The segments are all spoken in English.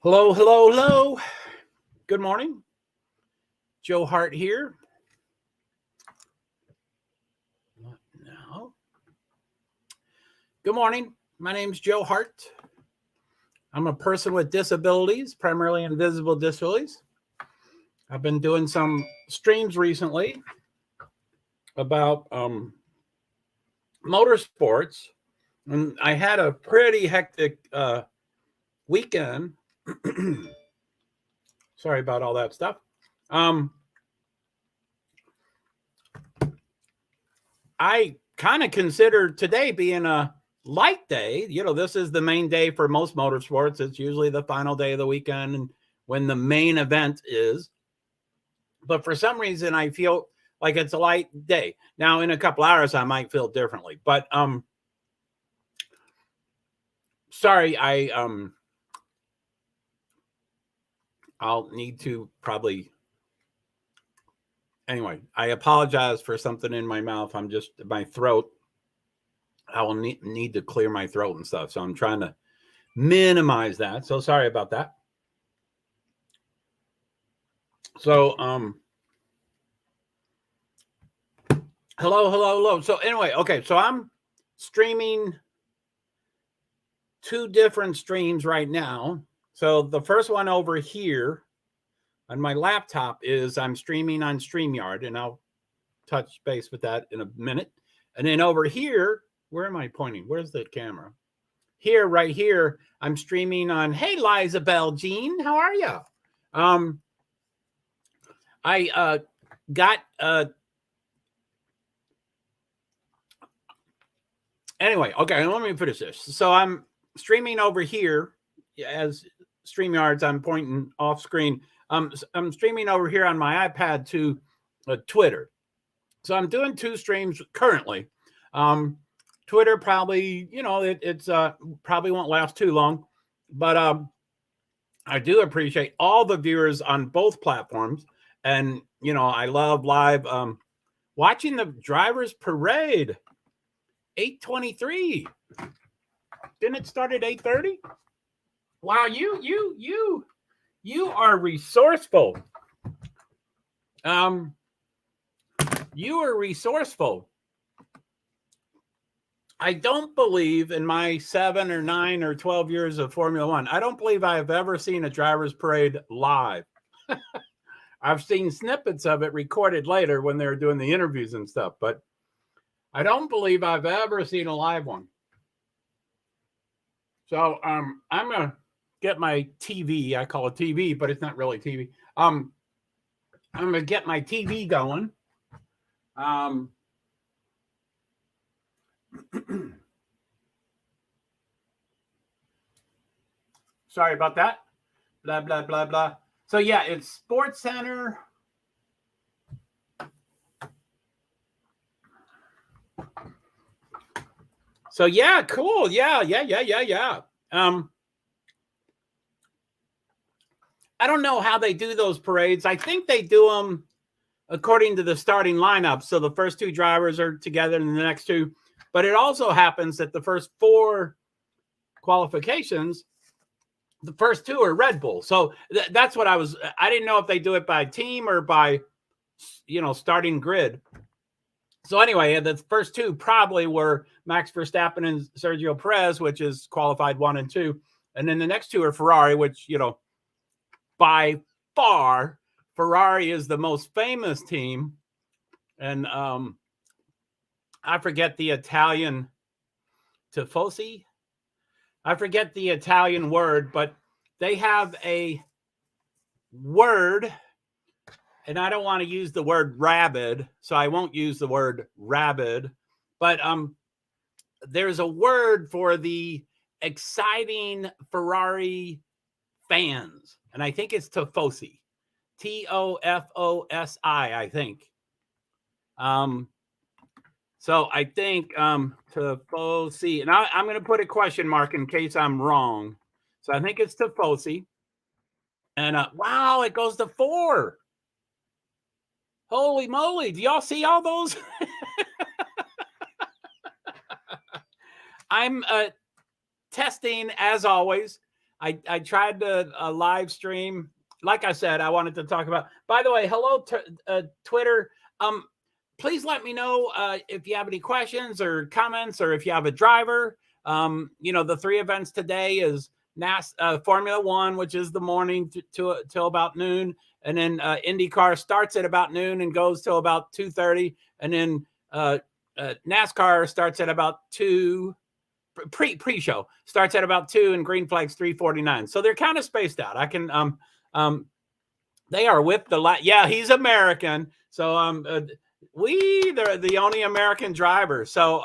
Hello, hello, hello. Good morning. JoeHart here. What now? Good morning. My name's JoeHart. I'm a person with disabilities, primarily invisible disabilities. I've been doing some streams recently about motorsports, and I had a pretty hectic weekend. Sorry about all that stuff. I kind of consider today being a light day. You know, this is the main day for most motorsports. It's usually the final day of the weekend and when the main event is. But for some reason, I feel like it's a light day. Now, in a couple hours, I might feel differently. But sorry, I'll need to probably. Anyway, I apologize for something in my mouth. I'm just my throat. I will need to clear my throat and stuff. So I'm trying to minimize that. So sorry about that. So hello. So anyway, okay. So I'm streaming two different streams right now. So the first one over here on my laptop is I'm streaming on StreamYard, and I'll touch base with that in a minute. And then over here, where am I pointing? Where's the camera? Here, right here, I'm streaming on, hey, Liza Bell Jean, how are you? I got, anyway, okay, let me finish this. So I'm streaming over here as StreamYards, I'm pointing off screen. I'm streaming over here on my iPad to Twitter. So I'm doing two streams currently. Twitter probably, you know, it's probably won't last too long, but I do appreciate all the viewers on both platforms. And, you know, I love live watching the drivers parade. 8:23. Didn't it start at 8:30? Wow, you are resourceful. You are resourceful. I don't believe in my 7 or 9 or 12 years of Formula One, I don't believe I have ever seen a driver's parade live. I've seen snippets of it recorded later when they were doing the interviews and stuff, but I don't believe I've ever seen a live one. So I'm going to get my TV. I call it TV, but it's not really TV. I'm going to get my TV going. Sorry about that. Blah, blah, blah, blah. So, yeah, it's Sports Center. So, yeah, cool. Yeah. I don't know how they do those parades. I think they do them according to the starting lineup. So the first two drivers are together and the next two. But it also happens that the first 4 qualifications, the first 2 are Red Bull. So that's what I didn't know if they do it by team or by, you know, starting grid. So anyway, the first 2 probably were Max Verstappen and Sergio Perez, which is qualified 1 and 2. And then the next 2 are Ferrari, which, you know, by far, Ferrari is the most famous team. And I forget the Italian tifosi. I forget the Italian word, but they have a word, and I don't want to use the word rabid, so I won't use the word rabid, but there's a word for the exciting Ferrari fans, and I think it's tifosi. Tofosi, I think. So I think tifosi, and I'm going to put a question mark in case I'm wrong. So I think it's tifosi. And wow, it goes to 4. Holy moly. Do y'all see all those? I'm testing, as always. I tried to live stream. Like I said, I wanted to talk about. By the way, hello Twitter. Please let me know if you have any questions or comments, or if you have a driver. The 3 events today is Formula One, which is the morning till about noon, and then IndyCar starts at about noon and goes till about 2:30, and then NASCAR starts at about 2. Pre-show starts at about 2, and green flag's 3:49. So they're kind of spaced out. I can they are with the yeah, he's American. So they're the only American driver. So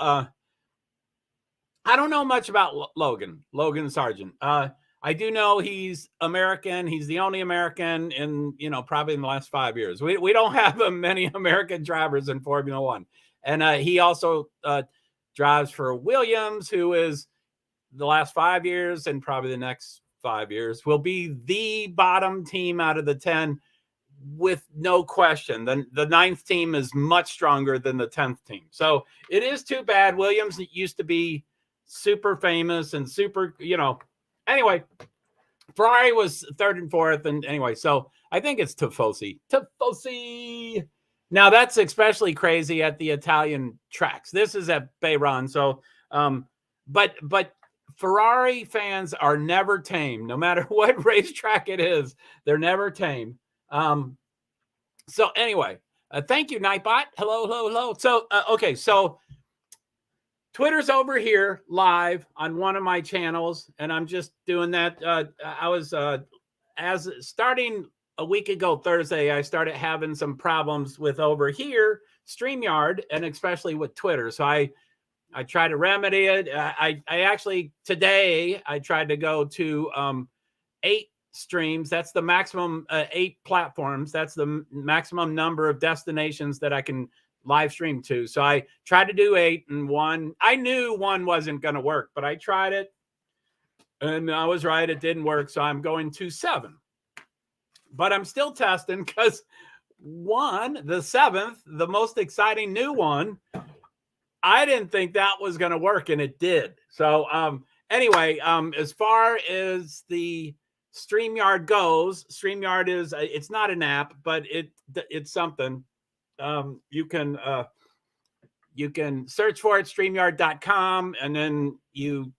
I don't know much about Logan Sargent. I do know he's American. He's the only American in, probably in the last 5 years. We don't have many American drivers in Formula One. And he also drives for Williams, who is the last 5 years and probably the next 5 years will be the bottom team out of the 10 with no question. The 9th team is much stronger than the 10th team. So it is too bad. Williams used to be super famous and super, anyway, Ferrari was 3rd and 4th. And anyway, so I think it's Tifosi. Now that's especially crazy at the Italian tracks. This is at Bahrain. So, but Ferrari fans are never tame, no matter what racetrack it is. They're never tame. So anyway, thank you, Nightbot. Hello. So, okay. So Twitter's over here live on one of my channels, and I'm just doing that. I was, starting a week ago Thursday, I started having some problems with over here, StreamYard, and especially with Twitter. So I tried to remedy it. I actually, today, I tried to go to 8 streams. That's the maximum, 8 platforms. That's the maximum number of destinations that I can live stream to. So I tried to do 8, and 1. I knew 1 wasn't going to work, but I tried it, and I was right. It didn't work. So I'm going to 7. But I'm still testing because 1, the 7th, the most exciting new one, I didn't think that was going to work, and it did. So anyway, as far as the StreamYard goes, StreamYard is it's not an app, but it's something. You can search for it, StreamYard.com, and then you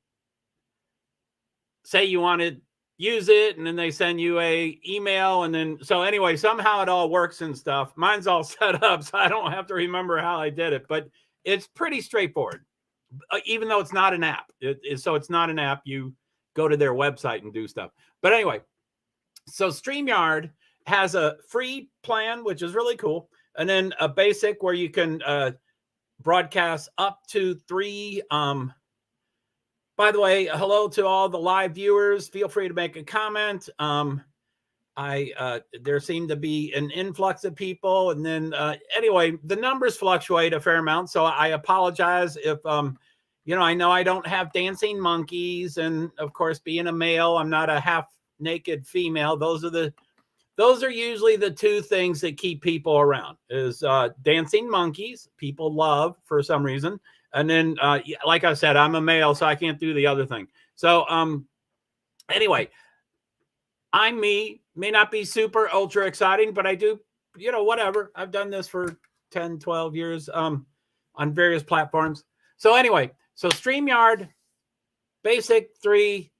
say you want to use it, and then they send you a email, and then so anyway, somehow it all works and stuff. Mine's all set up, so I don't have to remember how I did it, but it's pretty straightforward, even though it's not an app. So it's not an app. You go to their website and do stuff. But anyway, so StreamYard has a free plan, which is really cool, and then a basic where you can broadcast up to 3. By the way, hello to all the live viewers. Feel free to make a comment. There seemed to be an influx of people, and then anyway, the numbers fluctuate a fair amount. So I apologize if I know I don't have dancing monkeys, and of course, being a male, I'm not a half naked female. Those are usually the 2 things that keep people around is dancing monkeys. People love for some reason. And then, like I said, I'm a male, so I can't do the other thing. So anyway, I'm me. May not be super ultra exciting, but I do, whatever. I've done this for 10, 12 years on various platforms. So anyway, so StreamYard, basic 3,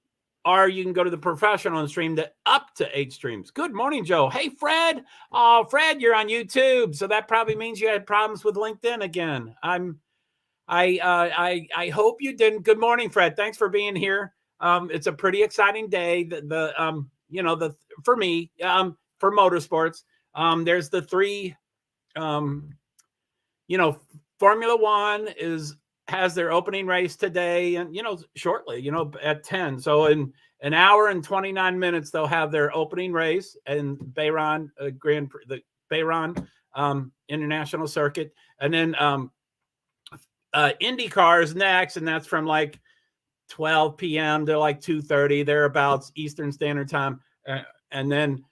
or you can go to the professional and stream that up to 8 streams. Good morning, Joe. Hey, Fred. Oh, Fred, you're on YouTube. So that probably means you had problems with LinkedIn again. I hope you didn't. Good morning, Fred. Thanks for being here. It's a pretty exciting day. For me, for motorsports, there's the 3, Formula One has their opening race today, and shortly, at 10. So in an hour and 29 minutes, they'll have their opening race in Bahrain the Bahrain International Circuit, and then IndyCar is next, and that's from like 12 p.m. to like 2:30 thereabouts Eastern Standard Time, and then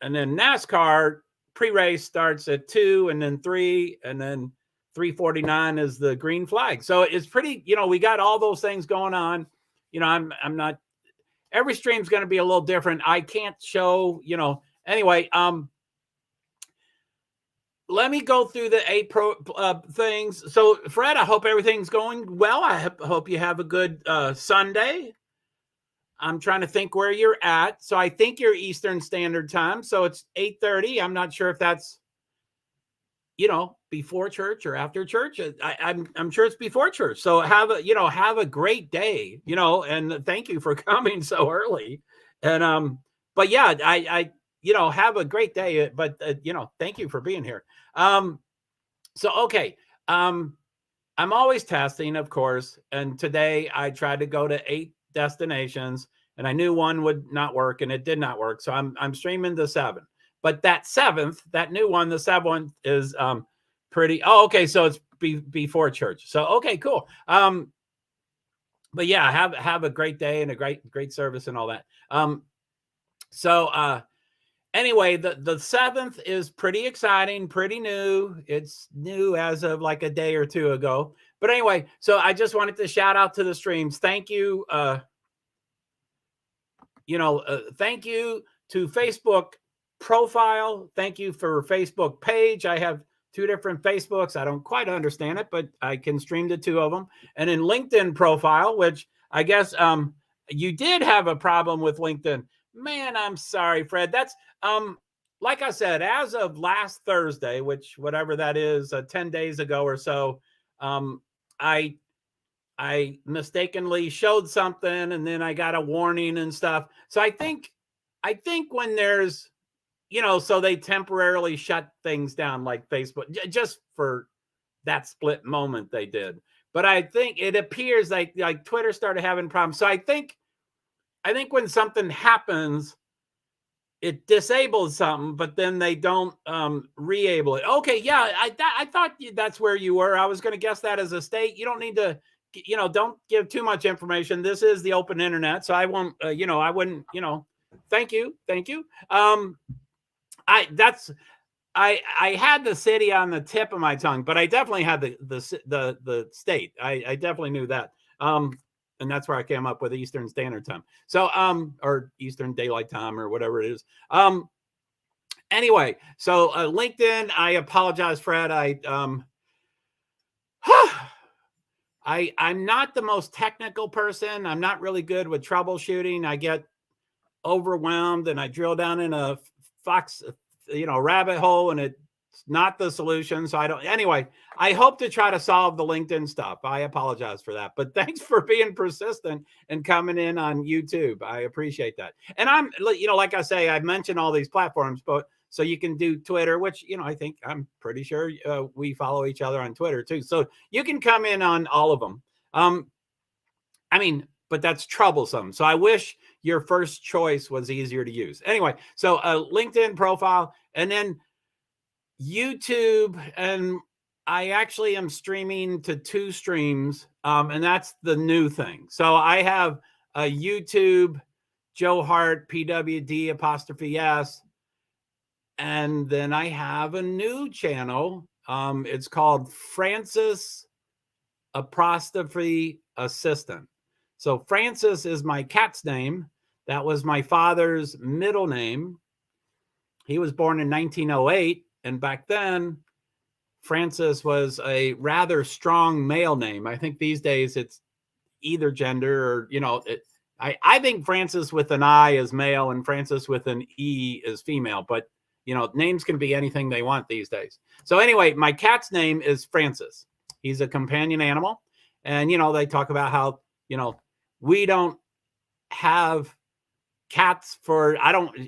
NASCAR pre-race starts at 2, and then 3, and then 3:49 is the green flag. So it's pretty, we got all those things going on. I'm not, every stream's going to be a little different. I can't show, anyway, let me go through the 8 things. So, Fred, I hope everything's going well. I hope you have a good Sunday. I'm trying to think where you're at. So I think you're Eastern Standard Time. So it's 8:30. I'm not sure if that's, before church or after church. I'm sure it's before church. So have a great day, and thank you for coming so early. And but yeah, I have a great day. But thank you for being here. So okay. I'm always testing, of course, and today I tried to go to 8 destinations, and I knew one would not work, and it did not work. So I'm streaming the 7. But that 7th, that new one, the 7th is pretty. Oh, okay. So it's before church. So okay, cool. But yeah, have a great day and a great service and all that. Anyway, the 7th is pretty exciting, pretty new. It's new as of like a day or two ago. But anyway, so I just wanted to shout out to the streams. Thank you. Thank you to Facebook profile. Thank you for Facebook page. I have 2 different Facebooks. I don't quite understand it, but I can stream to 2 of them. And in LinkedIn profile, which I guess you did have a problem with LinkedIn. Man, I'm sorry, Fred. That's like I said, as of last Thursday, which whatever that is, 10 days ago or so, I mistakenly showed something, and then I got a warning and stuff. So I think when there's, so they temporarily shut things down like Facebook just for that split moment they did. But I think it appears like Twitter started having problems. So I think when something happens, it disables something, but then they don't re-able it. Okay, yeah, I thought that's where you were. I was going to guess that as a state. You don't need to, don't give too much information. This is the open internet, so I won't, I wouldn't, thank you. I had the city on the tip of my tongue, but I definitely had the state. I definitely knew that. And that's where I came up with Eastern Standard Time. So, or Eastern Daylight Time or whatever it is. Anyway, so LinkedIn, I apologize, Fred. I'm not the most technical person. I'm not really good with troubleshooting. I get overwhelmed and I drill down in a rabbit hole, and it's not the solution. So anyway, I hope to try to solve the LinkedIn stuff. I apologize for that, but thanks for being persistent and coming in on YouTube. I appreciate that. And I'm, like I say, I've mentioned all these platforms, but so you can do Twitter, which, I think I'm pretty sure we follow each other on Twitter too. So you can come in on all of them. But that's troublesome. So I wish your first choice was easier to use. Anyway, so LinkedIn profile, and then YouTube, and I actually am streaming to 2 streams, and that's the new thing. So I have a YouTube, JoeHart, PwD''S, and then I have a new channel. It's called Francis Apostrophe Assistant. So Francis is my cat's name. That was my father's middle name. He was born in 1908. And back then, Francis was a rather strong male name. I think these days it's either gender or, I think Francis with an I is male and Francis with an E is female. But, names can be anything they want these days. So anyway, my cat's name is Francis. He's a companion animal. And, they talk about how, we don't have cats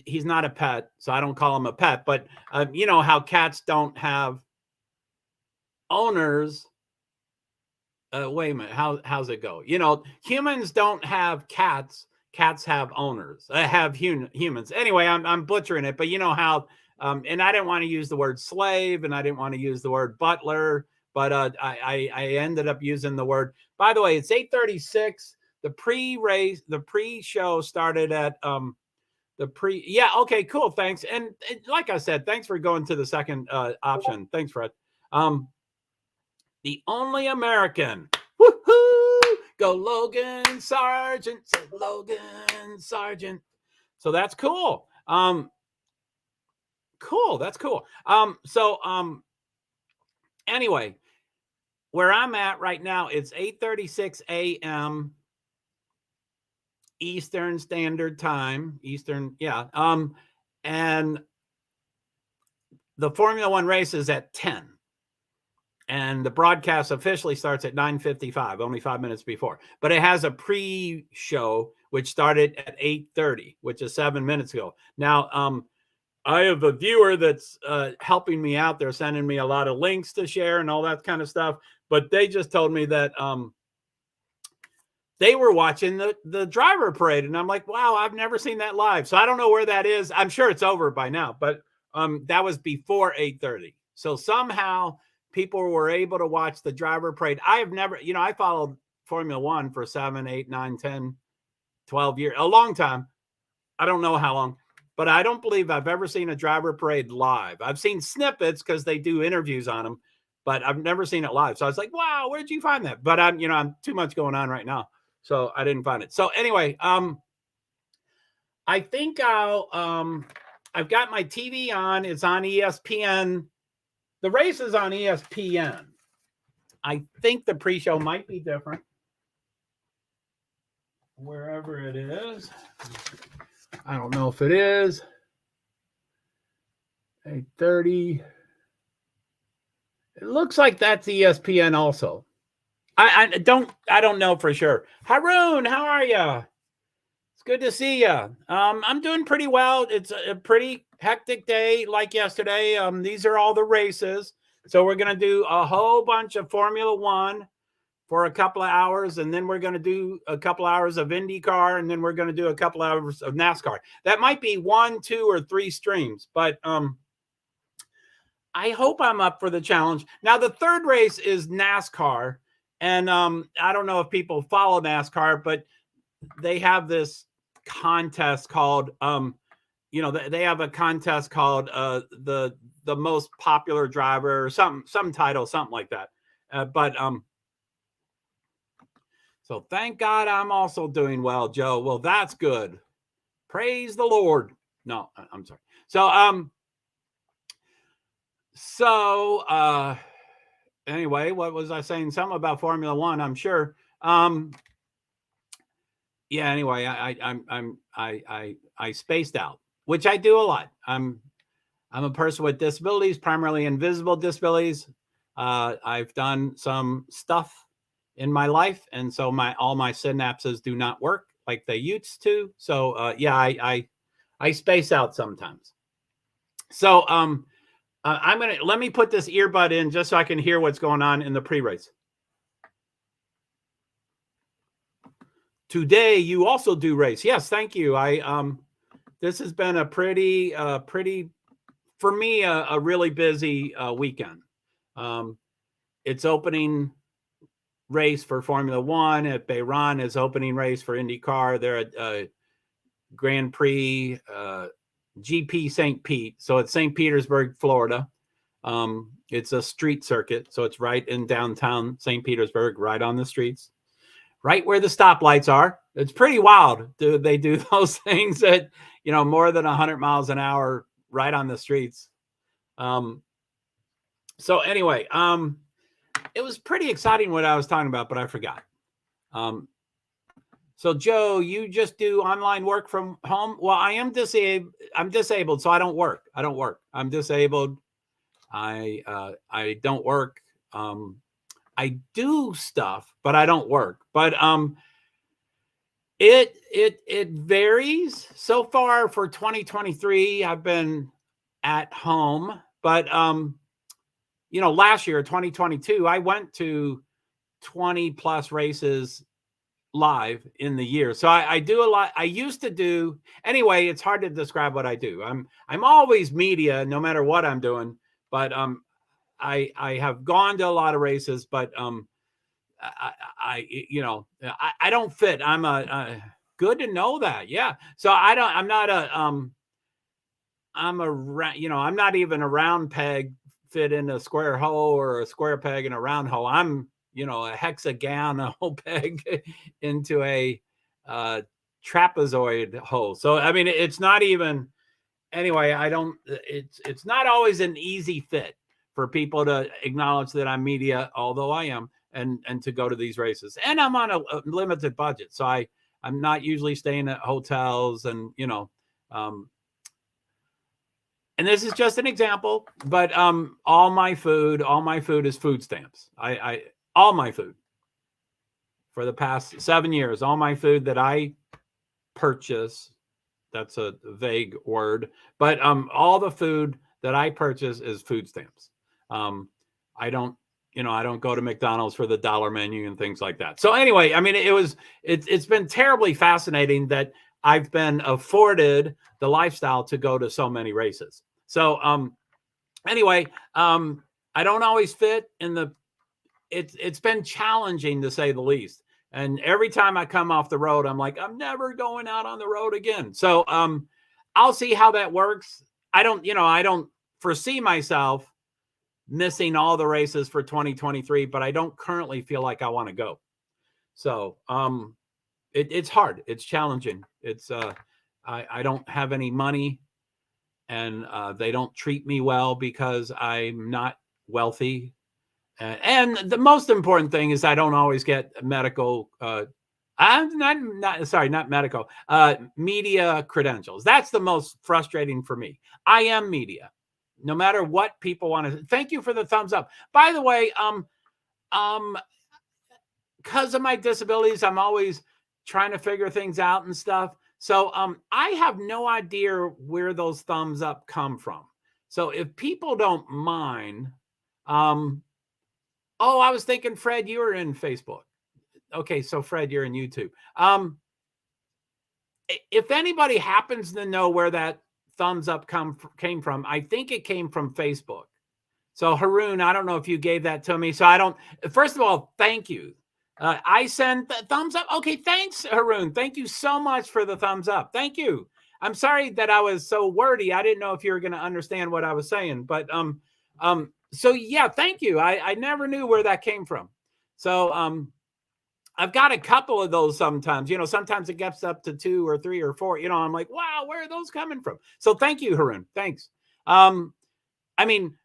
he's not a pet, so I don't call him a pet, but how cats don't have owners. Wait a minute, how's it go? Humans don't have cats have owners. Have humans. Anyway, I'm butchering it, but how, and I didn't want to use the word slave, and I didn't want to use the word butler, but I ended up using the word. By the way, it's 8:36. The pre-show started at yeah, okay, cool, thanks. And like I said, thanks for going to the second option. Thanks, Fred. The only American. Woohoo! Go Logan Sargent, said Logan Sargent. So that's cool. Cool. That's cool. Anyway, where I'm at right now, it's 8:36 a.m. Eastern Standard Time. Eastern, yeah. And the Formula One race is at 10. And the broadcast officially starts at 9:55, only 5 minutes before. But it has a pre-show, which started at 8:30, which is 7 minutes ago. Now, I have a viewer that's helping me out. They're sending me a lot of links to share and all that kind of stuff. But they just told me that they were watching the driver parade. And I'm like, wow, I've never seen that live. So I don't know where that is. I'm sure it's over by now. But that was before 8:30. So somehow people were able to watch the driver parade. I have never, I followed Formula One for 7, 8, 9, 10, 12 years, a long time. I don't know how long, but I don't believe I've ever seen a driver parade live. I've seen snippets because they do interviews on them, but I've never seen it live. So I was like, wow, where'd you find that? But I'm too much going on right now, so I didn't find it. So anyway, I think I've got my TV on. It's on ESPN. The race is on ESPN. I think the pre-show might be different. Wherever it is. I don't know if it is. 8:30. It looks like that's ESPN also. I don't know for sure. Haroon, how are you? It's good to see you. I'm doing pretty well. It's a pretty hectic day like yesterday. These are all the races. So we're going to do a whole bunch of Formula One for a couple of hours, and then we're going to do a couple hours of IndyCar, and then we're going to do a couple hours of NASCAR. That might be 1, 2, or 3 streams, but I hope I'm up for the challenge. Now, the third race is NASCAR, and I don't know if people follow NASCAR, but they have this contest called they have a contest called the most popular driver or some title, something like that. So thank God I'm also doing well, Joe. Well, that's good. Praise the Lord. No, I'm sorry. So anyway, what was I saying? Something about Formula One, I'm sure. Yeah, anyway, I spaced out, which I do a lot. I'm a person with disabilities, primarily invisible disabilities. I've done some stuff in my life, and so all my synapses do not work like they used to. So I space out sometimes. So let me put this earbud in just so I can hear what's going on in the pre-race. Today you also do race. Yes, thank you. This has been a pretty for me a really busy weekend. It's opening race for Formula One at Bahrain, is opening race for IndyCar. They're at Grand Prix GP St. Pete. So it's St. Petersburg, Florida. It's a street circuit. So it's right in downtown St. Petersburg, right on the streets, right where the stoplights are. It's pretty wild. They do those things at, more than 100 miles an hour right on the streets. So anyway, it was pretty exciting what I was talking about, but I forgot. So Joe, you just do online work from home? Well, I am disabled. I'm disabled, so I don't work. I'm disabled. I don't work. I do stuff, but I don't work. But it varies. So far for 2023, I've been at home, but last year, 2022, I went to 20 plus races live in the year. So I do a lot. I used to do anyway. It's hard to describe what I do. I'm always media, no matter what I'm doing. But I have gone to a lot of races, but I don't fit. I'm a good to know that. Yeah. So I'm not not even a round peg fit in a square hole or a square peg in a round hole. I'm a hexagonal peg into a trapezoid hole. So, I mean, it's not even, anyway, it's not always an easy fit for people to acknowledge that I'm media, although I am, and to go to these races. And I'm on a limited budget. So I'm not usually staying at hotels and, and this is just an example, but all my food is food stamps. All my food for the past 7 years, all my food that I purchase, that's a vague word, but all the food that I purchase is food stamps. I don't go to McDonald's for the dollar menu and things like that. So anyway, I mean, it's been terribly fascinating that I've been afforded the lifestyle to go to so many races. So anyway, I don't always fit in it's been challenging to say the least. And every time I come off the road, I'm like, I'm never going out on the road again. So I'll see how that works. I don't foresee myself missing all the races for 2023, but I don't currently feel like I want to go. So it's hard. It's challenging. It's I don't have any money, and they don't treat me well because I'm not wealthy. And the most important thing is I don't always get medical. I'm not medical. Media credentials. That's the most frustrating for me. I am media, no matter what people want to. Thank you for the thumbs up. By the way, because of my disabilities, I'm always trying to figure things out and stuff. So I have no idea where those thumbs up come from. So if people don't mind, oh, I was thinking, Fred, you were in Facebook. Okay, so Fred, you're in YouTube. If anybody happens to know where that thumbs up came from, I think it came from Facebook. So Haroon, I don't know if you gave that to me. So first of all, thank you. I send thumbs up. Okay, thanks, Haroon. Thank you so much for the thumbs up. Thank you. I'm sorry that I was so wordy. I didn't know if you were going to understand what I was saying, but so yeah, thank you. I never knew where that came from. So I've got a couple of those sometimes. Sometimes it gets up to 2 or 3 or 4. I'm like, wow, where are those coming from? So thank you, Haroon. Thanks. I mean,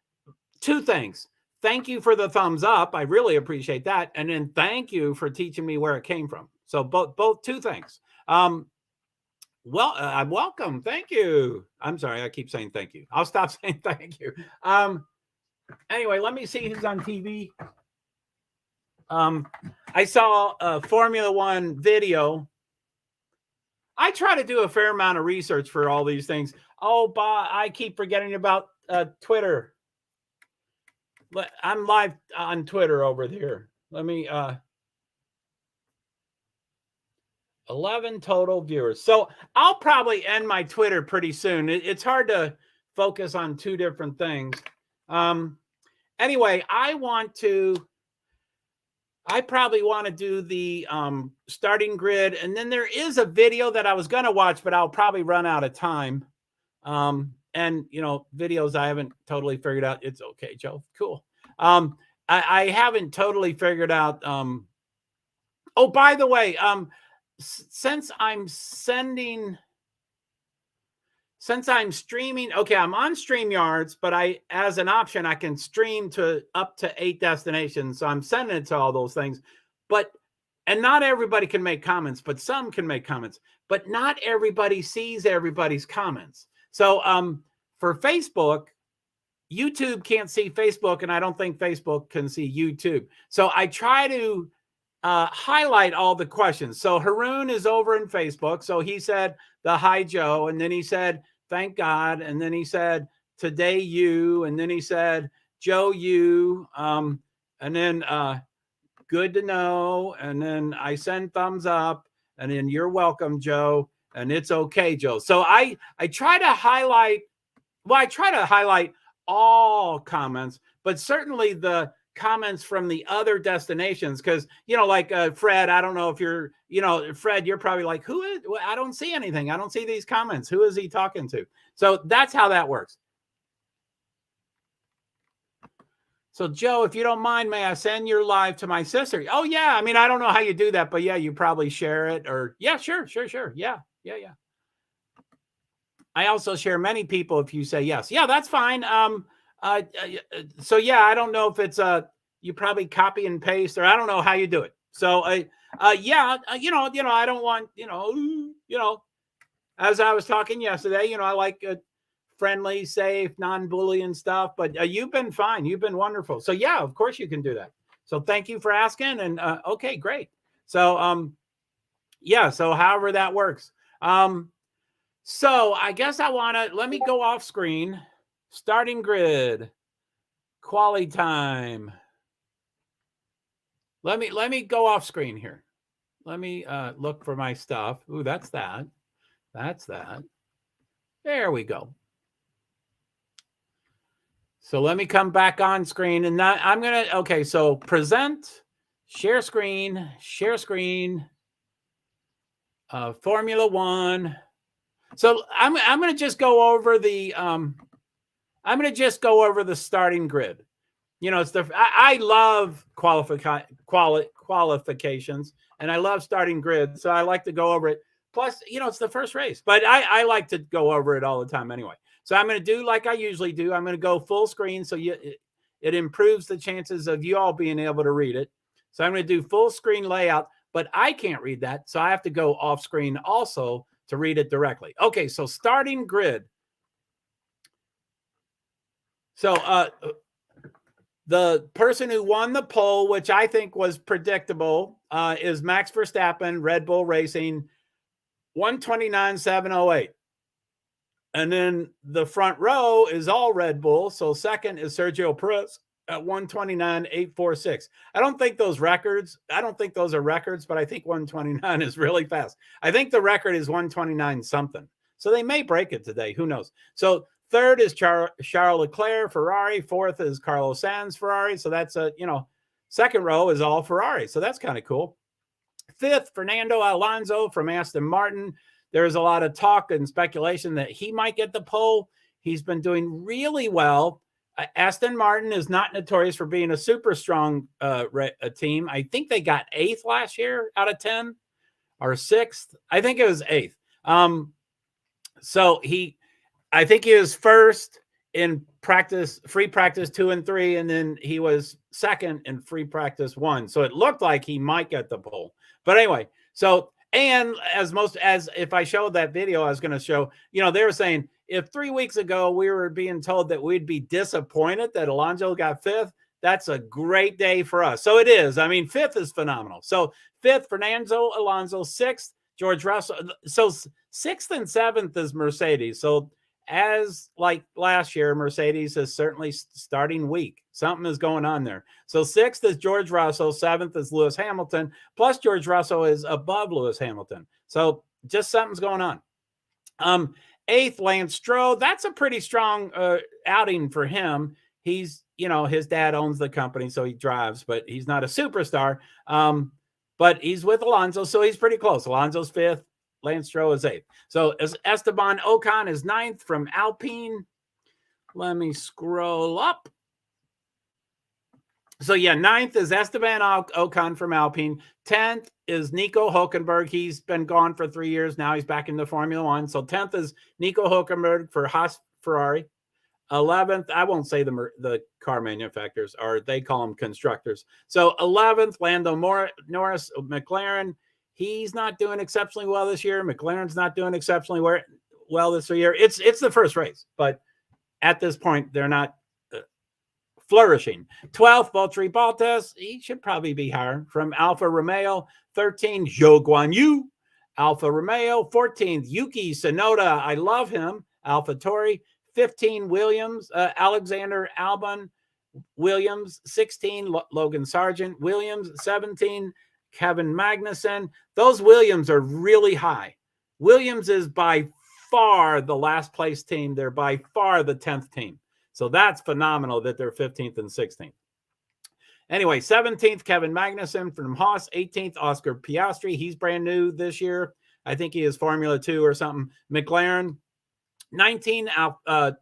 2 things. Thank you for the thumbs up. I really appreciate that. And then thank you for teaching me where it came from. So both 2 things. I'm welcome. Thank you. I'm sorry. I keep saying thank you. I'll stop saying thank you. Anyway, let me see who's on TV. I saw a Formula One video. I try to do a fair amount of research for all these things. Oh, Bob, I keep forgetting about Twitter. I'm live on Twitter over here. Let me 11 total viewers. So I'll probably end my Twitter pretty soon. It's hard to focus on 2 different things. Anyway, I probably want to do the starting grid. And then there is a video that I was going to watch, but I'll probably run out of time. And, videos I haven't totally figured out. It's okay, Joe. Cool. I haven't totally figured out. Oh, by the way, since I'm streaming, okay, I'm on StreamYards, but as an option, I can stream to up to 8 destinations. So I'm sending it to all those things. And not everybody can make comments, but some can make comments. But not everybody sees everybody's comments. So for Facebook, YouTube can't see Facebook, and I don't think Facebook can see YouTube. So I try to highlight all the questions. So Haroon is over in Facebook. So he said the hi, Joe. And then he said, thank God. And then he said, today you. And then he said, Joe, you. And then good to know. And then I send thumbs up. And then you're welcome, Joe. And it's okay, Joe. So I try to highlight, all comments, but certainly the comments from the other destinations. Because, like Fred, I don't know if you're, Fred, you're probably like, who is, I don't see anything. I don't see these comments. Who is he talking to? So that's how that works. So, Joe, if you don't mind, may I send your live to my sister? Oh, yeah. I mean, I don't know how you do that, but yeah, you probably share it or yeah, sure. Yeah. I also share many people if you say yes. Yeah, that's fine. So yeah, I don't know if it's you probably copy and paste or I don't know how you do it. So yeah, I don't want, as I was talking yesterday, I like friendly, safe, non-bullying stuff, but you've been fine. You've been wonderful. So yeah, of course you can do that. So thank you for asking. And okay, great. So yeah, so however that works. So I guess let me go off screen. Starting grid, quality time. Let me go off screen here. Let me look for my stuff. Ooh, that's that. That's that. There we go. So let me come back on screen and I'm going to, okay, so present, share screen, Formula One. So I'm going to just go over the, starting grid. It's I love qualifications and I love starting grid. So I like to go over it. Plus, it's the first race, but I like to go over it all the time anyway. So I'm going to do like I usually do. I'm going to go full screen. So it improves the chances of you all being able to read it. So I'm going to do full screen layout, but I can't read that. So I have to go off screen also to read it directly. Okay. So starting grid. So, the person who won the poll, which I think was predictable, is Max Verstappen, Red Bull Racing, 129.708. And then the front row is all Red Bull. So second is Sergio Perez at 129.846. I don't think those are records, but I think 129 is really fast. I think the record is 129 something. So they may break it today. Who knows? So third is Charles Leclerc, Ferrari. Fourth is Carlos Sainz, Ferrari. So that's second row is all Ferrari. So that's kind of cool. Fifth, Fernando Alonso from Aston Martin. There's a lot of talk and speculation that he might get the pole. He's been doing really well. Aston Martin is not notorious for being a super strong team. I think they got 8th last year out of 10 or 6th. I think it was 8th. So I think he was first in free practice 2 and 3, and then he was second in free practice 1. So it looked like he might get the pole. But anyway, so and as if I showed that video, I was going to show, they were saying if 3 weeks ago we were being told that we'd be disappointed that Alonso got 5th, that's a great day for us. So it is. I mean, 5th is phenomenal. So 5th, Fernando Alonso. 6th, George Russell. So 6th and 7th is Mercedes. So as like last year, Mercedes is certainly starting weak. Something is going on there. So 6th is George Russell. 7th is Lewis Hamilton. Plus George Russell is above Lewis Hamilton. So just something's going on. 8th, Lance Stroll. That's a pretty strong outing for him. He's, his dad owns the company, so he drives, but he's not a superstar. But he's with Alonso, so he's pretty close. Alonso's 5th. Lance Stroll is 8th. So Esteban Ocon is 9th from Alpine. Let me scroll up. So yeah, 9th is Esteban Ocon from Alpine. 10th is Nico Hülkenberg. He's been gone for 3 years now. He's back in the Formula One. So 10th is Nico Hülkenberg for Haas Ferrari. 11th, I won't say the car manufacturers, or they call them constructors. So 11th, Lando Norris, McLaren. He's not doing exceptionally well this year. McLaren's not doing exceptionally well this year. It's the first race, but at this point, they're not flourishing. 12th, Valtteri Bottas. He should probably be higher. From Alfa Romeo. 13th, Zhou Guanyu, Alfa Romeo. 14th, Yuki Tsunoda. I love him. AlphaTauri. 15, Williams. Alexander Albon, Williams. 16, Logan Sargent, Williams. 17, Kevin Magnussen. Those Williams are really high. Williams is by far the last place team. They're by far the 10th team. So that's phenomenal that they're 15th and 16th. Anyway, 17th, Kevin Magnussen from Haas. 18th, Oscar Piastri. He's brand new this year. I think he is Formula 2 or something. McLaren. 19,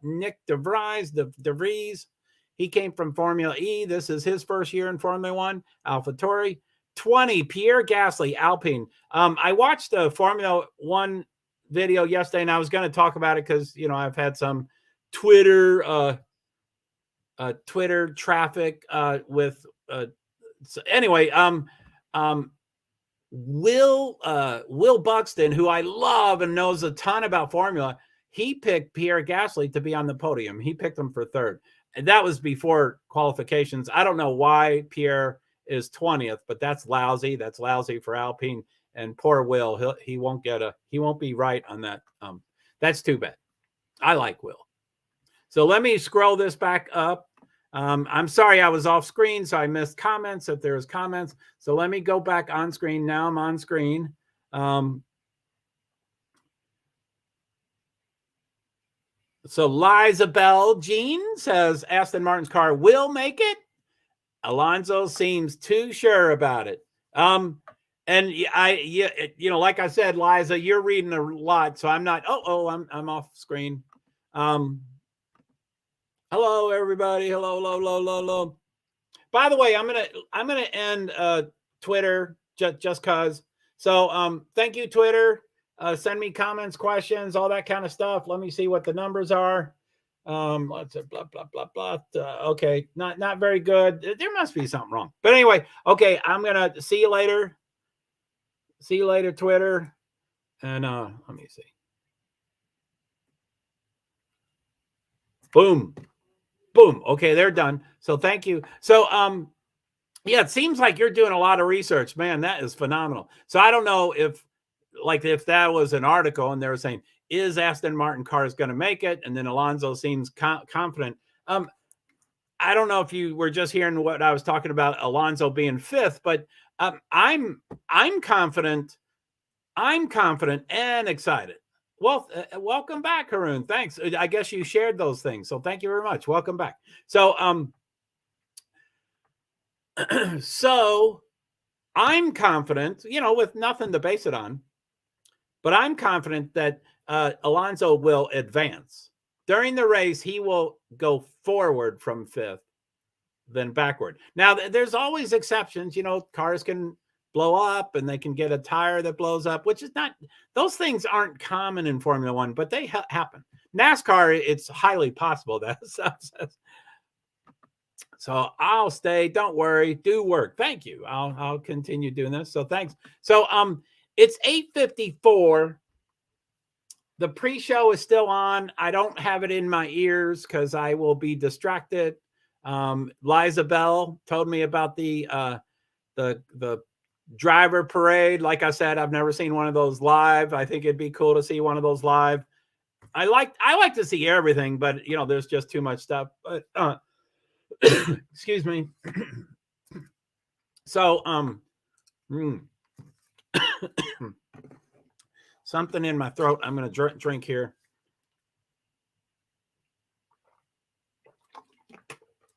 Nick De Vries. He came from Formula E. This is his first year in Formula One. AlphaTauri. 20, Pierre Gasly, Alpine. I watched a Formula One video yesterday, and I was going to talk about it because, you know, I've had some Twitter traffic with so anyway, Will Buxton, who I love and knows a ton about Formula, he picked Pierre Gasly to be on the podium. He picked him for third. And that was before qualifications. I don't know why Pierre is 20th, but that's lousy. That's lousy for Alpine. And poor Will, he won't be right on that. That's too bad. I like Will. So let me scroll this back up. I'm sorry I was off screen, so I missed comments if there was comments. So let me go back on screen. Now I'm on screen. So Liza Bell Jean says Aston Martin's car will make it. Alonso seems too sure about it. And like I said, Liza, you're reading a lot, so I'm not. I'm off screen. Hello, everybody. Hello. By the way, I'm gonna end Twitter just cause. So thank you, Twitter. Send me comments, questions, all that kind of stuff. Let me see what the numbers are. Let's say blah blah blah blah. Okay, not very good. There must be something wrong. But anyway, okay, I'm gonna see you later. See you later, Twitter. And let me see. Boom. Okay, they're done. So thank you. So yeah, it seems like you're doing a lot of research, man. That is phenomenal. So I don't know if that was an article and they were saying, is Aston Martin cars going to make it? And then Alonso seems confident. I don't know if you were just hearing what I was talking about, Alonso being fifth, but I'm confident. I'm confident and excited. Well, welcome back, Haroon. Thanks. I guess you shared those things. So thank you very much. Welcome back. So, so I'm confident, with nothing to base it on, but I'm confident that Alonso will advance. During the race, he will go forward from fifth, then backward. Now, there's always exceptions. Cars can blow up and they can get a tire that blows up, which is not, those things aren't common in Formula One, but they happen. NASCAR, it's highly possible that. So I'll stay. Don't worry. Do work. Thank you. I'll continue doing this. So thanks. So it's 8:54. The pre-show is still on. I don't have it in my ears because I will be distracted. Liza Bell told me about the driver parade. Like I said, I've never seen one of those live. I think it'd be cool to see one of those live. I like to see everything, but there's just too much stuff. But excuse me. So something in my throat. I'm going to drink here.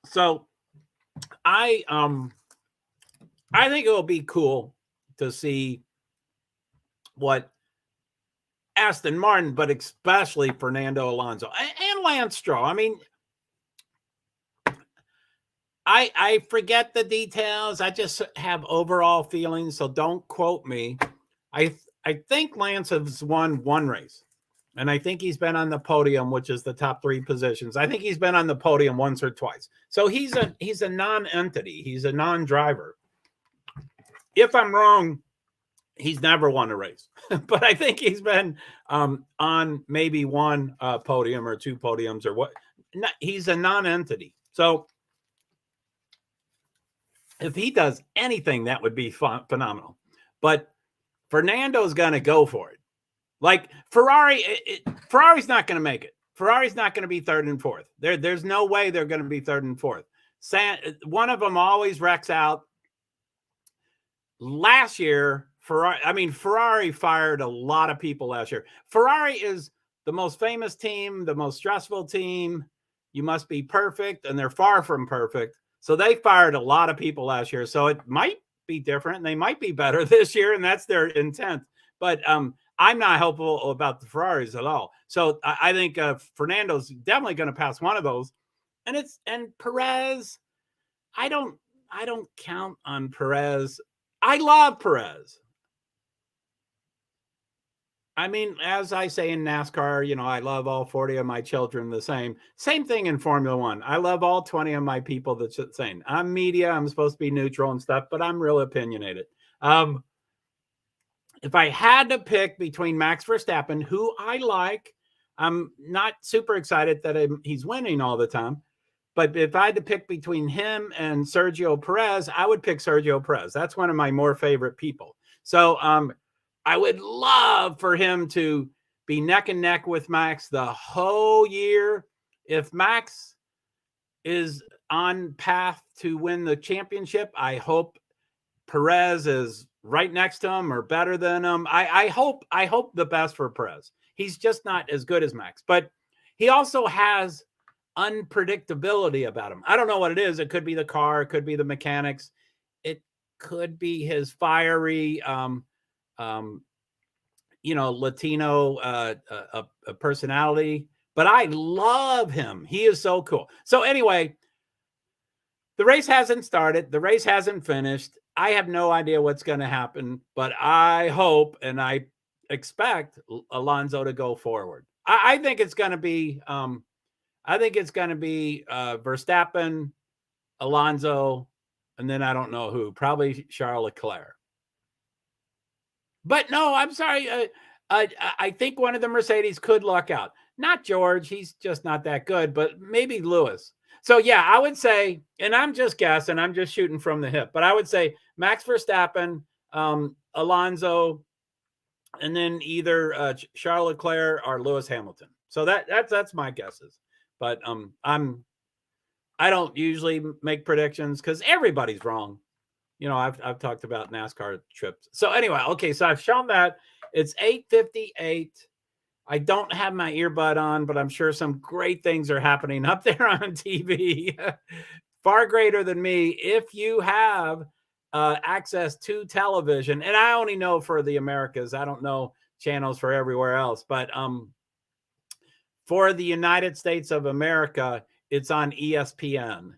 So I think it'll be cool to see what Aston Martin, but especially Fernando Alonso and Lance Stroll. I mean, I forget the details. I just have overall feelings, so don't quote me. I think Lance has won one race, and I think he's been on the podium, which is the top three positions. I think he's been on the podium once or twice. So he's a non-entity. He's a non-driver. If I'm wrong, he's never won a race, but I think he's been on maybe one podium or two podiums or what. He's a non-entity. So if he does anything, that would be phenomenal. But Fernando's going to go for it. Like Ferrari's not going to make it. Ferrari's not going to be third and fourth. There's no way they're going to be third and fourth. One of them always wrecks out. Last year, Ferrari fired a lot of people last year. Ferrari is the most famous team, the most stressful team. You must be perfect, and they're far from perfect. So they fired a lot of people last year. So it might be different. And they might be better this year, and that's their intent. But I'm not hopeful about the Ferraris at all. So I think Fernando's definitely going to pass one of those. And Perez, I don't count on Perez. I love Perez. I mean, as I say in NASCAR, you know, I love all 40 of my children the same. Same thing in Formula One. I love all 20 of my people the same. I'm media. I'm supposed to be neutral and stuff, but I'm real opinionated. If I had to pick between Max Verstappen, who I like, I'm not super excited that he's winning all the time. But if I had to pick between him and Sergio Perez, I would pick Sergio Perez. That's one of my more favorite people. So I would love for him to be neck and neck with Max the whole year. If Max is on path to win the championship, I hope Perez is right next to him or better than him. I hope the best for Perez. He's just not as good as Max, but he also has unpredictability about him. I don't know what it is. It could be the car, it could be the mechanics, it could be his fiery Latino personality, but I love him. He is so cool. So anyway, the race hasn't started, the race hasn't finished. I have no idea what's going to happen, but I hope and I expect Alonso to go forward. I think it's going to be Verstappen, Alonso, and then I don't know who, probably Charles Leclerc. But no, I'm sorry. I think one of the Mercedes could luck out. Not George. He's just not that good, but maybe Lewis. So, yeah, I would say, and I'm just guessing, I'm just shooting from the hip, but I would say Max Verstappen, Alonso, and then either Charles Leclerc or Lewis Hamilton. So that's my guesses. But I don't usually make predictions because everybody's wrong. You know, I've talked about NASCAR trips. So anyway, okay, so I've shown that. It's 8:58. I don't have my earbud on, but I'm sure some great things are happening up there on TV. Far greater than me. If you have access to television, and I only know for the Americas, I don't know channels for everywhere else, but for the United States of America, it's on ESPN.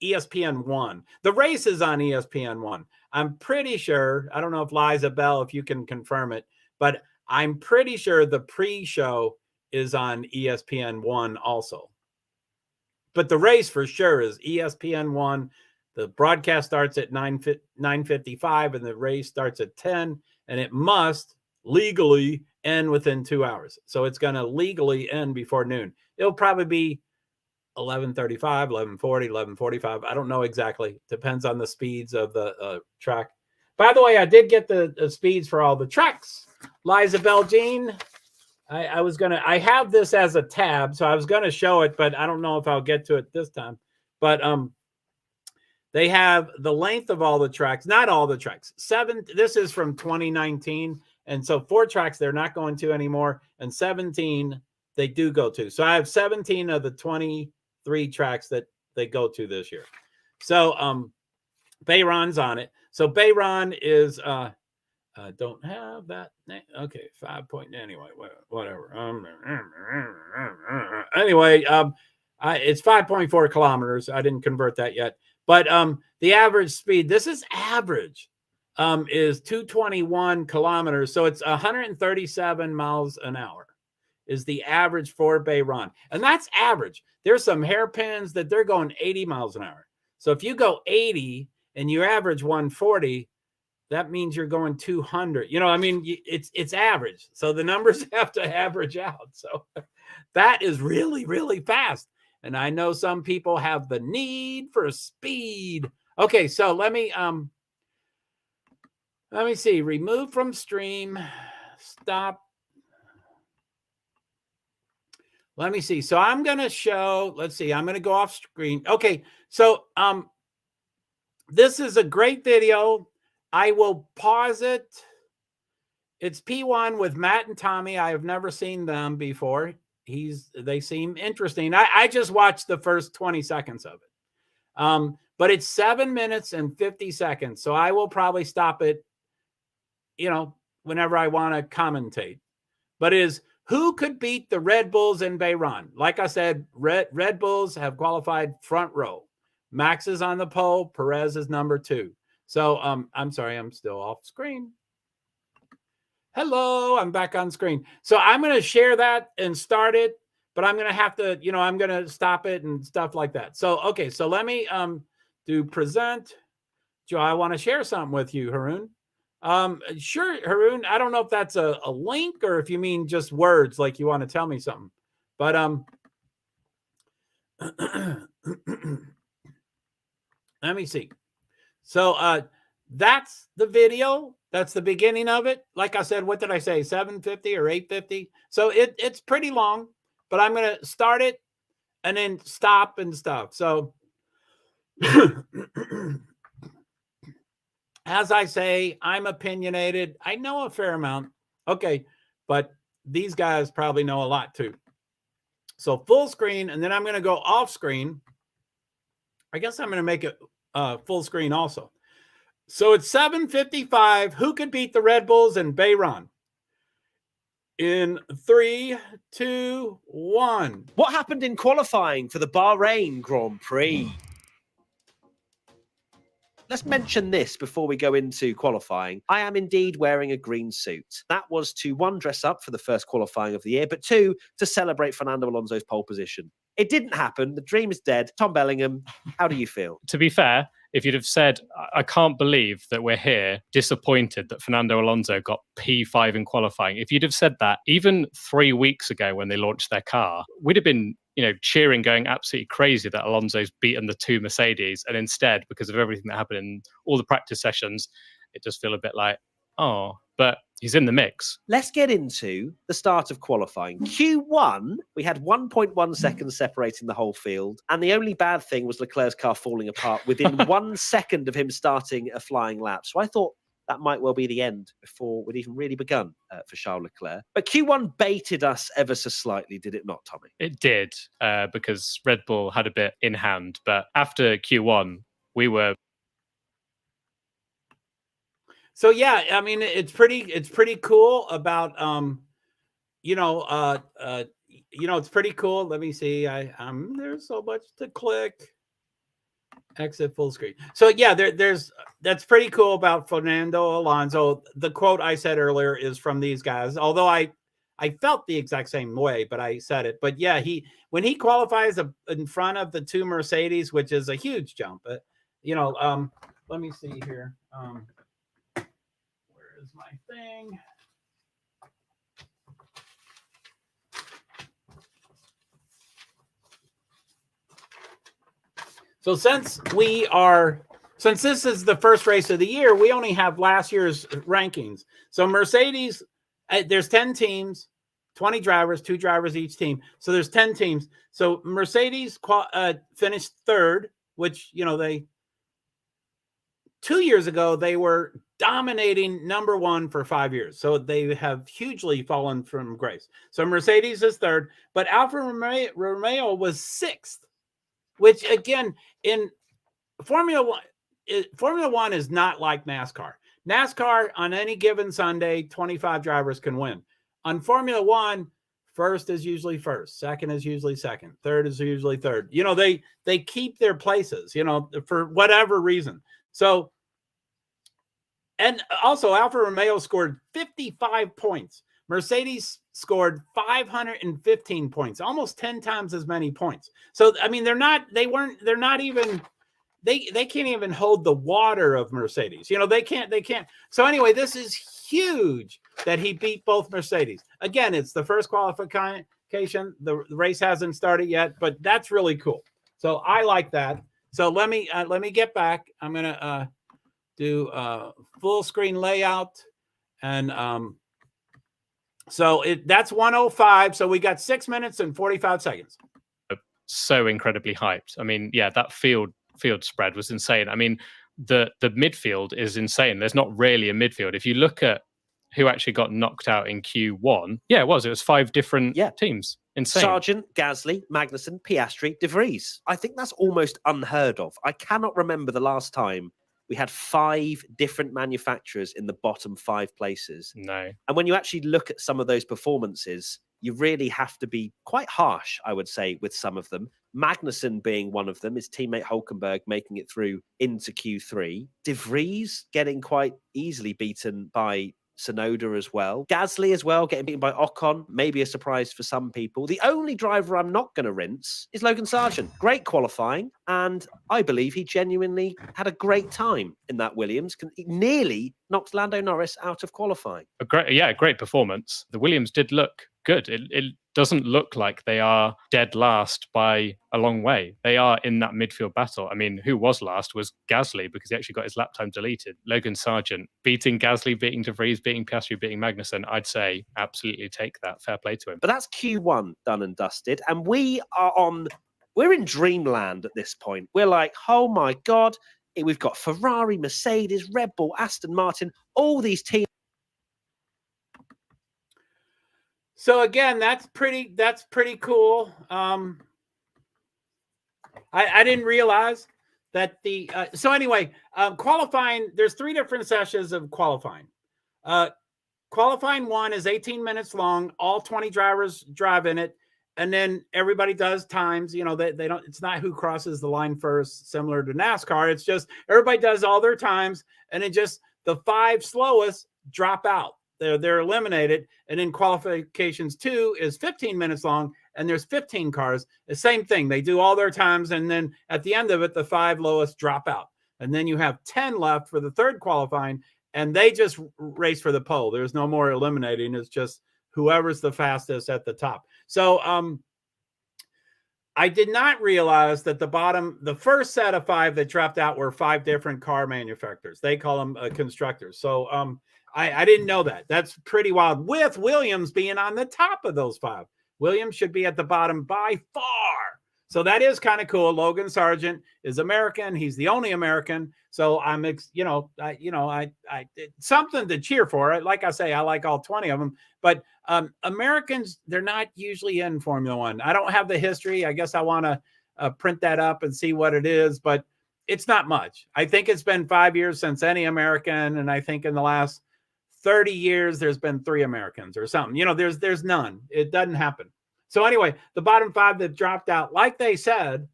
ESPN 1. The race is on ESPN 1. I'm pretty sure, I don't know if Liza Bell, if you can confirm it, but I'm pretty sure the pre-show is on ESPN 1 also. But the race for sure is ESPN 1. The broadcast starts at 9:55 and the race starts at 10, and it must legally end within 2 hours. So it's going to legally end before noon. It'll probably be 11:35, 11:40, 11:45. I don't know exactly. Depends on the speeds of the track. By the way, I did get the speeds for all the tracks. Liza Bell Jean, I have this as a tab, so I was going to show it, but I don't know if I'll get to it this time. But they have the length of all the tracks, not all the tracks. This is from 2019. And so 4 tracks they're not going to anymore, and 17 they do go to. So I have 17 of the 23 tracks that they go to this year. So Bayron's on it. So Bayron is don't have that name. Okay, 5 point anyway, whatever. Anyway, it's 5.4 kilometers. I didn't convert that yet. But the average speed, this is average, is 221 kilometers. So it's 137 miles an hour is the average for Bayron. And that's average. There's some hairpins that they're going 80 miles an hour. So if you go 80 and you average 140, that means you're going 200. You know, I mean, it's average. So the numbers have to average out. So that is really, really fast. And I know some people have the need for speed. Okay, so let me see. Remove from stream. Stop. Let me see. So I'm going to show, let's see. I'm going to go off screen. Okay, so this is a great video. I will pause it. It's P1 with Matt and Tommy. I have never seen them before. They seem interesting. I just watched the first 20 seconds of it. But it's 7 minutes and 50 seconds. So I will probably stop it, you know, whenever I want to commentate. But it is Who could beat the Red Bulls in Bahrain? Like I said, Red Bulls have qualified front row. Max is on the pole. Perez is number 2. So I'm sorry, I'm still off screen. Hello, I'm back on screen. So I'm going to share that and start it, but I'm going to have to, I'm going to stop it and stuff like that. So, okay, so let me do present. Joe, I want to share something with you, Haroon. Sure, Haroon. I don't know if that's a link or if you mean just words, like you want to tell me something. But let me see. So that's the video. That's the beginning of it. Like I said, what did I say? 750 or 850? So it's pretty long, but I'm going to start it and then stop and stuff. So as I say, I'm opinionated. I know a fair amount. Okay, but these guys probably know a lot too. So full screen, and then I'm going to go off screen. I guess I'm going to make it full screen also. So it's 7:55. Who could beat the Red Bulls in Bahrain? In 3, 2, 1. What happened in qualifying for the Bahrain Grand Prix? Let's mention this before we go into qualifying. I am indeed wearing a green suit. That was to 1, dress up for the first qualifying of the year, but 2, to celebrate Fernando Alonso's pole position. It didn't happen. The dream is dead. Tom Bellingham, how do you feel? To be fair, if you'd have said, I can't believe that we're here disappointed that Fernando Alonso got P5 in qualifying. If you'd have said that even 3 weeks ago when they launched their car, we'd have been, cheering, going absolutely crazy that Alonso's beaten the 2 Mercedes. And instead, because of everything that happened in all the practice sessions, it does feel a bit like, oh, but he's in the mix. Let's get into the start of qualifying. Q1, we had 1.1 seconds separating the whole field. And the only bad thing was Leclerc's car falling apart within 1 second of him starting a flying lap. So I thought that might well be the end before we'd even really begun for Charles Leclerc. But Q1 baited us ever so slightly, did it not, Tommy? It did, because Red Bull had a bit in hand. But after Q1, we were... So yeah, I mean, it's pretty cool about it's pretty cool. Let me see. There's so much to click. Exit full screen. So yeah, that's pretty cool about Fernando Alonso. The quote I said earlier is from these guys, although I felt the exact same way, but I said it. But yeah, when he qualifies in front of the 2 Mercedes, which is a huge jump. Let me see here. Where is my thing? So since this is the first race of the year, we only have last year's rankings. So Mercedes, there's 10 teams, 20 drivers, 2 drivers each team. So there's 10 teams. So Mercedes finished 3rd, which, 2 years ago, they were dominating number 1 for 5 years. So they have hugely fallen from grace. So Mercedes is 3rd, but Alfa Romeo was 6th. Which, again, in Formula 1 is not like NASCAR. NASCAR, on any given Sunday, 25 drivers can win. On Formula 1, first is usually first, second is usually second, third is usually third. They keep their places, for whatever reason. So, and also Alfa Romeo scored 55 points. Mercedes scored 515 points, almost 10 times as many points. So, I mean, they can't even hold the water of Mercedes. They can't. So anyway, this is huge that he beat both Mercedes. Again, it's the first qualification. The race hasn't started yet, but that's really cool. So I like that. So let me get back. I'm going to do full screen layout and, so that's 1:05. So we got 6 minutes and 45 seconds. So incredibly hyped. I mean, yeah, that field spread was insane. I mean, the midfield is insane. There's not really a midfield. If you look at who actually got knocked out in Q1, it was 5 different teams. Insane. Sargent, Gasly, Magnussen, Piastri, De Vries. I think that's almost unheard of. I cannot remember the last time we had 5 different manufacturers in the bottom 5 places. No. And when you actually look at some of those performances, you really have to be quite harsh, I would say, with some of them. Magnussen being one of them, his teammate Hulkenberg making it through into Q3. De Vries getting quite easily beaten by Tsunoda as well. Gasly as well, getting beaten by Ocon. Maybe a surprise for some people. The only driver I'm not going to rinse is Logan Sargent. Great qualifying, and I believe he genuinely had a great time in that Williams. He nearly knocked Lando Norris out of qualifying. A great performance. The Williams did look good. It doesn't look like they are dead last by a long way. They are in that midfield battle. I mean, who was last was Gasly, because he actually got his lap time deleted. Logan Sargent beating Gasly, beating De Vries, beating Piastri, beating Magnussen. I'd say absolutely take that. Fair play to him. But that's Q1 done and dusted. And we're in dreamland at this point. We're like, oh my God, we've got Ferrari, Mercedes, Red Bull, Aston Martin, all these teams. So again, that's pretty cool. I didn't realize that so anyway, qualifying, there's 3 different sessions of qualifying. Qualifying 1 is 18 minutes long. All 20 drivers drive in it. And then everybody does times, they don't, it's not who crosses the line first, similar to NASCAR. It's just everybody does all their times. And then just the 5 slowest drop out. They're eliminated. And then qualifications 2 is 15 minutes long, and there's 15 cars. The same thing. They do all their times, and then at the end of it, the 5 lowest drop out. And then you have 10 left for the third qualifying, and they just race for the pole. There's no more eliminating. It's just whoever's the fastest at the top. So I did not realize that the first set of 5 that dropped out were 5 different car manufacturers. They call them constructors. So I didn't know that. That's pretty wild, with Williams being on the top of those 5. Williams should be at the bottom by far. So that is kind of cool. Logan Sargent is American. He's the only American. So I'm, something to cheer for. Like I say, I like all 20 of them. But Americans, they're not usually in Formula One. I don't have the history. I guess I want to print that up and see what it is. But it's not much. I think it's been 5 years since any American. And I think in the last 30 years, there's been 3 Americans or something. There's none. It doesn't happen. So anyway, the bottom 5 that dropped out, like they said,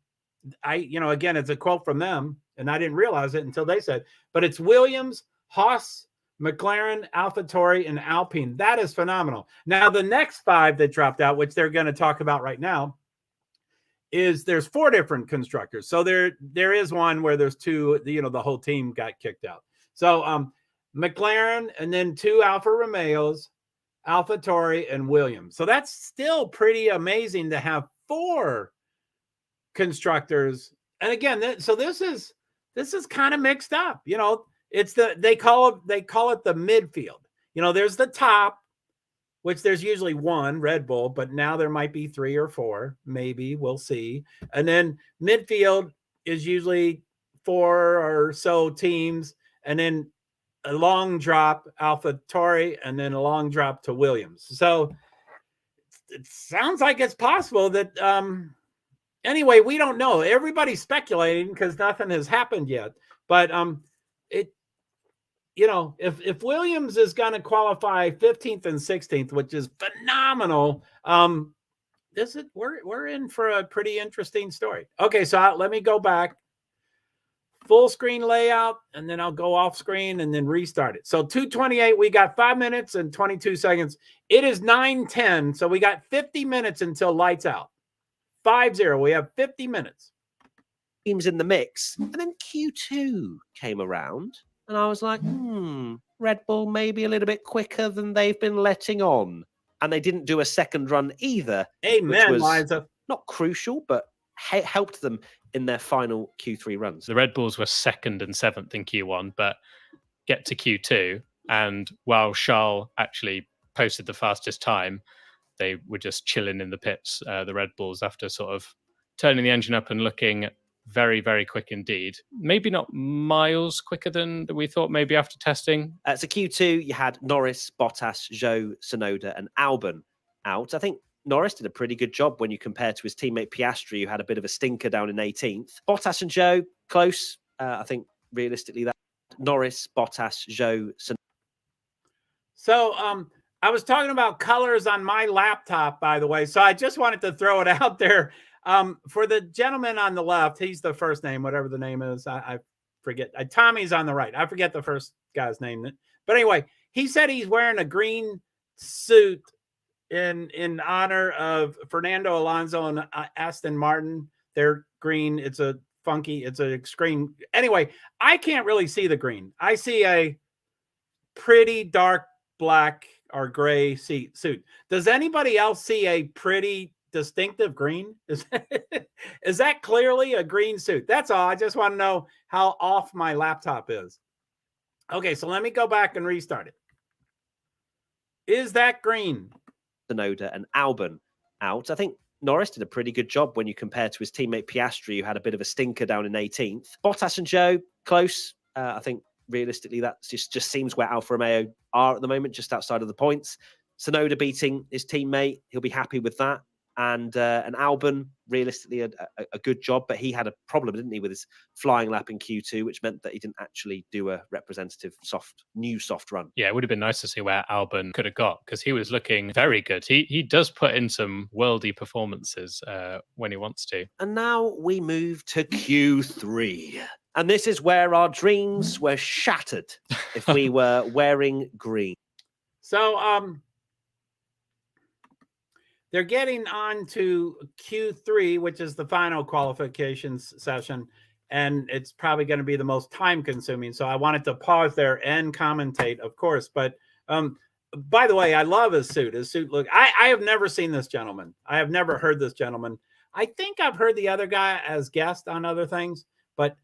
again, it's a quote from them, and I didn't realize it until they said, but it's Williams, Haas, McLaren, AlphaTauri, and Alpine. That is phenomenal. Now, the next 5 that dropped out, which they're going to talk about right now, there's 4 different constructors. So there is one where there's 2, the whole team got kicked out. So McLaren, and then 2 Alfa Romeos, AlphaTauri, and Williams. So that's still pretty amazing to have 4 constructors. And again, this is kind of mixed up. It's they call it the midfield. There's the top, which there's usually 1 Red Bull, but now there might be 3 or 4. Maybe we'll see. And then midfield is usually 4 or so teams, and then a long drop, AlphaTauri, and then a long drop to Williams. So it sounds like it's possible that, anyway, we don't know. Everybody's speculating because nothing has happened yet. But if Williams is going to qualify 15th and 16th, which is phenomenal, we're in for a pretty interesting story. Okay, so let me go back. Full screen layout, and then I'll go off screen and then restart it. So 2:28, we got 5 minutes and 22 seconds. It is 9:10, so we got 50 minutes until lights out. 5-0, we have 50 minutes. Teams in the mix, and then Q2 came around, and I was like, Red Bull maybe a little bit quicker than they've been letting on. And they didn't do a second run either. Amen, which was Liza. Not crucial, but helped them in their final Q3 runs. The Red Bulls were 2nd and 7th in Q1, but get to Q2, and while Charles actually posted the fastest time, they were just chilling in the pits, the Red Bulls, after sort of turning the engine up and looking very, very quick indeed. Maybe not miles quicker than we thought, maybe after testing. So Q2, you had Norris, Bottas, Zhou, Tsunoda, and Albon out. I think Norris did a pretty good job when you compare to his teammate Piastri, who had a bit of a stinker down in 18th. Bottas and Zhou, close. I think realistically that Norris, Bottas, Zhou, Tsunoda. So I was talking about colors on my laptop, by the way. So I just wanted to throw it out there. For the gentleman on the left, he's the first name, whatever the name is. I forget. Tommy's on the right. I forget the first guy's name. But anyway, he said he's wearing a green suit in honor of Fernando Alonso and Aston Martin. They're green. It's a extreme. Anyway, I can't really see the green. I see a pretty dark black or gray suit. Does anybody else see a pretty distinctive green? Is that clearly a green suit? That's all. I just want to know how off my laptop is. Okay, so let me go back and restart it. Is that green? Tsunoda and Albon out. I think Norris did a pretty good job when you compare to his teammate Piastri, who had a bit of a stinker down in 18th. Bottas and Joe, close. I think realistically, that just seems where Alfa Romeo are at the moment, just outside of the points. Tsunoda beating his teammate, he'll be happy with that. And Albon, realistically, a good job, but he had a problem, didn't he, with his flying lap in Q2, which meant that he didn't actually do a representative soft run. Yeah, it would have been nice to see where Albon could have got, because he was looking very good. He does put in some worldy performances when he wants to. And now we move to Q3. And this is where our dreams were shattered if we were wearing green. So, they're getting on to Q3, which is the final qualifications session, and it's probably going to be the most time-consuming. So I wanted to pause there and commentate, of course. But by the way, I love his suit. His suit look. I have never seen this gentleman. I have never heard this gentleman. I think I've heard the other guy as guest on other things, but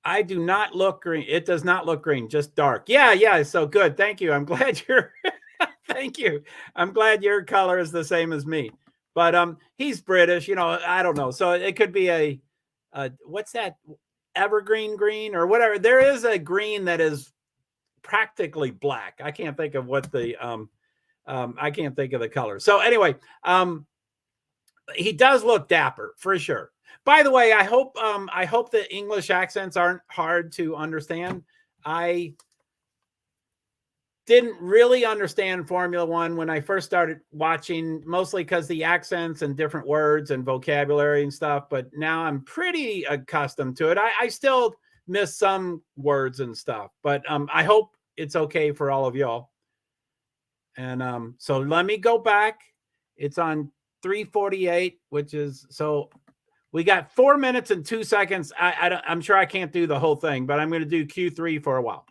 I do not look green. It does not look green, just dark. Yeah. So good. Thank you. I'm glad you're. Thank you. I'm glad your color is the same as me. But he's British, I don't know. So it could be a what's that? Evergreen green or whatever. There is a green that is practically black. I can't think of what the I can't think of the color. So anyway, he does look dapper for sure. By the way, I hope the English accents aren't hard to understand. I didn't really understand Formula One when I first started watching, mostly because the accents and different words and vocabulary and stuff. But now I'm pretty accustomed to it. I still miss some words and stuff, but I hope it's okay for all of y'all. And so let me go back. It's on 3:48, which is so we got 4 minutes and 2 seconds. I'm sure I can't do the whole thing, but I'm going to do Q3 for a while.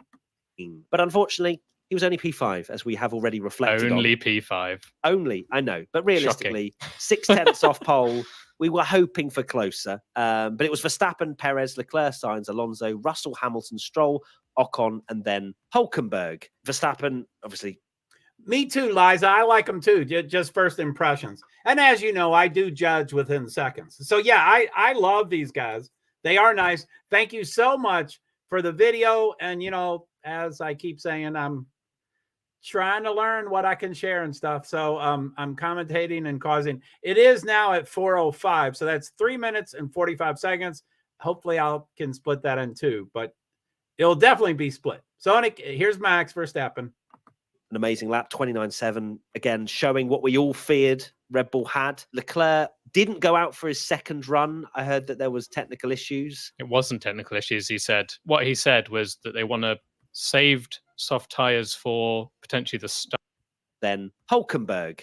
But unfortunately, he was only P5, as we have already reflected on. Only P5. Only, I know. But realistically, 6/10 off pole. We were hoping for closer. But it was Verstappen, Perez, Leclerc, Sainz, Alonso, Russell, Hamilton, Stroll, Ocon, and then Hülkenberg. Verstappen, obviously. Me too, Liza. I like them too. Just first impressions. And as you know, I do judge within seconds. So yeah, I love these guys. They are nice. Thank you so much for the video. And, as I keep saying, I'm trying to learn what I can share and stuff. So I'm commentating and causing. It is now at 4:05. So that's 3 minutes and 45 seconds. Hopefully I can split that in two, but it'll definitely be split. So here's Max Verstappen. An amazing lap, 29.7. Again, showing what we all feared Red Bull had. Leclerc didn't go out for his second run. I heard that there was technical issues. It wasn't technical issues, he said. What he said was that they want to saved soft tires for potentially the start. Then Hülkenberg.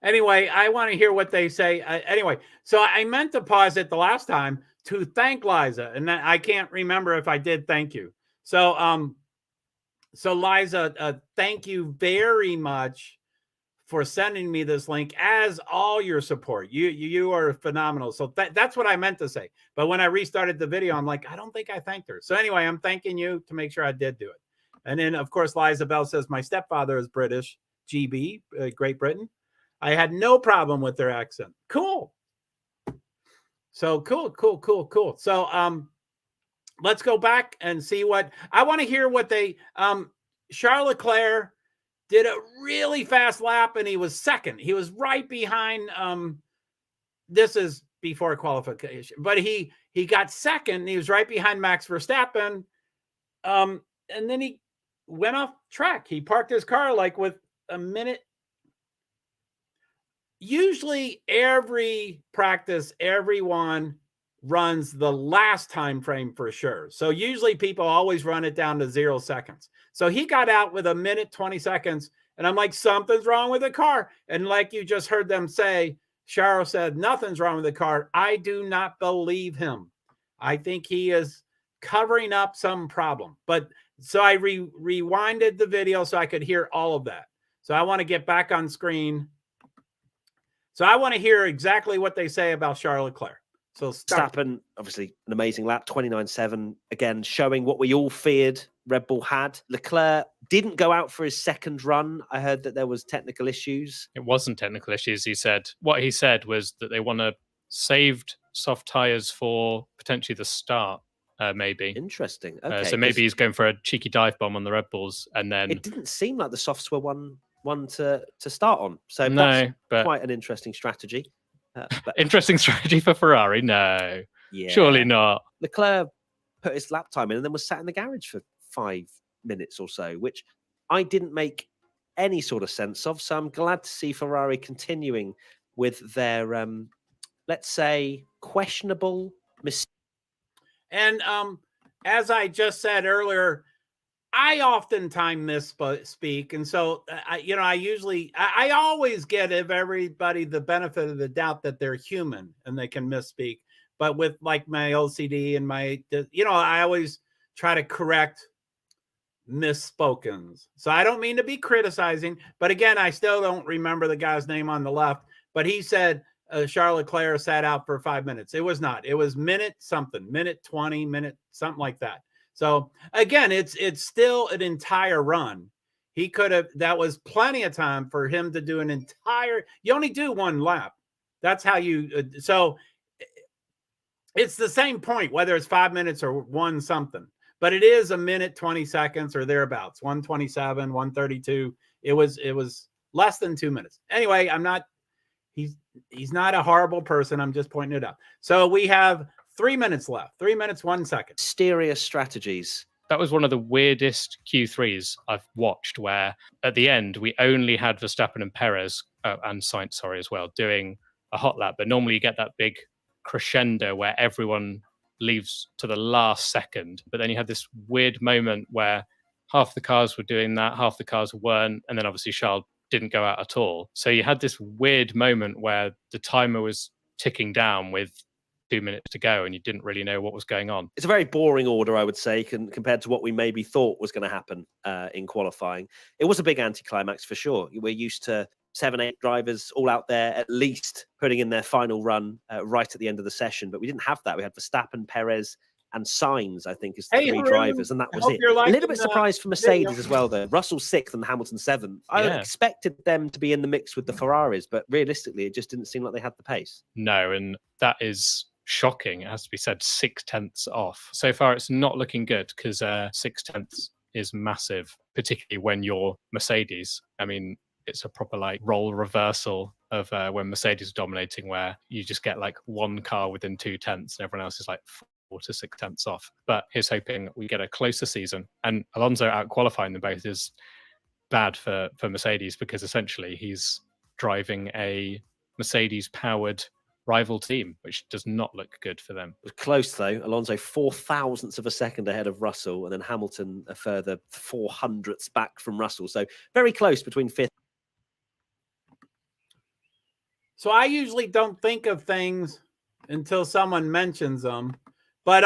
Anyway, I want to hear what they say. Anyway, so I meant to pause it the last time to thank Liza, and I can't remember if I did thank you. So, Liza, thank you very much for sending me this link, as all your support. You are phenomenal. So that's what I meant to say. But when I restarted the video, I'm like, I don't think I thanked her. So anyway, I'm thanking you to make sure I did do it. And then, of course, Liza Bell says, my stepfather is British, GB, Great Britain. I had no problem with their accent. Cool. So cool. So let's go back and see what I want to hear. What they Charles Leclerc did a really fast lap, and he was second. He was right behind. This is before qualification, but he got second. And he was right behind Max Verstappen. And then he went off track. He parked his car like with a minute. Usually every practice, everyone runs the last time frame for sure. So usually people always run it down to 0 seconds. So he got out with a minute, 20 seconds. And I'm like, something's wrong with the car. And like you just heard them say, Sharo said, nothing's wrong with the car. I do not believe him. I think he is covering up some problem. But so I rewinded the video so I could hear all of that. So I want to get back on screen. So I want to hear exactly what they say about Charles Leclerc. So Verstappen, obviously an amazing lap, 29.7. Again, showing what we all feared Red Bull had. Leclerc didn't go out for his second run. I heard that there was technical issues. It wasn't technical issues, he said. What he said was that they want to saved soft tyres for potentially the start, maybe. Interesting. Okay. So maybe he's going for a cheeky dive bomb on the Red Bulls, and then... It didn't seem like the softs were one to start on. So no, that's but quite an interesting strategy. Interesting strategy for Ferrari? No. Yeah. Surely not. Leclerc put his lap time in and then was sat in the garage for 5 minutes or so, which I didn't make any sort of sense of. So I'm glad to see Ferrari continuing with their, let's say, questionable mistakes. And as I just said earlier, I oftentimes misspeak. And so, I always give everybody the benefit of the doubt that they're human and they can misspeak. But with like my OCD and I always try to correct misspokens. So I don't mean to be criticizing, but again, I still don't remember the guy's name on the left, but he said Charles Leclerc sat out for 5 minutes. It was not. It was minute 20, minute something like that. So again, it's still an entire run. He could have, that was plenty of time for him to do an entire, you only do one lap. That's how you, so it's the same point, whether it's 5 minutes or 1 something, but it is a minute, 20 seconds or thereabouts, 1:27, 1:32. It was less than 2 minutes. Anyway, he's not a horrible person. I'm just pointing it out. So we have 3 minutes left. 3 minutes, 1 second. Mysterious strategies. That was one of the weirdest Q3s I've watched, where at the end we only had Verstappen and Perez and Sainz, as well, doing a hot lap. But normally you get that big crescendo where everyone leaves to the last second. But then you had this weird moment where half the cars were doing that, half the cars weren't, and then obviously Charles didn't go out at all. So you had this weird moment where the timer was ticking down with 2 minutes to go and you didn't really know what was going on. It's a very boring order, I would say, compared to what we maybe thought was going to happen in qualifying. It was a big anticlimax for sure. We're used to 7-8 drivers all out there at least putting in their final run right at the end of the session, but we didn't have that. We had Verstappen, Perez and Sainz, I think, as the three drivers, and that was it. A little bit surprised for Mercedes as well, though. Russell 6th and Hamilton 7th. I expected them to be in the mix with the Ferraris, but realistically, it just didn't seem like they had the pace. No, and that is shocking. It has to be said, 0.6 off. So far, it's not looking good because 0.6 is massive, particularly when you're Mercedes. I mean, it's a proper like role reversal of when Mercedes is dominating, where you just get like one car within 0.2 and everyone else is like 4 to 0.6 off. But here's hoping we get a closer season. And Alonso out qualifying them both is bad for Mercedes, because essentially he's driving a Mercedes powered rival team, which does not look good for them. It was close though. Alonso 0.004 of a second ahead of Russell, and then Hamilton a further 0.04 back from Russell. So very close between 5th. So I usually don't think of things until someone mentions them. But,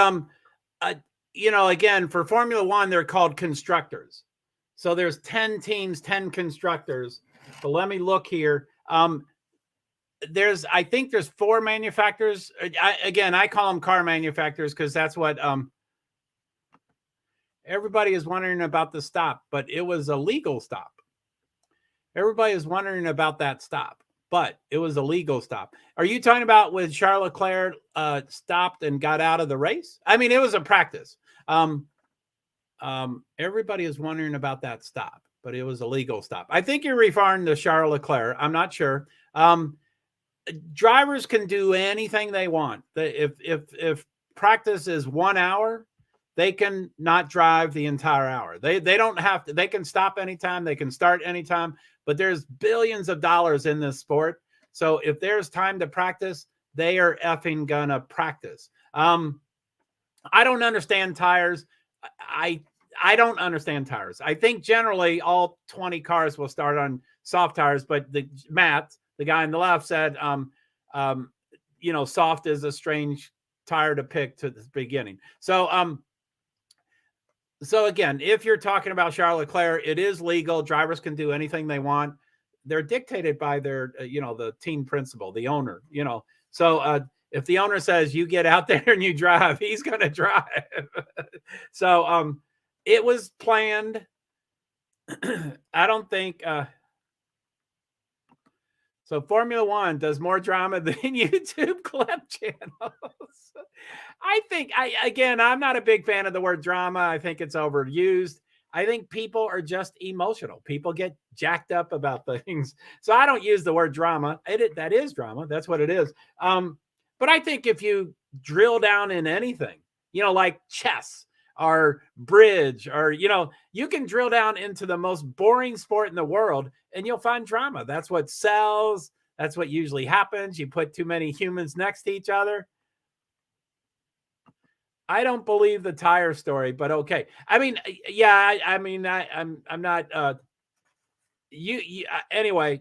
again, for Formula One, they're called constructors. So there's 10 teams, 10 constructors. But let me look here. I think there's 4 manufacturers. I call them car manufacturers because that's what everybody is wondering about the stop. But it was a legal stop. Everybody is wondering about that stop. But it was a legal stop. Are you talking about when Charles Leclerc stopped and got out of the race? I mean, it was a practice. Everybody is wondering about that stop, but it was a legal stop. I think you're referring to Charles Leclerc. I'm not sure. Drivers can do anything they want. If practice is 1 hour, they can not drive the entire hour. They don't have to. They can stop anytime. They can start anytime. But there's billions of dollars in this sport. So if there's time to practice, they are effing gonna practice. I don't understand tires. I don't understand tires. I think generally all 20 cars will start on soft tires, but Matt, the guy on the left, said, you know, soft is a strange tire to pick to the beginning. So again, if you're talking about Charles Leclerc, it is legal. Drivers can do anything they want. They're dictated by their, you know, the team principal, the owner, you know. So if the owner says you get out there and you drive, he's going to drive. So it was planned. I don't think. So Formula One does more drama than YouTube clip channels. I think, I'm not a big fan of the word drama. I think it's overused. I think people are just emotional. People get jacked up about things. So I don't use the word drama. That is drama. That's what it is. But I think if you drill down in anything, you know, like chess or bridge, or, you know, you can drill down into the most boring sport in the world and you'll find drama. That's what sells. That's what usually happens. You put too many humans next to each other. I don't believe the tire story, but okay. I mean, yeah, I'm not, anyway,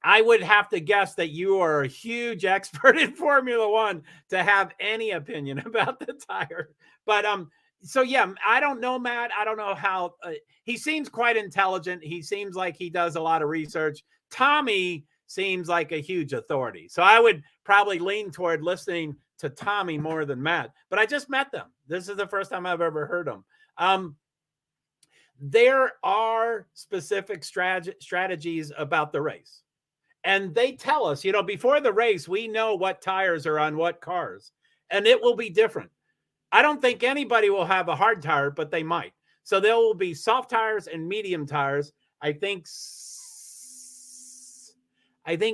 I would have to guess that you are a huge expert in Formula One to have any opinion about the tire. But so yeah, I don't know, Matt. I don't know how he seems quite intelligent. He seems like he does a lot of research. Tommy seems like a huge authority. So I would probably lean toward listening to Tommy more than Matt. But I just met them. This is the first time I've ever heard them. There are specific strategies about the race. And they tell us, you know, before the race, we know what tires are on what cars, and it will be different. I don't think anybody will have a hard tire, but they might. So there will be soft tires and medium tires. I think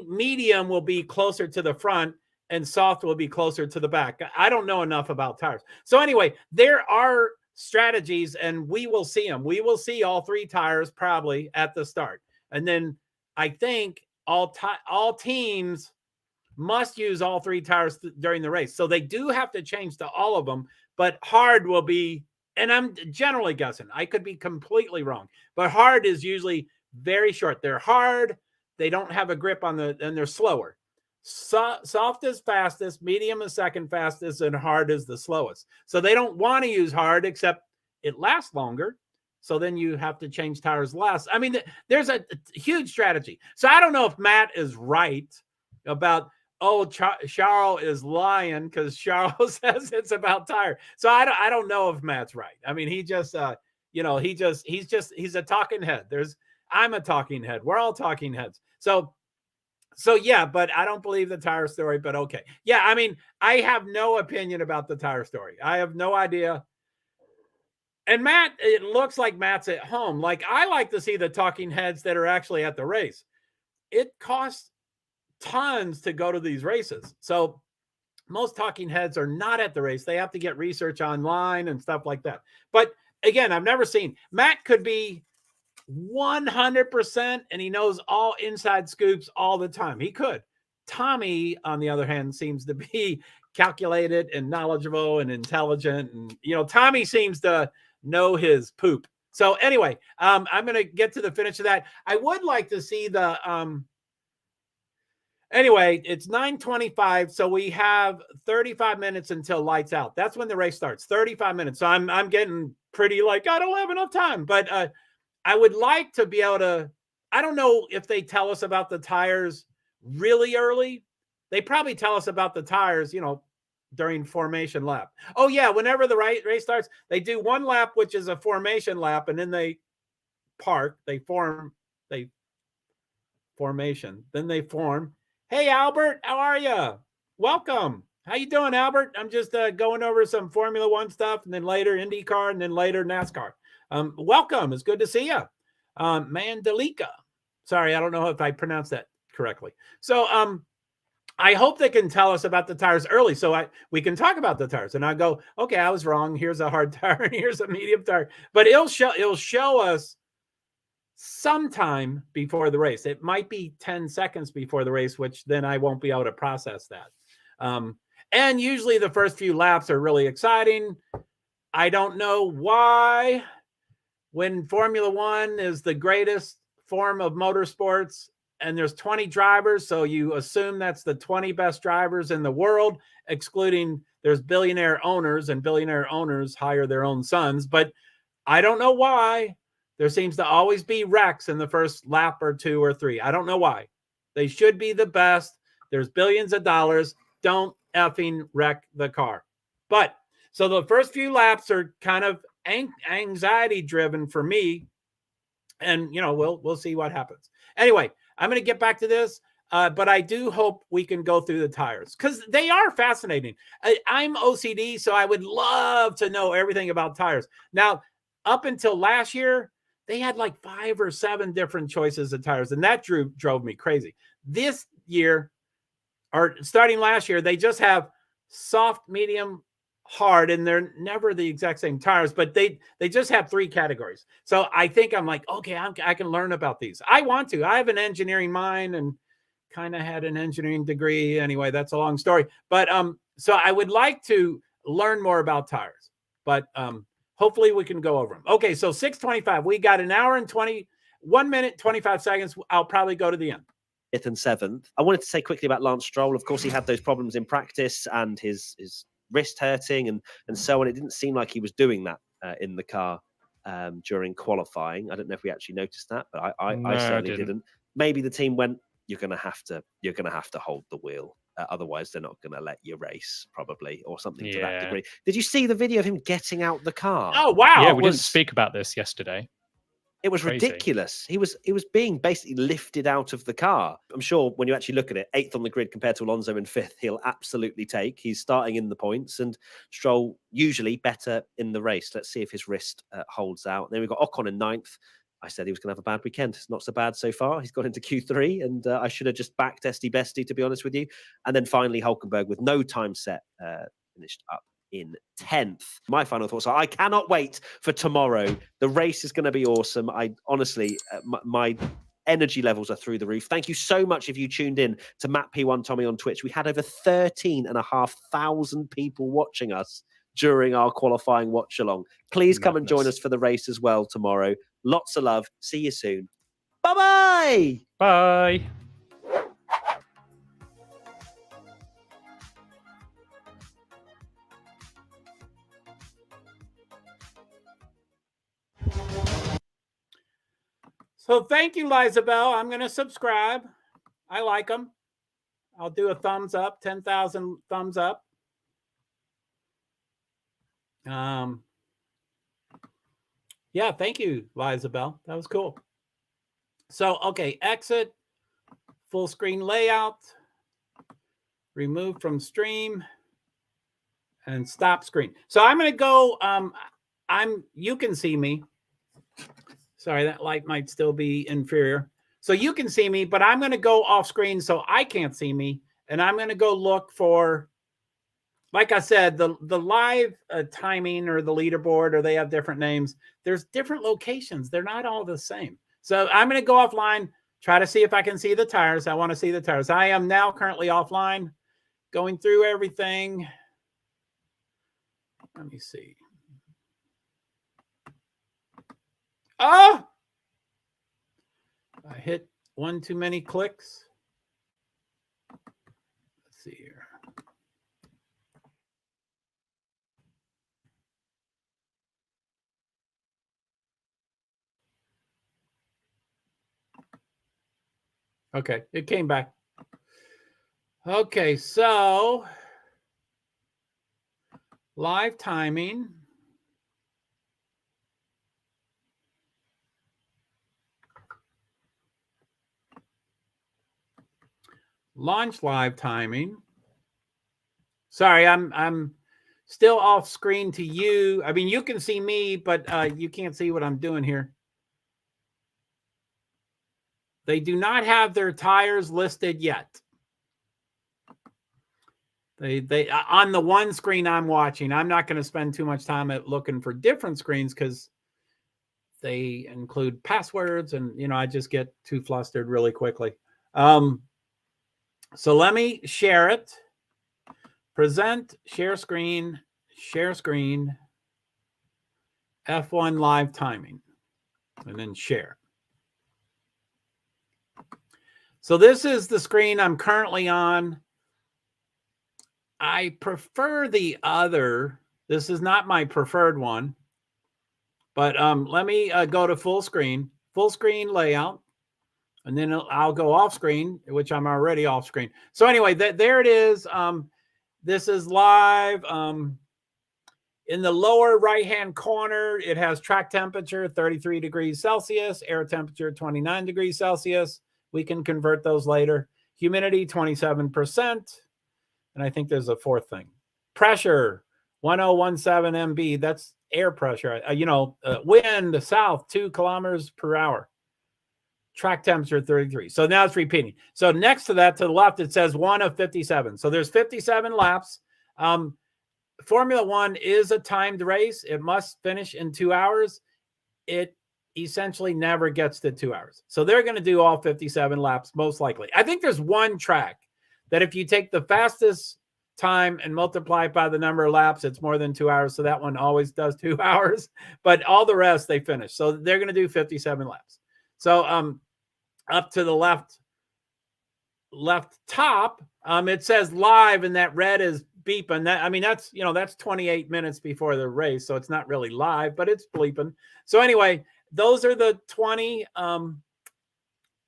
medium will be closer to the front and soft will be closer to the back. I don't know enough about tires. So anyway, there are strategies and we will see them. We will see all three tires probably at the start. And then I think all teams must use all three tires during the race. So they do have to change to all of them, but hard will be, and I'm generally guessing, I could be completely wrong, but hard is usually very short. They're hard. They don't have a grip on and they're slower. Soft is fastest, medium is second fastest, and hard is the slowest. So they don't want to use hard, except it lasts longer. So then you have to change tires less. I mean, there's a huge strategy. So I don't know if Matt is right about, Charles is lying because Charles says it's about tire. So I don't know if Matt's right. I mean, he just, he's a talking head. I'm a talking head. We're all talking heads. So yeah, but I don't believe the tire story, but okay. Yeah, I mean, I have no opinion about the tire story. I have no idea. And Matt, it looks like Matt's at home. Like, I like to see the talking heads that are actually at the race. It costs tons to go to these races. So most talking heads are not at the race. They have to get research online and stuff like that. But again, I've never seen. Matt could be 100% and he knows all inside scoops all the time. He could. Tommy, on the other hand, seems to be calculated and knowledgeable and intelligent. And, you know, Tommy seems to know his poop. So anyway, I'm going to get to the finish of that. I would like to see the, anyway, it's 9:25. So we have 35 minutes until lights out. That's when the race starts, 35 minutes. So I'm getting pretty like, I don't have enough time, but I would like to be able to, I don't know if they tell us about the tires really early. They probably tell us about the tires, you know, during formation lap. Oh yeah, whenever the race starts, they do one lap, which is a formation lap, and then they park, formation, then they form. Hey, Albert, how are you? Welcome. How you doing, Albert? I'm just going over some Formula One stuff, and then later IndyCar, and then later NASCAR. Welcome. It's good to see you. Mandalika. Sorry, I don't know if I pronounced that correctly. So I hope they can tell us about the tires early so we can talk about the tires. And I go, okay, I was wrong. Here's a hard tire and here's a medium tire. But it'll show us sometime before the race. It might be 10 seconds before the race, which then I won't be able to process that. And usually the first few laps are really exciting. I don't know why, when Formula One is the greatest form of motorsports and there's 20 drivers, so you assume that's the 20 best drivers in the world, excluding there's billionaire owners, and billionaire owners hire their own sons. But I don't know why there seems to always be wrecks in the first lap or 2 or 3. I don't know why. They should be the best. There's billions of dollars. Don't effing wreck the car. But so the first few laps are kind of anxiety driven for me. And, we'll see what happens. Anyway, I'm going to get back to this. But I do hope we can go through the tires because they are fascinating. I'm OCD, so I would love to know everything about tires. Now, up until last year, they had like 5 or 7 different choices of tires, and that drove me crazy. This year, or starting last year, they just have soft, medium, hard, and they're never the exact same tires, but they just have 3 categories. So I think I'm like, okay, I can learn about these. I want to. I have an engineering mind and kind of had an engineering degree. Anyway, that's a long story. But so I would like to learn more about tires, but hopefully we can go over them. Okay, so 6:25. We got an hour and 1 minute, 25 seconds. I'll probably go to the end. 5th and 7th. I wanted to say quickly about Lance Stroll. Of course, he had those problems in practice and his wrist hurting and so on. It didn't seem like he was doing that in the car during qualifying. I don't know if we actually noticed that, but I certainly didn't. Maybe the team went, you're going to have to hold the wheel. Otherwise, they're not going to let you race, probably, or something to that degree. Did you see the video of him getting out the car? Oh, wow. Yeah, we didn't speak about this yesterday. It was ridiculous. He was being basically lifted out of the car. I'm sure when you actually look at it, 8th on the grid compared to Alonso in 5th, he'll absolutely take. He's starting in the points, and Stroll usually better in the race. Let's see if his wrist holds out. Then we've got Ocon in 9th. I said he was going to have a bad weekend. It's not so bad so far. He's got into Q3, and I should have just backed Esty Bestie, to be honest with you. And then finally, Hulkenberg with no time set finished up in 10th. My final thoughts are I cannot wait for tomorrow. The race is going to be awesome. I honestly, my energy levels are through the roof. Thank you so much if you tuned in to Matt P1 Tommy on Twitch. We had over 13,500 people watching us during our qualifying watch along. Please come and join us for the race as well tomorrow. Lots of love. See you soon. Bye-bye. Bye. So thank you, Lizabelle. I'm going to subscribe. I like them. I'll do a thumbs up, 10,000 thumbs up. Yeah, thank you, Lizabelle. That was cool. So, okay, exit, full screen layout, remove from stream, and stop screen. So I'm going to go, you can see me. Sorry, that light might still be inferior. So you can see me, but I'm going to go off screen so I can't see me. And I'm going to go look for, like I said, the live timing or the leaderboard, or they have different names. There's different locations. They're not all the same. So I'm going to go offline, try to see if I can see the tires. I want to see the tires. I am now currently offline, going through everything. Let me see. Oh! I hit one too many clicks. Let's see here. Okay, it came back. Okay, so live timing. Launch live timing. Sorry, I'm still off screen to you. I mean, you can see me, but you can't see what I'm doing here. They do not have their tires listed yet. They on the one screen I'm watching, I'm not going to spend too much time at looking for different screens because they include passwords and, you know, I just get too flustered really quickly. So let me share it. Present, share screen, F1 live timing, and then share. So this is the screen I'm currently on. I prefer the other. This is not my preferred one. But let me go to full screen layout. And then I'll go off screen, which I'm already off screen. So anyway, there it is. This is live. In the lower right-hand corner, it has track temperature, 33 degrees Celsius, air temperature, 29 degrees Celsius. We can convert those later. Humidity, 27%. And I think there's a fourth thing. Pressure, 1017 MB. That's air pressure. Wind, south, 2 kilometers per hour. Track temperature, 33. So now it's repeating. So next to that, to the left, it says 1 of 57. So there's 57 laps. Formula One is a timed race. It must finish in 2 hours. It essentially never gets to 2 hours. So they're going to do all 57 laps, most likely. I think there's one track that if you take the fastest time and multiply it by the number of laps, it's more than 2 hours. So that one always does 2 hours. But all the rest, they finish. So they're going to do 57 laps. So up to the left top, it says live, and that red is beeping. That's 28 minutes before the race, so it's not really live, but it's bleeping. So anyway, those are the 20.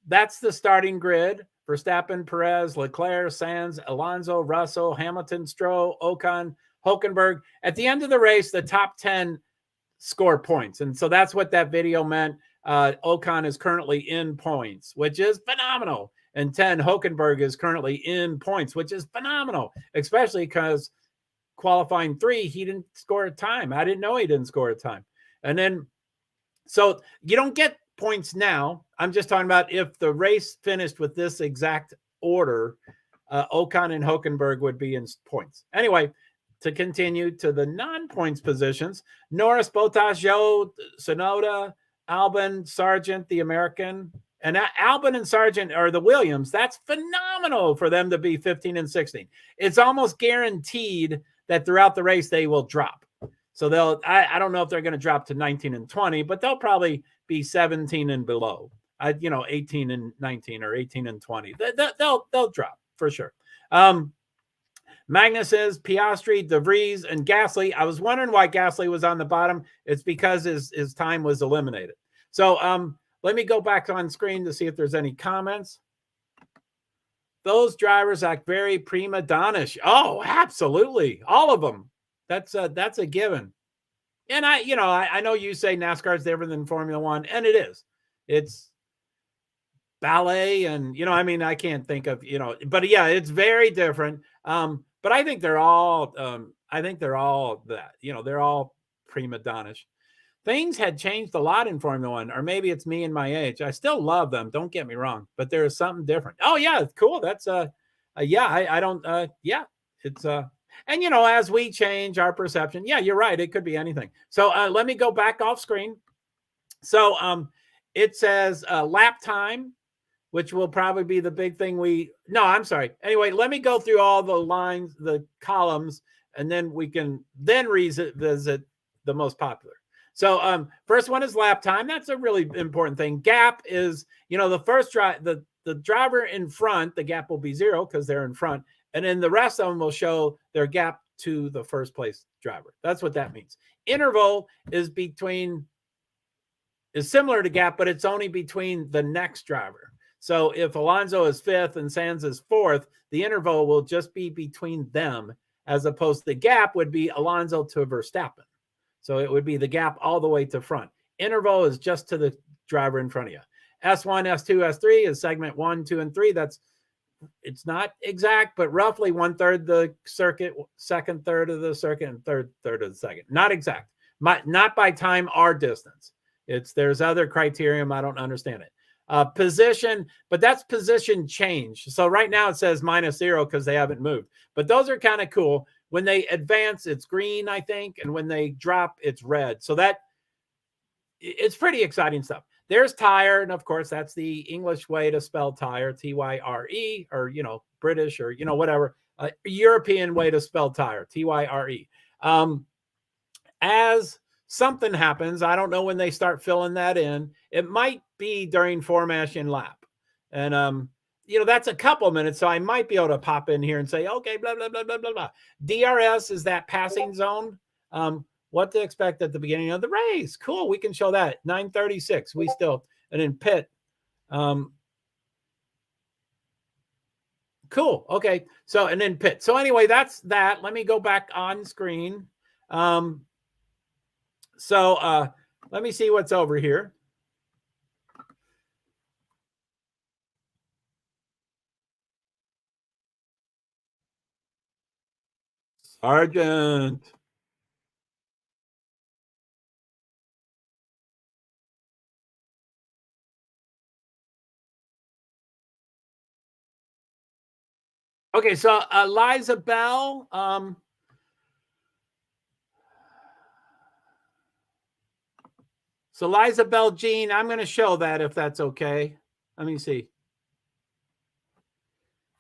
That's the starting grid: Verstappen, Perez, Leclerc, Sainz, Alonso, Russell, Hamilton, Stroll, Ocon, Hülkenberg. At the end of the race, the top 10 score points, and so that's what that video meant. Ocon is currently in points, which is phenomenal. And 10, Hülkenberg is currently in points, which is phenomenal, especially because qualifying 3, he didn't score a time. I didn't know he didn't score a time. And then, so you don't get points now. I'm just talking about if the race finished with this exact order, Ocon and Hülkenberg would be in points. Anyway, to continue to the non-points positions, Norris, Bottas, Zhou, Tsunoda, Albon, Sargent, the American, and Albon and Sargent are the Williams. That's phenomenal for them to be 15 and 16. It's almost guaranteed that throughout the race they will drop. So I don't know if they're going to drop to 19 and 20, but they'll probably be 17 and below. 18 and 19 or 18 and 20. They'll drop for sure. Magnus's, Piastri, De Vries, and Gasly. I was wondering why Gasly was on the bottom. It's because his time was eliminated. So let me go back on screen to see if there's any comments. Those drivers act very prima donna-ish. Oh, absolutely. All of them. That's a given. And I know you say NASCAR is different than Formula One, and it is. It's ballet, and I can't think of, but yeah, it's very different. But I think they're all that, they're all prima donna-ish. Things had changed a lot in Formula One, or maybe it's me and my age. I still love them, don't get me wrong, but there is something different. Oh yeah, it's cool. That's it's and as we change our perception, yeah, you're right, it could be anything. So let me go back off screen. So it says lap time, which will probably be the big thing I'm sorry. Anyway, let me go through all the lines, the columns, and then we can revisit the most popular. So first one is lap time. That's a really important thing. Gap is, the first the driver in front, the gap will be 0 because they're in front. And then the rest of them will show their gap to the first place driver. That's what that means. Interval is similar to gap, but it's only between the next driver. So if Alonso is 5th and Sainz is 4th, the interval will just be between them, as opposed to the gap would be Alonso to Verstappen. So it would be the gap all the way to front. Interval is just to the driver in front of you. S1, S2, S3 is segment 1, 2, and 3. It's not exact, but roughly 1/3 the circuit, 2nd third of the circuit, and 3rd third of the second. Not exact. Not by time or distance. There's other criterion. I don't understand it. Position, but that's position change. So right now it says -0 because they haven't moved. But those are kind of cool. When they advance, it's green, I think, and when they drop, it's red. So that it's pretty exciting stuff. There's tire, and of course, that's the English way to spell tire, T-Y-R-E, or British, or whatever. European way to spell tire, T-Y-R-E. As something happens, I don't know when they start filling that in. It might be during formation lap, and that's a couple minutes, so I might be able to pop in here and say, okay, blah blah blah blah blah blah. DRS is that passing zone. What to expect at the beginning of the race? Cool, we can show that 9:36. We still, and in pit. Cool. Okay. So, and then pit. So anyway, that's that. Let me go back on screen. So let me see what's over here. Sergeant. Okay, so Liza Bell. So Liza Bell Jean, I'm going to show that if that's okay. Let me see.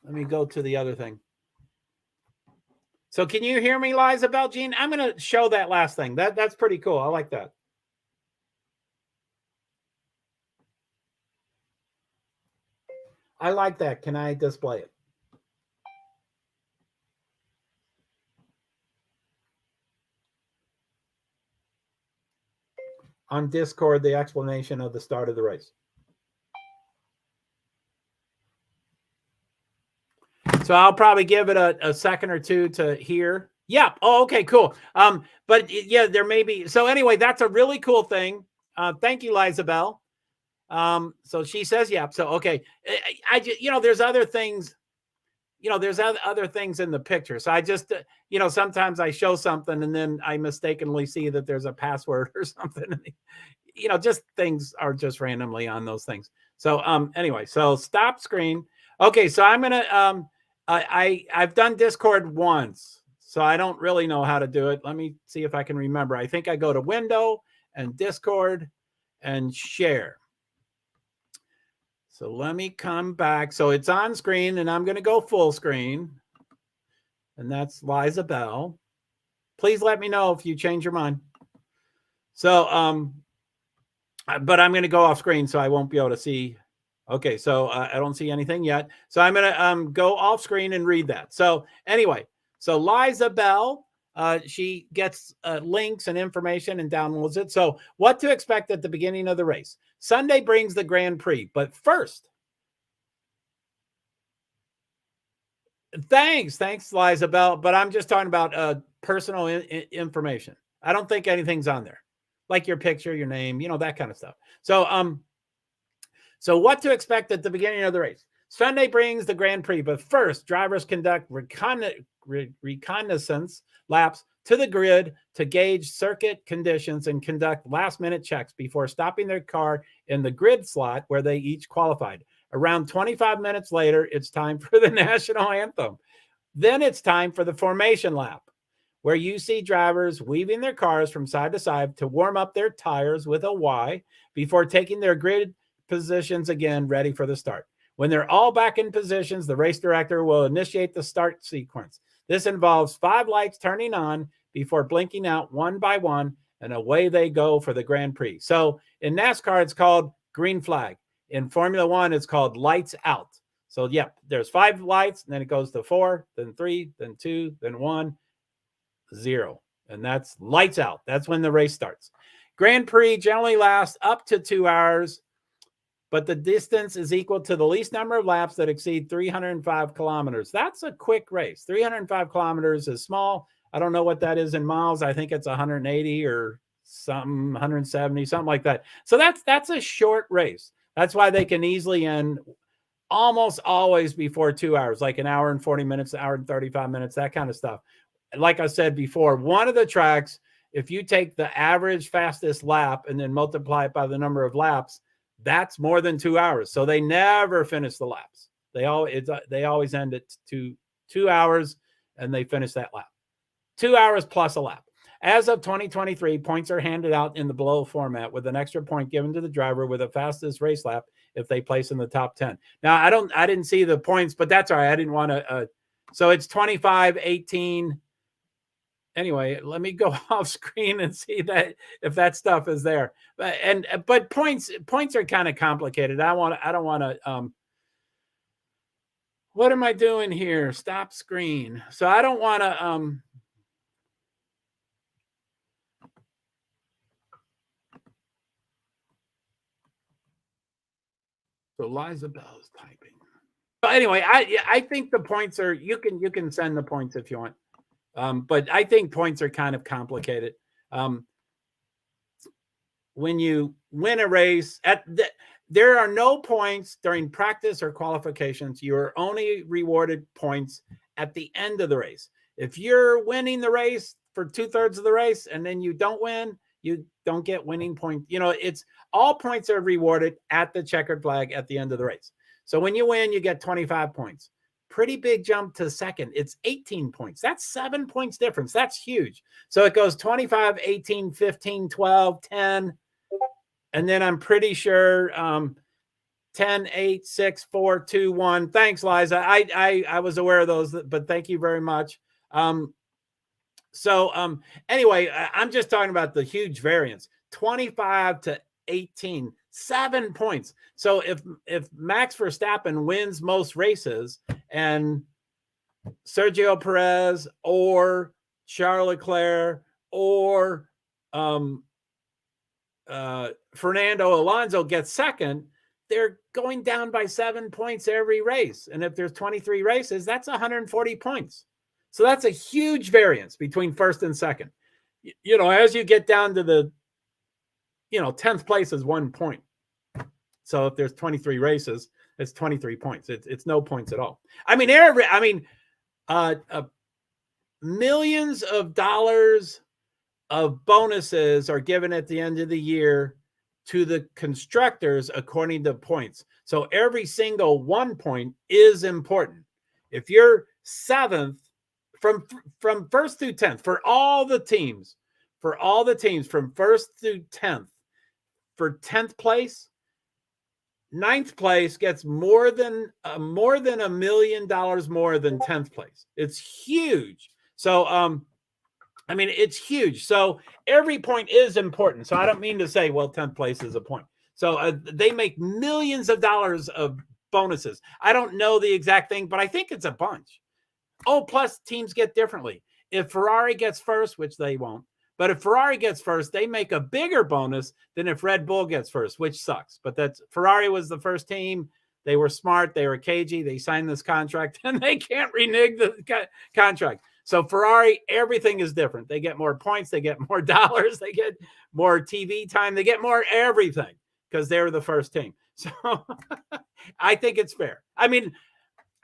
Let me go to the other thing. So can you hear me, Liza Bell Jean? I'm going to show that last thing. That's pretty cool. I like that. I like that. Can I display it? On Discord, the explanation of the start of the race. So I'll probably give it a second or two to hear. Yeah. Oh, okay, cool. But yeah, there may be. So anyway, that's a really cool thing. Thank you, Liza Bell. So she says, yeah. So, okay. I just, there's other things, there's other things in the picture. So I just, sometimes I show something and then I mistakenly see that there's a password or something. Just things are just randomly on those things. So, anyway, so stop screen. Okay. So I'm going to, I've done Discord once, so I don't really know how to do it. Let me see if I can remember. I think I go to Window and Discord and Share. So let me come back. So it's on screen, and I'm going to go full screen. And that's Liza Bell. Please let me know if you change your mind. So, but I'm going to go off screen, so I won't be able to see. Okay, so I don't see anything yet. So I'm going to go off screen and read that. So anyway, so Liza Bell, she gets links and information and downloads it. So what to expect at the beginning of the race. Sunday brings the Grand Prix, but first, thanks, Liza Bell, but I'm just talking about personal information. I don't think anything's on there, like your picture, your name, that kind of stuff. So, so what to expect at the beginning of the race. Sunday brings the Grand Prix, but first, drivers conduct reconnaissance laps to the grid to gauge circuit conditions and conduct last-minute checks before stopping their car in the grid slot where they each qualified. Around 25 minutes later, it's time for the national anthem. Then it's time for the formation lap, where you see drivers weaving their cars from side to side to warm up their tires with a Y before taking their grid positions again, ready for the start. When they're all back in positions, the race director will initiate the start sequence. This involves 5 lights turning on before blinking out one by one, and away they go for the Grand Prix. So in NASCAR, it's called green flag. In Formula One, it's called lights out. So, yep, there's 5 lights, and then it goes to 4, then 3, then 2, then 1, 0. And that's lights out. That's when the race starts. Grand Prix generally lasts up to 2 hours, but the distance is equal to the least number of laps that exceed 305 kilometers. That's a quick race. 305 kilometers is small. I don't know what that is in miles. I think it's 180 or something, 170, something like that. So that's a short race. That's why they can easily end almost always before 2 hours, like an hour and 40 minutes, an hour and 35 minutes, that kind of stuff. Like I said before, one of the tracks, if you take the average fastest lap and then multiply it by the number of laps, that's more than 2 hours. So they never finish the laps. They always end at 2 hours, and they finish that lap. 2 hours plus a lap. As of 2023, points are handed out in the below format, with an extra point given to the driver with the fastest race lap if they place in the top 10. Now, I didn't see the points, but that's all right. I didn't want to. So it's 25, 18. Anyway, let me go off screen and see that if that stuff is there. But points are kind of complicated. I don't want to. What am I doing here? Stop screen. So I don't want to. So Liza Bell's typing. So anyway, I think the points are, you can send the points if you want. But I think points are kind of complicated. When you win a race, there are no points during practice or qualifications. You are only rewarded points at the end of the race. If you're winning the race for 2/3 of the race and then you don't win, you don't get winning points. It's all points are rewarded at the checkered flag at the end of the race. So when you win, you get 25 points. Pretty big jump to second. It's 18 points. That's 7 points difference. That's huge. So it goes 25, 18, 15, 12, 10. And then I'm pretty sure 10, 8, 6, 4, 2, 1. Thanks, Liza. I was aware of those, but thank you very much. Anyway, I'm just talking about the huge variance. 25 to 18, 7 points. So if Max Verstappen wins most races and Sergio Perez or Charles Leclerc or Fernando Alonso gets second, they're going down by 7 points every race. And if there's 23 races, that's 140 points. So that's a huge variance between first and second. As you get down to the 10th place is 1 point. So if there's 23 races, it's 23 points. It's no points at all. Millions of dollars of bonuses are given at the end of the year to the constructors according to points. So every single 1 point is important. If you're 7th from first through 10th for all the teams from first through 10th, for 10th place, 9th place gets more than $1 million more than 10th place. It's huge. So it's huge. So every point is important. So I don't mean to say, well, 10th place is a point. So they make millions of dollars of bonuses. I don't know the exact thing, but I think it's a bunch. Oh, plus teams get differently. If Ferrari gets first, which they won't, but if Ferrari gets first, they make a bigger bonus than if Red Bull gets first, which sucks. But Ferrari was the first team. They were smart. They were cagey. They signed this contract, and they can't renege the contract. So Ferrari, everything is different. They get more points. They get more dollars. They get more TV time. They get more everything because they're the first team. So I think it's fair.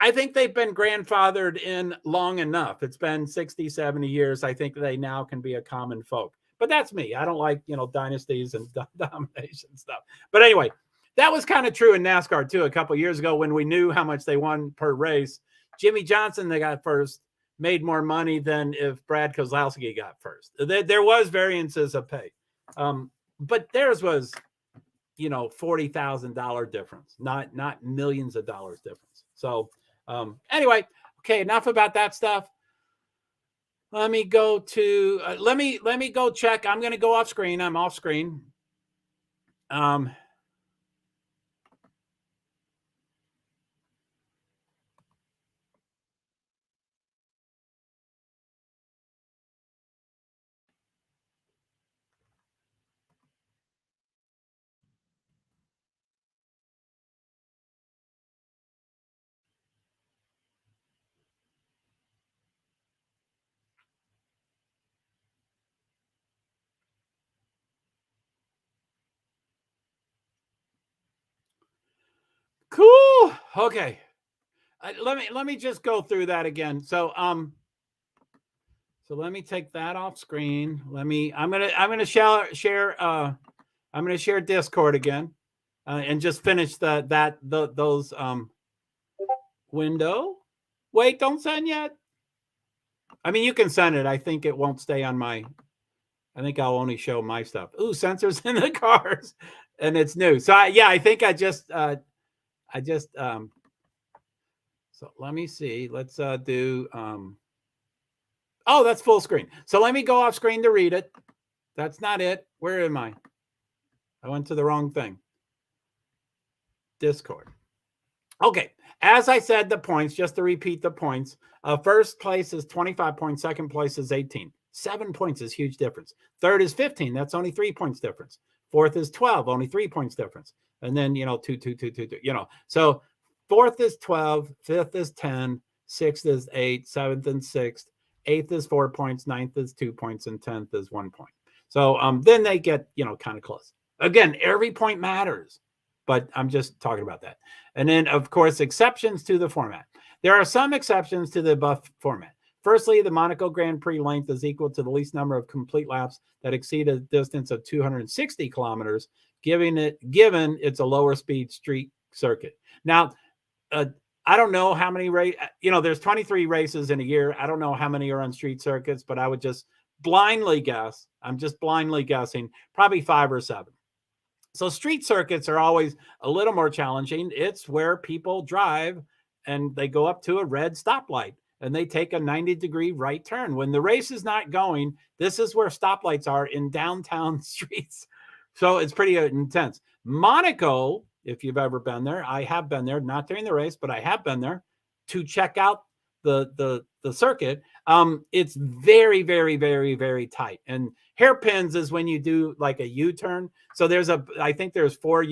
I think they've been grandfathered in long enough. It's been 60, 70 years. I think they now can be a common folk. But that's me. I don't like, dynasties and domination stuff. But anyway, that was kind of true in NASCAR, too, a couple of years ago when we knew how much they won per race. Jimmy Johnson, they got first, made more money than if Brad Keselowski got first. There was variances of pay. But theirs was, $40,000 difference, not millions of dollars difference. So anyway, okay, enough about that stuff. Let me go to let me go check. I'm going to go off screen. I'm off screen. Cool. Okay. Let me just go through that again. So let me take that off screen. I'm gonna share Discord again. and just finish those window. Wait, don't send yet. I mean, you can send it. I think it won't stay on my. I think I'll only show my stuff. Ooh, sensors in the cars, and it's new. So I think I just. So let me see. Let's do. Oh, that's full screen. So let me go off screen to read it. That's not it. Where am I? I went to the wrong thing. Discord. Okay. As I said, the points, just to repeat the points, first place is 25 points. Second place is 18. 7 points is huge difference. Third is 15. That's only 3 points difference. Fourth is 12. Only 3 points difference. And then, 2, 2, 2, 2, 2, So fourth is 12. Fifth is 10. Sixth is 8. Seventh and sixth. Eighth is 4 points. Ninth is 2 points. And 10th is 1 point. So then they get, kind of close. Again, every point matters, but I'm just talking about that. And then, of course, exceptions to the format. There are some exceptions to the above format. Firstly, the Monaco Grand Prix length is equal to the least number of complete laps that exceed a distance of 260 kilometers, given it's a lower speed street circuit. Now, I don't know how many there's 23 races in a year. I don't know how many are on street circuits, but I would just blindly guess. I'm just blindly guessing, probably 5 or 7. So street circuits are always a little more challenging. It's where people drive and they go up to a red stoplight and they take a 90-degree right turn. When the race is not going, this is where stoplights are in downtown streets. So it's pretty intense. Monaco, if you've ever been there, I have been there, not during the race, but I have been there to check out the circuit. It's very, very, very, very tight. And hairpins is when you do like a U-turn. So I think there's 4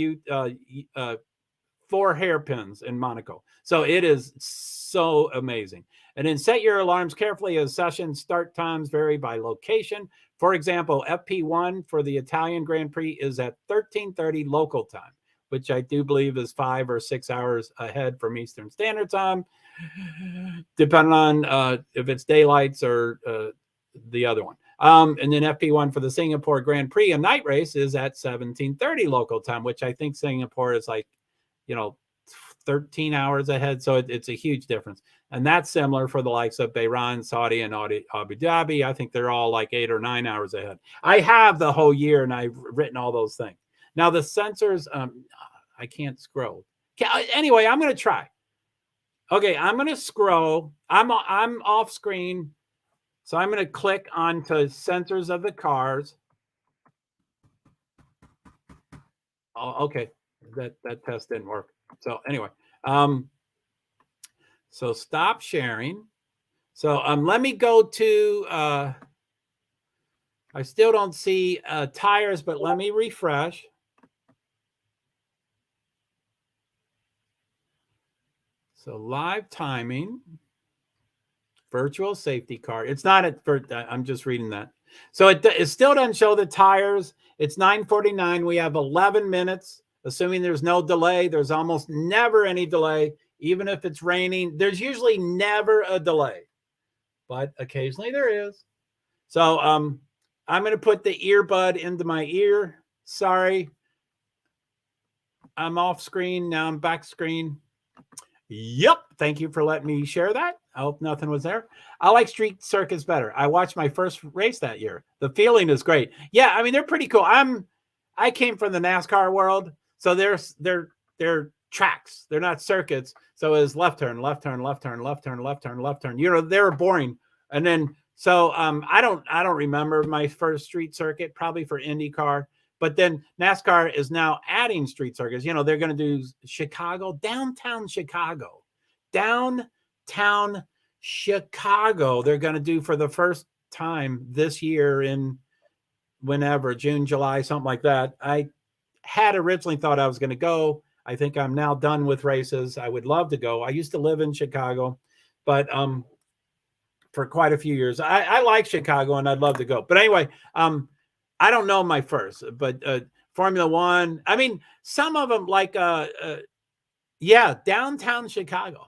hairpins in Monaco. So it is so amazing. And then set your alarms carefully as session start times vary by location. For example, FP1 for the Italian Grand Prix is at 13:30 local time, which I do believe is 5 or 6 hours ahead from Eastern Standard Time, depending on if it's daylights or the other one. And then FP1 for the Singapore Grand Prix, a night race, is at 17:30 local time, which I think Singapore is like, 13 hours ahead. So it's a huge difference. And that's similar for the likes of Bahrain, Saudi, and Abu Dhabi. I think they're all like 8 or 9 hours ahead. I have the whole year and I've written all those things. Now the sensors, I can't scroll. Anyway, I'm going to try. Okay, I'm going to scroll. I'm off screen. So I'm going to click onto sensors of the cars. Oh, okay. That test didn't work. So anyway, so stop sharing. So let me go to, I still don't see tires, but let me refresh. So live timing, virtual safety car. It's not I'm just reading that. So it still doesn't show the tires. It's 9:49. We have 11 minutes, assuming there's no delay. There's almost never any delay. Even if it's raining, there's usually never a delay, but occasionally there is. So I'm going to put the earbud into my ear. Sorry. I'm off screen. Now I'm back screen. Yep. Thank you for letting me share that. I hope nothing was there. I like street circuits better. I watched my first race that year. The feeling is great. Yeah, I mean, they're pretty cool. I came from the NASCAR world, so they're tracks. They're not circuits. So it's left turn, left turn, left turn, left turn, left turn, left turn. They were boring. And then so I don't remember my first street circuit, probably for IndyCar. But then NASCAR is now adding street circuits. They're going to do downtown Chicago. They're going to do for the first time this year in whenever, June, July, something like that. I had originally thought I was going to go. I think I'm now done with races. I would love to go. I used to live in Chicago, but for quite a few years. I like Chicago and I'd love to go. But anyway, I don't know my first, but Formula One. I mean, some of them like, downtown Chicago.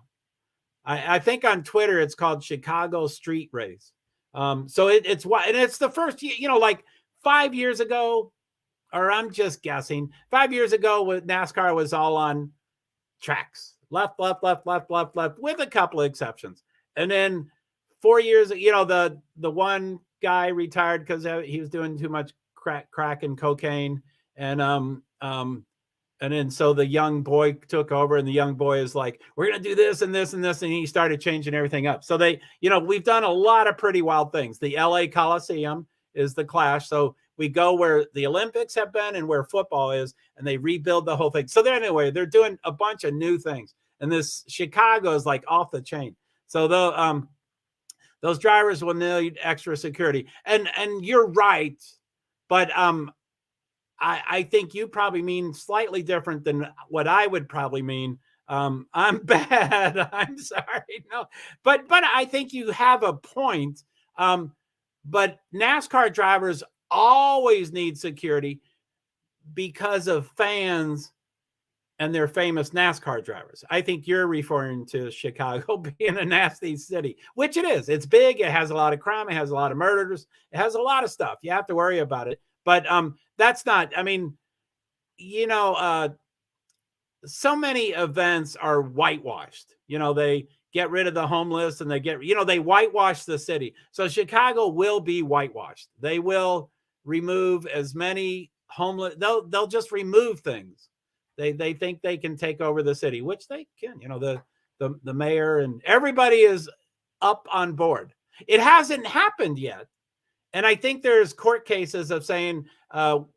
I think on Twitter it's called Chicago Street Race. So it's the first, like 5 years ago, or I'm just guessing, 5 years ago, with NASCAR was all on tracks, left, left, left, left, left, left, with a couple of exceptions. And then 4 years, the one guy retired because he was doing too much crack and cocaine, and then so the young boy took over, and the young boy is like, we're going to do this and this and this. And he started changing everything up. So we've done a lot of pretty wild things. The LA Coliseum is the Clash. So we go where the Olympics have been and where football is, and they rebuild the whole thing. So anyway, they're doing a bunch of new things. And this Chicago is like off the chain. So those drivers will need extra security. And you're right. But I think you probably mean slightly different than what I would probably mean. I'm bad. I'm sorry. No, but I think you have a point. But NASCAR drivers always need security because of fans and their famous NASCAR drivers. I think you're referring to Chicago being a nasty city, which it is. It's big. It has a lot of crime. It has a lot of murders. It has a lot of stuff. You have to worry about it. But that's not, so many events are whitewashed. They get rid of the homeless and they whitewash the city. So Chicago will be whitewashed. They will remove as many homeless. They'll just remove things. They think they can take over the city, which they can. The mayor and everybody is up on board. It hasn't happened yet. And I think there's court cases of saying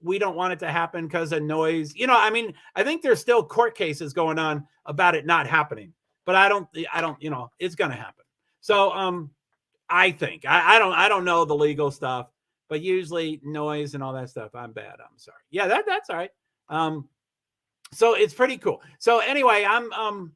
we don't want it to happen because of noise. I think there's still court cases going on about it not happening. But I don't, it's going to happen. So I think I don't know the legal stuff, but usually noise and all that stuff, I'm bad. I'm sorry. Yeah, that's all right. So it's pretty cool. So anyway, I'm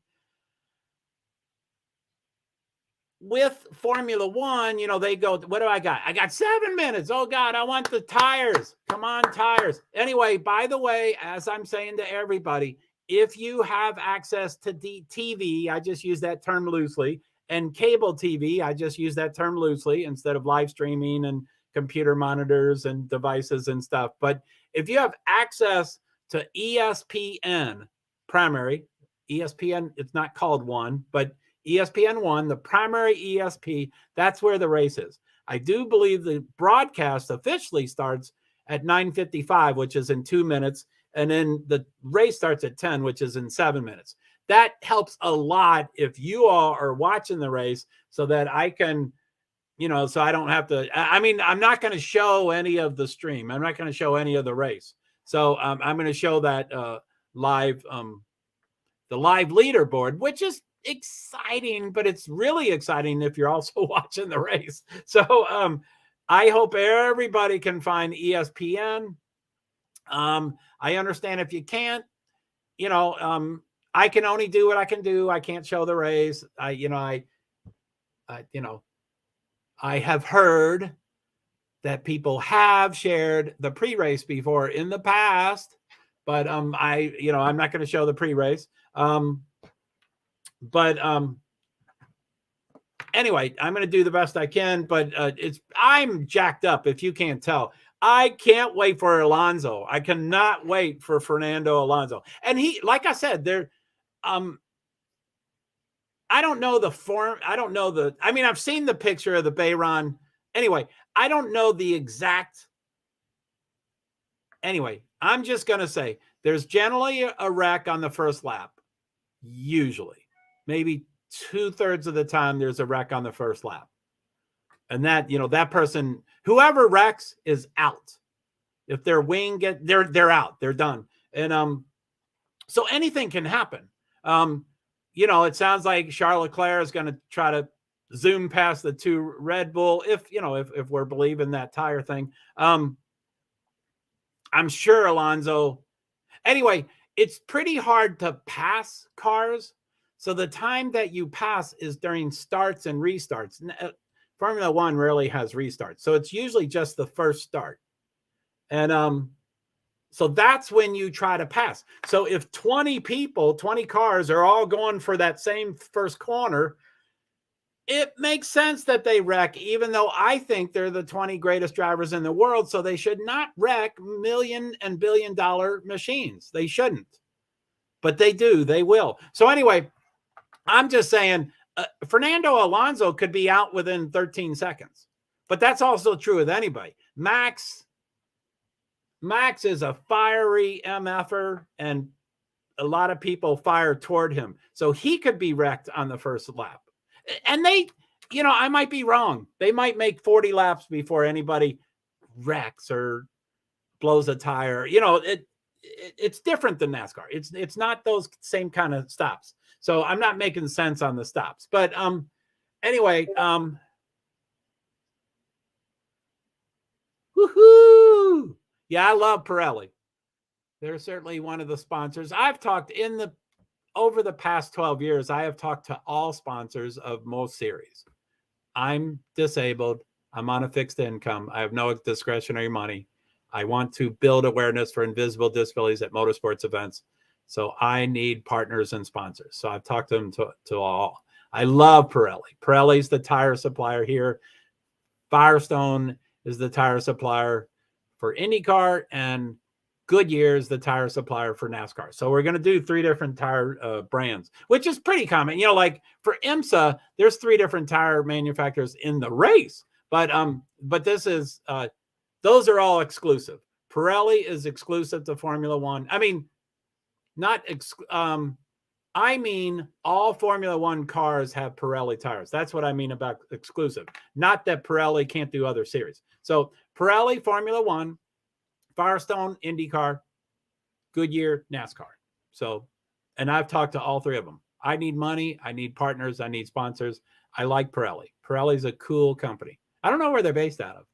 with Formula One, they go, what do I got? I got 7 minutes. Oh God, I want the tires. Come on, tires. Anyway, by the way, as I'm saying to everybody, if you have access to TV, I just use that term loosely, and cable TV, I just use that term loosely instead of live streaming and computer monitors and devices and stuff. But if you have access to ESPN primary, ESPN, it's not called One, but ESPN 1, the primary ESP, that's where the race is. I do believe the broadcast officially starts at 9:55, which is in 2 minutes, and then the race starts at 10, which is in 7 minutes. That helps a lot if you all are watching the race so that I can, so I don't have to, I'm not going to show any of the stream. I'm not going to show any of the race. So I'm going to show that live, the live leaderboard, which is exciting, but it's really exciting if you're also watching the race. So I hope everybody can find ESPN. I understand if you can't, I can only do what I can do. I can't show the race. I have heard that people have shared the pre-race before in the past, but I'm not going to show the pre-race. But anyway, I'm going to do the best I can, but I'm jacked up if you can't tell. I can't wait for Alonso. I cannot wait for Fernando Alonso. And he, like I said, I don't know the form. I don't know I've seen the picture of the Bayron. Anyway, I don't know the exact. Anyway, I'm just going to say there's generally a wreck on the first lap. Usually, maybe 2/3 of the time there's a wreck on the first lap. And that, that person, whoever wrecks is out. If their wing they're out, they're done. And so anything can happen. It sounds like Charles Leclerc is going to try to zoom past the two Red Bull if we're believing that tire thing. I'm sure Alonso. Anyway, it's pretty hard to pass cars. So the time that you pass is during starts and restarts. Formula One rarely has restarts. So it's usually just the first start. And so that's when you try to pass. So if 20 cars are all going for that same first corner, It makes sense that they wreck, even though I think they're the 20 greatest drivers in the world. So they should not wreck million and billion-dollar machines. They shouldn't. But they do. They will. So anyway, I'm just saying Fernando Alonso could be out within 13 seconds. But that's also true with anybody. Max is a fiery MFer, and a lot of people fire toward him. So he could be wrecked on the first lap. And they, I might be wrong. They might make 40 laps before anybody wrecks or blows a tire. It's different than NASCAR. It's not those same kind of stops. So I'm not making sense on the stops. But anyway, woohoo! Yeah, I love Pirelli. They're certainly one of the sponsors. I've talked over the past 12 years, I have talked to all sponsors of most series. I'm disabled. I'm on a fixed income. I have no discretionary money. I want to build awareness for invisible disabilities at motorsports events. So I need partners and sponsors. So I've talked to them to all. I love Pirelli. Pirelli's the tire supplier here. Firestone is the tire supplier for IndyCar, and Goodyear is the tire supplier for NASCAR. So we're going to do 3 different tire brands, which is pretty common. Like for IMSA, there's 3 different tire manufacturers in the race. But this is those are all exclusive. Pirelli is exclusive to Formula One. I mean, all Formula One cars have Pirelli tires. That's what I mean about exclusive. Not that Pirelli can't do other series. So Pirelli, Formula One, Firestone, IndyCar, Goodyear, NASCAR. So, and I've talked to all 3 of them. I need money. I need partners. I need sponsors. I like Pirelli. Pirelli's a cool company. I don't know where they're based out of.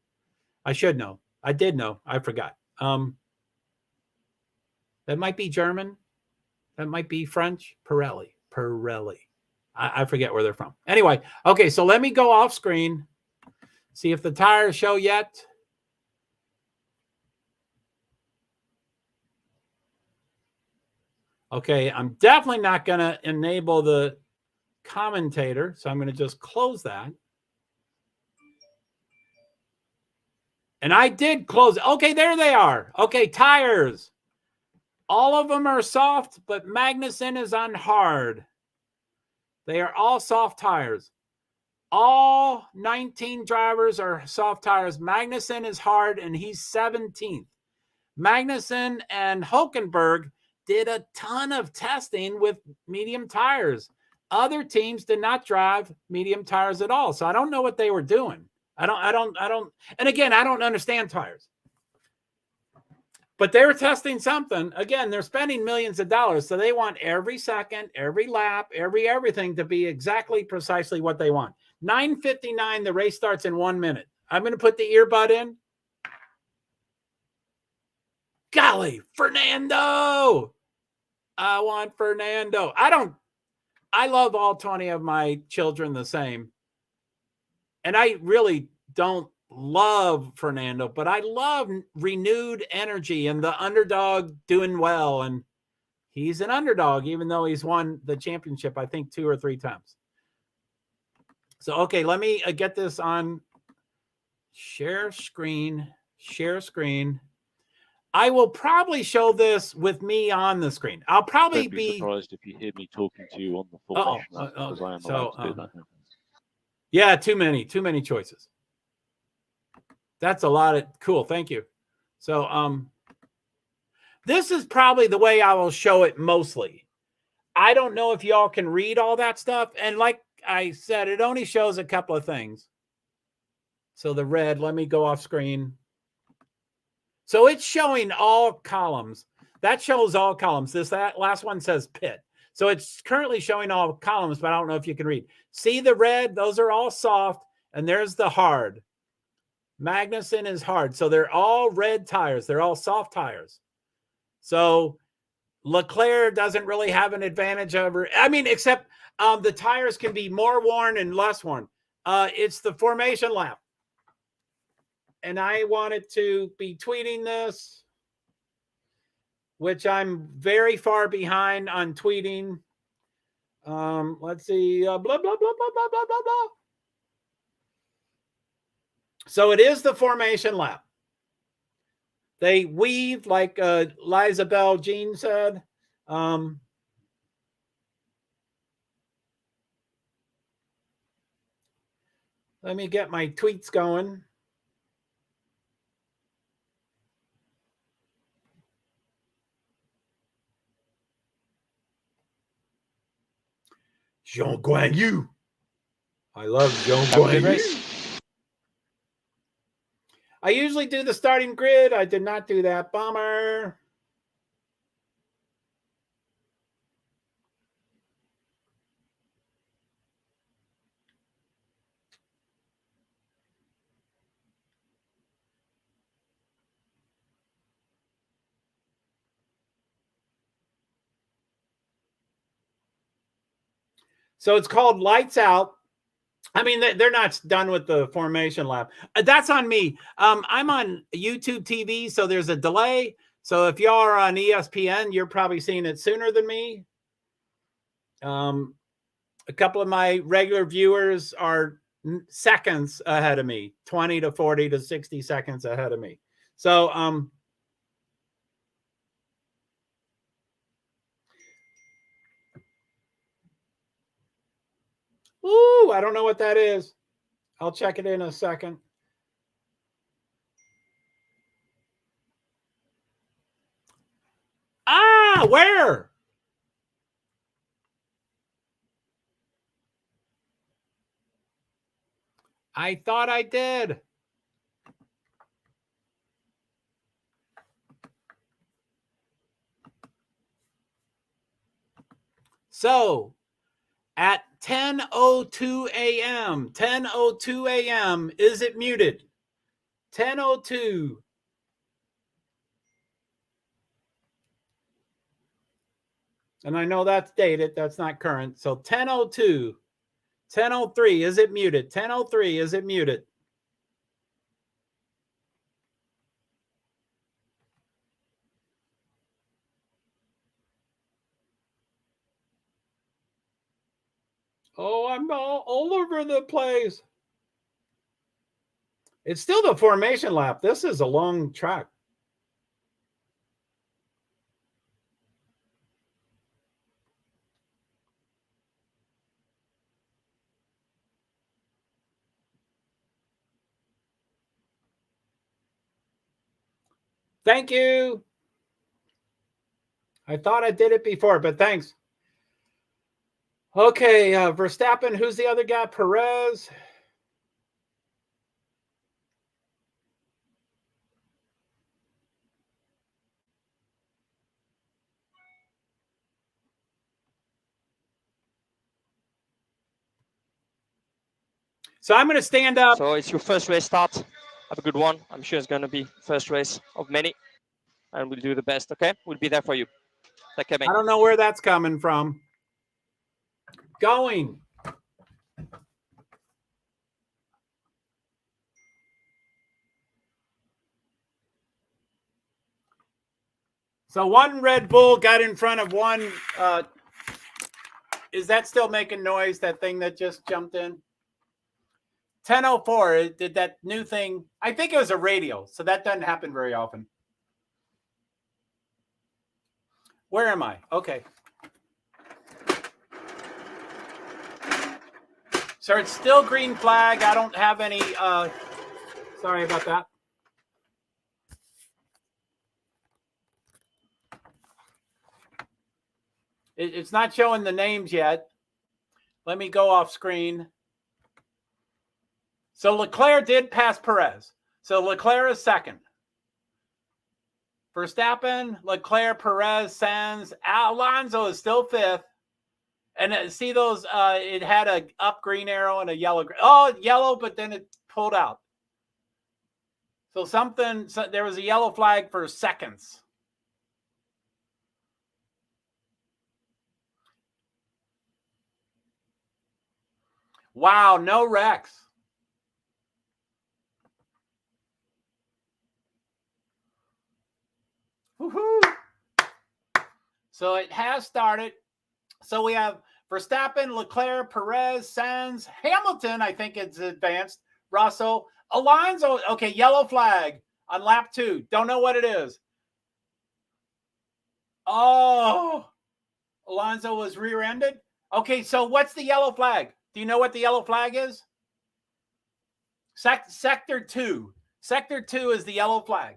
I should know. I did know. I forgot. That might be German. That might be French. Pirelli. I forget where they're from. Anyway, okay, so let me go off screen. See if the tires show yet. Okay, I'm definitely not going to enable the commentator, so I'm going to just close that. And I did close it. Okay, there they are. Okay, tires. All of them are soft, but Magnussen is on hard. They are all soft tires. All 19 drivers are soft tires. Magnussen is hard, and he's 17th. Magnussen and Hülkenberg did a ton of testing with medium tires. Other teams did not drive medium tires at all. So I don't know what they were doing. I don't. And again, I don't understand tires. But they were testing something. Again, they're spending millions of dollars. So they want every second, every lap, everything to be exactly precisely what they want. 9:59, the race starts in 1 minute. I'm going to put the earbud in. Golly, Fernando. I want Fernando. I love all 20 of my children the same. And I really don't love Fernando, but I love renewed energy and the underdog doing well. And he's an underdog, even though he's won the championship, I think 2 or 3 times. So, okay, let me get this on share screen. I will probably show this with me on the screen. I'll probably Don't be surprised if you hear me talking to you on the formation, because I am allowed to do that. Yeah, too many choices. That's a lot of cool. Thank you. So, this is probably the way I will show it mostly. I don't know if y'all can read all that stuff. And like I said, it only shows a couple of things. So the red, let me go off screen. So it's showing all columns. That shows all columns. That last one says pit. So it's currently showing all columns, but I don't know if you can read. See the red? Those are all soft. And there's the hard. Magnussen is hard. So they're all red tires. They're all soft tires. So Leclerc doesn't really have an advantage over, except the tires can be more worn and less worn. It's the formation lap. And I wanted to be tweeting this, which I'm very far behind on tweeting. Let's see. Blah, blah, blah, blah, blah, blah, blah, blah. So it is the formation lap. They weave, like Liza Bell Jean said. Let me get my tweets going. Jean Guan Yu. I love Jean Guan Yu. I usually do the starting grid. I did not do that. Bummer. So it's called Lights Out. I mean, they're not done with the formation lap. That's on me. I'm on YouTube TV, so there's a delay. So if y'all are on ESPN, you're probably seeing it sooner than me. A couple of my regular viewers are seconds ahead of me, 20 to 40 to 60 seconds ahead of me. So, ooh, I don't know what that is. I'll check it in a second. Ah, where? I thought I did. So at 10:02 a.m., 10:02 a.m., is it muted? 10:02. And I know that's dated. That's not current. So 10:02. 10:03. Is it muted? 10:03. Is it muted? Oh, I'm all over the place. It's still the formation lap. This is a long track. Thank you. I thought I did it before, but thanks. Okay, Verstappen. Who's the other guy? Perez. So I'm going to stand up. So it's your first race start. Have a good one. I'm sure it's going to be first race of many. And we'll do the best, okay? We'll be there for you. Take care, mate. I don't know where that's coming from. Going. So one Red Bull got in front of one. Is that still making noise, that thing that just jumped in? 10:04, it did that new thing. I think it was a radio, so that doesn't happen very often. Where am I? Okay. So it's still green flag. I don't have any, sorry about that. It's not showing the names yet. Let me go off screen. So Leclerc did pass Perez. So Leclerc is second. Verstappen, Leclerc, Perez, Sainz, Alonso is still fifth. And see those, it had a up green arrow and a yellow. Oh, yellow, but then it pulled out. So there was a yellow flag for seconds. Wow, no wrecks. Woohoo! So it has started. So we have Verstappen, Leclerc, Perez, Sainz, Hamilton. I think it's advanced. Russell. Alonso, okay, yellow flag on lap 2. Don't know what it is. Oh, Alonso was rear-ended. Okay, so what's the yellow flag? Do you know what the yellow flag is? Sector 2. Sector 2 is the yellow flag.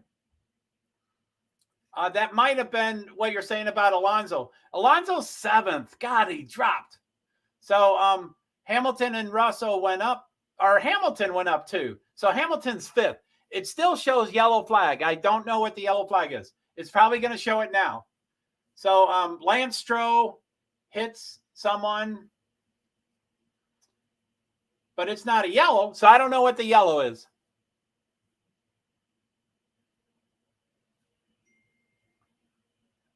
That might have been what you're saying about Alonso. Alonso's 7th. God, he dropped. So Hamilton and Russell went up, or Hamilton went up too. So Hamilton's 5th. It still shows yellow flag. I don't know what the yellow flag is. It's probably going to show it now. So Lance Stroll hits someone, but it's not a yellow. So I don't know what the yellow is.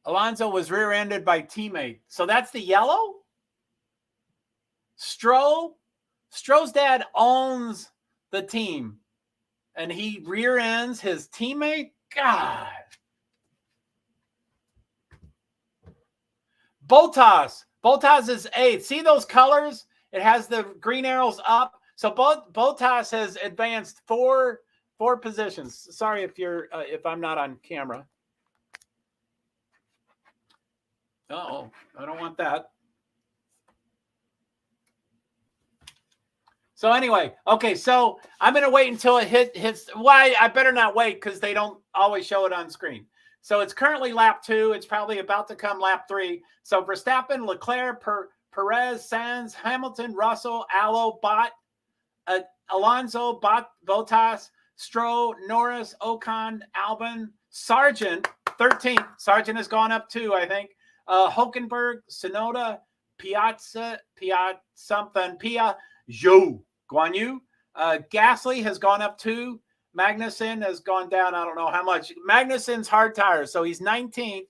Alonso was rear-ended by teammate. So that's the yellow? Stroll's dad owns the team, and he rear-ends his teammate? God. Bottas is 8th. See those colors? It has the green arrows up. So Bottas has advanced four positions. Sorry if I'm not on camera. Uh-oh, I don't want that. So anyway, okay, so I'm going to wait until it hits. Why? I better not wait because they don't always show it on screen. So it's currently lap 2. It's probably about to come lap 3. So Verstappen, Leclerc, Perez, Sainz, Hamilton, Russell, Alonso, Bottas, Stroll, Norris, Ocon, Albon, Sargent, 13th. Sargent has gone up 2, I think. Hulkenberg, Sonoda, Piazza, Zhou, Guan Yu. Gasly has gone up 2. Magnussen has gone down, I don't know how much. Magnussen's hard tires, so he's 19th.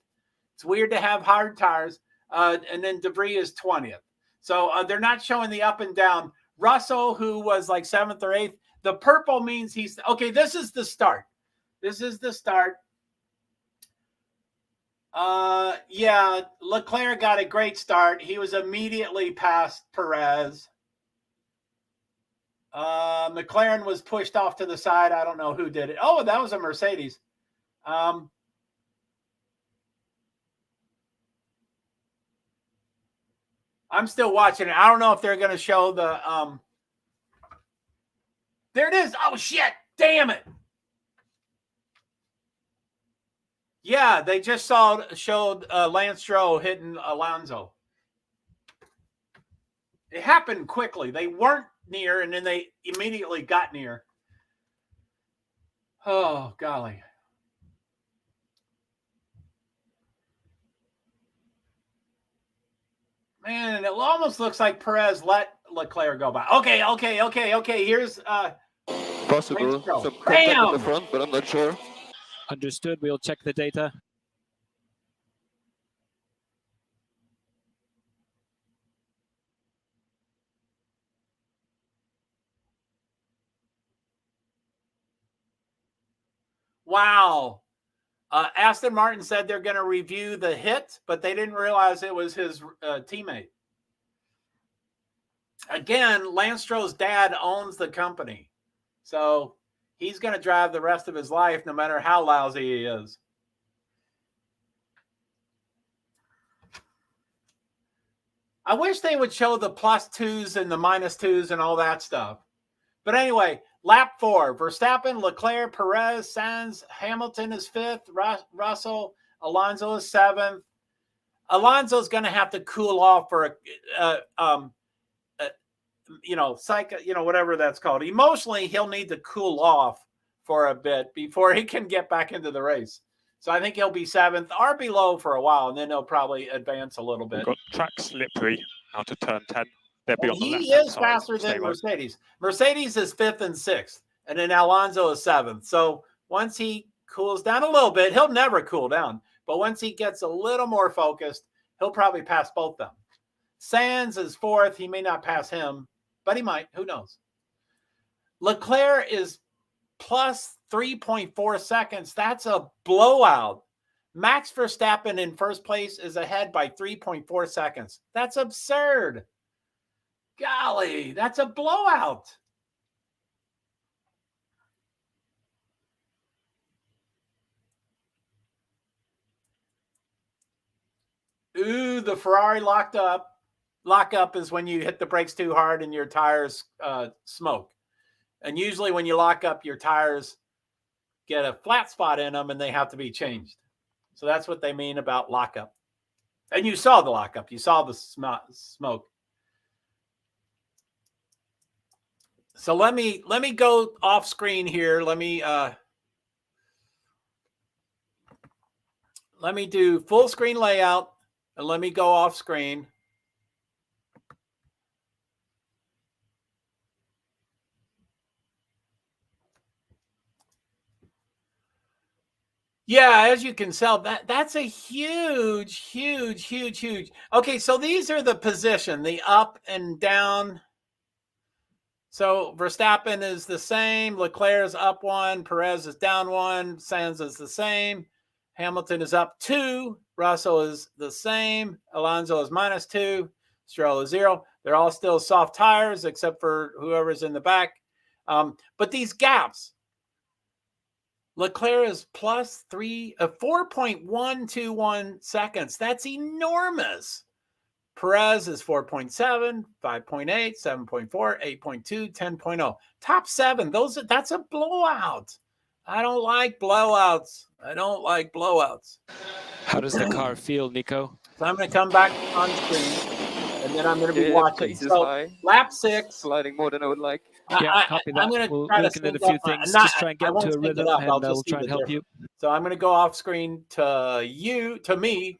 It's weird to have hard tires. And then Debris is 20th. So they're not showing the up and down. Russell, who was like 7th or 8th, the purple means he's – okay, this is the start. This is the start. Yeah, Leclerc got a great start. He was immediately past Perez. McLaren was pushed off to the side. I don't know who did it. Oh, that was a Mercedes. I'm still watching it. I don't know if they're going to show the there it is. Oh shit. Damn it. Yeah, they just showed Lance Stroll hitting Alonso. It happened quickly. They weren't near, and then they immediately got near. Oh, golly. Man, it almost looks like Perez let Leclerc go by. Okay. Here's possible some contact in the front, but I'm not sure. Understood. We'll check the data. Wow. Aston Martin said they're going to review the hit, but they didn't realize it was his teammate. Again, Lance Stroll's dad owns the company. So he's going to drive the rest of his life no matter how lousy he is. I wish they would show the +2s and the -2s and all that stuff. But anyway, lap 4, Verstappen, Leclerc, Perez, Sainz, Hamilton is 5th, Russell, Alonso is 7th. Alonso's going to have to cool off for whatever that's called. Emotionally, he'll need to cool off for a bit before he can get back into the race. So I think he'll be 7th or below for a while, and then he'll probably advance a little bit. We've got track slippery out of turn 10. They'll be on the He left-hand is side, faster than Mercedes. Mercedes is 5th and 6th, and then Alonso is 7th. So once he cools down a little bit, he'll never cool down. But once he gets a little more focused, he'll probably pass both them. Sainz is 4th. He may not pass him, but he might. Who knows? Leclerc is plus 3.4 seconds. That's a blowout. Max Verstappen in first place is ahead by 3.4 seconds. That's absurd. Golly, that's a blowout. Ooh, the Ferrari locked up. Lock-up is when you hit the brakes too hard and your tires smoke. And usually when you lock up, your tires get a flat spot in them and they have to be changed. So that's what they mean about lockup. And you saw the lockup. You saw the smoke. So let me go off screen here. Let me do full screen layout and let me go off screen. Yeah, as you can tell, that's a huge. Okay, so these are the position, the up and down. So Verstappen is the same. Leclerc is up 1. Perez is down 1. Sainz is the same. Hamilton is up 2. Russell is the same. Alonso is -2. Stroll is 0. They're all still soft tires except for whoever's in the back. But these gaps, Leclerc is plus 4.121 seconds. That's enormous. Perez is 4.7, 5.8, 7.4, 8.2, 10.0. Top 7. That's a blowout. I don't like blowouts. How does the car feel, Nico? So I'm going to come back on screen, and then I'm going to be watching. So lap 6. Sliding more than I would like. Yeah, copy that. I'm going to we'll try to look into sync a few up things. my, Just try and get into a rhythm, and we'll try and help you. So I'm going to go off screen to me.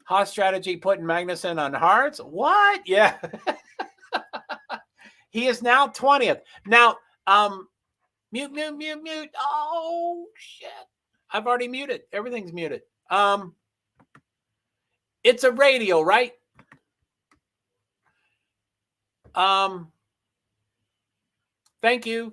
Haas strategy putting Magnussen on hards. What? Yeah. He is now 20th. Now, mute. Oh, shit. I've already muted. Everything's muted. It's a radio, right? Thank you.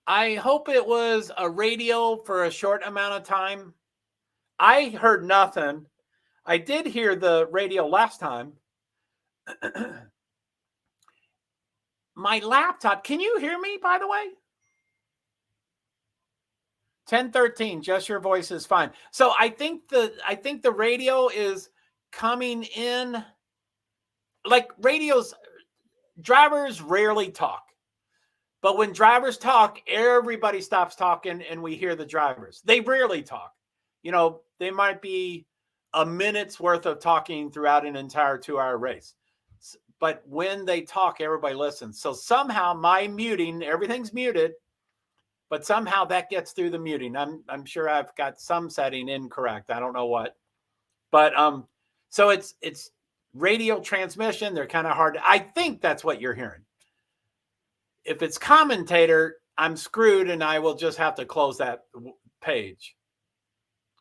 I hope it was a radio for a short amount of time. I heard nothing. I did hear the radio last time. My laptop, can you hear me, by the way? 1013, just your voice is fine. So I think the radio is coming in. Like drivers rarely talk. But when drivers talk, everybody stops talking and we hear the drivers. They rarely talk. They might be a minute's worth of talking throughout an entire 2-hour race. But when they talk, everybody listens. So somehow my muting, everything's muted, but somehow that gets through the muting. I'm sure I've got some setting incorrect. I don't know what. But so it's radio transmission. They're kind of hard. I think that's what you're hearing. If it's commentator, I'm screwed and I will just have to close that page.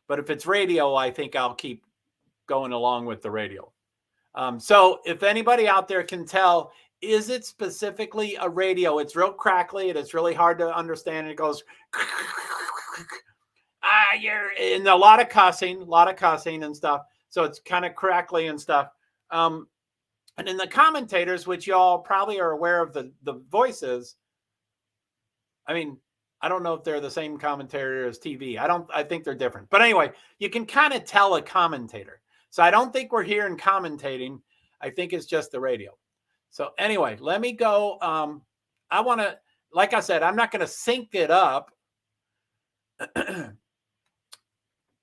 But if it's radio, I think I'll keep going along with the radio. So if anybody out there can tell, is it specifically a radio? It's real crackly. It's really hard to understand. It goes, you're in a lot of cussing and stuff. So it's kind of crackly and stuff. And in the commentators, which y'all probably are aware of the voices, I mean, I don't know if they're the same commentator as TV. I think they're different. But anyway, you can kind of tell a commentator. So I don't think we're hearing commentating. I think it's just the radio. So anyway, let me go. I want to, like I said, I'm not going to sync it up.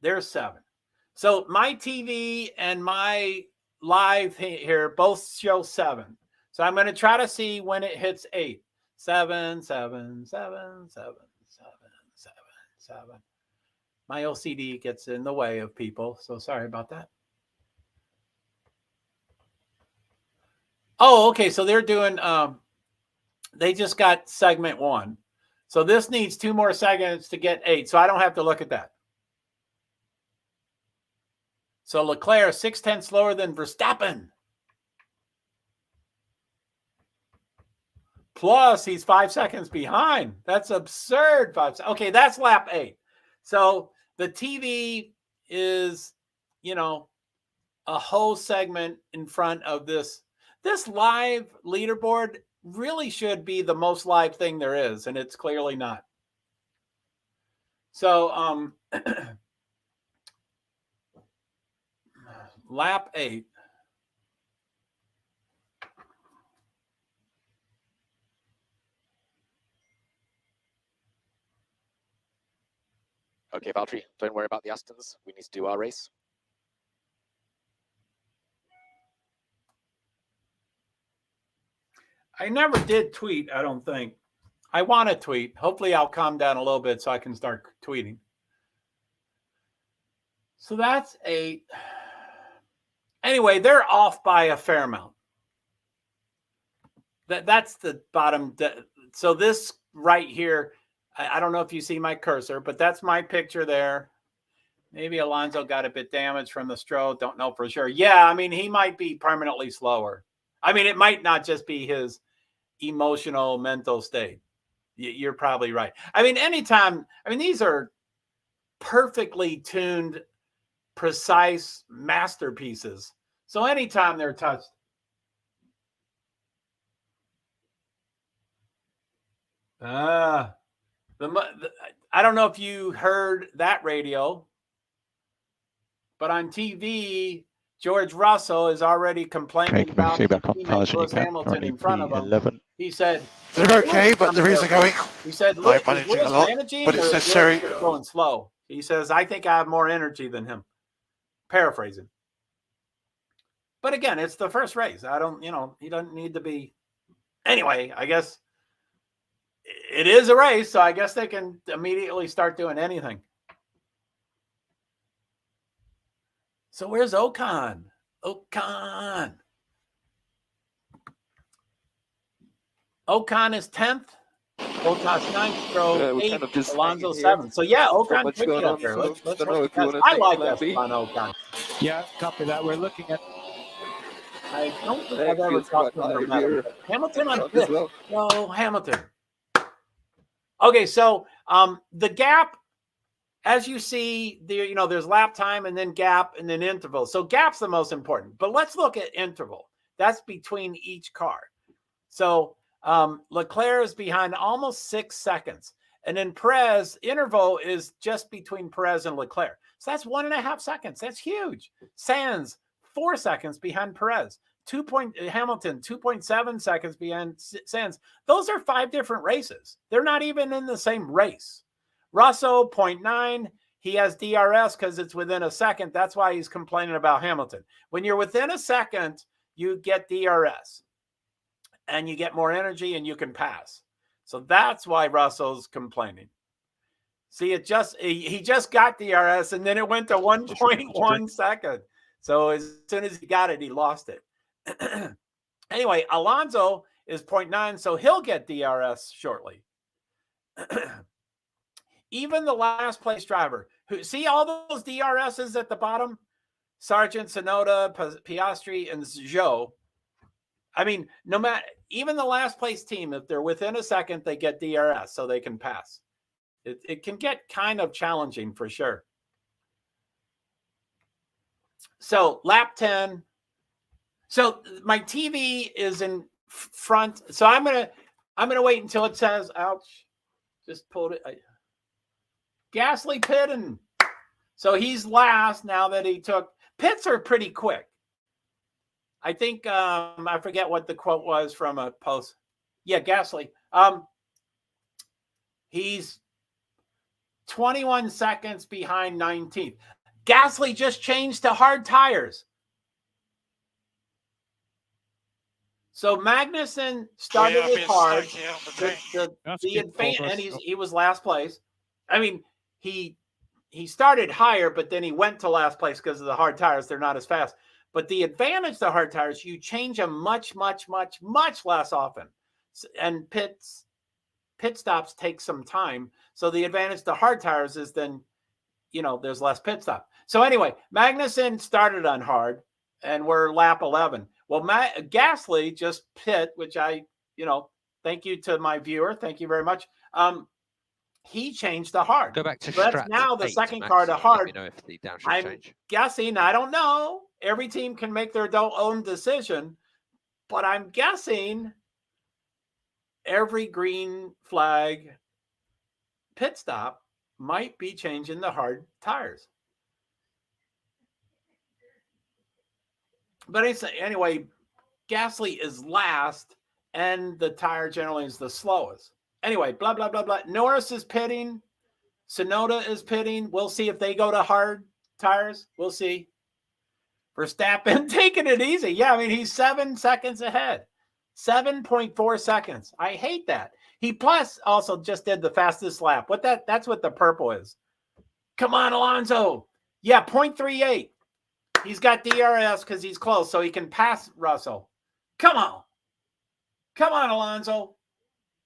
There's 7. So my TV and my live here both show 7. So I'm going to try to see when it hits 8. 7, 7, 7, 7, 7, 7. My LCD gets in the way of people, so sorry about that. Oh, okay. So they're doing, they just got segment 1. So this needs 2 more segments to get 8. So I don't have to look at that. So Leclerc 6/10 slower than Verstappen. Plus, he's 5 seconds behind. That's absurd. Okay, that's lap 8. So the TV is, a whole segment in front of this. This live leaderboard really should be the most live thing there is, and it's clearly not. So, lap 8. Okay, Valtteri, don't worry about the Astons. We need to do our race. I never did tweet, I don't think. I want to tweet. Hopefully I'll calm down a little bit so I can start tweeting. So that's 8. Anyway, they're off by a fair amount. That's the bottom. So this right here, I don't know if you see my cursor, but that's my picture there. Maybe Alonso got a bit damaged from the stroke. Don't know for sure. Yeah, I mean, he might be permanently slower. I mean, it might not just be his emotional, mental state. You're probably right. I mean, anytime, I mean, these are perfectly tuned, precise masterpieces. So anytime they're touched. I don't know if you heard that radio, but on TV, George Russell is already complaining about Lewis Hamilton in front of him. 11. He said they're okay, but the reason going. He said, "Look, managing a lot, but it's necessary." Going slow. He says, "I think I have more energy than him." Paraphrasing. But again, it's the first race. I don't, he doesn't need to be. Anyway, I guess it is a race, so I guess they can immediately start doing anything. So where's Ocon? Ocon is 10th. Bottas 9th, Stroll 8th, Alonso 7th. So yeah, Ocon could get up there. I like that on Ocon. Yeah, copy that. We're looking at. I don't think I've ever talked to him about it. Hamilton on 5th. No, Hamilton. Okay, so the gap, as you see, there's lap time and then gap and then interval. So gap's the most important. But let's look at interval. That's between each car. So Leclerc is behind almost 6 seconds. And then Perez, interval is just between Perez and Leclerc. So that's 1.5 seconds. That's huge. Sainz, 4 seconds behind Perez. Hamilton, 2.7 seconds behind Sainz. Those are 5 different races. They're not even in the same race. Russell, 0.9. He has DRS because it's within a second. That's why he's complaining about Hamilton. When you're within a second, you get DRS. And you get more energy and you can pass. So that's why Russell's complaining. See, he just got DRS and then it went to 1.1 second. So as soon as he got it, he lost it. Anyway, Alonso is 0.9, so he'll get DRS shortly. Even the last place driver, who see all those DRSs at the bottom? Sargent, Tsunoda, Piastri, and Zhou. I mean, no matter, even the last place team, if they're within a second, they get DRS so they can pass. It can get kind of challenging for sure. So lap 10. So my TV is in front. So I'm gonna wait until it says, ouch, just pulled it. Gasly pitting. So he's last now that he took. Pits are pretty quick. I think I forget what the quote was from a post. Yeah, Gasly. He's 21 seconds behind 19th. Gasly just changed to hard tires. So Magnussen started with hard. And he was last place. I mean, he started higher, but then he went to last place because of the hard tires. They're not as fast. But the advantage to hard tires, you change them much, much, much, much less often. And pit stops take some time. So the advantage to hard tires is then, there's less pit stop. So anyway, Magnussen started on hard and we're lap 11. Well, Gasly just pit, which I, thank you to my viewer. Thank you very much. He changed to hard. Go back to so that's now the second car to hard. If the I'm change. guessing, I don't know. Every team can make their own decision, But I'm guessing every green flag pit stop might be changing the hard tires. But anyway, Gasly is last, and the tire generally is the slowest. Anyway, blah, blah, blah, blah. Norris is pitting. Tsunoda is pitting. We'll see if they go to hard tires. We'll see. Verstappen taking it easy. Yeah, I mean, he's 7 seconds ahead. 7.4 seconds. I hate that. He plus also just did the fastest lap. That's what the purple is. Come on, Alonso. Yeah, 0.38. He's got DRS because he's close, so he can pass Russell. Come on. Come on, Alonso.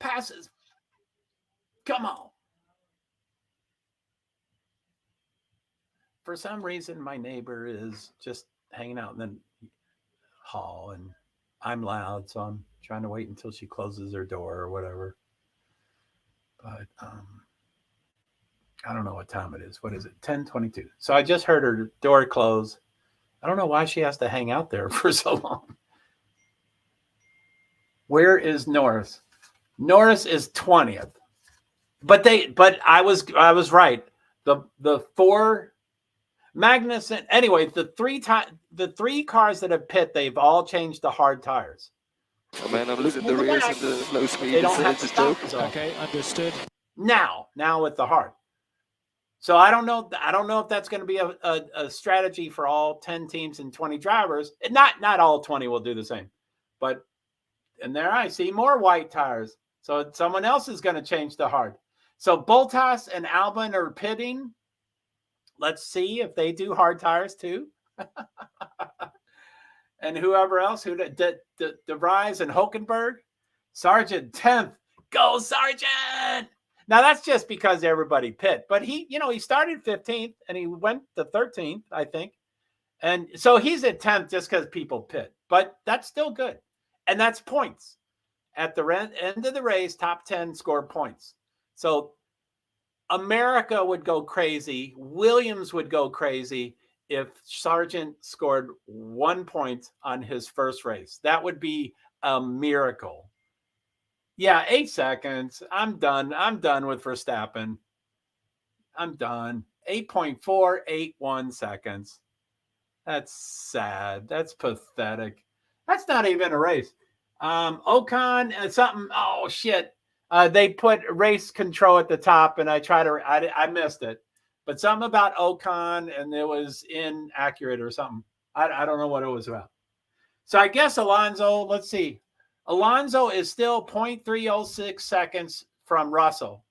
Passes. Come on. For some reason, my neighbor is just hanging out in the hall, and I'm loud, so I'm trying to wait until she closes her door or whatever. But I don't know what time it is. What is it? 10:22. So I just heard her door close. I don't know why she has to hang out there for so long. Where is Norris? Norris is 20th. But I was right. The four Magnussen, anyway, the three cars that have pit, they've all changed to hard tires. Oh man, I'm losing the rears and the low speed. They don't have to stop. Okay, understood. Now with the hard. So I don't know if that's going to be a strategy for all 10 teams and 20 drivers. Not all 20 will do the same. But and there I see more white tires. So someone else is going to change to hard. So Bottas and Albon are pitting. Let's see if they do hard tires too. And whoever else, De Vries and Hulkenberg. Sargent 10th. Go Sargent! Now that's just because everybody pit. But he started 15th and he went to 13th, I think. And so he's at 10th just because people pit. But that's still good. And that's points. At the end of the race, top 10 score points. So America would go crazy. Williams would go crazy if Sargent scored 1 point on his first race. That would be a miracle. Yeah, 8 seconds. I'm done. I'm done with Verstappen. I'm done. 8.481 seconds. That's sad. That's pathetic. That's not even a race. Ocon, something. Oh, shit. They put race control at the top, and I missed it. But something about Ocon, and it was inaccurate or something. I don't know what it was about. So I guess Alonso, let's see. Alonso is still 0.306 seconds from Russell,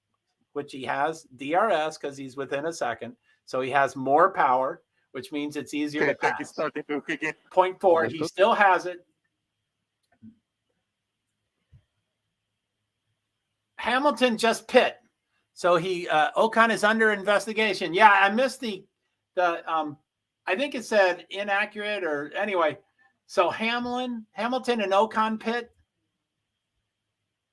which he has DRS because he's within a second. So he has more power, which means it's easier to pass. 0.4, he still has it. Hamilton just pit. So Ocon is under investigation. Yeah, I missed the I think it said inaccurate or anyway. So Hamilton and Ocon pit.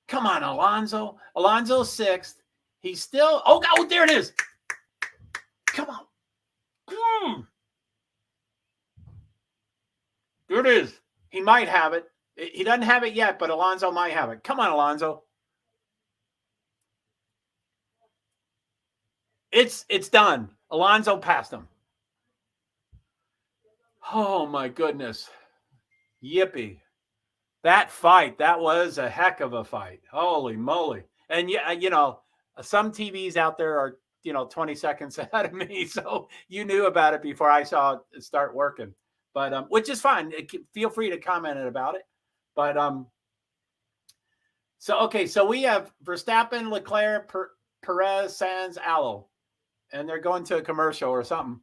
Come on, Alonso. Alonso's 6th. He's still oh, there it is. Come on. There it is. He might have it. He doesn't have it yet, but Alonso might have it. Come on, Alonso. It's done. Alonso passed him. Oh, my goodness. Yippee. That fight, that was a heck of a fight. Holy moly. And, some TVs out there are, 20 seconds ahead of me. So you knew about it before I saw it start working. But which is fine. Feel free to comment about it. But so we have Verstappen, Leclerc, Perez, Sainz, Allo. And they're going to a commercial or something.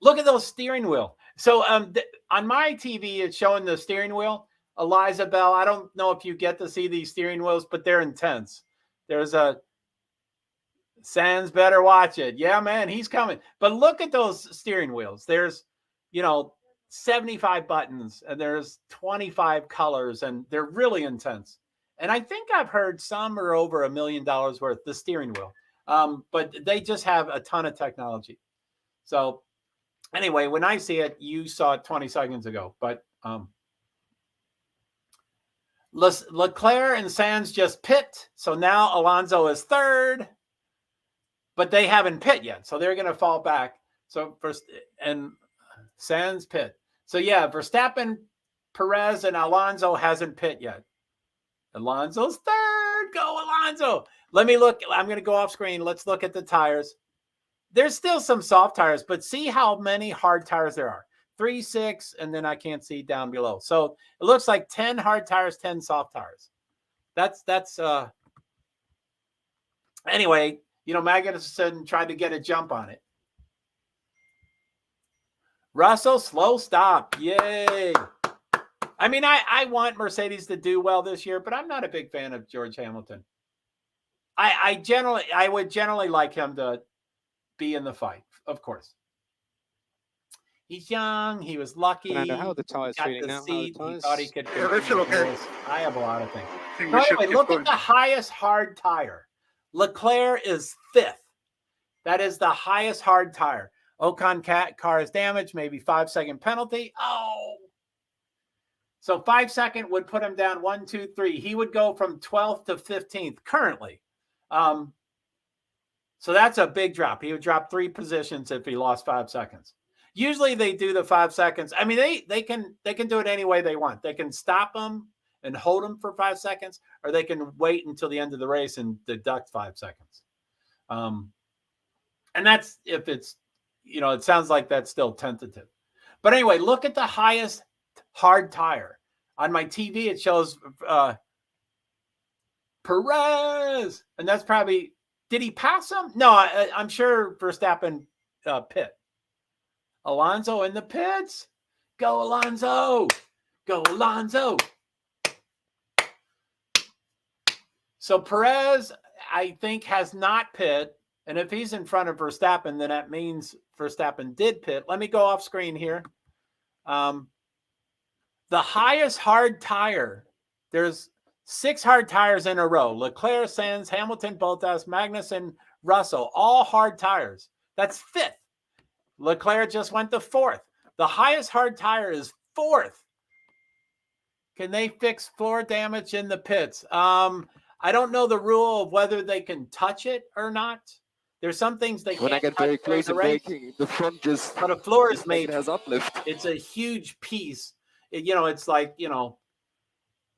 Look at those steering wheel. So on my TV, it's showing the steering wheel. Eliza Bell, I don't know if you get to see these steering wheels, but they're intense. There's a Sands better watch it. Yeah, man, he's coming. But look at those steering wheels. There's, 75 buttons and there's 25 colors and they're really intense. And I think I've heard some are over $1 million worth, the steering wheel. But they just have a ton of technology. So anyway, when I see it, you saw it 20 seconds ago. But Leclerc and Sainz just pit. So now Alonso is third, but they haven't pit yet. So they're going to fall back. So first, and Sainz pit. So yeah, Verstappen, Perez, and Alonso hasn't pit yet. Alonso's third. Go Alonso. Let me look. I'm going to go off screen. Let's look at the tires. There's still some soft tires, but see how many hard tires there are. 3, 6, and then I can't see down below. So it looks like 10 hard tires, 10 soft tires. That's anyway, Magnussen tried to get a jump on it. Russell, slow stop. Yay. I mean, I want Mercedes to do well this year, but I'm not a big fan of George Hamilton. I would generally like him to be in the fight, of course. He's young. He was lucky. Fernando, how are the tires feeling now? Seat. How are the He tires? thought he could. Yeah, they feel okay. I have a lot of things. I think So we should anyway, keep look going. at the highest hard tire. Leclerc is 5th. That is the highest hard tire. Ocon car is damaged, maybe 5-second penalty. Oh. So 5 second would put him down 1, 2, 3. He would go from 12th to 15th currently. So that's a big drop. He would drop 3 positions if he lost 5 seconds. Usually they do the 5 seconds. I mean, they can do it any way they want. They can stop them and hold them for 5 seconds, or they can wait until the end of the race and deduct 5 seconds. And that's if it's, it sounds like that's still tentative. But anyway, look at the highest hard tire. On my TV, it shows Perez. And that's probably, did he pass him? No, I'm sure Verstappen pit. Alonso in the pits. Go Alonso. Go Alonso. So Perez, I think, has not pit. And if he's in front of Verstappen, then that means Verstappen did pit. Let me go off screen here. The highest hard tire, there's 6 hard tires in a row. Leclerc, Sainz, Hamilton, Bottas, Magnussen, Russell, all hard tires. That's 5th. Leclerc just went to 4th. The highest hard tire is 4th. Can they fix floor damage in the pits? I don't know the rule of whether they can touch it or not. There's some things they When I can't get very touch during close the to race. braking, the front just, But a floor is just like made. it has uplift. It's a huge piece. It's like,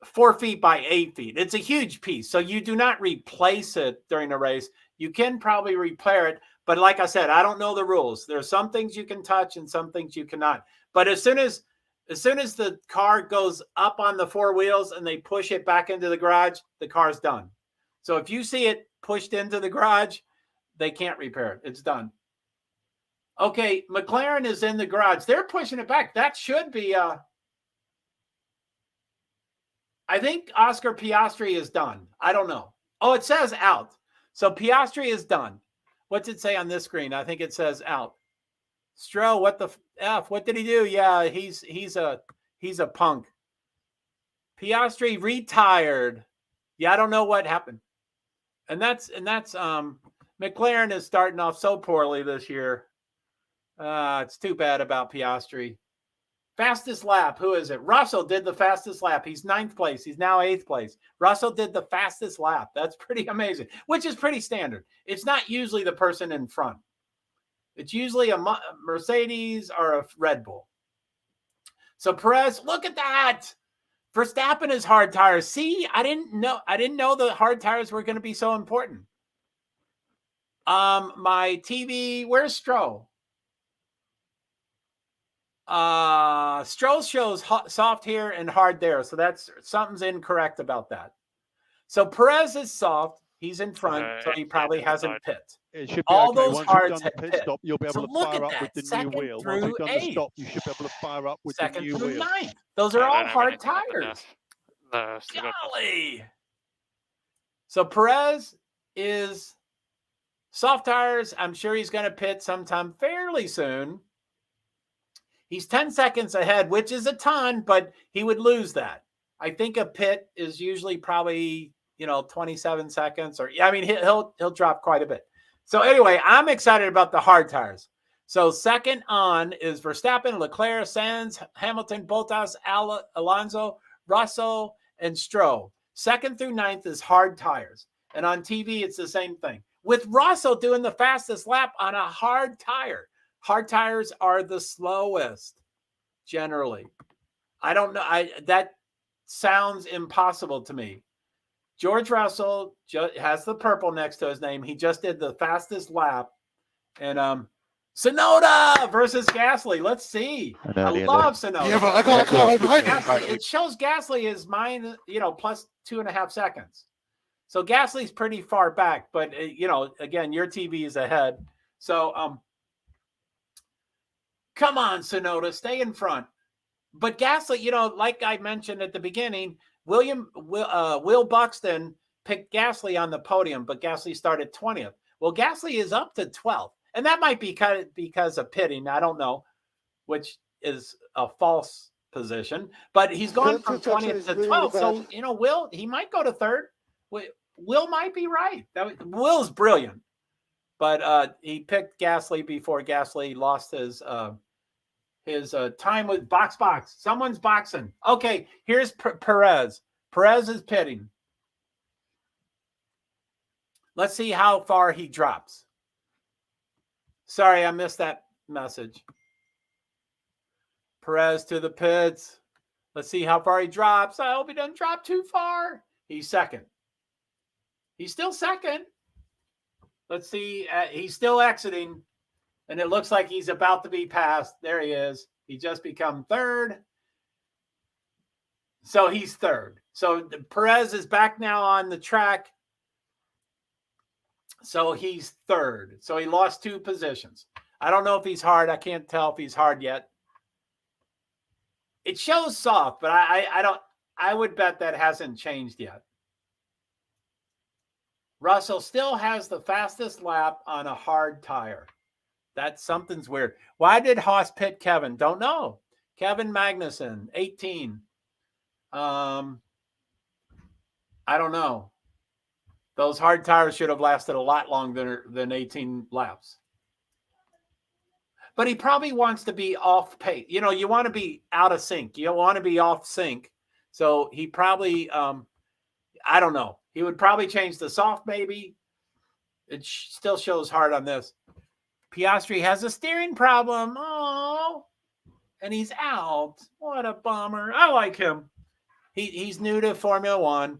4 feet by 8 feet. It's a huge piece. So you do not replace it during the race. You can probably repair it. But like I said, I don't know the rules. There's some things you can touch and some things you cannot. But as soon as the car goes up on the 4 wheels and they push it back into the garage, the car's done. So if you see it pushed into the garage, they can't repair it. It's done. Okay, McLaren is in the garage. They're pushing it back. That should be I think Oscar Piastri is done. I don't know. Oh, it says out. So Piastri is done. What's it say on this screen? I think it says out. Stroll, what the F? What did he do? Yeah, he's a punk. Piastri retired. Yeah, I don't know what happened. And that's McLaren is starting off so poorly this year. It's too bad about Piastri. Fastest lap, who is it? Russell did the fastest lap. He's 9th place. He's now 8th place. Russell did the fastest lap. That's pretty amazing, which is pretty standard. It's not usually the person in front. It's usually a Mercedes or a Red Bull. So Perez, look at that. Verstappen is hard tires. See, I didn't know the hard tires were going to be so important. My TV, where's Stroll? Stroll shows soft here and hard there. So that's something's incorrect about that. So Perez is soft. He's in front, so he probably hasn't pit. It should be all okay. those Once hards you've done the have pit pit. stop, you'll be able So to look fire at up with that. the new Second wheel. Once through you've done the 8th. stop, you should be able to fire up with the Second new through wheel. 9th. Those are all hard tires. No, Golly. So Perez is soft tires. I'm sure he's going to pit sometime fairly soon. He's 10 seconds ahead, which is a ton, but he would lose that. I think a pit is usually probably, 27 seconds or, I mean, he'll drop quite a bit. So anyway, I'm excited about the hard tires. So second on is Verstappen, Leclerc, Sainz, Hamilton, Bottas, Alonso, Russell, and Stroll. 2nd through 9th is hard tires. And on TV, it's the same thing. With Russell doing the fastest lap on a hard tire. Hard tires are the slowest, generally. I don't know. That sounds impossible to me. George Russell has the purple next to his name. He just did the fastest lap. And Tsunoda versus Gasly. Let's see. I love Tsunoda. Yeah, but I got Gasly, it shows Gasly is mine, plus 2.5 seconds. So Gasly's pretty far back, but again, your TV is ahead. So come on, Tsunoda, stay in front. But Gasly, like I mentioned at the beginning, Will Buxton picked Gasly on the podium, but Gasly started 20th. Well, Gasly is up to 12th, and that might be because of pitting. I don't know, which is a false position, but he's gone from 20th to 12th. So, Will, he might go to 3rd. Will might be right. Will's brilliant, but he picked Gasly before Gasly lost his time with box. Someone's boxing. Okay, here's Perez. Perez is pitting. Let's see how far he drops. Sorry, I missed that message. Perez to the pits. Let's see how far he drops. I hope he doesn't drop too far. He's 2nd. He's still 2nd. Let's see. He's still exiting. And it looks like he's about to be passed. There he is. He just become 3rd. So he's 3rd. So Perez is back now on the track. So he's 3rd. So he lost 2 positions. I don't know if he's hard. I can't tell if he's hard yet. It shows soft, but I would bet that hasn't changed yet. Russell still has the fastest lap on a hard tire. Something's weird. Why did Haas pit Kevin? Don't know. Kevin Magnussen, 18. I don't know. Those hard tires should have lasted a lot longer than 18 laps. But he probably wants to be off pace. You want to be out of sync. You don't want to be off sync. So he probably, I don't know. He would probably change the soft maybe. It still shows hard on this. Piastri has a steering problem. Oh, and he's out. What a bummer. I like him. He's new to Formula One.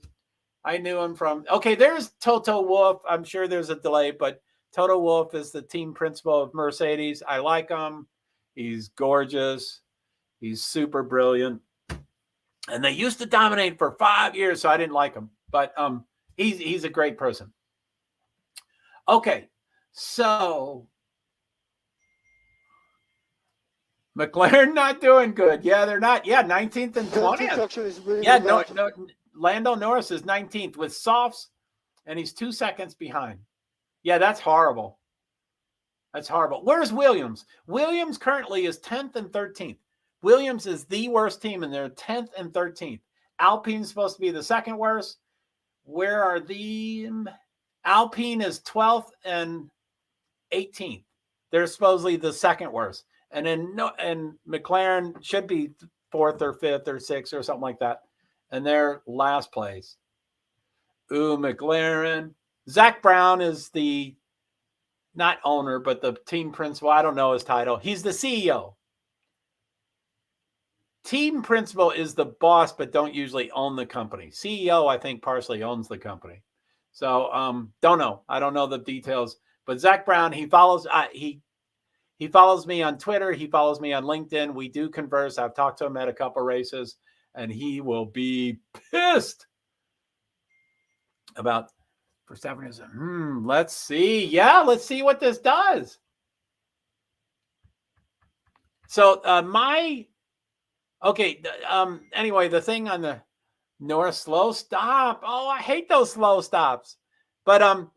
I knew him from. Okay, there's Toto Wolff. I'm sure there's a delay, but Toto Wolff is the team principal of Mercedes. I like him. He's gorgeous. He's super brilliant. And they used to dominate for 5 years, so I didn't like him. But he's a great person. Okay, so McLaren not doing good. Yeah, they're not. Yeah, 19th and 20th. Really no, Lando Norris is 19th with softs, and he's 2 seconds behind. Yeah, that's horrible. That's horrible. Where's Williams? Williams currently is 10th and 13th. Williams is the worst team, and they're 10th and 13th. Alpine's supposed to be the second worst. Where are the Alpine is 12th and 18th. They're supposedly the second worst. And then McLaren should be 4th or 5th or 6th or something like that. And they're last place. Ooh, McLaren. Zach Brown is the not owner, but the team principal. I don't know his title. He's the CEO. Team principal is the boss, but don't usually own the company. CEO, I think, partially owns the company. So don't know. I don't know the details. But Zach Brown, he follows he follows me on Twitter. He follows me on LinkedIn. We do converse. I've talked to him at a couple races, and he will be pissed about Verstappen. Let's see. Yeah, let's see what this does. So anyway, the thing on the Norris slow stop. Oh, I hate those slow stops. But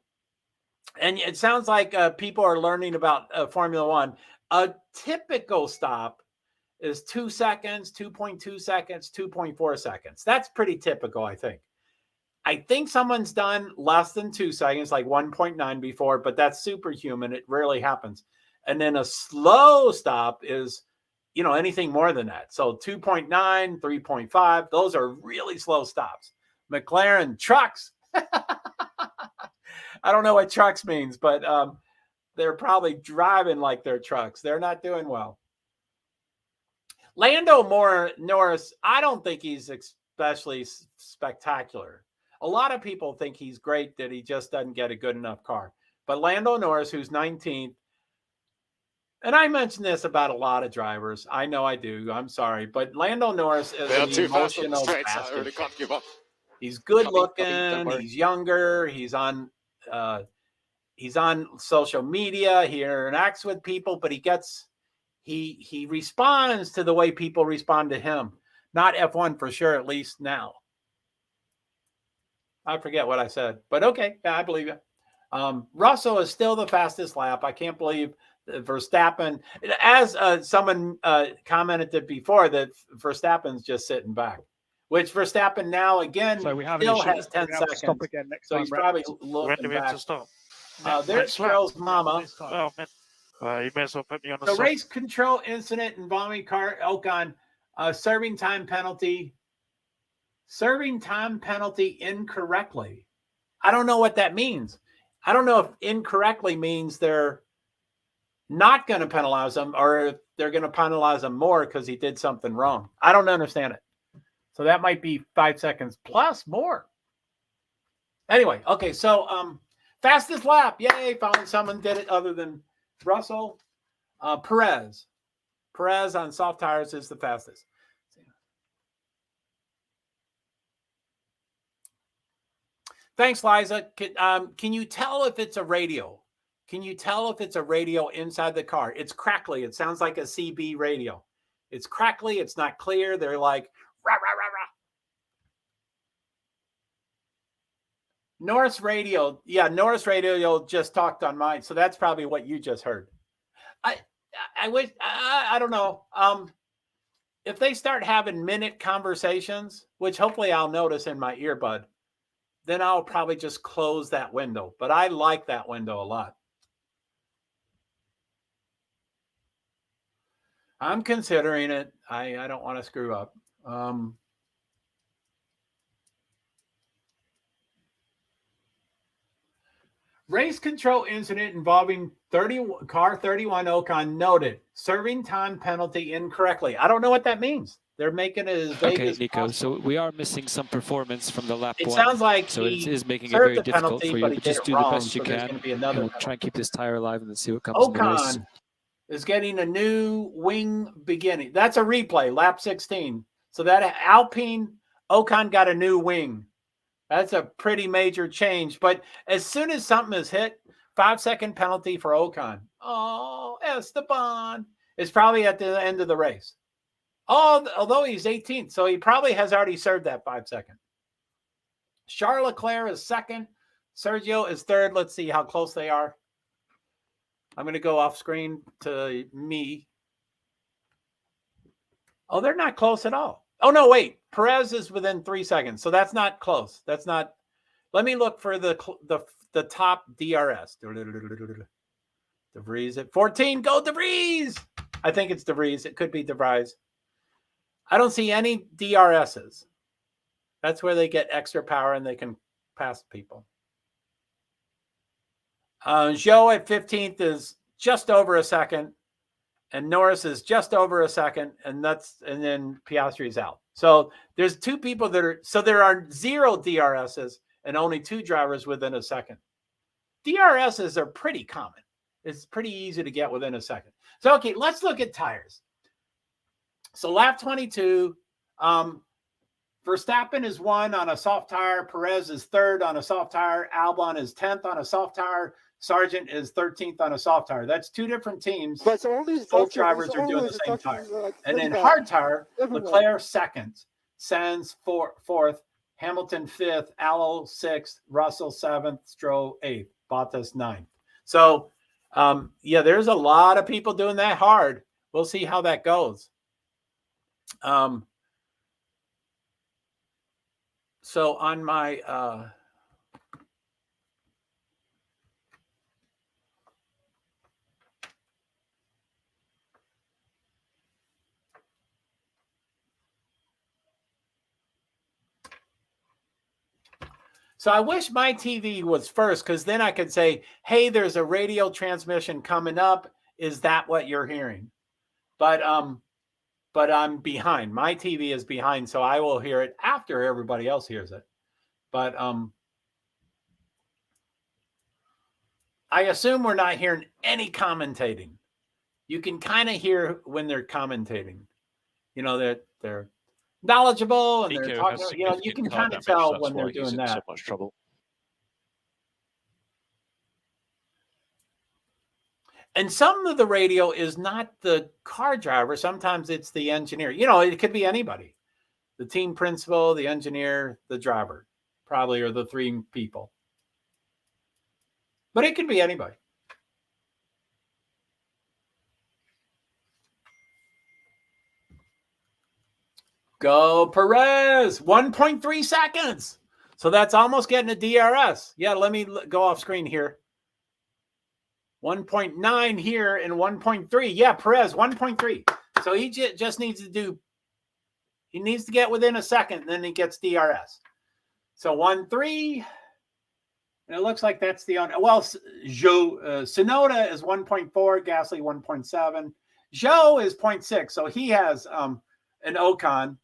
and it sounds like people are learning about Formula One. A typical stop is 2 seconds, 2.2 seconds, 2.4 seconds. That's pretty typical, I think. I think someone's done less than 2 seconds, like 1.9 before, but that's superhuman. It rarely happens. And then a slow stop is anything more than that. So 2.9, 3.5, those are really slow stops. McLaren trucks. I don't know what trucks means, but they're probably driving like they're trucks. They're not doing well. Lando Norris, I don't think he's especially spectacular. A lot of people think he's great, that he just doesn't get a good enough car. But Lando Norris, who's 19th, and I mention this about a lot of drivers. I know I do. I'm sorry. But Lando Norris is an emotional bastard. He's good looking. He's younger. He's on social media. He interacts with people, but he responds to the way people respond to him. Not F1 for sure, at least now. I forget what I said, but okay, yeah, I believe you. Russell is still the fastest lap. I can't believe Verstappen, as someone commented before, that Verstappen's just sitting back, which Verstappen now again still has 10 seconds. Stop again next so time he's probably looking back. There's Stroll's mama. Oh, man. You may as well put me on the So race control incident involving Ocon, serving time penalty incorrectly. I don't know what that means. I don't know if incorrectly means they're not going to penalize him, or if they're going to penalize him more because he did something wrong. I don't understand it. So that might be 5 seconds plus more. Anyway, okay, so fastest lap. Yay, found someone did it other than Russell. Perez on soft tires is the fastest. Thanks, Liza. Can you tell if it's a radio? Can you tell if it's a radio inside the car? It's crackly. It sounds like a CB radio. It's crackly. It's not clear. They're like, rah, rah, rah, rah. Norris radio. Yeah, Norris radio just talked on mine. So that's probably what you just heard. I wish, I don't know. If they start having minute conversations, which hopefully I'll notice in my earbud, then I'll probably just close that window. But I like that window a lot. I'm considering it. I don't want to screw up. Race control incident involving car 31 Ocon noted. Serving time penalty incorrectly. I don't know what that means. They're making it as vague as Nico, possible. so we are missing some performance from the lap It one. sounds like so it is making it served very the difficult penalty, for but you. he But did just it do wrong, the best you so there's can, going to be another and we'll try and keep this tire alive and then see what comes in the race. Ocon is getting a new wing beginning. That's a replay, lap 16. So that Alpine, Ocon got a new wing. That's a pretty major change. But as soon as something is hit, 5-second penalty for Ocon. Oh, Esteban is probably at the end of the race. Oh, although he's 18th, so he probably has already served that 5 second. Charles Leclerc is second. Sergio is third. Let's see how close they are. I'm going to go off screen to me. Oh, they're not close at all. Oh, no, wait. Perez is within 3 seconds, so that's not close. That's not. Let me look for the top DRS. De Vries at 14. Go De Vries. I think it's De Vries. It could be De Vries. I don't see any DRSs. That's where they get extra power and they can pass people. Joe at 15th is just over a second, and Norris is just over a second, and then Piastri's out. So there's two people so there are 0 DRSs and only 2 drivers within a second. DRSs are pretty common. It's pretty easy to get within a second. So, okay, let's look at tires. So lap 22, Verstappen is 1 on a soft tire. Perez is 3rd on a soft tire. Albon is 10th on a soft tire. Sargent is 13th on a soft tire. That's 2 different teams. But so all these both drivers are doing the same tire. And then hard tire, Leclerc 2nd, Sainz 4th, Hamilton 5th, Allo 6th, Russell 7th, Stroll 8th, Bottas 9th. So, yeah, there's a lot of people doing that hard. We'll see how that goes. So on my So I wish my TV was first, because then I could say, hey, there's a radio transmission coming up. Is that what you're hearing? But I'm behind. My TV is behind, so I will hear it after everybody else hears it. But I assume we're not hearing any commentating. You can kind of hear when they're commentating. You know, they're knowledgeable and Nico they're talking. has You know, you can significant car kind of damage, tell that's when why they're he's doing in that. so much trouble. And some of the radio is not the car driver. Sometimes it's the engineer. You know, it could be anybody. The team principal, the engineer, the driver, probably are the three people. But it could be anybody. Go Perez, 1.3 seconds. So that's almost getting a DRS. Yeah, let me go off screen here. 1.9 here and 1.3. Yeah, Perez, 1.3. So he just needs to do, he needs to get within a second, and then he gets DRS. So 1.3. And it looks like that's the, well, Sonoda is 1.4, Gasly 1.7. Joe is 0.6. So he has an Ocon.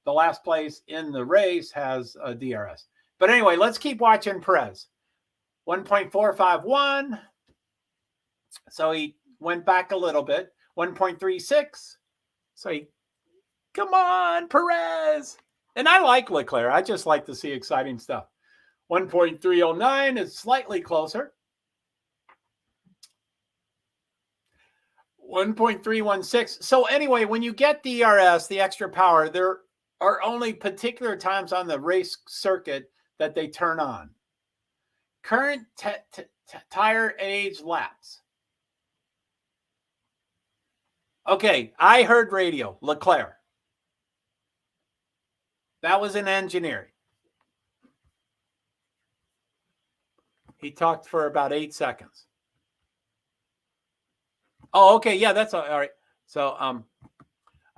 The last place in the race has a DRS. But anyway, let's keep watching Perez. 1.451. So he went back a little bit. 1.36. So he, come on, Perez. And I like Leclerc. I just like to see exciting stuff. 1.309 is slightly closer. 1.316. So anyway, when you get DRS, the extra power, there are only particular times on the race circuit that they turn on. Current tire age laps. Okay, I heard radio, Leclerc. That was an engineer. He talked for about 8 seconds. Oh, okay, yeah, that's all right. So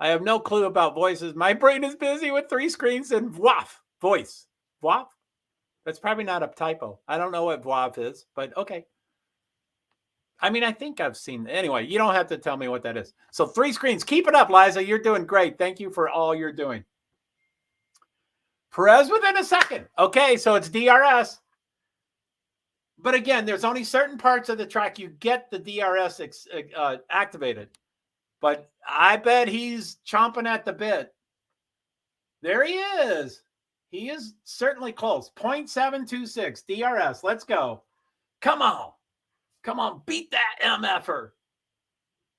I have no clue about voices. My brain is busy with 3 screens and WAF, voice. WAF? That's probably not a typo. I don't know what WAF is, but okay. I mean, I think I've seen. Anyway, you don't have to tell me what that is. So 3 screens. Keep it up, Liza. You're doing great. Thank you for all you're doing. Perez within a second. Okay, so it's DRS. But again, there's only certain parts of the track you get the DRS activated. But I bet he's chomping at the bit. There he is. He is certainly close. 0.726 DRS. Let's go. Come on. Come on. Beat that MFer.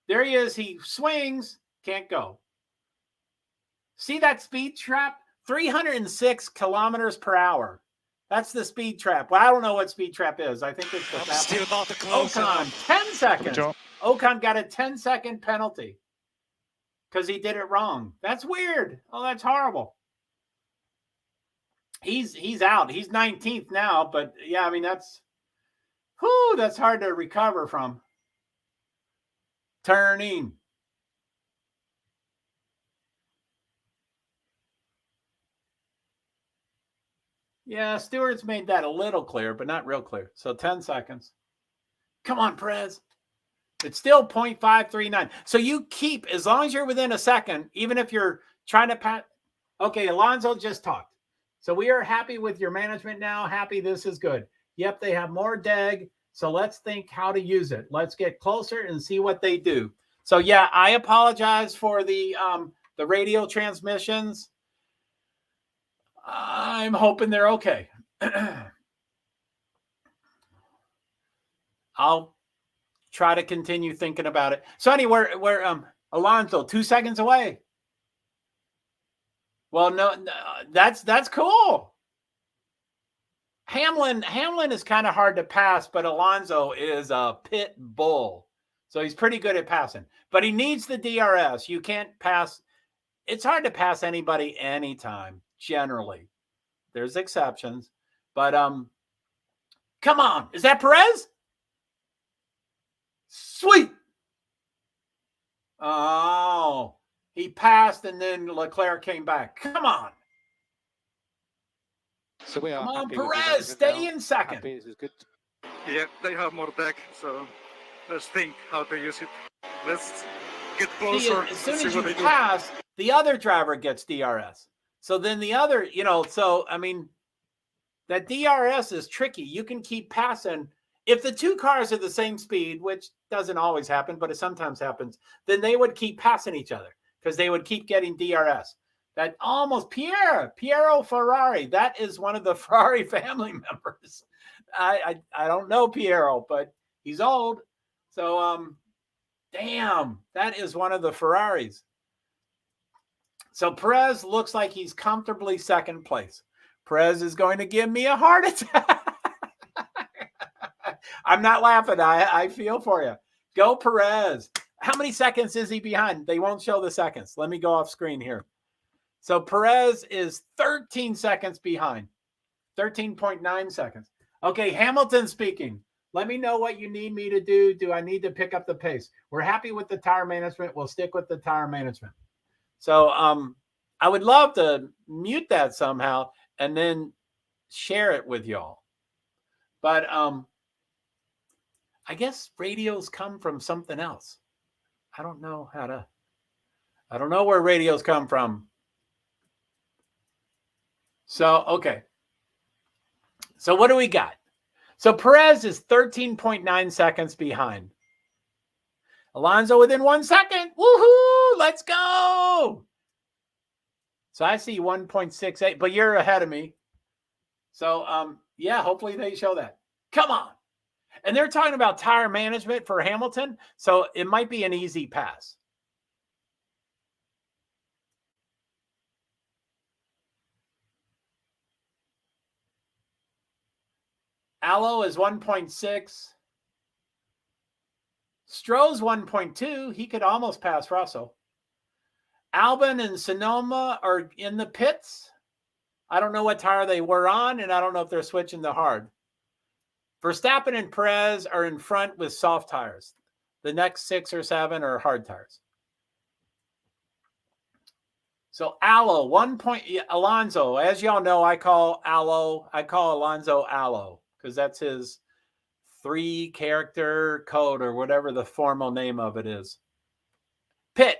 There he is. He swings. Can't go. See that speed trap? 306 kilometers per hour. That's the speed trap. Well, I don't know what speed trap is. I think it's the still not the close Ocon, 10 seconds. Ocon got a 10-second penalty because he did it wrong. That's weird. Oh, that's horrible. He's out. He's 19th now, but yeah, I mean, that's hard to recover from. Turning. Yeah, Stewart's made that a little clear, but not real clear. So 10 seconds. Come on, Perez. It's still 0.539. So you keep, as long as you're within a second, even if you're trying to pat. Okay, Alonso just talked. So we are happy with your management now. Happy this is good. Yep, they have more DEG. So let's think how to use it. Let's get closer and see what they do. So yeah, I apologize for the radio transmissions. I'm hoping they're okay. I'll try to continue thinking about it. So anyway, we're Alonso 2 seconds away. Well, no, that's cool. Hamlin is kind of hard to pass, but Alonso is a pit bull. So he's pretty good at passing. But he needs the DRS. You can't pass. It's hard to pass anybody anytime, generally. There's exceptions. But come on. Is that Perez? Sweet. Oh, he passed and then Leclerc came back. Come on. So we are Come on, happy with the Perez, management stay now. in second. Happy, this is good. Yeah, they have more deck, so let's think how to use it. Let's get closer. See, as soon as you pass, the other driver gets DRS. So then the other, so I mean, that DRS is tricky. You can keep passing. If the two cars are the same speed, which doesn't always happen, but it sometimes happens, then they would keep passing each other because they would keep getting DRS. That almost Piero Ferrari. That is one of the Ferrari family members. I don't know Piero, but he's old. So damn, that is one of the Ferraris. So Perez looks like he's comfortably second place. Perez is going to give me a heart attack. I'm not laughing. I feel for you. Go Perez. How many seconds is he behind? They won't show the seconds. Let me go off screen here. So Perez is 13 seconds behind. 13.9 seconds. Okay, Hamilton speaking. Let me know what you need me to do. Do I need to pick up the pace? We're happy with the tire management. We'll stick with the tire management. So I would love to mute that somehow and then share it with y'all. But I guess radios come from something else. I don't know where radios come from. So, okay. So what do we got? So Perez is 13.9 seconds behind. Alonso within 1 second. Woohoo! Let's go. So I see 1.68, but you're ahead of me. So, yeah, hopefully they show that. Come on. And they're talking about tire management for Hamilton, so it might be an easy pass. Allo is 1.6. Stroh's 1.2. He could almost pass Russell. Albon and Sonoma are in the pits. I don't know what tire they were on, and I don't know if they're switching to hard. Verstappen and Perez are in front with soft tires. The next 6 or 7 are hard tires. So Allo, Alonso, as y'all know, I call Alonso Allo because that's his 3-character code or whatever the formal name of it is. Pit,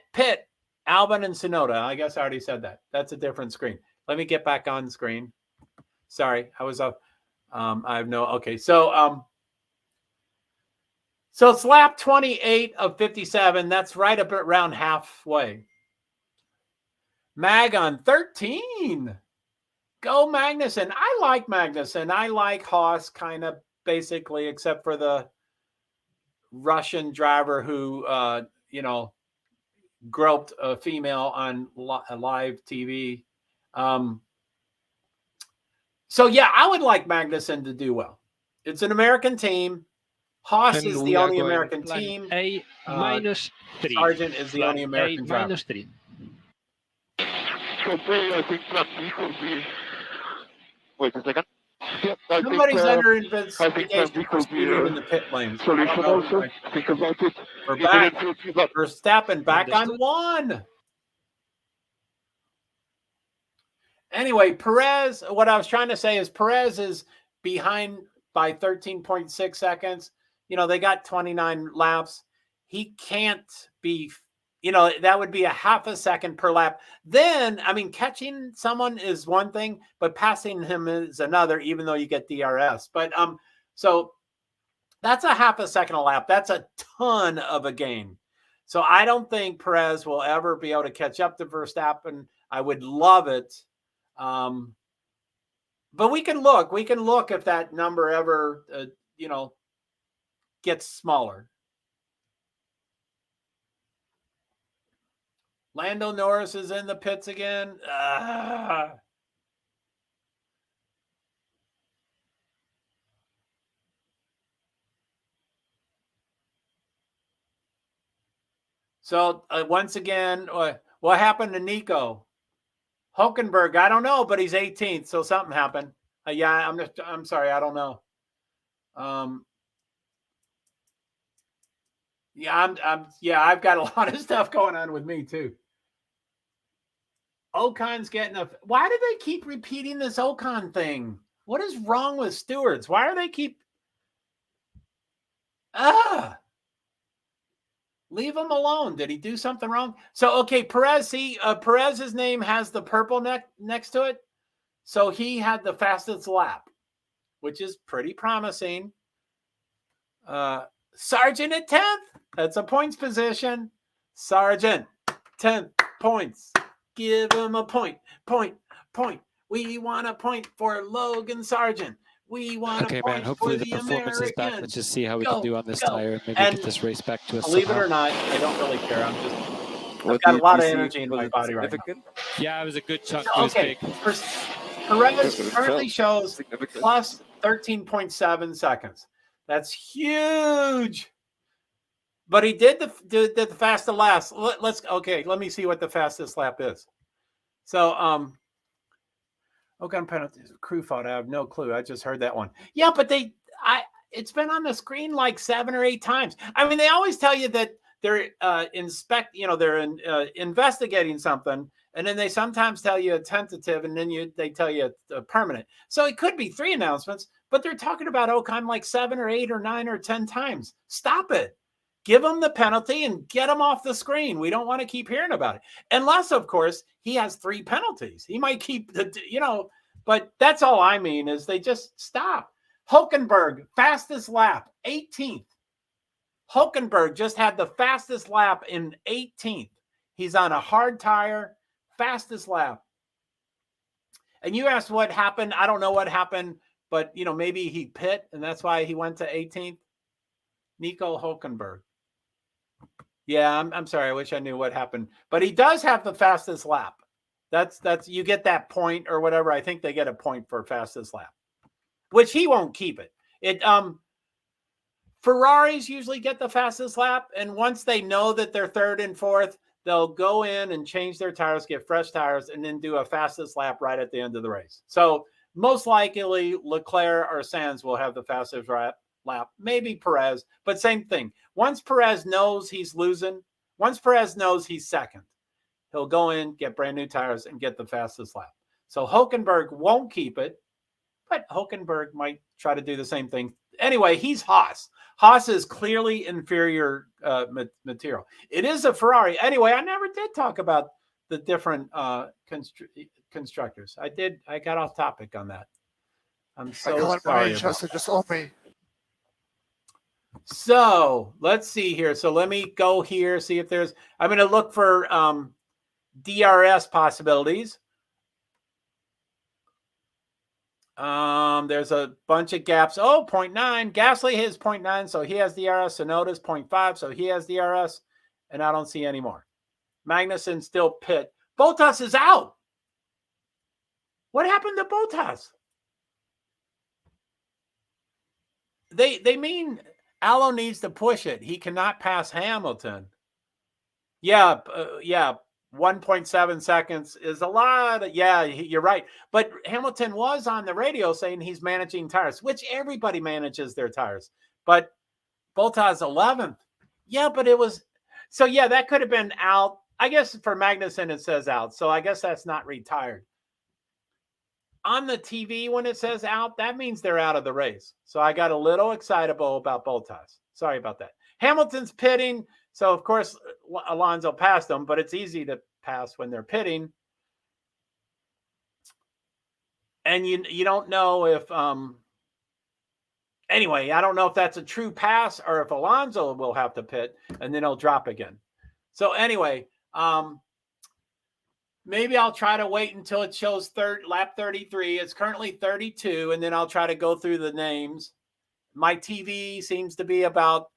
Albon and Tsunoda. I guess I already said that. That's a different screen. Let me get back on screen. Sorry, I was up. I have no, okay. So it's lap 28 of 57. That's right up around halfway. Mag on 13. Go Magnussen. I like Magnussen. I like Haas kind of basically, except for the Russian driver who, groped a female on live TV. So, yeah, I would like Magnussen to do well. It's an American team. Haas is the only American team. A minus 3. Sargent is the only American driver. Minus 3. I think plan B could be... Wait a second. Yep, Nobody's under investigation for speeding in the pit lanes. Solution also. Think about it. We're back. Verstappen back on 1. Anyway, Perez, what I was trying to say is Perez is behind by 13.6 seconds. They got 29 laps. He can't be, that would be a half a second per lap. Then, I mean, catching someone is one thing, but passing him is another, even though you get DRS. But so that's a half a second a lap. That's a ton of a gain. So I don't think Perez will ever be able to catch up to Verstappen. I would love it. But we can look. We can look if that number ever, gets smaller. Lando Norris is in the pits again. So once again, what happened to Nico? Hulkenberg, I don't know, but he's 18th, so something happened. Yeah, I'm sorry, I don't know. Yeah, I've got a lot of stuff going on with me too. Ocon's getting a. Why do they keep repeating this Ocon thing? What is wrong with stewards? Why are they keep? Leave him alone. Did he do something wrong? So okay, Perez. See, Perez's name has the purple next to it, so he had the fastest lap, which is pretty promising. Sargent at 10th. That's a points position. Sargent, 10 points. Give him a point. We want a point for Logan Sargent. We want okay, a point man. Hopefully for the performance American. is back. Let's just see how we can do on this tire and maybe get this race back to us. Believe somehow. it or not, I don't really care. I've got a lot of energy in my body right now. Yeah, it was a good chunk. Okay, Perez currently shows plus 13.7 seconds. That's huge. But he did the fastest lap. Let me see what the fastest lap is. So Ocon penalties, crew fault. I have no clue. I just heard that one. Yeah, but it's been on the screen like 7 or 8 times. I mean, they always tell you that they're investigating something, and then they sometimes tell you a tentative, and then they tell you a permanent. So it could be 3 announcements, but they're talking about Ocon like 7 or 8 or 9 or 10 times. Stop it. Give him the penalty and get him off the screen. We don't want to keep hearing about it. Unless, of course, he has 3 penalties. He might keep but that's all I mean is they just stop. Hulkenberg, fastest lap, 18th. Hulkenberg just had the fastest lap in 18th. He's on a hard tire, fastest lap. And you asked what happened. I don't know what happened, but maybe he pit and that's why he went to 18th. Nico Hulkenberg. Yeah, I'm sorry. I wish I knew what happened, but he does have the fastest lap. That's you get that point or whatever. I think they get a point for fastest lap, which he won't keep it. Ferraris usually get the fastest lap, and once they know that they're 3rd and 4th, they'll go in and change their tires, get fresh tires, and then do a fastest lap right at the end of the race. So most likely Leclerc or Sainz will have the fastest lap, maybe Perez, but same thing. Once Perez knows he's losing, once Perez knows he's 2nd, he'll go in, get brand new tires, and get the fastest lap. So Hulkenberg won't keep it, but Hulkenberg might try to do the same thing. Anyway, he's Haas. Haas is clearly inferior material. It is a Ferrari. Anyway, I never did talk about the different constructors. I got off topic on that. I'm so sorry. So let's see here. So let me go here, see if there's, I'm going to look for DRS possibilities. There's a bunch of gaps. 0.9. Gasly has 0.9, so he has DRS. Sonoda's 0.5, so he has DRS. And I don't see any more. Magnussen still pit. Bottas is out. What happened to Bottas? They mean Allo needs to push it. He cannot pass Hamilton. Yeah. 1.7 seconds is a lot. Yeah, you're right. But Hamilton was on the radio saying he's managing tires, which everybody manages their tires. But Bottas 11th. Yeah, but it was. So, yeah, that could have been out. I guess for Magnussen it says out. So I guess that's not retired. On the TV when it says out, that means they're out of the race. So I got a little excitable about Bottas. Sorry about that. Hamilton's pitting. So, of course, Alonso passed them, but it's easy to pass when they're pitting. And you don't know if anyway, I don't know if that's a true pass or if Alonso will have to pit and then he'll drop again. So anyway, maybe I'll try to wait until it shows lap 33. It's currently 32, and then I'll try to go through the names. My TV seems to be about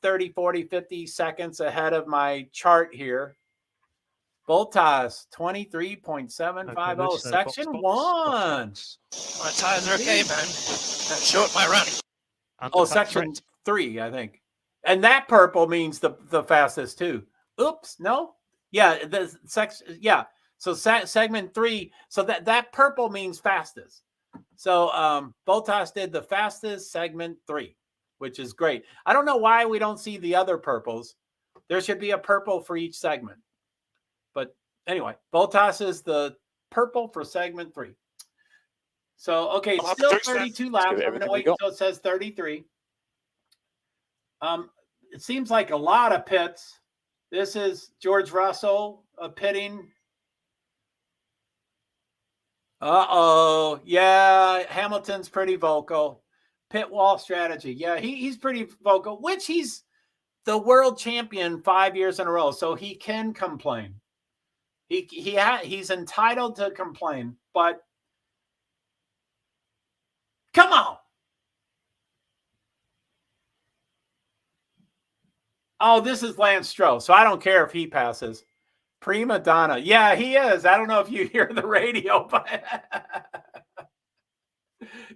30, 40, 50 seconds ahead of my chart here. Bottas, 23.750, okay, section 1. My tires are okay, man. That's short my run. Section 3, I think. And that purple means the fastest too. Oops, no? Yeah, So segment 3, so that purple means fastest. So Bottas did the fastest segment 3, which is great. I don't know why we don't see the other purples. There should be a purple for each segment. But Anyway, Bottas is the purple for segment 3. So, okay, I'll have still to fix that. 32 laps. I'm going to wait until it says 33. It seems like a lot of pits. This is George Russell pitting. Uh-oh. Yeah, Hamilton's pretty vocal. Pit wall strategy. Yeah, he's pretty vocal, which he's the world champion 5 years in a row, so he can complain. He's entitled to complain, but come on. Oh, this is Lance Stroll, so I don't care if he passes. Prima donna. Yeah, he is. I don't know if you hear the radio, but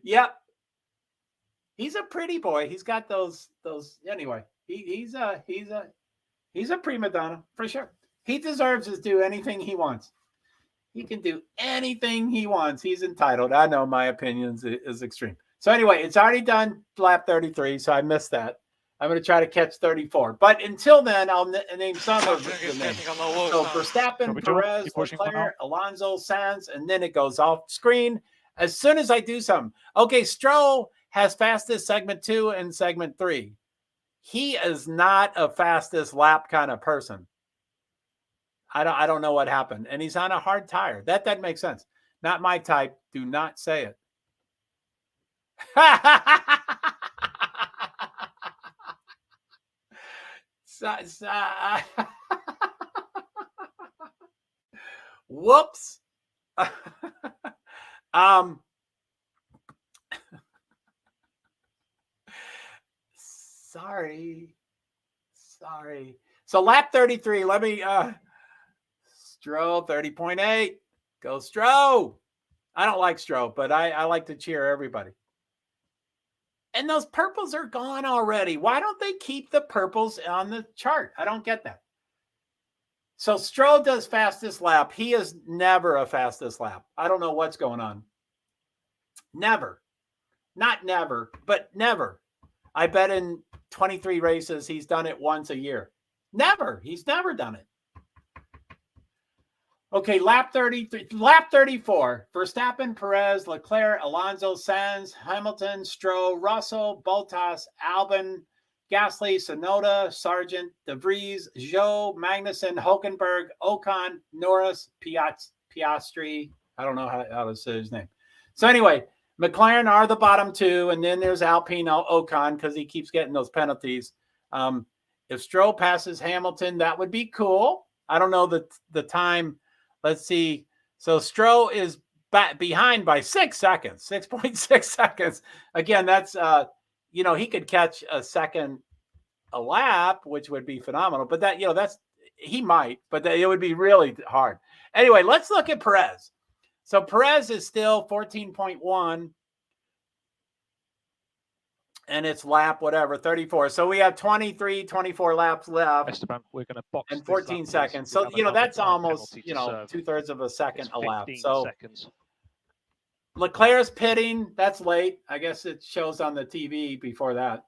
yep. He's a pretty boy. He's got those anyway. He's a prima donna for sure. He deserves to do anything he wants. He can do anything he wants. He's entitled. I know my opinion is extreme. So anyway, it's already done lap 33, so I missed that. I'm going to try to catch 34. But until then, I'll name some of the names. So Verstappen, Perez, Leclerc, Alonso, Sainz, and then it goes off screen as soon as I do something. Okay, Stroll has fastest segment 2 and segment 3. He is not a fastest lap kind of person. I don't know what happened. And he's on a hard tire. That doesn't make sense. Not my type. Do not say it. Whoops. Sorry. So lap 33, let me Stroll 30.8. Go Stroll. I don't like Stroll, but I like to cheer everybody. And those purples are gone already. Why don't they keep the purples on the chart? I don't get that. So Stroll does fastest lap. He is never a fastest lap. I don't know what's going on. Never. Not never, but never. I bet in 23 races, he's done it once a year. Never. He's never done it. Okay, lap 34. Verstappen, Perez, Leclerc, Alonso, Sainz, Hamilton, Stroll, Russell, Bottas, Albon, Gasly, Tsunoda, Sargent, De Vries, Zhou, Magnussen, Hülkenberg, Ocon, Norris, Piastri. I don't know how to say his name. So anyway, McLaren are the bottom 2, and then there's Alpine Ocon because he keeps getting those penalties. If Stroll passes Hamilton, that would be cool. I don't know the time. Let's see. So Stroll is behind by 6 seconds, 6.6 seconds. Again, that's, he could catch a second a lap, which would be phenomenal. But he might, but it would be really hard. Anyway, let's look at Perez. So Perez is still 14.1. And it's lap, 34. So we have 24 laps left. Esteban, we're going to box and 14 seconds. So, that's almost, 2/3 of a second a lap. So seconds. Leclerc's pitting. That's late. I guess it shows on the TV before that.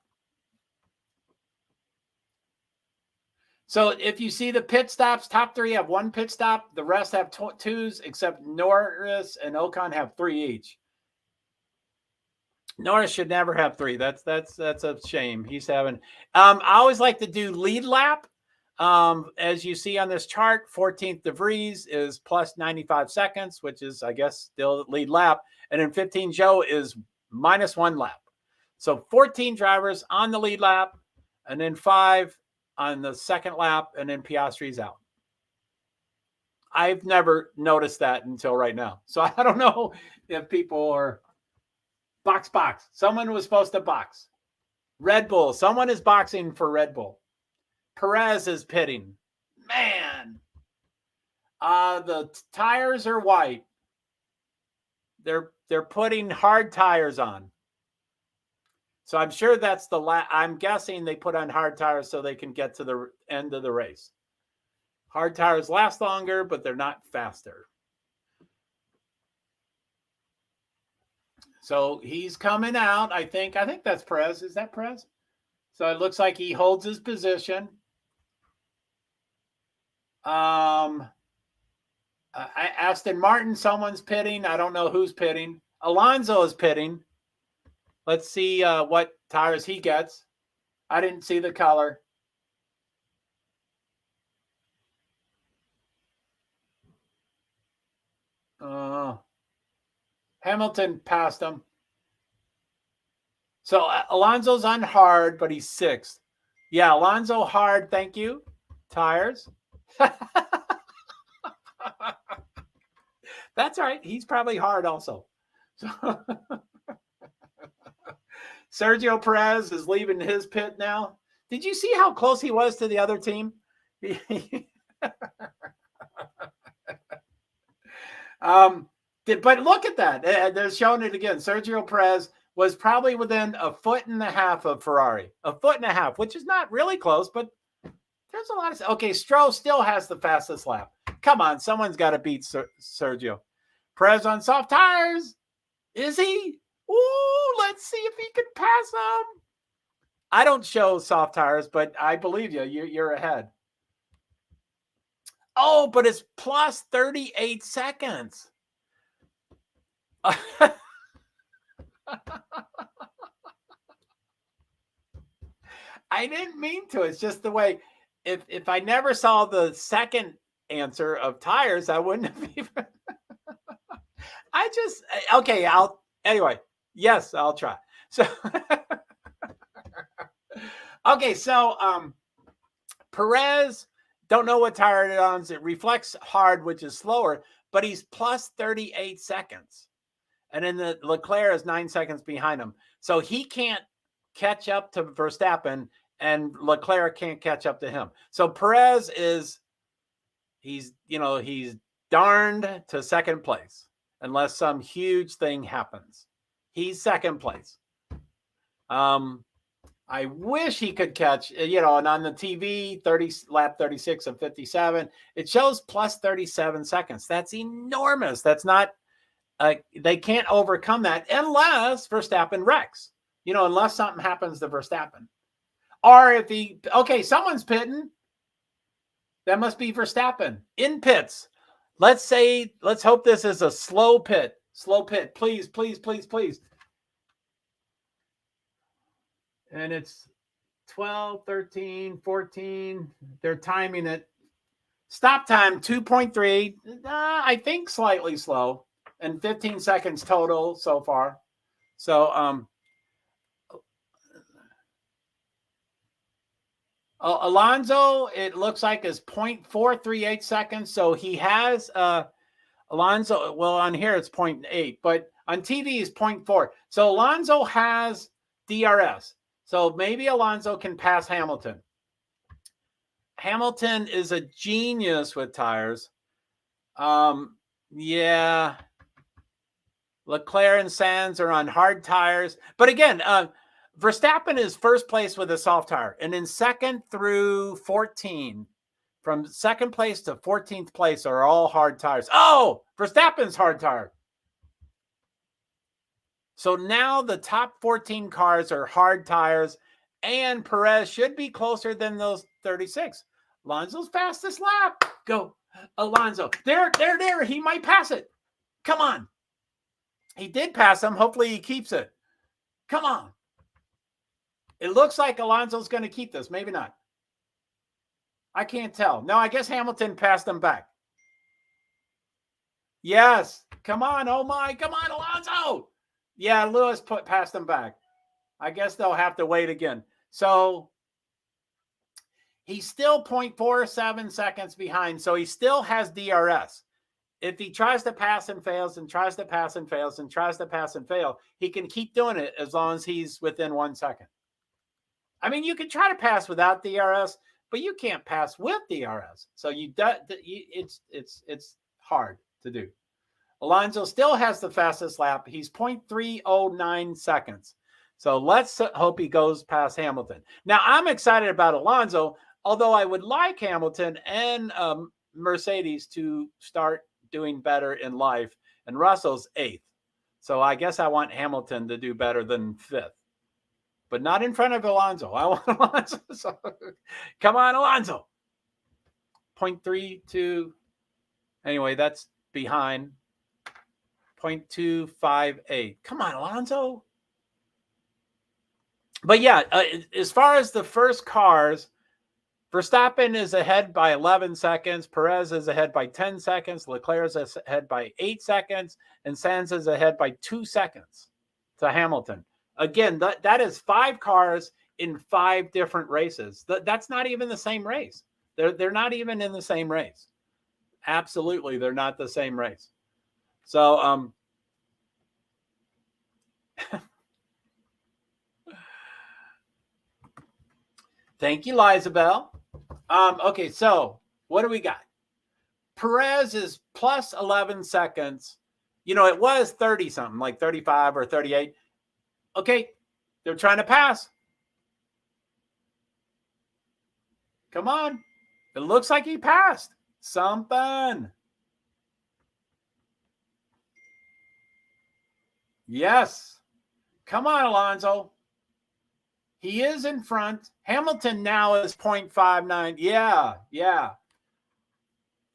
So if you see the pit stops, top 3 have 1 pit stop. The rest have 2s, except Norris and Ocon have 3 each. Norris should never have 3. That's a shame. He's having. I always like to do lead lap. As you see on this chart, 14th De Vries is plus 95 seconds, which is, I guess, still lead lap. And then 15 Zhou is minus 1 lap. So 14 drivers on the lead lap, and then 5 on the second lap, and then Piastri's out. I've never noticed that until right now. So I don't know if people are. Box. Someone was supposed to box. Red Bull. Someone is boxing for Red Bull. Perez is pitting. Man. The tires are white. They're putting hard tires on. So I'm sure that's I'm guessing they put on hard tires so they can get to the end of the race. Hard tires last longer, but they're not faster. So he's coming out. I think that's Perez. Is that Perez? So it looks like he holds his position. Aston Martin, someone's pitting. I don't know who's pitting. Alonso is pitting. Let's see what tires he gets. I didn't see the color. Hamilton passed him. So Alonso's on hard, but he's 6th. Yeah, Alonso hard, thank you. Tires. That's all right. He's probably hard also. So Sergio Perez is leaving his pit now. Did you see how close he was to the other team? But look at that. They're showing it again. Sergio Perez was probably within 1.5 feet of Ferrari. 1.5 feet, which is not really close, but there's a lot of... Okay, Stroll still has the fastest lap. Come on, someone's got to beat Sergio. Perez on soft tires. Is he? Ooh, let's see if he can pass him. I don't show soft tires, but I believe you. You're ahead. Oh, but it's plus 38 seconds. I didn't mean to. It's just the way. If I never saw the second answer of tires, I wouldn't have even. Okay. Anyway. Yes, I'll try. So, okay. So, Perez, don't know what tire it on. It reflects hard, which is slower, but he's plus 38 seconds. And then the Leclerc is 9 seconds behind him. So he can't catch up to Verstappen, and Leclerc can't catch up to him. So Perez he's darned to second place unless some huge thing happens. He's second place. I wish he could catch, and on the TV, lap 36 of 57, it shows plus 37 seconds. That's enormous. That's not, they can't overcome that unless Verstappen wrecks, unless something happens to Verstappen. Or if someone's pitting. That must be Verstappen in pits. Let's hope this is a slow pit. Slow pit, please, please, please, please. And it's 12, 13, 14. They're timing it. Stop time, 2.3. I think slightly slow. And 15 seconds total so far. So, Alonso, it looks like is 0.438 seconds. So he has Alonso. Well, on here it's 0.8, but on TV is 0.4. So Alonso has DRS. So maybe Alonso can pass Hamilton. Hamilton is a genius with tires. Yeah. Leclerc and Sainz are on hard tires. But again, Verstappen is first place with a soft tire. And in second through 14, from second place to 14th place are all hard tires. Oh, Verstappen's hard tire. So now the top 14 cars are hard tires, and Perez should be closer than those 36. Alonso's fastest lap. Go, Alonso. There. He might pass it. Come on. He did pass him. Hopefully he keeps it. Come on. It looks like Alonso's going to keep this. Maybe not. I can't tell. No, I guess Hamilton passed him back. Yes. Come on. Oh, my. Come on, Alonso. Yeah, Lewis passed him back. I guess they'll have to wait again. So he's still 0.47 seconds behind. So he still has DRS. If he tries to pass and fails and tries to pass and fails and tries to pass and fail, he can keep doing it as long as he's within 1 second. I mean, you can try to pass without DRS, but you can't pass with DRS. So it's hard to do. Alonso still has the fastest lap. He's 0.309 seconds. So let's hope he goes past Hamilton. Now, I'm excited about Alonso, although I would like Hamilton and Mercedes to start doing better in life. And Russell's 8th. So I guess I want Hamilton to do better than 5th. But not in front of Alonso. I want Alonso. So, come on, Alonso. 0.32. Anyway, that's behind 0.258. Come on, Alonso. But yeah, as far as the first cars, Verstappen is ahead by 11 seconds. Perez is ahead by 10 seconds. Leclerc is ahead by 8 seconds. And Sainz is ahead by 2 seconds to Hamilton. Again, that is 5 cars in 5 different races. That's not even the same race. They're not even in the same race. Absolutely, they're not the same race. So, thank you, Lizabelle. Okay, so what do we got? Perez is plus 11 seconds. You know, it was 30 something, like 35 or 38. Okay, they're trying to pass. Come on. It looks like he passed. Something. Yes. Come on, Alonso. He is in front. Hamilton now is 0.59. Yeah.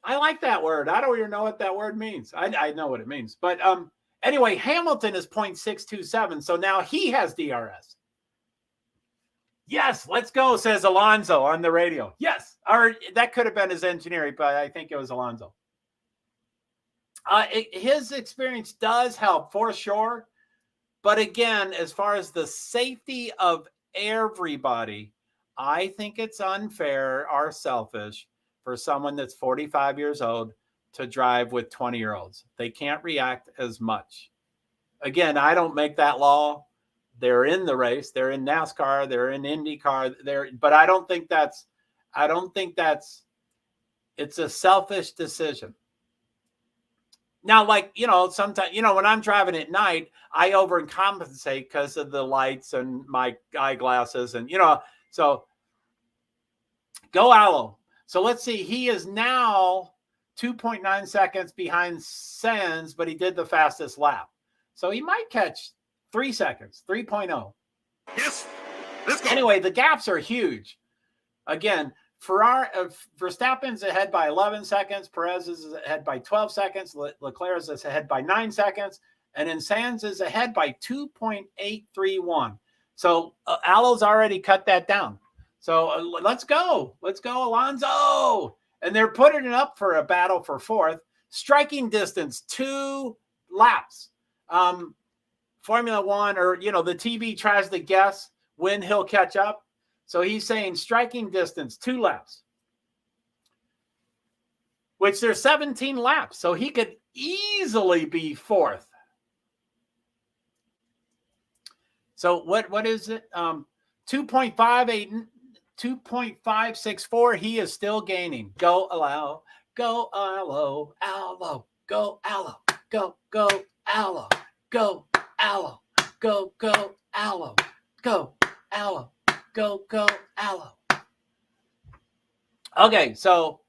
I like that word. I don't even know what that word means. I know what it means. But anyway, Hamilton is 0.627. So now he has DRS. Yes, let's go, says Alonso on the radio. Yes. Or that could have been his engineering, but I think it was Alonso. His experience does help for sure. But again, as far as the safety of everybody, I think it's unfair or selfish for someone that's 45 years old to drive with 20-year-olds. They can't react as much. Again, I don't make that law. They're in the race. They're in NASCAR. They're in IndyCar. But I don't think that's it's a selfish decision. Now, like, you know, sometimes, you know, when I'm driving at night, I overcompensate because of the lights and my eyeglasses and, you know, so go Aloe. So let's see. He is now 2.9 seconds behind Sainz, but he did the fastest lap. So he might catch 3 seconds, 3.0. Yes. Let's go. Anyway, the gaps are huge. Again, Verstappen's ahead by 11 seconds. Perez is ahead by 12 seconds. Leclerc is ahead by 9 seconds. And then Sainz is ahead by 2.831. So Aloe's already cut that down. So let's go. Let's go, Alonso. And they're putting it up for a battle for 4th. Striking distance, 2 laps. Formula One, or, you know, the TV tries to guess when he'll catch up. So he's saying striking distance, 2 laps, which there's 17 laps. So he could easily be 4th. So what is it? 2.58, 2.564. He is still gaining. Go Aloe, go Aloe, Aloe, go Aloe, go Aloe, go Aloe, go Aloe, go Aloe. Go Aloe. Okay, so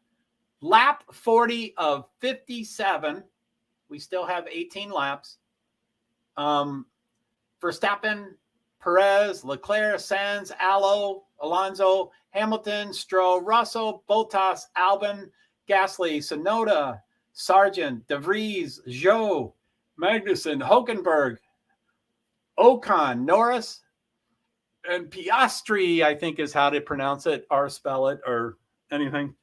lap 40 of 57. We still have 18 laps. Verstappen, Perez, Leclerc, Sainz, Aloe, Alonso, Hamilton, Stroll, Russell, Bottas, Albon, Gasly, Tsunoda, Sargent, De Vries, Zhou, Magnussen, Hülkenberg, Ocon, Norris, and Piastri, I think is how to pronounce it or spell it or anything.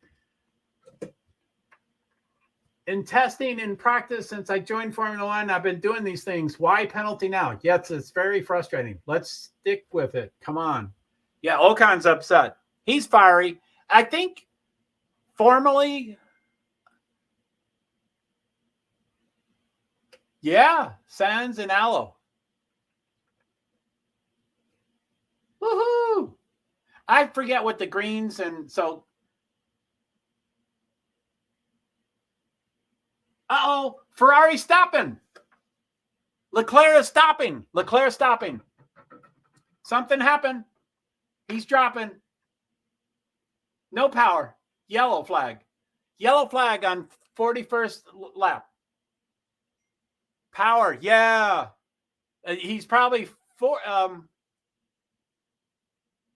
In testing and practice since I joined Formula One, I've been doing these things. Why penalty now? Yes, it's very frustrating. Let's stick with it. Come on. Yeah, Ocon's upset. He's fiery. I think formally, yeah, Sainz and Aloe. Woohoo! I forget what the greens and so. Uh-oh, Ferrari stopping. Leclerc is stopping. Leclerc stopping. Something happened. He's dropping. No power. Yellow flag. Yellow flag on 41st lap. Power, yeah. He's probably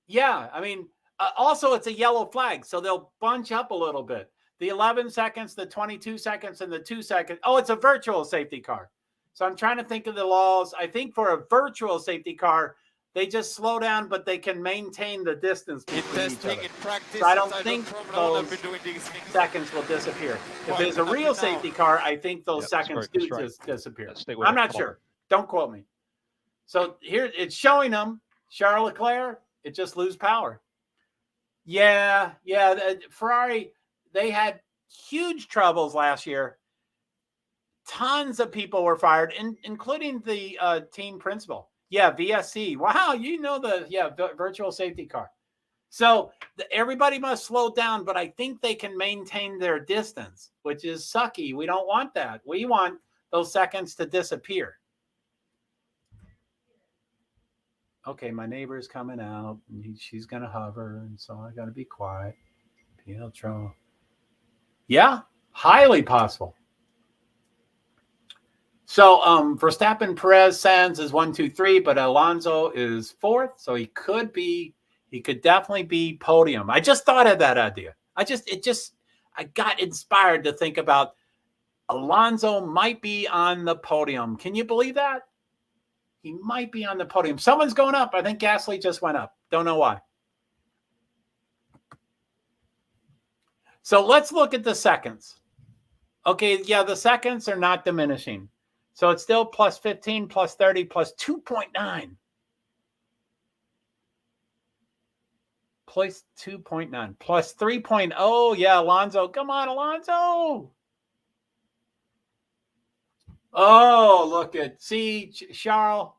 yeah, I mean, also it's a yellow flag, so they'll bunch up a little bit. the 11 seconds, the 22 seconds, and the 2 seconds. Oh, it's a virtual safety car. So I'm trying to think of the laws. I think for a virtual safety car, they just slow down, but they can maintain the distance between each other. So I don't think those seconds will disappear. If it's a real safety car, I think those seconds do just disappear. I'm not sure. Don't quote me. So here it's showing them Charles Leclerc. It just lose power. Yeah. Ferrari, they had huge troubles last year. Tons of people were fired, including the team principal. Yeah, VSC. Wow, you know the virtual safety car. So everybody must slow down, but I think they can maintain their distance, which is sucky. We don't want that. We want those seconds to disappear. Okay, my neighbor's coming out. And she's going to hover, and so I got to be quiet. Pietro. Yeah, highly possible. So Verstappen, Perez, Sainz is 1, 2, 3, but Alonso is 4th. So he could definitely be podium. I just thought of that idea. I got inspired to think about Alonso might be on the podium. Can you believe that? He might be on the podium. Someone's going up. I think Gasly just went up. Don't know why. So let's look at the seconds. Okay, yeah, the seconds are not diminishing. So it's still plus 15, plus 30, plus 2.9. Plus 2.9. Plus 3.0. Yeah, Alonso. Come on, Alonso. Oh, look at, see, Charles.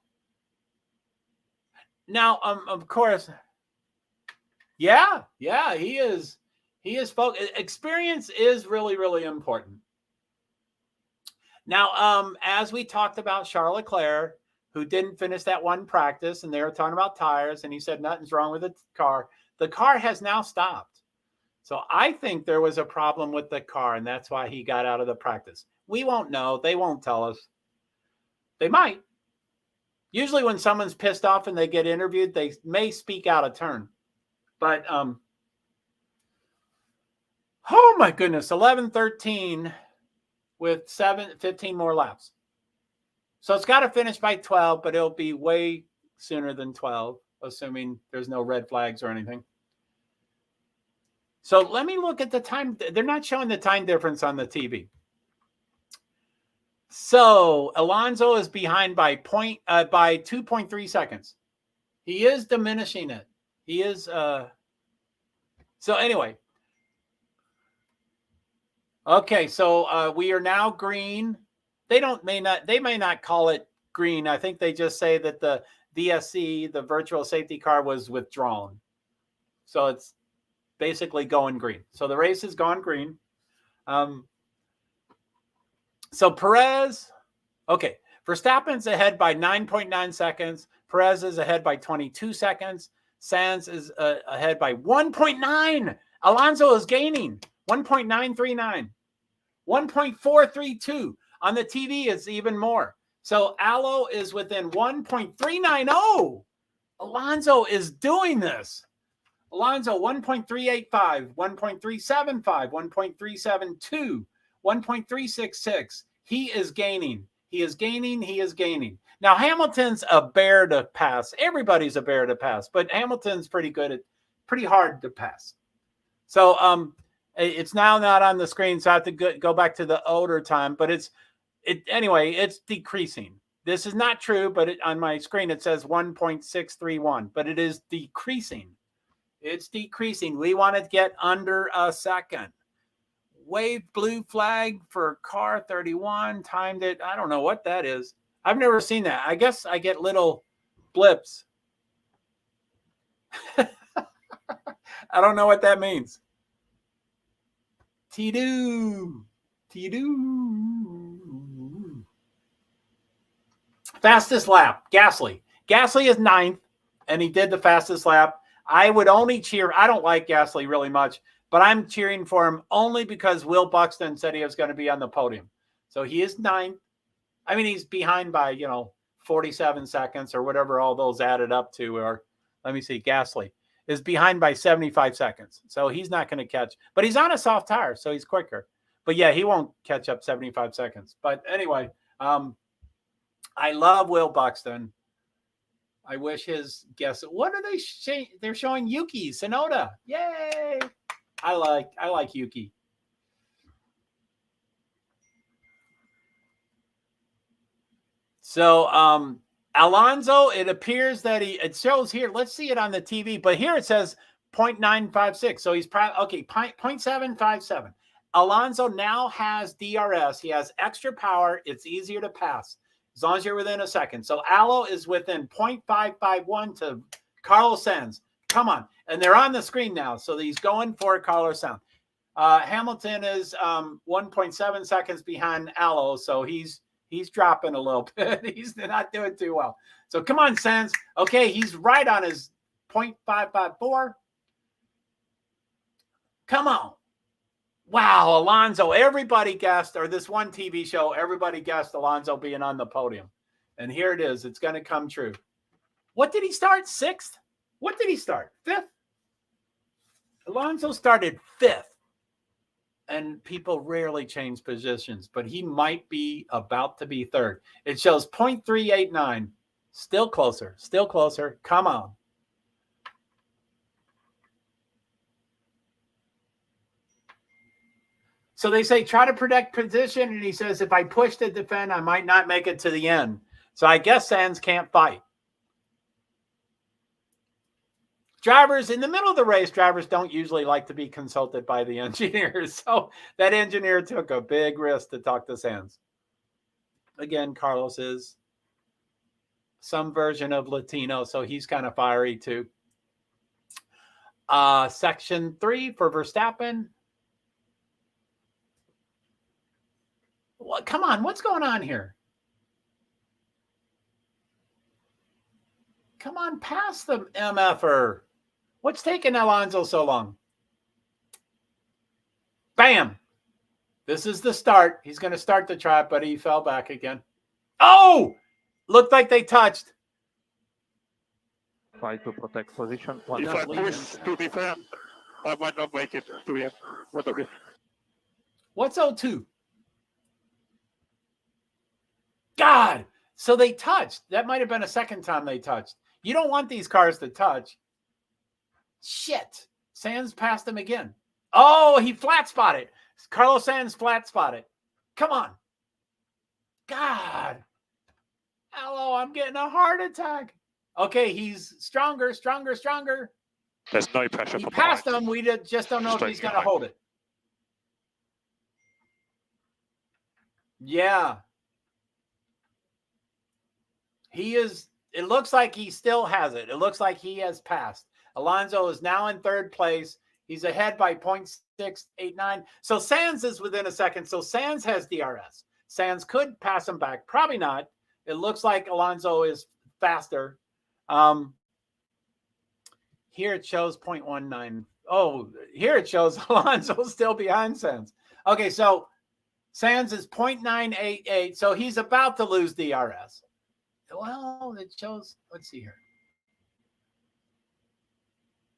Now, of course, yeah, he is focused. Experience is really, really important. Now, as we talked about Charles Leclerc, who didn't finish that one practice, and they were talking about tires, and he said nothing's wrong with the car. The car has now stopped. So I think there was a problem with the car, and that's why he got out of the practice. We won't know. They won't tell us. They might. Usually when someone's pissed off and they get interviewed, they may speak out of turn. But, oh my goodness, 11:13 with 15 more laps. So it's got to finish by 12, but it'll be way sooner than 12, assuming there's no red flags or anything. So let me look at the time. They're not showing the time difference on the TV. So Alonso is behind by 2.3 seconds. He is diminishing it. He is. So anyway. Okay, so we are now green. They may not call it green. I think they just say that the VSC, the virtual safety car, was withdrawn. So it's basically going green. So the race has gone green. So Perez, okay, Verstappen's ahead by 9.9 seconds. Perez is ahead by 22 seconds. Sainz is ahead by 1.9. Alonso is gaining 1.939, 1.432. On the TV, it's even more. So Alo is within 1.390. Alonso is doing this. Alonso 1.385, 1.375, 1.372. 1.366. He is gaining. He is gaining. He is gaining. Now, Hamilton's a bear to pass. Everybody's a bear to pass, but Hamilton's pretty hard to pass. So it's now not on the screen, so I have to go back to the older time, but anyway, it's decreasing. This is not true, but on my screen it says 1.631, but it is decreasing. It's decreasing. We want to get under a second. Wave blue flag for car 31, timed it. I don't know what that is. I've never seen that. I guess I get little blips. I don't know what that means. T-doo. Fastest lap, Gasly. Gasly is 9th, and he did the fastest lap. I would only cheer. I don't like Gasly really much, but I'm cheering for him only because Will Buxton said he was going to be on the podium. So he is 9th. I mean, he's behind by, 47 seconds or whatever all those added up to. Or let me see, Gasly. is behind by 75 seconds. So he's not going to catch. But he's on a soft tire, so he's quicker. But yeah, he won't catch up 75 seconds. But anyway, I love Will Buxton. I wish his guess. What are they? They're showing Yuki Tsunoda. Yay! I like Yuki. So Alonso, it appears that it shows here. Let's see it on the TV, but here it says 0.956. So he's okay, 0.757. Alonso now has DRS. He has extra power. It's easier to pass as long as you're within a second. So Alo is within 0.551 to Carlos Sainz. Come on. And they're on the screen now. So he's going for Carlos Sainz. Hamilton is 1.7 seconds behind Alo. So he's dropping a little bit. He's not doing too well. So come on, Sainz. Okay, he's right on his 0.554. Come on. Wow, Alonso. Everybody guessed, or this one TV show, everybody guessed Alonso being on the podium. And here it is. It's going to come true. What did he start? 6th? What did he start? 5th? Alonso started 5th. And people rarely change positions, but he might be about to be 3rd. It shows 0.389. Still closer. Still closer. Come on. So they say, try to protect position. And he says, if I push to defend, I might not make it to the end. So I guess Sainz can't fight. Drivers, in the middle of the race, drivers don't usually like to be consulted by the engineers. So that engineer took a big risk to talk to Sainz. Again, Carlos is some version of Latino, so he's kind of fiery too. Section 3 for Verstappen. What? Come on, what's going on here? Come on, pass the MFer. What's taking Alonso so long? Bam. This is the start. He's going to start the trap, but he fell back again. Oh! Looked like they touched. Try to protect position. If I push to defend, I might not make it to the end. What's 02? God! So they touched. That might have been a second time they touched. You don't want these cars to touch. Shit. Sainz passed him again. Oh, he flat spotted. Carlos Sainz flat spotted. Come on. God. Hello, I'm getting a heart attack. Okay, he's stronger. There's no pressure. He passed him. We just don't know if he's going to hold it. Yeah. He is. It looks like he still has it. It looks like he has passed. Alonso is now in 3rd place. He's ahead by 0.689. So Sainz is within a second. So Sainz has DRS. Sainz could pass him back. Probably not. It looks like Alonso is faster. Here it shows 0.19. Oh, here it shows Alonso still behind Sainz. Okay, so Sainz is 0.988. So he's about to lose DRS. Well, it shows, let's see here.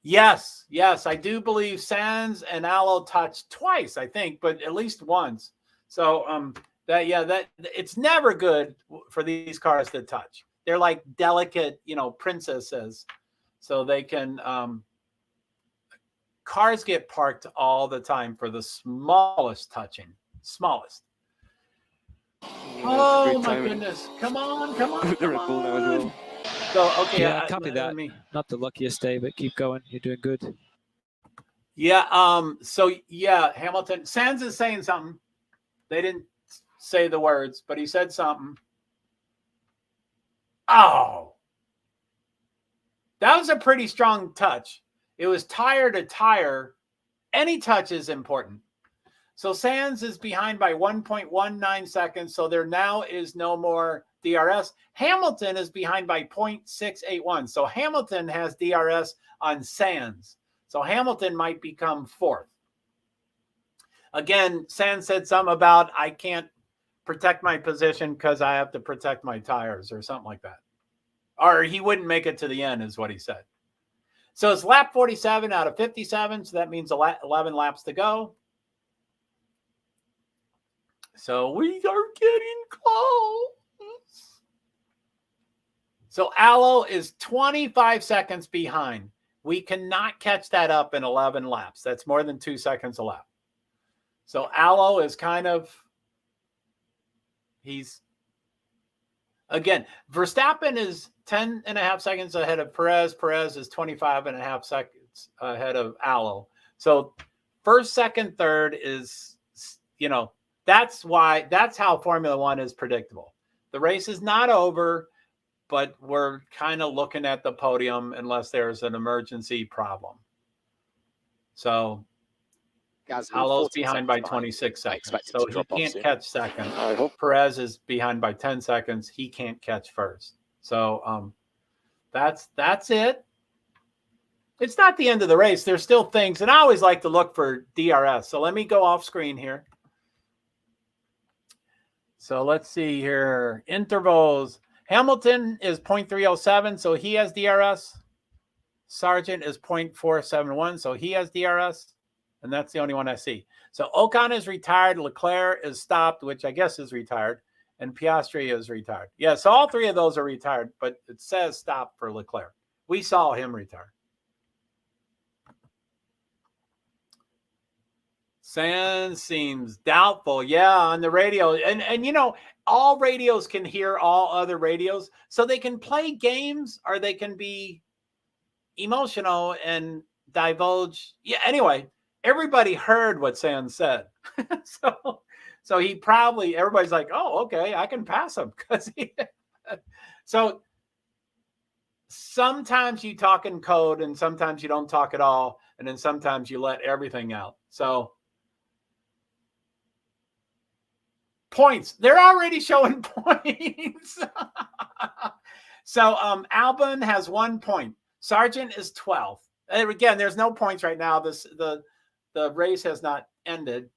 Yes, I do believe Sainz and Alo touched twice, I think, but at least once. So that it's never good for these cars to touch. They're like delicate, princesses. So they can cars get parked all the time for the smallest touching. Smallest. Oh my goodness. Come on. The Red Bull now as well. So, okay. Yeah, copy that. Not the luckiest day, but keep going. You're doing good. Yeah. So, yeah, Hamilton. Sainz is saying something. They didn't say the words, but he said something. Oh. That was a pretty strong touch. It was tire to tire. Any touch is important. So Sainz is behind by 1.19 seconds. So there now is no more DRS. Hamilton is behind by 0.681. So Hamilton has DRS on Sainz. So Hamilton might become 4th. Again, Sainz said something about, I can't protect my position because I have to protect my tires or something like that. Or he wouldn't make it to the end is what he said. So it's lap 47 out of 57. So that means 11 laps to go. So we are getting close. So Aloe is 25 seconds behind. We cannot catch that up in 11 laps. That's more than 2 seconds a lap. So Aloe is kind of, again, Verstappen is 10.5 seconds ahead of Perez. Perez is 25.5 seconds ahead of Aloe. So first, second, third is, that's how Formula One is predictable. The race is not over, but we're kind of looking at the podium unless there's an emergency problem. So Aloe's behind by 26 seconds. So he can't catch second. Perez is behind by 10 seconds. He can't catch first. So that's it. It's not the end of the race. There's still things. And I always like to look for DRS. So let me go off screen here. So let's see here. Intervals. Hamilton is 0.307, so he has DRS. Sargent is 0.471, so he has DRS. And that's the only one I see. So Ocon is retired. Leclerc is stopped, which I guess is retired. And Piastri is retired. Yeah, so all three of those are retired, but it says stop for Leclerc. We saw him retire. Sands seems doubtful. Yeah, on the radio. And all radios can hear all other radios. So they can play games or they can be emotional and divulge. Yeah, anyway, everybody heard what Sands said. So he probably, everybody's like, oh, okay, I can pass him. So sometimes you talk in code and sometimes you don't talk at all. And then sometimes you let everything out. So points. They're already showing points. So Albon has 1 point. Sargent is 12th. And again, there's no points right now. The race has not ended.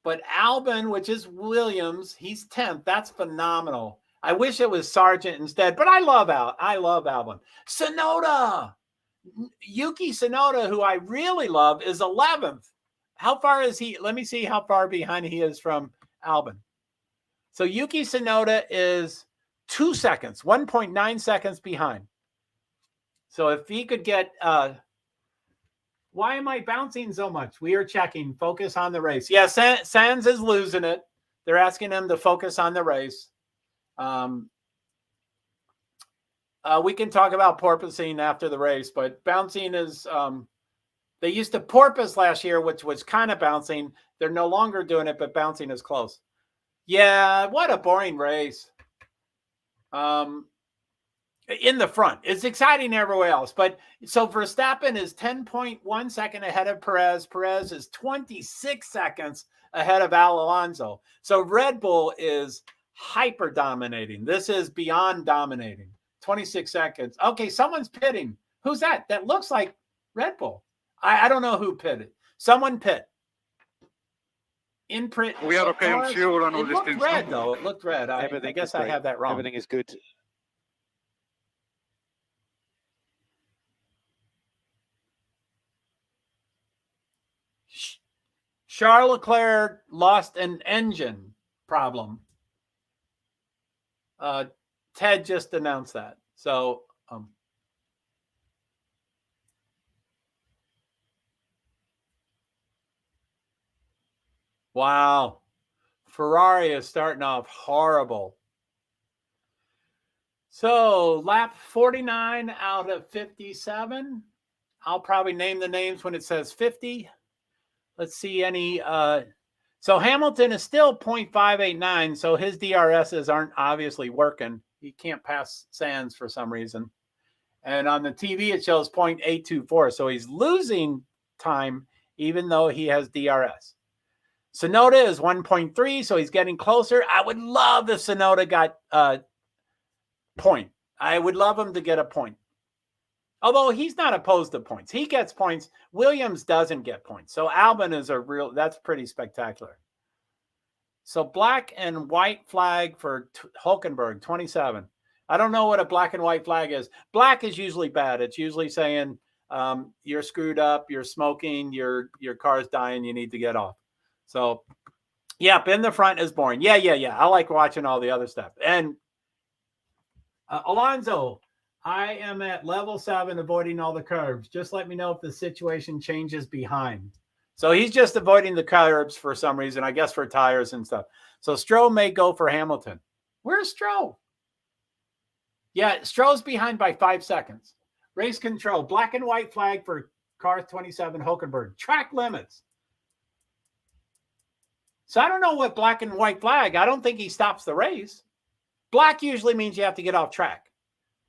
But Albon, which is Williams, he's 10th. That's phenomenal. I wish it was Sargent instead, but I love Albon. Tsunoda. Yuki Tsunoda, who I really love, is 11th. How far is he? Let me see how far behind he is from Albon. So Yuki Tsunoda is 2 seconds, 1.9 seconds behind. So if he could get, why am I bouncing so much? We are checking. Focus on the race. Yeah, Sands is losing it. They're asking him to focus on the race. We can talk about porpoising after the race, but bouncing is, they used to porpoise last year, which was kind of bouncing. They're no longer doing it, but bouncing is close. Yeah, what a boring race. In the front. It's exciting everywhere else. But so Verstappen is 10.1 seconds ahead of Perez. Perez is 26 seconds ahead of Alonso. So Red Bull is hyper dominating. This is beyond dominating. 26 seconds. Okay, someone's pitting. Who's that? That looks like Red Bull. I don't know who pitted. Someone pit. Imprint. We are okay on fuel and all these things. It looked red, though. It looked red. I guess I have that wrong. Everything is good. Charles Leclerc lost an engine problem. Ted just announced that. So, wow. Ferrari is starting off horrible. So, lap 49 out of 57. I'll probably name the names when it says 50. Let's see any. So Hamilton is still 0.589. So his DRSs aren't obviously working. He can't pass Sands for some reason. And on the TV, it shows 0.824. So he's losing time, even though he has DRS. Tsunoda is 1.3. So he's getting closer. I would love if Tsunoda got a point. I would love him to get a point. Although he's not opposed to points. He gets points. Williams doesn't get points. So Albon is that's pretty spectacular. So black and white flag for Hulkenberg, 27. I don't know what a black and white flag is. Black is usually bad. It's usually saying you're screwed up, you're smoking, your car's dying, you need to get off. So, yep, in the front is boring. Yeah. I like watching all the other stuff. And Alonso, I am at level 7, avoiding all the curves. Just let me know if the situation changes behind. So he's just avoiding the curbs for some reason, I guess for tires and stuff. So Stroh may go for Hamilton. Where's Stroh? Yeah, Stroh's behind by 5 seconds. Race control, black and white flag for car 27, Hulkenberg. Track limits. So I don't know what black and white flag. I don't think he stops the race. Black usually means you have to get off track.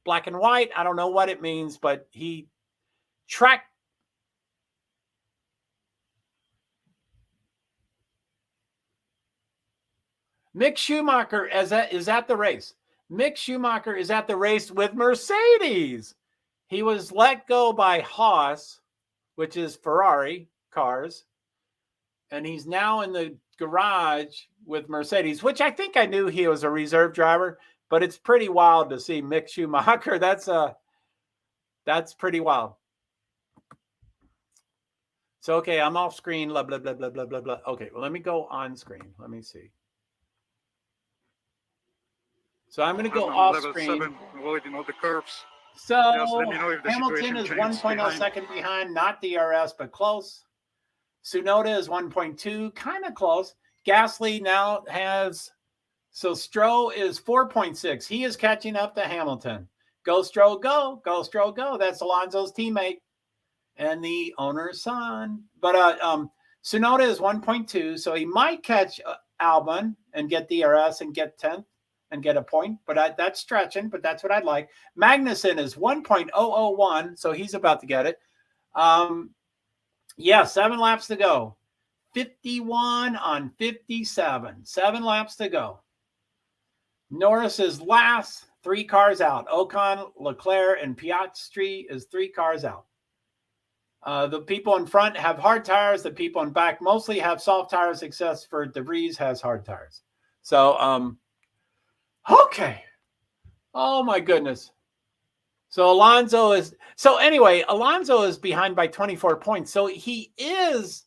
Black and white, I don't know what it means, but he track. Mick Schumacher is at the race. Mick Schumacher is at the race with Mercedes. He was let go by Haas, which is Ferrari cars, and he's now in the garage with Mercedes, which I think I knew he was a reserve driver, but it's pretty wild to see Mick Schumacher. That's pretty wild. So, okay, I'm off screen, blah, blah, blah, blah, blah, blah, blah. Okay, well, let me go on screen. Let me see. So I'm going to go off screen. 7, avoiding all the curves. So let me know if the Hamilton is 1.0 behind. second behind, not DRS, but close. Tsunoda is 1.2, kind of close. Gasly now has, so Stroh is 4.6. He is catching up to Hamilton. Go Stroh, go. Go Stroh, go. That's Alonso's teammate and the owner's son. But Tsunoda is 1.2, so he might catch Albon and get DRS and get 10th. And get a point, but that's stretching, but that's what I'd like. Magnussen is 1.001, so he's about to get it. 7 laps to go. 51 on 57. 7 laps to go. Norris is last, 3 cars out. Ocon, Leclerc, and Piastri is 3 cars out. The people in front have hard tires. The people in back mostly have soft tires, except for De Vries has hard tires. So, okay. Oh my goodness. So Alonso is behind by 24 points. So he is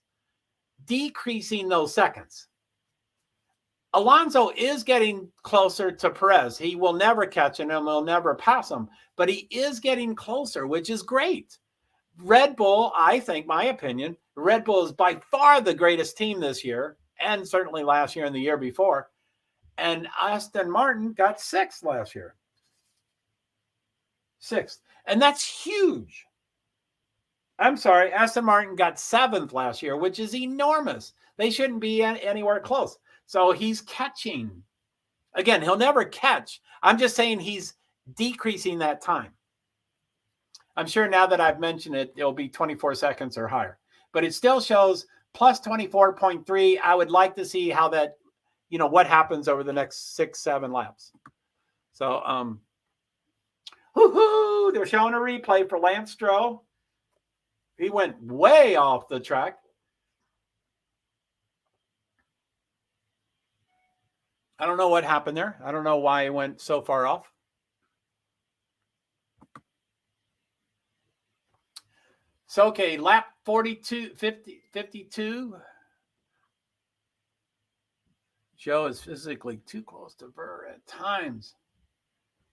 decreasing those seconds. Alonso is getting closer to Perez. He will never catch him and will never pass him, but he is getting closer, which is great. Red Bull, I think, my opinion, Red Bull is by far the greatest team this year, and certainly last year and the year before. And Aston Martin got 6th last year. 6th. And that's huge. I'm sorry, Aston Martin got 7th last year, which is enormous. They shouldn't be anywhere close. So he's catching. Again, he'll never catch. I'm just saying he's decreasing that time. I'm sure now that I've mentioned it, it'll be 24 seconds or higher. But it still shows plus 24.3. I would like to see how that, what happens over the next 6-7 laps. So, they're showing a replay for Lance Stroh. He went way off the track. I don't know what happened there. I don't know why he went so far off. So, okay, lap 52. Joe is physically too close to Burr at times.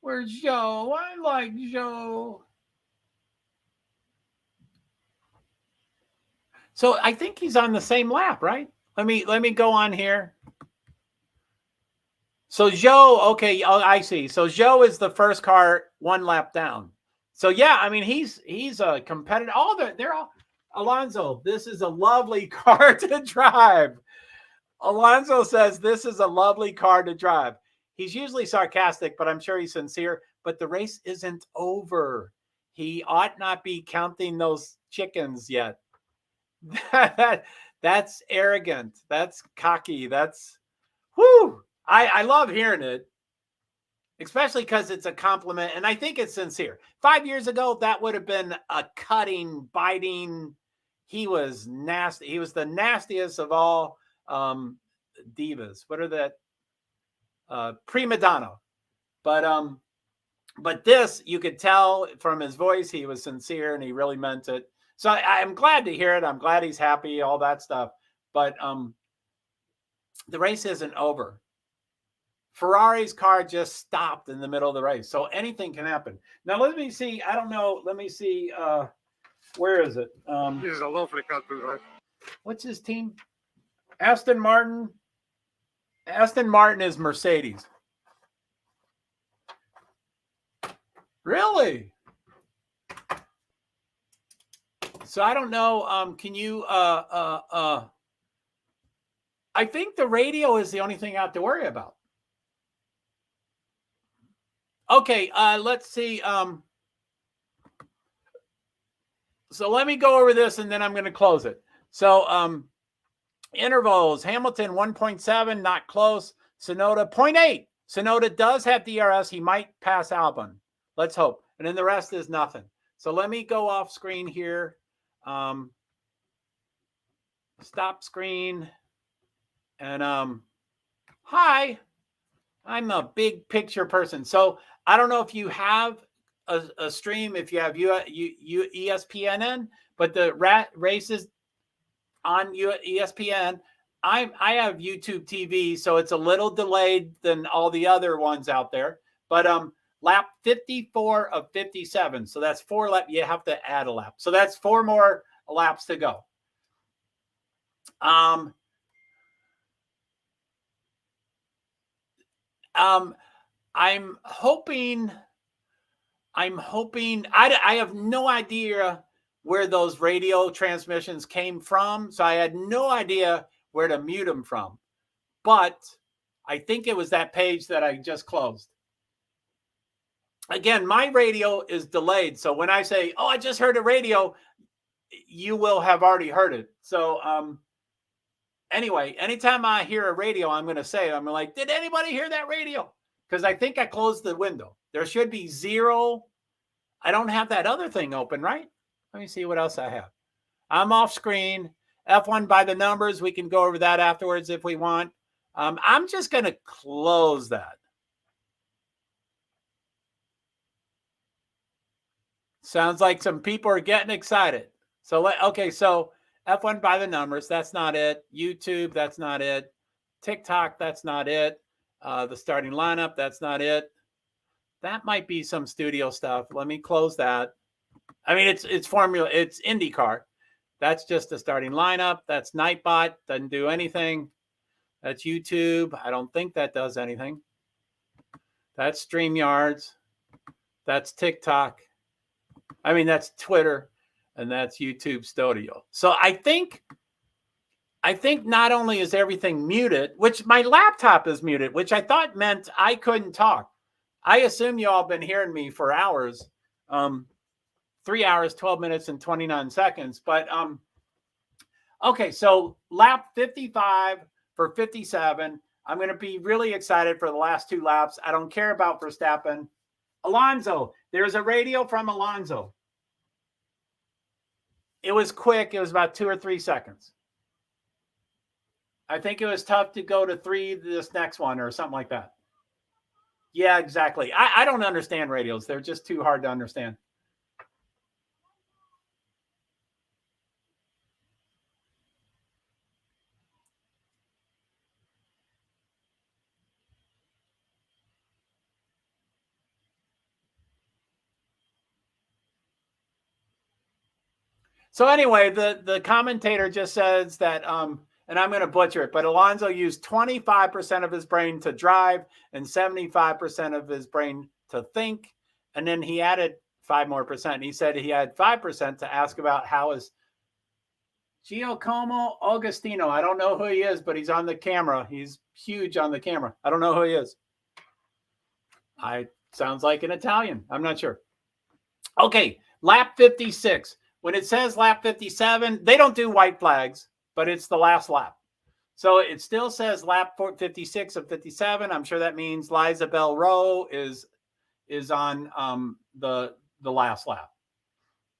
Where's Joe? I like Joe. So I think he's on the same lap, right? Let me go on here. So Joe, okay, I see. So Joe is the first car 1 lap down. So yeah, I mean he's a competitor. They're all Alonso. This is a lovely car to drive. Alonso says this is a lovely car to drive. He's usually sarcastic, but I'm sure he's sincere. But the race isn't over. He ought not be counting those chickens yet. That's arrogant. That's cocky. That's whoo. I love hearing it, especially because it's a compliment, and I think it's sincere. 5 years ago, that would have been a cutting, biting. He was nasty. He was the nastiest of all divas. What are that? Prima donna. But But this, you could tell from his voice, he was sincere and he really meant it. So I'm glad to hear it. I'm glad he's happy, all that stuff. But the race isn't over. Ferrari's car just stopped in the middle of the race. So anything can happen. Now, let me see. I don't know. Let me see. Where is it? This is a lovely car to drive. What's his team? Aston Martin. Aston Martin is Mercedes. Really? So I don't know. Can you I think the radio is the only thing I have to worry about. Okay, let's see. So let me go over this and then I'm going to close it. So intervals, Hamilton 1.7, not close. Sonoda 0.8. Sonoda does have DRS. He might pass Albon. Let's hope. And then the rest is nothing. So let me go off screen here. Stop screen. And hi. I'm a big picture person. So I don't know if you have a stream, if you have ESPN, but the races on ESPN, I have YouTube TV, so it's a little delayed than all the other ones out there. But lap 54 of 57. So that's 4 laps. You have to add a lap. So that's 4 more laps to go. I'm hoping I have no idea where those radio transmissions came from. So I had no idea where to mute them from. But I think it was that page that I just closed. Again, my radio is delayed. So when I say, oh, I just heard a radio, you will have already heard it. So anyway, anytime I hear a radio, I'm going to say, I'm like, did anybody hear that radio? Because I think I closed the window. There should be 0. I don't have that other thing open, right? Let me see what else I have. I'm off screen. F1 by the numbers. We can go over that afterwards if we want. I'm just going to close that. Sounds like some people are getting excited. So, okay, so F1 by the numbers. That's not it. YouTube, that's not it. TikTok, that's not it. The starting lineup, that's not it. That might be some studio stuff. Let me close that. I mean, it's Formula, it's IndyCar. That's just the starting lineup. That's Nightbot, doesn't do anything. That's YouTube. I don't think that does anything. That's StreamYards. That's TikTok. I mean, that's Twitter, and that's YouTube Studio. So I think not only is everything muted, which my laptop is muted, which I thought meant I couldn't talk. I assume you all been hearing me for hours, 3 hours, 12 minutes, and 29 seconds. But okay, so lap 55 for 57. I'm going to be really excited for the last 2 laps. I don't care about Verstappen. Alonso, there's a radio from Alonso. It was quick. It was about 2 or 3 seconds. I think it was tough to go to 3 this next one or something like that. Yeah, exactly. I don't understand radios. They're just too hard to understand. So anyway, the commentator just says that, and I'm going to butcher it, but Alonso used 25% of his brain to drive and 75% of his brain to think. And then he added 5 more percent. He said he had 5% to ask about how is Giacomo Augustino. I don't know who he is, but he's on the camera. He's huge on the camera. I don't know who he is. Sounds like an Italian. I'm not sure. Okay, lap 56. When it says lap 57, they don't do white flags, but it's the last lap. So it still says lap 56 of 57. I'm sure that means Liza Bell Rowe is on the last lap.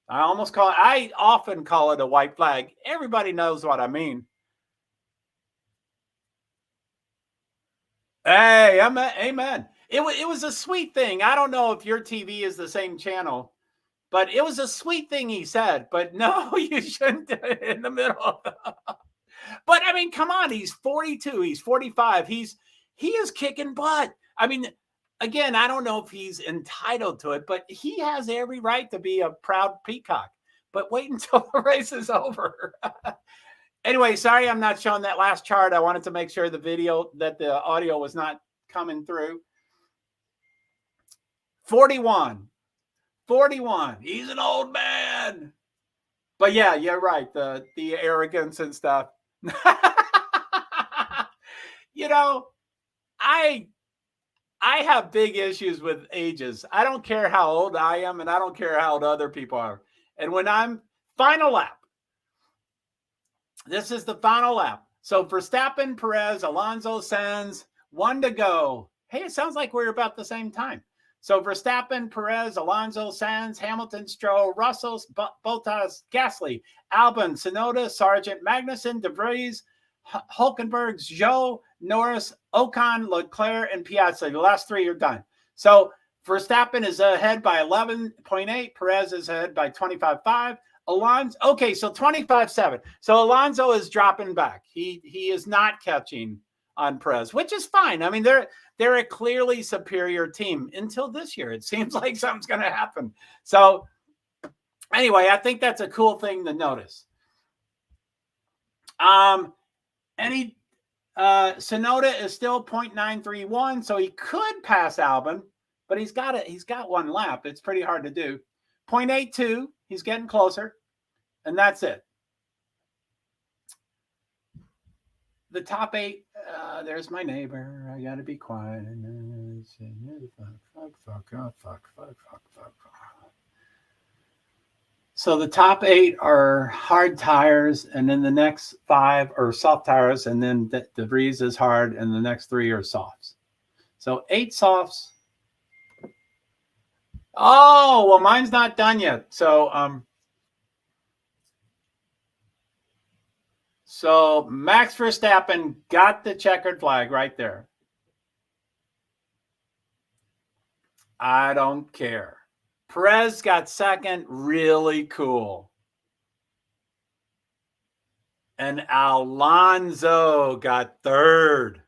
I often call it a white flag. Everybody knows what I mean. Hey, amen. It was a sweet thing. I don't know if your TV is the same channel, but it was a sweet thing he said. But no, you shouldn't do it in the middle. But I mean, come on, he's 42, he's 45, he is kicking butt. I mean, again, I don't know if he's entitled to it, but he has every right to be a proud peacock. But wait until the race is over. Anyway, sorry I'm not showing that last chart. I wanted to make sure the audio was not coming through. 41. He's an old man. But yeah, you're right. The arrogance and stuff. You know, I have big issues with ages. I don't care how old I am, and I don't care how old other people are. And when I'm final lap, this is the final lap. So Verstappen, Perez, Alonso, Sainz, 1 to go. Hey, it sounds like we're about the same time. So Verstappen, Perez, Alonso, Sainz, Hamilton, Stroll, Russell, Bottas, Gasly, Albon, Tsunoda, Sargent, Magnussen, De Vries, Hulkenberg, Zhou, Norris, Ocon, Leclerc, and Piastri. The last 3 are done. So Verstappen is ahead by 11.8. Perez is ahead by 25.5. Alonso, okay, so 25.7. So Alonso is dropping back. He is not catching on Perez, which is fine. I mean, they're a clearly superior team until this year. It seems like something's going to happen. So anyway, I think that's a cool thing to notice. Tsunoda is still 0.931, so he could pass Albon, but he's got 1 lap. It's pretty hard to do. 0.82, he's getting closer, and that's it. The top 8, there's my neighbor. I gotta be quiet. Fuck. So the top 8 are hard tires, and then the next 5 are soft tires, and then De Vries is hard, and the next 3 are softs. So 8 softs. Oh, well, mine's not done yet. So so Max Verstappen got the checkered flag right there. I don't care. Perez got second, really cool. And Alonso got third.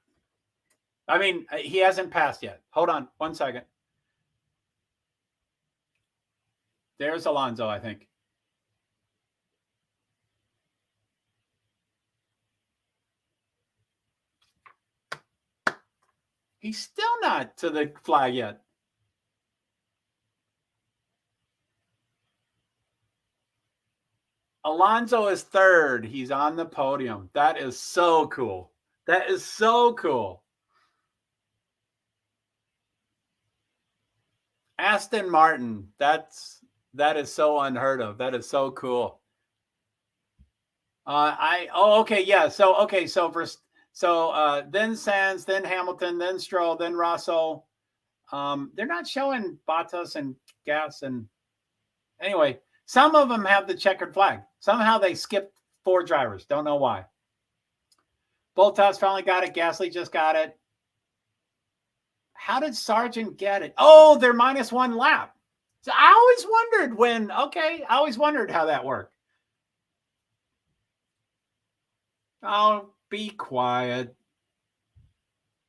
I mean, he hasn't passed yet. Hold on 1 second. There's Alonso, I think. He's still not to the flag yet. Alonso is third. He's on the podium. That is so cool. That is so cool. Aston Martin. That is so unheard of. That is so cool. Okay, yeah. So then Sainz, then Hamilton, then Stroll, then Russell. They're not showing Bottas and Gas, and anyway, some of them have the checkered flag. Somehow they skipped 4 drivers. Don't know why. Bottas finally got it. Gasly just got it. How did Sargent get it? Oh, they're minus 1 lap. So I always wondered I always wondered how that worked. Oh, be quiet.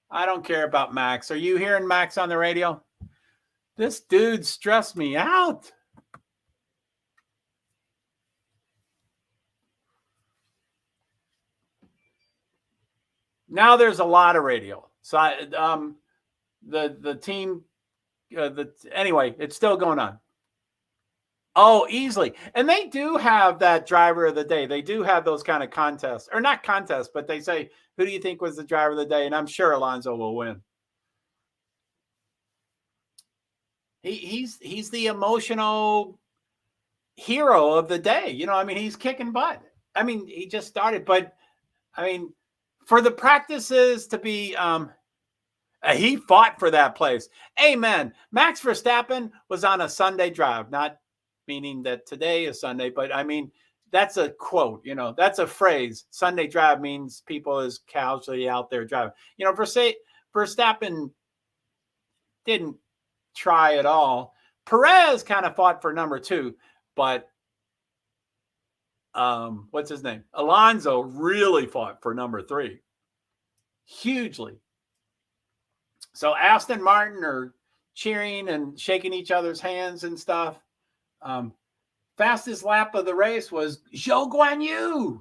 I don't care about Max. Are you hearing Max on the radio? This dude stressed me out. Now there's a lot of radio. So the team, anyway, it's still going on. Oh, easily. And they do have that driver of the day. They do have those kind of contests, or not contests, but they say, who do you think was the driver of the day? And I'm sure Alonso will win. He's the emotional hero of the day. You know, I mean, he's kicking butt. I mean, he just started, but I mean, for the practices to be, he fought for that place. Amen. Max Verstappen was on a Sunday drive, not meaning that today is Sunday, but I mean, that's a quote, you know, that's a phrase. Sunday drive means people is casually out there driving. You know, Verstappen didn't try at all. Perez kind of fought for number 2, but what's his name? Alonso really fought for number 3 hugely. So Aston Martin are cheering and shaking each other's hands and stuff. Fastest lap of the race was Zhou Guanyu.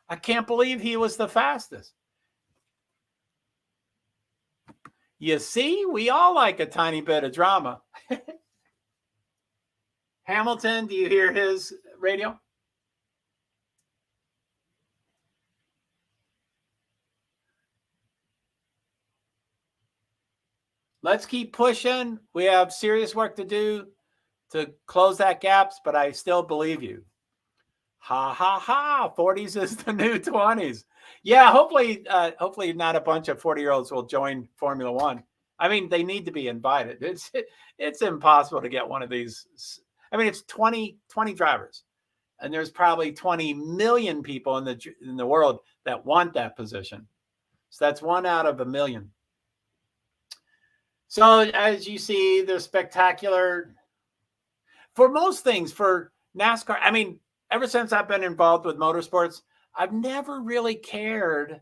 I can't believe he was the fastest. You see, we all like a tiny bit of drama. Hamilton, do you hear his radio? Let's keep pushing. We have serious work to do to close that gaps, but I still believe you. Ha, ha, ha. 40s is the new 20s. Yeah, hopefully not a bunch of 40-year-olds will join Formula One. I mean, they need to be invited. It's impossible to get one of these. I mean, it's 20 drivers, and there's probably 20 million people in the world that want that position. So that's 1 out of 1 million. So as you see, they're spectacular. For most things, for NASCAR, I mean, ever since I've been involved with motorsports, I've never really cared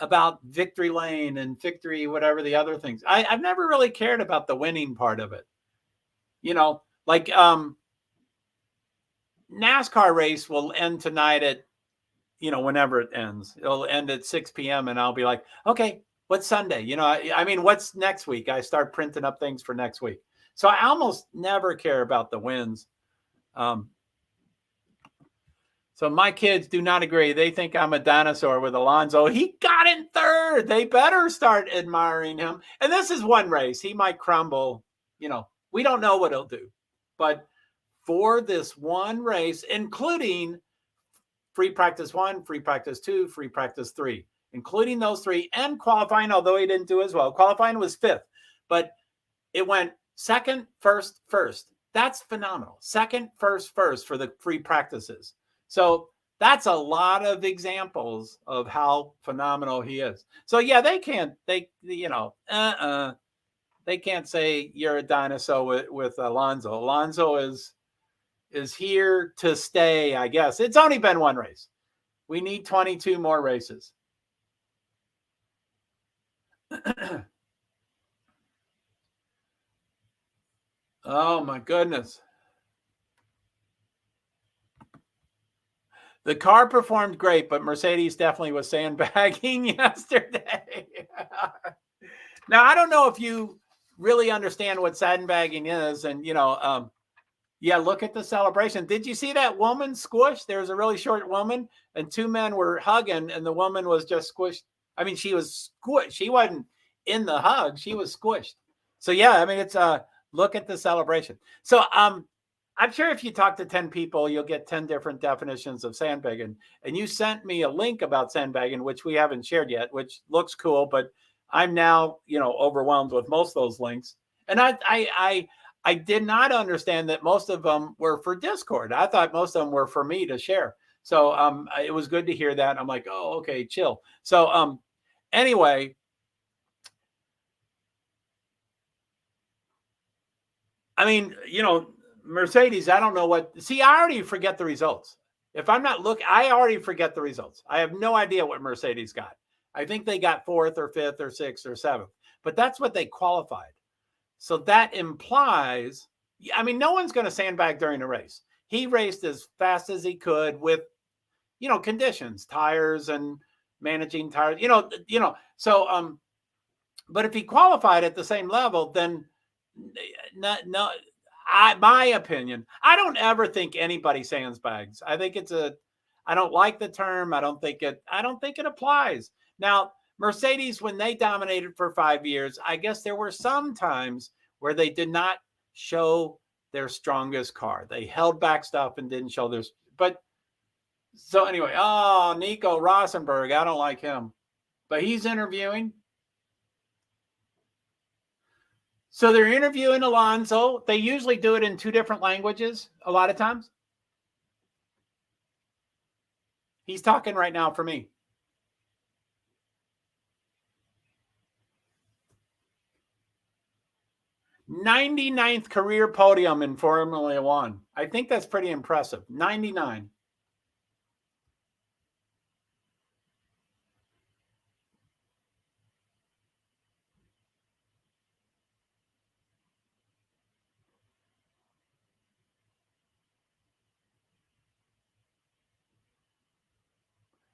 about victory lane and victory, whatever the other things. I've never really cared about the winning part of it. You know, like NASCAR race will end tonight at, you know, whenever it ends. It'll end at 6 p.m. and I'll be like, okay, what's Sunday? You know, I mean, what's next week? I start printing up things for next week. So I almost never care about the wins. So my kids do not agree. They think I'm a dinosaur with Alonso. He got in 3rd. They better start admiring him. And this is one race. He might crumble. You know, we don't know what he'll do. But for this one race, including free practice 1, free practice 2, free practice 3, including those 3 and qualifying, although he didn't do as well. Qualifying was 5th, but it went 2nd, 1st, 1st. That's phenomenal. 2nd, 1st, 1st for the free practices. So that's a lot of examples of how phenomenal he is. So yeah, they can't say you're a dinosaur with Alonso. Alonso is here to stay, I guess. It's only been one race. We need 22 more races. Oh my goodness. The car performed great, but Mercedes definitely was sandbagging yesterday. Now, I don't know if you really understand what sandbagging is. And, you know, yeah, look at the celebration. Did you see that woman squished? There was a really short woman and 2 men were hugging and the woman was just squished. I mean, she was squished. She wasn't in the hug. She was squished. So, yeah, I mean, it's look at the celebration. So, I'm sure if you talk to 10 people, you'll get 10 different definitions of sandbagging. And you sent me a link about sandbagging, which we haven't shared yet, which looks cool, but I'm now, you know, overwhelmed with most of those links. And I did not understand that most of them were for Discord. I thought most of them were for me to share. So it was good to hear that. I'm like, oh, okay, chill. So anyway, I mean, you know, Mercedes, I don't know what. See, I already forget the results. If I'm not looking, I already forget the results. I have no idea what Mercedes got. I think they got 4th or 5th or 6th or 7th, but that's what they qualified. So that implies, I mean, no one's going to sandbag during a race. He raced as fast as he could with, you know, conditions, tires and managing tires, you know, so, but if he qualified at the same level, then no, my opinion, I don't ever think anybody sandbags. I think I don't like the term. I don't think it applies. Now, Mercedes, when they dominated for 5 years, I guess there were some times where they did not show their strongest car. They held back stuff and didn't show theirs. But so anyway, oh, Nico Rosberg, I don't like him, but he's interviewing. So they're interviewing Alonso. They usually do it in 2 different languages a lot of times. He's talking right now for me. 99th career podium in Formula One. I think that's pretty impressive. 99.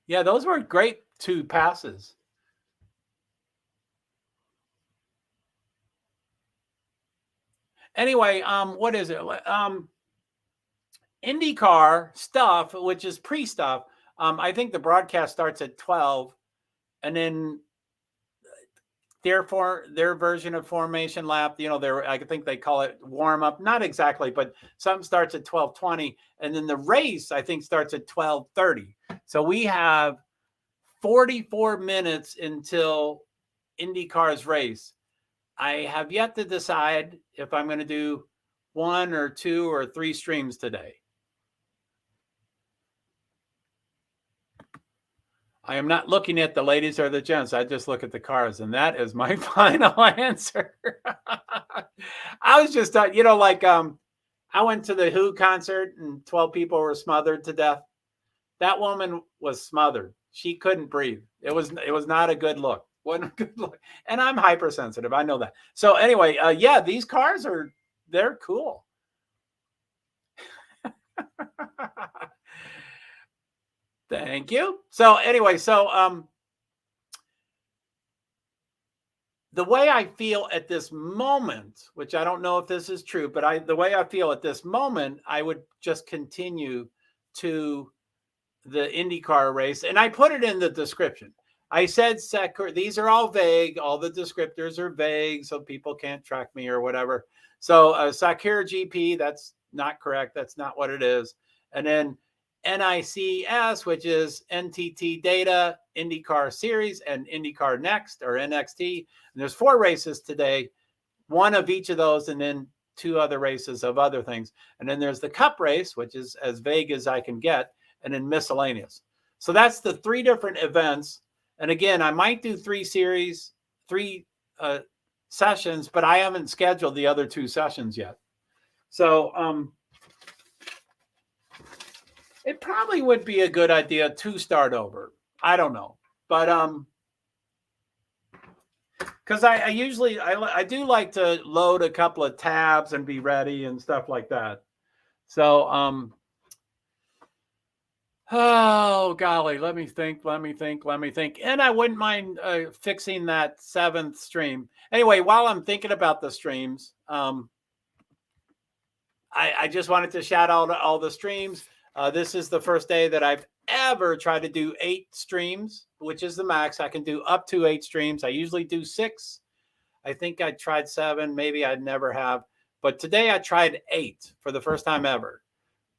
Yeah, those were great 2 passes. Anyway, what is it? IndyCar stuff, which is pre-stuff. I think the broadcast starts at 12, and then therefore their version of formation lap, I think they call it warm up. Not exactly, but something starts at 12:20, and then the race I think starts at 12:30. So we have 44 minutes until IndyCar's race. I have yet to decide if I'm going to do 1 or 2 or 3 streams today. I am not looking at the ladies or the gents. I just look at the cars, and that is my final answer. I was just, I went to the Who concert and 12 people were smothered to death. That woman was smothered. She couldn't breathe. It was not a good look. Wasn't a good look. And I'm hypersensitive. I know that. So anyway, yeah, these cars they're cool. Thank you. So anyway, the way I feel at this moment, which I don't know if this is true, but the way I feel at this moment, I would just continue to the IndyCar race. And I put it in the description. I said, these are all vague. All the descriptors are vague, so people can't track me or whatever. So SakhirGP, that's not correct. That's not what it is. And then NICS, which is NTT Data, IndyCar Series, and IndyCar Next or NXT. And there's 4 races today, 1 of each of those, and then 2 other races of other things. And then there's the Cup race, which is as vague as I can get, and then miscellaneous. So that's the 3 different events. And again, I might do 3 series, 3 sessions, but I haven't scheduled the other 2 sessions yet. So, it probably would be a good idea to start over. I don't know, but because I usually do like to load a couple of tabs and be ready and stuff like that. So oh golly, let me think. And I wouldn't mind fixing that 7th stream. Anyway, while I'm thinking about the streams, I just wanted to shout out all the streams. This is the first day that I've ever tried to do 8 streams, which is the max. I can do up to 8 streams. I usually do 6. I think I tried 7. Maybe I'd never have. But today I tried 8 for the first time ever.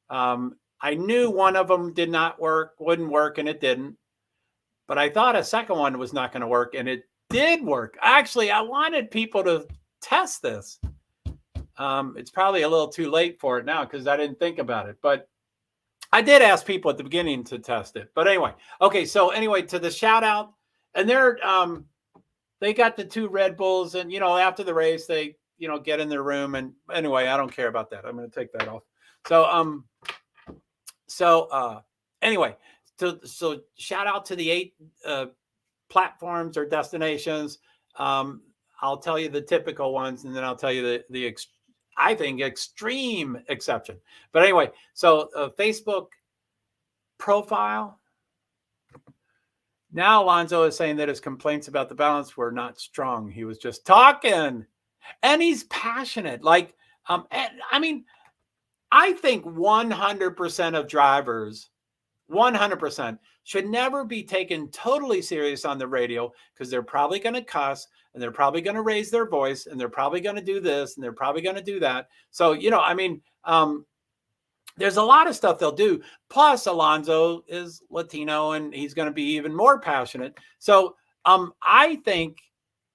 I knew one of them wouldn't work, and it didn't. But I thought a second one was not going to work, and it did work. Actually, I wanted people to test this. It's probably a little too late for it now because I didn't think about it. But I did ask people at the beginning to test it, but anyway. Okay, so anyway, to the shout out, and they got the 2 Red Bulls, and after the race they get in their room, and anyway, I don't care about that. I'm going to take that off. So anyway, so shout out to the 8 platforms or destinations. I'll tell you the typical ones, and then I'll tell you the I think extreme exception. But anyway, so Facebook profile. Now Alonso is saying that his complaints about the balance were not strong. He was just talking, and he's passionate. Like, I mean, I think 100% of drivers, 100% should never be taken totally serious on the radio, because they're probably going to cuss, and they're probably going to raise their voice, and they're probably going to do this, and they're probably going to do that. So, I mean, there's a lot of stuff they'll do. Plus, Alonso is Latino, and he's going to be even more passionate. So I think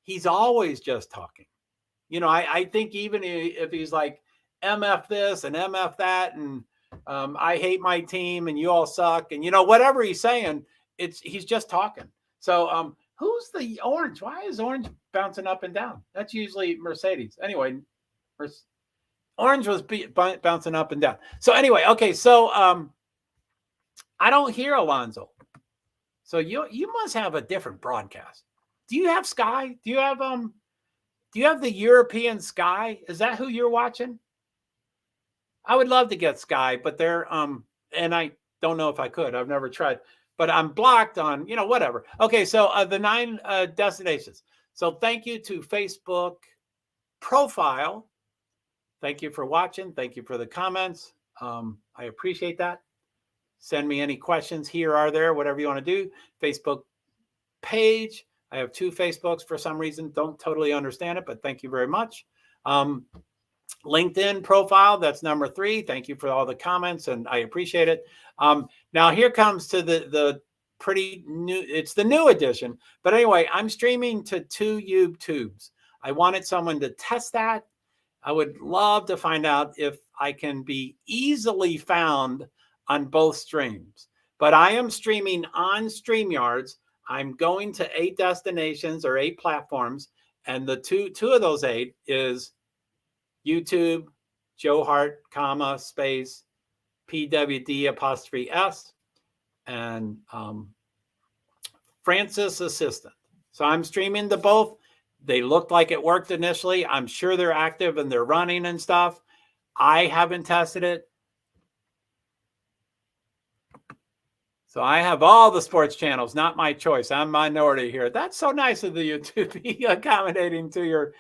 he's always just talking. I think even if he's like, MF this and MF that, and I hate my team, and you all suck, and whatever he's saying, he's just talking. So who's the orange? Why is orange bouncing up and down? That's usually Mercedes. Anyway, Orange was bouncing up and down. So anyway, okay. So I don't hear Alonso. So you must have a different broadcast. Do you have Sky? Do you have the European Sky? Is that who you're watching? I would love to get Sky, but they're and I don't know if I could. I've never tried, but I'm blocked on, whatever. Okay, so the 9 destinations. So thank you to Facebook profile. Thank you for watching. Thank you for the comments. I appreciate that. Send me any questions here or there, whatever you want to do. Facebook page. I have 2 Facebooks for some reason. Don't totally understand it, but thank you very much. LinkedIn profile, that's number 3. Thank you for all the comments, and I appreciate it. Now here comes to the pretty new, it's the new edition. But anyway, I'm streaming to 2 YouTubes. I wanted someone to test that. I would love to find out if I can be easily found on both streams. But I am streaming on StreamYards. I'm going to 8 destinations or 8 platforms, and the two of those 8 is YouTube, JoeHart, space, PwD', and Francis Assistant. So I'm streaming to both. They looked like it worked initially. I'm sure they're active and they're running and stuff. I haven't tested it. So I have all the sports channels, not my choice. I'm minority here. That's so nice of you to be accommodating to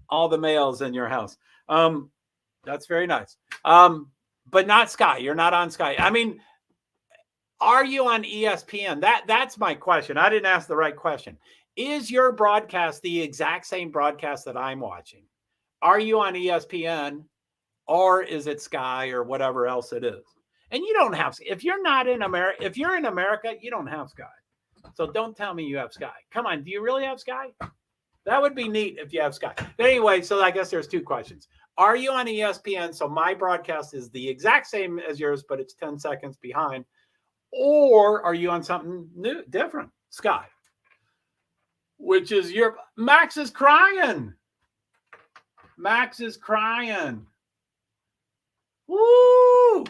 all the males in your house. That's very nice. But not Sky. You're not on Sky. I mean, are you on ESPN? That's my question. I didn't ask the right question. Is your broadcast the exact same broadcast that I'm watching? Are you on ESPN, or is it Sky or whatever else it is? And you don't have, if you're not in America, if you're in America, you don't have Sky. So don't tell me you have Sky. Come on, do you really have Sky? That would be neat if you have Sky. But anyway, so I guess there's 2 questions. Are you on ESPN? So my broadcast is the exact same as yours, but it's 10 seconds behind. Or are you on something new, different? Sky. Which is Max is crying. Max is crying. Woo!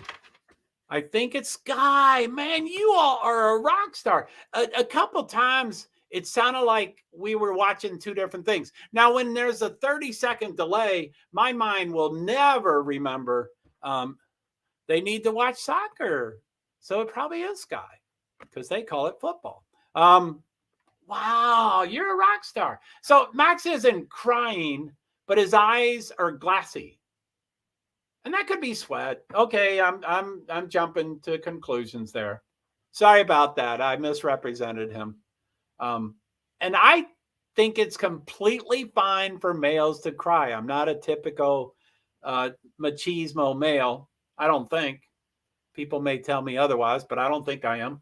I think it's Sky. Man, you all are a rock star. A couple times it sounded like we were watching 2 different things. Now, when there's a 30-second delay, my mind will never remember they need to watch soccer. So it probably is Sky because they call it football. Wow, you're a rock star. So Max isn't crying, but his eyes are glassy. And that could be sweat. Okay, I'm jumping to conclusions there. Sorry about that. I misrepresented him. And I think it's completely fine for males to cry. I'm not a typical machismo male. I don't think. People may tell me otherwise, but I don't think I am.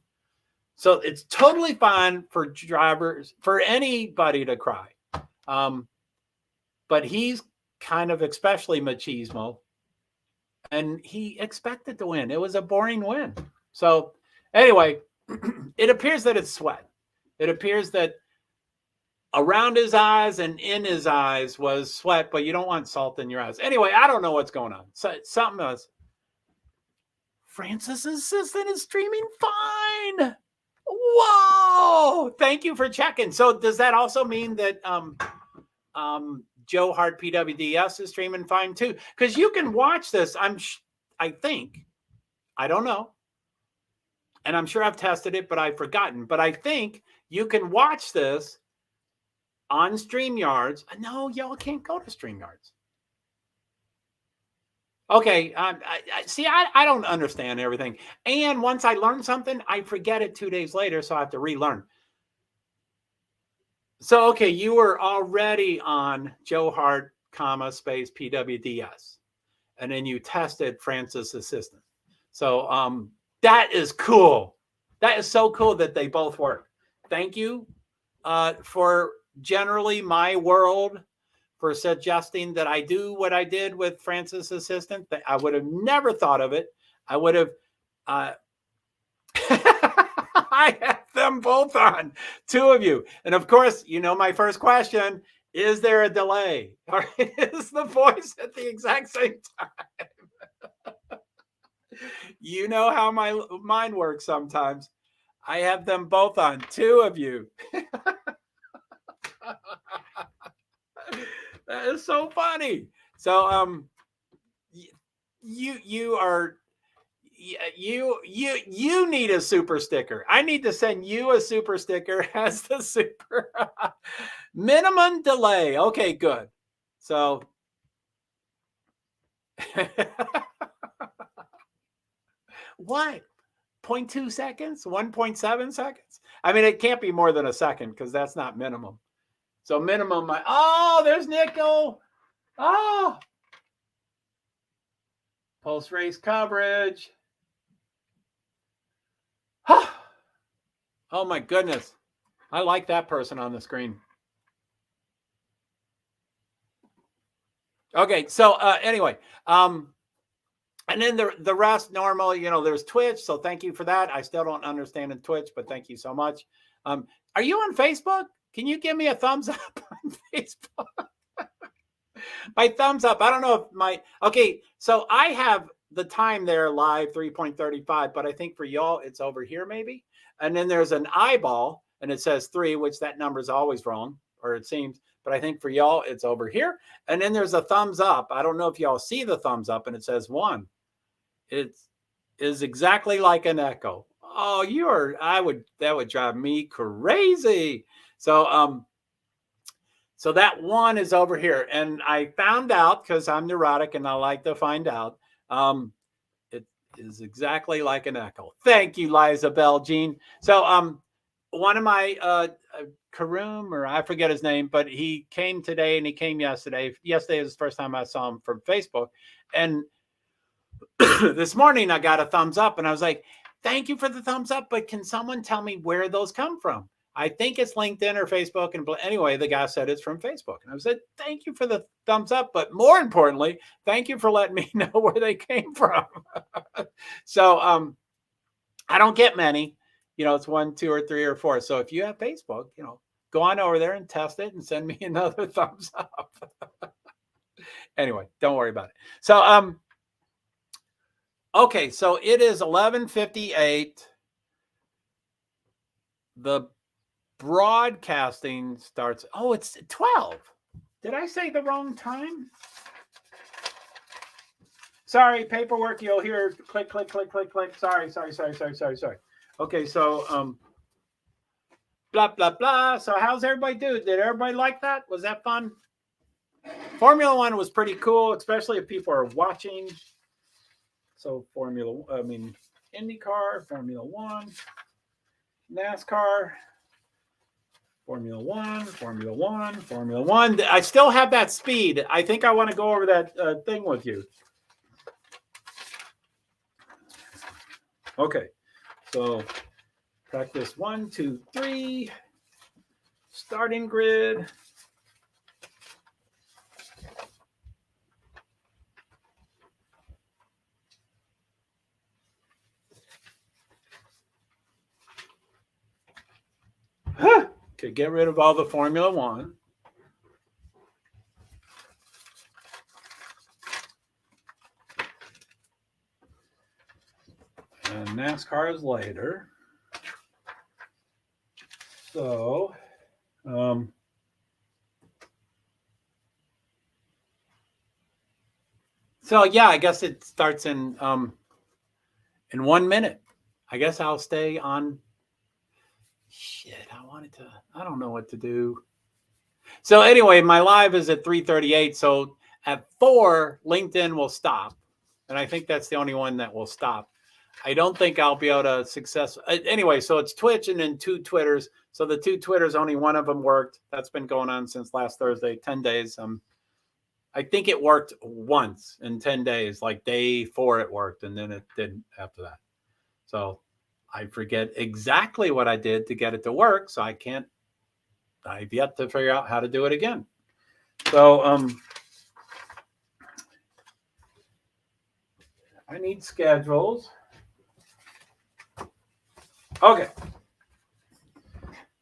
So it's totally fine for drivers, for anybody to cry. But he's kind of especially machismo. And he expected to win. It was a boring win. So anyway, it appears that it's sweat. It appears that around his eyes and in his eyes was sweat, but you don't want salt in your eyes. Anyway, I don't know what's going on. So something else. Francis' assistant is streaming fine. Whoa! Thank you for checking. So does that also mean that JoeHart PwD's is streaming fine too? Because you can watch this. I think, I don't know, and I'm sure I've tested it, but I've forgotten. But I think you can watch this on StreamYards. No, y'all can't go to StreamYards. Okay, see, I don't understand everything. And once I learn something, I forget it 2 days later, so I have to relearn. So, okay, you were already on JoeHart, space PwD's, and then you tested Francis' assistant. So that is cool. That is so cool that they both work. Thank you for generally my world for suggesting that I do what I did with Francis' assistant. That I would have never thought of it. I would have. I have them both on, 2 of you. And of course, you know, my first question Is there a delay? Or is the voice at the exact same time? You know how my mind works sometimes. I have them both on, two of you. That is so funny. So you need a super sticker. I need to send you a super sticker as the super minimum delay. Okay, good. So what? 0.2 seconds? 1.7 seconds? I mean, it can't be more than a second because that's not minimum. So minimum, oh, there's Nico. Oh, post-race coverage. Oh my goodness. I like that person on the screen. Okay, so anyway, and then the rest normal, there's Twitch. So thank you for that. I still don't understand in Twitch, but thank you so much. Are you on Facebook? Can you give me a thumbs up on Facebook? My thumbs up. I don't know if okay. So I have the time there live 3.35, but I think for y'all it's over here maybe. And then there's an eyeball and it says 3, which that number is always wrong, or it seems. But I think for y'all it's over here. And then there's a thumbs up. I don't know if y'all see the thumbs up and it says 1. It is exactly like an echo. Oh, that would drive me crazy. So so that 1 is over here. And I found out, because I'm neurotic and I like to find out, it is exactly like an echo. Thank you, Liza Bell Jean. So one of my Karoom, or I forget his name, but he came today and he came yesterday. Yesterday was the first time I saw him from Facebook. And this morning I got a thumbs up and I was like, thank you for the thumbs up, but can someone tell me where those come from? I think it's LinkedIn or Facebook. And anyway, the guy said it's from Facebook. And I said, thank you for the thumbs up. But more importantly, thank you for letting me know where they came from. So I don't get many. It's 1, 2, or 3, or 4. So if you have Facebook, go on over there and test it and send me another thumbs up. Anyway, don't worry about it. So okay, so it is 11:58. The broadcasting starts. Oh, it's 12. Did I say the wrong time? Sorry, paperwork. You'll hear click, click, click, click, click. Sorry. Okay, so blah, blah, blah. So how's everybody do? Did everybody like that? Was that fun? Formula One was pretty cool, especially if people are watching. So IndyCar, Formula One, NASCAR, Formula One. I still have that speed. I think I want to go over that thing with you. Okay, so practice 1, 2, 3. Starting grid. Okay, get rid of all the Formula One. And NASCAR is later. So, yeah, I guess it starts in 1 minute. I guess I'll stay on. Shit, I don't know what to do. So anyway, my live is at 3:38. So at 4, LinkedIn will stop. And I think that's the only one that will stop. I don't think I'll be able to anyway, so it's Twitch and then 2 Twitters. So the 2 Twitters, only one of them worked. That's been going on since last Thursday, 10 days. I think it worked once in 10 days, like day 4 it worked, and then it didn't after that. So I forget exactly what I did to get it to work. So I've yet to figure out how to do it again. So I need schedules. Okay.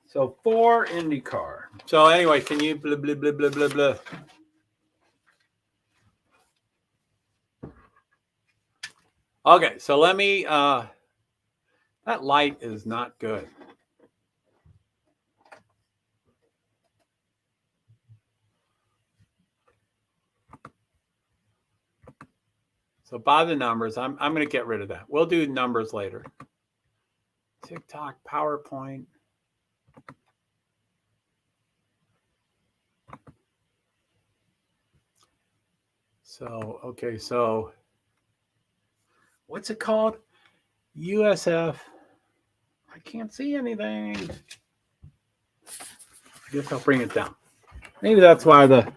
So for IndyCar. So anyway, can you blah, blah, blah, blah, blah, blah. Okay, so let me, that light is not good. So by the numbers, I'm going to get rid of that. We'll do numbers later. TikTok, PowerPoint. So, okay, so what's it called? USF. I can't see anything. I guess I'll bring it down. Maybe that's why the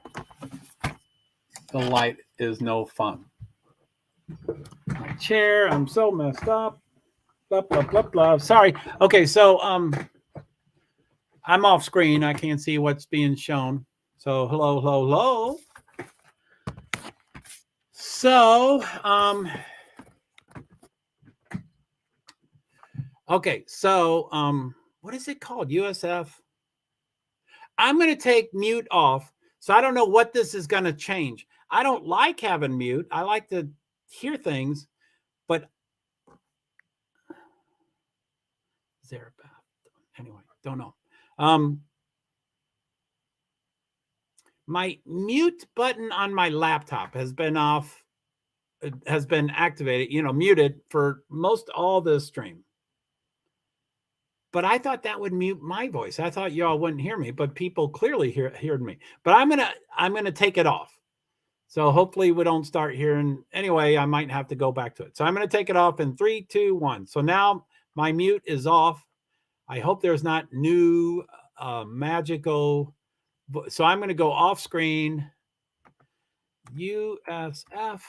light is no fun. My chair, I'm so messed up. Blah, blah, blah, blah. Sorry. Okay, so I'm off screen. I can't see what's being shown. So hello, hello, hello. So, okay, so what is it called? USF. I'm going to take mute off. So I don't know what this is going to change. I don't like having mute. I like to hear things, but is there a bath? Anyway, don't know. My mute button on my laptop has been off, has been activated, muted for most all this stream. But I thought that would mute my voice. I thought y'all wouldn't hear me, but people clearly heard me. But I'm gonna take it off. So hopefully we don't start hearing. Anyway, I might have to go back to it. So I'm gonna take it off in 3, 2, 1. So now my mute is off. I hope there's not new magical. So I'm gonna go off screen. USF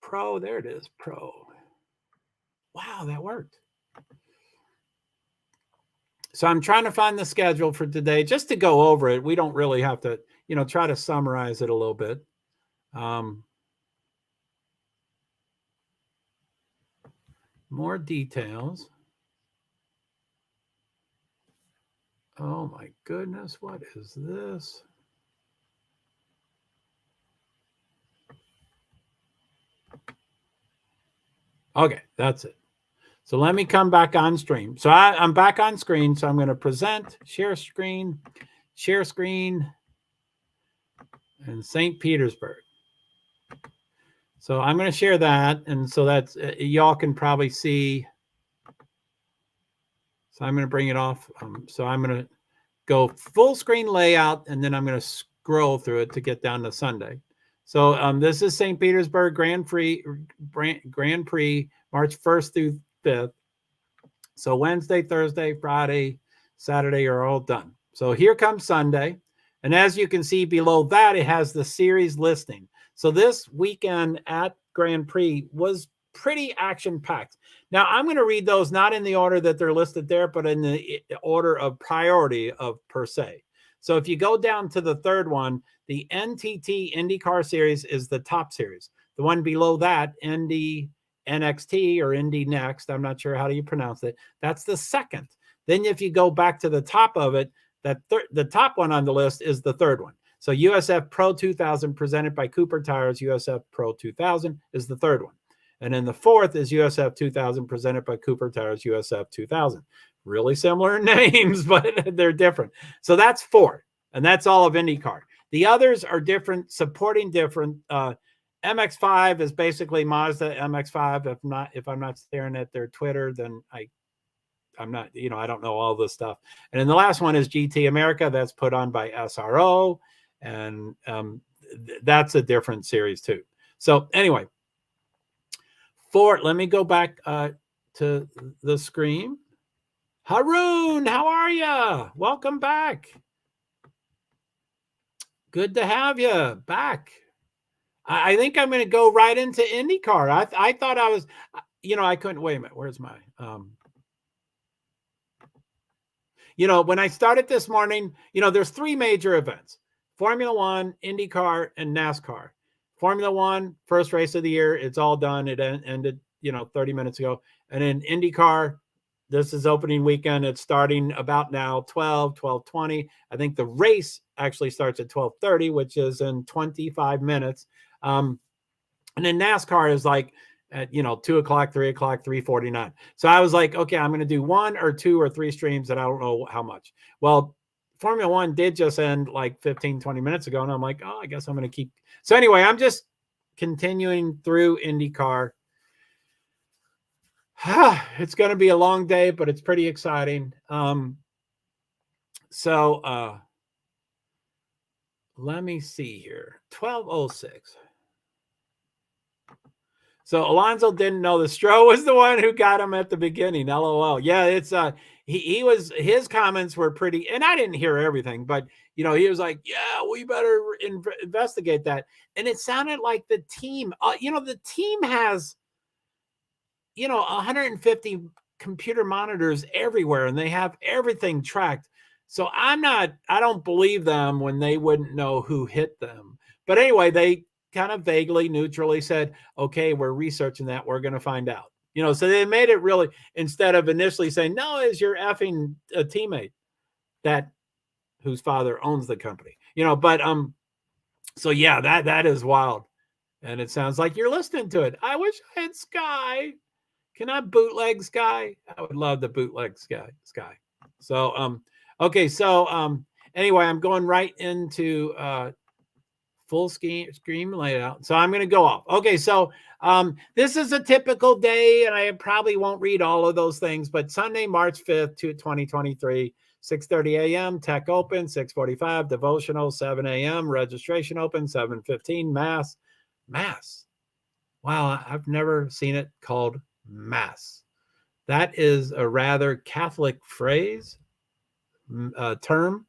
Pro. There it is. Pro. Wow, that worked. So I'm trying to find the schedule for today just to go over it. We don't really have to, try to summarize it a little bit. More details. Oh my goodness, what is this? Okay, that's it. So let me come back on stream. So I'm back on screen. So I'm going to present, share screen, and St. Petersburg. So I'm going to share that. And so that's, y'all can probably see. So I'm going to bring it off. So I'm going to go full screen layout, and then I'm going to scroll through it to get down to Sunday. So this is St. Petersburg Grand Prix, March 1st through 5th. So Wednesday, Thursday, Friday, Saturday are all done. So here comes Sunday. And as you can see below that, it has the series listing. So this weekend at Grand Prix was pretty action-packed. Now, I'm going to read those not in the order that they're listed there, but in the order of priority of per se. So if you go down to the third one, the NTT IndyCar Series is the top series. The one below that, NICS&IndyNxt or IndyNxt, I'm not sure how do you pronounce it, that's the second. Then if you go back to the top of it, the top one on the list is the third one. So USF Pro 2000 presented by Cooper Tires, USF Pro 2000 is the third one. And then the fourth is USF 2000 presented by Cooper Tires, USF 2000. Really similar names, but they're different. So that's 4, and that's all of IndyCar. The others are different, supporting different. MX5 is basically Mazda MX5. If I'm not staring at their Twitter, then I'm not, I don't know all this stuff. And then the last one is GT America. That's put on by SRO, and that's a different series too. So anyway, let me go back to the screen. Haroon, how are you? Welcome back. Good to have you back. I think I'm going to go right into IndyCar. I thought I was, I couldn't. Wait a minute. Where's my, when I started this morning, there's 3 major events: Formula One, IndyCar, and NASCAR. Formula One, first race of the year. It's all done. It ended, 30 minutes ago. And then IndyCar, This is opening weekend. It's starting about now, 12:20. I think the race actually starts at 12:30, which is in 25 minutes. And then NASCAR is like at 2 o'clock, 3 o'clock, 3:49. So I was like, okay, I'm going to do 1 or 2 or 3 streams, and I don't know how much. Well, Formula One did just end like 15, 20 minutes ago, and I'm like, oh, I guess I'm going to keep. So anyway, I'm just continuing through IndyCar. It's going to be a long day, but it's pretty exciting. So let me see here. 12:06. So Alonso didn't know the Stroh was the one who got him at the beginning. LOL. Yeah, it's his comments were pretty, and I didn't hear everything, but he was like, yeah, we better investigate that. And it sounded like the team, the team has 150 computer monitors everywhere, and they have everything tracked. So I don't believe them when they wouldn't know who hit them. But anyway, they kind of vaguely, neutrally said, okay, we're researching that. We're going to find out. So they made it really, instead of initially saying, no, it's your effing teammate whose father owns the company. But so yeah, that is wild. And it sounds like you're listening to it. I wish I had Sky. Can I bootleg Sky? I would love to bootleg Sky. So okay, so anyway, I'm going right into full screen layout. So I'm going to go off. Okay, so this is a typical day, and I probably won't read all of those things, but Sunday, March 5th, 2023, 6:30 a.m., Tech Open, 6:45, Devotional, 7 a.m., Registration Open, 7:15, Mass. Wow, I've never seen it called Mass. That is a rather Catholic phrase, term.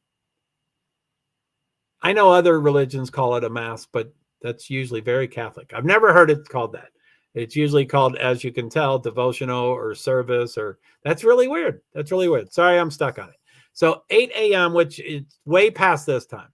I know other religions call it a mass, but that's usually very Catholic. I've never heard it called that. It's usually called, as you can tell, devotional or service, or that's really weird. Sorry, I'm stuck on it. So 8 a.m., which is way past this time.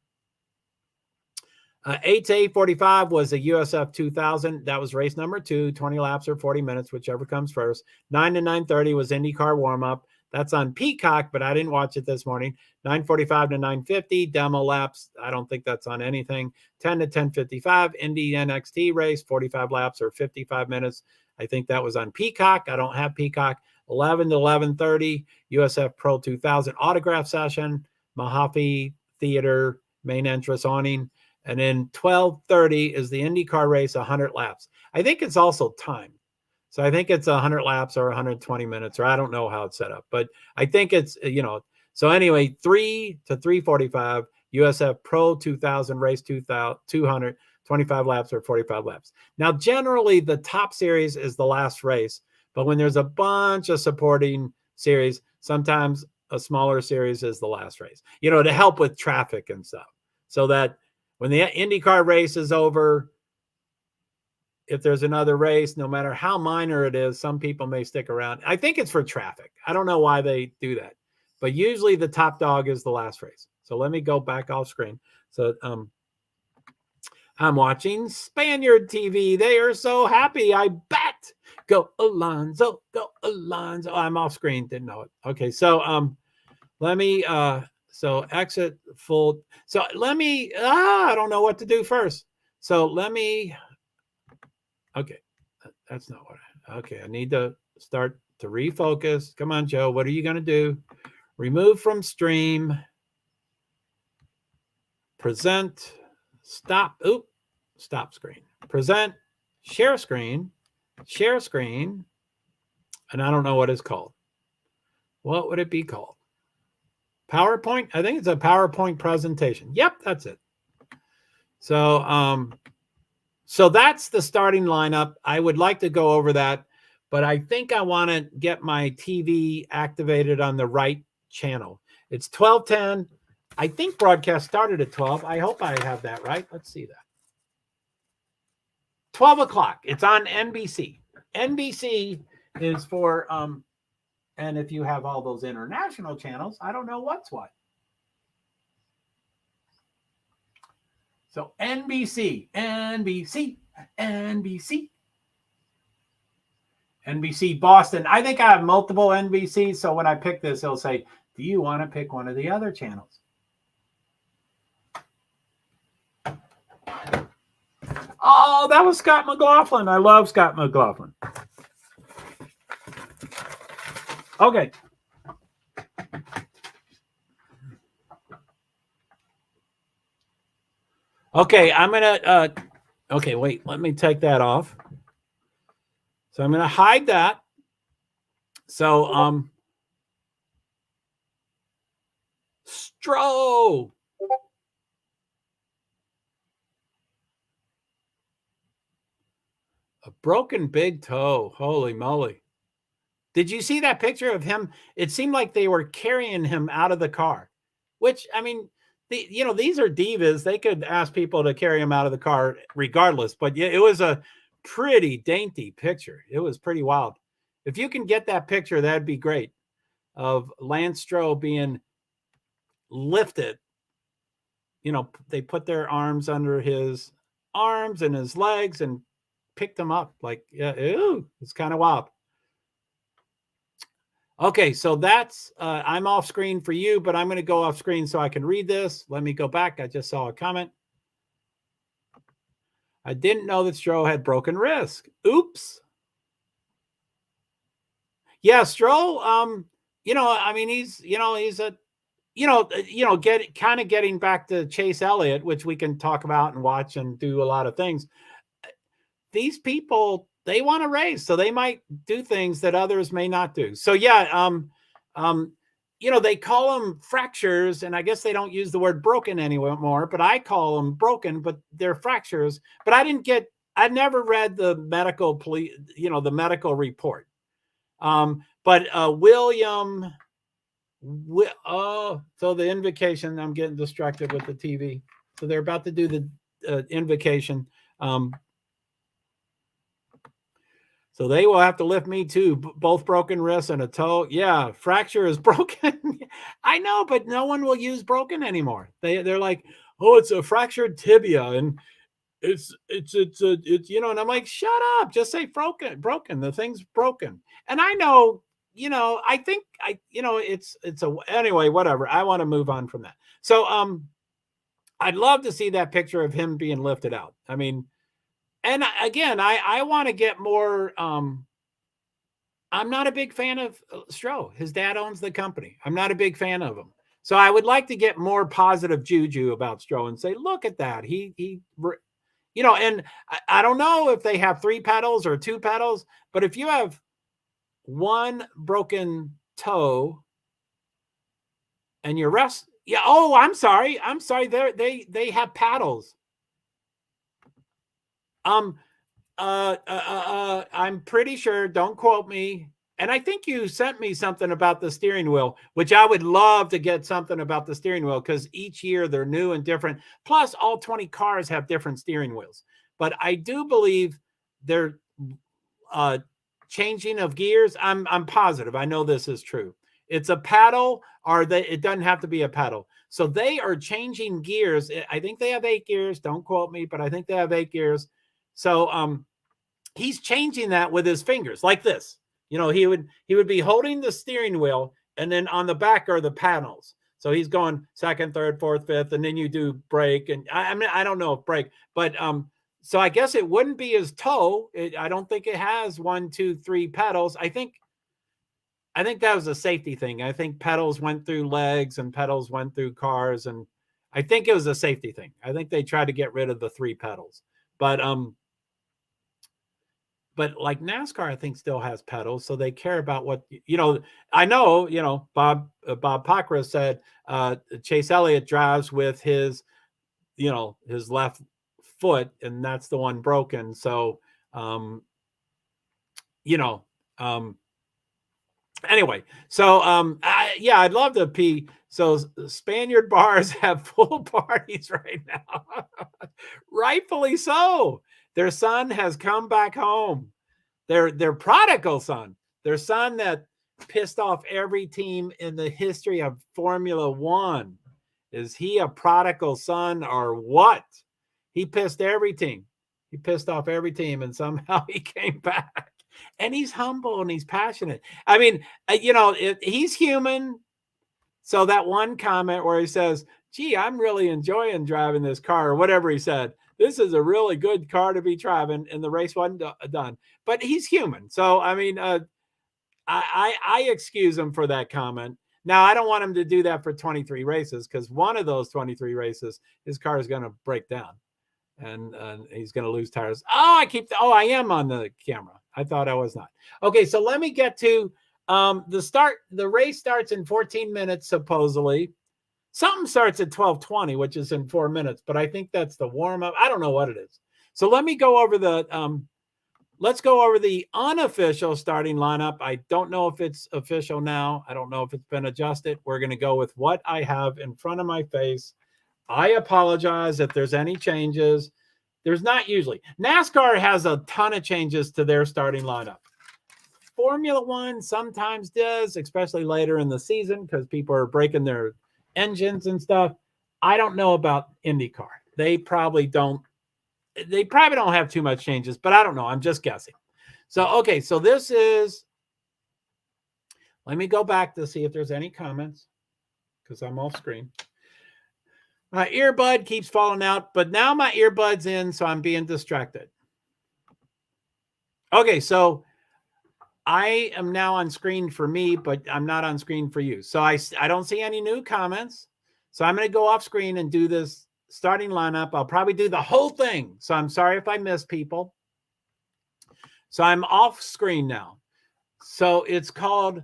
8 to 8:45 was a USF 2000. That was race number 2, 20 laps or 40 minutes, whichever comes first. 9 to 9:30 was IndyCar warm-up. That's on Peacock, but I didn't watch it this morning. 9:45 to 9:50, demo laps. I don't think that's on anything. 10 to 10:55, Indy NXT race, 45 laps or 55 minutes. I think that was on Peacock. I don't have Peacock. 11 to 11:30, USF Pro 2000 autograph session, Mahaffey Theater main entrance awning. And then 12:30 is the IndyCar race, 100 laps. I think it's also timed. So I think it's 100 laps or 120 minutes, or I don't know how it's set up, but I think it's, so anyway, 3 to 3:45, USF Pro 2000 race 200, 25 laps or 45 laps. Now, generally the top series is the last race, but when there's a bunch of supporting series, sometimes a smaller series is the last race, to help with traffic and stuff. So that when the IndyCar race is over, if there's another race, no matter how minor it is, some people may stick around. I think it's for traffic. I don't know why they do that, but usually the top dog is the last race. So let me go back off screen. So I'm watching Spaniard TV. They are so happy. I bet. Go Alonso, go Alonso. I'm off screen. Didn't know it. Okay. So let me so exit full. So let me I don't know what to do first. So let me. Okay, that's not what I need to start to refocus. Come on, Joe. What are you going to do? Remove from stream. Present. Stop. Oop. Stop screen. Present. Share screen. Share screen. And I don't know what it's called. What would it be called? PowerPoint? I think it's a PowerPoint presentation. Yep, that's it. So, so that's the starting lineup. I would like to go over that, but I think I want to get my TV activated on the right channel. It's 12:10. I think broadcast started at 12. I hope I have that right. Let's see that. 12 o'clock. It's on NBC. NBC is for, and if you have all those international channels, I don't know what's what. So NBC, NBC, NBC. NBC Boston. I think I have multiple NBCs, so when I pick this, it'll say, do you want to pick one of the other channels? Oh, that was Scott McLaughlin. I love Scott McLaughlin. Okay. Okay, I'm going to, okay, wait, let me take that off. So I'm going to hide that. So, Stroh. A broken big toe. Holy moly. Did you see that picture of him? It seemed like they were carrying him out of the car, which, I mean, these are divas. They could ask people to carry him out of the car regardless. But yeah, it was a pretty dainty picture. It was pretty wild. If you can get that picture, that'd be great, of Lance Stroh being lifted. You know, they put their arms under his arms and his legs and picked him up. Like, yeah, ew, it's kind of wild. Okay, so that's, I'm off screen for you, but I'm going to go off screen so I can read this. Let me go back. I just saw a comment. I didn't know that Stroh had broken wrist. Oops. Yeah, Stroh, you know, I mean, he's a, getting back to Chase Elliott, which we can talk about and watch and do a lot of things. These people, they want to race, so they might do things that others may not do. So yeah, they call them fractures, and I guess they don't use the word broken anymore, but I call them broken, but they're fractures. But I never read the medical the medical report. But William, so the invocation, I'm getting distracted with the TV. So they're about to do the invocation. So they will have to lift me too. Both broken wrists and a toe. Yeah, fracture is broken. I know, but no one will use broken anymore. They're like, oh, it's a fractured tibia, and it's and I'm like, shut up, just say broken. The thing's broken. And I know, I think anyway, whatever. I want to move on from that. So I'd love to see that picture of him being lifted out. I mean, and again, I want to get more. I'm not a big fan of Stroh. His dad owns the company. I'm not a big fan of him. So I would like to get more positive juju about Stroh and say, look at that. And I don't know if they have 3 pedals or 2 pedals, but if you have one broken toe and your rest, yeah. Oh, I'm sorry. They have paddles. I'm pretty sure, don't quote me. And I think you sent me something about the steering wheel, which I would love to get something about the steering wheel, because each year they're new and different. Plus, all 20 cars have different steering wheels. But I do believe they're changing of gears. I'm positive. I know this is true. It's a paddle, or it doesn't have to be a paddle. So they are changing gears. I think they have 8 gears. Don't quote me, but I think they have 8 gears. So he's changing that with his fingers like this. He would be holding the steering wheel, and then on the back are the paddles. So he's going second, third, fourth, fifth, and then you do brake. And I don't know if brake, but so I guess it wouldn't be his toe. I don't think it has 1, 2, 3 pedals. I think that was a safety thing. I think pedals went through legs and pedals went through cars, and I think it was a safety thing. I think they tried to get rid of the 3 pedals, but like NASCAR, I think still has pedals, so they care about what I know. Bob Pockra said Chase Elliott drives with his left foot, and that's the one broken. So anyway, so I'd love to pee. So Spaniard bars have full parties right now. Rightfully so. Their son has come back home. Their prodigal son. Their son that pissed off every team in the history of Formula One. Is he a prodigal son or what? He pissed every team. He pissed off every team, and somehow he came back. And he's humble and he's passionate. I mean, he's human. So that one comment where he says, gee, I'm really enjoying driving this car, or whatever he said. This is a really good car to be driving, and the race wasn't done. But he's human. So, I mean, I excuse him for that comment. Now, I don't want him to do that for 23 races, because one of those 23 races, his car is going to break down, and he's going to lose tires. I am on the camera. I thought I was not. Okay, so let me get to the race starts in 14 minutes, supposedly. Something starts at 12:20, which is in 4 minutes, but I think that's the warm-up. I don't know what it is. So let me go over let's go over the unofficial starting lineup. I don't know if it's official now. I don't know if it's been adjusted. We're going to go with what I have in front of my face. I apologize if there's any changes. There's not usually. NASCAR has a ton of changes to their starting lineup. Formula One sometimes does, especially later in the season, because people are breaking their engines and stuff. I don't know about IndyCar. They probably don't have too much changes, but I don't know. I'm just guessing. So, okay. So this is, let me go back to see if there's any comments, because I'm off screen. My earbud keeps falling out, but now my earbud's in, so I'm being distracted. Okay. So I am now on screen for me, but I'm not on screen for you. So I don't see any new comments. So I'm going to go off screen and do this starting lineup. I'll probably do the whole thing. So I'm sorry if I miss people. So I'm off screen now. So it's called,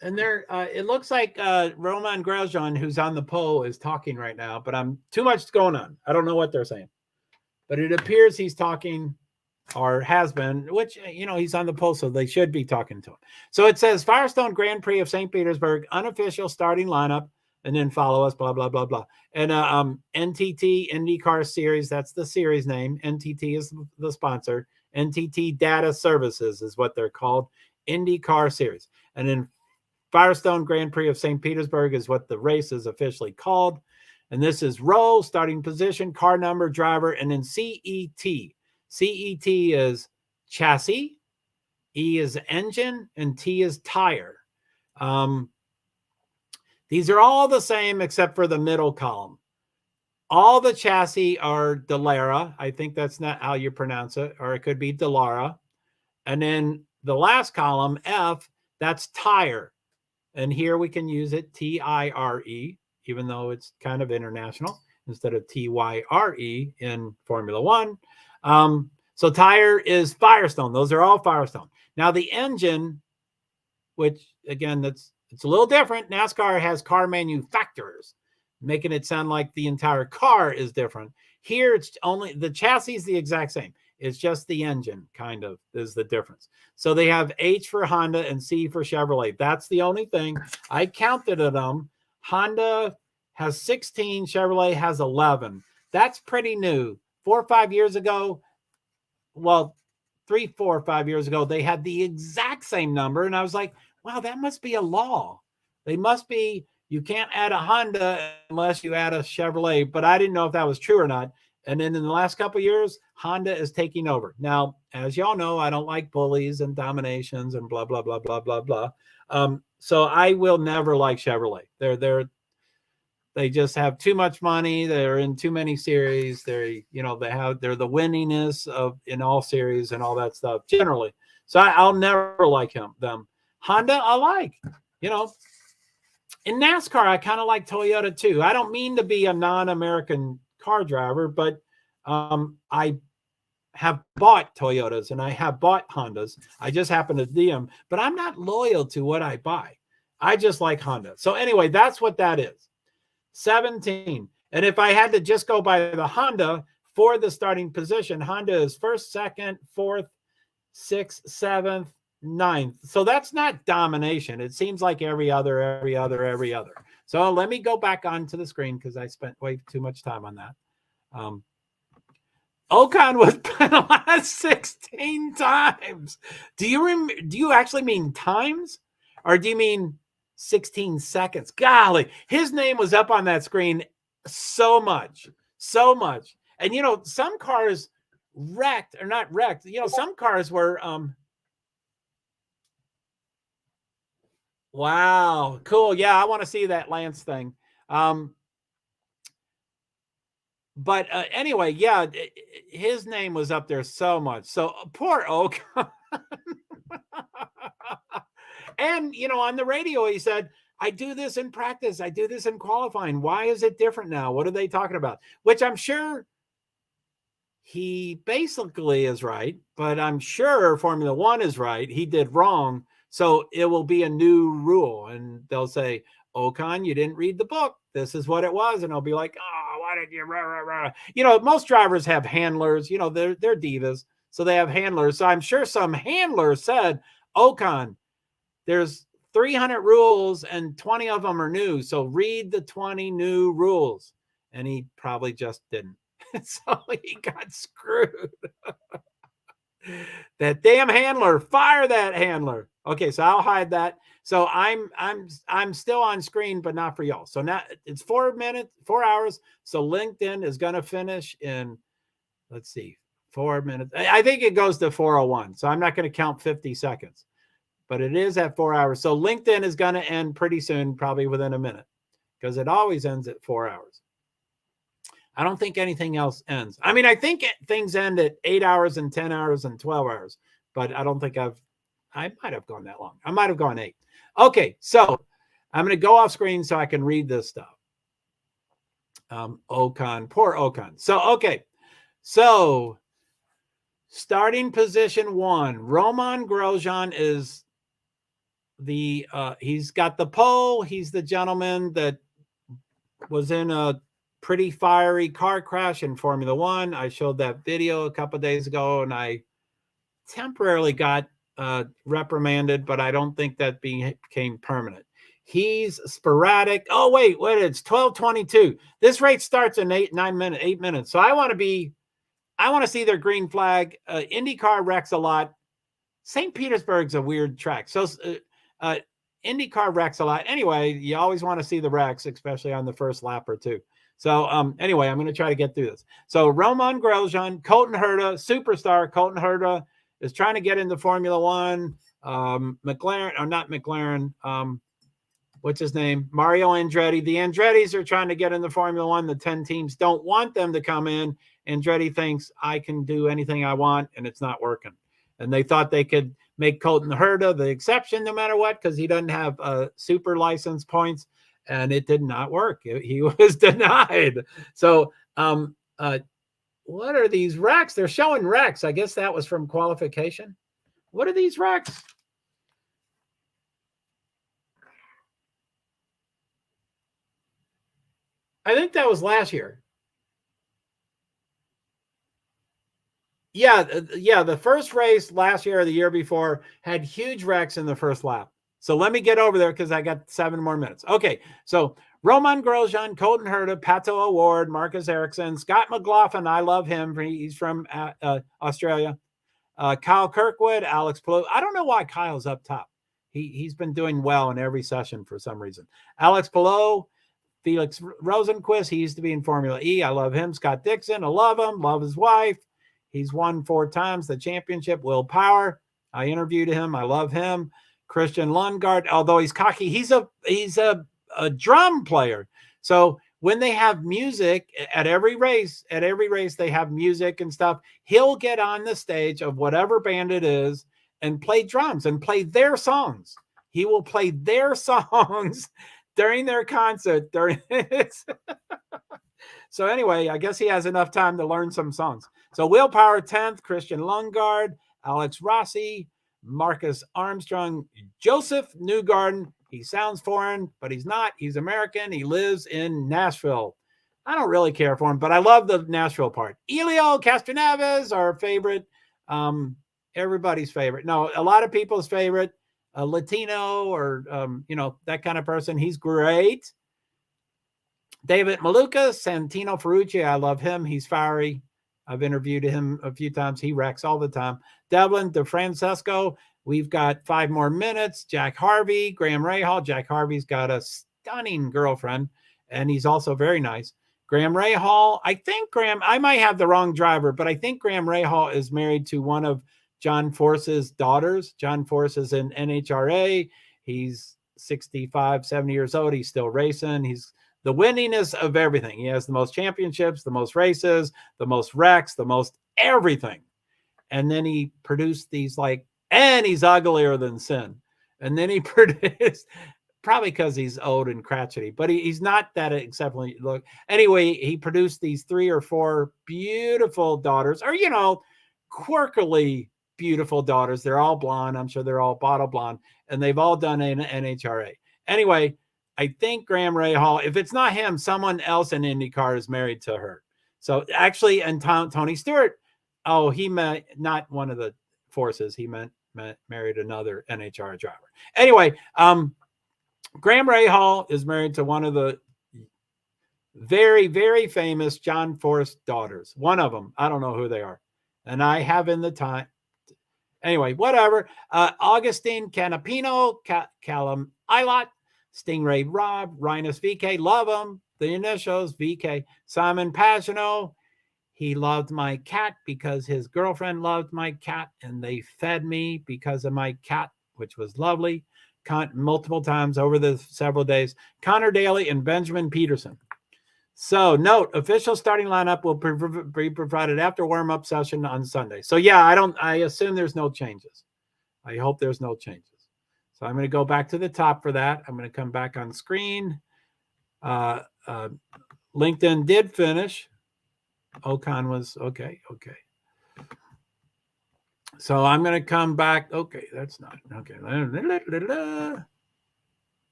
and there, it looks like Roman Grosjean, who's on the pole, is talking right now, but I'm too much going on. I don't know what they're saying, but it appears he's talking, or has been, which, he's on the pole, so they should be talking to him. So it says Firestone Grand Prix of St. Petersburg, unofficial starting lineup, and then follow us, blah, blah, blah, blah. And NTT IndyCar Series, that's the series name. NTT is the sponsor. NTT Data Services is what they're called. IndyCar Series. And then Firestone Grand Prix of St. Petersburg is what the race is officially called. And this is row, starting position, car number, driver, and then CET. CET is chassis, E is engine, and T is tire. These are all the same except for the middle column. All the chassis are Dallara. I think that's not how you pronounce it, or it could be Dallara. And then the last column, F, that's tire. And here we can use it T-I-R-E, even though it's kind of international, instead of T-Y-R-E in Formula One. So tire is Firestone. Those are all Firestone. Now the engine, which again, it's a little different. NASCAR has car manufacturers, making it sound like the entire car is different. Here, it's only the chassis is the exact same. It's just the engine kind of is the difference. So they have H for Honda and C for Chevrolet. That's the only thing. I counted them. Honda has 16. Chevrolet has 11. That's pretty new. 4 or 5 years ago, well, 3, 4, or 5 years ago, they had the exact same number. And I was like, wow, that must be a law. They must be, you can't add a Honda unless you add a Chevrolet, but I didn't know if that was true or not. And then in the last couple of years, Honda is taking over. Now, as y'all know, I don't like bullies and dominations and blah, blah, blah, blah, blah, blah. So I will never like Chevrolet. They just have too much money. They're in too many series. They're the winningness of in all series and all that stuff generally. So I'll never like them. Honda, I like, in NASCAR, I kind of like Toyota too. I don't mean to be a non-American car driver, but I have bought Toyotas and I have bought Hondas. I just happen to see them, but I'm not loyal to what I buy. I just like Honda. So anyway, that's what that is. 17. And if I had to just go by the Honda for the starting position, Honda is 1st, 2nd, 4th, 6th, 7th, 9th. So that's not domination. It seems like every other. So let me go back onto the screen because I spent way too much time on that. Ocon was penalized 16 times. Do you actually mean times, or do you mean 16 seconds? Golly, his name was up on that screen so much. And some cars wrecked, or not wrecked. Some cars were Wow. Cool. Yeah, I want to see that Lance thing. But anyway, yeah, his name was up there so much. So poor Oak. And, on the radio, he said, I do this in practice. I do this in qualifying. Why is it different now? What are they talking about? Which I'm sure he basically is right, but I'm sure Formula One is right. He did wrong. So it will be a new rule. And they'll say, Ocon, you didn't read the book. This is what it was. And I'll be like, oh, why did you? Rah, rah, rah. Most drivers have handlers. They're divas. So they have handlers. So I'm sure some handler said, Ocon, there's 300 rules and 20 of them are new. So read the 20 new rules. And he probably just didn't. So he got screwed. That damn handler, fire that handler. Okay, so I'll hide that. So I'm still on screen, but not for y'all. So now it's 4 hours. So LinkedIn is going to finish in, let's see, 4 minutes. I think it goes to 4:01. So I'm not going to count 50 seconds, but it is at 4 hours. So LinkedIn is going to end pretty soon, probably within a minute, because it always ends at 4 hours. I don't think anything else ends. I mean, I think things end at 8 hours and 10 hours and 12 hours, but I don't think I might have gone that long. I might have gone 8. Okay, so I'm going to go off screen so I can read this stuff. Ocon, poor Ocon. So, okay. So, starting position 1, Romain Grosjean is he's got the pole. He's the gentleman that was in a pretty fiery car crash in Formula One. I showed that video a couple of days ago, and I temporarily got reprimanded, but I don't think that became permanent. He's sporadic. Oh, wait, it's 12:22. This race starts in 8 minutes. So I want to see their green flag. IndyCar wrecks a lot. St. Petersburg's a weird track. So IndyCar wrecks a lot. Anyway, you always want to see the wrecks, especially on the first lap or two. So anyway, I'm going to try to get through this. So Romain Grosjean, Colton Herta, superstar Colton Herta is trying to get into Formula One. McLaren, or not McLaren, what's his name? Mario Andretti. The Andrettis are trying to get into Formula One. The 10 teams don't want them to come in. Andretti thinks I can do anything I want, and it's not working. And they thought they could make Colton Herta the exception no matter what, because he doesn't have super license points. And it did not work. He was denied. So what are these wrecks? They're showing wrecks. I guess that was from qualification. What are these wrecks? I think that was last year. Yeah, the first race last year or the year before had huge wrecks in the first lap. So let me get over there because I got 7 more minutes. Okay, so Romain Grosjean, Colton Herta, Pato O'Ward, Marcus Ericsson, Scott McLaughlin, I love him. He's from Australia. Kyle Kirkwood, Alex Palou. I don't know why Kyle's up top. He's been doing well in every session for some reason. Alex Palou, Felix Rosenquist, he used to be in Formula E. I love him. Scott Dixon, I love him. Love his wife. He's won 4 times the championship. Will Power, I interviewed him. I love him. Christian Lundgaard, although he's cocky, he's a drum player. So when they have music at every race they have music and stuff. He'll get on the stage of whatever band it is and play drums and play their songs. He will play their songs during their concert. So anyway, I guess he has enough time to learn some songs. So Will Power 10th, Christian Lundgaard, Alex Rossi, Marcus Armstrong, Joseph Newgarden. He sounds foreign, but he's not. He's American. He lives in Nashville. I don't really care for him, but I love the Nashville part. Elio Castroneves, our favorite, everybody's favorite. No, a lot of people's favorite, Latino or, that kind of person. He's great. David Maluka, Santino Ferrucci, I love him. He's fiery. I've interviewed him a few times. He wrecks all the time. Devlin DeFrancesco, we've got 5 more minutes. Jack Harvey, Graham Rahal. Jack Harvey's got a stunning girlfriend, and he's also very nice. Graham Rahal, I might have the wrong driver, but I think Graham Rahal is married to one of John Force's daughters. John Force is in NHRA. He's 65, 70 years old. He's still racing. He's the winningest of everything. He has the most championships, the most races, the most wrecks, the most everything. And then he produced these and he's uglier than sin. And then he produced, probably because he's old and crotchety, but he's not that exceptionally look. Anyway, he produced these 3 or 4 beautiful daughters, or, quirkily beautiful daughters. They're all blonde. I'm sure they're all bottle blonde, and they've all done an NHRA. Anyway, I think Graham Rahal, if it's not him, someone else in IndyCar is married to her. So actually, and Tony Stewart, he met not one of the forces. He married another NHRA driver. Anyway, Graham Rahal is married to one of the very, very famous John Force daughters. One of them. I don't know who they are. And I have in the time. Anyway, whatever. Augustine Canapino, Callum Ilott, Stingray Rob, Rhinus VK, love him. The initials, VK. Simon Pagano, he loved my cat because his girlfriend loved my cat, and they fed me because of my cat, which was lovely. Multiple times over the several days. Connor Daly and Benjamin Peterson. So note, official starting lineup will be provided after warm-up session on Sunday. So yeah, I assume there's no changes. I hope there's no changes. So I'm going to go back to the top for that. I'm going to come back on screen. LinkedIn did finish. Ocon was okay. So I'm going to come back. Okay, that's not okay.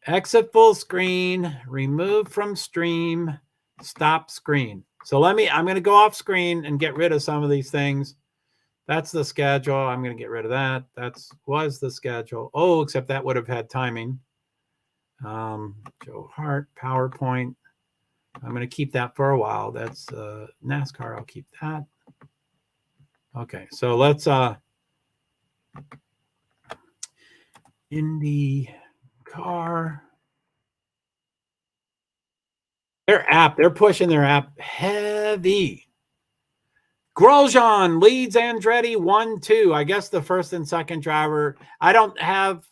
Exit full screen, remove from stream, stop screen. So I'm going to go off screen and get rid of some of these things. That's the schedule. I'm going to get rid of that. Was the schedule. Oh, except that would have had timing. JoeHart, PowerPoint. I'm going to keep that for a while. That's NASCAR. I'll keep that. Okay, so let's IndyCar. Their app, they're pushing their app heavy. Grosjean leads Andretti 1-2. I guess the first and second driver. I don't have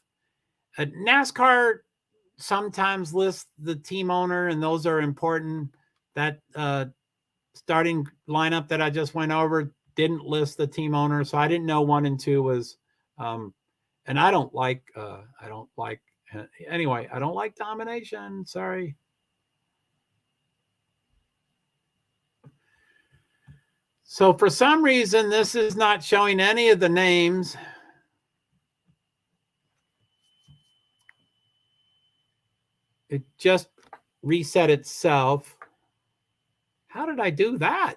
a NASCAR sometimes lists the team owner, and those are important. That starting lineup that I just went over didn't list the team owner, so I didn't know 1 and 2 was and I don't like domination. Sorry. So for some reason, this is not showing any of the names. It just reset itself. How did I do that?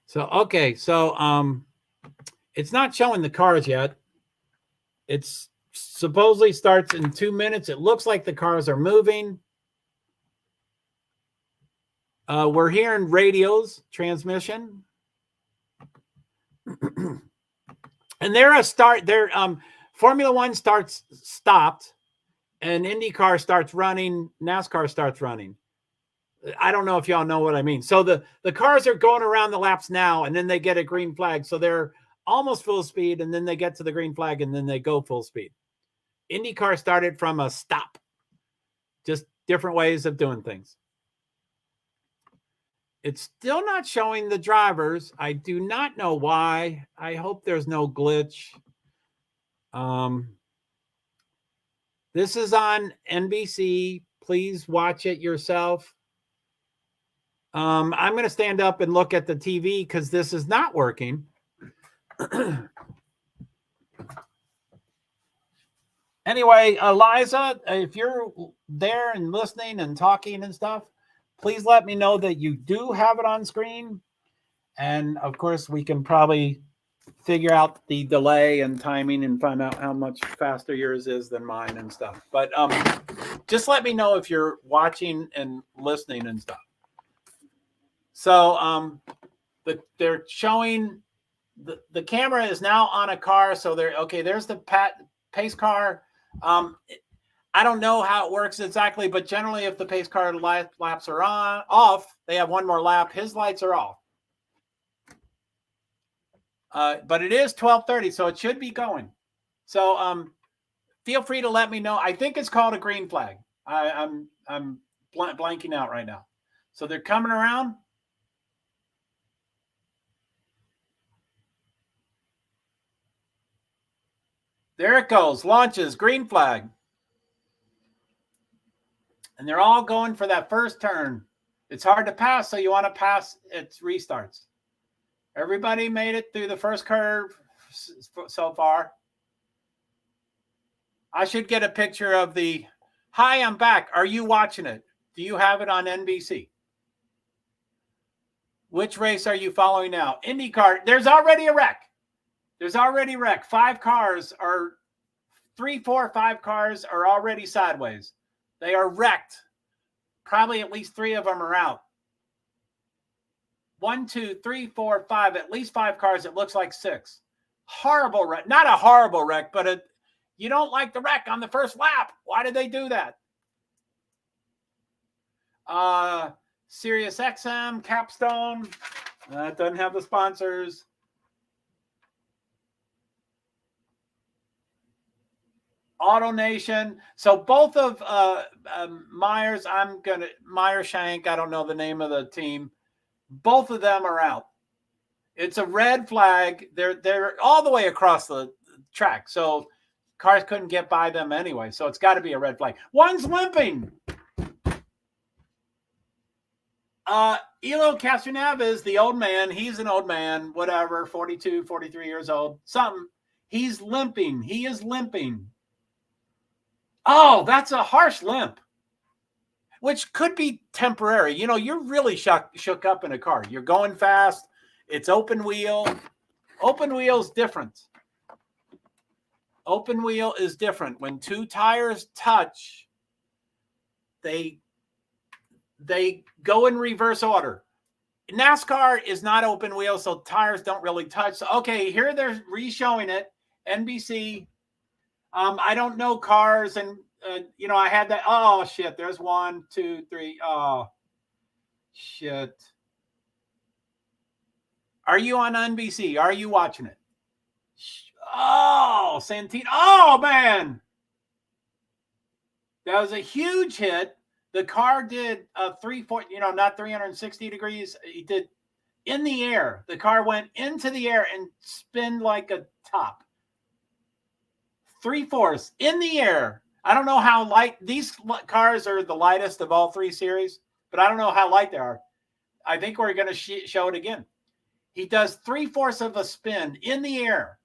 So, okay. So, it's not showing the cars yet. It's supposedly starts in 2 minutes. It looks like the cars are moving. We're hearing radios transmission. And Formula One stopped, and IndyCar starts running, NASCAR starts running. I don't know if y'all know what I mean. So the cars are going around the laps now, and then they get a green flag. So they're almost full speed, and then they get to the green flag, and then they go full speed. IndyCar started from a stop. Just different ways of doing things. It's still not showing the drivers. I do not know why. I hope there's no glitch. This is on NBC. Please watch it yourself. I'm going to stand up and look at the TV because this is not working. Anyway, Eliza, if you're there and listening and talking and stuff, please let me know that you do have it on screen. And of course, we can probably figure out the delay and timing and find out how much faster yours is than mine and stuff. But just let me know if you're watching and listening and stuff. So they're showing the camera is now on a car. So there's the pace car. I don't know how it works exactly, but generally if the pace car laps are off, they have one more lap. His lights are off. But it is 12:30, so it should be going. So feel free to let me know. I think it's called a green flag. I'm blanking out right now. So they're coming around. There it goes. Launches, green flag. And they're all going for that first turn. It's hard to pass, so you want to pass. It restarts. Everybody made it through the first curve so far. I should get a picture of the, hi, I'm back. Are you watching it? Do you have it on NBC? Which race are you following now? IndyCar. There's already a wreck. There's already a wreck. 5 cars are, 3, 4, 5 cars are already sideways. They are wrecked. Probably at least 3 of them are out. 1, 2, 3, 4, 5, at least 5 cars. It looks like 6. Horrible wreck. Not a horrible wreck, but you don't like the wreck on the first lap. Why did they do that? Sirius XM, Capstone. That doesn't have the sponsors. AutoNation. So both of Myers, Meyer Shank, I don't know the name of the team. Both of them are out. It's a red flag. They're all the way across the track. So cars couldn't get by them anyway. So it's got to be a red flag. One's limping. Elo Castroneves, the old man, he's an old man, whatever, 42, 43 years old, something. He's limping. He is limping. Oh, that's a harsh limp, which could be temporary. You know, you're really shook up in a car. You're going fast. It's open wheel. Open wheel is different. Open wheel is different. When 2 tires touch, they go in reverse order. NASCAR is not open wheel, so tires don't really touch. So, okay, here they're re-showing it. NBC. I don't know cars, and you know, I had that. Oh shit! There's 1, 2, 3. Oh shit! Are you on NBC? Are you watching it? Oh, Santino! Oh man, that was a huge hit. The car did 340, you know, not 360 degrees. It did in the air. The car went into the air and spun like a top. 3/4 in the air. I don't know how light these cars are. The lightest of all 3 series, but I don't know how light they are. I think we're going to show it again. He does 3/4 of a spin in the air.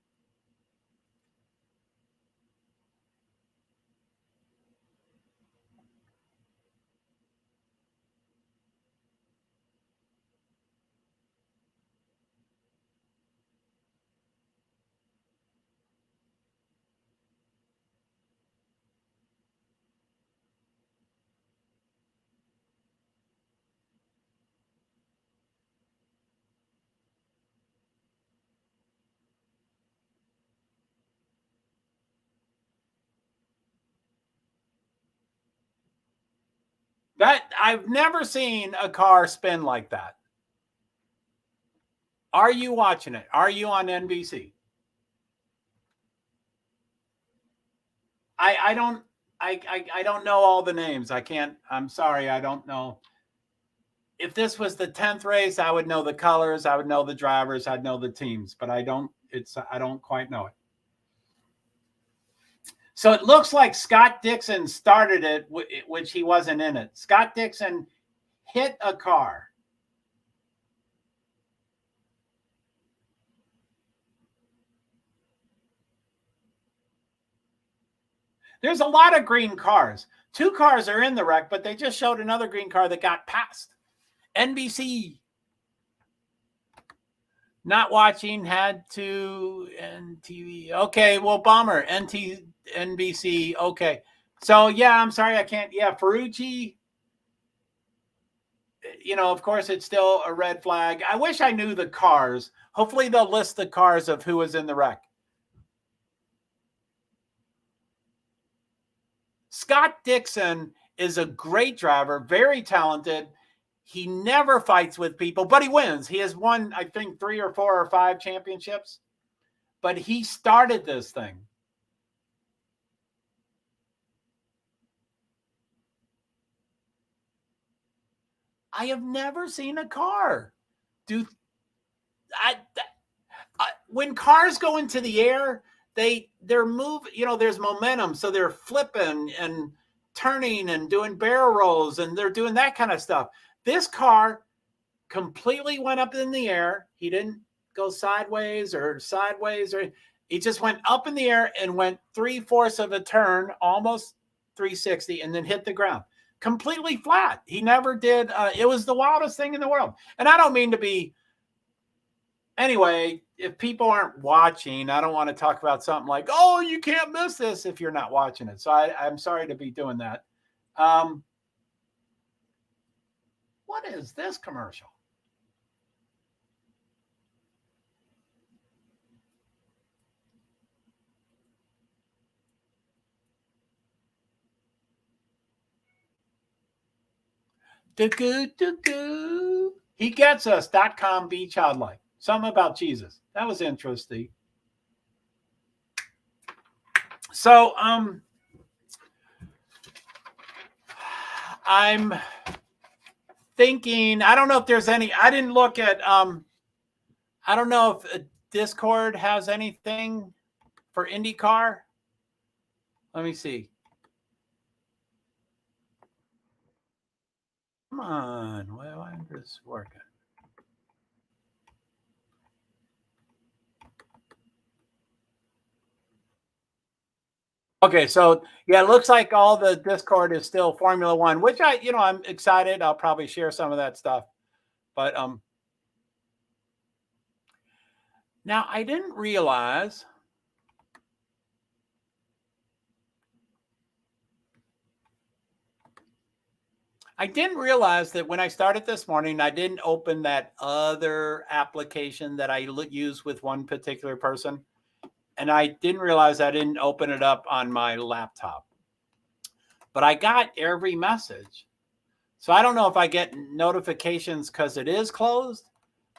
That I've never seen a car spin like that. Are you watching it? Are you on NBC? I don't know all the names. I can't. I'm sorry. I don't know. If this was the 10th race, I would know the colors. I would know the drivers. I'd know the teams. But I don't. I don't quite know it. So it looks like Scott Dixon started it, which he wasn't in it. Scott Dixon hit a car. There's a lot of green cars. 2 cars are in the wreck, but they just showed another green car that got passed. NBC. Not watching, had to, NTV. Okay, well, bummer. NBC. Okay. So, yeah, I'm sorry I can't. Yeah, Ferrucci. You know, of course, it's still a red flag. I wish I knew the cars. Hopefully, they'll list the cars of who was in the wreck. Scott Dixon is a great driver, very talented. He never fights with people, but he wins. He has won, I think, 3 or 4 or 5 championships. But he started this thing. I have never seen a car do. When cars go into the air, they're moving. You know, there's momentum, so they're flipping and turning and doing barrel rolls, and they're doing that kind of stuff. This car completely went up in the air. He didn't go sideways, or he just went up in the air and went 3/4 of a turn, almost 360, and then hit the ground completely flat. He never did. It was the wildest thing in the world. And I don't mean to be. Anyway, if people aren't watching, I don't want to talk about something like, oh, you can't miss this if you're not watching it. So I'm sorry to be doing that. What is this commercial? He gets us. .com be childlike. Something about Jesus. That was interesting. So I'm thinking, I don't know if there's any, I didn't look at I don't know if Discord has anything for IndyCar. Let me see. Come on. Well, I'm just working. Okay, so yeah, it looks like all the Discord is still Formula One, which I'm excited. I'll probably share some of that stuff. But now I didn't realize that when I started this morning, I didn't open that other application that I use with one particular person. And I didn't realize I didn't open it up on my laptop. But I got every message. So I don't know if I get notifications because it is closed,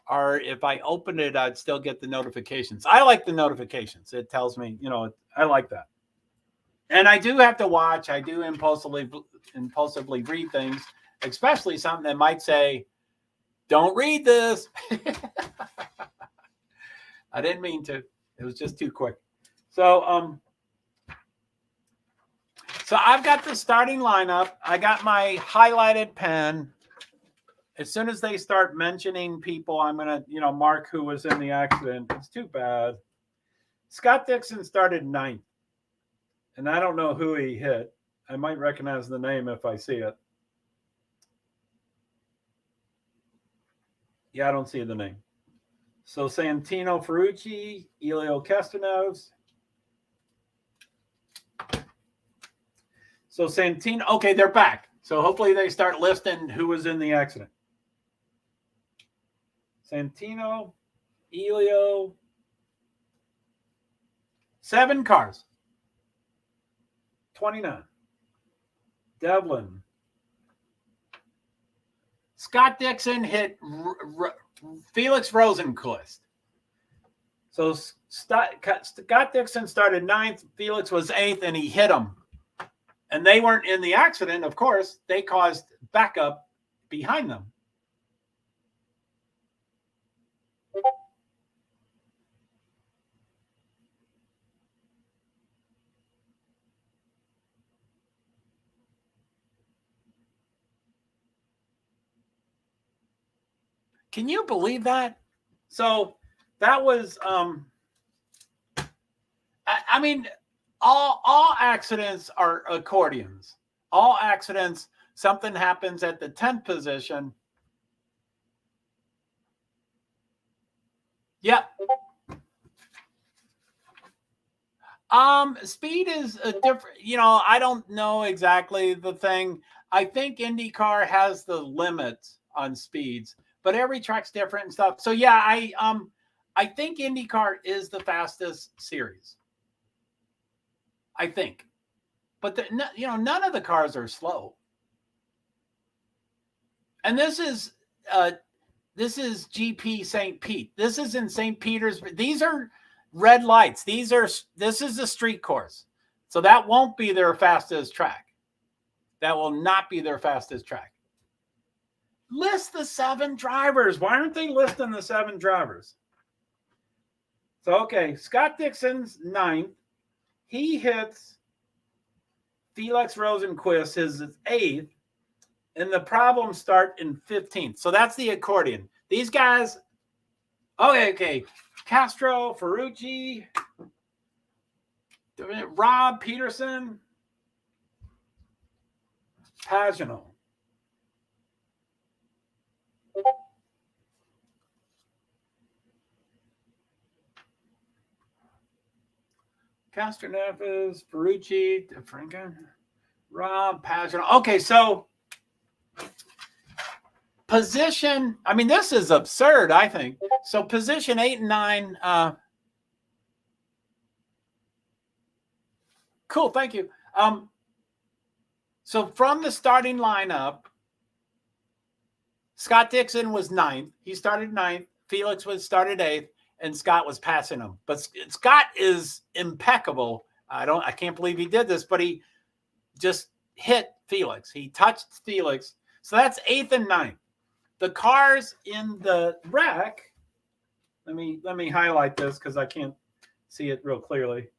or if I open it, I'd still get the notifications. I like the notifications. It tells me, I like that. And I do have to watch. I do impulsively read things, especially something that might say, don't read this. I didn't mean to. It was just too quick. So I've got the starting lineup. I got my highlighted pen. As soon as they start mentioning people, I'm going to, mark who was in the accident. It's too bad. Scott Dixon started 9th. And I don't know who he hit. I might recognize the name if I see it. Yeah, I don't see the name. So Santino Ferrucci, Elio Castanos. So Santino, okay, they're back. So hopefully they start listing who was in the accident. Santino, Elio, 7 cars. 29. Devlin. Scott Dixon hit Felix Rosenquist. So Scott Dixon started 9th. Felix was 8th, and he hit him. And they weren't in the accident, of course. They caused backup behind them. Can you believe that? So that was, I mean, all accidents are accordions. All accidents, something happens at the 10th position. Yep. Speed is a different, I don't know exactly the thing. I think IndyCar has the limits on speeds, but every track's different and stuff. So yeah, I think IndyCar is the fastest series. I think, but none of the cars are slow. And this is GP St. Pete. This is in St. Petersburg. These are red lights. This is a street course. So that won't be their fastest track. That will not be their fastest track. List the 7 drivers. Why aren't they listing the 7 drivers? So, okay, Scott Dixon's 9th. He hits Felix Rosenquist, his 8th. And the problems start in 15th. So that's the accordion. These guys, okay. Castro, Ferrucci, Rob Peterson, Paginal. Castroneves, Ferrucci, DeFranco, Rob, Paginal. Okay, so position, I mean, this is absurd, I think. So position 8 and 9. Cool, thank you. So from the starting lineup, Scott Dixon was 9th. He started 9th. Felix started 8th, and Scott was passing him. But Scott is impeccable. I can't believe he did this, but he just hit Felix. He touched Felix. So that's 8th and 9th. The cars in the wreck, let me highlight this because I can't see it real clearly.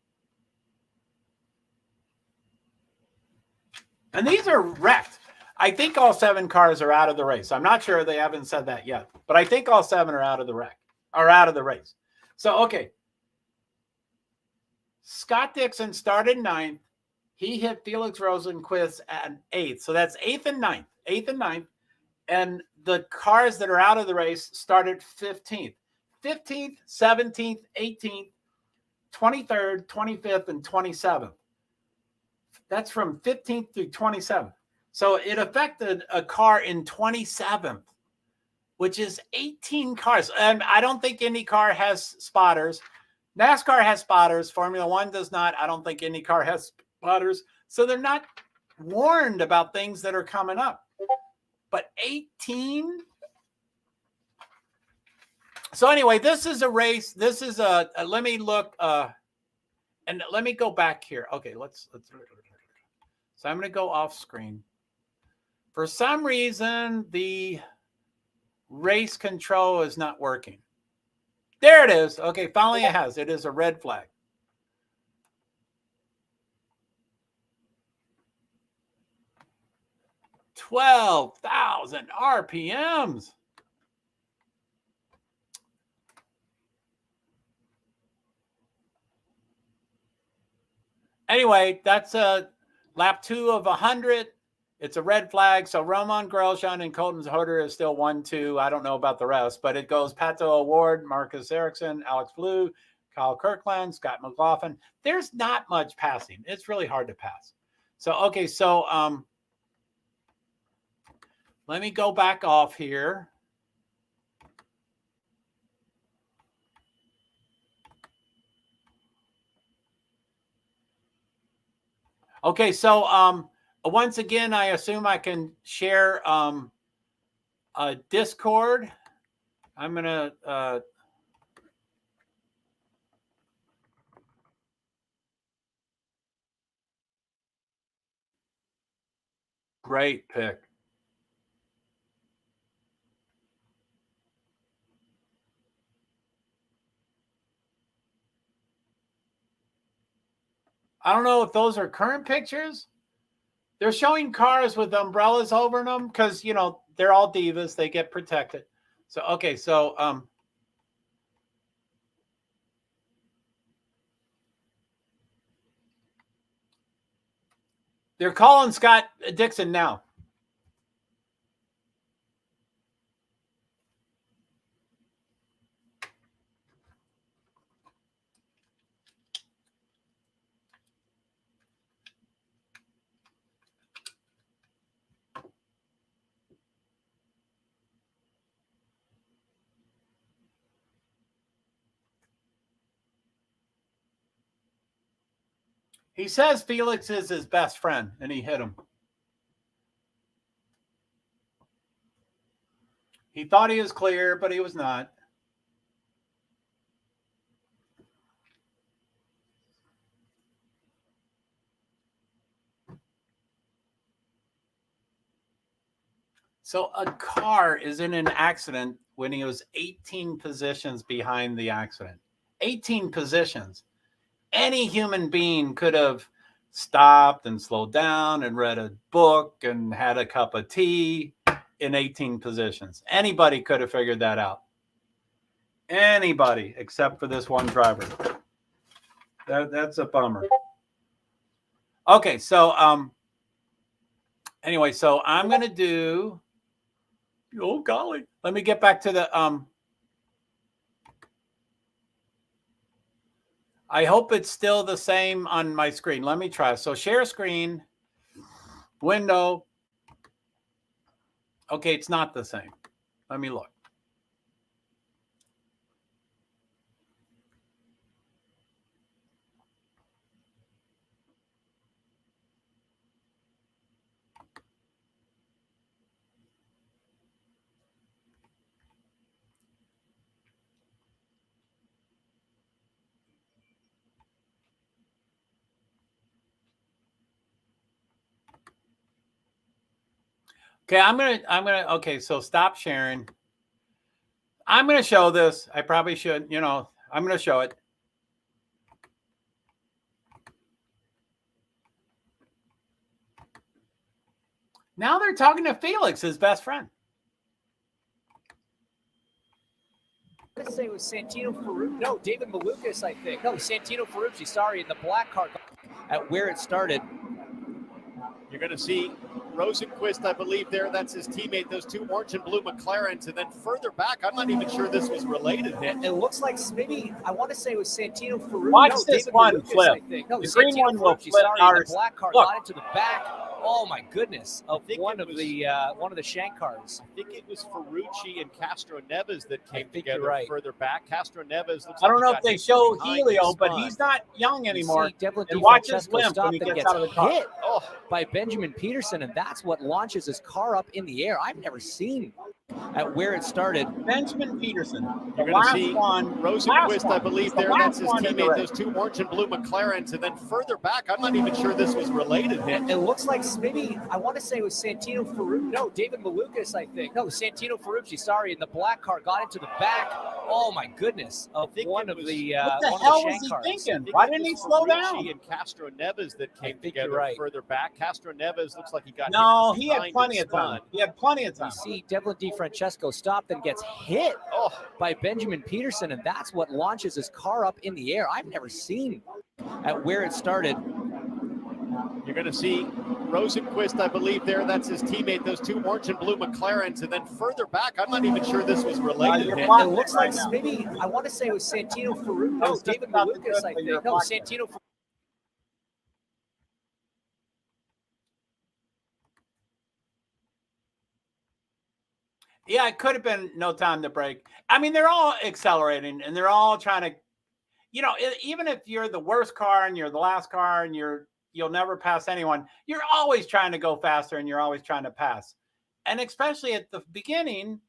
And these are wrecked. I think all 7 cars are out of the race. I'm not sure, they haven't said that yet, but I think all 7 are out of the race. So, okay. Scott Dixon started 9th. He hit Felix Rosenquist at 8th. So that's 8th and 9th. 8th and 9th. And the cars that are out of the race started 15th. 15th, 17th, 18th, 23rd, 25th, and 27th. That's from 15th through 27th. So it affected a car in 27th, which is 18 cars. And I don't think IndyCar has spotters. NASCAR has spotters. Formula One does not. I don't think IndyCar has spotters. So they're not warned about things that are coming up. But 18? So anyway, this is a race. This is let me look, and let me go back here. Okay, let's. So I'm going to go off screen. For some reason, the race control is not working. There it is. Okay, finally it has. It is a red flag. $12,000 RPMs. Anyway, that's a lap 2 of 100. It's a red flag. So Roman Grosjean and Colton Herta is still 1-2. I don't know about the rest, but it goes Pato O'Ward, Marcus Ericsson, Alex Blue, Kyle Kirkland, Scott McLaughlin. There's not much passing. It's really hard to pass. So, okay. So, let me go back off here. Okay, so once again, I assume I can share a Discord. I'm gonna great pick. I don't know if those are current pictures. They're showing cars with umbrellas over them because, you know, they're all divas. They get protected. So, okay. So, they're calling Scott Dixon now. He says Felix is his best friend, and he hit him. He thought he was clear, but he was not. So a car is in an accident when he was 18 positions behind the accident. 18 positions. Any human being could have stopped and slowed down and read a book and had a cup of tea in 18 positions. Anybody could have figured that out. Anybody except for this one driver. That's a bummer. Okay, so anyway, so I'm going to do, oh golly, let me get back to the I hope it's still the same on my screen. Let me try. So share screen, window. Okay, it's not the same. Let me look. Okay, okay, so stop sharing. I'm gonna show this. I probably should, I'm gonna show it. Now they're talking to Felix, his best friend. I say it was Santino Ferrucci. No, David Malukas, I think. No, Santino Ferrucci, sorry, in the black car at where it started. You're going to see Rosenquist, I believe, there. That's his teammate, those two orange and blue McLarens. And then further back, I'm not even sure this was related. It looks like maybe, I want to say it was Santino Ferrucci. Watch no, this David one Malukas, flip. I think. No, the green Santino one will Ferrucci, flip. sorry, in the black car Look. got into the back. Oh my goodness! Of one of the shank cars. I think it was Ferrucci and Castro Neves that came together right. further back. Castro Neves looks I don't like know if they show Helio, but he's not young anymore. And watch his limp when he gets out of the car. Hit by Benjamin Peterson, and that's what launches his car up in the air. I've never seen at where it started. Benjamin Peterson. You're going to see Rosenquist, I believe, there. That's his teammate, those two orange and blue McLarens. And then further back, I'm not even sure this was related. It looks like maybe, I want to say it was Santino Ferrucci. No, David Malukas, I think. No, Santino Ferrucci, sorry, in the black car got into the back. Oh my goodness! Of one of the what the hell was he thinking? Why didn't he slow down? And Castro Neves that came together further back. Castro Neves looks like he got no, he had plenty of time. He had plenty of time. You see Devlin DiFrancesco stopped and gets hit by Benjamin Peterson, and that's what launches his car up in the air. I've never seen at where it started. You're going to see Rosenquist, I believe, there. That's his teammate, those two orange and blue McLarens. And then further back, I'm not even sure this was related. It looks like maybe, I want to say it was Santino Ferrucci. No, David Malukas, I think. No, Santino Ferrucci. Yeah, it could have been no time to break. I mean, they're all accelerating and they're all trying to, even if you're the worst car and you're the last car and you'll never pass anyone, you're always trying to go faster and you're always trying to pass. And especially at the beginning,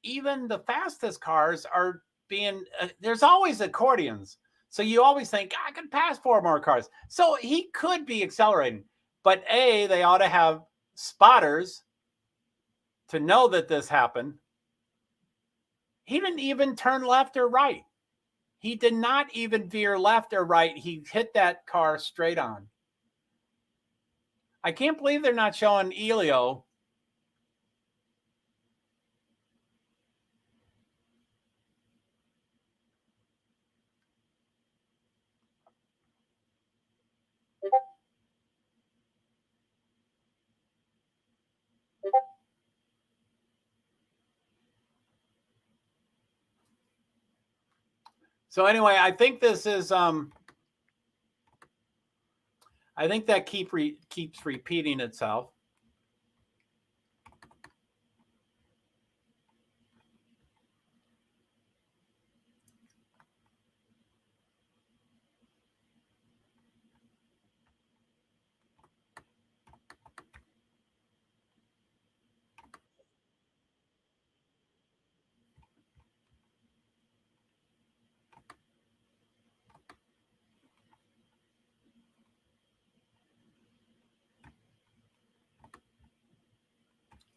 even the fastest cars are being, there's always accordions. So you always think, I could pass 4 more cars. So he could be accelerating. But they ought to have spotters to know that this happened. He didn't even turn left or right. He did not even veer left or right. He hit that car straight on. I can't believe they're not showing Elio. So anyway, I think this is I think that keeps repeating itself.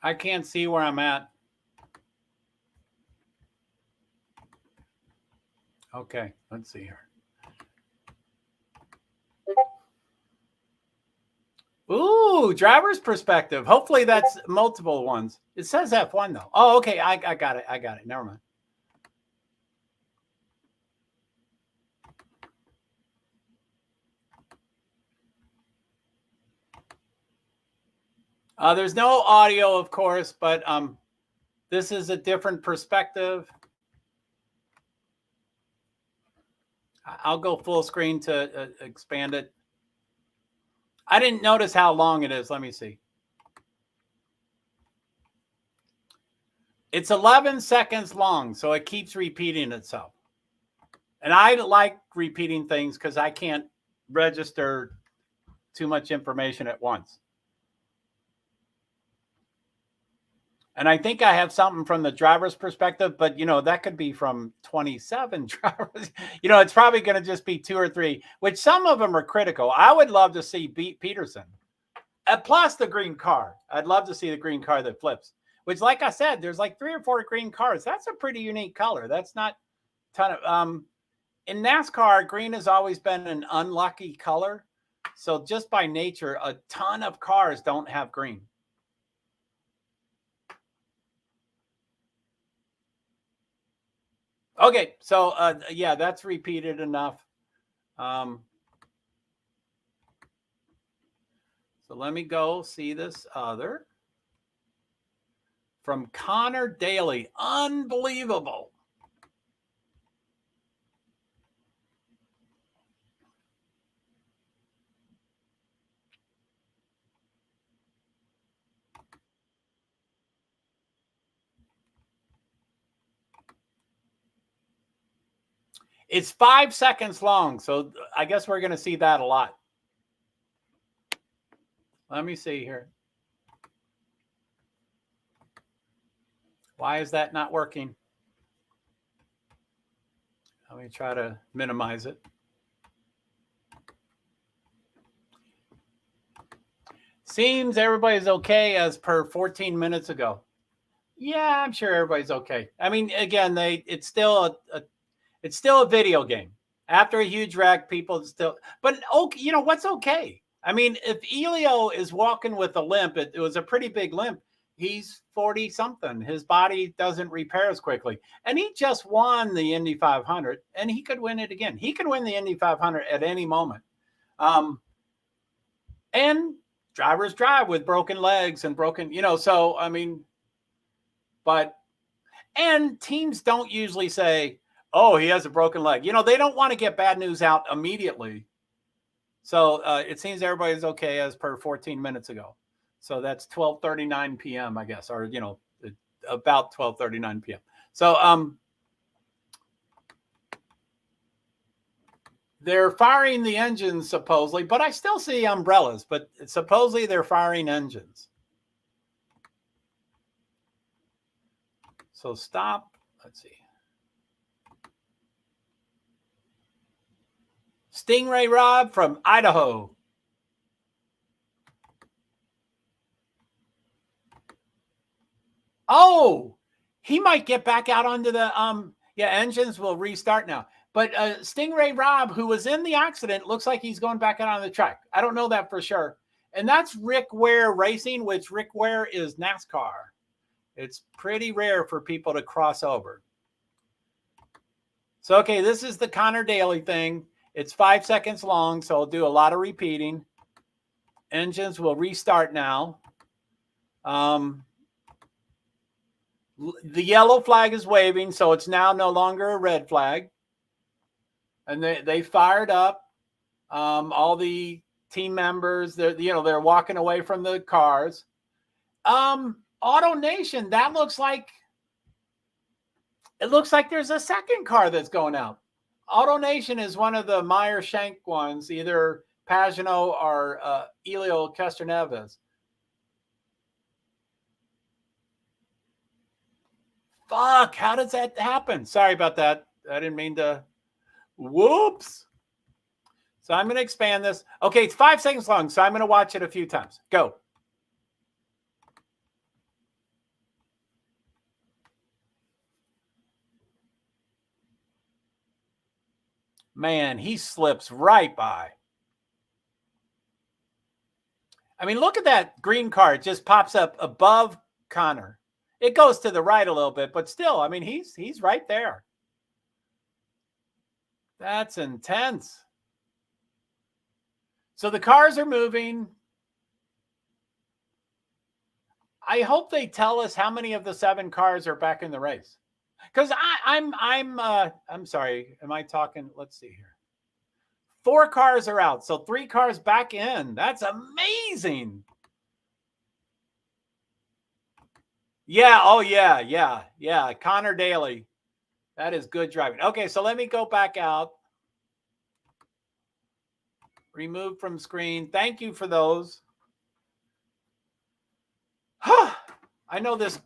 I can't see where I'm at. Okay, let's see here. Ooh, driver's perspective. Hopefully that's multiple ones. It says F1 though. Oh, okay. I got it. I got it. Never mind. There's no audio, of course, but this is a different perspective. I'll go full screen to expand it. I didn't notice how long it is. Let me see. It's 11 seconds long, so it keeps repeating itself. And I like repeating things because I can't register too much information at once. And I think I have something from the driver's perspective, but, you know, that could be from 27 drivers. You know, it's probably going to just be 2 or 3, which some of them are critical. I would love to see Peterson. Plus the green car. I'd love to see the green car that flips, which, like I said, there's like 3 or 4 green cars. That's a pretty unique color. That's not a ton of... in NASCAR, green has always been an unlucky color. So just by nature, a ton of cars don't have green. Okay, so yeah, that's repeated enough. So let me go see this other. From Connor Daly. Unbelievable. It's 5 seconds long, so I guess we're going to see that a lot. Let me see here. Why is that not working? Let me try to minimize it. Seems everybody's okay as per 14 minutes ago. Yeah, I'm sure everybody's okay. I mean, again, it's still a video game. After a huge wreck, people still, but okay, you know what's okay? I mean, if Elio is walking with a limp, it was a pretty big limp. He's 40 something. His body doesn't repair as quickly. And he just won the Indy 500 and he could win it again. He could win the Indy 500 at any moment. And drivers drive with broken legs and broken, you know, so, I mean, and teams don't usually say, oh, he has a broken leg. You know, they don't want to get bad news out immediately. So it seems everybody's okay as per 14 minutes ago. So that's 12:39 p.m., I guess, or, you know, about 12:39 p.m. So they're firing the engines supposedly, but I still see umbrellas, but supposedly they're firing engines. So stop. Let's see. Stingray Rob from Idaho. Oh, he might get back out onto the yeah, engines will restart now. But Stingray Rob, who was in the accident, looks like he's going back out on the track. I don't know that for sure. And that's Rick Ware Racing, which Rick Ware is NASCAR. It's pretty rare for people to cross over. So, okay, this is the Connor Daly thing. It's 5 seconds long, so I'll do a lot of repeating. Engines will restart now. The yellow flag is waving, so it's now no longer a red flag. And they fired up. All the team members, they're walking away from the cars. Auto Nation, it looks like there's a second car that's going out. Auto Nation is one of the Meyer Shank ones, either Pagano or Elio Castroneves. Fuck, how does that happen? Sorry about that. I didn't mean to. Whoops. So I'm going to expand this. Okay, it's 5 seconds long, so I'm going to watch it a few times. Go. Man, he slips right by. I mean, look at that green car. It just pops up above Connor. It goes to the right a little bit, but still, I mean, he's right there. That's intense. So the cars are moving. I hope they tell us how many of the 7 cars are back in the race. Because I'm sorry. Am I talking? Let's see here. 4 cars are out, so 3 cars back in. That's amazing. Yeah. Oh yeah. Connor Daly. That is good driving. Okay, so let me go back out. Remove from screen. Thank you for those. I know this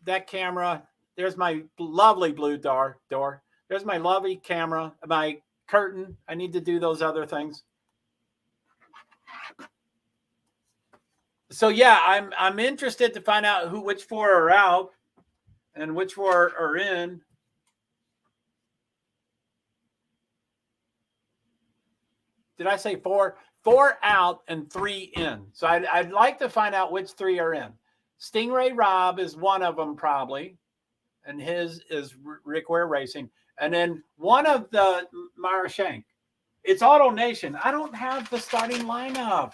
that camera. There's my lovely blue door. There's my lovely camera, my curtain. I need to do those other things. So yeah, I'm interested to find out which 4 are out and which 4 are in. Did I say 4? 4 out and 3 in. So I'd like to find out which 3 are in. Stingray Rob is one of them probably, and his is Rick Ware Racing. And then one of the Myra Shank. It's Auto Nation. I don't have the starting lineup.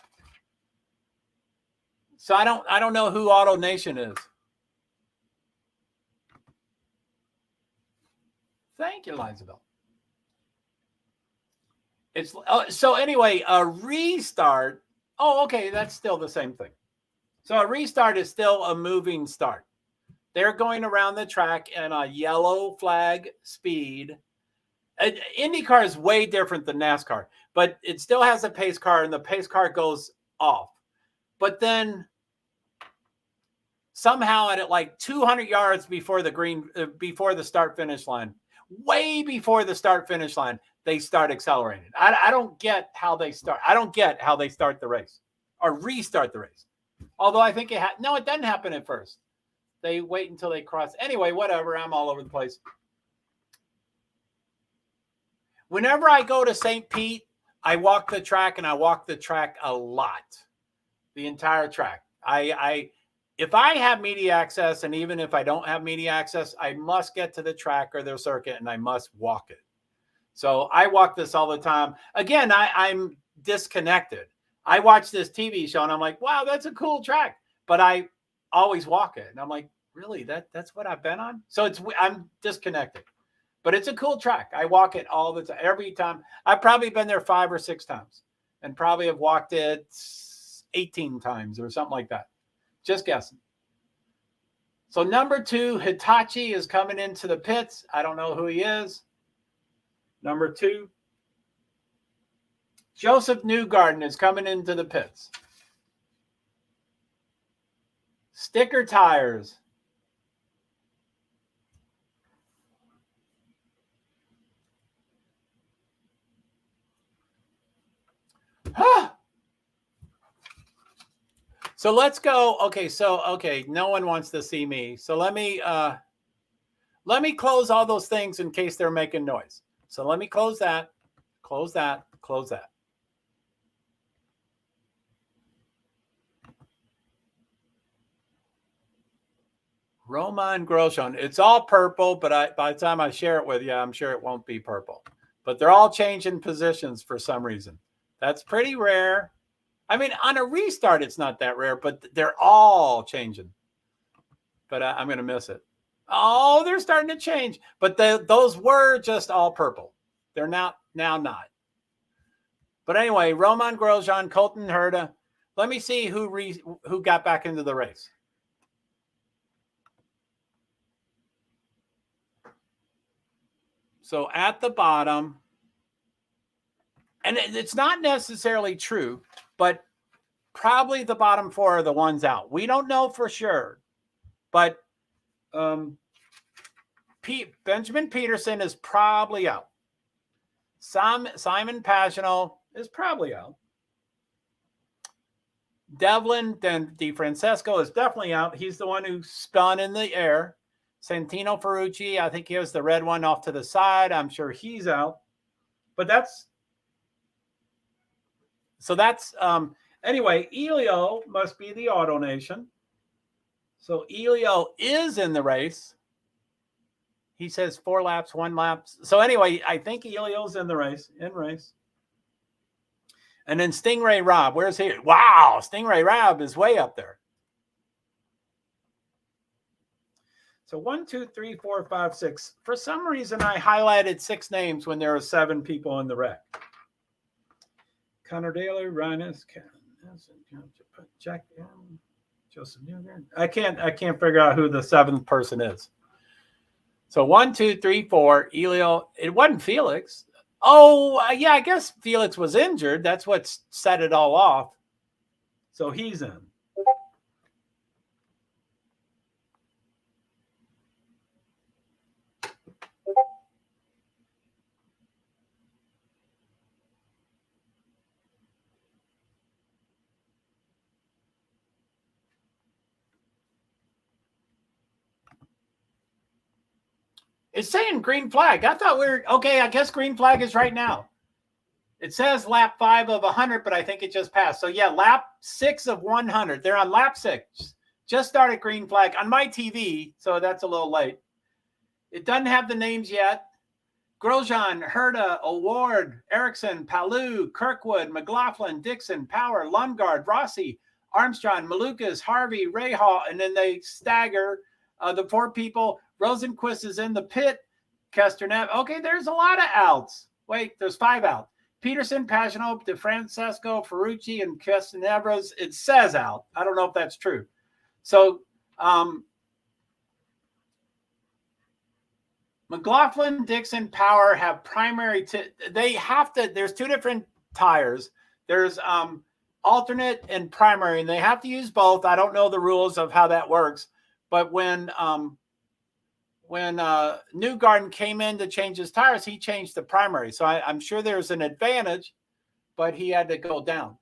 So I don't know who Auto Nation is. Thank you, Elizabeth. It's so anyway, a restart. Oh, okay, that's still the same thing. So a restart is still a moving start. They're going around the track in a yellow flag speed. IndyCar is way different than NASCAR, but it still has a pace car, and the pace car goes off. But then somehow at like 200 yards before the start finish line, way before the start finish line, they start accelerating. I don't get how they start. I don't get how they start the race or restart the race. Although I think it doesn't happen at first. They wait until they cross. Anyway, whatever. I'm all over the place. Whenever I go to St. Pete, I walk the track, and I walk the track a lot. The entire track. If I have media access, and even if I don't have media access, I must get to the track or their circuit, and I must walk it. So I walk this all the time. Again, I'm disconnected. I watch this TV show, and I'm like, wow, that's a cool track. But I always walk it. And I'm like, really? That's what I've been on? So I'm disconnected. But it's a cool track. I walk it all the time. Every time. I've probably been there 5 or 6 times and probably have walked it 18 times or something like that. Just guessing. So number 2, Hitachi is coming into the pits. I don't know who he is. Number 2. Joseph Newgarden is coming into the pits. Sticker tires. So let's go. Okay, no one wants to see me. So let me close all those things in case they're making noise. So let me close that, close that, close that. Roman Grosjean. It's all purple, but by the time I share it with you, I'm sure it won't be purple. But they're all changing positions for some reason. That's pretty rare. I mean, on a restart, it's not that rare, but they're all changing. But I'm going to miss it. Oh, they're starting to change. But those were just all purple. They're now not. But anyway, Roman Grosjean, Colton Herta. Let me see who got back into the race. So at the bottom, and it's not necessarily true, but probably the bottom 4 are the ones out. We don't know for sure, but Benjamin Peterson is probably out. Simon Pagenaud is probably out. Devlin DeFrancesco is definitely out. He's the one who spun in the air. Santino Ferrucci, I think he has the red one off to the side. I'm sure he's out. But that's anyway, Elio must be the AutoNation. So Elio is in the race. He says 4 laps, 1 lap. So anyway, I think Elio's in the race, And then Stingray Rob, where's he? Wow, Stingray Rob is way up there. So 1, 2, 3, 4, 5, 6. For some reason, I highlighted 6 names when there were 7 people in the wreck. Connor Daly, Rhinus, Jack, Joseph Newgren. I can't figure out who the 7th person is. So 1, 2, 3, 4. Elio. It wasn't Felix. Oh, yeah, I guess Felix was injured. That's what set it all off. So he's in. It's saying green flag. I thought we were okay. I guess green flag is right now. It says lap 5 of 100, but I think it just passed. So yeah, lap 6 of 100. They're on lap 6. Just started green flag on my TV, so that's a little late. It doesn't have the names yet. Grosjean, Herta, Award, Erickson, Palou, Kirkwood, McLaughlin, Dixon, Power, Lundgaard, Rossi, Armstrong, Malukas, Harvey, Rahal, and then they stagger the 4 people. Rosenquist is in the pit. Castanev. Okay, there's a lot of outs. Wait, there's 5 out. Peterson, Pagenaud, DeFrancesco, Ferrucci, and Castanevras. It says out. I don't know if that's true. So McLaughlin, Dixon, Power have primary. They have to. There's 2 different tires. There's alternate and primary, and they have to use both. I don't know the rules of how that works, but when Newgarden came in to change his tires, he changed the primary. So I'm sure there's an advantage, but he had to go down.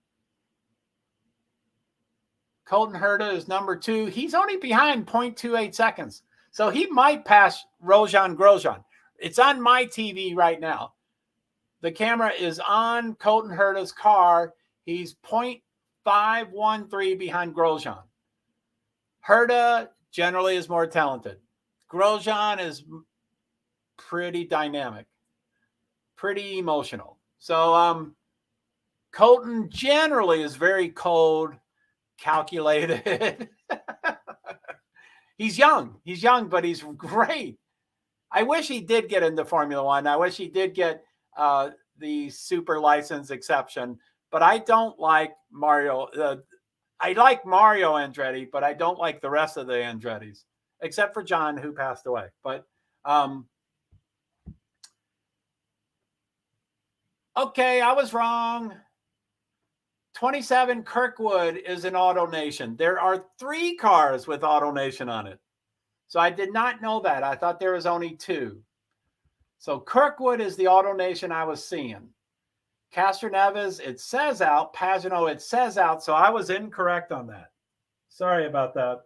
Colton Herta is number 2. He's only behind 0.28 seconds. So he might pass Grosjean. It's on my TV right now. The camera is on Colton Herta's car. He's 0.513 behind Grosjean. Herta generally is more talented. Grosjean is pretty dynamic, pretty emotional. So Colton generally is very cold, calculated. He's young, but he's great. I wish he did get into Formula One. I wish he did get the super license exception, but I don't like Mario. I like Mario Andretti, but I don't like the rest of the Andrettis, except for John, who passed away. But okay, I was wrong. 27 Kirkwood is an AutoNation. There are 3 cars with AutoNation on it. So I did not know that. I thought there was only 2. So Kirkwood is the AutoNation I was seeing. Castroneves, it says out. Pagenaud, it says out. So I was incorrect on that. Sorry about that.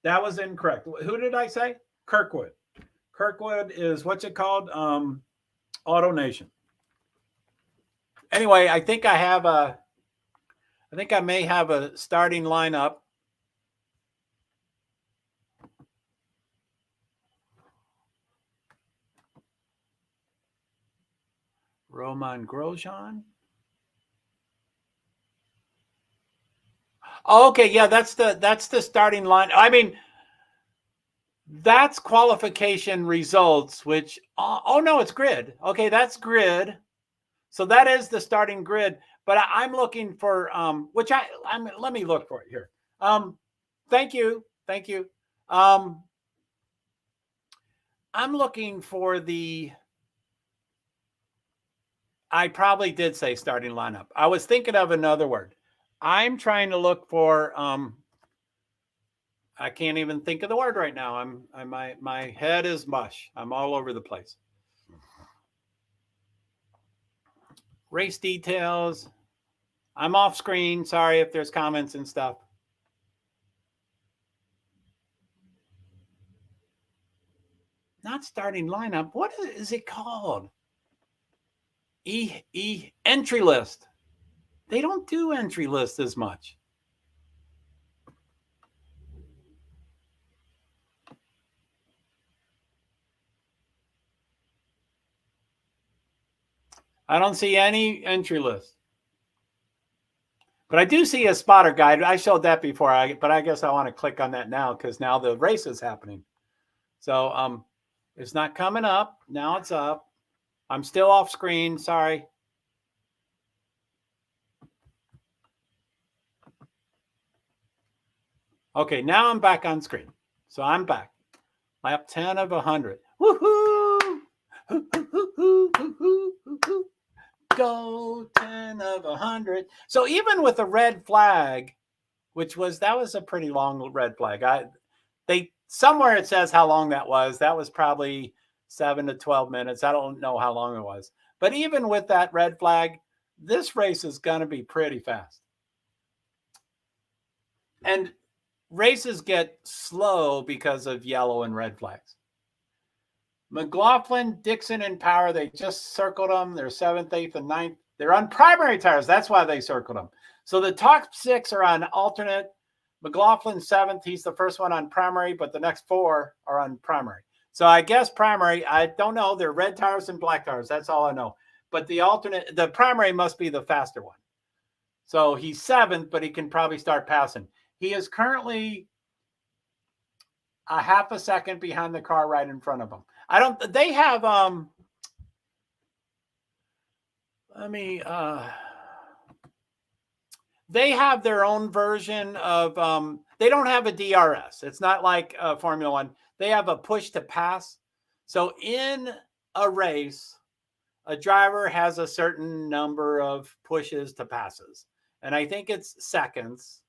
That was incorrect. Who did I say? Kirkwood. Kirkwood is, what's it called? AutoNation. Anyway, I think I may have a starting lineup. Roman Grosjean. Oh, okay, yeah, that's the starting line. I mean, that's qualification results, which oh no, it's grid. Okay, that's grid. So that is the starting grid, but I'm looking for which let me look for it here. Thank you. I'm looking for I probably did say starting lineup. I was thinking of another word. I'm trying to look for I can't even think of the word right now. My head is mush. I'm all over the place. Race details. I'm off screen. Sorry if there's comments and stuff. not starting lineup. What is it called? Entry list. They don't do entry list as much. I don't see any entry list. But I do see a spotter guide. I showed that before, but I guess I want to click on that now because now the race is happening. So it's not coming up. Now it's up. I'm still off screen. Sorry. Okay, now I'm back on screen. So I'm back. Lap 10 of 100. Woohoo! Go 10 of 100. So even with a red flag, that was a pretty long red flag. Somewhere it says how long that was. That was probably 7 to 12 minutes. I don't know how long it was. But even with that red flag, this race is going to be pretty fast. And races get slow because of yellow and red flags. McLaughlin, Dixon, and Power, they just circled them. They're 7th, 8th, and 9th. They're on primary tires. That's why they circled them. So the top 6 are on alternate. McLaughlin 7th. He's the first one on primary, but the next 4 are on primary. So I guess primary, I don't know. They're red tires and black tires. That's all I know. But the primary must be the faster one. So he's 7th, but he can probably start passing. He is currently a half a second behind the car right in front of him. They have, they have their own version of, they don't have a DRS. It's not like Formula One. They have a push to pass. So in a race, a driver has a certain number of pushes to passes. And I think it's seconds.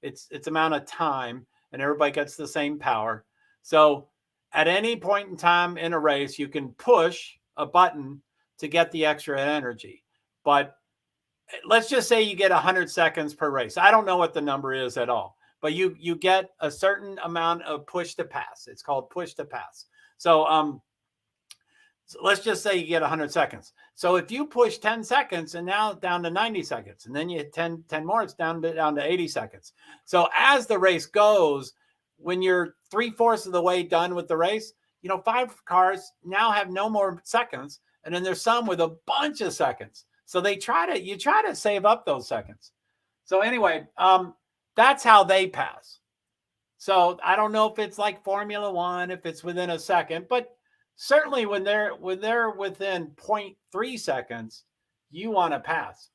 It's amount of time, and everybody gets the same power. So at any point in time in a race, you can push a button to get the extra energy. But let's just say you get 100 seconds per race. I don't know what the number is at all, but you get a certain amount of push to pass. It's called push to pass. So let's just say you get 100 seconds. So if you push 10 seconds and now down to 90 seconds, and then you 10 more, it's down to 80 seconds. So as the race goes, when you're 3/4 of the way done with the race, 5 cars now have no more seconds. And then there's some with a bunch of seconds. So you try to save up those seconds. So anyway, that's how they pass. So I don't know if it's like Formula One, if it's within a second, but certainly when they're within 0.3 seconds, you want to pass.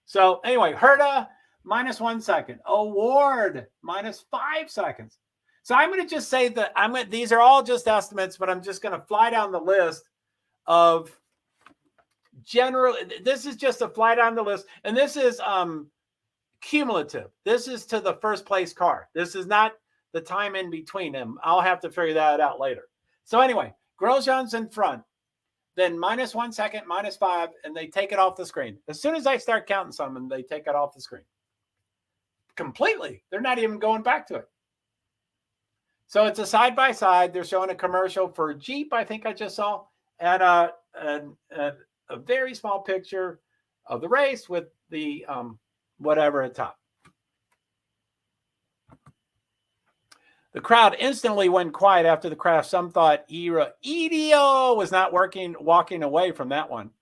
So anyway, Herta, -1 second. Award, -5 seconds. So I'm going to just say that these are all just estimates, but I'm just going to fly down the list of general. This is just a fly down the list. And this is cumulative. This is to the first place car. This is not the time in between them. I'll have to figure that out later. So anyway, Grosjean's in front, then -1 second, -5, and they take it off the screen. As soon as I start counting some, they take it off the screen. Completely. They're not even going back to it. So it's a side-by-side. They're showing a commercial for Jeep, I think I just saw, and a very small picture of the race with the whatever at top. The crowd instantly went quiet after the crash. Some thought Elio was not walking away from that one.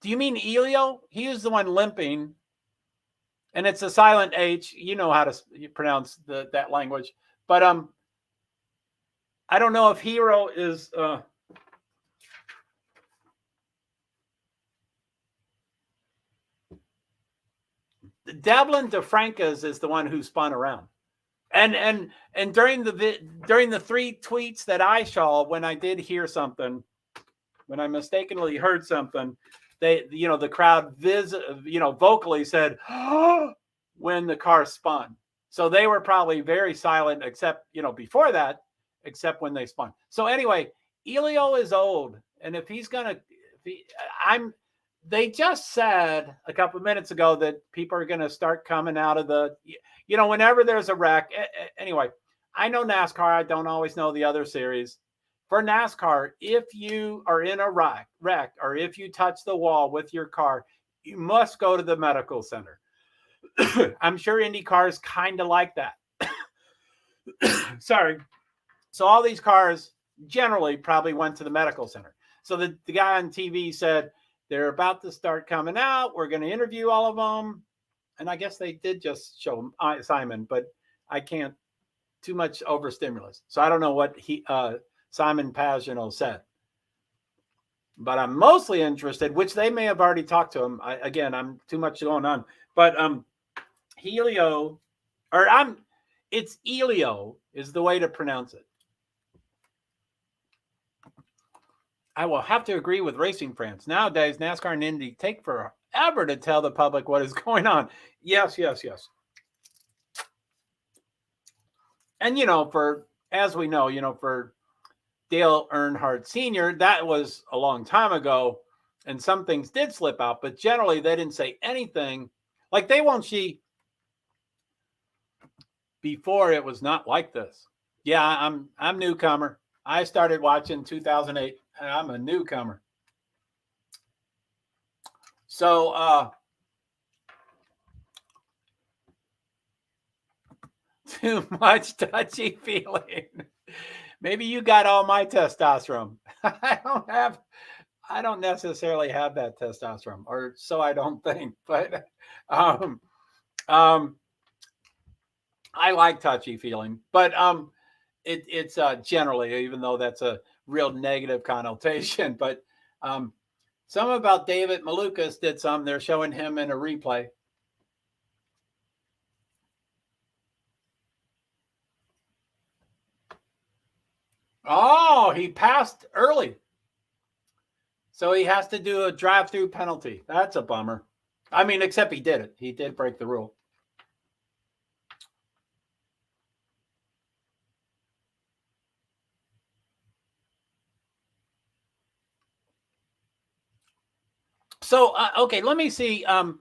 Do you mean Elio? He was the one limping. And it's a silent H. You know how to pronounce that language. But I don't know if Hero is... Devlin DeFrancas is the one who spun around. And during the 3 tweets that I saw, when I did hear something, when I mistakenly heard something, the crowd vocally said, oh, when the car spun. So they were probably very silent, except, before that, except when they spun. So anyway, Elio is old. And if he's going to, they just said a couple of minutes ago that people are going to start coming out of the, whenever there's a wreck. Anyway, I know NASCAR. I don't always know the other series. For NASCAR, if you are in a wreck or if you touch the wall with your car, you must go to the medical center. I'm sure IndyCar is kind of like that. Sorry. So all these cars generally probably went to the medical center. So the guy on TV said, they're about to start coming out. We're going to interview all of them. And I guess they did just show Simon, but I can't too much overstimulus. So I don't know what Simon Pagenaud said. But I'm mostly interested, which they may have already talked to him. Again, I'm too much going on. But it's Elio is the way to pronounce it. I will have to agree with Racing France. Nowadays, NASCAR and Indy take forever to tell the public what is going on. Yes. And, as we know, for Dale Earnhardt Sr., that was a long time ago, and some things did slip out, but generally they didn't say anything. Like they won't see before it was not like this. Yeah, I'm newcomer. I started watching 2008. I'm a newcomer. So, too much touchy feeling. Maybe you got all my testosterone. I don't necessarily have that testosterone, or so I don't think. But I like touchy feeling. But it's generally, even though that's a real negative connotation. But some about David Malukas did some. They're showing him in a replay. Oh, he passed early. So he has to do a drive-through penalty. That's a bummer. I mean, except he did it. He did break the rule. So, okay, let me see. I'm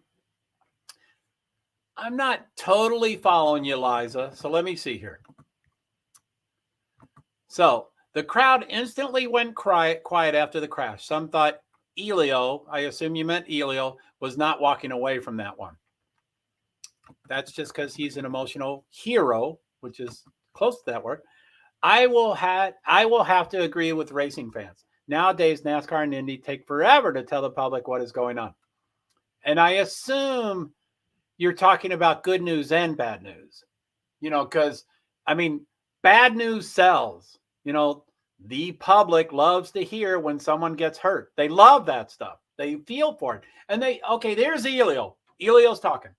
not totally following you, Liza. So let me see here. So the crowd instantly went quiet after the crash. Some thought Elio, I assume you meant Elio, was not walking away from that one. That's just because he's an emotional hero, which is close to that word. I will have to agree with racing fans. Nowadays, NASCAR and Indy take forever to tell the public what is going on. And I assume you're talking about good news and bad news, because, I mean, bad news sells. The public loves to hear when someone gets hurt. They love that stuff. They feel for it. And there's Elio. Elio's talking.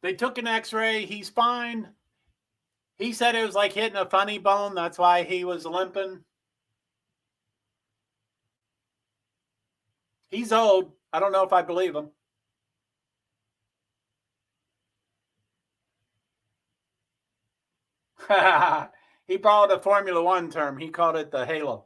They took an x-ray. He's fine. He said it was like hitting a funny bone. That's why he was limping. He's old. I don't know if I believe him. He borrowed a Formula One term. He called it the halo.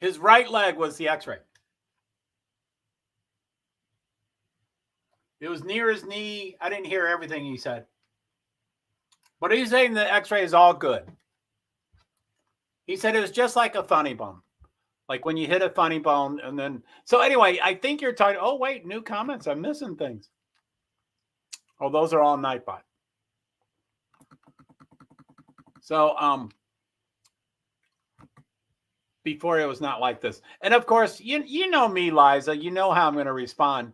His right leg was the x-ray. It was near his knee. I didn't hear everything he said. But he's saying the x-ray is all good. He said it was just like a funny bone. Like when you hit a funny bone and then... So anyway, I think you're talking... Oh, wait, new comments. I'm missing things. Oh, those are all Nightbot. So, before it was not like this. And of course, you know me, Liza. You know how I'm going to respond.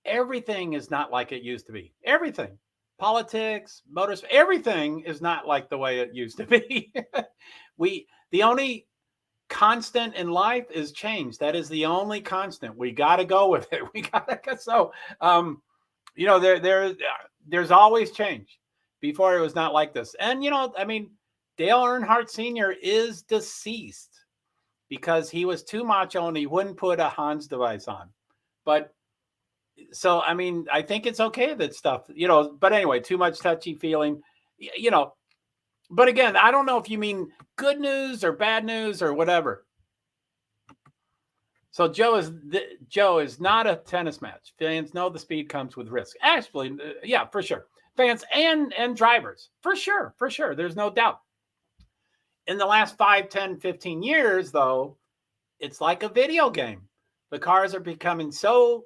Everything is not like it used to be. Everything. Politics, motors, everything is not like the way it used to be. The only constant in life is change. That is the only constant. We got to go with it. We got to. So, you know, there's always change. Before it was not like this. And, you know, I mean, Dale Earnhardt Sr. is deceased because he was too macho and he wouldn't put a Hans device on. But so, I mean, I think it's okay that stuff, you know, but anyway, too much touchy feeling, you know. But again, I don't know if you mean good news or bad news or whatever. So Joe is not a tennis match. Fans know the speed comes with risk. Actually, yeah, for sure. Fans and drivers, for sure. There's no doubt. In the last 5, 10, 15 years, though, it's like a video game. The cars are becoming so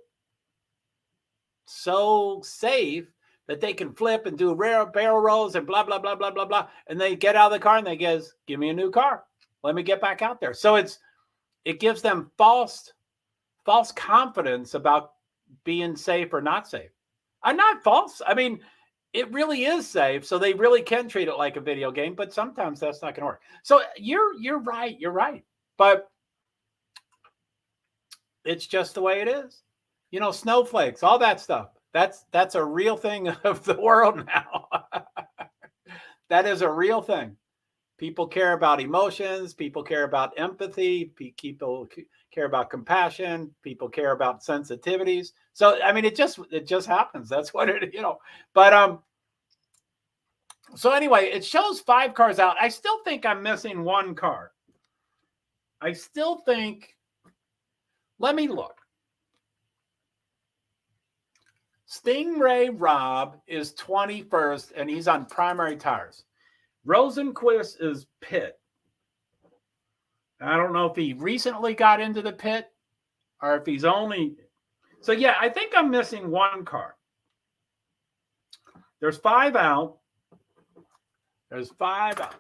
safe that they can flip and do rare barrel rolls and blah, blah, blah, blah, blah, blah. And they get out of the car and they guess, give me a new car. Let me get back out there. So it gives them false confidence about being safe or not safe. I'm not false. I mean, it really is safe. So they really can treat it like a video game, but sometimes that's not going to work. So you're right. You're right. But it's just the way it is. You know, snowflakes, all that stuff. That's a real thing of the world now. That is a real thing. People care about emotions. People care about empathy. People care about compassion. People care about sensitivities. So, I mean, it just happens. That's what it, you know. But so anyway, it shows 5 cars out. I still think I'm missing 1 car. I still think. Let me look. Stingray Rob is 21st, and he's on primary tires. Rosenquist is pit. I don't know if he recently got into the pit or if he's only. So, yeah, I think I'm missing 1 car. There's 5 out. There's 5 out.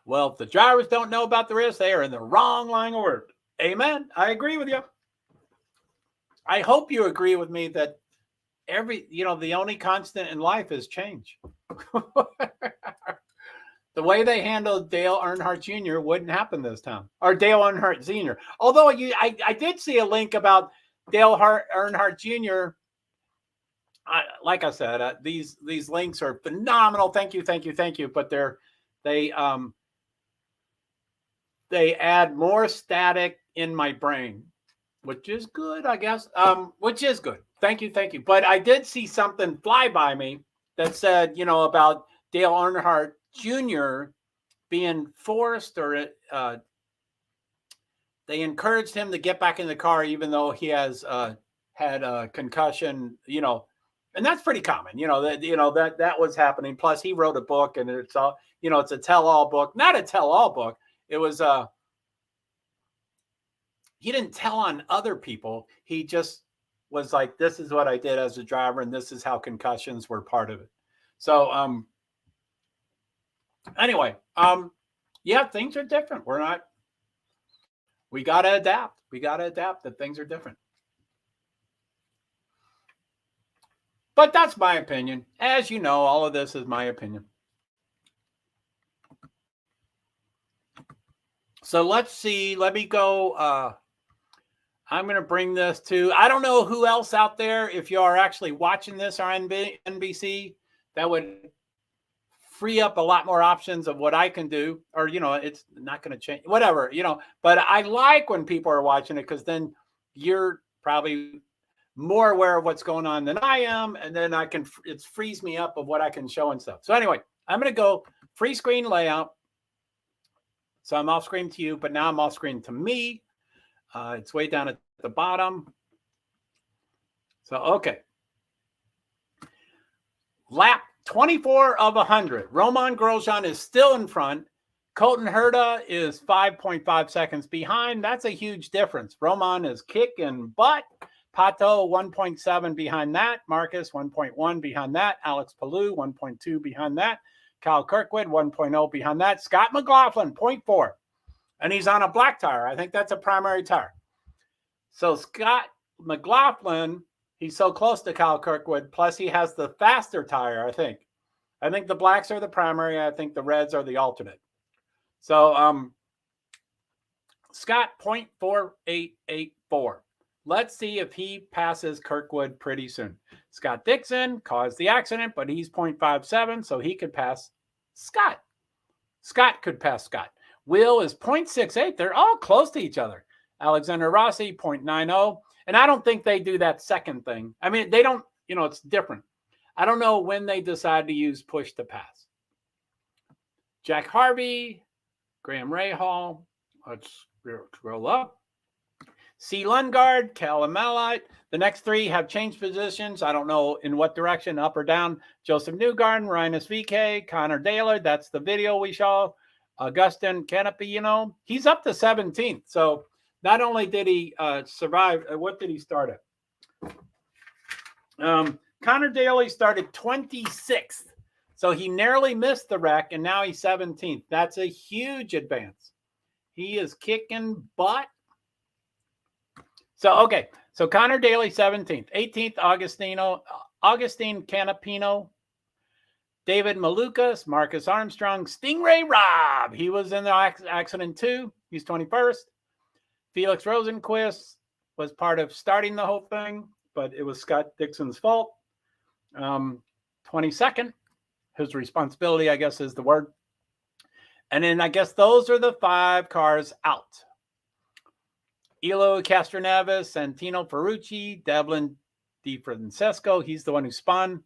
Well, if the drivers don't know about the risk, they are in the wrong line of work. Amen. I agree with you. I hope you agree with me that the only constant in life is change. The way they handled Dale Earnhardt Jr. wouldn't happen this time, or Dale Earnhardt Sr. Although I did see a link about Dale Earnhardt Jr. Like I said, these links are phenomenal. Thank you. But they add more static in my brain, which is good, I guess. Which is good. Thank you. But I did see something fly by me that said, you know, about Dale Earnhardt Jr. being forced, or they encouraged him to get back in the car, even though he has had a concussion, you know, and that's pretty common, that was happening. Plus, he wrote a book, and it's all, it's a tell-all book, not a tell-all book. It was he didn't tell on other people. He just was like, this is what I did as a driver, and this is how concussions were part of it. So, anyway, yeah, things are different. We got to adapt. That things are different. But that's my opinion. As you know, all of this is my opinion. So let's see. Let me go. I'm going to bring this to, I don't know who else out there, if you are actually watching this on NBC, that would free up a lot more options of what I can do, or, it's not going to change, whatever, but I like when people are watching it, because then you're probably more aware of what's going on than I am. And then it frees me up of what I can show and stuff. So anyway, I'm going to go free screen layout. So I'm off screen to you, but now I'm off screen to me. It's way down at the bottom. So, okay. Lap 24 of 100. Romain Grosjean is still in front. Colton Herta is 5.5 seconds behind. That's a huge difference. Romain is kicking butt. Pato 1.7 behind that. Marcus 1.1 behind that. Alex Palou 1.2 behind that. Kyle Kirkwood 1.0 behind that. Scott McLaughlin 0.4. And he's on a black tire. I think that's a primary tire. So Scott McLaughlin, he's so close to Kyle Kirkwood. Plus he has the faster tire, I think. I think the blacks are the primary. I think the reds are the alternate. So Scott 0.4884. Let's see if he passes Kirkwood pretty soon. Scott Dixon caused the accident, but he's 0.57, so he could pass Scott. Scott could pass Scott. Will is 0.68. They're all close to each other. Alexander Rossi, 0.90. And I don't think they do that second thing. I mean, they don't, it's different. I don't know when they decide to use push to pass. Jack Harvey, Graham Rahal. Let's scroll up. C. Lundgaard, Callum Malite. The next three have changed positions. I don't know in what direction, up or down. Joseph Newgarden, Rhinus VK, Connor Daylor. That's the video we saw. Augustin Canopy, he's up to 17th. So not only did he survive, what did he start at? Connor Daly started 26th. So he narrowly missed the wreck, and now he's 17th. That's a huge advance. He is kicking butt. So, okay. So Connor Daly, 17th. 18th, Augustine Canapino. David Malukas, Marcus Armstrong, Stingray Robb. He was in the accident too. He's 21st. Felix Rosenquist was part of starting the whole thing, but it was Scott Dixon's fault. 22nd. His responsibility, I guess, is the word. And then I guess those are the 5 cars out. Elo Castroneves, Santino Ferrucci, Devlin DiFrancesco. He's the one who spun.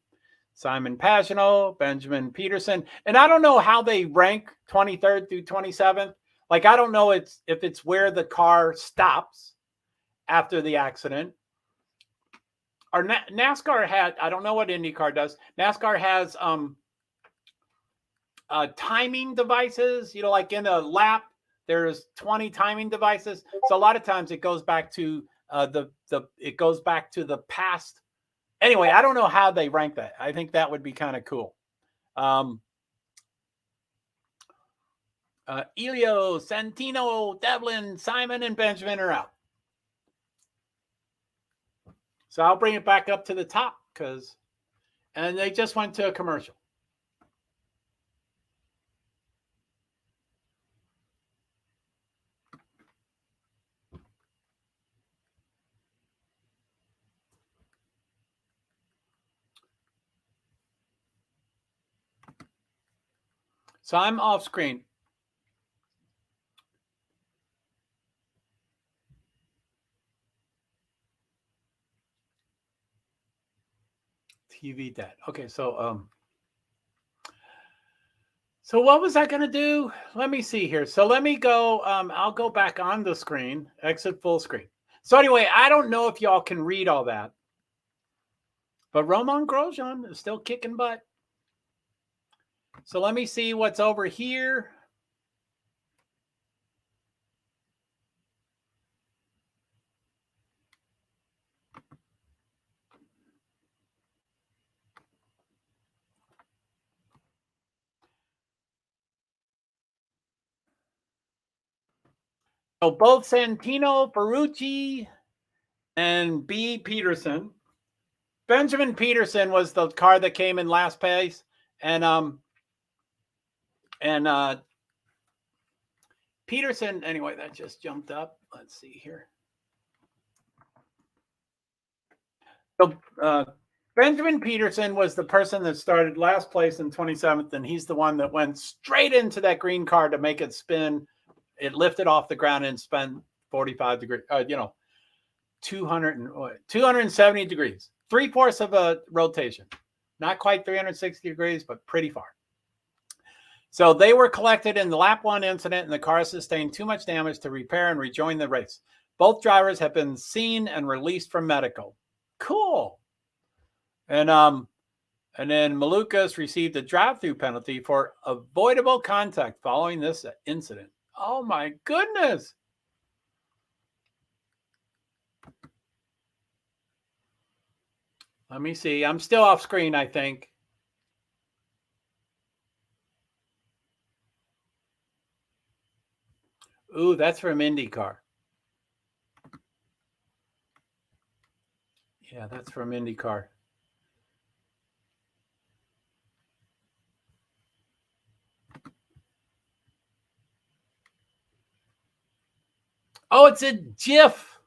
Simon Pagino, Benjamin Peterson. And I don't know how they rank 23rd through 27th. Like, I don't know if it's where the car stops after the accident. Or NASCAR had, I don't know what IndyCar does. NASCAR has timing devices, like in a lap, there's 20 timing devices. So a lot of times it goes back to the past. Anyway, I don't know how they rank that. I think that would be kind of cool. Elio, Santino, Devlin, Simon, and Benjamin are out. So I'll bring it back up to the top and they just went to a commercial. So I'm off screen. TV dead. Okay, so what was I going to do? Let me see here. So let me go. I'll go back on the screen, exit full screen. So anyway, I don't know if y'all can read all that, but Roman Grosjean is still kicking butt. So let me see what's over here. So both Santino Ferrucci and B. Peterson. Benjamin Peterson was the car that came in last place, and Peterson. Anyway, that just jumped up. Let's see here. So Benjamin Peterson was the person that started last place in 27th, and he's the one that went straight into that green car to make it spin. It lifted off the ground and spun 45 degrees, 270 degrees, 3/4 of a rotation. Not quite 360 degrees, but pretty far. So they were collected in the lap 1 incident, and the car sustained too much damage to repair and rejoin the race. Both drivers have been seen and released from medical. Cool. And then Malukas received a drive-through penalty for avoidable contact following this incident. Oh my goodness. Let me see. I'm still off screen, I think. Ooh, that's from IndyCar. Yeah, that's from IndyCar. Oh, it's a GIF.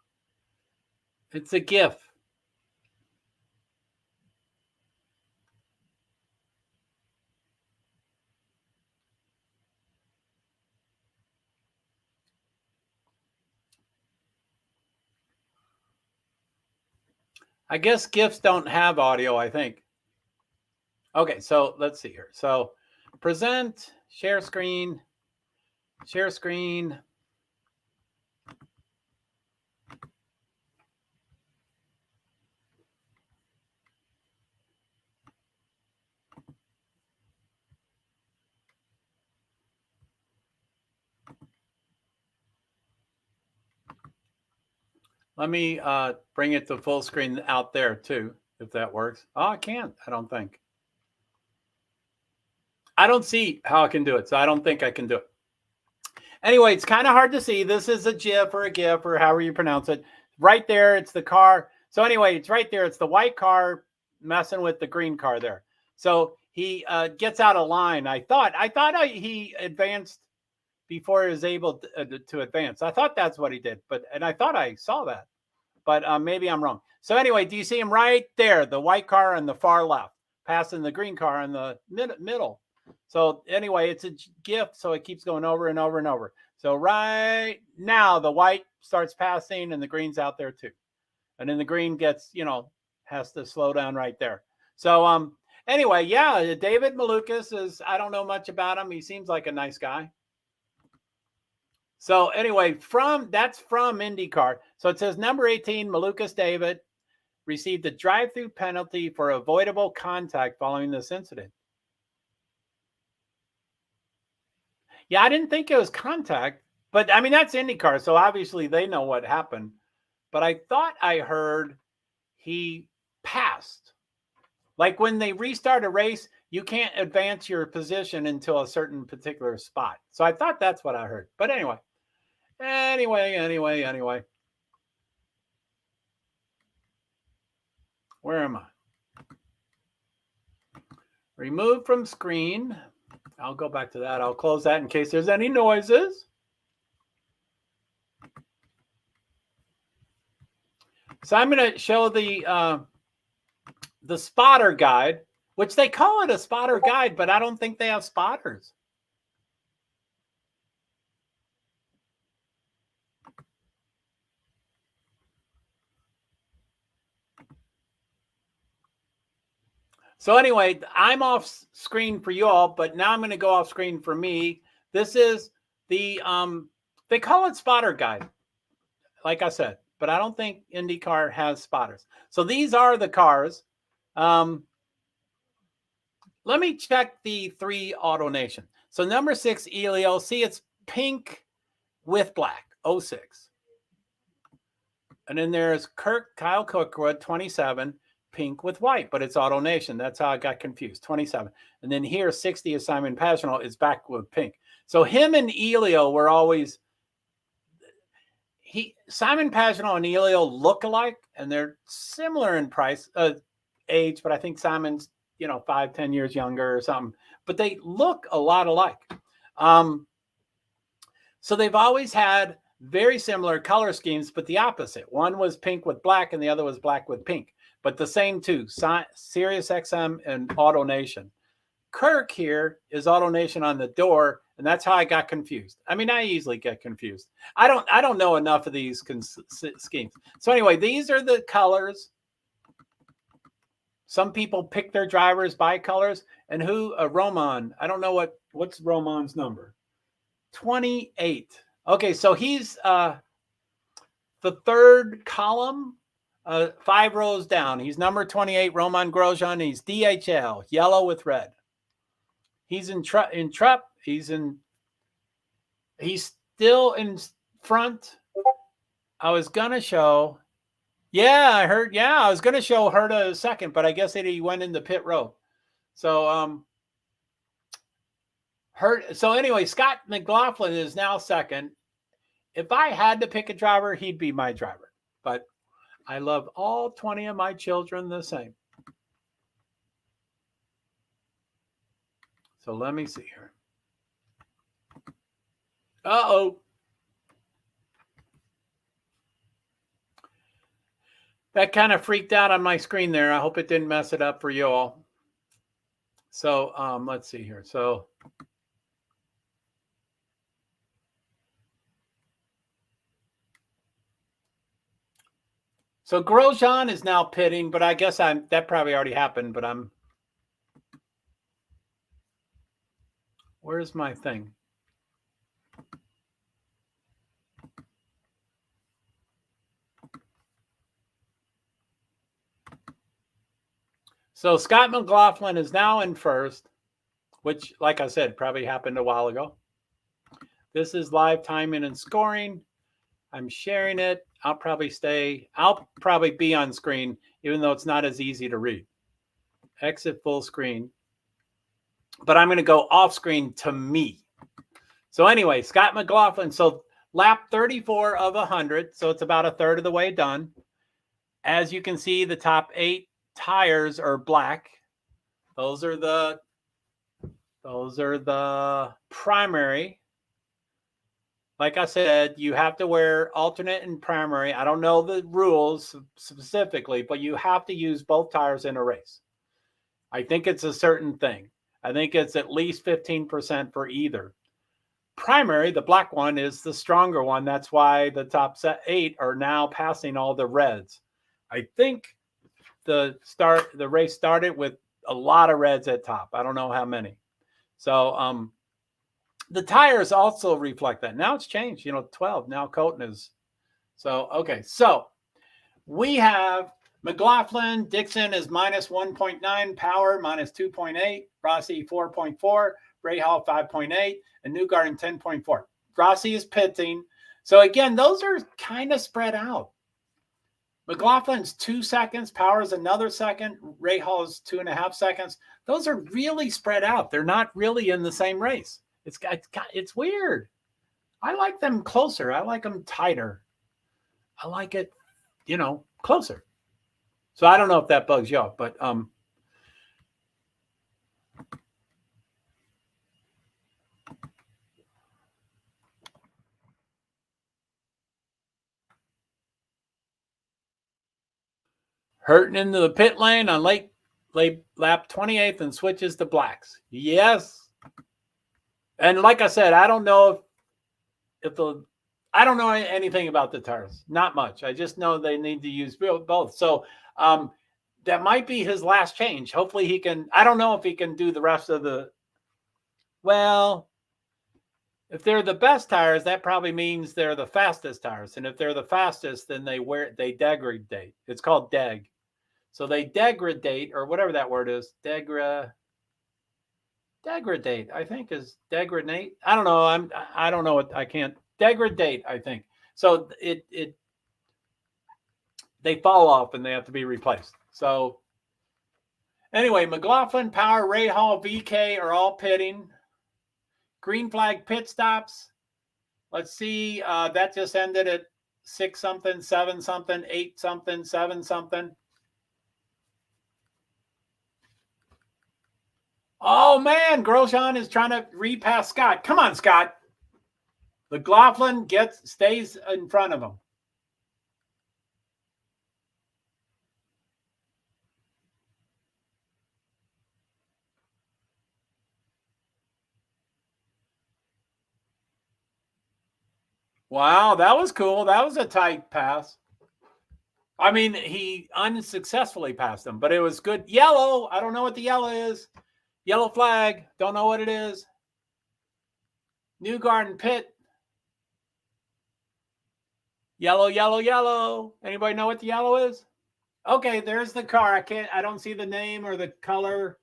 It's a GIF. I guess GIFs don't have audio, I think. Okay, so let's see here. So present, share screen, share screen. Let me bring it to full screen out there too, if that works. Oh, I can't, I don't think. I don't see how I can do it, so I don't think I can do it. Anyway, it's kind of hard to see. This is a GIF or a GIF or however you pronounce it. Right there, it's the car. So anyway, it's right there. It's the white car messing with the green car there. So he gets out of line. I thought he advanced before he was able to advance. I thought that's what he did, and I thought I saw that, but maybe I'm wrong. So anyway, do you see him right there? The white car on the far left, passing the green car in the middle. So anyway, it's a GIF, so it keeps going over and over and over. So right now, the white starts passing and the green's out there too. And then the green gets, has to slow down right there. So anyway, yeah, David Malukas is, I don't know much about him. He seems like a nice guy. So anyway, that's from IndyCar. So it says number 18, Malukas David, received a drive-through penalty for avoidable contact following this incident. Yeah, I didn't think it was contact, but I mean, that's IndyCar, so obviously they know what happened. But I thought I heard he passed. Like when they restart a race, you can't advance your position until a certain particular spot. So I thought that's what I heard. But anyway. Where am I? Remove from screen. I'll go back to that. I'll close that in case there's any noises. So I'm going to show the spotter guide, which they call it a spotter guide, but I don't think they have spotters. So anyway, I'm off screen for you all, but now I'm going to go off screen for me. This is the, they call it spotter guide, like I said, but I don't think IndyCar has spotters. So these are the cars. Let me check the 3 AutoNation. So number 6, Elio, see it's pink with black, 06. And then there's Kyle Cookwood, 27. Pink with white, but it's AutoNation. That's how I got confused. 27. And then here, 60 is Simon Pagenaud is back with pink. So him and Elio were always Simon Pagenaud and Elio look alike, and they're similar in price, age, but I think Simon's 5-10 years younger or something. But they look a lot alike. So they've always had very similar color schemes, but the opposite. One was pink with black, and the other was black with pink. But the same two, Sirius XM and AutoNation. Kirk here is AutoNation on the door, and that's how I got confused. I mean, I easily get confused. I don't know enough of these schemes. So anyway, these are the colors. Some people pick their drivers by colors. And Roman, I don't know what's Roman's number. 28. Okay, so he's the third column. 5 rows down. He's number 28, Roman Grosjean. He's DHL, yellow with red. He's in Trupp. He's still in front. I was going to show. Yeah, I heard. Yeah, I was going to show Herta a second, but I guess he went into pit row. So, So anyway, Scott McLaughlin is now second. If I had to pick a driver, he'd be my driver. But I love all 20 of my children the same. So let me see here. Uh-oh. That kind of freaked out on my screen there. I hope it didn't mess it up for you all. So let's see here. So Grosjean is now pitting, but I guess that probably already happened, but where's my thing? So Scott McLaughlin is now in first, which, like I said, probably happened a while ago. This is live timing and scoring. I'm sharing it. I'll probably be on screen, even though it's not as easy to read. Exit full screen. But I'm going to go off screen to me. So anyway, Scott McLaughlin. So lap 34 of 100. So it's about a third of the way done. As you can see, the top 8 tires are black. Those are the primary. Like I said, you have to wear alternate and primary. I don't know the rules specifically, but you have to use both tires in a race. I think it's a certain thing. I think it's at least 15% for either. Primary, the black one, is the stronger one. That's why the top 8 are now passing all the reds. I think the race started with a lot of reds at top. I don't know how many. So the tires also reflect that. Now it's changed, 12. Now Colton is. So, okay. So we have McLaughlin. Dixon is minus 1.9. Power minus 2.8. Rossi 4.4. Rahal 5.8. And Newgarden 10.4. Rossi is pitting. So again, those are kind of spread out. McLaughlin's 2 seconds. Power's another second. Rahal is 2.5 seconds. Those are really spread out. They're not really in the same race. It's weird. I like them closer. I like them tighter. I like it, closer. So I don't know if that bugs you up, but Hurting into the pit lane on lap 28th and switches to blacks. Yes. And like I said, I don't know I don't know anything about the tires. Not much. I just know they need to use both. So that might be his last change. Hopefully he can. I don't know if he can do the rest of the. Well, if they're the best tires, that probably means they're the fastest tires. And if they're the fastest, then they degradate. It's called deg. So they degradate, or whatever that word is. Degradate, I think, is degradate. I don't know. I don't know what I can't degradate, I think. So they fall off and they have to be replaced. So anyway, McLaughlin, Power, Rahal, VK are all pitting. Green flag pit stops. Let's see. That just ended at 6 something, 7 something, 8 something, 7 something. Oh, man, Grosjean is trying to repass Scott. Come on, Scott. McLaughlin stays in front of him. Wow, that was cool. That was a tight pass. I mean, he unsuccessfully passed him, but it was good. Yellow. I don't know what the yellow is. Yellow flag. Don't know what it is. Newgarden pit. Yellow, yellow, yellow. Anybody know what the yellow is? Okay, there's the car. I don't see the name or the color.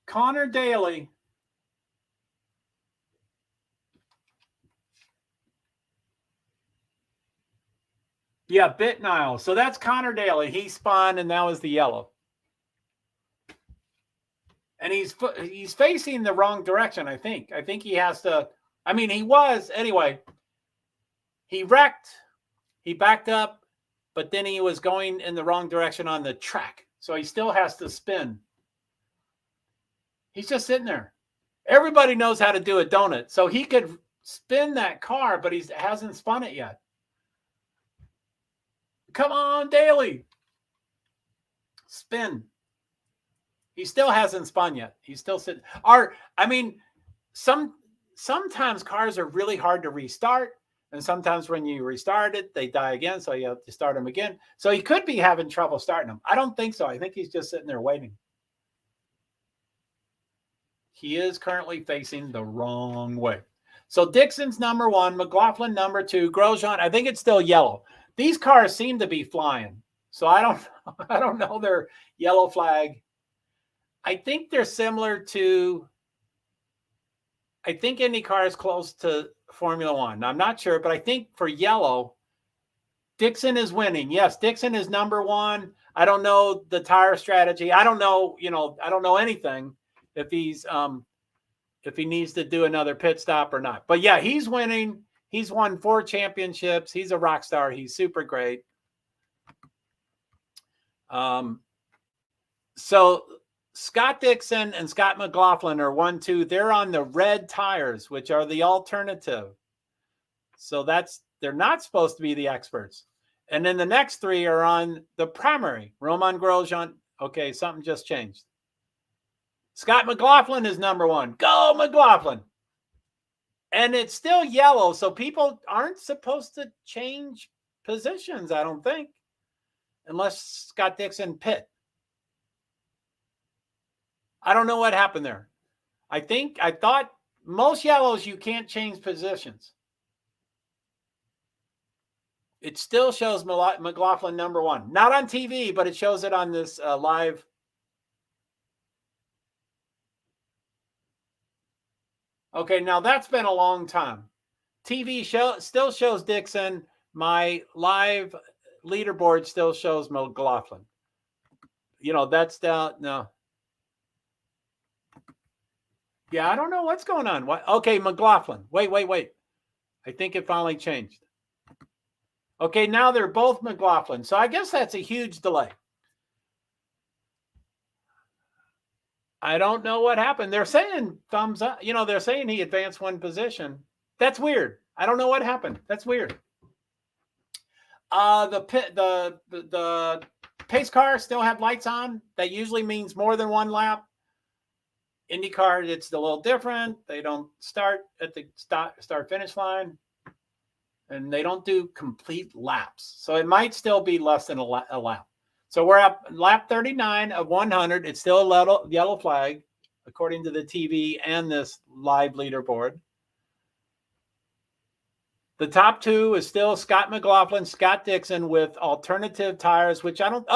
Connor Daly. Yeah, Bitnile. So that's Connor Daly. He spun, and that was the yellow. And he's facing the wrong direction, I think. I think he has to. I mean, he was. Anyway, he wrecked. He backed up. but then he was going in the wrong direction on the track. So he still has to spin. He's just sitting there. Everybody knows how to do a donut. So he could spin that car, but he hasn't spun it yet. Come on, Daly. Spin. He still hasn't spun yet. He's still sitting. Sometimes cars are really hard to restart. And sometimes when you restart it, they die again. So you have to start them again. So he could be having trouble starting them. I don't think so. I think he's just sitting there waiting. He is currently facing the wrong way. So Dixon's number 1, McLaughlin number 2, Grosjean. I think it's still yellow. These cars seem to be flying. So I don't know their yellow flag. I think they're similar to, I think IndyCar is close to Formula One. I'm not sure, but I think for yellow, Dixon is winning. Yes, Dixon is number 1. I don't know the tire strategy. I don't know, I don't know anything if he's if he needs to do another pit stop or not. But yeah, he's winning. He's won 4 championships. He's a rock star. He's super great. So Scott Dixon and Scott McLaughlin are 1, 2. They're on the red tires, which are the alternative. So they're not supposed to be the experts. And then the next 3 are on the primary. Romain Grosjean. Okay, something just changed. Scott McLaughlin is number 1. Go McLaughlin. And it's still yellow, so people aren't supposed to change positions, I don't think, unless Scott Dixon pit. I don't know what happened there. I thought most yellows you can't change positions. It still shows McLaughlin number 1. Not on TV, but it shows it on this live. Okay, now that's been a long time. TV still shows Dixon. My live leaderboard still shows McLaughlin. That's down. No. Yeah, I don't know what's going on. Okay, McLaughlin. Wait. I think it finally changed. Okay, now they're both McLaughlin. So I guess that's a huge delay. I don't know what happened. They're saying thumbs up. They're saying he advanced 1 position. That's weird. I don't know what happened. That's weird. The pace car still have lights on. That usually means more than 1 lap. IndyCar, it's a little different. They don't start at the start finish line, and they don't do complete laps. So it might still be less than a lap. So we're at lap 39 of 100. It's still a yellow flag, according to the TV and this live leaderboard. The top 2 is still Scott McLaughlin, Scott Dixon with alternative tires, which I don't.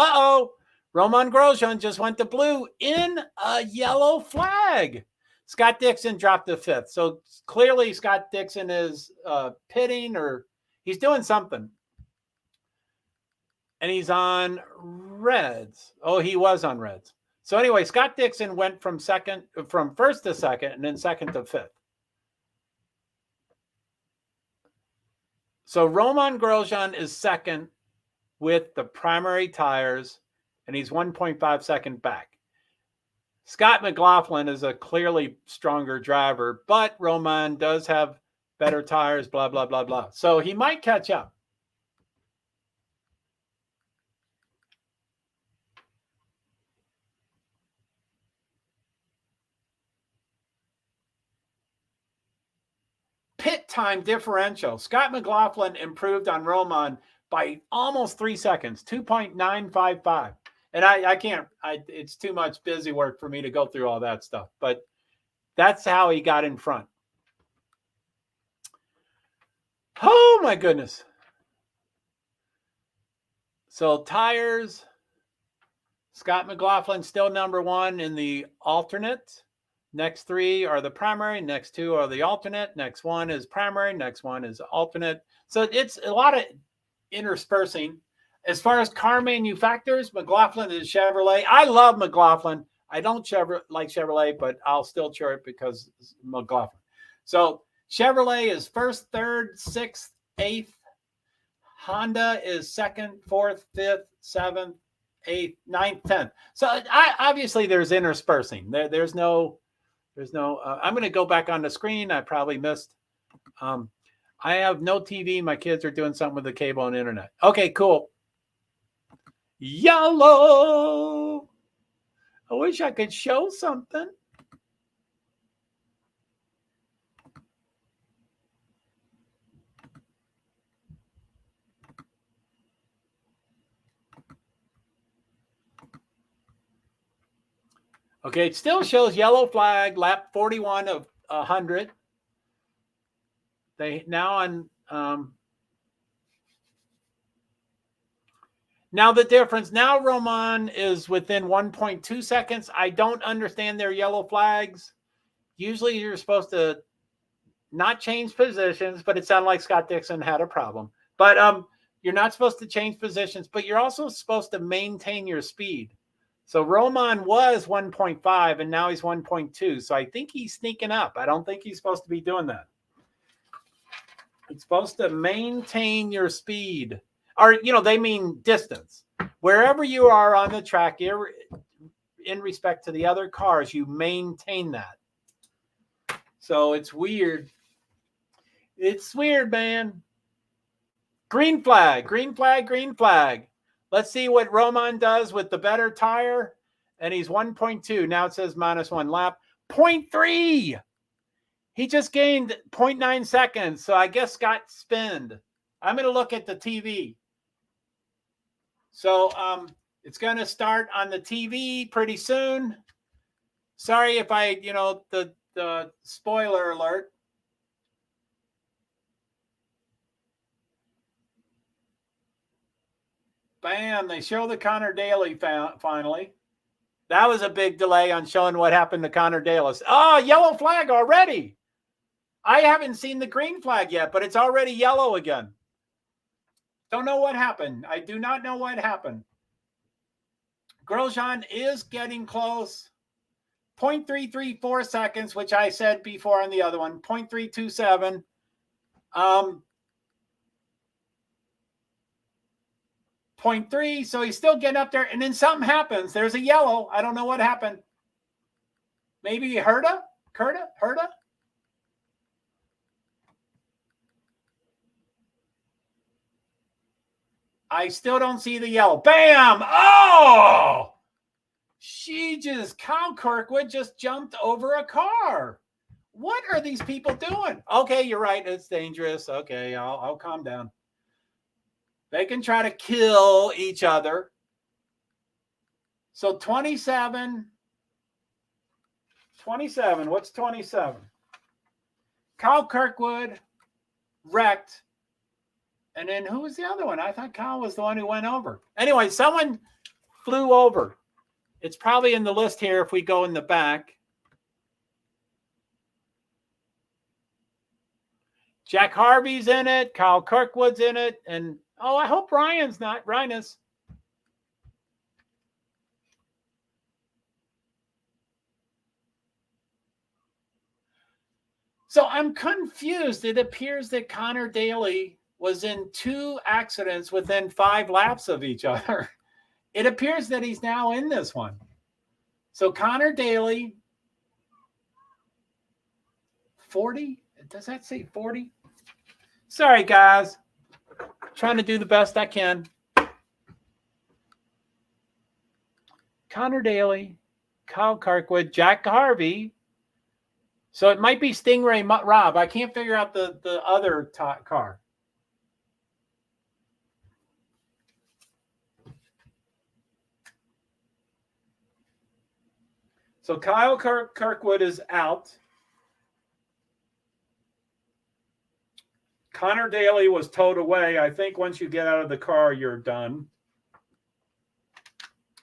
Romain Grosjean just went to blue in a yellow flag. Scott Dixon dropped to 5th. So clearly Scott Dixon is pitting, or he's doing something. And he's on reds. Oh, he was on reds. So anyway, Scott Dixon went from 1st to 2nd, and then 2nd to 5th. So Romain Grosjean is 2nd with the primary tires, and he's 1.5 seconds back. Scott McLaughlin is a clearly stronger driver, but Romain does have better tires, blah, blah, blah, blah. So he might catch up. Pit time differential. Scott McLaughlin improved on Romain by almost 3 seconds, 2.955. And I can't, it's too much busy work for me to go through all that stuff, but that's how he got in front. Oh my goodness. So tires, Scott McLaughlin still number 1 in the alternate. Next 3 are the primary. Next 2 are the alternate. Next 1 is primary. Next 1 is alternate. So it's a lot of interspersing. As far as car manufacturers, McLaughlin is Chevrolet. I love McLaughlin. I don't like Chevrolet, but I'll still cheer it because it's McLaughlin. So Chevrolet is 1st, 3rd, 6th, 8th. Honda is 2nd, 4th, 5th, 7th, 8th, 9th, 10th. So obviously there's interspersing. There's no. I'm going to go back on the screen. I probably missed. I have no TV. My kids are doing something with the cable and internet. Okay, cool. Yellow. I wish I could show something. Okay, it still shows yellow flag, lap 41 of 100. They now on now the difference. Now Roman is within 1.2 seconds. I don't understand their yellow flags. Usually you're supposed to not change positions, but it sounded like Scott Dixon had a problem. But you're not supposed to change positions, but you're also supposed to maintain your speed. So Roman was 1.5 and now he's 1.2. So I think he's sneaking up. I don't think he's supposed to be doing that. It's supposed to maintain your speed. Or, they mean distance. Wherever you are on the track, in respect to the other cars, you maintain that. So it's weird. It's weird, man. Green flag, green flag, green flag. Let's see what Roman does with the better tire. And he's 1.2. Now it says -1 lap. 0.3. He just gained 0.9 seconds. So I guess Scott spinned. I'm going to look at the TV. So it's going to start on the TV pretty soon. Sorry if I, the spoiler alert. Bam, they show the Connor Daly finally. That was a big delay on showing what happened to Connor Daly. Oh, yellow flag already. I haven't seen the green flag yet, but it's already yellow again. Don't know what happened. I do not know what happened. Grosjean is getting close. 0.334 seconds, which I said before on the other one. 0.327. 0.3, so he's still getting up there, and then something happens. There's a yellow. I don't know what happened. Maybe Herta? Herta? I still don't see the yellow. Bam! Oh! Kyle Kirkwood just jumped over a car. What are these people doing? Okay, you're right. It's dangerous. Okay, I'll calm down. They can try to kill each other. So 27. What's 27? Kyle Kirkwood wrecked. And then who was the other one? I thought Kyle was the one who went over. Anyway, someone flew over. It's probably in the list here if we go in the back. Jack Harvey's in it. Kyle Kirkwood's in it. And, oh, I hope Ryan's not. Ryan is. So I'm confused. It appears that Connor Daly was in 2 accidents within 5 laps of each other. It appears that he's now in this one. So Connor Daly, 40? Does that say 40? Sorry, guys. Trying to do the best I can. Connor Daly, Kyle Kirkwood, Jack Harvey. So it might be Stingray Rob. I can't figure out the other car. So Kyle Kirkwood is out. Connor Daly was towed away. I think once you get out of the car, you're done.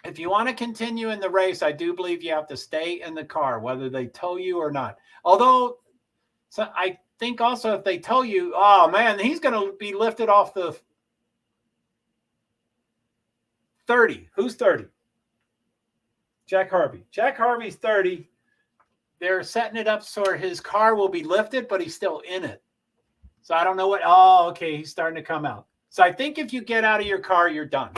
If you want to continue in the race, I do believe you have to stay in the car, whether they tow you or not. Although, so I think also if they tow you, oh, man, he's going to be lifted off the 30. Who's 30? Jack Harvey. Jack Harvey's 30. They're setting it up so his car will be lifted, but he's still in it. So I don't know what. Oh, okay. He's starting to come out. So I think if you get out of your car, you're done.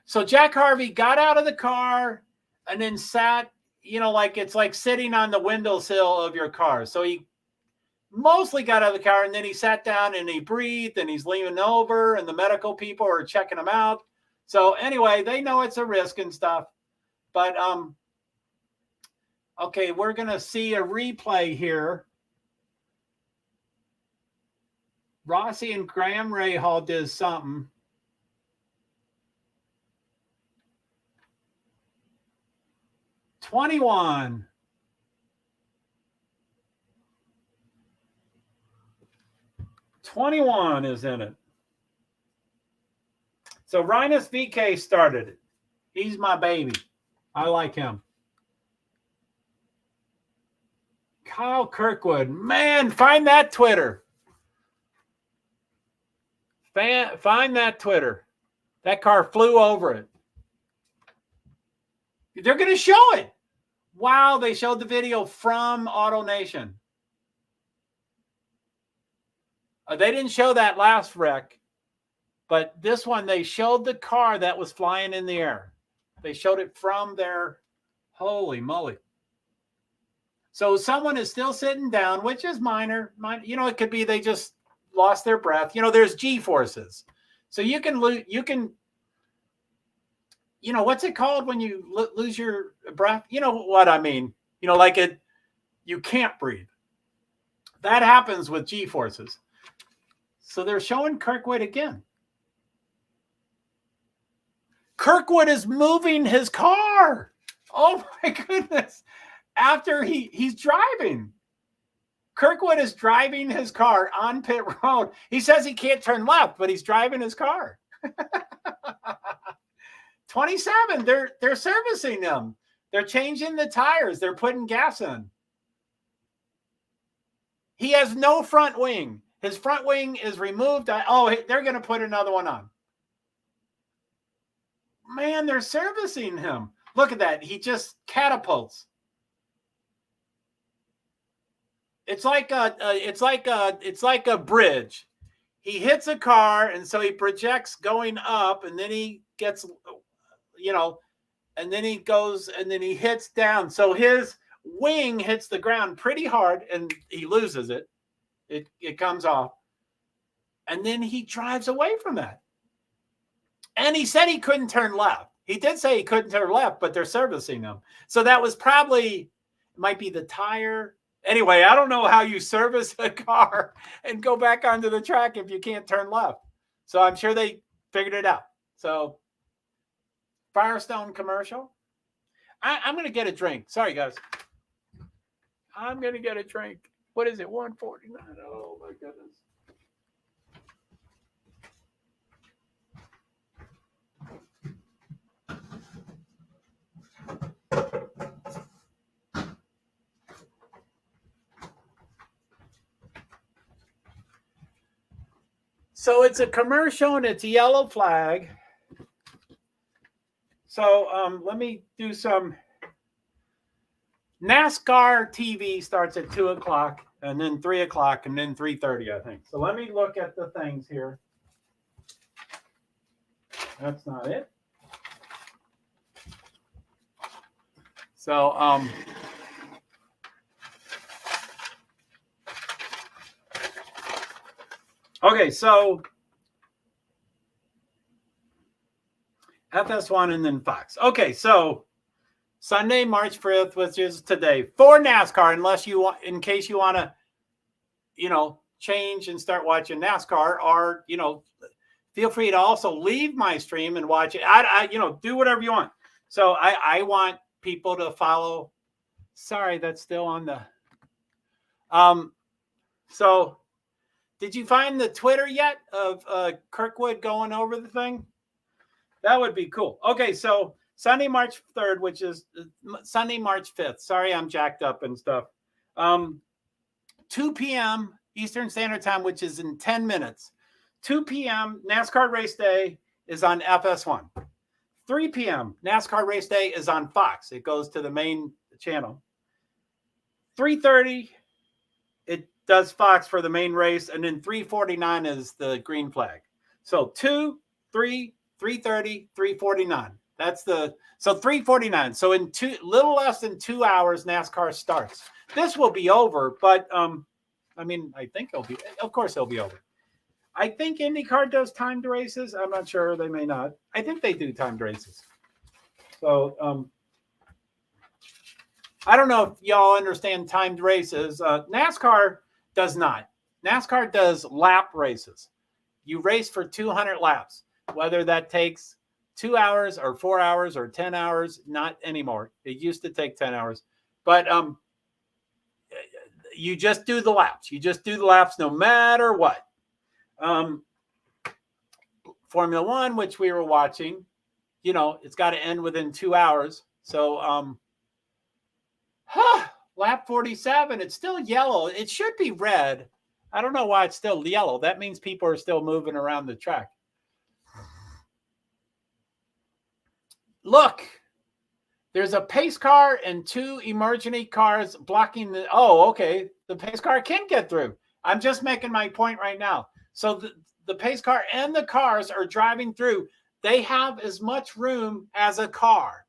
So Jack Harvey got out of the car and then sat, like it's like sitting on the windowsill of your car. So he mostly got out of the car and then he sat down and he breathed and he's leaning over and the medical people are checking him out. So anyway, they know it's a risk and stuff. But, okay, we're going to see a replay here. Rossi and Graham Rahal did something. $21. $21 is in it. So Rinus VK started it. He's my baby. I like him. Kyle Kirkwood. Man, find that Twitter. Find that Twitter. That car flew over it. They're going to show it. Wow, they showed the video from AutoNation. They didn't show that last wreck, but this one, they showed the car that was flying in the air. They showed it from there. Holy moly. So someone is still sitting down, which is minor. It could be they just lost their breath. There's G-forces. So you can, what's it called when you lose your breath? You know what I mean? You can't breathe. That happens with G-forces. So they're showing Kirkwood again. Kirkwood is moving his car. Oh my goodness. After he's driving. Kirkwood is driving his car on pit road. He says he can't turn left, but he's driving his car. 27. They're servicing them. They're changing the tires. They're putting gas in. He has no front wing. His front wing is removed. They're going to put another one on. Man, they're servicing him. Look at that. He just catapults. It's like a bridge. He hits a car, and so he projects going up, and then he gets, and then he goes, and then he hits down. So his wing hits the ground pretty hard, and he loses it. It comes off. And then he drives away from that. And he said he couldn't turn left. He did say he couldn't turn left, but they're servicing him. So that was probably, might be the tire. Anyway, I don't know how you service a car and go back onto the track if you can't turn left. So I'm sure they figured it out. So Firestone commercial. I'm going to get a drink. Sorry, guys. I'm going to get a drink. What is it? 149. Oh, my goodness. So it's a commercial and it's a yellow flag. So let me do some. NASCAR TV starts at 2 o'clock and then 3 o'clock and then 3:30, I think. So let me look at the things here. That's not it. So okay, so FS1 and then Fox. Okay, so Sunday, March 5th, which is today, for NASCAR, unless you want, in case you want to, change and start watching NASCAR, or, feel free to also leave my stream and watch it. I do whatever you want. So I want people to follow. Sorry, that's still on the. So did you find the Twitter yet of Kirkwood going over the thing? That would be cool. Okay, so Sunday, March 3rd, which is Sunday, March 5th. Sorry, I'm jacked up and stuff. 2 p.m. Eastern Standard Time, which is in 10 minutes. 2 p.m. NASCAR race day is on FS1. 3 p.m. NASCAR race day is on Fox. It goes to the main channel. 3:30, it does Fox for the main race, and then 3:49 is the green flag. So 2, 3, 3:30, 3:49. That's the 3:49. So in little less than 2 hours, NASCAR starts. This will be over, but I mean, I think it'll be. Of course, it'll be over. I think IndyCar does timed races. I'm not sure. They may not. I think they do timed races. So I don't know if y'all understand timed races. NASCAR does not. NASCAR does lap races. You race for 200 laps, whether that takes 2 hours or 4 hours or 10 hours, not anymore. It used to take 10 hours. But you just do the laps. You just do the laps no matter what. Formula One, which we were watching, you know, it's got to end within 2 hours. So lap 47, it's still yellow. It should be red. I don't know why it's still yellow. That means people are still moving around the track. Look, there's a pace car and 2 emergency cars blocking the. Oh, okay. The pace car can get through. I'm just making my point right now. So the pace car and the cars are driving through. They have as much room as a car.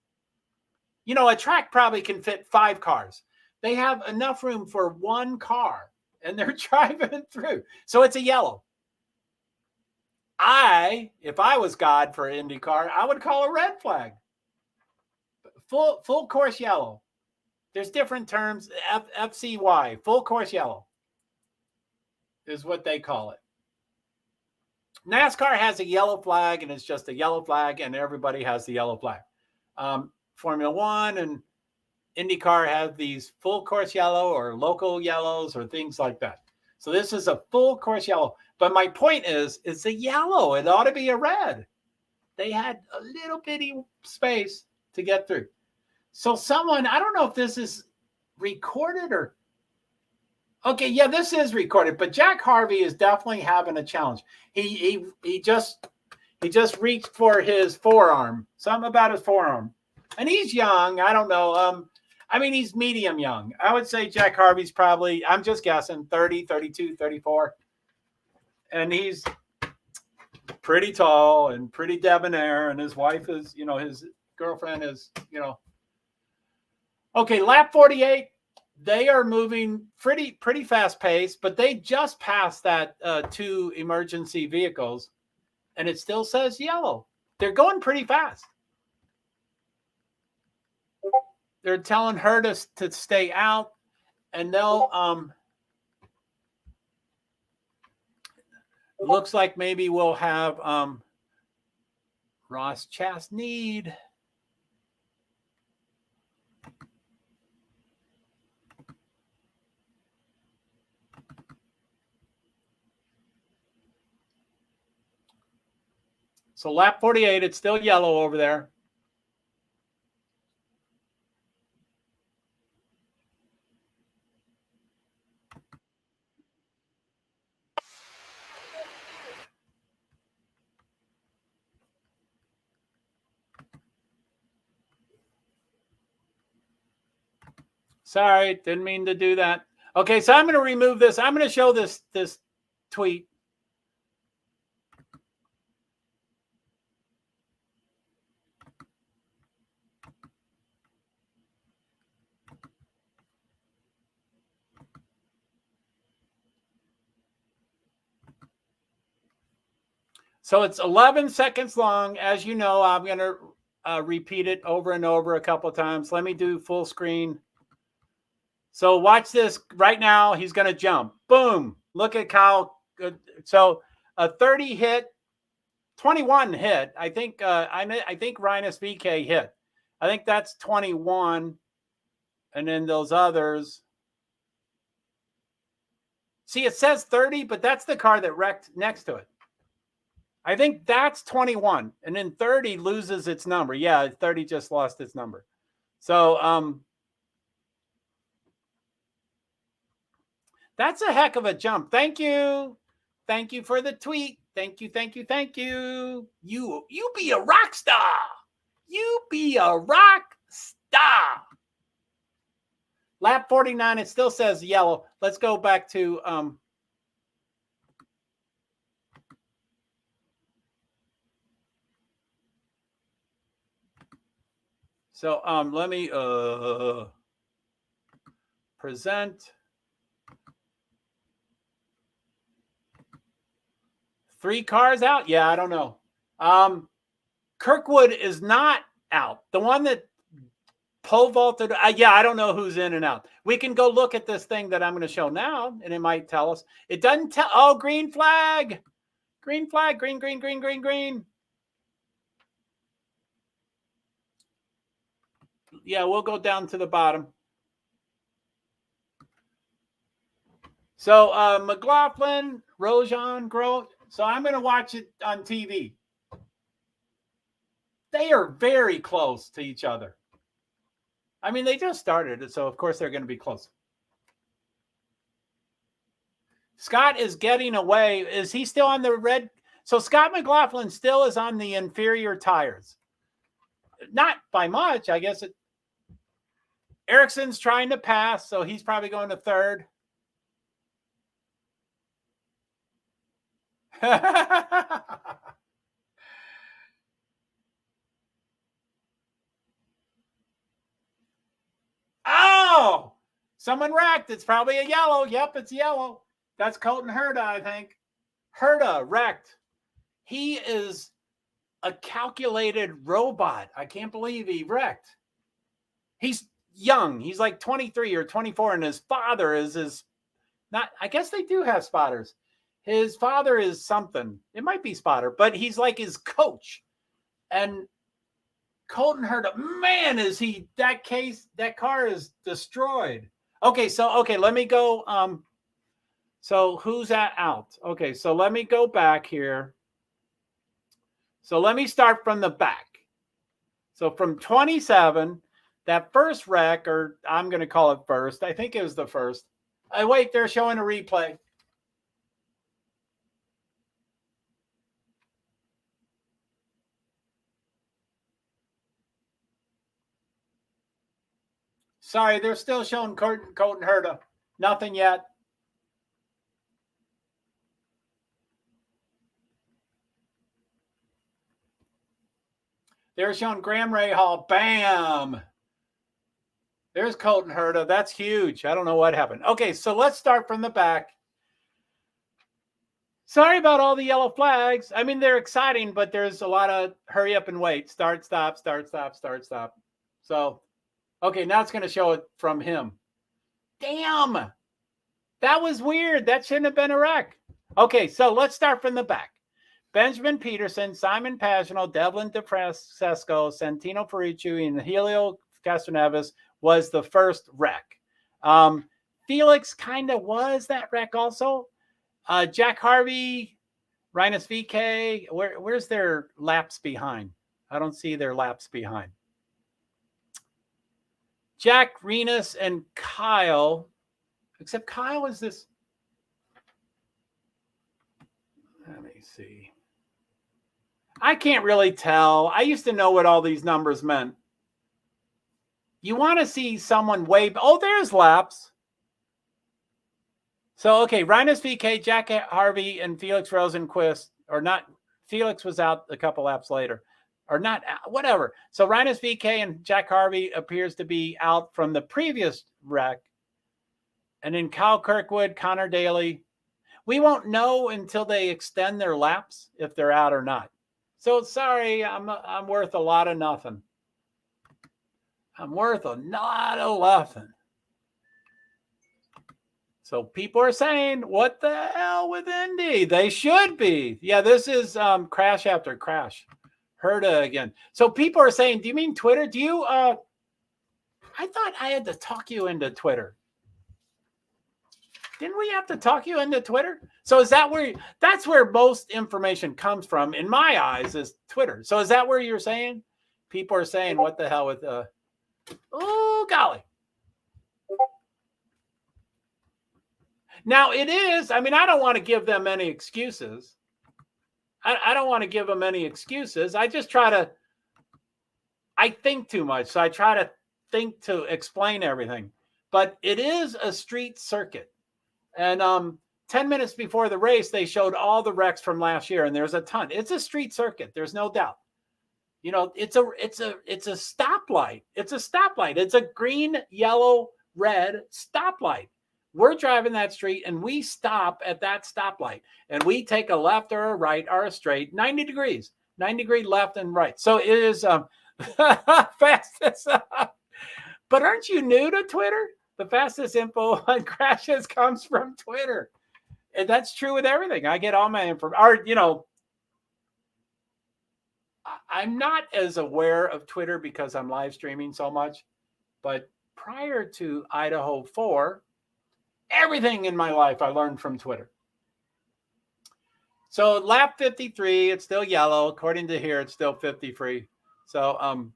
You know, a track probably can fit 5 cars. They have enough room for 1 car, and they're driving through. So it's a yellow. If I was God for IndyCar, I would call a red flag. Full course yellow. There's different terms. FCY, full course yellow, is what they call it. NASCAR has a yellow flag, and it's just a yellow flag, and everybody has the yellow flag. Formula One and IndyCar have these full course yellow or local yellows or things like that. So this is a full course yellow. But my point is, it's a yellow. It ought to be a red. They had a little bitty space to get through. So someone, I don't know if this is recorded or. Okay, yeah, this is recorded, but Jack Harvey is definitely having a challenge. He just reached for his forearm, something about his forearm. And he's young. I don't know. I mean, he's medium young. I would say Jack Harvey's probably, I'm just guessing, 30, 32, 34. And he's pretty tall and pretty debonair. And his wife is, you know, his girlfriend is, you know. Okay, lap 48. They are moving pretty fast pace, but they just passed that 2 emergency vehicles, and it still says yellow. They're going pretty fast. They're telling her to stay out, and they'll looks like maybe we'll have Ross Chasneed. So lap 48, it's still yellow over there. Sorry, didn't mean to do that. Okay, so I'm going to remove this. I'm going to show this tweet. So it's 11 seconds long. As you know, I'm going to repeat it over and over a couple of times. Let me do full screen. So watch this right now. He's going to jump. Boom. Look at Kyle. So a 30 hit, 21 hit. I think Rinus VK hit. I think that's 21. And then those others. See, it says 30, but that's the car that wrecked next to it. I think that's 21. And then 30 loses its number. Yeah, 30 just lost its number. So that's a heck of a jump. Thank you. Thank you for the tweet. Thank you, thank you, thank you. You be a rock star. You be a rock star. Lap 49, it still says yellow. Let's go back to so let me present 3 cars out. Yeah, I don't know. Kirkwood is not out. The one that pole vaulted. Yeah, I don't know who's in and out. We can go look at this thing that I'm going to show now, and it might tell us. It doesn't tell. Oh, green flag. Green flag. Green, green, green, green, green. Yeah, we'll go down to the bottom. So McLaughlin, Rojan, Grote. So I'm going to watch it on TV. They are very close to each other. I mean, they just started it, so of course they're going to be close. Scott is getting away. Is he still on the red? So Scott McLaughlin still is on the inferior tires. Not by much, I guess. Ericsson's trying to pass, so he's probably going to third. Oh, someone wrecked. It's probably a yellow. Yep, it's yellow. That's Colton Herta, I think. Herta wrecked. He is a calculated robot. I can't believe he wrecked. He's young. He's like 23 or 24, and his father is his not. I guess they do have spotters. His father is something. It might be spotter, but he's like his coach. And Colton Herta, man, is he that car is destroyed. Okay, let me go. So who's out? Okay, so let me go back here. So let me start from the back. So from 27, that first wreck, or I'm going to call it first. I think it was the first. Wait, they're showing a replay. Sorry, they're still showing Colton Herta. Nothing yet. They're showing Graham Rahal. Bam. There's Colton Herta. That's huge. I don't know what happened. Okay, so let's start from the back. Sorry about all the yellow flags. I mean, they're exciting, but there's a lot of hurry up and wait. Start, stop, start, stop, start, stop. So, okay, now it's going to show it from him. Damn. That was weird. That shouldn't have been a wreck. Okay, so let's start from the back. Benjamin Peterson, Simon Pagenaud, Devlin DeFrancesco, Santino Ferrucci, and Helio Castroneves was the first wreck. Felix kind of was that wreck also. Jack Harvey, Rinus VK, where's their laps behind? I don't see their laps behind. Jack, Renus, and Kyle, except Kyle is this. Let me see. I can't really tell. I used to know what all these numbers meant. You want to see someone way. Oh, there's laps. So, okay, Rinus VK, Jack Harvey, and Felix Rosenquist, or not. Felix was out a couple laps later, or not, whatever. So, Rinus VK and Jack Harvey appears to be out from the previous wreck. And then Kyle Kirkwood, Connor Daly. We won't know until they extend their laps if they're out or not. So, sorry, I'm worth a lot of nothing. I'm worth a lot of nothing. So people are saying, what the hell with Indy? They should be. Yeah, this is crash after crash. Herta again. So people are saying, do you mean Twitter? Do you, I thought I had to talk you into Twitter. Didn't we have to talk you into Twitter? So is that where, that's where most information comes from, in my eyes, is Twitter. So is that where you're saying? People are saying, what the hell with, oh, golly. Now it is, I mean, I don't want to give them any excuses. I don't want to give them any excuses. I just try to, I think too much. So I try to think to explain everything. But it is a street circuit. And 10 minutes before the race, they showed all the wrecks from last year, and there's a ton. It's a street circuit. There's no doubt. You know, it's a stoplight. It's a stoplight. It's a green, yellow, red stoplight. We're driving that street and we stop at that stoplight and we take a left or a right or a straight 90 degrees, 90-degree left and right. So it is fastest. But aren't you new to Twitter? The fastest info on crashes comes from Twitter. And that's true with everything. I get all my information. Or, you know, I'm not as aware of Twitter because I'm live streaming so much. But prior to Idaho 4, everything in my life I learned from Twitter. So lap 53, it's still yellow. According to here, it's still 53. So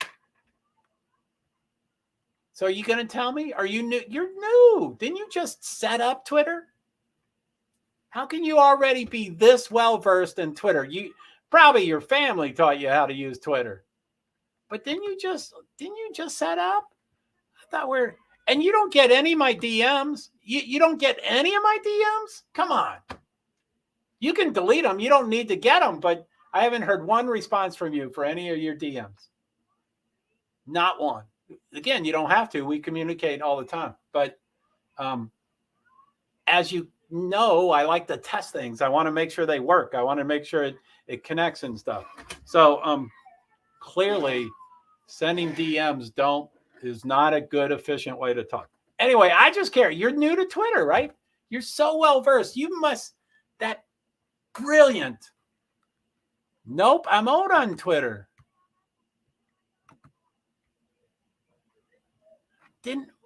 so are you going to tell me? Are you new? You're new. Didn't you just set up Twitter? How can you already be this well versed in Twitter? You probably your family taught you how to use Twitter. But didn't you just set up? I thought we're and you don't get any of my DMs. You don't get any of my DMs? Come on. You can delete them. You don't need to get them, but I haven't heard one response from you for any of your DMs. Not one. Again, you don't have to. We communicate all the time. But as you know, I like to test things. I want to make sure they work. I want to make sure it connects and stuff. So clearly, sending DMs is not a good, efficient way to talk. Anyway, I just care. You're new to Twitter, right? You're so well-versed. You must, that brilliant. Nope, I'm old on Twitter.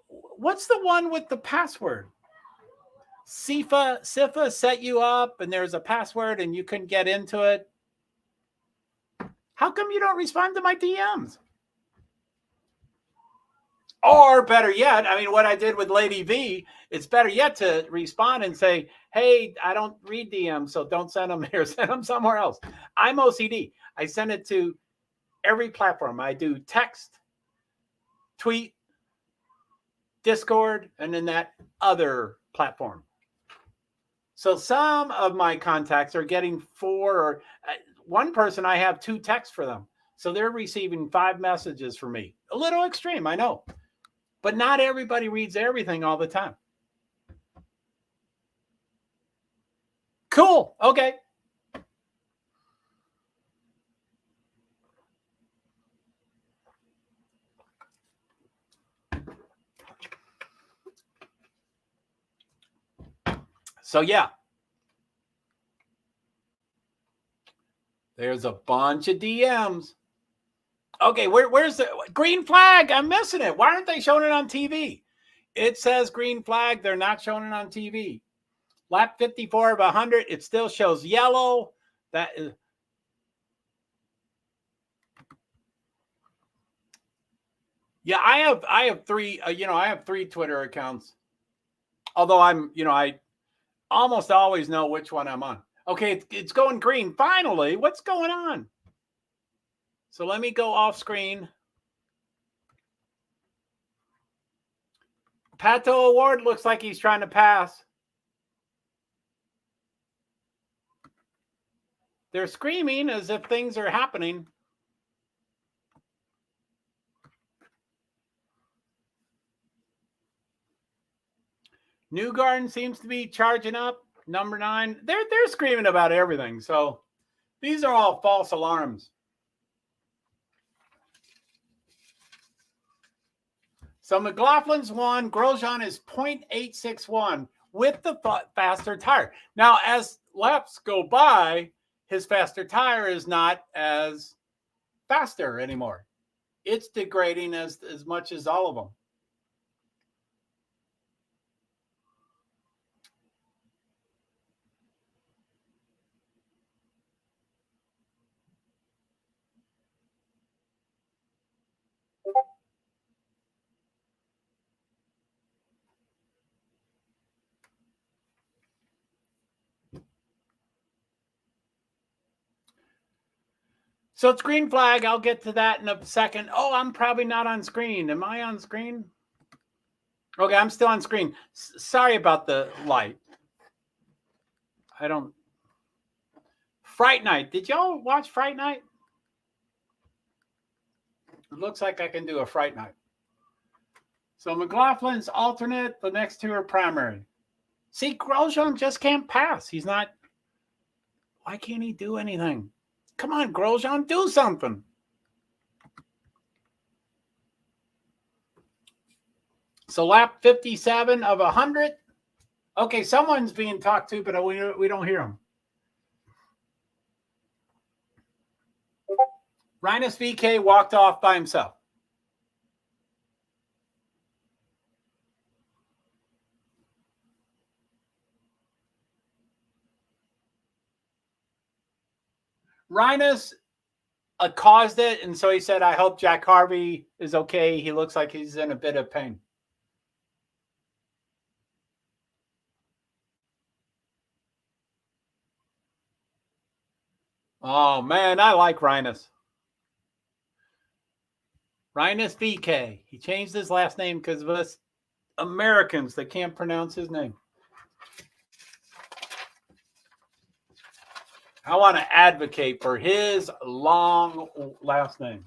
What's the one with the password? Sifa set you up and there's a password and you couldn't get into it. How come you don't respond to my DMs? Or better yet, I mean, what I did with Lady V, it's better yet to respond and say, hey, I don't read DMs, so don't send them here. Send them somewhere else. I'm OCD. I send it to every platform. I do text, tweet, Discord, and then that other platform. So some of my contacts are getting 4 or one person, I have 2 texts for them. So they're receiving 5 messages from me. A little extreme, I know. But not everybody reads everything all the time. Cool. Okay. So yeah, there's a bunch of DMs. Okay, where's the green flag? I'm missing it. Why aren't they showing it on TV? It says green flag. They're not showing it on TV. Lap 54 of 100, it still shows yellow. That is. Yeah, I have 3. I have 3 Twitter accounts. Although I almost always know which one I'm on. Okay, it's going green. Finally, what's going on? So let me go off screen. Pato Award looks like he's trying to pass. They're screaming as if things are happening. Newgarden seems to be charging up. Number 9. They're screaming about everything. So these are all false alarms. So McLaughlin's won. Grosjean is 0.861 with the faster tire. Now, as laps go by, his faster tire is not as faster anymore. It's degrading as much as all of them. So it's green flag. I'll get to that in a second. Oh, I'm probably not on screen. Am I on screen? Okay, I'm still on screen. Sorry about the light. I don't. Fright Night. Did y'all watch Fright Night? It looks like I can do a Fright Night. So McLaughlin's alternate. The next two are primary. See, Grosjean just can't pass. He's not. Why can't he do anything? Come on, Grosjean, do something. So lap 57 of 100. Okay, someone's being talked to, but we don't hear him. Rinus VK walked off by himself. Rinus caused it, and so he said, I hope Jack Harvey is okay. He looks like he's in a bit of pain. Oh, man, I like Rinus. Rinus VK. He changed his last name because of us Americans that can't pronounce his name. I want to advocate for his long last name.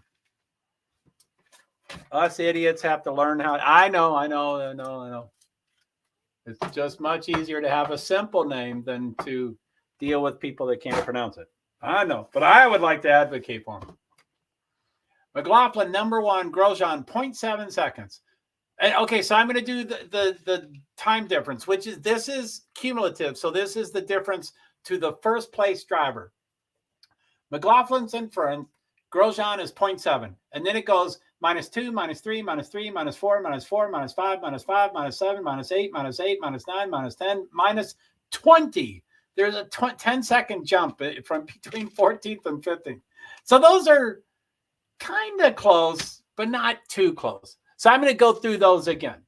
Us idiots have to learn how. I know. It's just much easier to have a simple name than to deal with people that can't pronounce it. I know, but I would like to advocate for him. McLaughlin, number one, Grosjean, 0.7 seconds. And, okay, so I'm going to do the time difference, which is, this is cumulative. So this is the difference to the first place driver. McLaughlin's in front. Grosjean is 0.7. And then it goes -2, -3, -3, -4, -4, -5, -5, -7, -8, -8, -9, -10, -20. There's a 10-second jump from between 14th and 15th. So those are kind of close, but not too close. So I'm going to go through those again.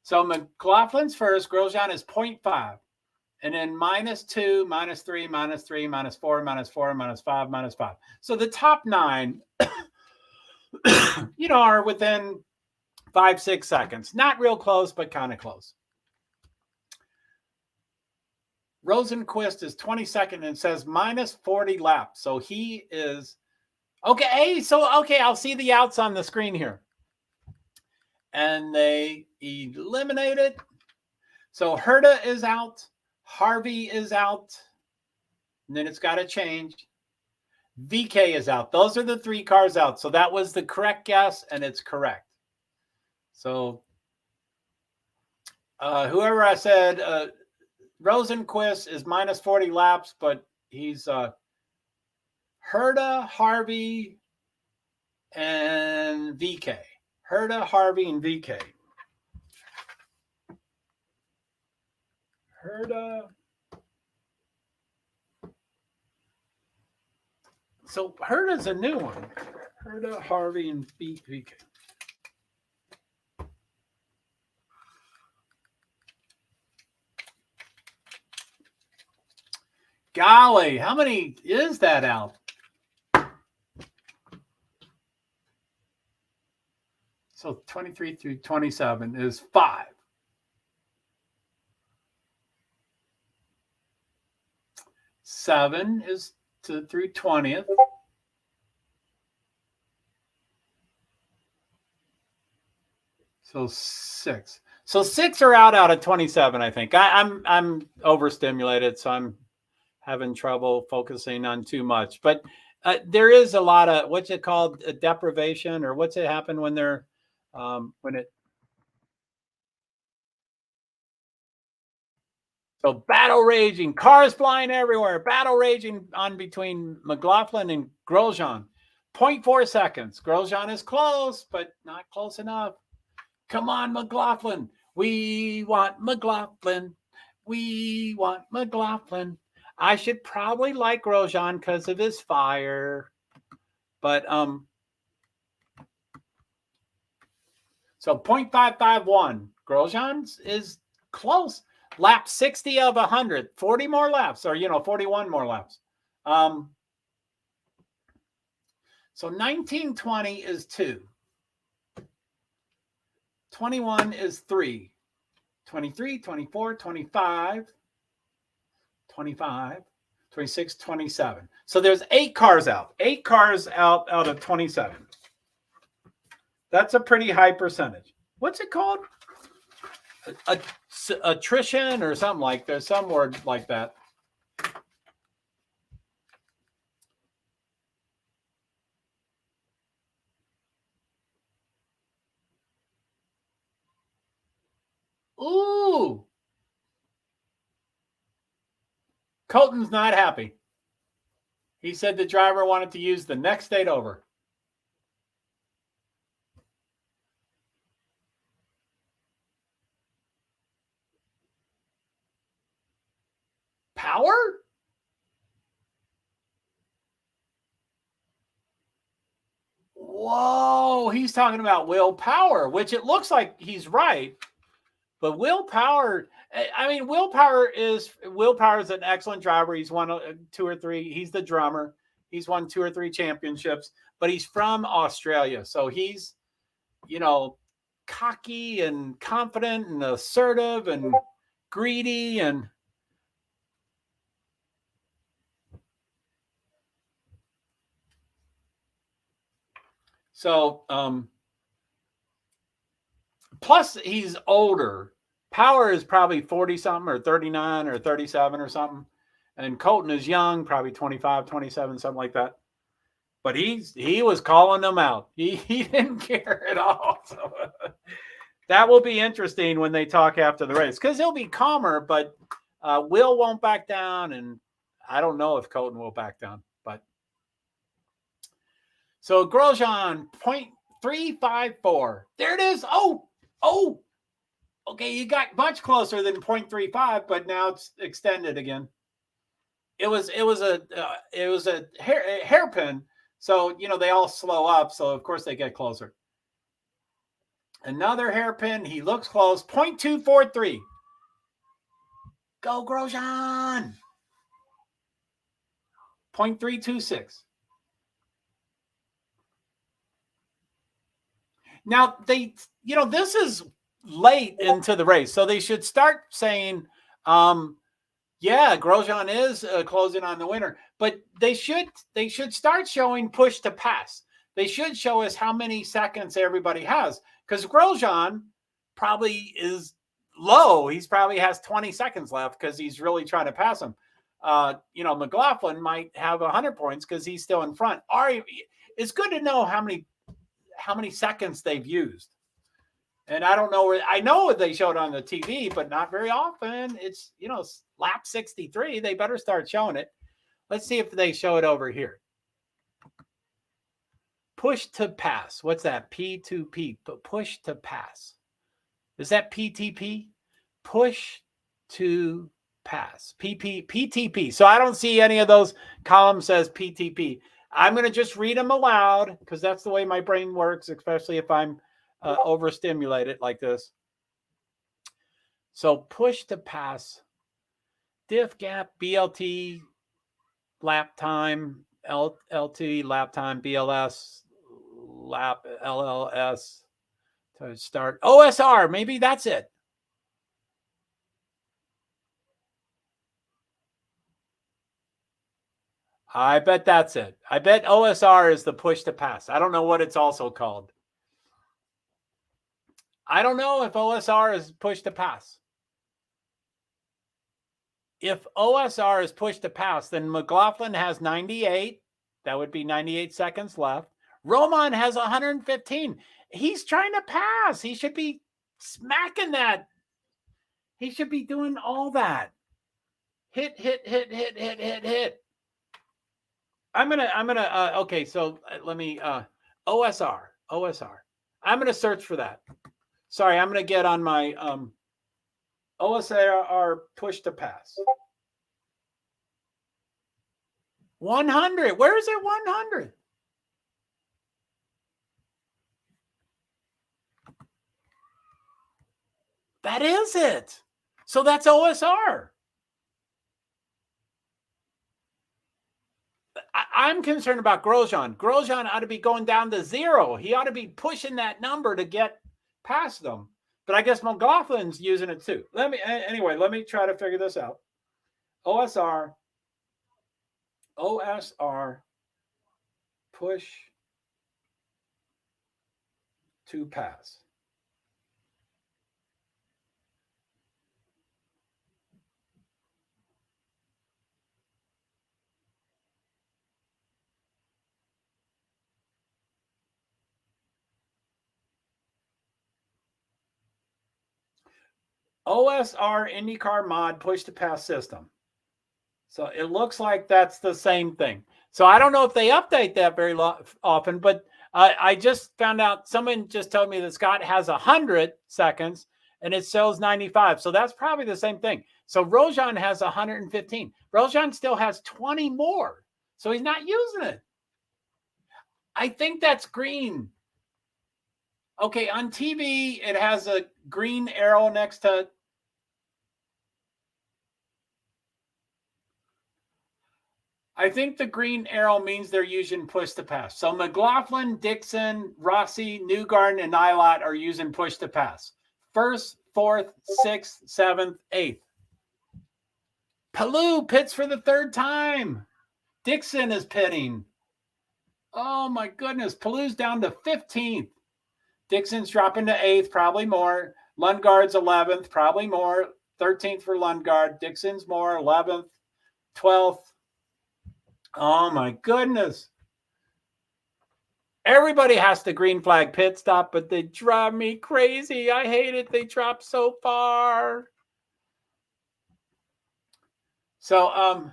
So McLaughlin's first, Grosjean is 0.5. And then -2, -3, -3, -4, -4, -5, -5. So the top 9, are within 5-6 seconds. Not real close, but kind of close. Rosenquist is 22nd and says -40 laps. So he is okay. I'll see the outs on the screen here. And they eliminated. So Herta is out. Harvey is out. And then it's got to change. VK is out. Those are the 3 cars out. So that was the correct guess, and it's correct. So whoever I said, Rosenquist is -40 laps, but he's Herta, Harvey, and VK. Herta, Harvey, and VK. Herta. So Herta's a new one. Herta, Harvey, and VK. Golly, how many is that out? So 23 through 27 is 5. 7 is through 20th. So 6. So 6 are out of 27, I think. I'm overstimulated, so I'm having trouble focusing on too much. But there is a lot of, what's it called, a deprivation, or what's it happen when they're so battle raging, cars flying everywhere, battle raging on between McLaughlin and Grosjean. 0.4 seconds. Grosjean is close, but not close enough. Come on, McLaughlin. We want McLaughlin. We want McLaughlin. I should probably like Grosjean because of his fire. But so 0.551. Grosjean is close. Lap 60 of 100. 40 more laps, or 41 more laps. So 1920 is 2. 21 is 3. 23, 24, 25, 25, 26, 27. So there's 8 cars out. 8 cars out of 27. That's a pretty high percentage. What's it called? Attrition or something like there's some word like that. Ooh. Colton's not happy. He said the driver wanted to use the next date over. Power? Whoa, he's talking about Will Power, which it looks like he's right. But Will Power, I mean, Will Power is an excellent driver. He's won 2 or 3. He's the drummer. He's won 2 or 3 championships, but he's from Australia. So he's, you know, cocky and confident and assertive and greedy and so plus he's older. Power is probably 40 something or 39 or 37 or something. And Colton is young, probably 25, 27, something like that. But he was calling them out. He didn't care at all. So that will be interesting when they talk after the race because he'll be calmer, but Will won't back down. And I don't know if Colton will back down. But so Grosjean, 0.354. There it is. Oh. Okay, you got much closer than 0.35, but now it's extended again. It was a hairpin. So, you know, they all slow up. So, of course, they get closer. Another hairpin. He looks close. 0.243. Go, Grosjean. 0.326. Now, this is late into the race. So they should start saying, yeah, Grosjean is closing on the winner, but they should start showing push to pass. They should show us how many seconds everybody has because Grosjean probably is low. He's probably has 20 seconds left because he's really trying to pass him. McLaughlin might have 100 points because he's still in front. It's good to know how many seconds they've used. And I don't know I know they showed on the TV, but not very often. It's, lap 63. They better start showing it. Let's see if they show it over here. Push to pass. What's that? P2P. Push to pass. Is that PTP? Push to pass. PTP. So I don't see any of those columns says PTP. I'm going to just read them aloud because that's the way my brain works, especially if I'm overstimulated like this. So push to pass, diff gap, BLT, lap time, LT, lap time, BLS, lap, LLS, to start. OSR, maybe that's it. I bet that's it. I bet OSR is the push to pass. I don't know what it's also called. I don't know if OSR is push to pass. If OSR is push to pass, then McLaughlin has 98. That would be 98 seconds left. Roman has 115. He's trying to pass. He should be smacking that. He should be doing all that. Hit. Okay, so let me, OSR. I'm going to search for that. Sorry, I'm going to get on my OSR push to pass. 100. Where is it 100? That is it. So that's OSR. I'm concerned about Grosjean. Grosjean ought to be going down to 0. He ought to be pushing that number to get past them. But I guess McLaughlin's using it too. Let me try to figure this out. OSR, push to pass. OSR IndyCar mod push to pass system. So it looks like that's the same thing. So I don't know if they update that very often, but I just found out, someone just told me that Scott has 100 seconds and it shows 95. So that's probably the same thing. So Grosjean has 115. Grosjean still has 20 more. So he's not using it. I think that's green. Okay, on TV, it has a green arrow next to. I think the green arrow means they're using push to pass. So McLaughlin, Dixon, Rossi, Newgarden, and Eilert are using push to pass. 1st, 4th, 6th, 7th, 8th. Palou pits for the 3rd time. Dixon is pitting. Oh my goodness. Palou's down to 15th. Dixon's dropping to 8th, probably more. Lundgaard's 11th, probably more. 13th for Lundgaard. Dixon's more, 11th, 12th. Oh my goodness. Everybody has to green flag pit stop, but they drive me crazy. I hate it. They drop so far. So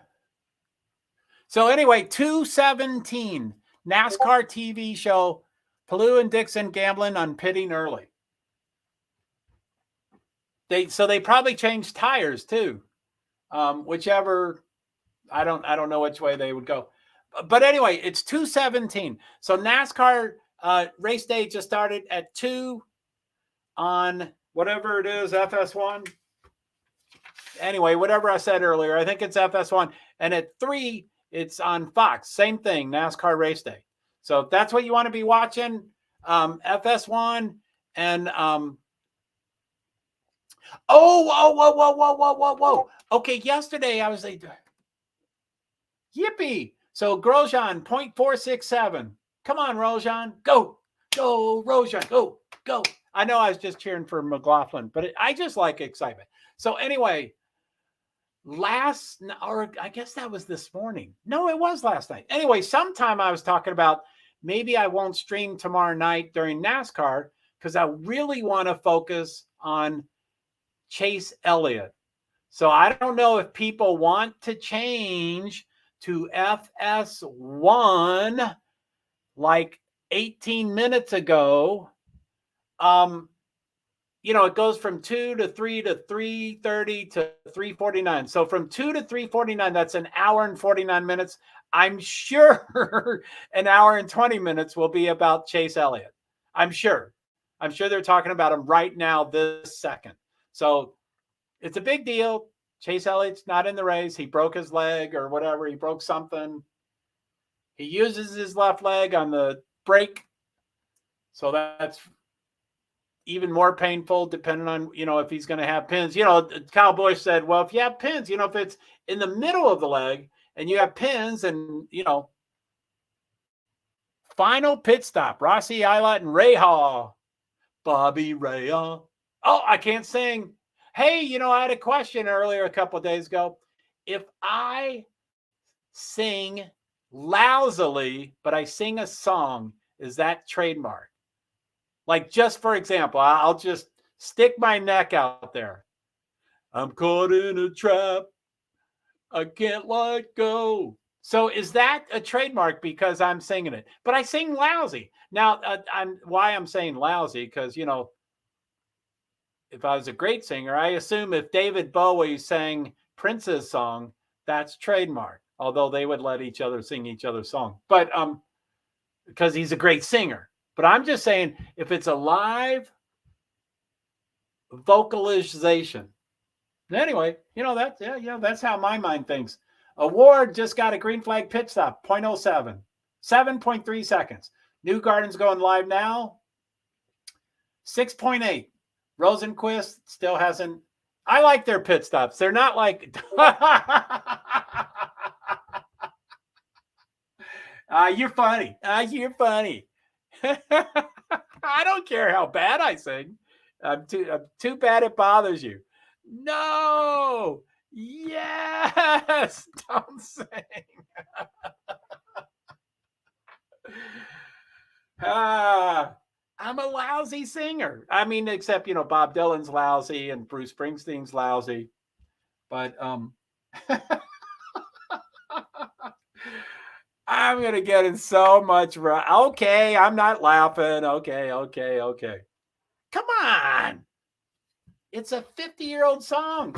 anyway, 2:17 NASCAR TV show. Palou and Dixon gambling on pitting early. They probably changed tires too. Whichever, I don't know which way they would go. But anyway, it's 2:17. So NASCAR race day just started at 2 on whatever it is, FS1. Anyway, whatever I said earlier, I think it's FS1. And at 3, it's on Fox. Same thing, NASCAR race day. So that's what you want to be watching, FS1 and whoa. Okay, yesterday I was like, yippee. So Grosjean, 0.467. Come on, Grosjean. Go, Grosjean. Go. I know I was just cheering for McLaughlin, but I just like excitement. So anyway, I guess that was this morning. No, it was last night. Anyway, sometime I was talking about maybe I won't stream tomorrow night during NASCAR because I really want to focus on Chase Elliott. So I don't know if people want to change to FS1 like 18 minutes ago. It goes from 2 to 3 to 3:30 to 3:49. So from 2 to 3:49, that's an hour and 49 minutes. I'm sure an hour and 20 minutes will be about Chase Elliott. I'm sure they're talking about him right now, this second. So it's a big deal. Chase Elliott's not in the race. He broke his leg or whatever. He broke something. He uses his left leg on the brake. So that's even more painful depending on, if he's going to have pins. Kyle Busch said, well, if you have pins, if it's in the middle of the leg and you have pins and, final pit stop, Rossi, Eilert, and Rahal. Bobby Rahal. Oh, I can't sing. Hey, I had a question earlier a couple of days ago. If I sing lousily, but I sing a song, is that trademark? Like, just for example, I'll just stick my neck out there. I'm caught in a trap. I can't let go. So is that a trademark because I'm singing it? But I sing lousy. Now, I'm saying lousy because, if I was a great singer, I assume if David Bowie sang Prince's song, that's trademark. Although they would let each other sing each other's song. But because he's a great singer. But I'm just saying, if it's a live vocalization. Anyway, that's how my mind thinks. Award just got a green flag pit stop, 0.07, 7.3 seconds. New Garden's going live now, 6.8. Rosenquist still hasn't. I like their pit stops. They're not like. You're funny. You're funny. I don't care how bad I sing. I'm too bad it bothers you. No. Yes. Don't sing. I'm a lousy singer. I mean, except, Bob Dylan's lousy and Bruce Springsteen's lousy. But I'm going to get in so much. Okay, I'm not laughing. Okay. Come on. It's a 50-year-old song.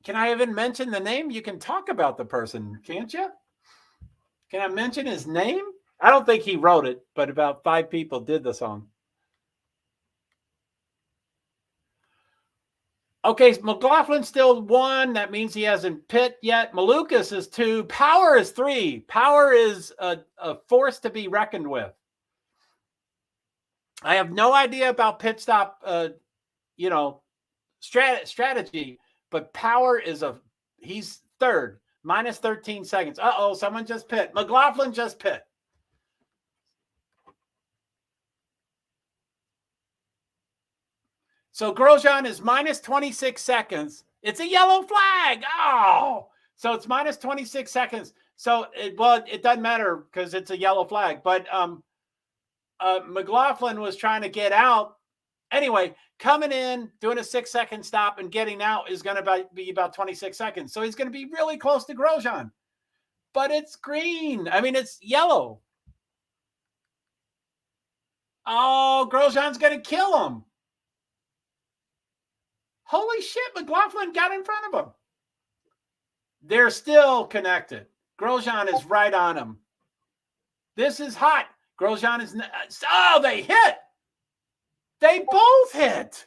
Can I even mention the name? You can talk about the person, can't you? Can I mention his name? I don't think he wrote it, but about 5 people did the song. Okay, McLaughlin still 1. That means he hasn't pit yet. Malukas is 2. Power is 3. Power is a force to be reckoned with. I have no idea about pit stop, strategy, but Power is he's 3rd, minus 13 seconds. Uh-oh, someone just pit. McLaughlin just pit. So Grosjean is minus 26 seconds. It's a yellow flag. Oh, so it's minus 26 seconds. So, it doesn't matter because it's a yellow flag. But McLaughlin was trying to get out. Anyway, coming in, doing a 6-second stop and getting out is going to be about 26 seconds. So he's going to be really close to Grosjean. But it's green. I mean, it's yellow. Oh, Grosjean's going to kill him. Holy shit, McLaughlin got in front of him. They're still connected. Grosjean is right on him. This is hot. Grosjean is... Oh, they hit. They both hit.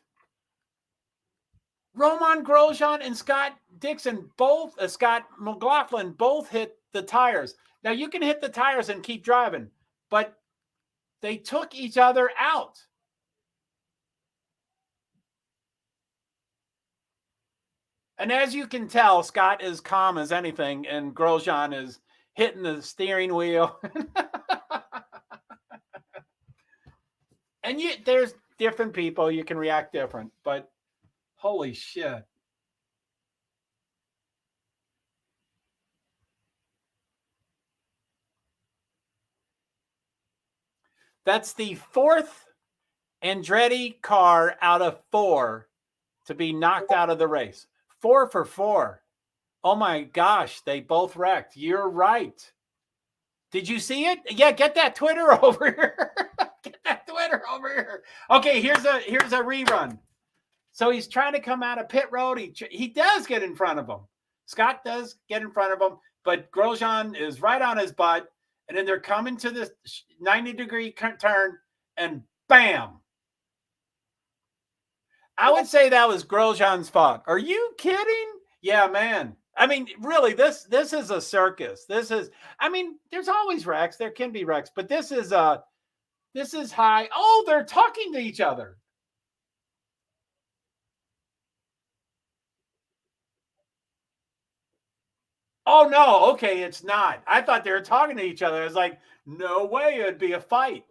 Romain Grosjean and Scott McLaughlin both hit the tires. Now, you can hit the tires and keep driving, but they took each other out. And as you can tell, Scott is calm as anything, and Grosjean is hitting the steering wheel. And there's different people. You can react different, but holy shit. That's the 4th Andretti car out of 4 to be knocked out of the race. 4 for 4. Oh my gosh, they both wrecked. You're right. Did you see it? Yeah, get that Twitter over here. Get that Twitter over here. Okay, here's a rerun. So he's trying to come out of pit road. He does get in front of him. Scott does get in front of him, but Grosjean is right on his butt. And then they're coming to this 90-degree turn, and bam. I would say that was Grosjean's fault. Are you kidding? Yeah, man. I mean, really, this is a circus. There's always wrecks. There can be wrecks, but this is high. Oh, they're talking to each other. Oh, no. Okay, it's not. I thought they were talking to each other. I was like, no way it'd be a fight.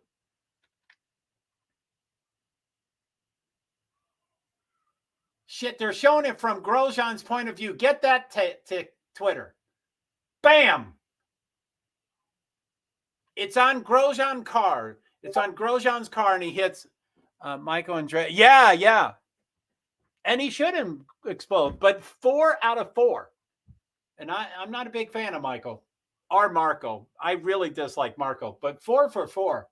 Shit, they're showing it from Grosjean's point of view. Get that to Twitter. Bam. It's on Grosjean's car. It's on Grosjean's car, and he hits Michael Andretti. Yeah. And he shouldn't explode, but 4 out of 4. And I'm not a big fan of Michael or Marco. I really dislike Marco, but 4 for 4.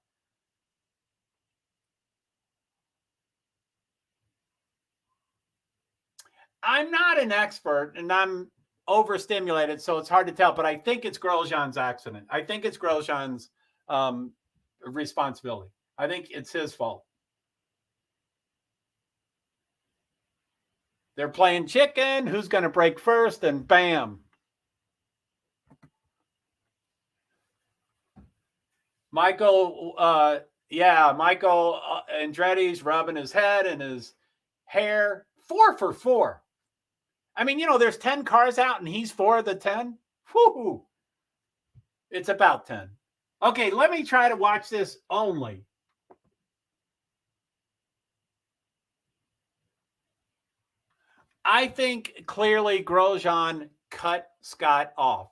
I'm not an expert, and I'm overstimulated, so it's hard to tell, but I think it's Grosjean's accident. I think it's Grosjean's responsibility. I think it's his fault. They're playing chicken. Who's going to break first? And bam. Michael Andretti's rubbing his head and his hair. 4 for 4. I mean, there's 10 cars out and he's 4 of the 10. Whoo! It's about 10. Okay, let me try to watch this only. I think clearly Grosjean cut Scott off.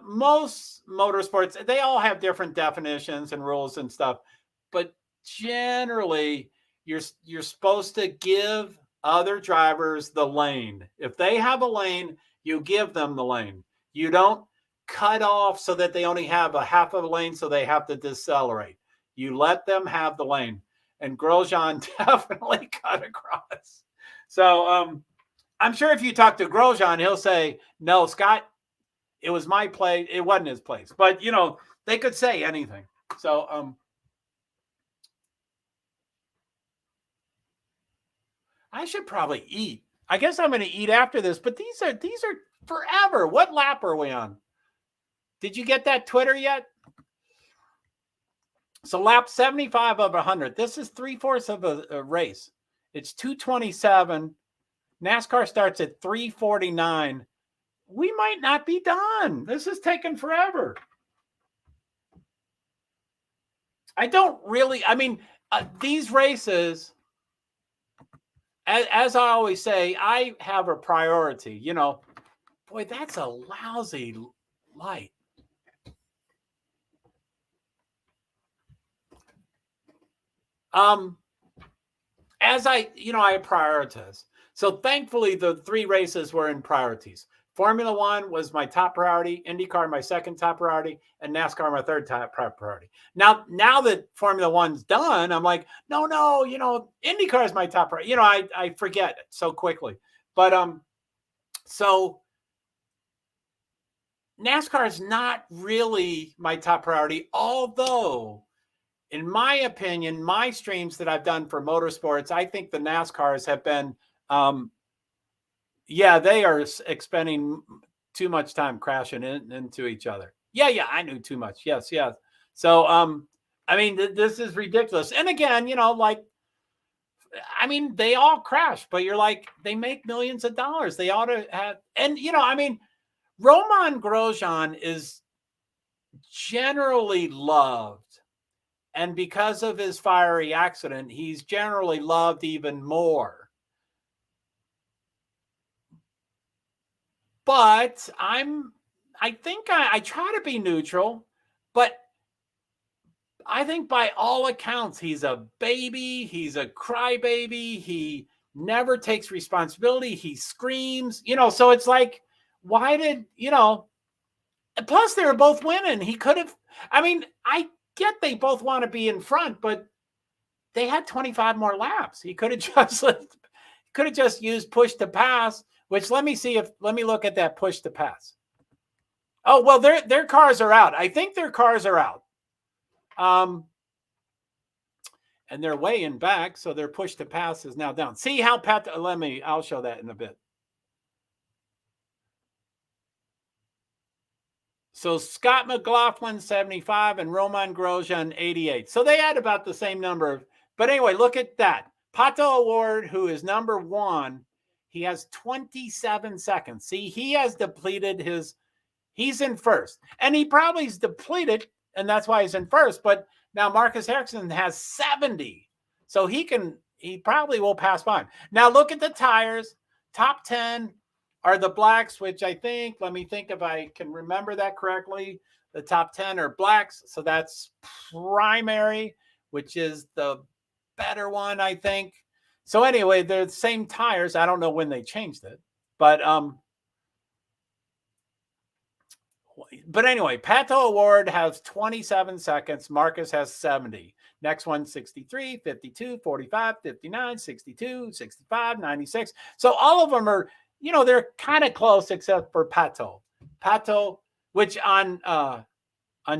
Most motorsports, they all have different definitions and rules and stuff, but generally you're supposed to give other drivers the lane. If they have a lane, you give them the lane. You don't cut off so that they only have a half of a lane so they have to decelerate. You let them have the lane. And Grosjean definitely cut across. So I'm sure if you talk to Grosjean, he'll say, no, Scott, it was my play. It wasn't his place. But, they could say anything. So I should probably eat. I guess I'm going to eat after this. But these are forever. What lap are we on? Did you get that Twitter yet? So lap 75 of 100. This is 3/4 of a race. It's 2:27. NASCAR starts at 3:49. We might not be done. This is taking forever. These races, as I always say, I have a priority. Boy, that's a lousy light. I prioritize. So thankfully, the 3 races were in priorities. Formula One was my top priority, IndyCar my second top priority, and NASCAR my third top priority. Now that Formula One's done, I'm like, no, IndyCar is my top priority. I forget it so quickly. But so NASCAR is not really my top priority, although in my opinion, my streams that I've done for motorsports, I think the NASCARs have been, they are expending too much time crashing into each other. Yeah, I knew too much. Yes. So, this is ridiculous. And again, they all crash, but you're like, they make millions of dollars. They ought to have, and Romain Grosjean is generally loved. And because of his fiery accident, he's generally loved even more. But I think I try to be neutral, but I think by all accounts, he's a baby. He's a crybaby. He never takes responsibility. He screams, so it's like, why did, plus they were both winning. He could have, I get they both want to be in front, but they had 25 more laps. He could have just used push to pass, which let me look at that push to pass. Oh, well, their cars are out. I think their cars are out. And they're way in back, so their push to pass is now down. See how I'll show that in a bit. So Scott McLaughlin, 75, and Romain Grosjean, 88. So they had about the same number. But anyway, look at that. Pato O'Ward, who is number 1, he has 27 seconds. See, he has depleted he's in first. And he probably is depleted, and that's why he's in first. But now Marcus Ericsson has 70. So he probably will pass by him. Now look at the tires. Top 10 are the blacks, which let me think if I can remember that correctly. The top 10 are blacks. So that's primary, which is the better one, I think. So anyway, they're the same tires. I don't know when they changed it. But anyway, Pato O'Ward has 27 seconds. Marcus has 70. Next one, 63, 52, 45, 59, 62, 65, 96. So all of them are, they're kind of close except for Pato. Pato, which on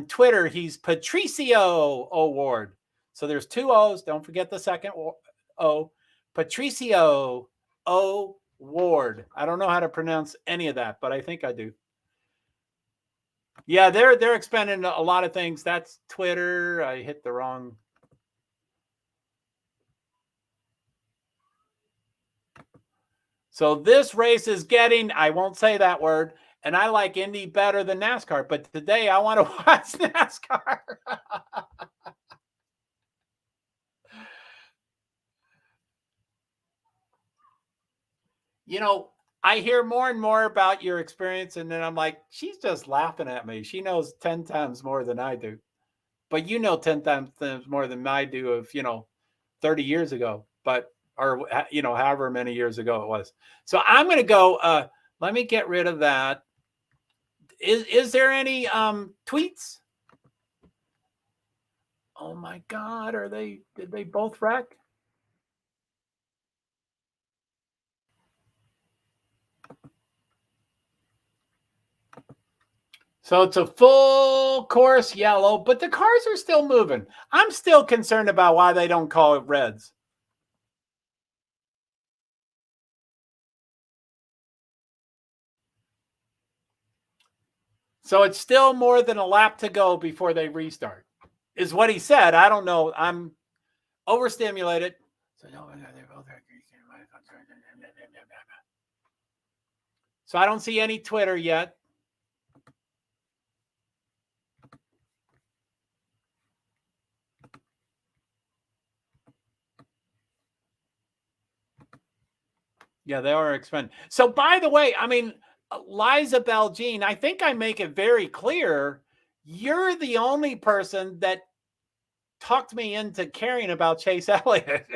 Twitter, he's Patricio O'Ward. So there's 2 O's. Don't forget the second O. Patricio O. Ward. I don't know how to pronounce any of that, but I think I do. Yeah, they're expending a lot of things. That's Twitter. I hit the wrong. So this race is getting, I won't say that word, and I like Indy better than NASCAR, but today I want to watch NASCAR. You know, I hear more and more about your experience, and then I'm like, she's just laughing at me. She knows 10 times more than I do. But you know 10 times more than I do of, 30 years ago, or, however many years ago it was. So I'm going to go, let me get rid of that. Is there any tweets? Oh my God, did they both wreck? So it's a full course yellow, but the cars are still moving. I'm still concerned about why they don't call it reds. So it's still more than a lap to go before they restart, is what he said. I don't know. I'm overstimulated. So I don't see any Twitter yet. Yeah, they are expensive. So by the way, I mean, Liza Beljean, I think I make it very clear, you're the only person that talked me into caring about Chase Elliott.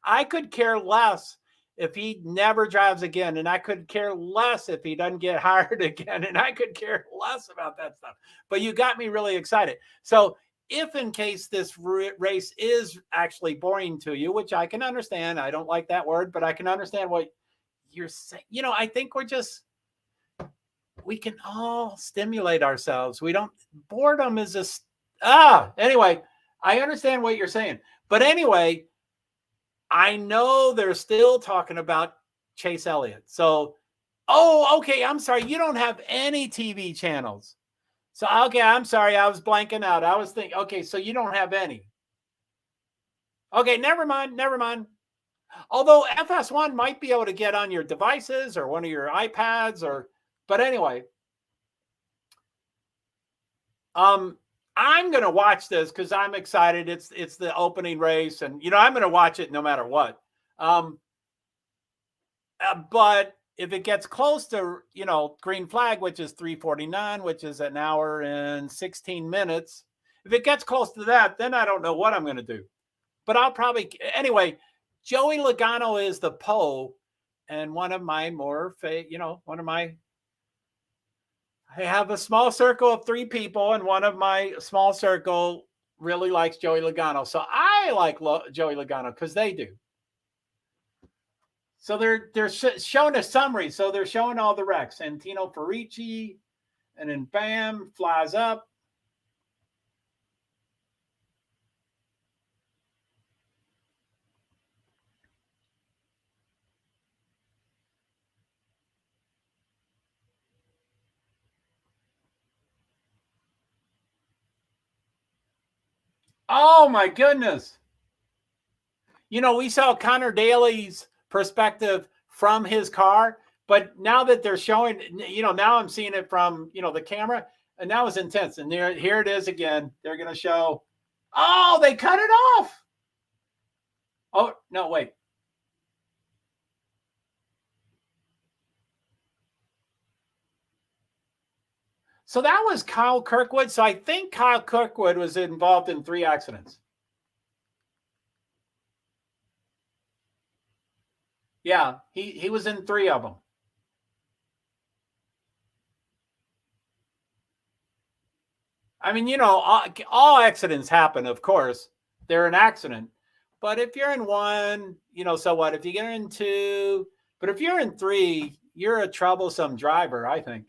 I could care less if he never drives again, and I could care less if he doesn't get hired again, and I could care less about that stuff. But you got me really excited. So if in case this race is actually boring to you, which I can understand, I don't like that word, but I can understand what you're saying. I think we can all stimulate ourselves. Boredom is just, anyway, I understand what you're saying. But anyway, I know they're still talking about Chase Elliott. So, okay, I'm sorry. You don't have any TV channels. So, okay, I'm sorry. I was blanking out. I was thinking, okay, so you don't have any. Okay, never mind. Although FS1 might be able to get on your devices or one of your iPads but anyway, I'm going to watch this because I'm excited. It's the opening race, and I'm going to watch it no matter what. But if it gets close to green flag, which is 3:49, which is an hour and 16 minutes, if it gets close to that, then I don't know what I'm going to do. But I'll probably anyway. Joey Logano is the Poe, and one of my I have a small circle of 3 people, and one of my small circle really likes Joey Logano. So I like Joey Logano because they do. So they're showing a summary. So they're showing all the wrecks. And Tino Ferici, and then bam, flies up. Oh my goodness. We saw Connor Daly's perspective from his car, but now that they're showing, now I'm seeing it from, the camera, and that was intense. And here it is again. They're going to show, they cut it off. Oh, no, wait. So that was Kyle Kirkwood. So I think Kyle Kirkwood was involved in 3 accidents. Yeah, he was in 3 of them. I mean, all accidents happen, of course. They're an accident. But if you're in 1, so what? If you get in 2, but if you're in 3, you're a troublesome driver, I think.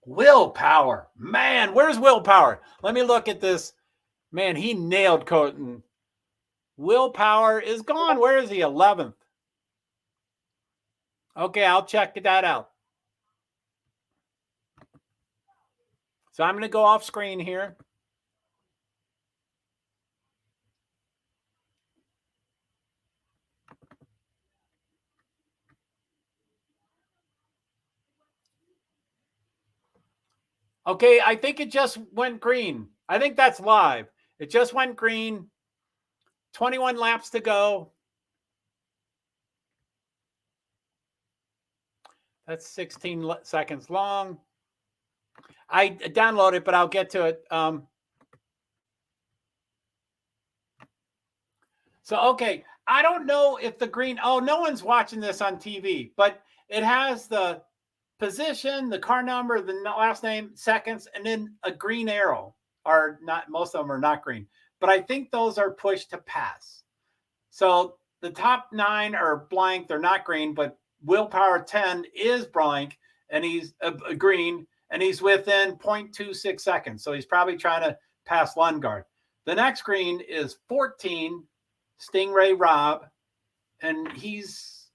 Willpower. Man, where's willpower? Let me look at this. Man, he nailed Colton. Willpower is gone. Where is he? 11th. Okay, I'll check that out. So I'm going to go off screen here. Okay, I think it just went green. I think that's live. It just went green. 21 laps to go. That's 16 seconds long. I downloaded it, but I'll get to it. So, okay, I don't know if the green, oh, no one's watching this on TV, but it has the position, the car number, the last name, seconds, and then a green arrow. Are not, most of them are not green, but I think those are pushed to pass. So the top 9 are blank. They're not green, but Willpower 10 is blank, and he's green, and he's within 0.26 seconds. So he's probably trying to pass Lundgaard. The next green is 14, Stingray Rob, and he's,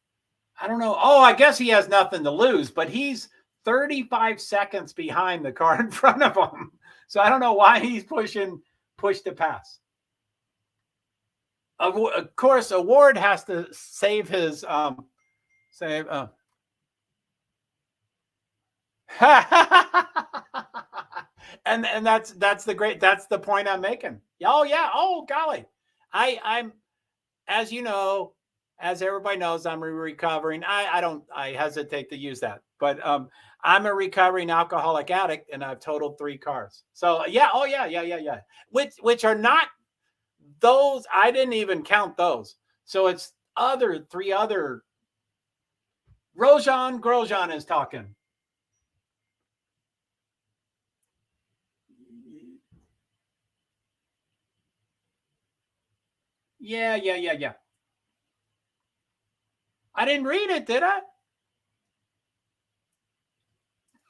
I don't know. Oh, I guess he has nothing to lose, but he's 35 seconds behind the car in front of him. So I don't know why he's push to pass. Of course, Award has to save his save. And that's the point I'm making. Oh yeah. Oh golly, I'm as you know, as everybody knows, I'm recovering. I hesitate to use that, but I'm a recovering alcoholic addict, and I've totaled 3 cars. So yeah, oh yeah. Which are not those. I didn't even count those. So it's 3 other. Grosjean is talking. Yeah. I didn't read it, did I?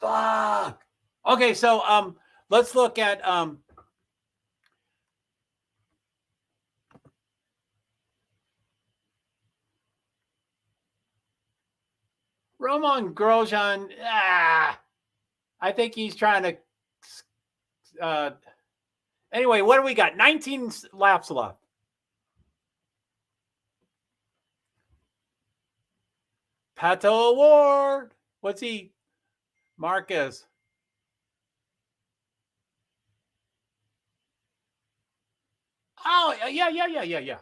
Fuck. Okay, so let's look at Romain Grosjean. I think he's trying to anyway, what do we got? 19 laps left. Pato Award. What's he? Marcus. Oh, yeah.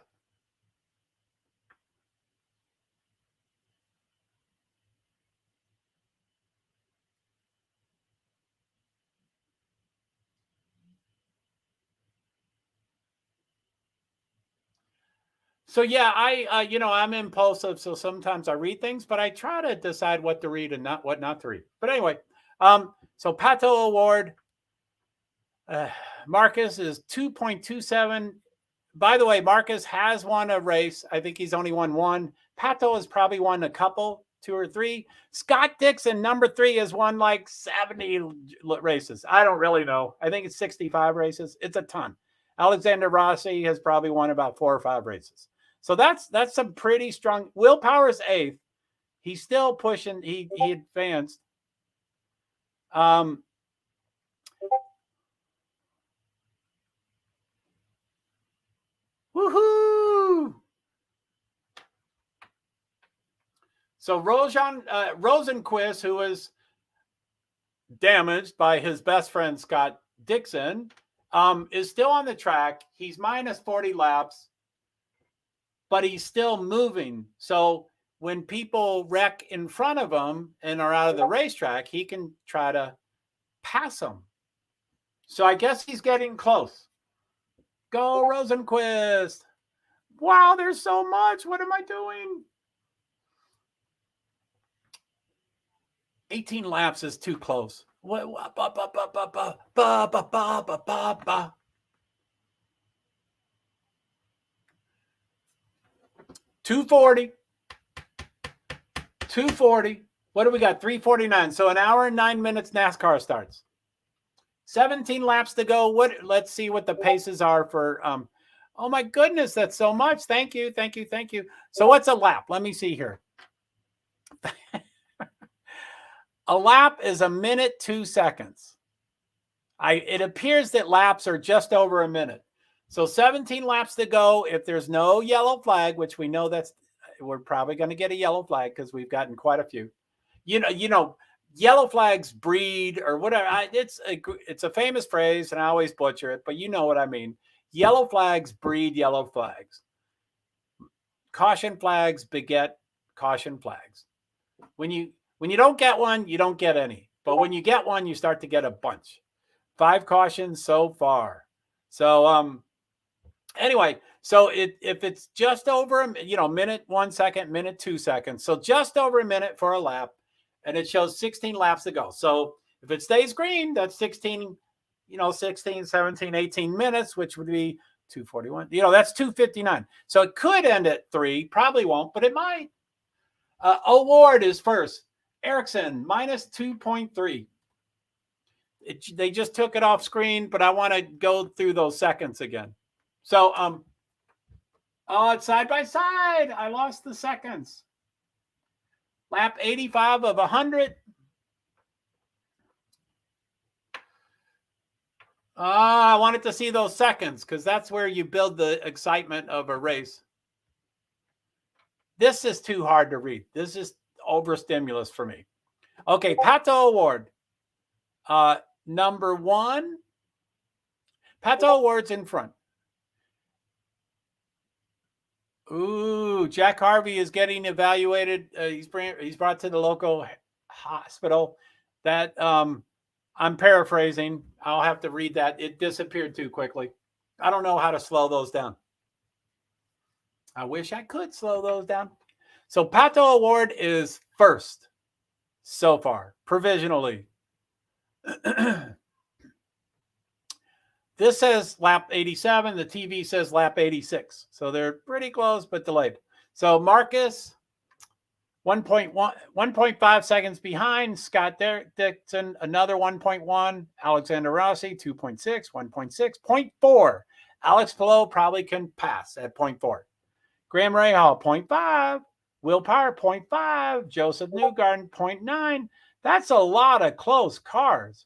So yeah, I'm impulsive, so sometimes I read things, but I try to decide what to read and what not to read. But anyway, so Pato Award, Marcus is 2.27. By the way, Marcus has won a race. I think he's only won 1. Pato has probably won a couple, 2 or 3. Scott Dixon, number 3, has won like 70 races. I don't really know. I think it's 65 races. It's a ton. Alexander Rossi has probably won about 4 or 5 races. So that's some pretty strong. Willpower is 8th. He's still pushing. He advanced. Woohoo! So Rosenquist, who was damaged by his best friend Scott Dixon, is still on the track. He's minus 40 laps, but he's still moving. So when people wreck in front of him and are out of the racetrack, he can try to pass them. So I guess he's getting close. Go Rosenquist. Wow, there's so much. What am I doing? 18 laps is too close. What? 240. 240. What do we got? 349. So 1 hour and 9 minutes NASCAR starts. 17 laps to go. Let's see what the paces are for Oh my goodness, that's so much. Thank you, thank you, thank you. So what's a lap? Let me see here. A lap is 1 minute 2 seconds. It appears that laps are just over 1 minute. So 17 laps to go. If there's no yellow flag, which we know we're probably going to get a yellow flag because we've gotten quite a few. You know, yellow flags breed or whatever. It's a famous phrase, and I always butcher it, but you know what I mean. Yellow flags breed yellow flags. Caution flags beget caution flags. When you don't get one, you don't get any. But when you get one, you start to get a bunch. 5 cautions so far. So anyway, so if it's just over minute 1 second, minute 2 seconds, so just over 1 minute for a lap, and it shows 16 laps to go. So if it stays green, that's 16, 16, 17, 18 minutes, which would be 241. That's 259. So it could end at 3, probably won't, but it might. Award is first. Erickson, minus 2.3. They just took it off screen, but I want to go through those seconds again. So, it's side by side. I lost the seconds. Lap 85 of 100. I wanted to see those seconds because that's where you build the excitement of a race. This is too hard to read. This is overstimulus for me. Okay, Pato Award. Number 1. Pato Award's in front. Ooh, Jack Harvey is getting evaluated. He's brought to the local hospital. That I'm paraphrasing. I'll have to read that. It disappeared too quickly. I don't know how to slow those down. I wish I could slow those down. So Pato Award is first so far, provisionally. This says lap 87. The TV says lap 86. So they're pretty close, but delayed. So Marcus, 1.5 seconds behind. Scott Dixon, another 1.1. Alexander Rossi, 2.6, 1.6, 0.4. Alex Palou probably can pass at 0.4. Graham Rahal, 0.5. Will Power, 0.5. Joseph Newgarden, 0.9. That's a lot of close cars.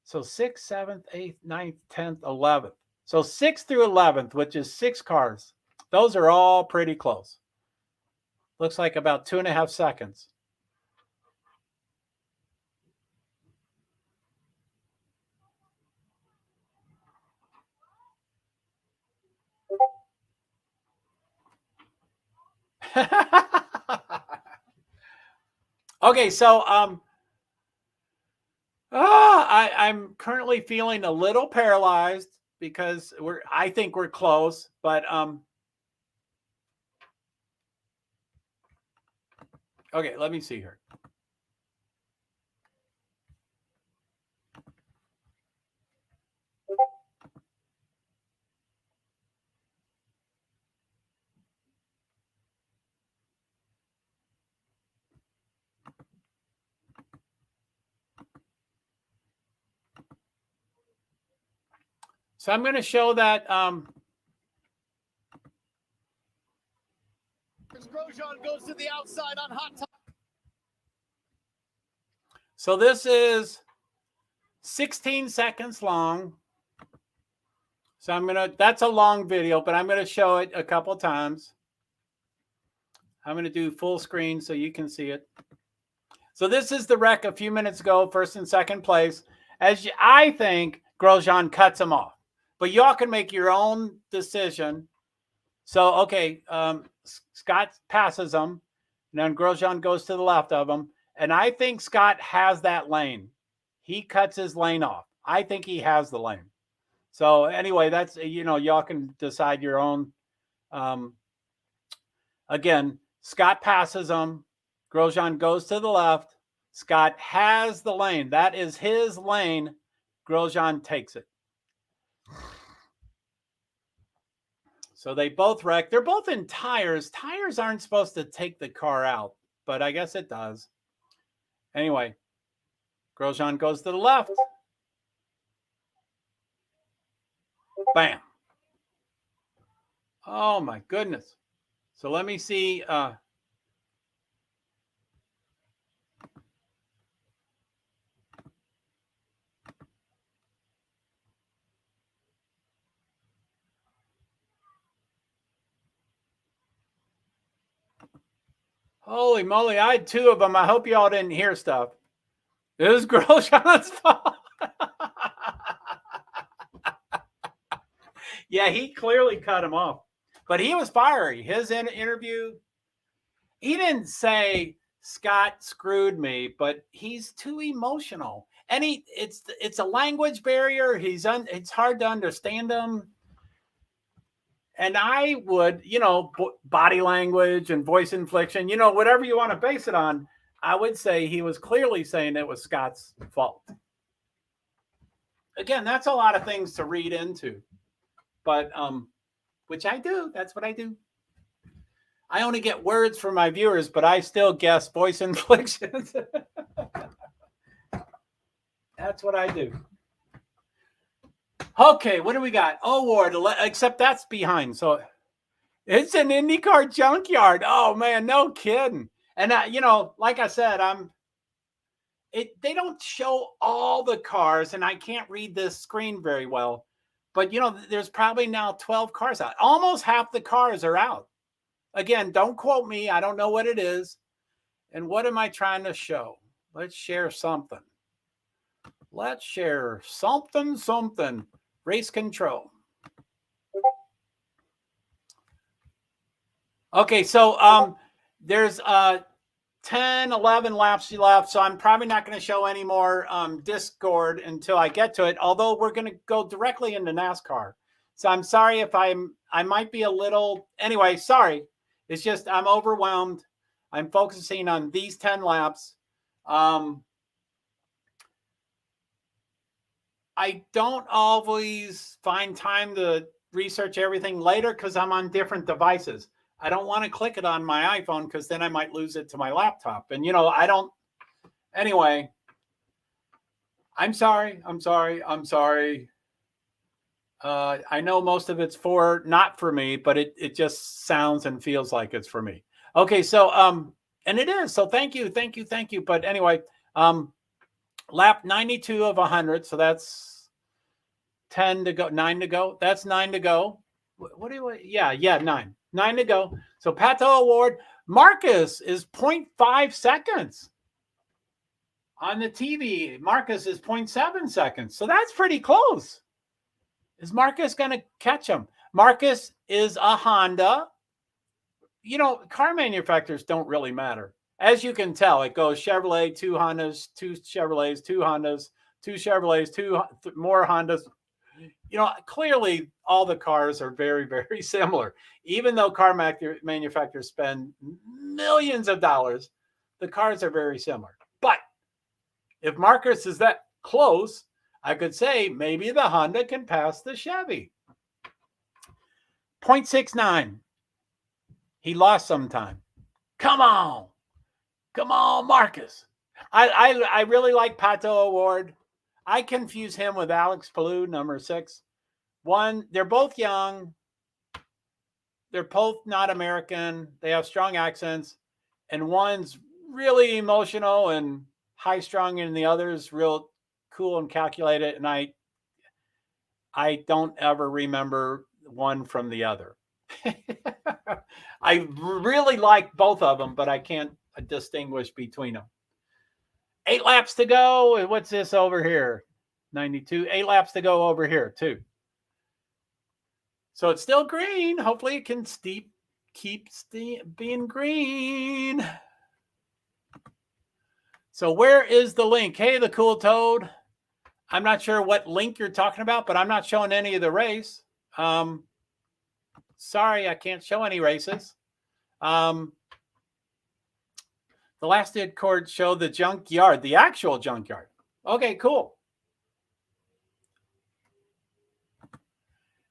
So 6th, 7th, 8th, 9th, 10th, 11th. So 6th through 11th, which is 6 cars. Those are all pretty close. Looks like about 2.5 seconds. Okay, so I'm currently feeling a little paralyzed because I think we're close, but okay, let me see here. So I'm going to show that. Grosjean goes to the outside on hot top. So this is 16 seconds long. So that's a long video, but I'm going to show it a couple times. I'm going to do full screen so you can see it. So this is the wreck a few minutes ago, first and second place. I think Grosjean cuts him off. But y'all can make your own decision. So, okay, Scott passes him. And then Grosjean goes to the left of him. And I think Scott has that lane. He cuts his lane off. I think he has the lane. So, anyway, that's, y'all can decide your own. Again, Scott passes him. Grosjean goes to the left. Scott has the lane. That is his lane. Grosjean takes it. So they both wrecked. They're both in tires. Tires aren't supposed to take the car out, but I guess it does. Anyway, Grosjean goes to the left. Bam. Oh my goodness. So let me see. Holy moly, I had 2 of them. I hope y'all didn't hear stuff. It was Grosjean's fault. Yeah, he clearly cut him off. But he was fiery. His interview, he didn't say Scott screwed me, but he's too emotional. And it's a language barrier. It's hard to understand him. And I would, body language and voice inflection, whatever you want to base it on, I would say he was clearly saying it was Scott's fault. Again, that's a lot of things to read into, but which I do. That's what I do. I only get words from my viewers, but I still guess voice inflections. That's what I do. Okay, what do we got? Award, except that's behind. So it's an IndyCar junkyard. Oh man, no kidding. And like I said, they don't show all the cars, and I can't read this screen very well. But there's probably now 12 cars out. Almost half the cars are out. Again, don't quote me. I don't know what it is. And what am I trying to show? Let's share something. Let's share something. Race control. Okay, so there's 10, 11 laps left, so I'm probably not going to show any more Discord until I get to it, although we're going to go directly into NASCAR. So I'm sorry if I might be a little, anyway, sorry. It's just I'm overwhelmed. I'm focusing on these 10 laps. I don't always find time to research everything later because I'm on different devices. I don't want to click it on my iPhone because then I might lose it to my laptop. And, I don't. Anyway, I'm sorry. I know most of it's not for me, but it just sounds and feels like it's for me. Okay, so, and it is. So thank you. But anyway, lap 92 of 100. So that's 10 to go, 9 to go. That's 9 to go. What do you, yeah, 9 to go. So Pato Award, Marcus is 0.5 seconds. On the TV, Marcus is 0.7 seconds. So that's pretty close. Is Marcus going to catch him? Marcus is a Honda. Car manufacturers don't really matter. As you can tell, it goes Chevrolet, 2 Hondas, 2 Chevrolets, 2 Hondas, 2 Chevrolets, 2 more Hondas. Clearly all the cars are very, very similar. Even though car manufacturers spend millions of dollars, the cars are very similar. But if Marcus is that close, I could say maybe the Honda can pass the Chevy. 0.69. He lost some time. Come on, Marcus. I really like Pato Award. I confuse him with Alex Palou, number 6. One, they're both young. They're both not American. They have strong accents. And one's really emotional and high-strung, and the other's real cool and calculated. And I don't ever remember one from the other. I really like both of them, but I can't distinguish between them. 8 laps to go. What's this over here? 92. 8 laps to go over here, too. So it's still green. Hopefully it can keep being green. So where is the link? Hey, the cool toad. I'm not sure what link you're talking about, but I'm not showing any of the race. Sorry, I can't show any races. The last Discord showed the junkyard, the actual junkyard. Okay, cool.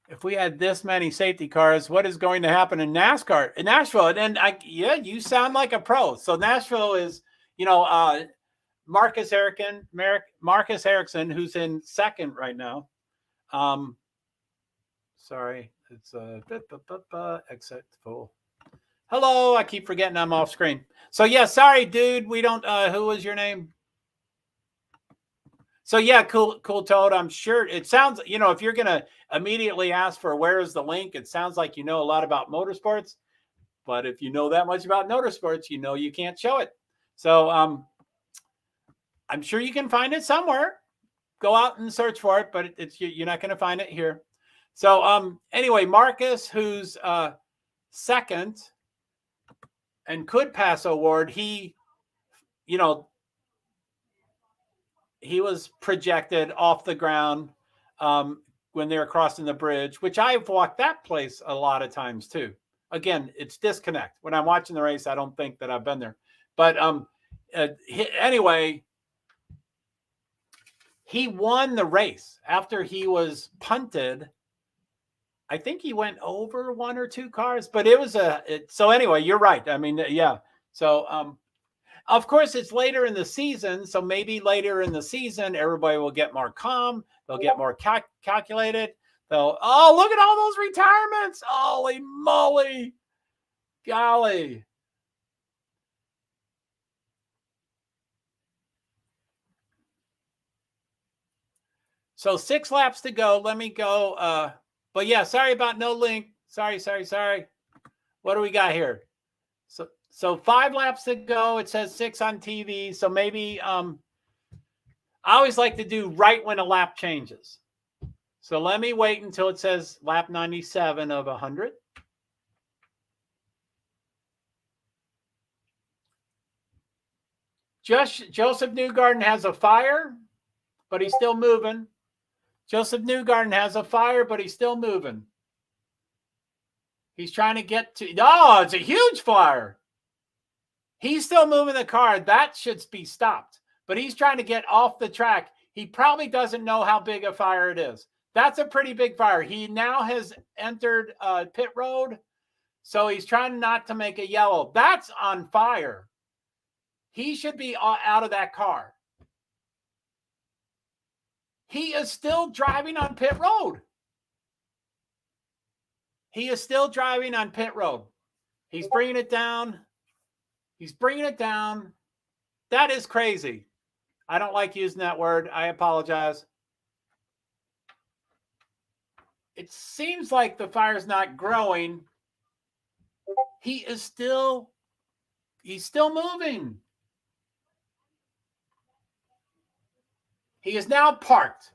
If we had this many safety cars, what is going to happen in NASCAR? In Nashville, and you sound like a pro. So Nashville is, Marcus Ericsson, who's in second right now. Sorry, It's exit full. Hello, I keep forgetting I'm off screen. So yeah, sorry, dude. We don't. Who was your name? So yeah, cool Toad. I'm sure it sounds. If you're gonna immediately ask for where is the link, it sounds like you know a lot about motorsports. But if you know that much about motorsports, you can't show it. So I'm sure you can find it somewhere. Go out and search for it, but you're not going to find it here. So anyway, Marcus, who's second and could pass award, he was projected off the ground when they were crossing the bridge, which I've walked that place a lot of times too. Again, it's disconnect. When I'm watching the race, I don't think that I've been there. But anyway, he won the race after he was punted. I think he went over one or two cars, but it was so anyway, you're right. I mean, yeah. So of course, it's later in the season. So maybe later in the season, everybody will get more calm. They'll get more calculated. Look at all those retirements. Holy moly. Golly. So 6 laps to go. Let me go. But yeah, sorry about no link. Sorry. What do we got here? So 5 laps to go. It says 6 on TV. So maybe I always like to do right when a lap changes. So let me wait until it says lap 97 of 100. Joseph Newgarden has a fire, but he's still moving. Joseph Newgarden has a fire, but he's still moving. He's trying to get to... Oh, it's a huge fire. He's still moving the car. That should be stopped. But he's trying to get off the track. He probably doesn't know how big a fire it is. That's a pretty big fire. He now has entered pit road, so he's trying not to make a yellow. That's on fire. He should be out of that car. He is still driving on pit road. He is still driving on pit road. He's bringing it down. He's bringing it down. That is crazy. I don't like using that word. I apologize. It seems like the fire's not growing. He's still moving. He is now parked.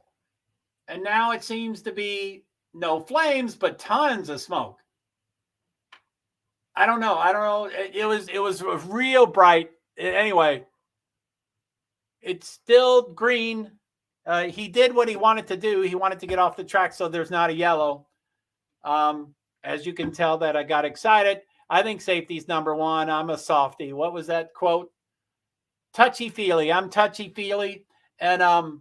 And now it seems to be no flames, but tons of smoke. I don't know. It was real bright. Anyway, it's still green. He did what he wanted to do. He wanted to get off the track so there's not a yellow. As you can tell that I got excited. I think safety's number one. I'm a softie. What was that quote? Touchy-feely. I'm touchy-feely. And oh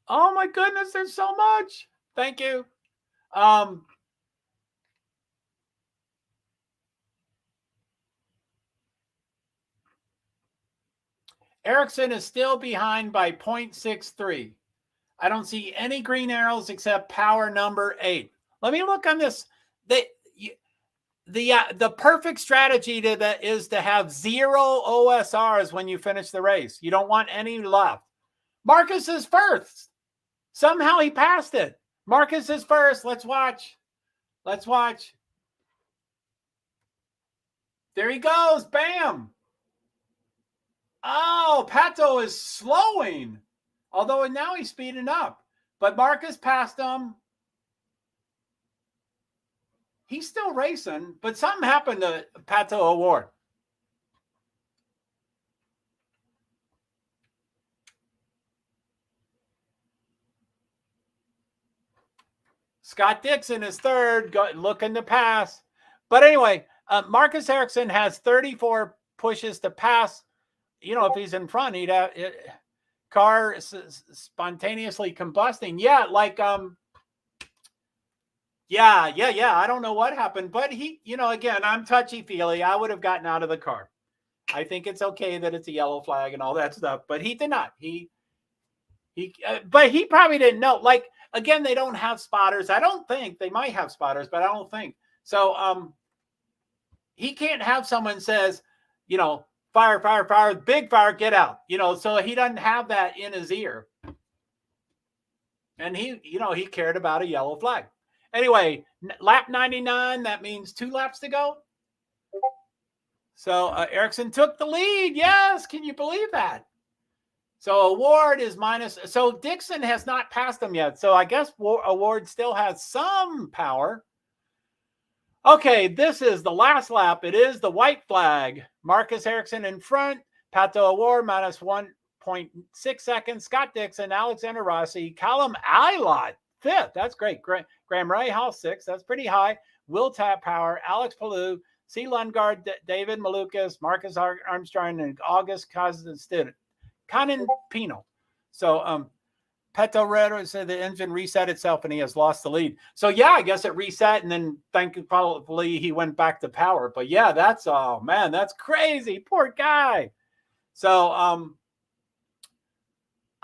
my goodness, there's so much. Thank you. Ericsson is still behind by 0.63. I don't see any green arrows except power number 8. Let me look on this. The perfect strategy to that is to have 0 OSRs when you finish the race. You don't want any left. Marcus is first. Somehow he passed it. Marcus is first. Let's watch. Let's watch. There he goes. Bam. Oh, Pato is slowing. Although now he's speeding up. But Marcus passed him. He's still racing, but something happened to Pato O'Ward. Scott Dixon is third, looking to pass. But anyway, Marcus Ericsson has 34 pushes to pass. If he's in front, he'd have car spontaneously combusting. Yeah, like Yeah. I don't know what happened, but he, again, I'm touchy-feely. I would have gotten out of the car. I think it's okay that it's a yellow flag and all that stuff, but he did not. But he probably didn't know. Like, again, they don't have spotters. I don't think they might have spotters, but I don't think so. He can't have someone says, you know, fire, fire, fire, big fire, get out, you know, so he doesn't have that in his ear. And he, you know, he cared about a yellow flag. Anyway, lap 99, that means 2 laps to go. So Ericsson took the lead. Yes, can you believe that? So Award is minus. So Dixon has not passed him yet. So I guess Award still has some power. Okay, this is the last lap. It is the white flag. Marcus Ericsson in front. Pato Award minus 1.6 seconds. Scott Dixon, Alexander Rossi, Callum Ilott, 5th. That's great. Graham Rahal, 6th. That's pretty high. Will Tap Power, Alex Palou, C. Lundgaard, David Malukas, Marcus Armstrong, and August Conan Pino. So Peto Red said the engine reset itself and he has lost the lead. So yeah, I guess it reset and then thankfully he went back to power. But yeah, that's, oh man, that's crazy. Poor guy. So I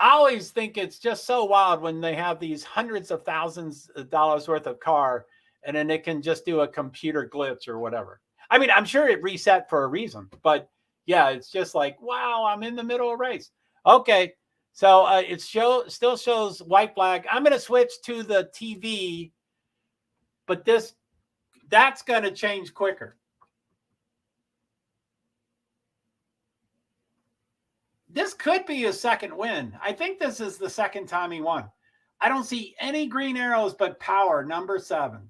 always think it's just so wild when they have these hundreds of thousands of dollars worth of car and then it can just do a computer glitch or whatever. I mean, I'm sure it reset for a reason, but yeah, it's just like, wow, I'm in the middle of a race. Okay. So it still shows white flag. I'm going to switch to the TV, but that's going to change quicker. This could be his second win. I think this is the second time he won. I don't see any green arrows but power, number 7.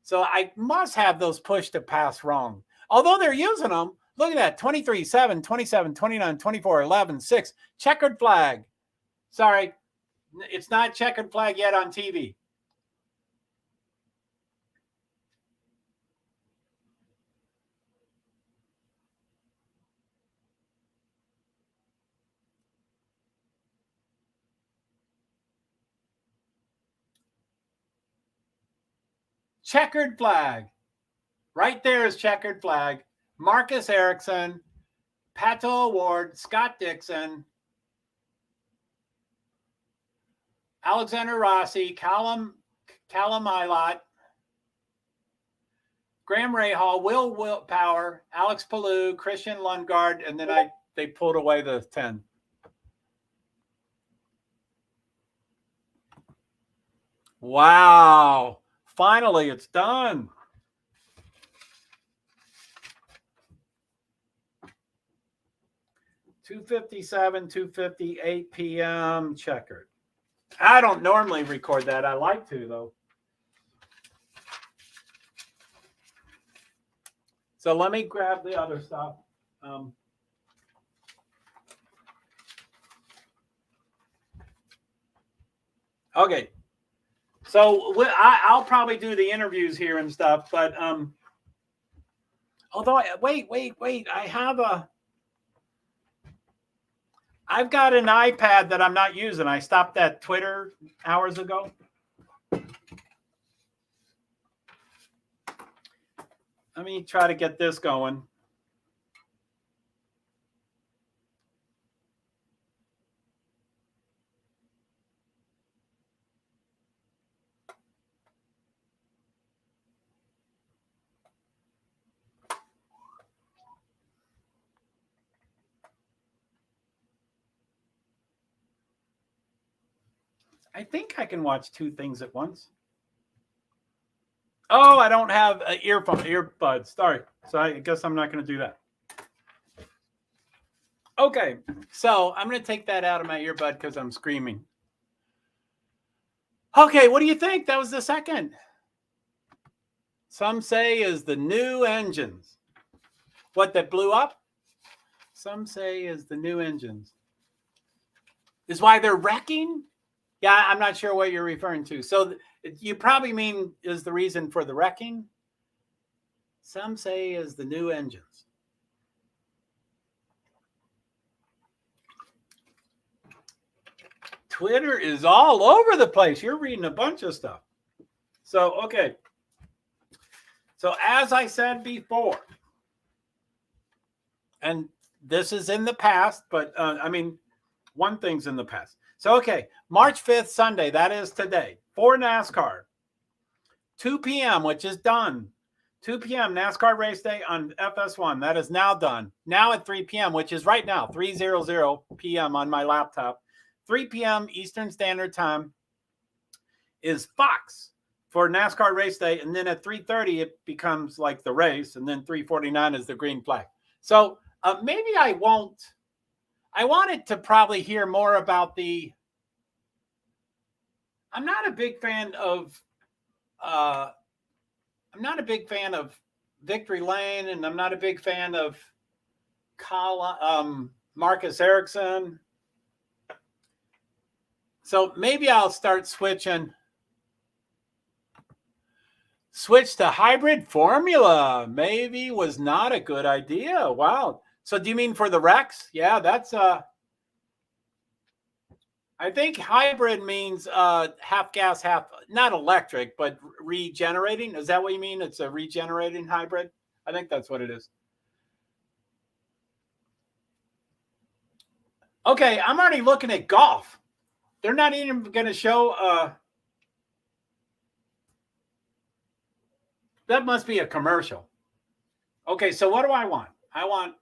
So I must have those push to pass wrong. Although they're using them, look at that, 23, 7, 27, 29, 24, 11, 6, checkered flag. Sorry, it's not checkered flag yet on TV. Checkered flag. Right there is checkered flag. Marcus Ericsson, Pato Award, Scott Dixon, Alexander Rossi, Callum Ilott, Graham Rahal, Will Power, Alex Palou, Christian Lundgaard, and then they pulled away the 10. Wow. Finally, it's done. $2:57, 2:58 p.m. checkered. I don't normally record that. I like to, though. So let me grab the other stuff. Okay. So I'll probably do the interviews here and stuff, but although wait, I've got an iPad that I'm not using. I stopped that Twitter hours ago. Let me try to get this going. I think I can watch 2 things at once. Oh, I don't have an earbuds. Sorry. So I guess I'm not going to do that. Okay. So I'm going to take that out of my earbud because I'm screaming. Okay. What do you think? That was the second. Some say is the new engines. What, that blew up? Some say is the new engines. Is why they're wrecking? Yeah, I'm not sure what you're referring to. So you probably mean is the reason for the wrecking. Some say is the new engines. Twitter is all over the place. You're reading a bunch of stuff. So, okay. So as I said before, and this is in the past, but I mean, one thing's in the past. So, okay, March 5th, Sunday, that is today, for NASCAR. 2 p.m., which is done. 2 p.m. NASCAR race day on FS1. That is now done. Now at 3 p.m., which is right now, 3:00 p.m. on my laptop. 3 p.m. Eastern Standard Time is Fox for NASCAR race day. And then at 3:30, it becomes like the race. And then 3:49 is the green flag. So maybe I won't. I wanted to probably hear more about the. I'm not a big fan of. I'm not a big fan of Victory Lane, and I'm not a big fan of Marcus Ericsson. So maybe I'll start switch to hybrid formula. Maybe was not a good idea. Wow. So do you mean for the Rex? Yeah, that's I think hybrid means half gas, half not electric, but regenerating. Is that what you mean? It's a regenerating hybrid? I think that's what it is. Okay, I'm already looking at golf. They're not even going to show. That must be a commercial. Okay, so what do I want? I want.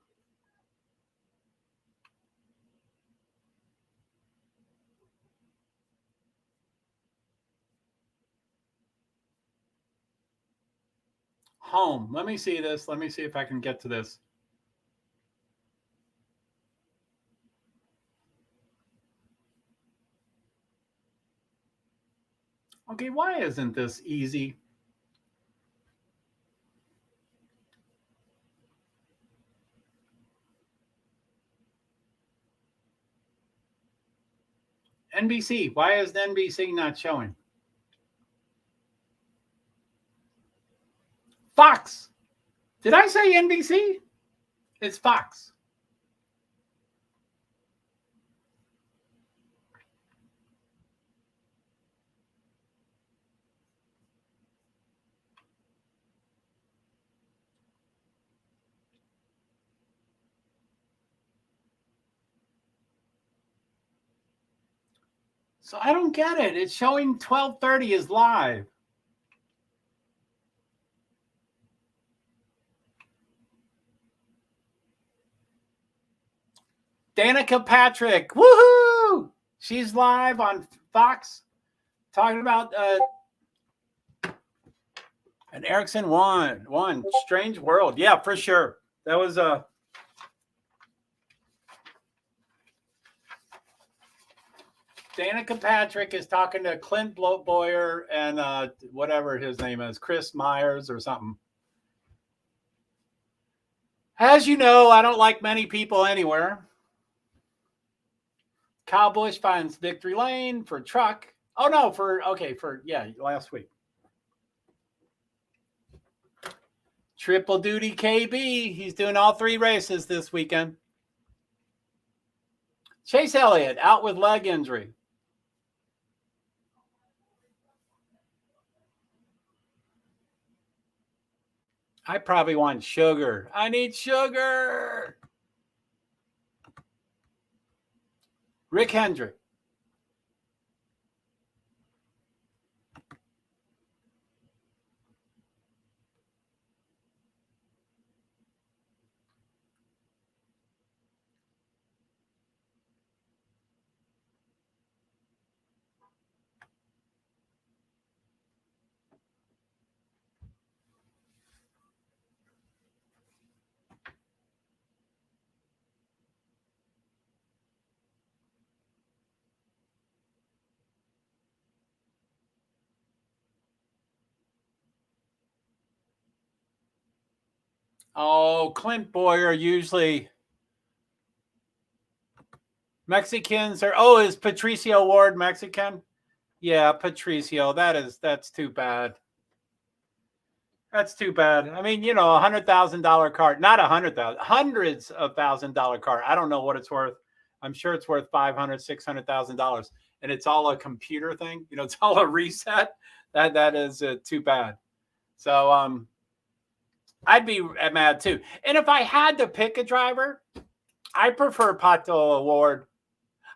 Home. Let me see this. Let me see if I can get to this. Okay, why isn't this easy? NBC. Why is NBC not showing? Fox. Did I say NBC? It's Fox. So I don't get it. It's showing 12:30 is live. Danica Patrick, woohoo! She's live on Fox talking about an Ericsson one strange world. Yeah, for sure. That was Danica Patrick is talking to Clint Boyer and whatever his name is, Chris Myers or something. As you know, I don't like many people anywhere. Kyle Busch finds Victory Lane for truck. Oh, no, last week. Triple duty KB. He's doing all 3 races this weekend. Chase Elliott out with leg injury. I probably want sugar. I need sugar. Rick Hendrick. Oh, Clint Boyer usually Mexicans are. Oh, is Patricio Ward Mexican? Yeah, Patricio. That's too bad. That's too bad. I mean, $100,000 car, not $100,000, hundreds of $1,000 car. I don't know what it's worth. I'm sure it's worth $500,000, $600,000, and it's all a computer thing. It's all a reset. That is too bad. So I'd be mad too. And if I had to pick a driver, I prefer Pato Award.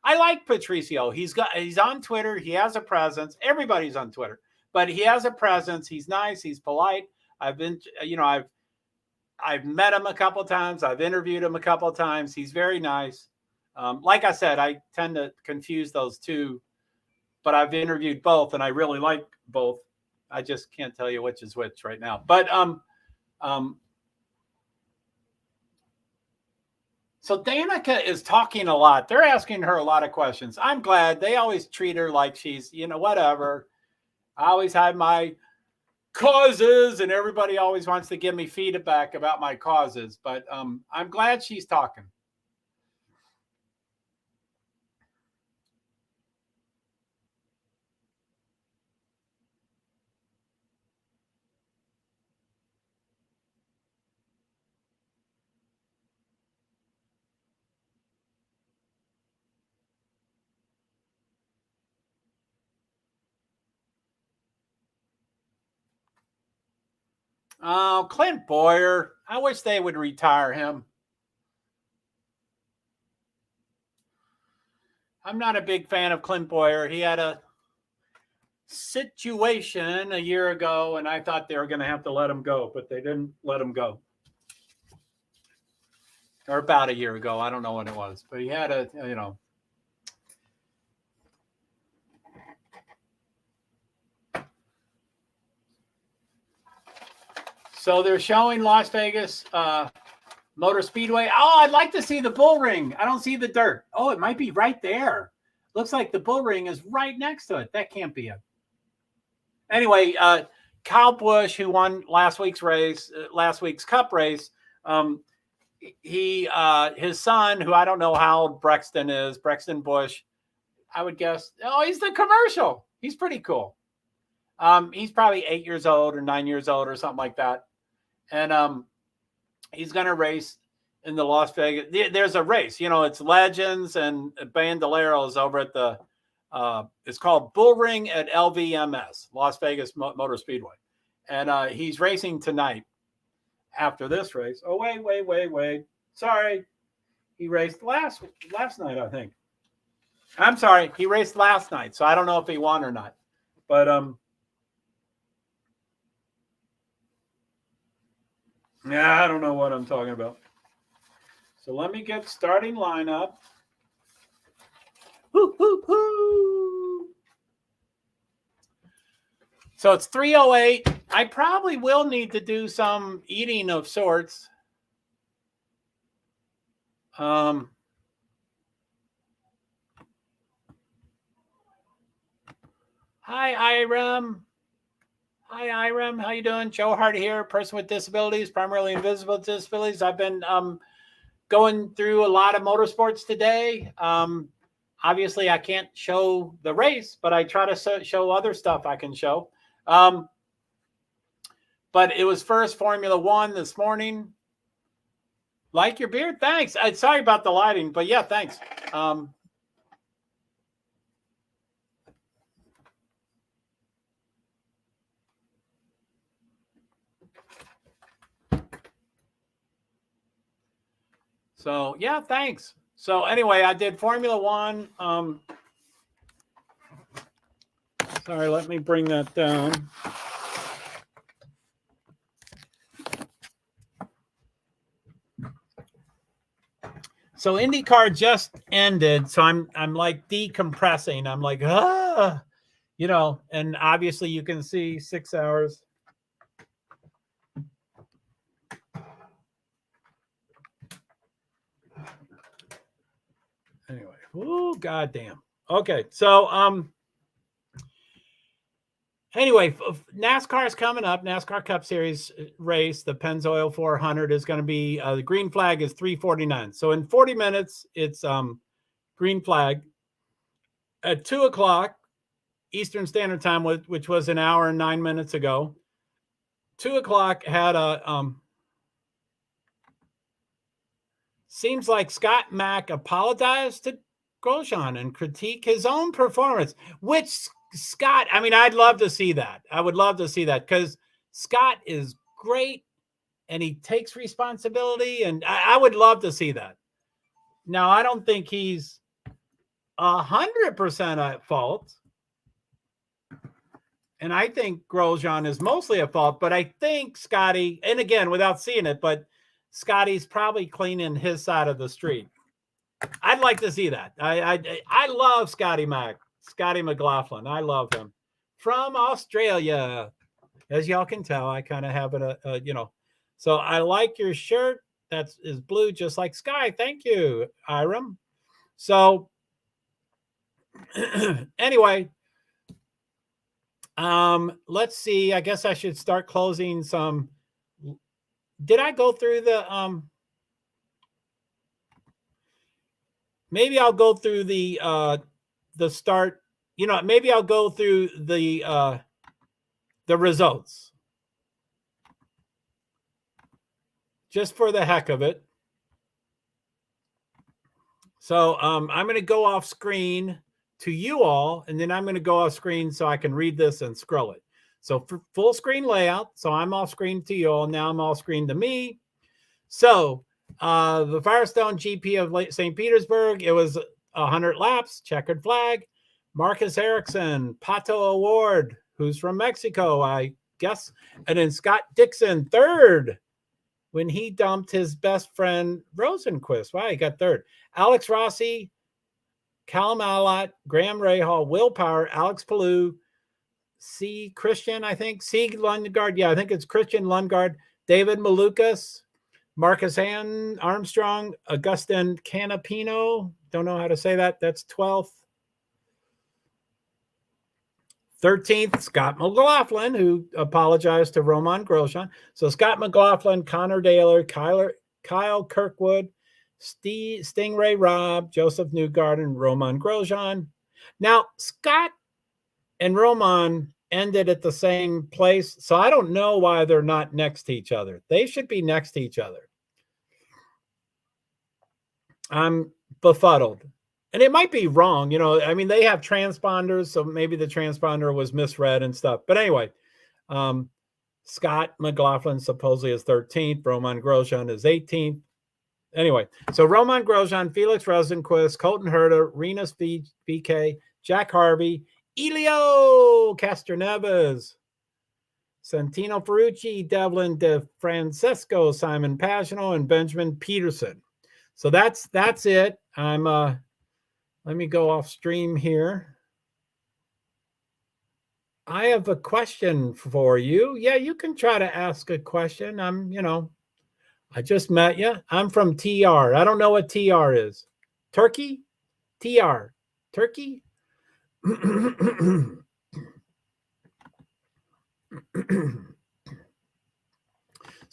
I like Patricio. He's on Twitter. He has a presence. Everybody's on Twitter, but he has a presence. He's nice. He's polite. I've met him a couple times. I've interviewed him a couple times. He's very nice. Like I said, I tend to confuse those two, but I've interviewed both and I really like both. I just can't tell you which is which right now. But so Danica is talking a lot. They're asking her a lot of questions. I'm glad. They always treat her like she's, whatever. I always have my causes and everybody always wants to give me feedback about my causes. But I'm glad she's talking. Oh, Clint Boyer. I wish they would retire him. I'm not a big fan of Clint Boyer. He had a situation a year ago, and I thought they were going to have to let him go, but they didn't let him go. Or about a year ago. I don't know when it was, but he had a. So they're showing Las Vegas Motor Speedway. Oh, I'd like to see the bull ring. I don't see the dirt. Oh, it might be right there. Looks like the bull ring is right next to it. That can't be it. Anyway, Kyle Busch, who won last week's Cup race, his son, who I don't know how old Brexton is, Brexton Busch, I would guess. Oh, he's the commercial. He's pretty cool. He's probably 8 years old or 9 years old or something like that. And he's going to race in the Las Vegas. There's a race, it's Legends and Bandoleros over at the, it's called Bull Ring at LVMS, Las Vegas Motor Speedway. And he's racing tonight after this race. Oh, wait. Sorry. He raced last night, I think. I'm sorry. He raced last night. So I don't know if he won or not, but, yeah, I don't know what I'm talking about. So let me get starting lineup. Woo, woo, woo. So it's 3:08. I probably will need to do some eating of sorts. Hi, Irem. Hi, Irem. How you doing? JoeHart here, person with disabilities, primarily invisible disabilities. I've been going through a lot of motorsports today. Obviously, I can't show the race, but I try to show other stuff I can show. But it was first Formula One this morning. Like your beard? Thanks. Sorry about the lighting, but yeah, thanks. So, yeah, thanks. So, anyway, I did Formula One. Sorry, let me bring that down. So, IndyCar just ended. So, I'm like decompressing. I'm like, and obviously you can see 6 hours. Anyway, oh goddamn. Okay, so anyway, NASCAR is coming up. NASCAR Cup Series race. The Pennzoil 400 is going to be the green flag is 3:49. So in 40 minutes, it's green flag. At 2:00 Eastern Standard Time, which was an hour and 9 minutes ago. 2:00 had a seems like Scott Mack apologized to Grosjean and critique his own performance, which Scott, I mean, I'd love to see that. I would love to see that because Scott is great and he takes responsibility, and I would love to see that. Now, I don't think he's 100% at fault. And I think Grosjean is mostly at fault, but I think Scotty, and again, without seeing it, but Scotty's probably cleaning his side of the street. I'd like to see that. I love Scotty McLaughlin. I love him. From Australia. As y'all can tell, I kind of have a so I like your shirt. That is blue, just like sky. Thank you, Iram. So anyway, let's see. I guess I should start closing some. Did I go through the maybe I'll go through the start, maybe I'll go through the results just for the heck of it. So I'm going to go off screen to you all, and then I'm going to go off screen so I can read this and scroll it. So for full screen layout. So I'm off screen to you all. Now I'm off screen to me. So the Firestone GP of St. Petersburg, it was 100 laps, checkered flag. Marcus Ericsson, Pato Award, who's from Mexico, I guess. And then Scott Dixon, third, when he dumped his best friend Rosenquist. Wow, he got third. Alex Rossi, Callum Allott, Graham Rahal, Will Power, Alex Palou, C. Christian, I think. C. Lundgaard. Yeah, I think it's Christian Lundgaard. David Malukas, Marcus Armstrong, Augustin Canapino. Don't know how to say that. That's 12th. 13th, Scott McLaughlin, who apologized to Romain Grosjean. So Scott McLaughlin, Connor Daler, Kyle Kirkwood, Stingray Robb, Joseph Newgarden, Romain Grosjean. Now, Scott and Romain ended at the same place, so I don't know why they're not next to each other. They should be next to each other. I'm befuddled. And it might be wrong, I mean, they have transponders, so maybe the transponder was misread and stuff. But anyway, Scott McLaughlin supposedly is 13th. Romain Grosjean is 18th. Anyway, so Romain Grosjean, Felix Rosenquist, Colton Herta, Renus VK, Jack Harvey, Elio Castroneves, Santino Ferrucci, Devlin De Francesco, Simon Pagenaud, and Benjamin Peterson. So that's it. Let me go off stream here. I have a question for you. Yeah, you can try to ask a question. I just met you. I'm from TR. I don't know what TR is. Turkey? TR. Turkey? So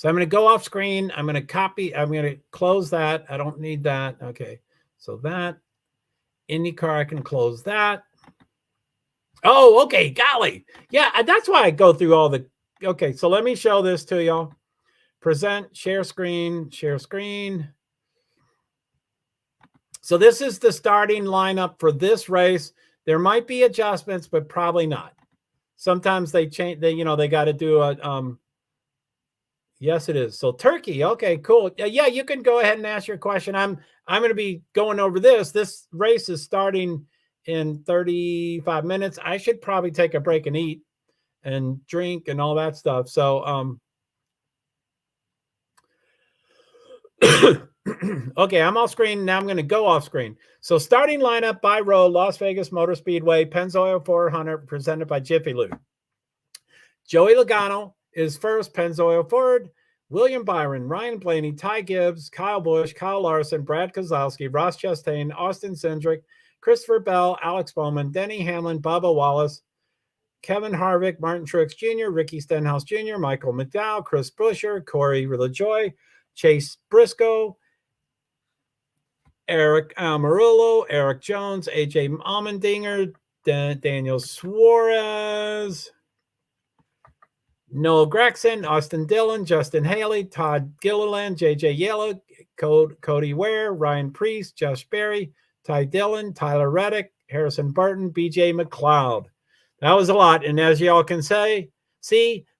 I'm going to go off screen. I'm going to copy. I'm going to close that. I don't need that. Okay. So that. IndyCar, I can close that. Oh, okay. Golly. Yeah, that's why I go through all the. Okay, so let me show this to y'all. Present, share screen, share screen. So this is the starting lineup for this race. There might be adjustments, but probably not. Sometimes they change. They got to do a. Yes, it is. So Turkey. Okay, cool. Yeah, you can go ahead and ask your question. I'm going to be going over this. This race is starting in 35 minutes. I should probably take a break and eat and drink and all that stuff. So, okay, I'm off screen. Now I'm going to go off screen. So starting lineup by row, Las Vegas Motor Speedway, Pennzoil 400, presented by Jiffy Lube. Joey Logano is first, Pennzoil Ford, William Byron, Ryan Blaney, Ty Gibbs, Kyle Busch, Kyle Larson, Brad Kozlowski, Ross Chastain, Austin Cindric, Christopher Bell, Alex Bowman, Denny Hamlin, Bubba Wallace, Kevin Harvick, Martin Truex Jr., Ricky Stenhouse Jr., Michael McDowell, Chris Buescher, Corey LaJoie, Chase Briscoe, Eric Almirola, Eric Jones, AJ Allmendinger, Daniel Suarez, Noel Gragson, Austin Dillon, Justin Haley, Todd Gilliland, JJ Yellow, Cody Ware, Ryan Preece, Josh Berry, Ty Dillon, Tyler Reddick, Harrison Burton, BJ McLeod. That was a lot. And as y'all can see,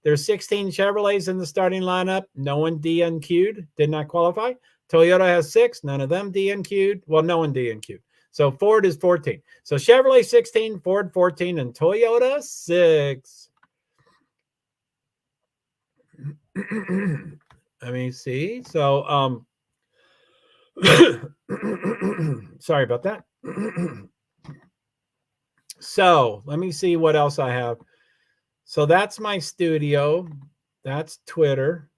there's 16 Chevrolets in the starting lineup. No one DNQ'd, did not qualify. Toyota has 6, none of them DNQ'd. Well, no one DNQ'd. So Ford is 14. So Chevrolet 16, Ford 14, and Toyota 6. Let me see. So sorry about that. So let me see what else I have. So that's my studio. That's Twitter.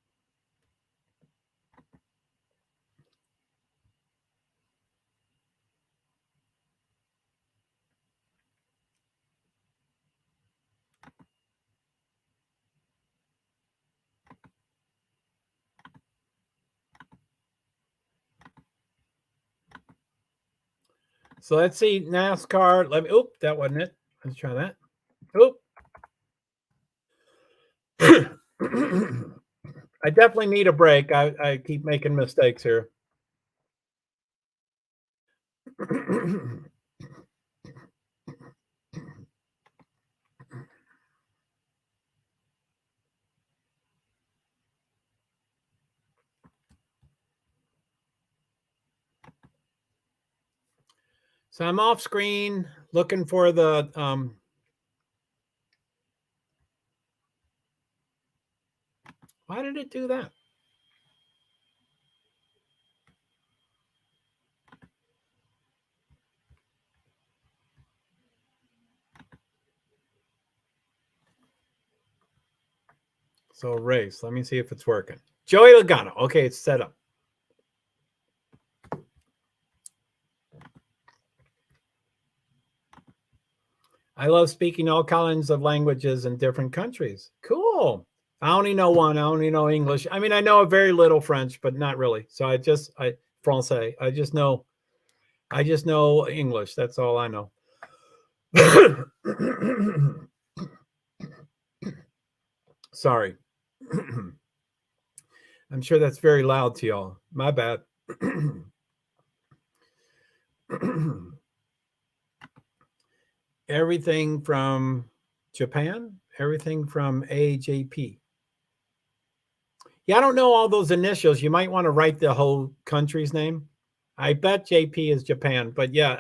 So let's see NASCAR. Let me. Oop, that wasn't it. Let's try that. Oop. I definitely need a break. I keep making mistakes here. So I'm off screen looking for the why did it do that? So race. Let me see if it's working. Joey Logano. Okay, it's set up. I love speaking all kinds of languages in different countries. Cool. I only know one. I only know English. I mean, I know a very little French, but not really. So Francais. I just know English. That's all I know. Sorry. I'm sure that's very loud to y'all. My bad. Everything from Japan, everything from AJP. Yeah, I don't know all those initials. You might want to write the whole country's name. I bet JP is Japan, but yeah,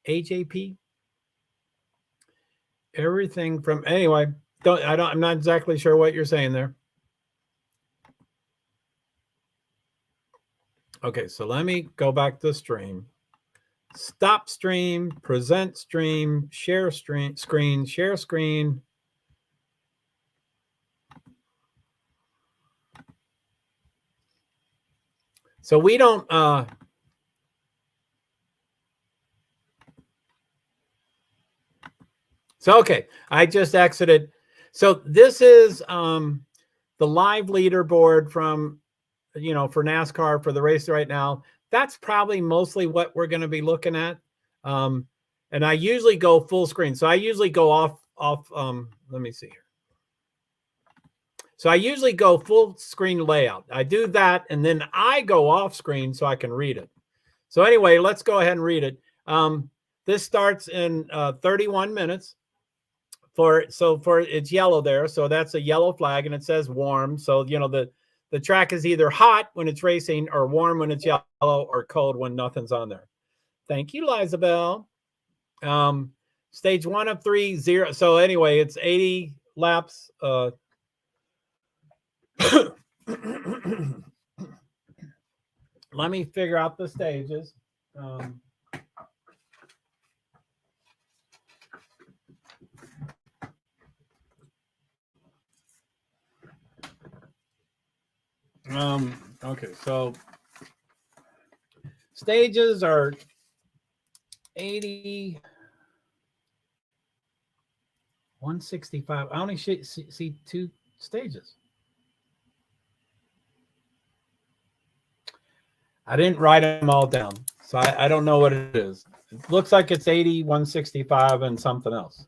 AJP. Everything from anyway. I'm not exactly sure what you're saying there. Okay, so let me go back to stream. Stop stream, present stream, share screen, share screen. So we don't so okay, I just exited. So this is the live leaderboard from for NASCAR for the race right now. That's probably mostly what we're going to be looking at. And I usually go full screen. So I usually go off let me see here. So I usually go full screen layout. I do that and then I go off screen so I can read it. So anyway, let's go ahead and read it. This starts in 31 minutes. It's yellow there. So that's a yellow flag and it says warm. So the track is either hot when it's racing or warm when it's yellow or cold when nothing's on there. Thank you, Lizabelle. Stage 1 of 3, 0. So anyway, it's 80 laps. Let me figure out the stages. Okay, so stages are 80, 165. I only see 2 stages. I didn't write them all down, so I don't know what it is. It looks like it's 80, 165, and something else.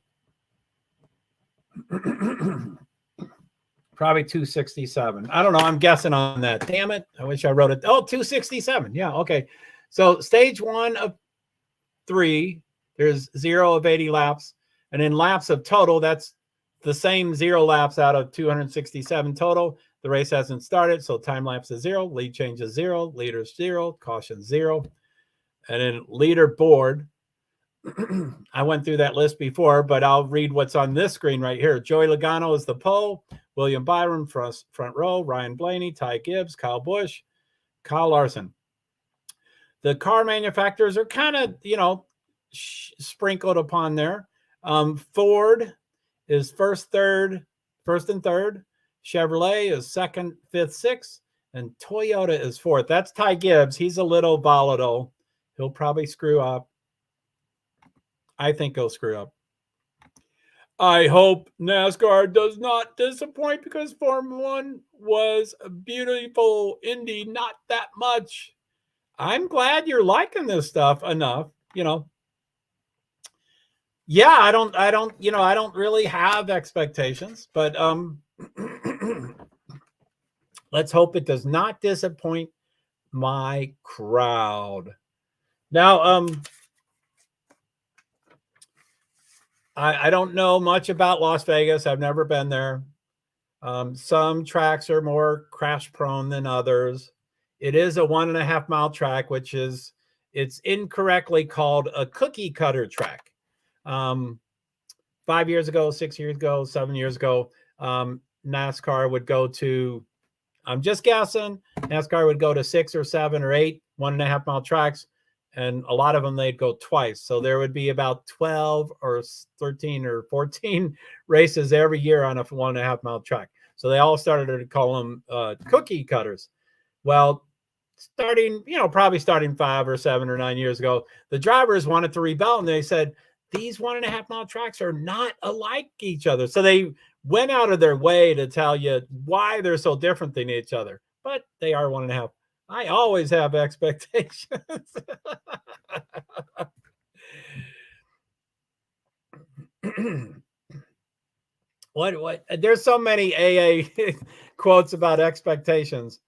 Probably 267. I don't know. I'm guessing on that. Damn it. I wish I wrote it. Oh, 267. Yeah. Okay. So stage 1 of 3, there's 0 of 80 laps. And in laps of total, that's the same 0 laps out of 267 total. The race hasn't started. So time lapse is 0. Lead change is 0. Leader's 0. Caution 0. And then leaderboard. I went through that list before, but I'll read what's on this screen right here. Joey Logano is the pole. William Byron, front row. Ryan Blaney, Ty Gibbs, Kyle Busch, Kyle Larson. The car manufacturers are kind of, sprinkled upon there. Ford is first and third. Chevrolet is second, fifth, sixth. And Toyota is fourth. That's Ty Gibbs. He's a little volatile. He'll probably screw up. I think he'll screw up. I hope NASCAR does not disappoint because Formula One was a beautiful Indy, not that much. I'm glad you're liking this stuff enough, Yeah, I don't really have expectations, but let's hope it does not disappoint my crowd. Now, I don't know much about Las Vegas. I've never been there. Some tracks are more crash prone than others. It is a 1.5 mile track, which is, it's incorrectly called a cookie cutter track. 5 years ago, 6 years ago, 7 years ago, NASCAR would go to, I'm just guessing, NASCAR would go to 6 or 7 or 8 1.5 mile tracks. And a lot of them, they'd go twice. So there would be about 12 or 13 or 14 races every year on a 1.5 mile track. So they all started to call them cookie cutters. Well, probably starting 5 or 7 or 9 years ago, the drivers wanted to rebel. And they said, these 1.5 mile tracks are not alike each other. So they went out of their way to tell you why they're so different than each other. But they are 1.5. I always have expectations. What? There's so many AA quotes about expectations.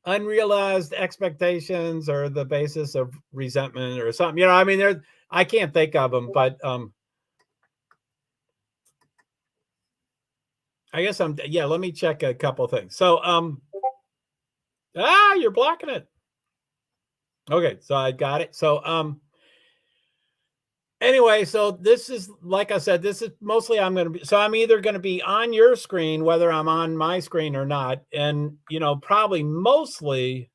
Unrealized expectations are the basis of resentment or something. I can't think of them, but I guess let me check a couple things. So, you're blocking it. Okay, so I got it. So, anyway, so this is, like I said, this is mostly I'm either going to be on your screen, whether I'm on my screen or not. And, probably mostly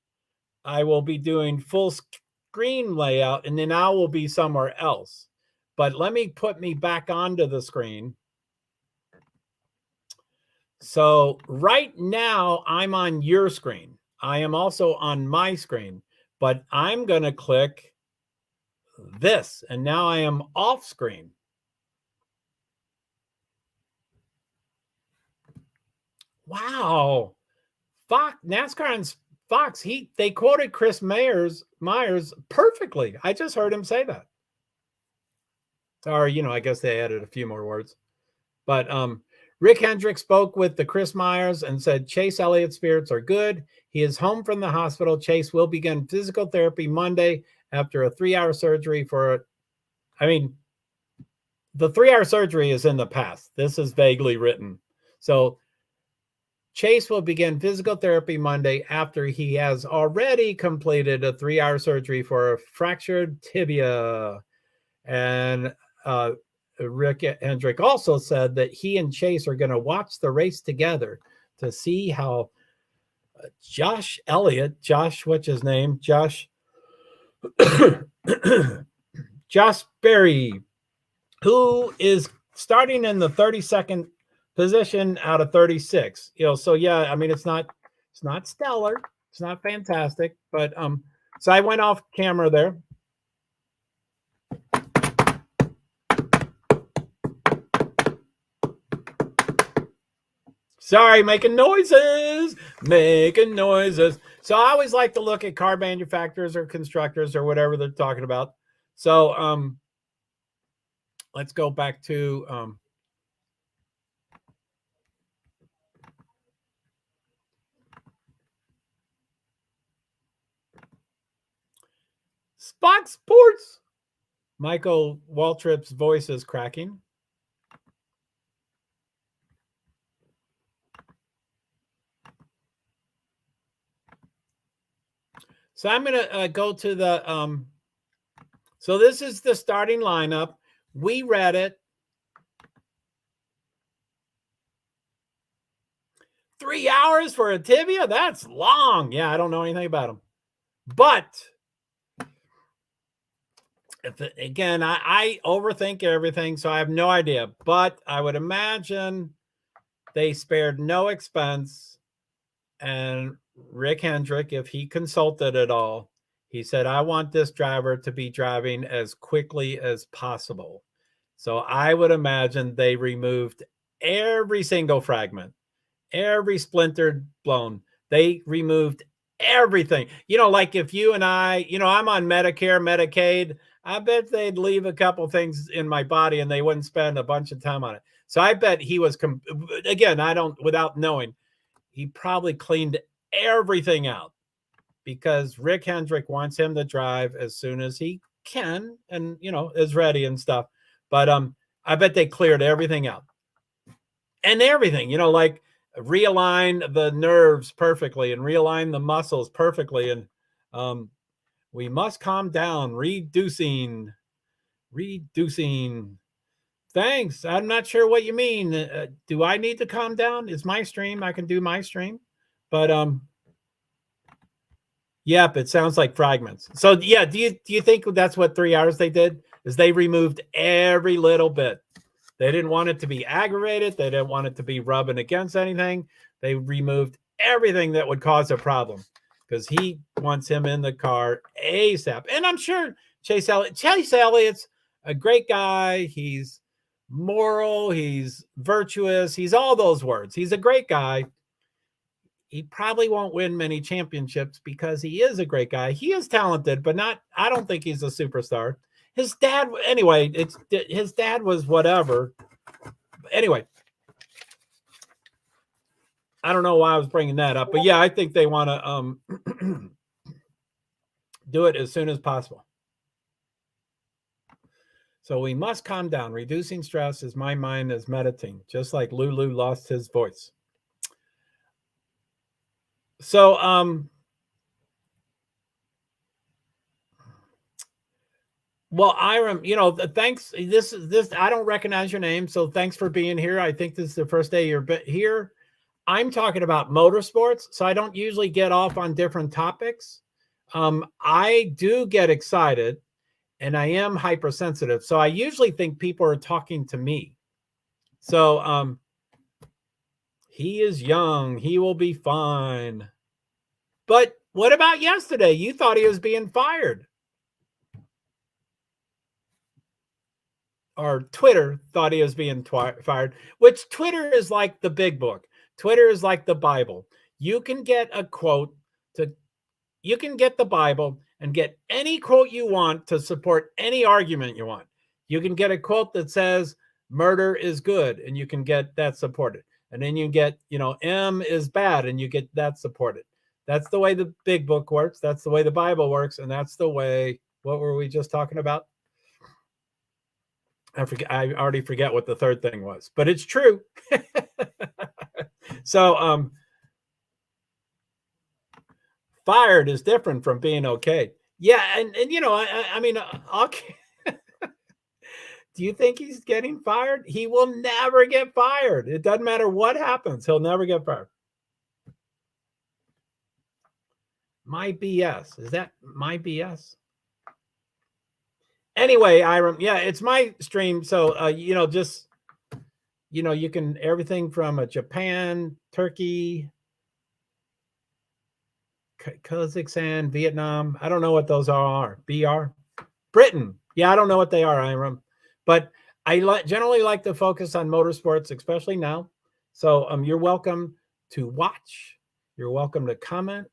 I will be doing full screen layout and then I will be somewhere else. But let me put me back onto the screen. So right now I'm on your screen. I am also on my screen, but I'm going to click this and now I am off screen. Wow. NASCAR and Fox, they quoted Chris Myers perfectly. I just heard him say that. Or, I guess they added a few more words. But Rick Hendrick spoke with the Chris Myers and said Chase Elliott's spirits are good. He is home from the hospital. Chase will begin physical therapy Monday after a 3-hour surgery the 3-hour surgery is in the past. This is vaguely written. So Chase will begin physical therapy Monday after he has already completed a 3-hour surgery for a fractured tibia. And Rick Hendrick also said that he and Chase are going to watch the race together to see how Josh Elliott, what's his name? Josh Berry, who is starting in the 32nd position out of 36. So yeah, it's not stellar, it's not fantastic, but so I went off camera there. Sorry, making noises. So I always like to look at car manufacturers or constructors or whatever they're talking about. So let's go back to Fox Sports. Michael Waltrip's voice is cracking. So I'm going to go to the So this is the starting lineup. We read it. 3 hours for a tibia? That's long. Yeah, I don't know anything about them. But again, I overthink everything, so I have no idea. But I would imagine they spared no expense. And Rick Hendrick, if he consulted at all, he said, I want this driver to be driving as quickly as possible. So I would imagine they removed every single fragment, every splintered blown. They removed everything. Like if you and I, I'm on Medicare, Medicaid, I bet they'd leave a couple things in my body and they wouldn't spend a bunch of time on it. So I bet he was, again, without knowing, he probably cleaned everything out because Rick Hendrick wants him to drive as soon as he can and, is ready and stuff. But I bet they cleared everything out. And everything, like realign the nerves perfectly and realign the muscles perfectly. And we must calm down, reducing. Thanks. I'm not sure what you mean. Do I need to calm down? It's my stream. I can do my stream. But yep, it sounds like fragments. So yeah, do you think that's what 3 hours they did? Is they removed every little bit. They didn't want it to be aggravated. They didn't want it to be rubbing against anything. They removed everything that would cause a problem because he wants him in the car ASAP. And I'm sure Chase Elliott's a great guy. He's moral. He's virtuous. He's all those words. He's a great guy. He probably won't win many championships because he is a great guy. He is talented, but I don't think he's a superstar. His dad, anyway, his dad was whatever. Anyway, I don't know why I was bringing that up, but yeah, I think they want to do it as soon as possible. So we must calm down. Reducing stress is my mind is meditating, just like Lulu lost his voice. So, well, Iram, thanks. This, I don't recognize your name. So thanks for being here. I think this is the first day you're here. I'm talking about motorsports. So I don't usually get off on different topics. I do get excited and I am hypersensitive. So I usually think people are talking to me. So, he is young. He will be fine. But what about yesterday? You thought he was being fired. Or Twitter thought he was being fired, which Twitter is like the big book. Twitter is like the Bible. You can get a quote you can get the Bible and get any quote you want to support any argument you want. You can get a quote that says murder is good and you can get that supported. And then you get, M is bad and you get that supported. That's the way the big book works. That's the way the Bible works. And that's the way, what were we just talking about? I already forget what the third thing was, but it's true. So, fired is different from being okay. Yeah. And I mean, okay. Do you think he's getting fired? He will never get fired. It doesn't matter what happens. He'll never get fired. My BS. Is that my BS? Anyway, Iram, yeah, it's my stream. So, just, you can, everything from Japan, Turkey, Kazakhstan, Vietnam. I don't know what those are. BR. Britain. Yeah, I don't know what they are, Iram. But I generally like to focus on motorsports, especially now. So you're welcome to watch. You're welcome to comment.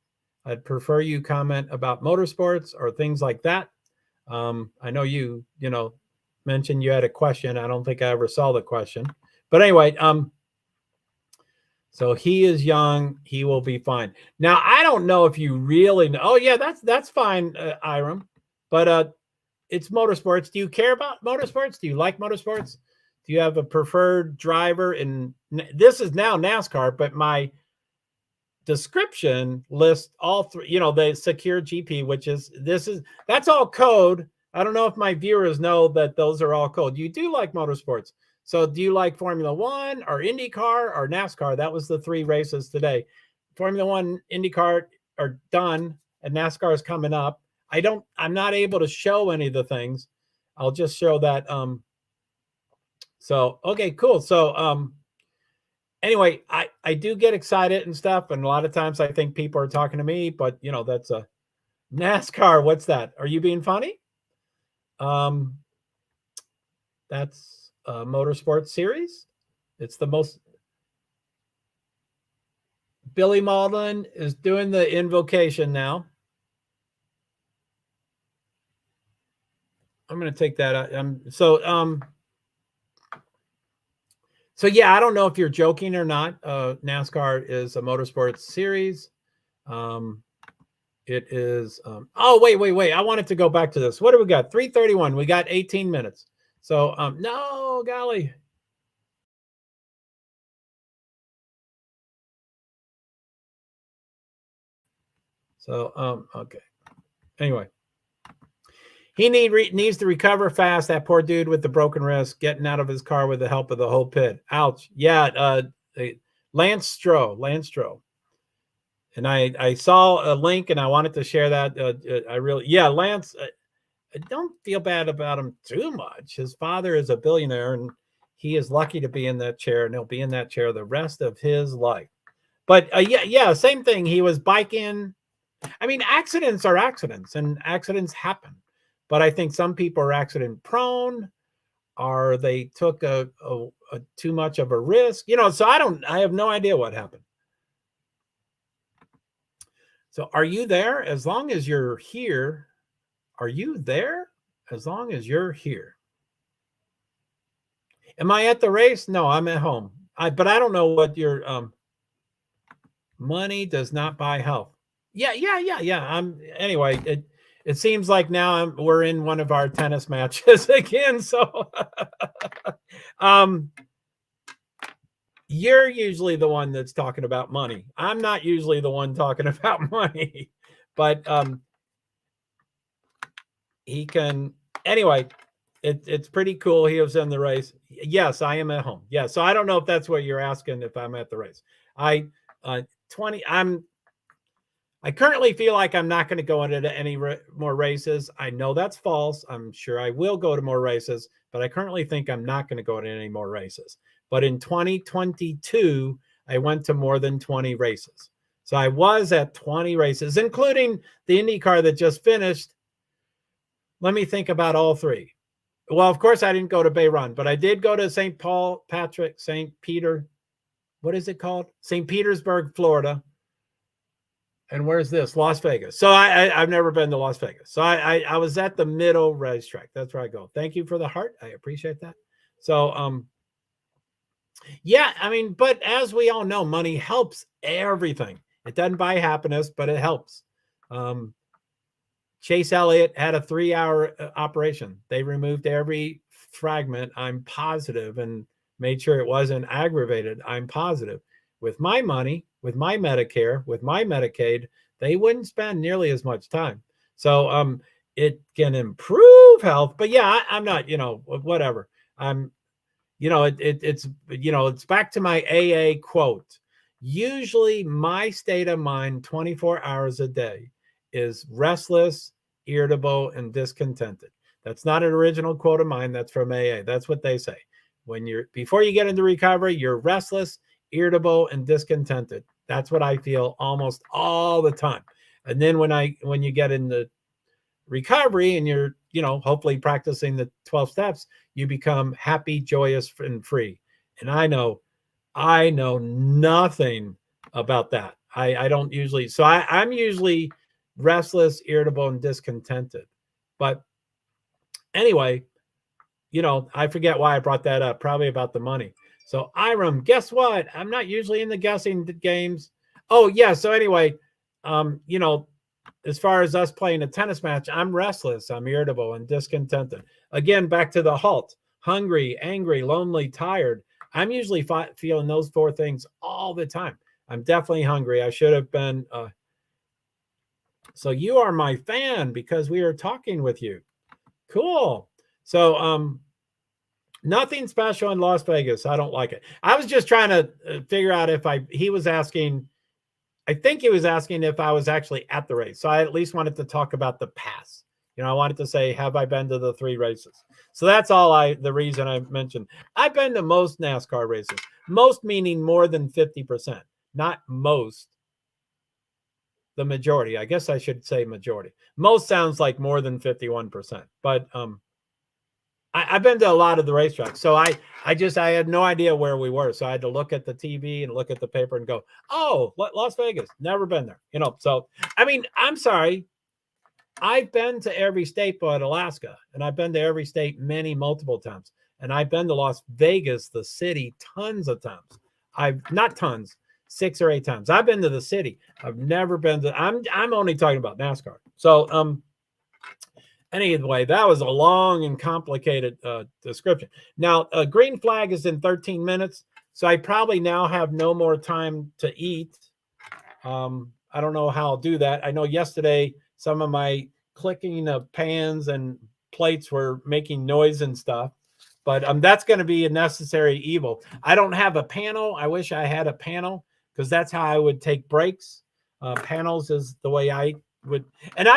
I'd prefer you comment about motorsports or things like that. I know you mentioned you had a question. I don't think I ever saw the question. But anyway, so he is young. He will be fine. Now, I don't know if you really know. Oh, yeah, that's fine, Iram. But it's motorsports. Do you care about motorsports? Do you like motorsports? Do you have a preferred driver? And this is now NASCAR, but my description lists all three, the SakhirGP, which is, that's all code. I don't know if my viewers know that those are all cold. You do like motorsports. So do you like Formula One or IndyCar or NASCAR? That was the 3 races today. Formula One, IndyCar are done, and NASCAR is coming up. I'm not able to show any of the things. I'll just show that. So, okay, cool. So, anyway, I do get excited and stuff. And a lot of times I think people are talking to me, but you know, that's a NASCAR. What's that? Are you being funny? That's a motorsports series. It's the most. Billy Malden is doing the invocation now. I'm going to take that out. So yeah, I don't know if you're joking or not. NASCAR is a motorsports series. It is. Oh, wait. I wanted to go back to this. What do we got? 3:31. We got 18 minutes. So no, golly. So okay. Anyway, he needs to recover fast. That poor dude with the broken wrist, getting out of his car with the help of the whole pit. Ouch. Yeah. Lance Stroh. And I saw a link and I wanted to share that. Lance, I don't feel bad about him too much. His father is a billionaire and he is lucky to be in that chair, and he'll be in that chair the rest of his life. But same thing. He was biking. I mean, accidents are accidents and accidents happen. But I think some people are accident prone, or they took a too much of a risk. You know, so I have no idea what happened. So are you there? As long as you're here, are you there? As long as you're here. Am I at the race? No, I'm at home. But I don't know what your money does not buy health. Yeah. Anyway, it seems like now we're in one of our tennis matches again. So you're usually the one that's talking about money. I'm not usually the one talking about money, but he can. Anyway, it's pretty cool. He was in the race. Yes, I am at home. Yeah, so I don't know if that's what you're asking, if I'm at the race. I currently feel like I'm not going to go into any more races. I know that's false. I'm sure I will go to more races, but I currently think I'm not going to go to any more races. But in 2022, I went to more than 20 races. So I was at 20 races, including the IndyCar that just finished. Let me think about all 3. Well, of course, I didn't go to Bay Run, but I did go to St. Peter. What is it called? St. Petersburg, Florida. And where's this? Las Vegas. So I've never been to Las Vegas. So I was at the middle racetrack. That's where I go. Thank you for the heart. I appreciate that. So, yeah, I mean, but as we all know, money helps everything. It doesn't buy happiness, but it helps. Chase Elliott had a 3-hour operation. They removed every fragment, I'm positive, and made sure it wasn't aggravated. I'm positive. With my money, with my Medicare, with my Medicaid, they wouldn't spend nearly as much time. So it can improve health. But yeah, I'm not, whatever. It's back to my AA quote. Usually my state of mind 24 hours a day is restless, irritable, and discontented. That's not an original quote of mine. That's from AA. That's what they say. Before you get into recovery, you're restless, irritable, and discontented. That's what I feel almost all the time. And then when you get into recovery and you're, hopefully practicing the 12 steps, you become happy, joyous, and free. And I know nothing about that. I don't usually. So I'm usually restless, irritable, and discontented. But anyway, I forget why I brought that up. Probably about the money. So Iram, guess what? I'm not usually in the guessing games. Oh yeah. So anyway, as far as us playing a tennis match, I'm restless, I'm irritable, and discontented. Again, back to the halt: hungry, angry, lonely, tired. I'm usually feeling those 4 things all the time. I'm definitely hungry. I should have been. So you are my fan because we are talking with you. Cool. So, nothing special in Las Vegas. I don't like it. I was just trying to figure out if he was asking, I think he was asking if I was actually at the race. So I at least wanted to talk about the pass. I wanted to say, have I been to the 3 races? So that's all the reason I mentioned. I've been to most NASCAR races. Most meaning more than 50%, not most. The majority. I guess I should say majority. Most sounds like more than 51%. But I've been to a lot of the racetracks. So I had no idea where we were. So I had to look at the TV and look at the paper and go, oh, Las Vegas. Never been there. So, I mean, I'm sorry. I've been to every state but Alaska, and I've been to every state multiple times. And I've been to Las Vegas, the city, tons of times. Not tons, 6 or 8 times. I've been to the city. I've never been to, I'm only talking about NASCAR. So, anyway, that was a long and complicated description. Now, green flag is in 13 minutes. So I probably now have no more time to eat. I don't know how I'll do that. I know yesterday, some of my clicking of pans and plates were making noise and stuff, but that's going to be a necessary evil. I don't have a panel. I wish I had a panel because that's how I would take breaks. Panels is the way I would, and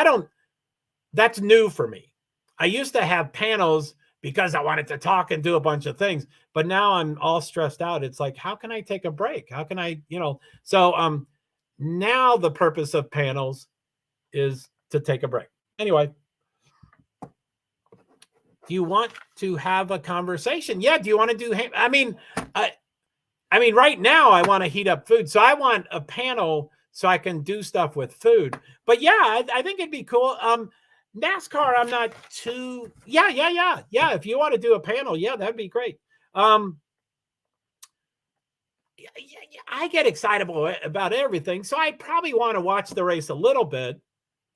that's new for me. I used to have panels because I wanted to talk and do a bunch of things, but now I'm all stressed out. It's like, how can I take a break? How can I, so now the purpose of panels is to take a break. Anyway, do you want to have a conversation? Yeah. Do you want to do? I mean, right now I want to heat up food, so I want a panel so I can do stuff with food. But yeah, I think it'd be cool. NASCAR, I'm not too. Yeah. If you want to do a panel, yeah, that'd be great. I get excitable about everything, so I probably want to watch the race a little bit.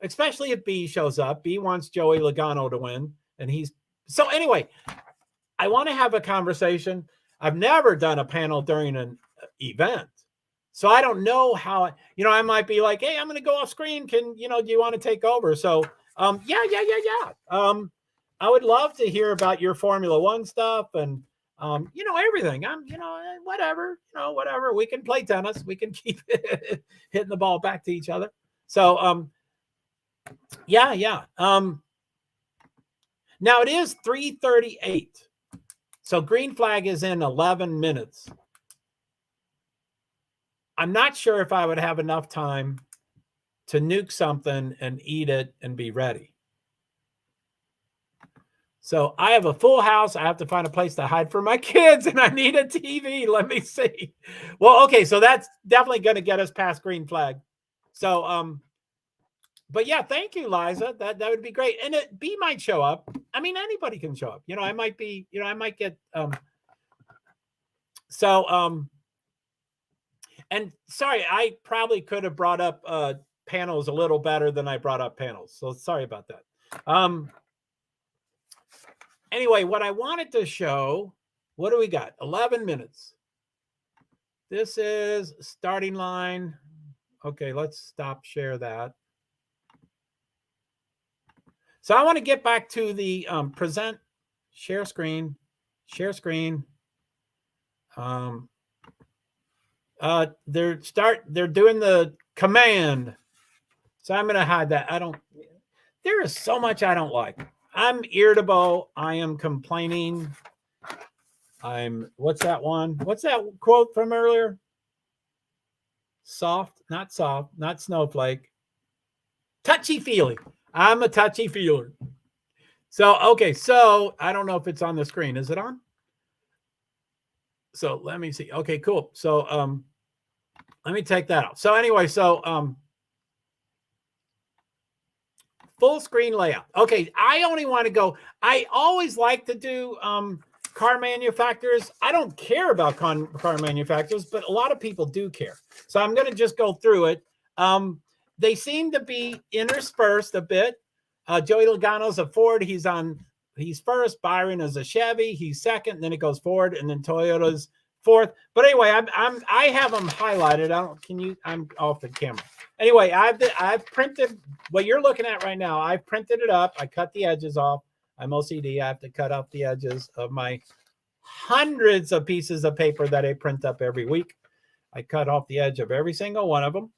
Especially if B shows up. B wants Joey Logano to win. And so anyway, I want to have a conversation. I've never done a panel during an event. So I don't know how, I might be like, hey, I'm going to go off screen. Do you want to take over? So, yeah. I would love to hear about your Formula One stuff and, everything. Whatever, whatever. We can play tennis. We can keep hitting the ball back to each other. So, yeah. Now it is 3:38. So green flag is in 11 minutes. I'm not sure if I would have enough time to nuke something and eat it and be ready. So I have a full house. I have to find a place to hide for my kids and I need a TV. Let me see. Well, okay. So that's definitely going to get us past green flag. So, but yeah, thank you, Liza. That would be great. And B might show up. I mean, anybody can show up. I might be, I might get, and sorry, I probably could have brought up panels a little better than I brought up panels. So sorry about that. Anyway, what I wanted to show, what do we got? 11 minutes. This is starting line. Okay, let's stop share that. So I want to get back to the present, share screen. They're doing the command. So I'm going to hide that. There is so much I don't like. I'm irritable. I am complaining. What's that one? What's that quote from earlier? Soft, not snowflake. Touchy-feely. I'm a touchy-feeler. So, okay. So I don't know if it's on the screen. Is it on? So let me see. Okay, cool. So, let me take that out. So anyway, full screen layout. Okay, I only want to go. I always like to do car manufacturers. I don't care about car manufacturers, but a lot of people do care. So I'm going to just go through it. They seem to be interspersed a bit. Joey Logano's a Ford. He's first. Byron is a Chevy. He's second. Then it goes Ford, and then Toyota's fourth. But anyway, I have them highlighted. I'm off the camera. Anyway, I've printed what you're looking at right now. I've printed it up. I cut the edges off. I'm OCD. I have to cut off the edges of my hundreds of pieces of paper that I print up every week. I cut off the edge of every single one of them.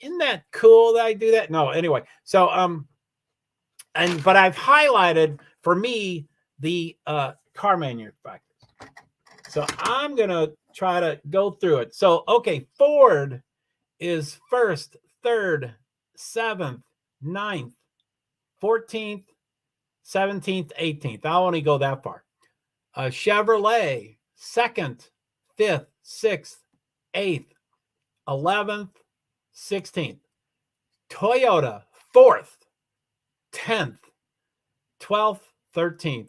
Isn't that cool that I do that? No, anyway. So, but I've highlighted for me the car manufacturers. So I'm going to try to go through it. So, okay, Ford is 1st, 3rd, 7th, 9th, 14th, 17th, 18th. I'll only go that far. Chevrolet, 2nd, 5th, 6th, 8th, 11th, 16th. Toyota, 4th, 10th, 12th, 13th,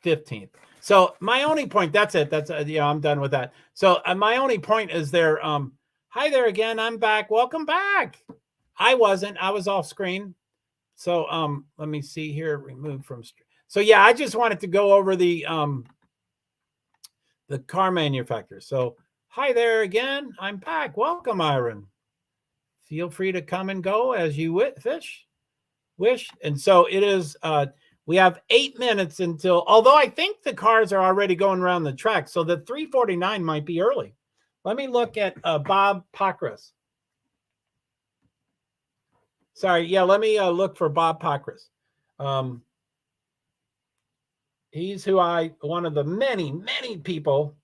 15th. So my only point, that's it. That's, I'm done with that. So my only point is there. Hi there again. I'm back. Welcome back. I was off screen. So let me see here. Remove from screen. So yeah, I just wanted to go over the car manufacturers. So hi there again. I'm back. Welcome, Iron. Feel free to come and go as you wish. And so it is. We have 8 minutes until. Although I think the cars are already going around the track, so the 3:49 might be early. Let me look at Bob Pockris. Sorry, yeah. Let me look for Bob Pockris. He's one of the many people.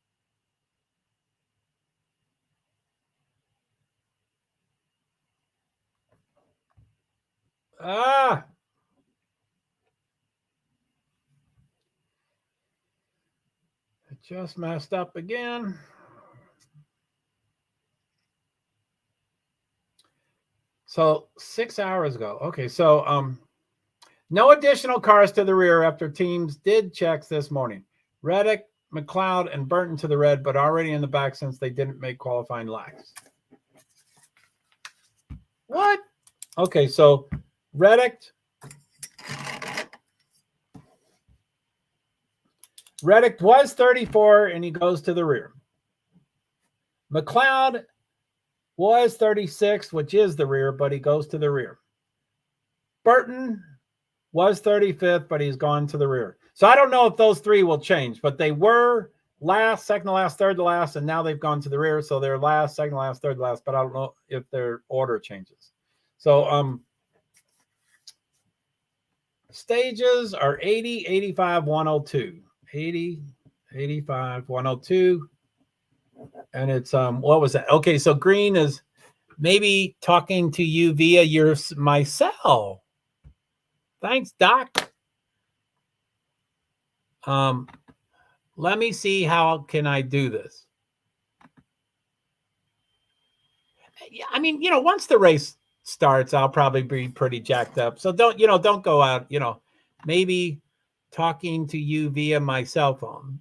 I just messed up again. So 6 hours ago. Okay, so no additional cars to the rear after teams did checks this morning. Reddick, McLeod, and Burton to the red, but already in the back since they didn't make qualifying laps. What? Okay, so Reddick was 34, and he goes to the rear. McLeod was 36, which is the rear, but he goes to the rear. Burton was 35th, but he's gone to the rear. So I don't know if those three will change, but they were last, second to last, third to last, and now they've gone to the rear. So they're last, second to last, third to last, but I don't know if their order changes. So stages are 80, 85, 102. 80, 85, 102. And it's what was that? Okay, so green is maybe talking to you via my cell. Thanks, Doc. Let me see how can I do this. Yeah, I mean, once the race starts, I'll probably be pretty jacked up. So don't go out, maybe talking to you via my cell phone.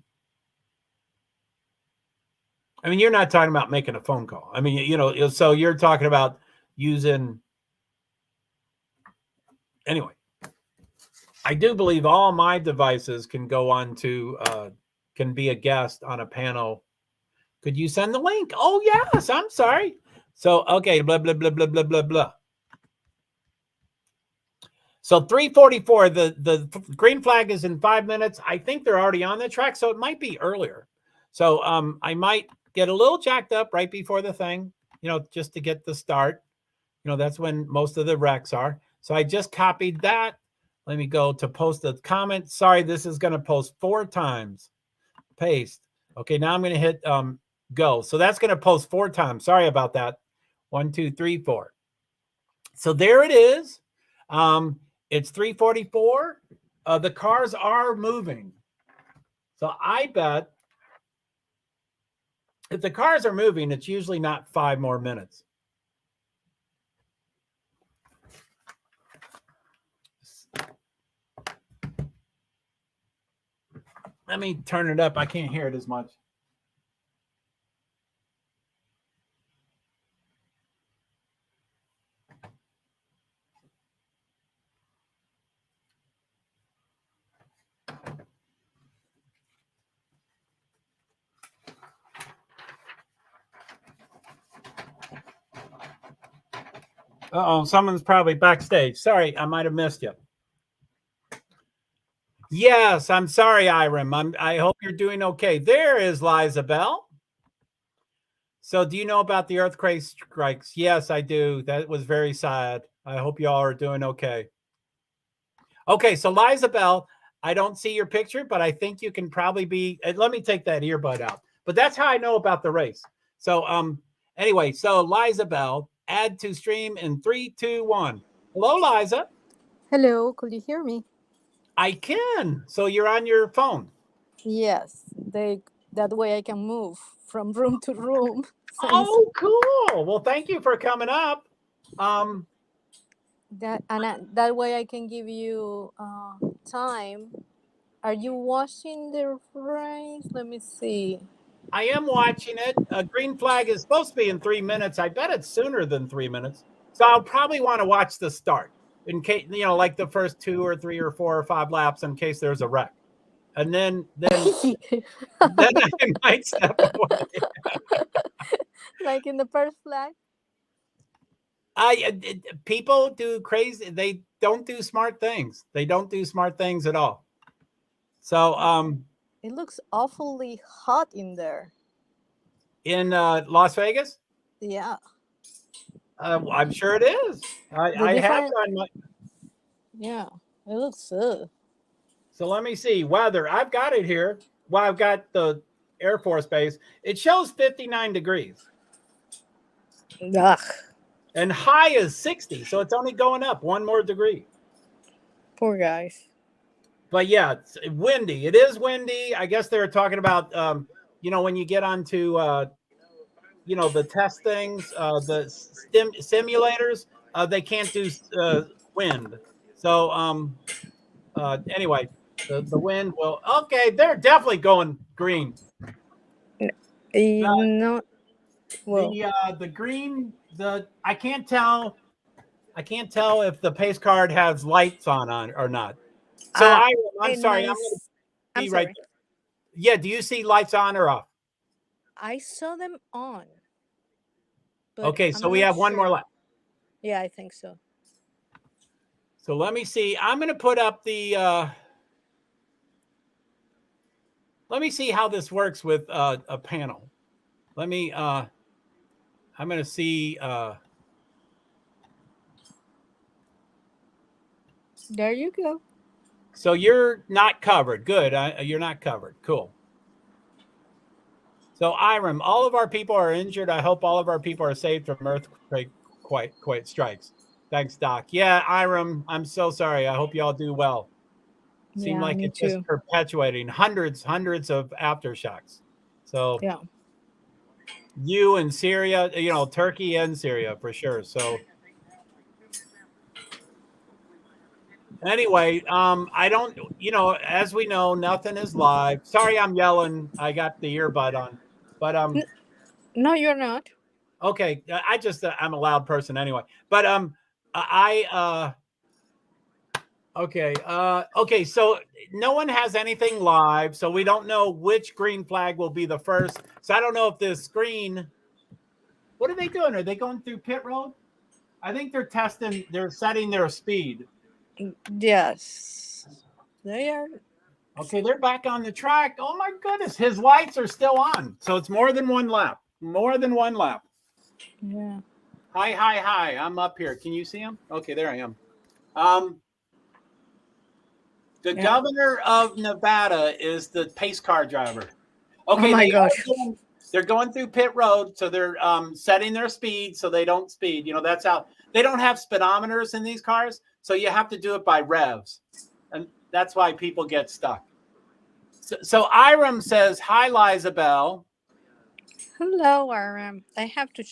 I mean, you're not talking about making a phone call. I mean, so you're talking about using. Anyway, I do believe all my devices can go on to, can be a guest on a panel. Could you send the link? Oh, yes. I'm sorry. So, okay, blah, blah, blah, blah, blah, blah, blah. So 3:44, the green flag is in 5 minutes. I think they're already on the track, so it might be earlier. So I might get a little jacked up right before the thing, just to get the start. That's when most of the wrecks are. So I just copied that. Let me go to post a comment. Sorry, this is going to post 4 times. Paste. Okay, now I'm going to hit go. So that's going to post 4 times. Sorry about that. 1, 2, 3, 4. So there it is. It's 3:44. The cars are moving. So I bet if the cars are moving, it's usually not 5 more minutes. Let me turn it up. I can't hear it as much. Uh-oh, someone's probably backstage. Sorry, I might have missed you. Yes, I'm sorry, Iram. I hope you're doing okay. There is Liza Bell. So do you know about the earthquake strikes? Yes, I do. That was very sad. I hope you all are doing okay. Okay, so Liza Bell, I don't see your picture, but I think you can probably be. Let me take that earbud out. But that's how I know about the race. So anyway, so Liza Bell, add to stream in 3, 2, 1. Hello, Liza. Hello, could you hear me? I can. So you're on your phone. Yes, that way I can move from room to room. Oh, cool. Well, thank you for coming up. That way I can give you time. Are you watching the race? Let me see. I am watching it. A green flag is supposed to be in 3 minutes. I bet it's sooner than 3 minutes. So I'll probably want to watch the start in case, like the first 2 or 3 or 4 or 5 laps in case there's a wreck. And then I might step away. Like in the first flag? People do crazy. They don't do smart things. They don't do smart things at all. So it looks awfully hot in there. In Las Vegas? Yeah. I'm sure it is. I have done my. Yeah, it looks good. So let me see weather. I've got it here. Well, I've got the Air Force Base. It shows 59 degrees. Ugh. And high is 60, so it's only going up 1 more degree. Poor guys. But yeah, it's windy. It is windy. I guess they were talking about, when you get onto, the test things, the simulators, they can't do wind. So anyway, the wind will. Okay, they're definitely going green. No. Well, the green. I can't tell if the pace card has lights on or not. So I'm sorry. I'm right there. Yeah. Do you see lights on or off? I saw them on. Okay, so we have 1 more lap. Yeah, I think so. So let me see. I'm going to put up the. Let me see how this works with a panel. Let me. I'm going to see. There you go. So you're not covered. Good. You're not covered. Cool. So Iram, all of our people are injured. I hope all of our people are saved from earthquake quite strikes. Thanks, Doc. Yeah, Iram, I'm so sorry. I hope you all do well. Seemed like it's just perpetuating hundreds of aftershocks. So yeah, you and Syria, Turkey and Syria for sure. So anyway, I don't, as we know, nothing is live. Sorry, I'm yelling. I got the earbud on, but no, you're not. Okay, I'm a loud person anyway. But okay. So no one has anything live, so we don't know which green flag will be the first. So I don't know if this screen. What are they doing? Are they going through pit road? I think they're testing. They're setting their speed. Yes, they are. Okay, they're back on the track. Oh my goodness, his lights are still on. So it's more than 1 lap. More than 1 lap. Yeah. Hi. I'm up here. Can you see him? Okay, there I am. The governor of Nevada is the pace car driver. Okay, oh my gosh. They're going through pit road, so they're setting their speed so they don't speed. That's how they don't have speedometers in these cars, so you have to do it by revs, and that's why people get stuck. So Iram says, "Hi, Liza Bell." Hello, Iram. I have to.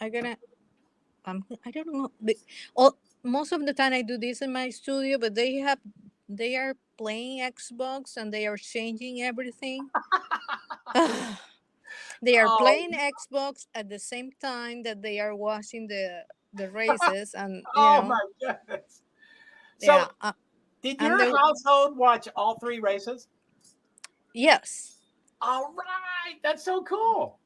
I don't know. Most of the time I do this in my studio, but they are playing Xbox and they are changing everything. They are playing Xbox at the same time that they are watching the races, and my goodness! So, did your household watch all 3 races? Yes. All right, that's so cool.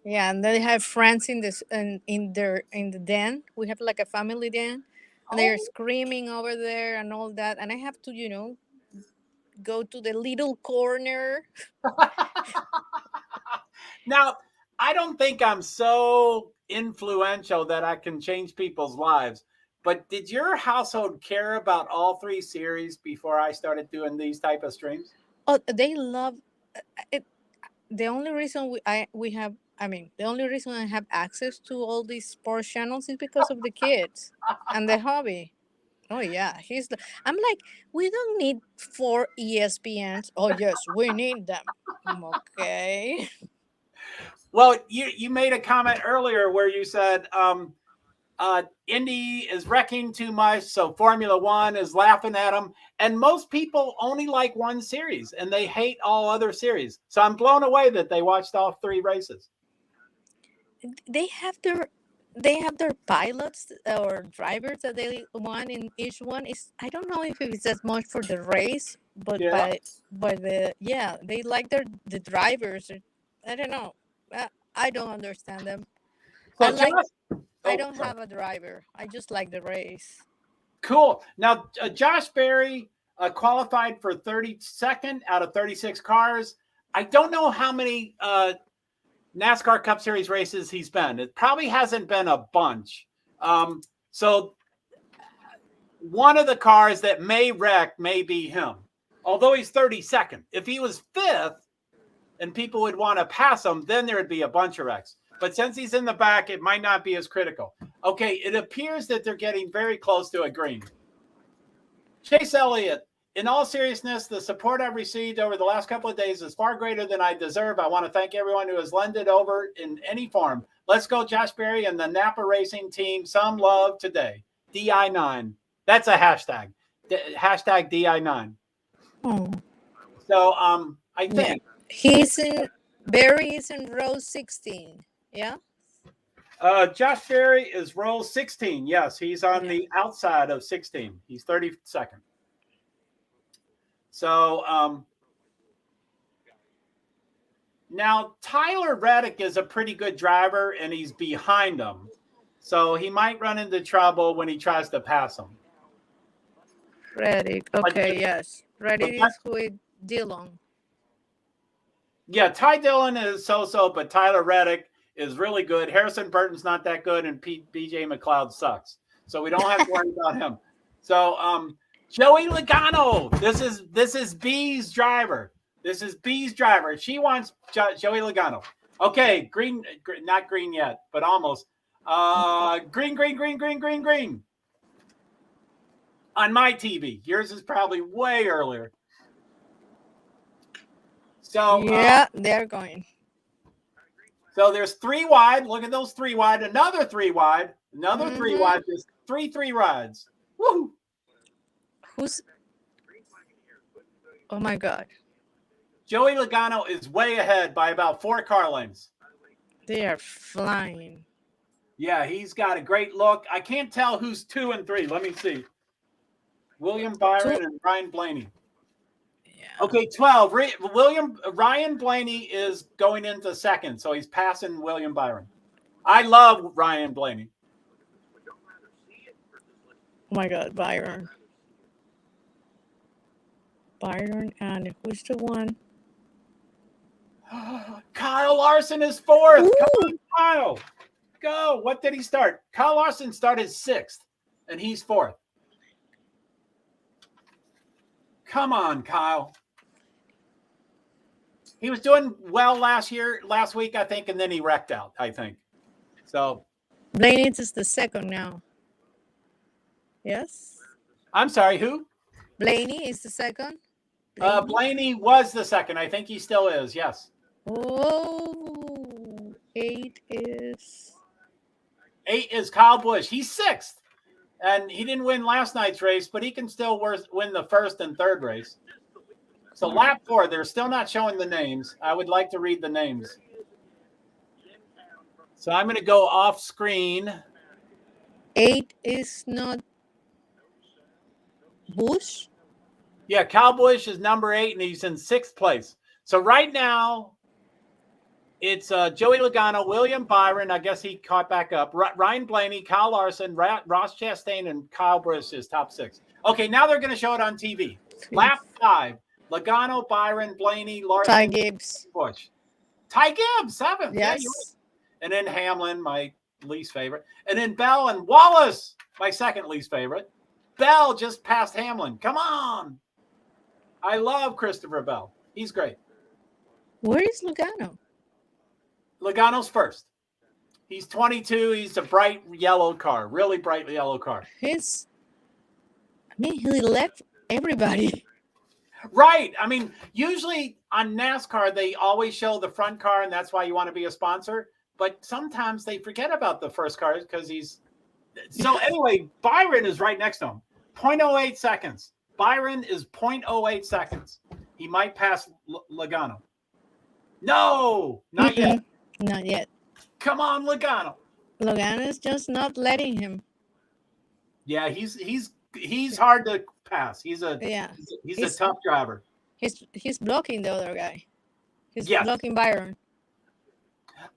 Yeah, and they have friends in the den. We have like a family den, and they are screaming over there and all that. And I have to, go to the little corner. Now, I don't think I'm so influential that I can change people's lives. But did your household care about all 3 series before I started doing these type of streams? Oh, they love it. The only reason the only reason I have access to all these sports channels is because of the kids and the hobby. Oh yeah, I'm like, we don't need 4 ESPNs. Oh yes, we need them. Okay. Well, you made a comment earlier where you said Indy is wrecking too much, so Formula One is laughing at them. And most people only like one series, and they hate all other series. So I'm blown away that they watched all 3 races. They have their pilots or drivers that they want in each one. Is I don't know if it's as much for the race, but they like the drivers. I don't know. I don't understand them. So I don't have a driver. I just like the race. Cool. Now, Josh Berry qualified for 32nd out of 36 cars. I don't know how many NASCAR Cup Series races he's been. It probably hasn't been a bunch. So one of the cars that may wreck may be him, although he's 32nd. If he was 5th and people would want to pass him, then there would be a bunch of wrecks. But since he's in the back, it might not be as critical. Okay, it appears that they're getting very close to agreeing. Chase Elliott, in all seriousness, the support I've received over the last couple of days is far greater than I deserve. I want to thank everyone who has lended over in any form. Let's go, Josh Berry and the Napa Racing team. Some love today. DI9. That's a hashtag. Hashtag DI9. Oh. So I think Berry is in row 16. Yeah. Josh Berry is row 16. Yes, he's on the outside of 16. He's 32nd. So now Tyler Reddick is a pretty good driver, and he's behind him. So he might run into trouble when he tries to pass him. Reddick. Okay, yes. Reddick is with Dillon. Yeah, Ty Dillon is so-so, but Tyler Reddick is really good. Harrison Burton's not that good, and BJ McLeod sucks. So we don't have to worry about him. So Joey Logano, this is B's driver. This is B's driver. She wants Joey Logano. Okay, green, not green yet, but almost. Green. On my TV. Yours is probably way earlier. So yeah, they're going. So there's 3 wide. Look at those 3 wide. Another 3 wide. Another 3 wide. There's 3 rides. Woo! Oh my God. Joey Logano is way ahead by about 4 car lengths. They are flying. Yeah, he's got a great look. I can't tell who's 2 and 3. Let me see. William Byron and Ryan Blaney. Yeah. Okay, 12. Ryan Blaney is going into 2nd, so he's passing William Byron. I love Ryan Blaney. Oh my God, Byron. And who's the one? Kyle Larson is 4th. Come on, Kyle. Go. What did he start? Kyle Larson started 6th, and he's 4th. Come on, Kyle. He was doing well last week, I think, and then he wrecked out, I think. So Blaney is the 2nd now. Yes? I'm sorry, who? Blaney is the 2nd. Blaney was the 2nd. I think he still is, yes. Oh, 8 is Kyle Busch. He's 6th. And he didn't win last night's race, but he can still win the 1st and 3rd race. So lap 4, they're still not showing the names. I would like to read the names. So I'm going to go off screen. 8 is not Busch? Yeah, Kyle Busch is number 8, and he's in 6th place. So right now, it's Joey Logano, William Byron. I guess he caught back up. Ryan Blaney, Kyle Larson, Ross Chastain, and Kyle Busch is top 6. Okay, now they're going to show it on TV. Lap 5. Logano, Byron, Blaney, Larson, Ty Gibbs, Bush. Ty Gibbs, 7th. yes. Yeah, you're right. And then Hamlin, my least favorite. And then Bell and Wallace, my second least favorite. Bell just passed Hamlin. Come on. I love Christopher Bell. He's great. Where is Logano? Logano's first. He's 22. He's a bright yellow car, really bright yellow car. He left everybody. Right. I mean, usually on NASCAR, they always show the front car, and that's why you want to be a sponsor. But sometimes they forget about the first car because he's. So anyway, Byron is right next to him. 0.08 seconds. Byron is 0.08 seconds. He might pass Logano. No, not yet. Not yet. Come on, Logano. Logano's just not letting him. Yeah, he's hard to pass. He's a tough driver. He's blocking the other guy. He's Yes. blocking Byron.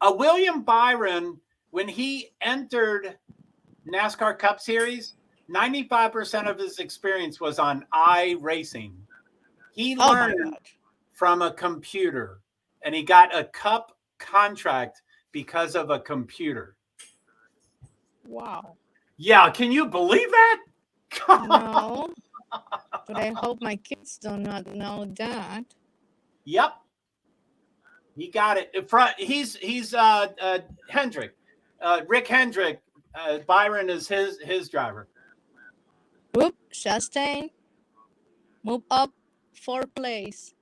William Byron, when he entered NASCAR Cup Series, 95% of his experience was on iRacing. He learned from a computer, and he got a Cup contract because of a computer. Wow. Yeah, can you believe that? No, but I hope my kids do not know that. Yep. He got it. He's Hendrick. Rick Hendrick. Byron is his driver. Whoop, Chastain. Move up 4 place.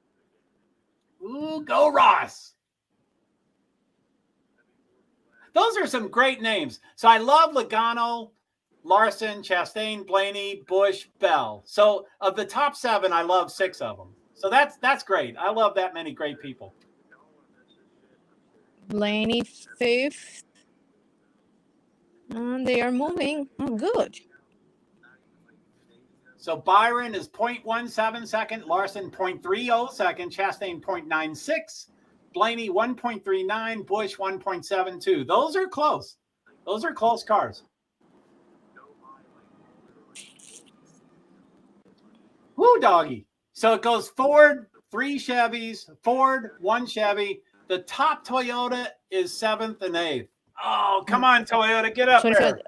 Ooh, go Ross. Those are some great names. So I love Logano, Larson, Chastain, Blaney, Bush, Bell. So of the top 7, I love 6 of them. So that's great. I love that many great people. Blaney 5th. And they are moving. Oh, good. So Byron is 0.17 second, Larson 0.30 second, Chastain 0.96, Blaney 1.39, Bush 1.72. Those are close. Those are close cars. Woo, doggy. So it goes Ford, 3 Chevys, Ford, 1 Chevy. The top Toyota is 7th and 8th. Oh, come on, Toyota, get up there.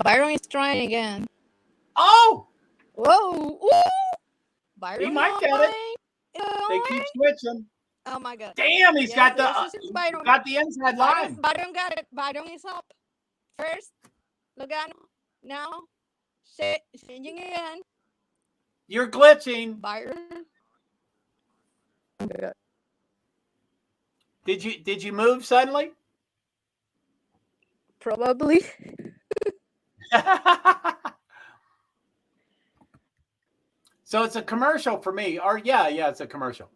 Byron is trying again. Oh! Whoa! Ooh. Byron, he might get it. They keep switching. Oh my God! Damn, he's got the inside line. Byron got it. Byron is up first. Logano now. Changing again. You're glitching. Byron. Oh my God. Did you move suddenly? Probably. So it's a commercial for me. Or yeah, it's a commercial.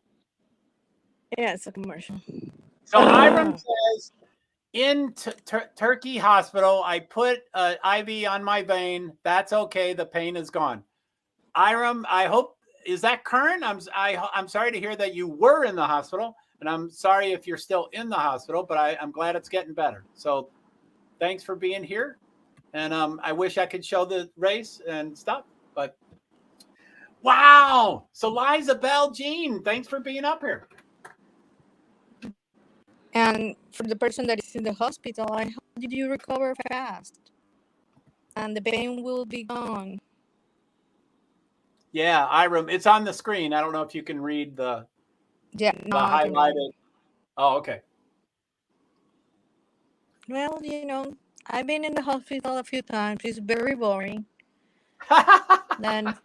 Yeah, it's a commercial. So Hiram says, in Turkey Hospital, I put an IV on my vein. That's okay. The pain is gone. Hiram, I hope, is that current? I'm sorry to hear that you were in the hospital, and I'm sorry if you're still in the hospital, but I'm glad it's getting better. So thanks for being here. And I wish I could show the race and stuff, but wow. So Liza Bell Jean, thanks for being up here. And for the person that is in the hospital, I hope did you recover fast, and the pain will be gone. Yeah, Iram, it's on the screen. I don't know if you can read the highlighted. Oh, okay. Well, I've been in the hospital a few times. It's very boring. Then,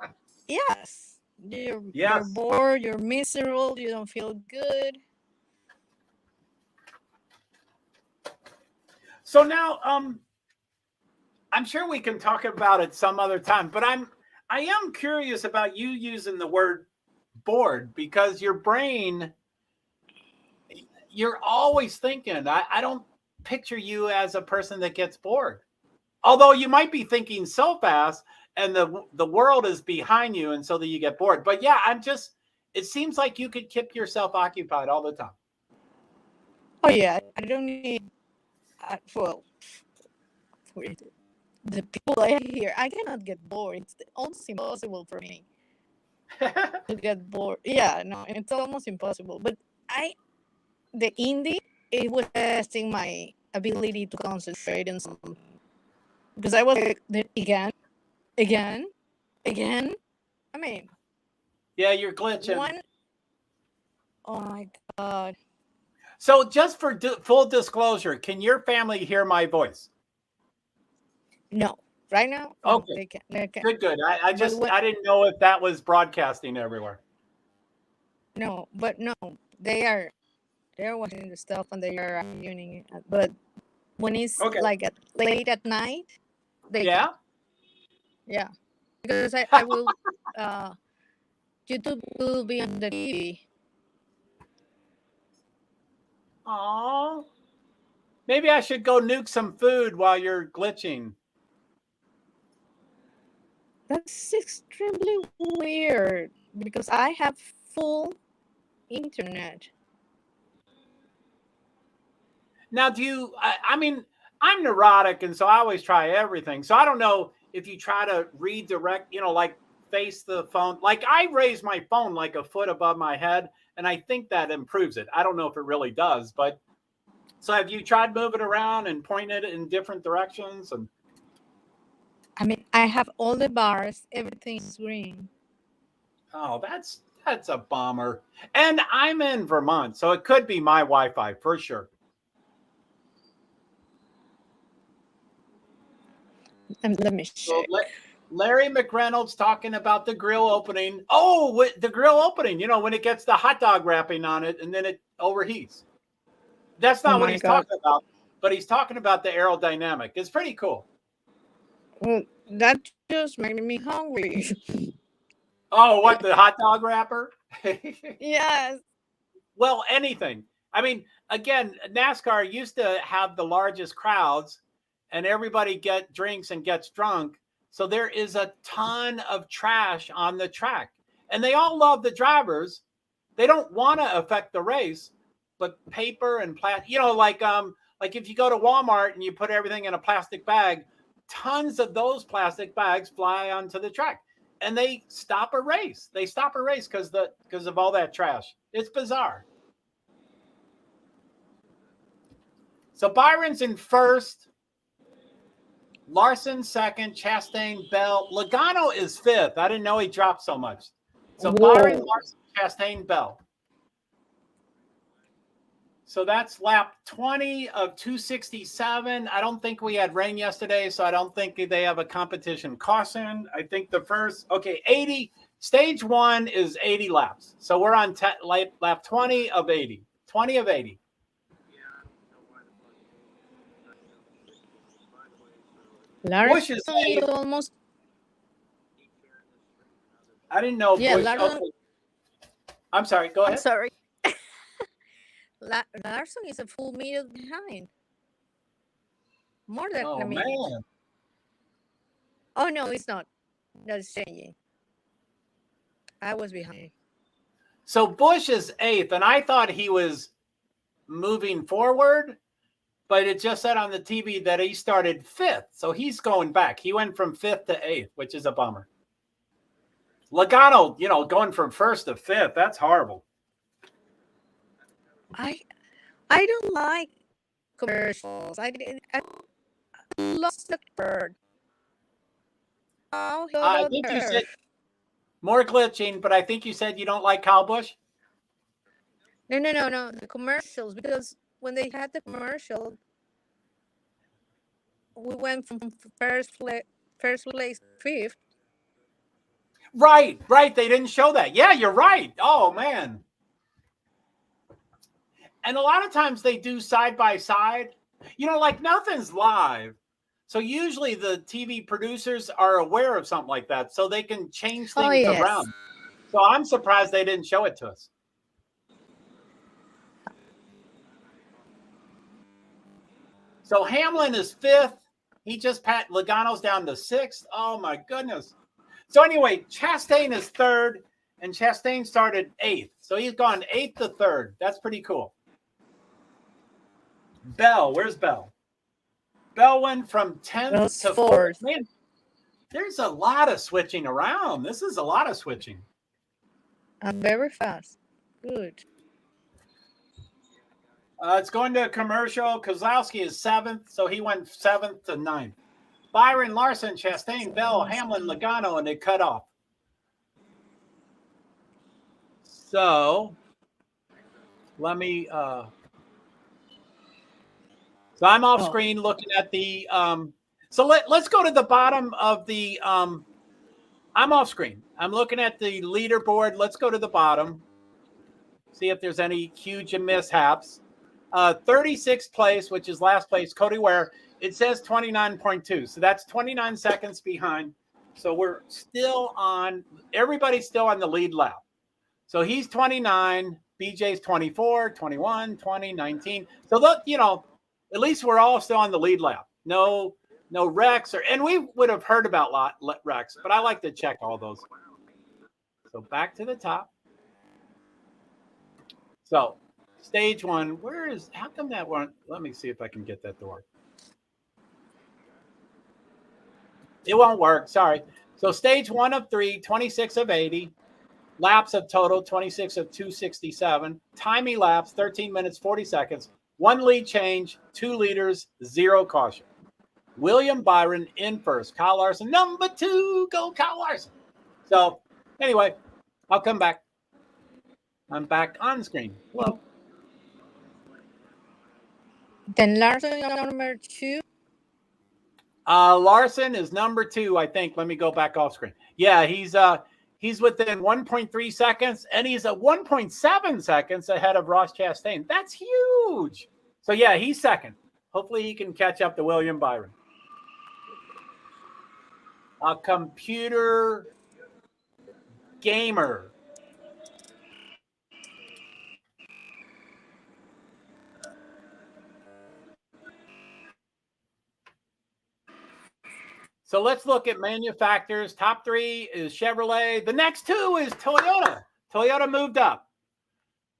yes, you're bored, you're miserable, you don't feel good. So now, I'm sure we can talk about it some other time, but I am curious about you using the word bored, because your brain, you're always thinking. I don't picture you as a person that gets bored, although you might be thinking so fast and the world is behind you, and so that you get bored. But yeah, it seems like you could keep yourself occupied all the time. Oh yeah, I don't need for the people I hear, I cannot get bored. It's almost impossible for me. to get bored. Yeah, no, it's almost impossible. But the Indy, it was testing my ability to concentrate and something. Because I was like, again. I mean, yeah, you're glitching. Oh my God. So just for full disclosure, can your family hear my voice? No, right now. Okay, no, they can't. Good. I didn't know if that was broadcasting everywhere. No, but no, they're watching the stuff and they are tuning it. But when it's like late at night, they can. Yeah, because I will YouTube will be on the TV. Oh, maybe I should go nuke some food while you're glitching. That's extremely weird because I have full internet. Now, I mean, I'm neurotic, and so I always try everything. So I don't know if you try to redirect, like face the phone. Like I raise my phone like a foot above my head, and I think that improves it. I don't know if it really does, but so have you tried moving around and pointing it in different directions? And I mean, I have all the bars, everything's green. Oh, that's a bummer. And I'm in Vermont, so it could be my Wi-Fi for sure. Let me check. So Larry McReynolds talking about the grill opening. Oh, the grill opening, when it gets the hot dog wrapping on it and then it overheats. That's not what he's talking about, but he's talking about the aerodynamic. It's pretty cool. Well, that just made me hungry. Oh, what, the hot dog wrapper? Yes. Well, anything. I mean, again, NASCAR used to have the largest crowds and everybody get drinks and gets drunk. So there is a ton of trash on the track. And they all love the drivers. They don't want to affect the race, but paper and plastic, like if you go to Walmart and you put everything in a plastic bag, tons of those plastic bags fly onto the track. And they stop a race. They stop a race because of all that trash. It's bizarre. So Byron's in first. Larson second. Chastain, Bell. Logano is fifth. I didn't know he dropped so much. So Byron, Larson, Chastain, Bell. So that's lap 20 of 267. I don't think we had rain yesterday, so I don't think they have a competition caution. I think 80. Stage 1 is 80 laps. So we're on lap 20 of 80. 20 of 80. Bush is almost. I didn't know. Yeah, Bush. Okay. I'm sorry. Go ahead. I'm sorry. Larson is a full minute behind. More than a minute. Man. Oh, no, it's not. That's changing. I was behind. So Bush is 8th, and I thought he was moving forward, but it just said on the TV that he started 5th. So he's going back. He went from 5th to 8th, which is a bummer. Logano, going from 1st to 5th, that's horrible. I don't like commercials. I lost the bird. Oh, I think you said more glitching, but I think you said you don't like Kyle Busch. No. The commercials, because when they had the commercial, we went from first place 5th. Right. They didn't show that. Yeah, you're right. Oh man. And a lot of times they do side by side, like nothing's live. So usually the TV producers are aware of something like that, so they can change things around. So I'm surprised they didn't show it to us. So Hamlin is 5th. He just pat Logano's down to 6th. Oh my goodness. So anyway, Chastain is 3rd, and Chastain started 8th. So he's gone 8th to 3rd. That's pretty cool. Bell, where's Bell? Bell went from 10th to 4th. Man, there's a lot of switching around. This is a lot of switching. And very fast. Good. It's going to a commercial. Kozlowski is 7th, so he went 7th to 9th. Byron, Larson, Chastain, Bell, Hamlin, Logano, and they cut off. So let me. So I'm off screen looking at the. So let's go to the bottom of the. I'm off screen. I'm looking at the leaderboard. Let's go to the bottom. See if there's any huge mishaps. 36th place, which is last place, Cody Ware. It says 29.2. So that's 29 seconds behind. So we're still on. Everybody's still on the lead lap. So he's 29. BJ's 24, 21, 20, 19. So look, at least we're all still on the lead lap. No wrecks and we would have heard about wrecks, but I like to check all those. So back to the top. So stage 1, how come that one? Let me see if I can get that to work. It won't work. Sorry. So stage 1 of 3, 26 of 80. Laps of total, 26 of 267. Time elapsed, 13 minutes, 40 seconds. 1 lead change, 2 leaders, 0 caution. William Byron in first. Kyle Larson, number 2. Go Kyle Larson. So anyway, I'll come back. I'm back on screen. Hello. Then Larson number 2. Larson is number 2, I think. Let me go back off screen. Yeah, he's within 1.3 seconds, and he's at 1.7 seconds ahead of Ross Chastain. That's huge. So yeah, he's second. Hopefully he can catch up to William Byron. Computer gamer. So let's look at manufacturers. Top 3 is Chevrolet. The next 2 is Toyota. Toyota moved up.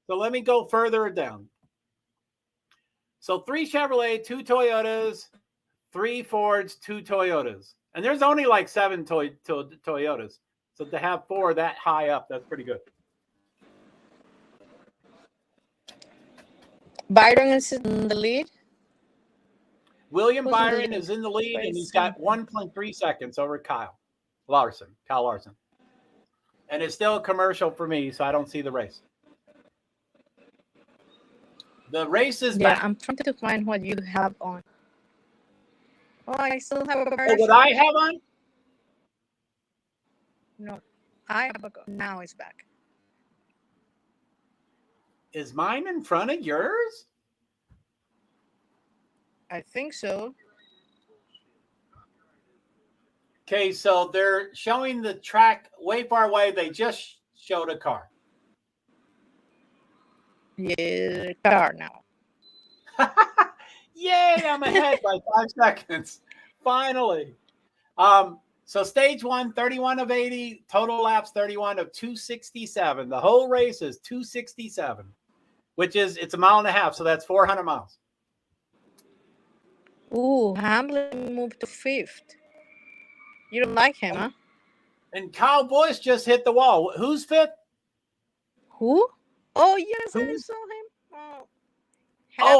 So let me go further down. So 3 Chevrolet, 2 Toyotas, 3 Fords, 2 Toyotas. And there's only like 7 Toyotas. So to have 4 that high up, that's pretty good. Byron is in the lead. William Byron is in the lead, and he's got 1.3 seconds over Kyle Larson. And it's still a commercial for me, so I don't see the race. The race is back. I'm trying to find what you have on. Oh, I still have a version. What I have on? No, I have a. Now it's back. Is mine in front of yours? I think so. Okay, so they're showing the track way far away. They just showed a car. Yeah, car now. Yay, I'm ahead by 5 seconds. Finally. So stage 1, 31 of 80. Total laps, 31 of 267. The whole race is 267, which is, it's a mile and a half. So that's 400 miles. Ooh, Hamlin moved to 5th. You don't like him, huh? And Kyle Busch just hit the wall. Who's 5th? Who? Oh, yes, I saw him.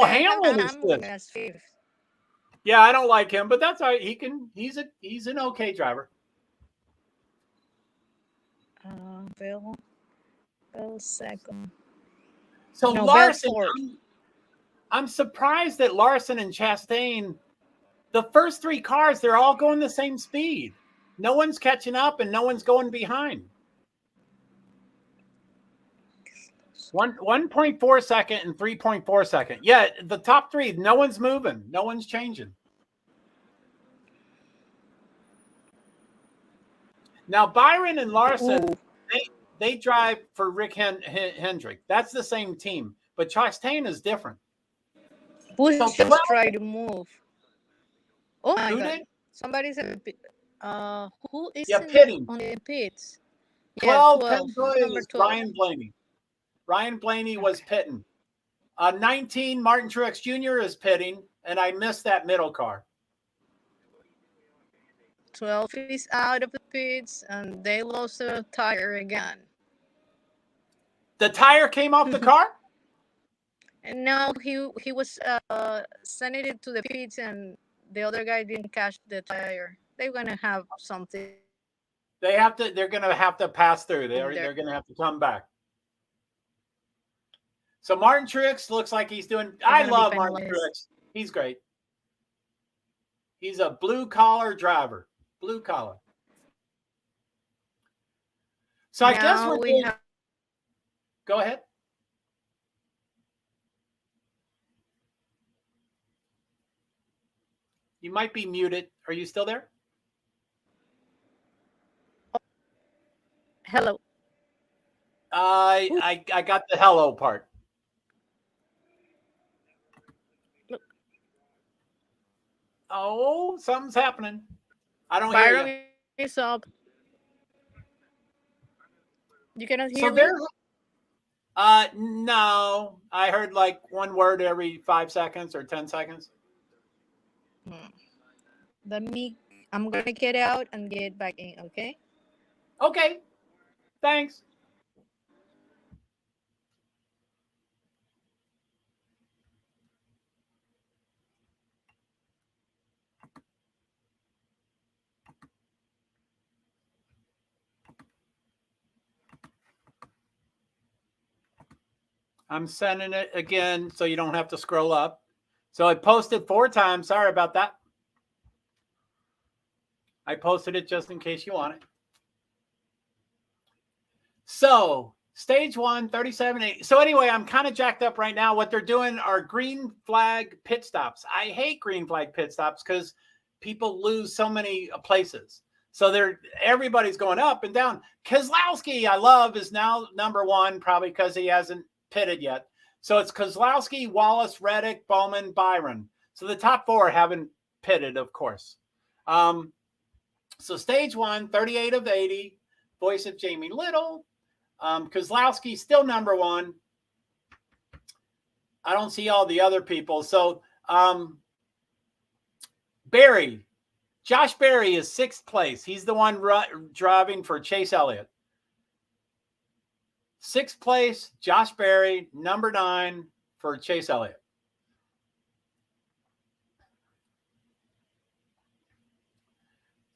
Hamlin is 5th. Yeah, I don't like him, but that's all right. He's an okay driver. Bill second. So no, Larson, I'm surprised that Larson and Chastain, the first 3 cars, they're all going the same speed. No one's catching up and no one's going behind. 1.4 second and 3.4 second. Yeah, the top 3, no one's moving. No one's changing. Now, Byron and Larson, they drive for Rick Hendrick. That's the same team. But Chastain is different. Bush just tried to move. Oh my God. Did? Somebody said, who is pitting on the pits? 12 is Ryan Blaney. Ryan Blaney was pitting. 19, Martin Truex Jr. is pitting, and I missed that middle car. 12 is out of the pits, and they lost a tire again. The tire came off the car? No, he was sending it to the pits, and the other guy didn't catch the tire. They're gonna have something. They're gonna have to pass through. They're gonna have to come back. So Martin Truex looks like he's doing. I love Martin Truex. He's great. He's a blue collar driver. Blue collar. So I guess we have. Go ahead. You might be muted. Are you still there? Hello. I got the hello part. Oh, something's happening. I don't hear you. Is up. You cannot hear me? No. I heard like one word every 5 seconds or 10 seconds. I'm gonna get out and get back in, okay? Okay. Thanks. I'm sending it again so you don't have to scroll up. So I posted 4 times. Sorry about that. I posted it just in case you want it. So stage 1, 37.8. So anyway, I'm kind of jacked up right now. What they're doing are green flag pit stops. I hate green flag pit stops because people lose so many places. So everybody's going up and down. Keselowski, I love, is now number 1, probably because he hasn't pitted yet. So it's Keselowski, Wallace, Reddick, Bowman, Byron. So the top 4 haven't pitted, of course. So stage 1, 38 of 80, voice of Jamie Little. Keselowski still number 1. I don't see all the other people. So Barry, Josh Berry is 6th place. He's the one driving for Chase Elliott. 6th place, Josh Berry, number 9 for Chase Elliott.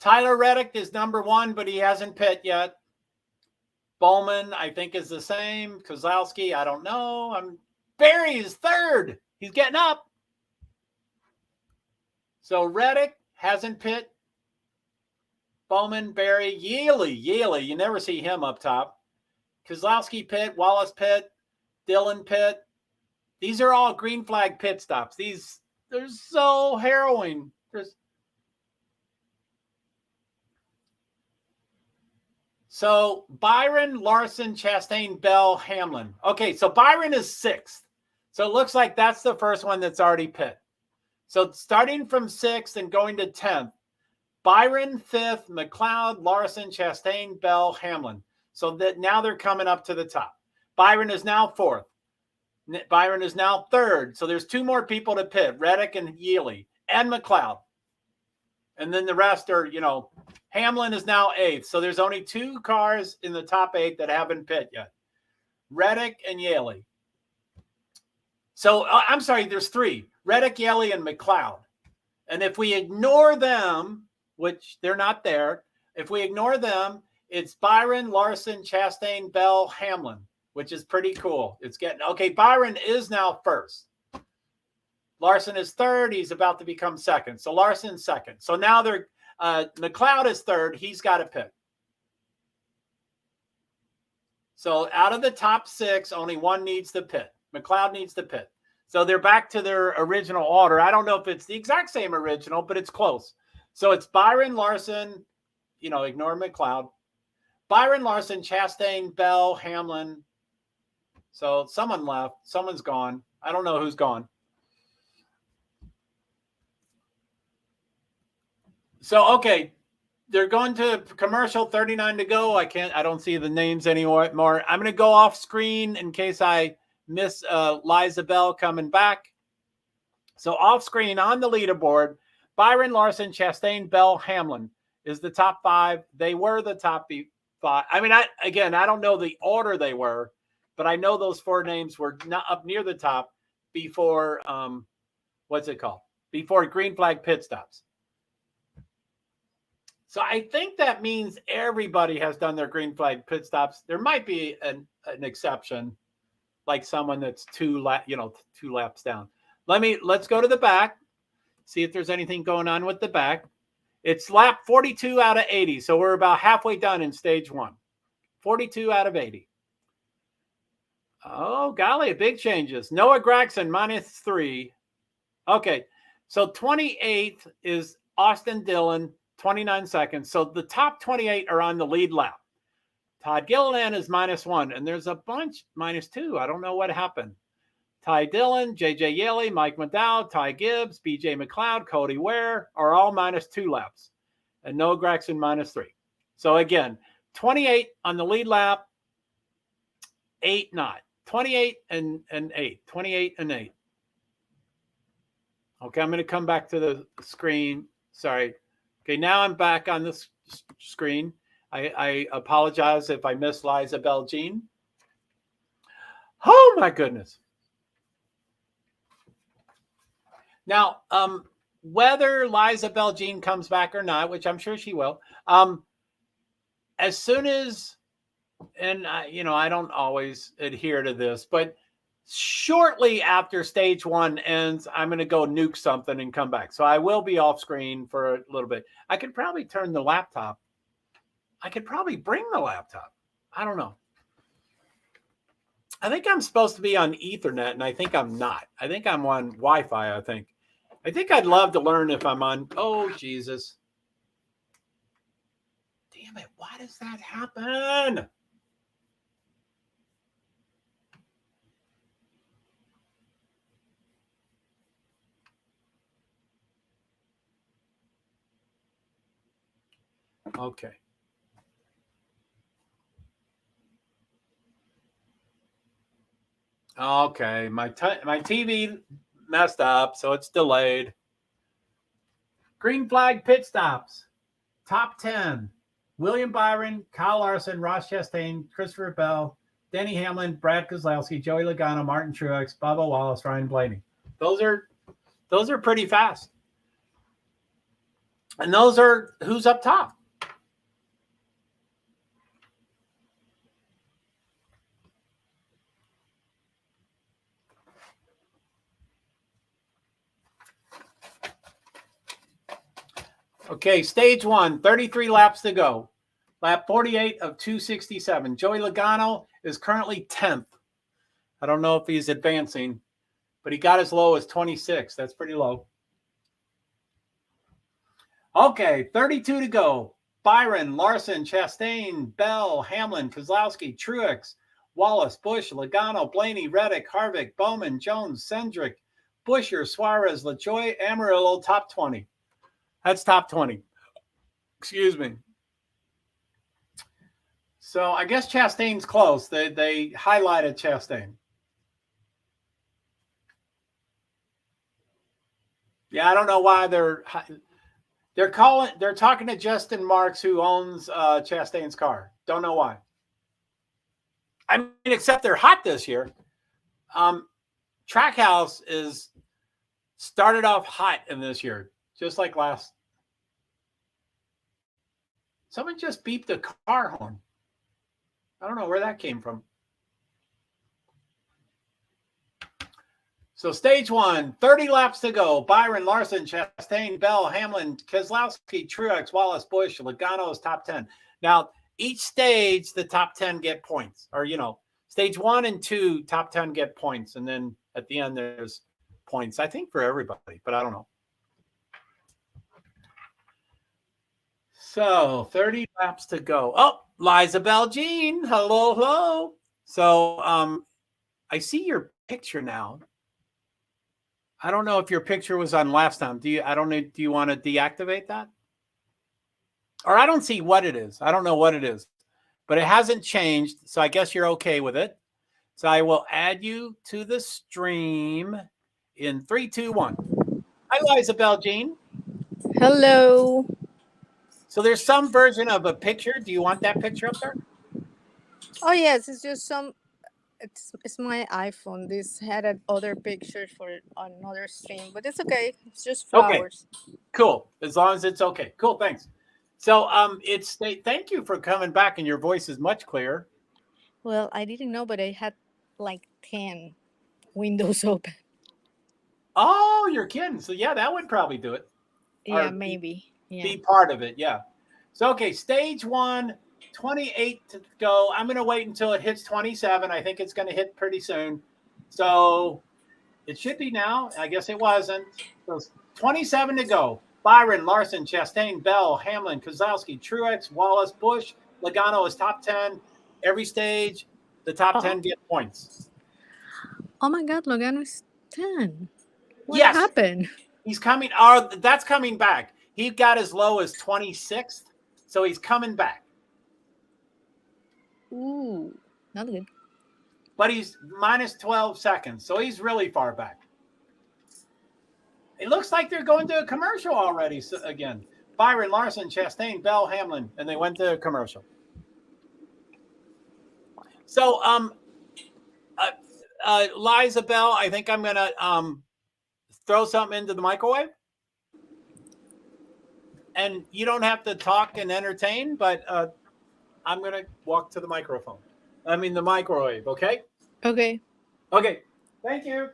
Tyler Reddick is number 1, but he hasn't pit yet. Bowman, I think, is the same. Keselowski, I don't know. Berry is 3rd. He's getting up. So Reddick hasn't pit. Bowman, Berry, Yealy. You never see him up top. Keselowski pit, Wallace pit, Dillon pit. These are all green flag pit stops. They're so harrowing. So Byron, Larson, Chastain, Bell, Hamlin. Okay, so Byron is 6th. So it looks like that's the first one that's already pit. So starting from 6th and going to 10th, Byron 5th, McLeod, Larson, Chastain, Bell, Hamlin. So that now they're coming up to the top. Byron is now 4th. Byron is now 3rd. So there's 2 more people to pit, Reddick and Yealy and McLeod. And then the rest are, Hamlin is now 8th. So there's only 2 cars in the top 8 that haven't pit yet. Reddick and Yealy. So I'm sorry, there's 3. Reddick, Yealy, and McLeod. And if we ignore them, which they're not there, if we ignore them, it's Byron, Larson, Chastain, Bell, Hamlin, which is pretty cool. Okay, Byron is now 1st. Larson is 3rd. He's about to become 2nd. So Larson's 2nd. So now McLeod is 3rd. He's got to pit. So out of the top 6, only 1 needs to pit. McLeod needs to pit. So they're back to their original order. I don't know if it's the exact same original, but it's close. So it's Byron, Larson, ignore McLeod. Byron, Larson, Chastain, Bell, Hamlin. So someone left. Someone's gone. I don't know who's gone. So, okay. They're going to commercial, 39 to go. I don't see the names anymore. I'm going to go off screen in case I miss Liza Bell coming back. So off screen on the leaderboard, Byron, Larson, Chastain, Bell, Hamlin is the top 5. They were the top 5. I mean, I don't know the order they were but I know those 4 names were not up near the top before, what's it called? Before green flag pit stops. So I think that means everybody has done their green flag pit stops. There might be an exception, like someone that's 2 laps down. Let's go to the back, see if there's anything going on with the back. It's lap 42 out of 80, so we're about halfway done in stage 1. 42 out of 80. Oh, golly, big changes. Noah Gragson -3. Okay, so 28th is Austin Dillon, 29 seconds. So the top 28 are on the lead lap. Todd Gilliland is -1, and there's a bunch -2. I don't know what happened. Ty Dillon, J.J. Yaley, Mike McDowell, Ty Gibbs, B.J. McLeod, Cody Ware are all -2 laps, and Noah Gragson -3. So again, 28 on the lead lap, 8 not. 28 and 8. 28 and 8. Okay, I'm going to come back to the screen. Sorry. Okay, now I'm back on this screen. I apologize if I missed Liza Bell Jean. Oh, my goodness. Now, whether Liza Bell Jean comes back or not, which I'm sure she will, as soon as, and I don't always adhere to this, but shortly after stage 1 ends, I'm going to go nuke something and come back. So I will be off screen for a little bit. I could probably turn the laptop. I could probably bring the laptop. I don't know. I think I'm supposed to be on Ethernet, and I think I'm not. I think I'm on Wi-Fi, I think. I think I'd love to learn if I'm on. Oh, Jesus. Damn it. Why does that happen? Okay. Okay, my TV messed up, so it's delayed. Green flag pit stops. Top 10. William Byron, Kyle Larson, Ross Chastain, Christopher Bell, Denny Hamlin, Brad Keselowski, Joey Logano, Martin Truex, Bubba Wallace, Ryan Blaney. Those are pretty fast. And those are who's up top. Okay, stage 1, 33 laps to go. Lap 48 of 267. Joey Logano is currently 10th. I don't know if he's advancing, but he got as low as 26. That's pretty low. Okay, 32 to go. Byron, Larson, Chastain, Bell, Hamlin, Keselowski, Truex, Wallace, Busch, Logano, Blaney, Reddick, Harvick, Bowman, Jones, Cendric, Buescher, Suarez, LaJoy, Amarillo, top 20. That's top 20. Excuse me. So I guess Chastain's close. They highlighted Chastain. Yeah, I don't know why they're talking to Justin Marks, who owns Chastain's car. Don't know why. I mean, except they're hot this year. Trackhouse is started off hot in this year, just like last. Someone just beeped a car horn. I don't know where that came from. So stage 1, 30 laps to go. Byron, Larson, Chastain, Bell, Hamlin, Keselowski, Truex, Wallace, Busch, Logano is top 10. Now, each stage, the top 10 get points. Or, stage 1 and 2, top 10 get points. And then at the end, there's points, I think, for everybody. But I don't know. So 30 laps to go. Oh, Liza Bell Jean. Hello, hello. So I see your picture now. I don't know if your picture was on last time. Do you want to deactivate that? Or I don't see what it is. I don't know what it is. But it hasn't changed. So I guess you're okay with it. So I will add you to the stream in 3, 2, 1. Hi, Liza Bell Jean. Hello. So there's some version of a picture. Do you want that picture up there? Oh yes, it's just some It's my iPhone. This had other pictures for another stream, but it's okay. It's just flowers. Okay, cool. As long as it's okay. Cool, thanks. So thank you for coming back, and your voice is much clearer. Well, I didn't know, but I had like 10 windows open. Oh, you're kidding. So yeah, that would probably do it. Yeah, maybe. Be part of it, yeah. So okay, stage 1, 28 to go. I'm going to wait until it hits 27. I think it's going to hit pretty soon. So it should be now. I guess it wasn't. So 27 to go. Byron, Larson, Chastain, Bell, Hamlin, Kozlowski, Truex, Wallace, Busch, Logano is top 10. Every stage, the top 10 get points. Oh my God, Logano is 10. What Yes. happened? He's coming. That's coming back. He got as low as 26th, so he's coming back. Ooh, not good. But he's minus 12 seconds, so he's really far back. It looks like they're going to a commercial already again. Byron, Larson, Chastain, Bell, Hamlin, and they went to a commercial. So, Liza Bell, I think I'm going to throw something into the microwave. And you don't have to talk and entertain, but I'm going to walk to the microphone. I mean, the microwave, okay? Okay. Okay. Thank you.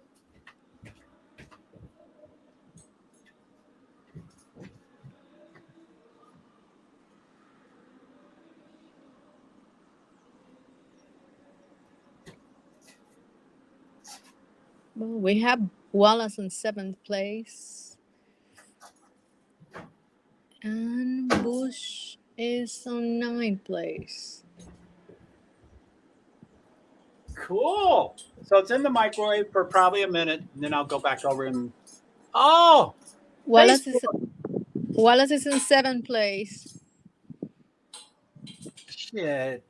Well, we have Wallace in 7th place. And Busch is on 9th place. Cool. So it's in the microwave for probably a minute, and then I'll go back over and Wallace is in 7th place. Shit.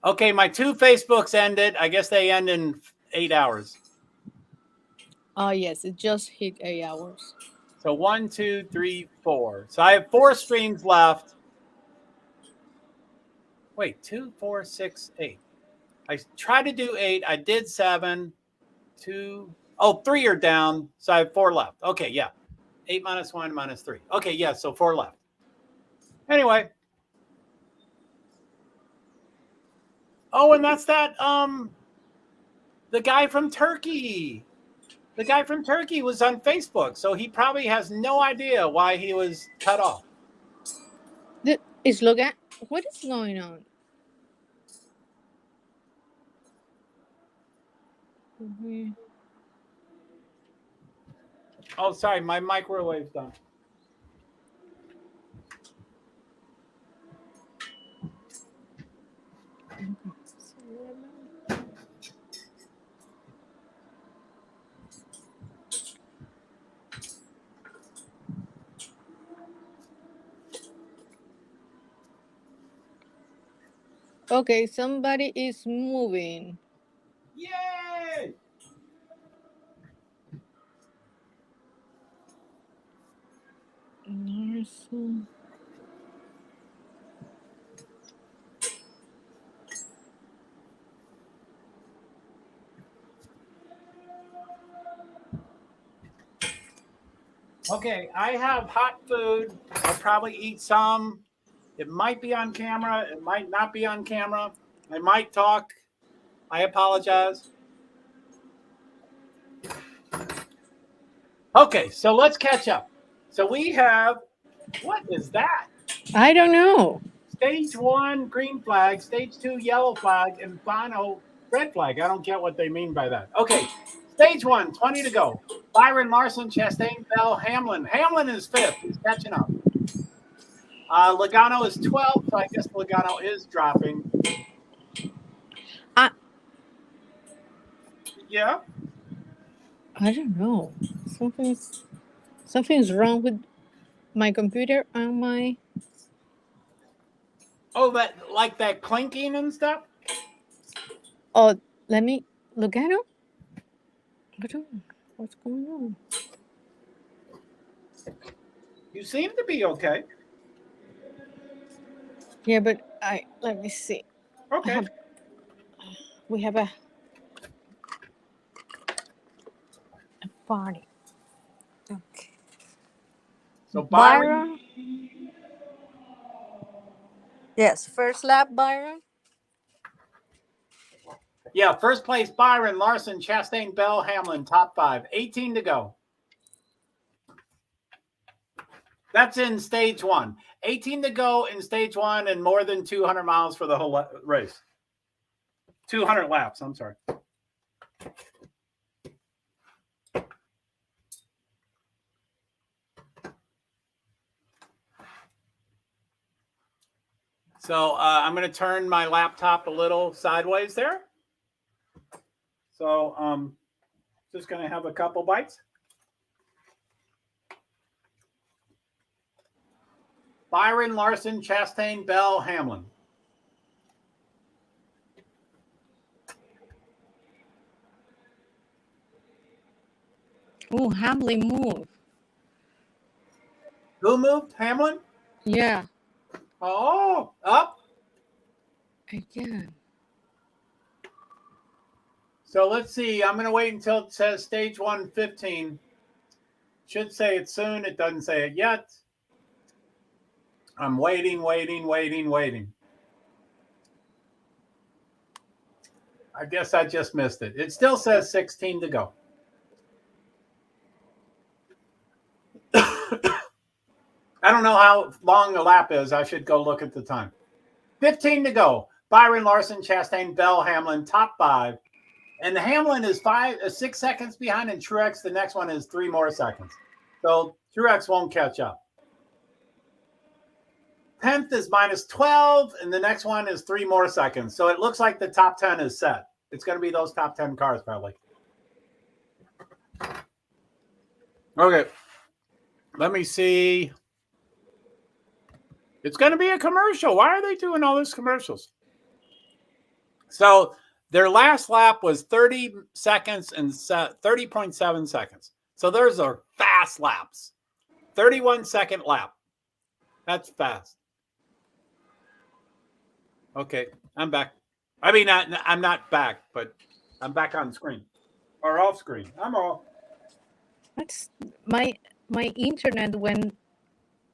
Okay, my 2 Facebooks ended. I guess they end in 8 hours. Oh yes, it just hit 8 hours. So 1, 2, 3, 4. So I have 4 streams left. Wait, 2, 4, 6, 8. I tried to do 8. I did 7. 2. Oh, 3 are down. So I have 4 left. Okay, yeah. 8 minus 1 minus 3. Okay, yeah. So 4 left. Anyway. Oh, and that's that. The guy from Turkey. The guy from Turkey was on Facebook, so he probably has no idea why he was cut off. What is going on? Mm-hmm. Oh, sorry, my microwave's done. Okay, somebody is moving. Yay! Larson. Okay, I have hot food. I'll probably eat some. It might be on camera. It might not be on camera. I might talk. I apologize. Okay, so let's catch up. So we have, what is that? I don't know. Stage 1, green flag. Stage 2, yellow flag. And final, red flag. I don't get what they mean by that. Okay, stage 1, 20 to go. Byron, Larson, Chastain, Bell, Hamlin. Hamlin is 5th. He's catching up. Logano is 12th, so I guess Logano is dropping. Yeah? I don't know. Something's wrong with my computer and my... Oh, that clinking and stuff? Oh, let me... Logano? I don't know. What's going on? You seem to be okay. Yeah, but let me see. Okay. We have a party. Okay. So Byron. Yes, first lap, Byron. Yeah, first place, Byron, Larson, Chastain, Bell, Hamlin, top 5. 18 to go. That's in stage 1. 18 to go in stage 1 and more than 200 miles for the whole race. 200 laps, I'm sorry. So I'm going to turn my laptop a little sideways there. So just going to have a couple bites. Byron, Larson, Chastain, Bell, Hamlin. Oh, Hamlin moved. Who moved? Hamlin? Yeah. Oh, up. Again. So let's see. I'm going to wait until it says stage 1, 15. Should say it soon. It doesn't say it yet. I'm waiting. I guess I just missed it. It still says 16 to go. I don't know how long the lap is. I should go look at the time. 15 to go. Byron, Larson, Chastain, Bell, Hamlin, top 5. And the Hamlin is 6 seconds behind, and Truex, the next one is 3 more seconds. So Truex won't catch up. 10th is minus 12, and the next one is 3 more seconds. So it looks like the top 10 is set. It's going to be those top 10 cars, probably. Okay. Let me see. It's going to be a commercial. Why are they doing all these commercials? So their last lap was 30 seconds and 30.7 seconds. So those are fast laps. 31-second lap. That's fast. Okay, I'm back. I mean, I'm not back, but I'm back on screen or off screen. I'm off. That's my internet went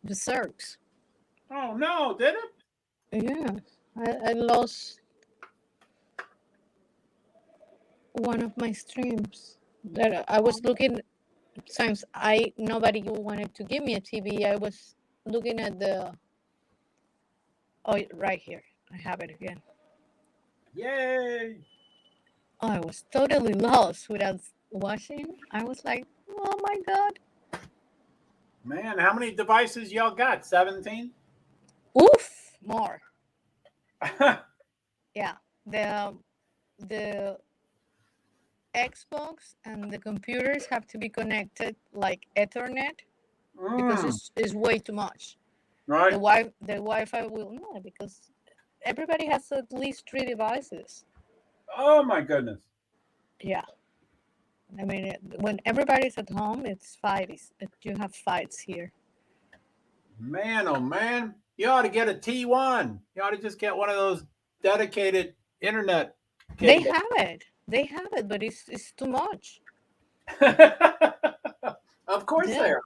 berserk. Oh no, did it? Yeah, I lost one of my streams that I was looking. Since nobody wanted to give me a TV, I was looking at the. Oh, right here. I have it again. Yay! Oh, I was totally lost without watching. I was like, oh my God. Man, how many devices y'all got? 17? Oof, more. Yeah, the Xbox and the computers have to be connected like Ethernet because it's way too much. Right. The Wi-Fi will not, because everybody has at least 3 devices. Oh my goodness. Yeah. I mean, when everybody's at home, it's fights. You have fights here. Man, oh man. You ought to get a T1. You ought to just get one of those dedicated internet cables. They have it, but it's too much. Of course they are.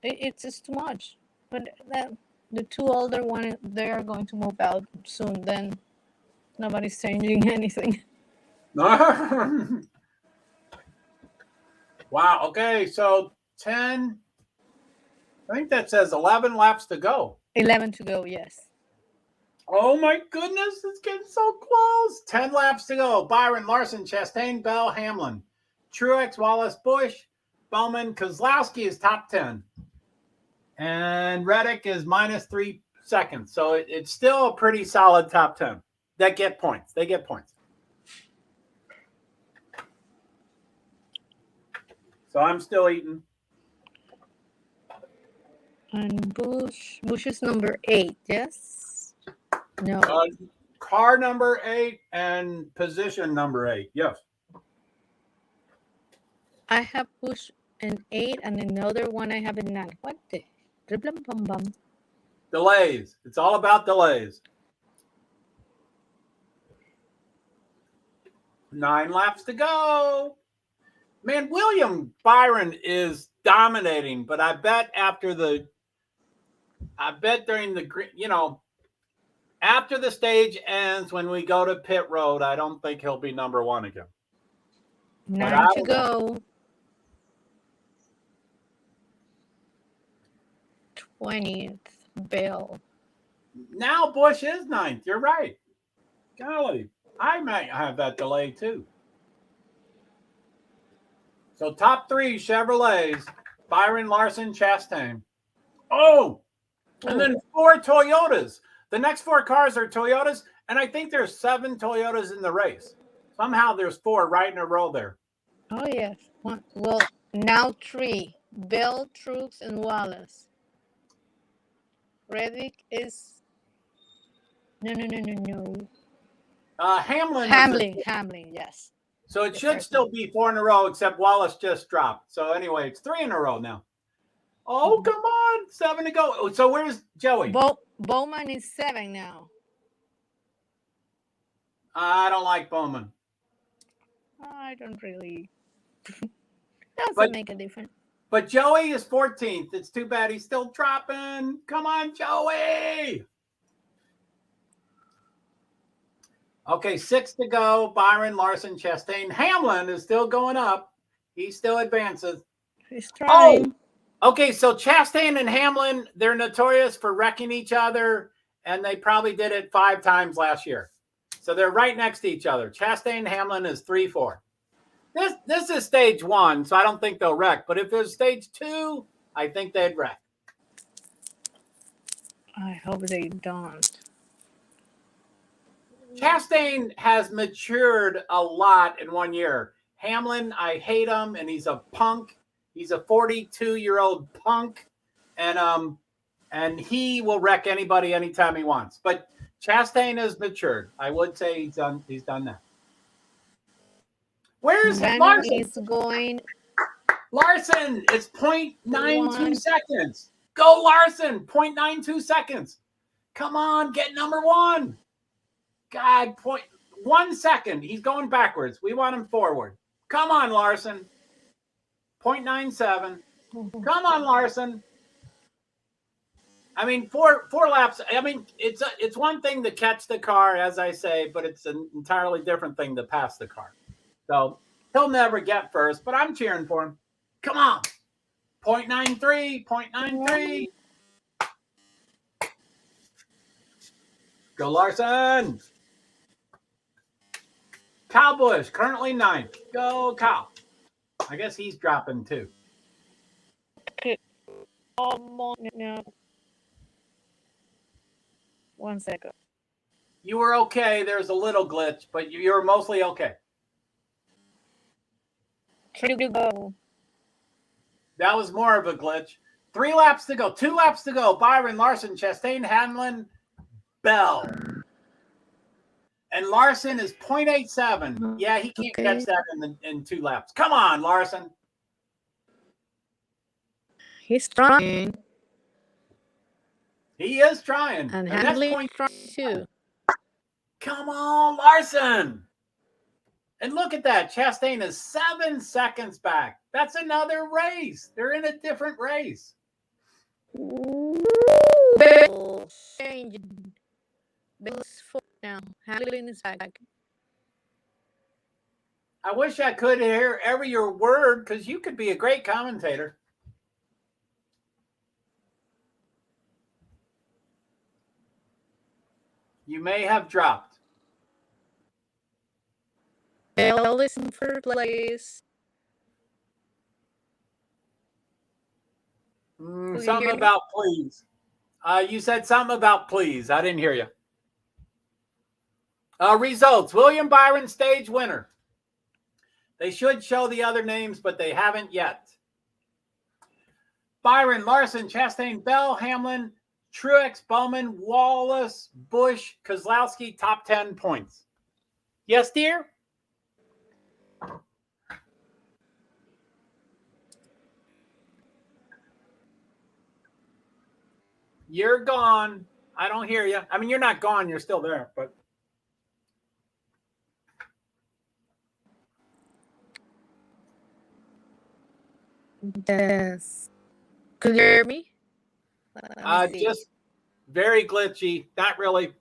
It's just too much. But the 2 older ones, they are going to move out soon. Then nobody's changing anything. Wow. Okay, so 10. I think that says 11 laps to go. 11 to go, yes. Oh my goodness, it's getting so close. 10 laps to go. Byron, Larson, Chastain, Bell, Hamlin, Truex, Wallace, Busch, Bowman, Kozlowski is top 10. And Reddick is minus 3 seconds. So it's still a pretty solid top 10. That get points. They get points. So I'm still eating. And Busch is number 8, yes? No. Car number 8 and position number 8, yes. I have Busch an 8 and another one I have a 9. What the? Delays. It's all about delays. 9 laps to go. Man, William Byron is dominating, but I bet during the, after the stage ends, when we go to pit road, I don't think he'll be number 1 again. 9 to go. 20th, Bill. Now Bush is 9th. You're right. Golly, I might have that delay too. So top 3 Chevrolets, Byron, Larson, Chastain. Oh, and then 4 Toyotas. The next 4 cars are Toyotas, and I think there's 7 Toyotas in the race. Somehow there's 4 right in a row there. Oh, yes. Well, now 3. Bill, Truex, and Wallace. Reddick is... No. Hamlin, yes. So it should still be 4 in a row, except Wallace just dropped. So anyway, it's 3 in a row now. Oh, come on. 7 to go. So where's Joey? Bowman is 7 now. I don't like Bowman. I don't really. Doesn't make a difference. But Joey is 14th. It's too bad he's still dropping. Come on, Joey. Okay, 6 to go. Byron, Larson, Chastain. Hamlin is still going up. He still advances. He's trying. Oh, okay, so Chastain and Hamlin, they're notorious for wrecking each other, and they probably did it 5 times last year. So they're right next to each other. Chastain, Hamlin is 3-4. This is stage 1, so I don't think they'll wreck. But if there's stage 2, I think they'd wreck. I hope they don't. Chastain has matured a lot in 1 year. Hamlin, I hate him, and he's a punk. He's a 42-year-old punk, and he will wreck anybody anytime he wants. But Chastain has matured. I would say he's done that. Where's Larson? He's going. Larson, it's 0.92 seconds. Go Larson, 0.92 seconds. Come on, get number 1. God, 1 second. He's going backwards. We want him forward. Come on, Larson. 0.97. Come on, Larson. I mean, four laps. I mean, it's one thing to catch the car, as I say, but it's an entirely different thing to pass the car. So he'll never get first, but I'm cheering for him. Come on. 0.93, 0.93. Go Larson. Kyle Busch, currently 9th. Go Kyle. I guess he's dropping too. Okay. No. 1 second. You were okay. There's a little glitch, but you're mostly okay. 3 to go. That was more of a glitch. 3 laps to go. 2 laps to go. Byron, Larson, Chastain, Hamlin, Bell. And Larson is 0.87. Yeah, he can't catch that in 2 laps. Come on, Larson. He's trying. He is trying. And Hamlin trying too. Come on, Larson. And look at that. Chastain is 7 seconds back. That's another race. They're in a different race. Bill changed. Bill's 4 now. Hamlin is back. I wish I could hear every your word because you could be a great commentator. You may have dropped. Bill is in 3rd place. Something about please. You said something about please. I didn't hear you. Results. William Byron, stage winner. They should show the other names, but they haven't yet. Byron, Larson, Chastain, Bell, Hamlin, Truex, Bowman, Wallace, Busch, Keselowski, top 10 points. Yes, dear? You're gone. I don't hear you. I mean, you're not gone. You're still there, but. Yes. Could you hear me? Let me see. Just very glitchy. Not really.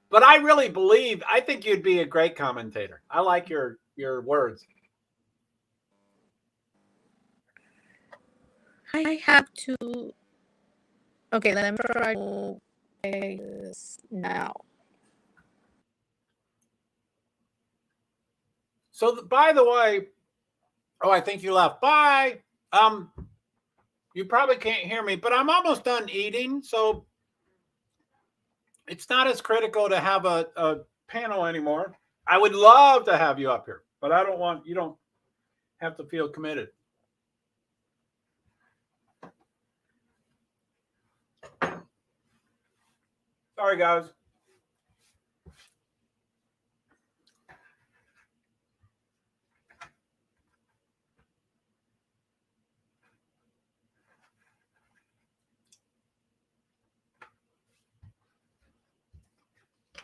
But I really believe, I think you'd be a great commentator. I like your words. I have to. Okay, let me try to play this now. So, by the way, oh, I think you left. Bye. You probably can't hear me, but I'm almost done eating, so it's not as critical to have a panel anymore. I would love to have you up here, but I don't want, you don't have to feel committed. Sorry, guys.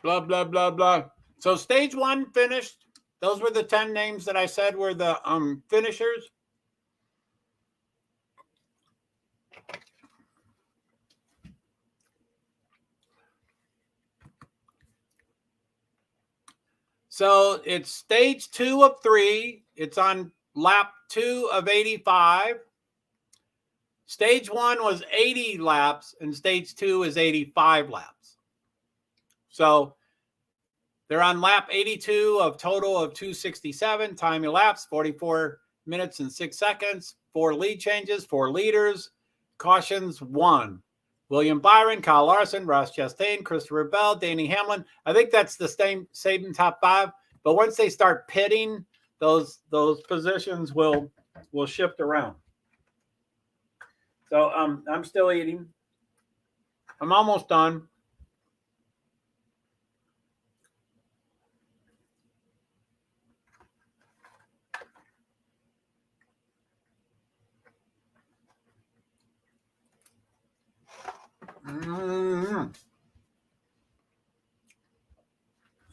Blah, blah, blah, blah. So stage one finished. Those were the 10 names that I said were the finishers. So it's stage 2 of 3. It's on lap 2 of 85. Stage 1 was 80 laps, and stage 2 is 85 laps. So they're on lap 82 of total of 267. Time elapsed 44 minutes and 6 seconds. 4 lead changes, 4 leaders. Cautions 1. William Byron, Kyle Larson, Ross Chastain, Christopher Bell, Danny Hamlin. I think that's the same top 5. But once they start pitting, those positions will shift around. So I'm still eating. I'm almost done.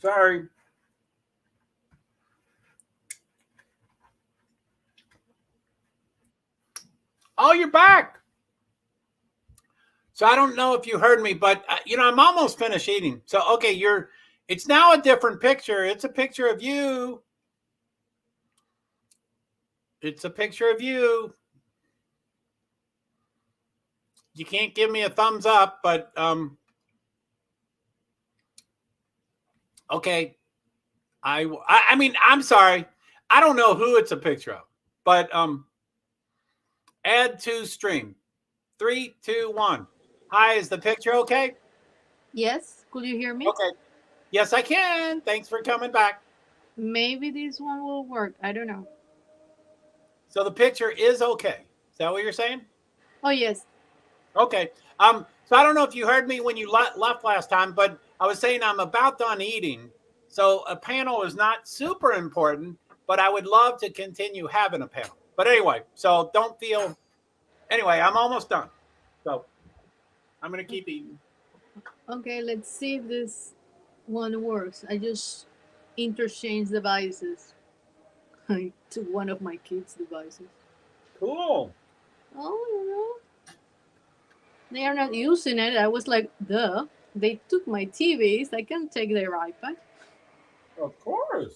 Sorry. Oh, you're back. So I don't know if you heard me, but I'm almost finished eating. So okay, it's now a different picture. It's a picture of you. It's a picture of you. You can't give me a thumbs up, but okay. I mean, I'm sorry. I don't know who it's a picture of, but add to stream. 3, 2, 1. Hi, is the picture okay? Yes, could you hear me? Okay. Yes, I can. Thanks for coming back. Maybe this one will work. I don't know. So the picture is okay. Is that what you're saying? Oh, yes. Okay. So I don't know if you heard me when you left last time, but I was saying I'm about done eating. So a panel is not super important, but I would love to continue having a panel. But anyway, so don't feel. Anyway, I'm almost done. So I'm going to keep eating. Okay, let's see if this one works. I just interchanged devices to one of my kids' devices. Cool. Oh, they are not using it. I was like, duh. They took my TVs. I can take their iPad. Of course.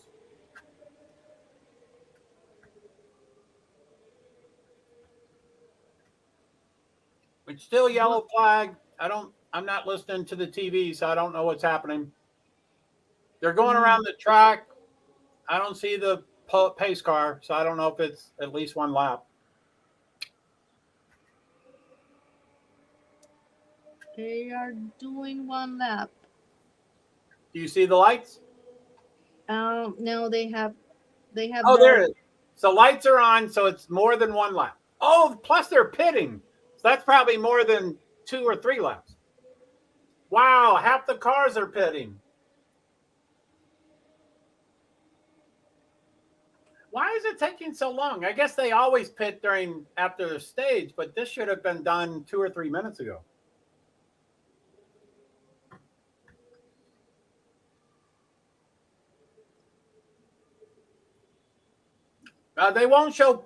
It's still yellow flag. I'm not listening to the TV, so I don't know what's happening. They're going around the track. I don't see the pace car, so I don't know if it's at least one lap. They are doing one lap. Do you see the lights? No, they have. Oh, there it is. So lights are on, so it's more than one lap. Oh, plus they're pitting. So that's probably more than 2 or 3 laps. Wow, half the cars are pitting. Why is it taking so long? I guess they always pit after the stage, but this should have been done 2 or 3 minutes ago. They won't show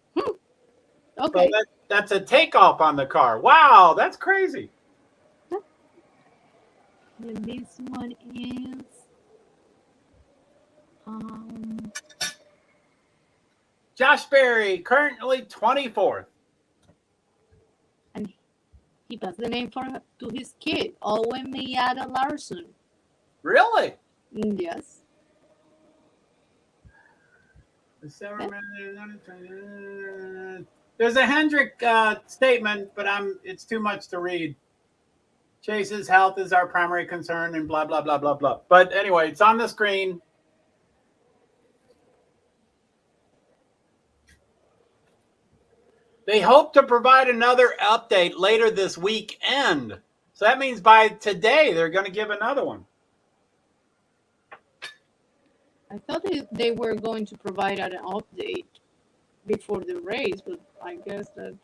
Okay. So that's a takeoff on the car. Wow, that's crazy. And this one is Josh Berry, currently 24th. and he passed the name to his kid, Owen Miata Larson. Really? Yes. There's a Hendrick statement, but it's too much to read. Chase's health is our primary concern and blah, blah, blah, blah, blah. But anyway, it's on the screen. They hope to provide another update later this weekend. So that means by today, they're going to give another one. I thought they were going to provide an update before the race, but I guess that...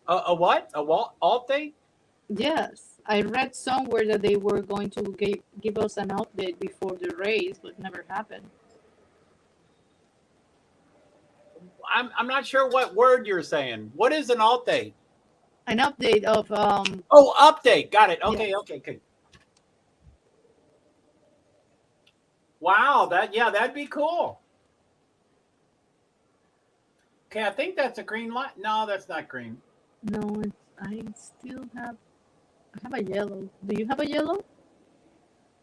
A what? A update? Yes. I read somewhere that they were going to give us an update before the race, but never happened. I'm not sure what word you're saying. What is an update? An update of... Oh, update. Got it. Okay, yes. Okay. Wow, that'd be cool. Okay, I think that's a green light. No, that's not green. No, I have a yellow. Do you have a yellow?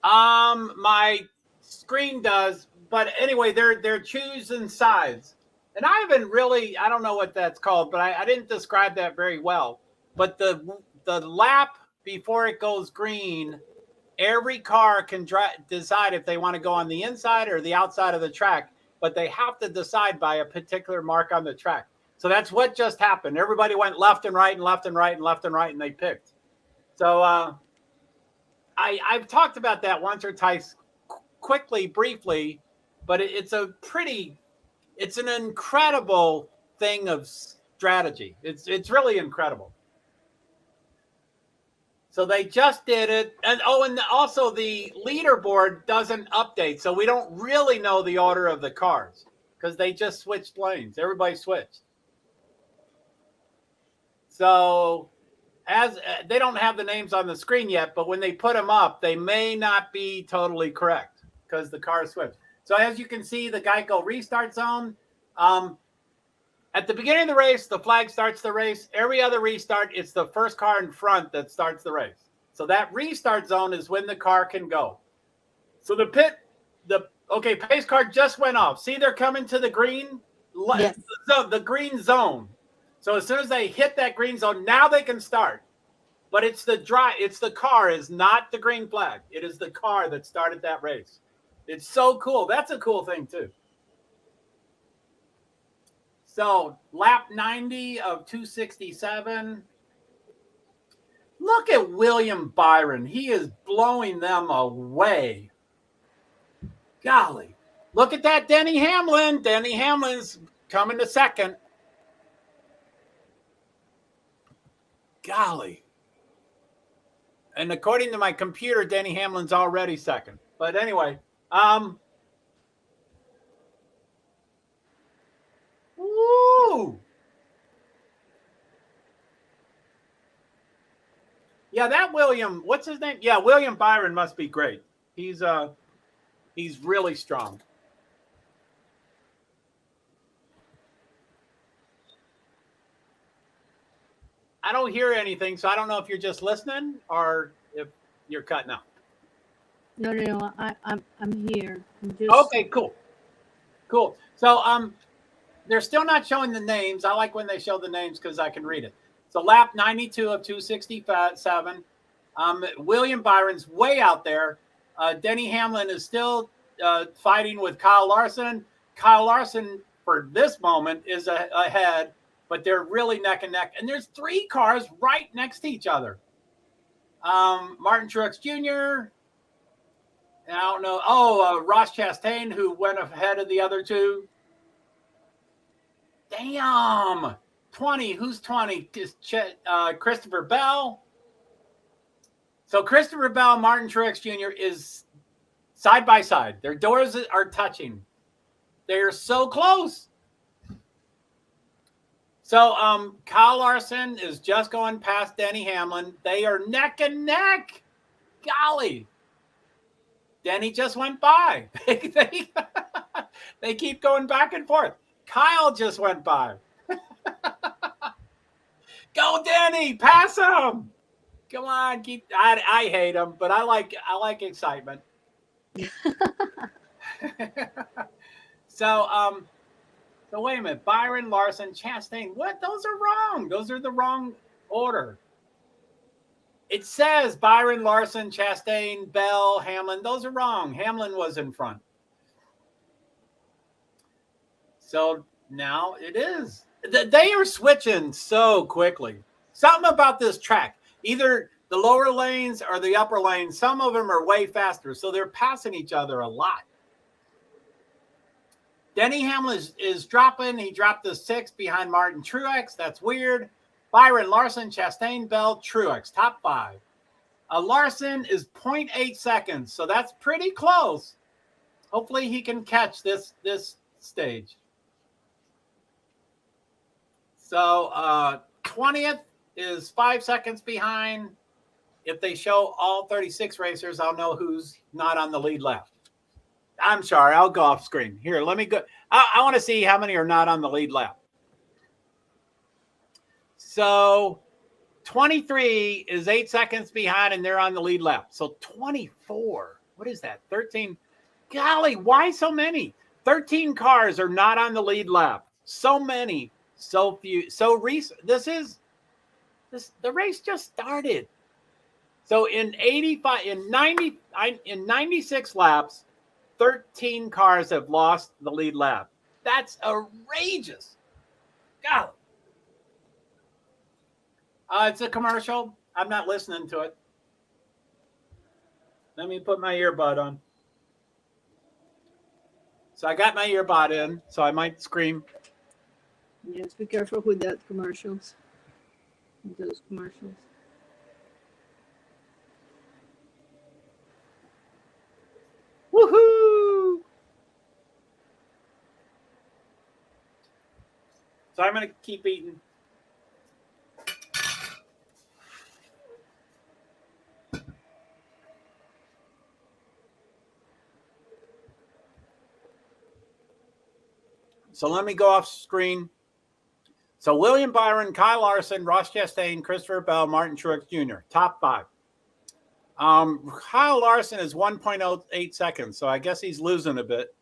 My screen does, but anyway, they're choosing sides. And I don't know what that's called, but I didn't describe that very well. But the lap before it goes green, every car can decide if they want to go on the inside or the outside of the track, but they have to decide by a particular mark on the track. So that's what just happened. Everybody went left and right and left and right and left and right, and they picked. So I've talked about that once or twice quickly, briefly, but it's an incredible thing of strategy. It's really incredible. So they just did it. And also the leaderboard doesn't update. So we don't really know the order of the cars because they just switched lanes. Everybody switched. So as they don't have the names on the screen yet, but when they put them up, they may not be totally correct because the cars switched. So as you can see, the Geico restart zone, at the beginning of the race, the flag starts the race. Every other restart, it's the first car in front that starts the race. So that restart zone is when the car can go. So pace car just went off. See, they're coming to the green, yes. The green zone. So as soon as they hit that green zone, now they can start. But it's the car, is not the green flag. It is the car that started that race. It's so cool. That's a cool thing too. So lap 90 of 267. Look at William Byron. He is blowing them away. Golly. Look at that Denny Hamlin. Denny Hamlin's coming to second. Golly. And according to my computer, Denny Hamlin's already second. But anyway, woo! Yeah, that William, what's his name? Yeah, William Byron must be great. He's really strong. I don't hear anything, so I don't know if you're just listening or if you're cutting out. No. I'm here. Okay, cool. So they're still not showing the names. I like when they show the names because I can read it. So lap 92 of 267. William Byron's way out there. Denny Hamlin is still fighting with Kyle Larson. Kyle Larson, for this moment, is ahead, but they're really neck and neck. And there's 3 cars right next to each other. Martin Truex Jr., and I don't know. Ross Chastain, who went ahead of the other 2. Damn. 20. Who's 20? Christopher Bell. So Christopher Bell, Martin Truex Jr. is side by side. Their doors are touching. They're so close. So Kyle Larson is just going past Denny Hamlin. They are neck and neck. Golly. Denny just went by. They keep going back and forth. Kyle just went by. Go, Denny, pass him. Come on, keep. I hate him, but I like excitement. So wait a minute. Byron, Larson, Chastain. What? Those are wrong. Those are the wrong order. It says Byron, Larson, Chastain, Bell, Hamlin. Those are wrong. Hamlin was in front. So now it is. They are switching so quickly. Something about this track. Either the lower lanes or the upper lanes, some of them are way faster. So they're passing each other a lot. Denny Hamlin is dropping. He dropped the 6th behind Martin Truex. That's weird. Byron, Larson, Chastain, Bell, Truex, top 5. Larson is 0.8 seconds, so that's pretty close. Hopefully he can catch this stage. So 20th is 5 seconds behind. If they show all 36 racers, I'll know who's not on the lead lap. I'm sorry, I'll go off screen. Here, let me go. I want to see how many are not on the lead lap. So 23 is 8 seconds behind, and they're on the lead lap. So 24, what is that? 13. Golly, why so many? 13 cars are not on the lead lap. So many, so few. So recent. The race just started. So in 96 laps, 13 cars have lost the lead lap. That's outrageous. God. It's a commercial. I'm not listening to it. Let me put my earbud on. So I got my earbud in, so I might scream. Yes, be careful with that commercials. Those commercials. Woohoo! So I'm going to keep eating. So let me go off screen. So William Byron, Kyle Larson, Ross Chastain, Christopher Bell, Martin Truex Jr. Top 5. Kyle Larson is 1.08 seconds, so I guess he's losing a bit.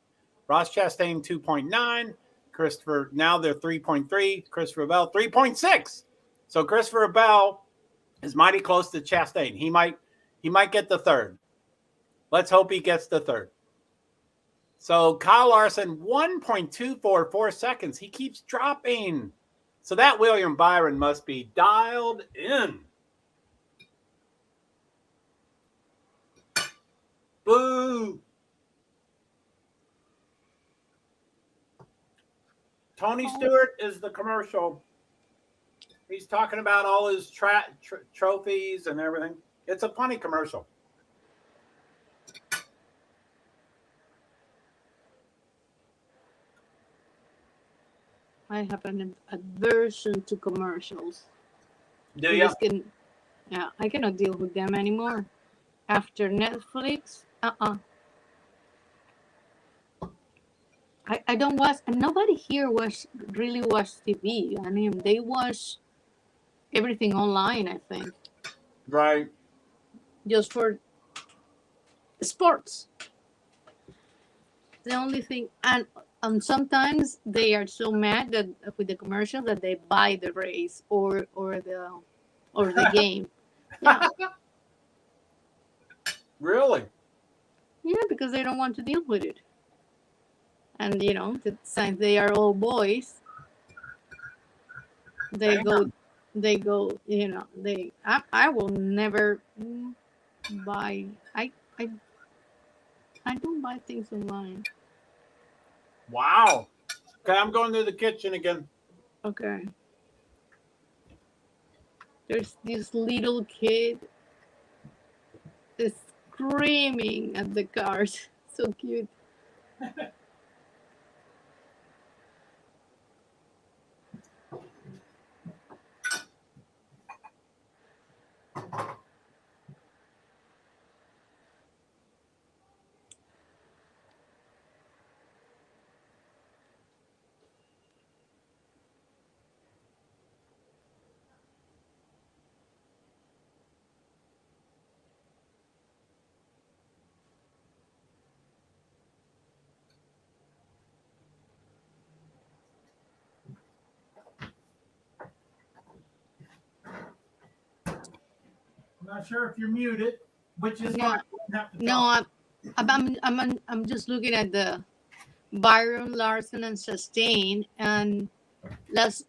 Ross Chastain 2.9. Christopher, now they're 3.3. Christopher Bell 3.6. So Christopher Bell is mighty close to Chastain. He might get the third. Let's hope he gets the third. So Kyle Larson, 1.244 seconds. He keeps dropping. So that William Byron must be dialed in. Boo. Tony Stewart is the commercial. He's talking about all his trophies and everything. It's a funny commercial. I have an aversion to commercials. Do you? Yeah, I cannot deal with them anymore. After Netflix, I don't watch, and nobody here really watch TV. I mean, they watch everything online, I think. Right. Just for sports. The only thing, and sometimes they are so mad that with the commercial that they buy the race or the game. Yeah. Really? Yeah, because they don't want to deal with it. And since they are all boys, they go. I will never buy. I don't buy things online. Wow. Okay, I'm going to the kitchen again. Okay. There's this little kid is screaming at the cars. So cute. not sure if you're muted, which is No, fine. You don't have to no, talk. I'm just looking at the Byron, Larson, and Chastain. And last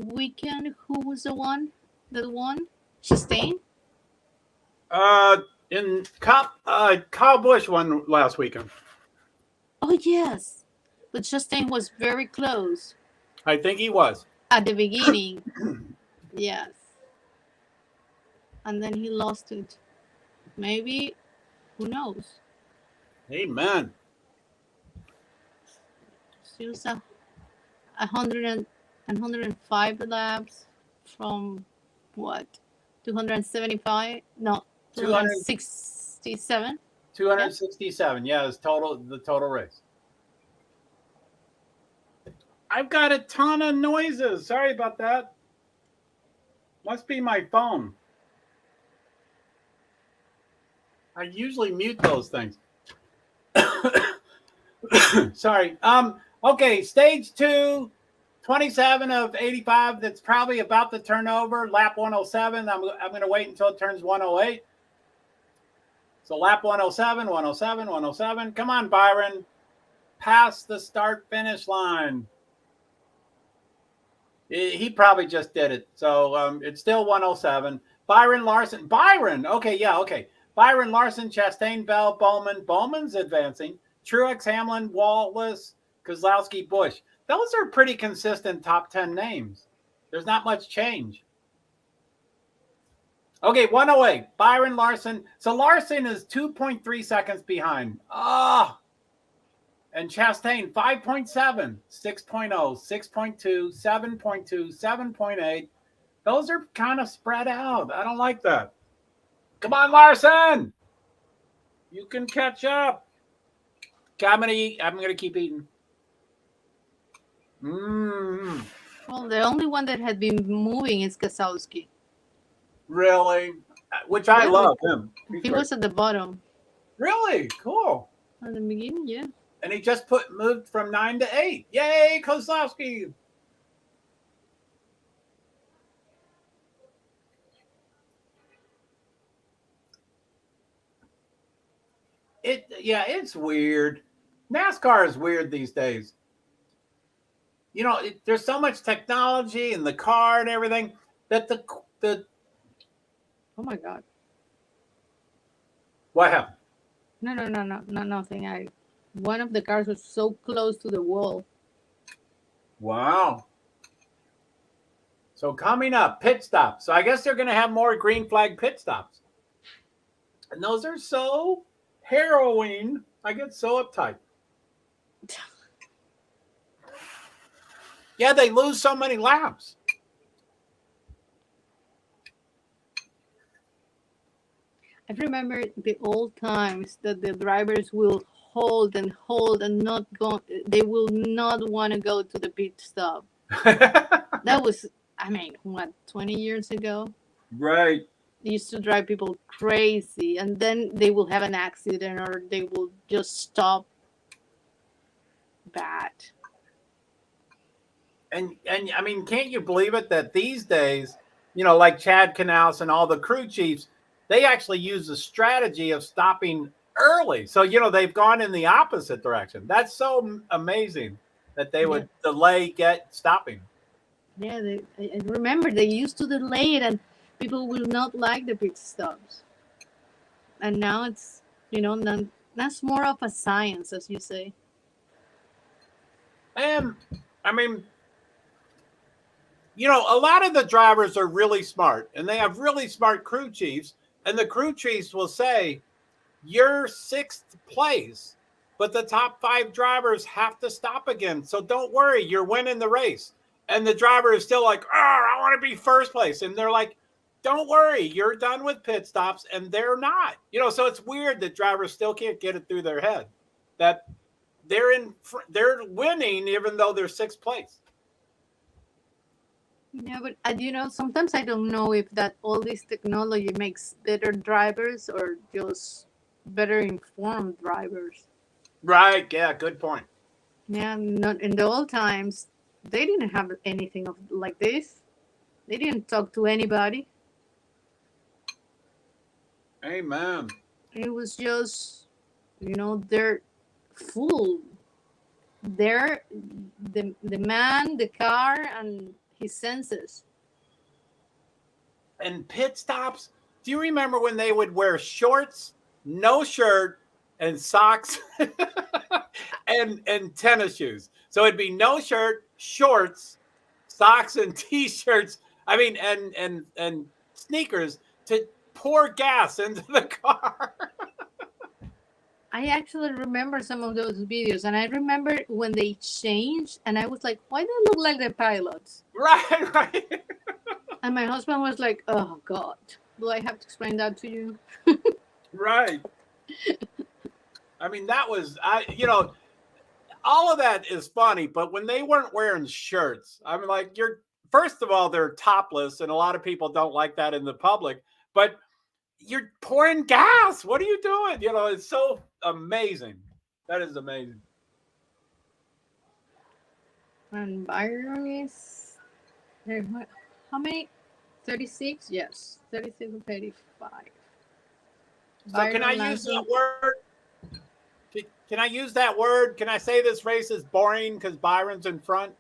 weekend, who was the one that won? Chastain. In Kyle Busch won last weekend. Oh yes, but Chastain was very close I think he was at the beginning. Yes, and then he lost it. Maybe, who knows? Amen. She was 105 laps from what? 275? No, 267. 267. Yeah, it's the total race. I've got a ton of noises. Sorry about that. Must be my phone. I usually mute those things. Sorry. Okay, stage 2, 27 of 85. That's probably about to turn over. Lap 107. I'm going to wait until it turns 108. So lap 107, 107, 107. Come on, Byron. Past the start-finish line. He probably just did it. So it's still 107. Byron, Larson. Byron. Okay, yeah, okay. Byron, Larson, Chastain, Bell, Bowman. Bowman's advancing. Truex, Hamlin, Wallace, Keselowski, Busch. Those are pretty consistent top 10 names. There's not much change. Okay, 108. Byron, Larson. So Larson is 2.3 seconds behind. And Chastain, 5.7, 6.0, 6.2, 7.2, 7.8. Those are kind of spread out. I don't like that. Come on, Larson. You can catch up. Okay, I'm gonna eat. I'm gonna keep eating. Well, the only one that had been moving is Keselowski. Really? Which I love him. He was at the bottom. Really? Cool. At the beginning, yeah. And he just moved from 9 to 8. Yay, Keselowski. It's weird. NASCAR is weird these days. You know, there's so much technology in the car and everything that the Oh my God. What happened? No, nothing. One of the cars was so close to the wall. Wow. So coming up, pit stops. So I guess they're going to have more green flag pit stops. And those are so harrowing. I get so uptight. Yeah, they lose so many laps. I remember the old times that the drivers will hold and not go. They will not want to go to the pit stop. That was, 20 years ago? Right. They used to drive people crazy, and then they will have an accident or they will just stop bad. And I mean, can't you believe it that these days, like Chad Knaus and all the crew chiefs, they actually use the strategy of stopping early. So, they've gone in the opposite direction. That's so amazing that they would delay stopping. Yeah, I remember they used to delay it and people will not like the pit stops. And now it's, that's more of a science, as you say. And, a lot of the drivers are really smart and they have really smart crew chiefs. And the crew chiefs will say, you're 6th place, but the top 5 drivers have to stop again. So don't worry, you're winning the race. And the driver is still like, I want to be 1st place. And they're like, don't worry, you're done with pit stops. And they're not. So it's weird that drivers still can't get it through their head that they're winning even though they're 6th place. Yeah, but sometimes I don't know if that all this technology makes better drivers or just better informed drivers. Right. Yeah. Good point. Yeah. Not in the old times, they didn't have anything like this. They didn't talk to anybody. Amen. It was just, they're full. They're the man, the car, and his senses. And pit stops. Do you remember when they would wear shorts, no shirt, and socks, and tennis shoes? So it'd be no shirt, shorts, socks, and t-shirts. I mean, and sneakers to pour gas into the car. I actually remember some of those videos, and I remember when they changed, and I was like, why do they look like the pilots? Right. And my husband was like, oh, God, do I have to explain that to you? Right. I mean, that was, all of that is funny, but when they weren't wearing shirts, I mean, like, first of all, they're topless, and a lot of people don't like that in the public, but you're pouring gas. What are you doing? It's so amazing. That is amazing. And Byron is, how many? 36? Yes, 36 or 35. So can I use that word? Can I use that word? Can I say this race is boring because Byron's in front?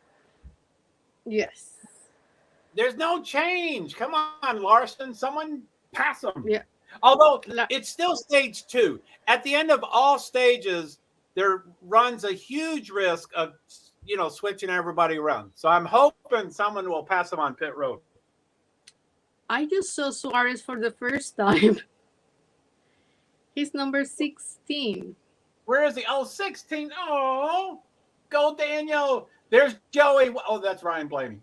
Yes. There's no change. Come on, Larson. Someone pass him. Yeah. Although it's still stage 2. At the end of all stages, there runs a huge risk of, switching everybody around. So I'm hoping someone will pass him on pit road. I just saw Suarez for the first time. He's number 16. Where is he? Oh, 16. Oh, go Daniel. There's Joey. Oh, that's Ryan Blaney.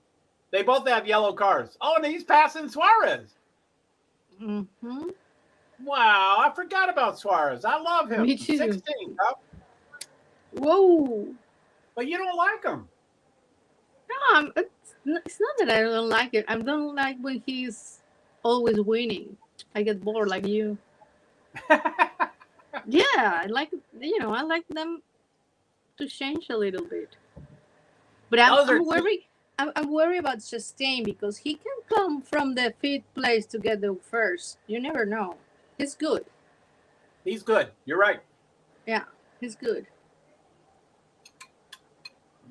They both have yellow cars. Oh, and he's passing Suarez. Mm-hmm. Wow, I forgot about Suarez. I love him. Me too. 16, bro. Whoa. But you don't like him. No, it's not that I don't like it. I don't like when he's always winning. I get bored like you. Yeah, I like them to change a little bit. But I'm worried. I'm worried about Chastain because he can come from the 5th place to get the first. You never know. He's good. He's good. You're right. Yeah, he's good.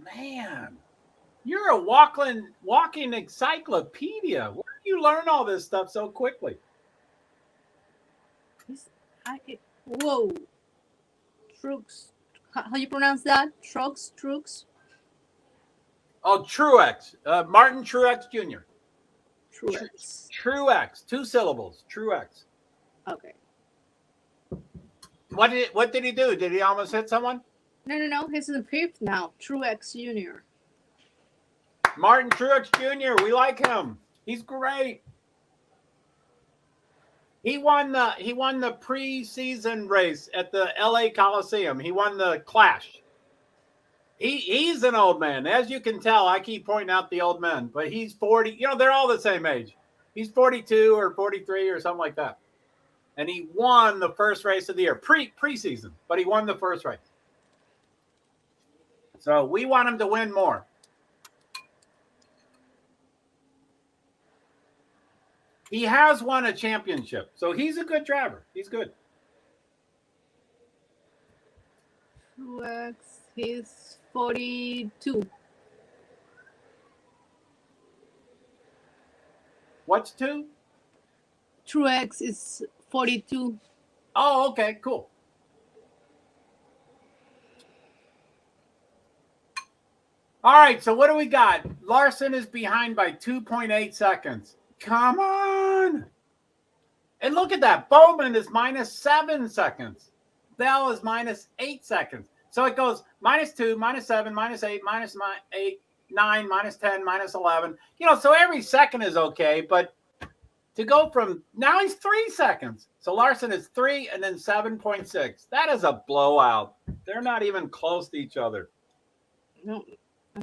Man, you're a walking encyclopedia. Where do you learn all this stuff so quickly? Whoa. Trucks. How you pronounce that? Trucks? Oh, Truex. Martin Truex Jr. Truex. 2 syllables. Truex. Okay. What did he do? Did he almost hit someone? No. He's in 5th now. Truex Jr. Martin Truex Jr. We like him. He's great. He won the preseason race at the LA Coliseum. He won the Clash. He's an old man. As you can tell, I keep pointing out the old men, but he's 40. They're all the same age. He's 42 or 43 or something like that. And he won the first race of the year, preseason, but he won the first race. So we want him to win more. He has won a championship, so he's a good driver. He's good. Truex, he's 42. What's 2? Truex is 42. Oh, okay, cool. All right, so what do we got? Larson is behind by 2.8 seconds. Come on. And look at that. Bowman is minus 7 seconds. Bell is minus 8 seconds. So it goes minus 2, minus 7, minus 8, minus 8, 9, minus 10, minus 11. So every second is okay, but to go from now he's 3 seconds. So Larson is 3 and then 7.6. That is a blowout. They're not even close to each other. No,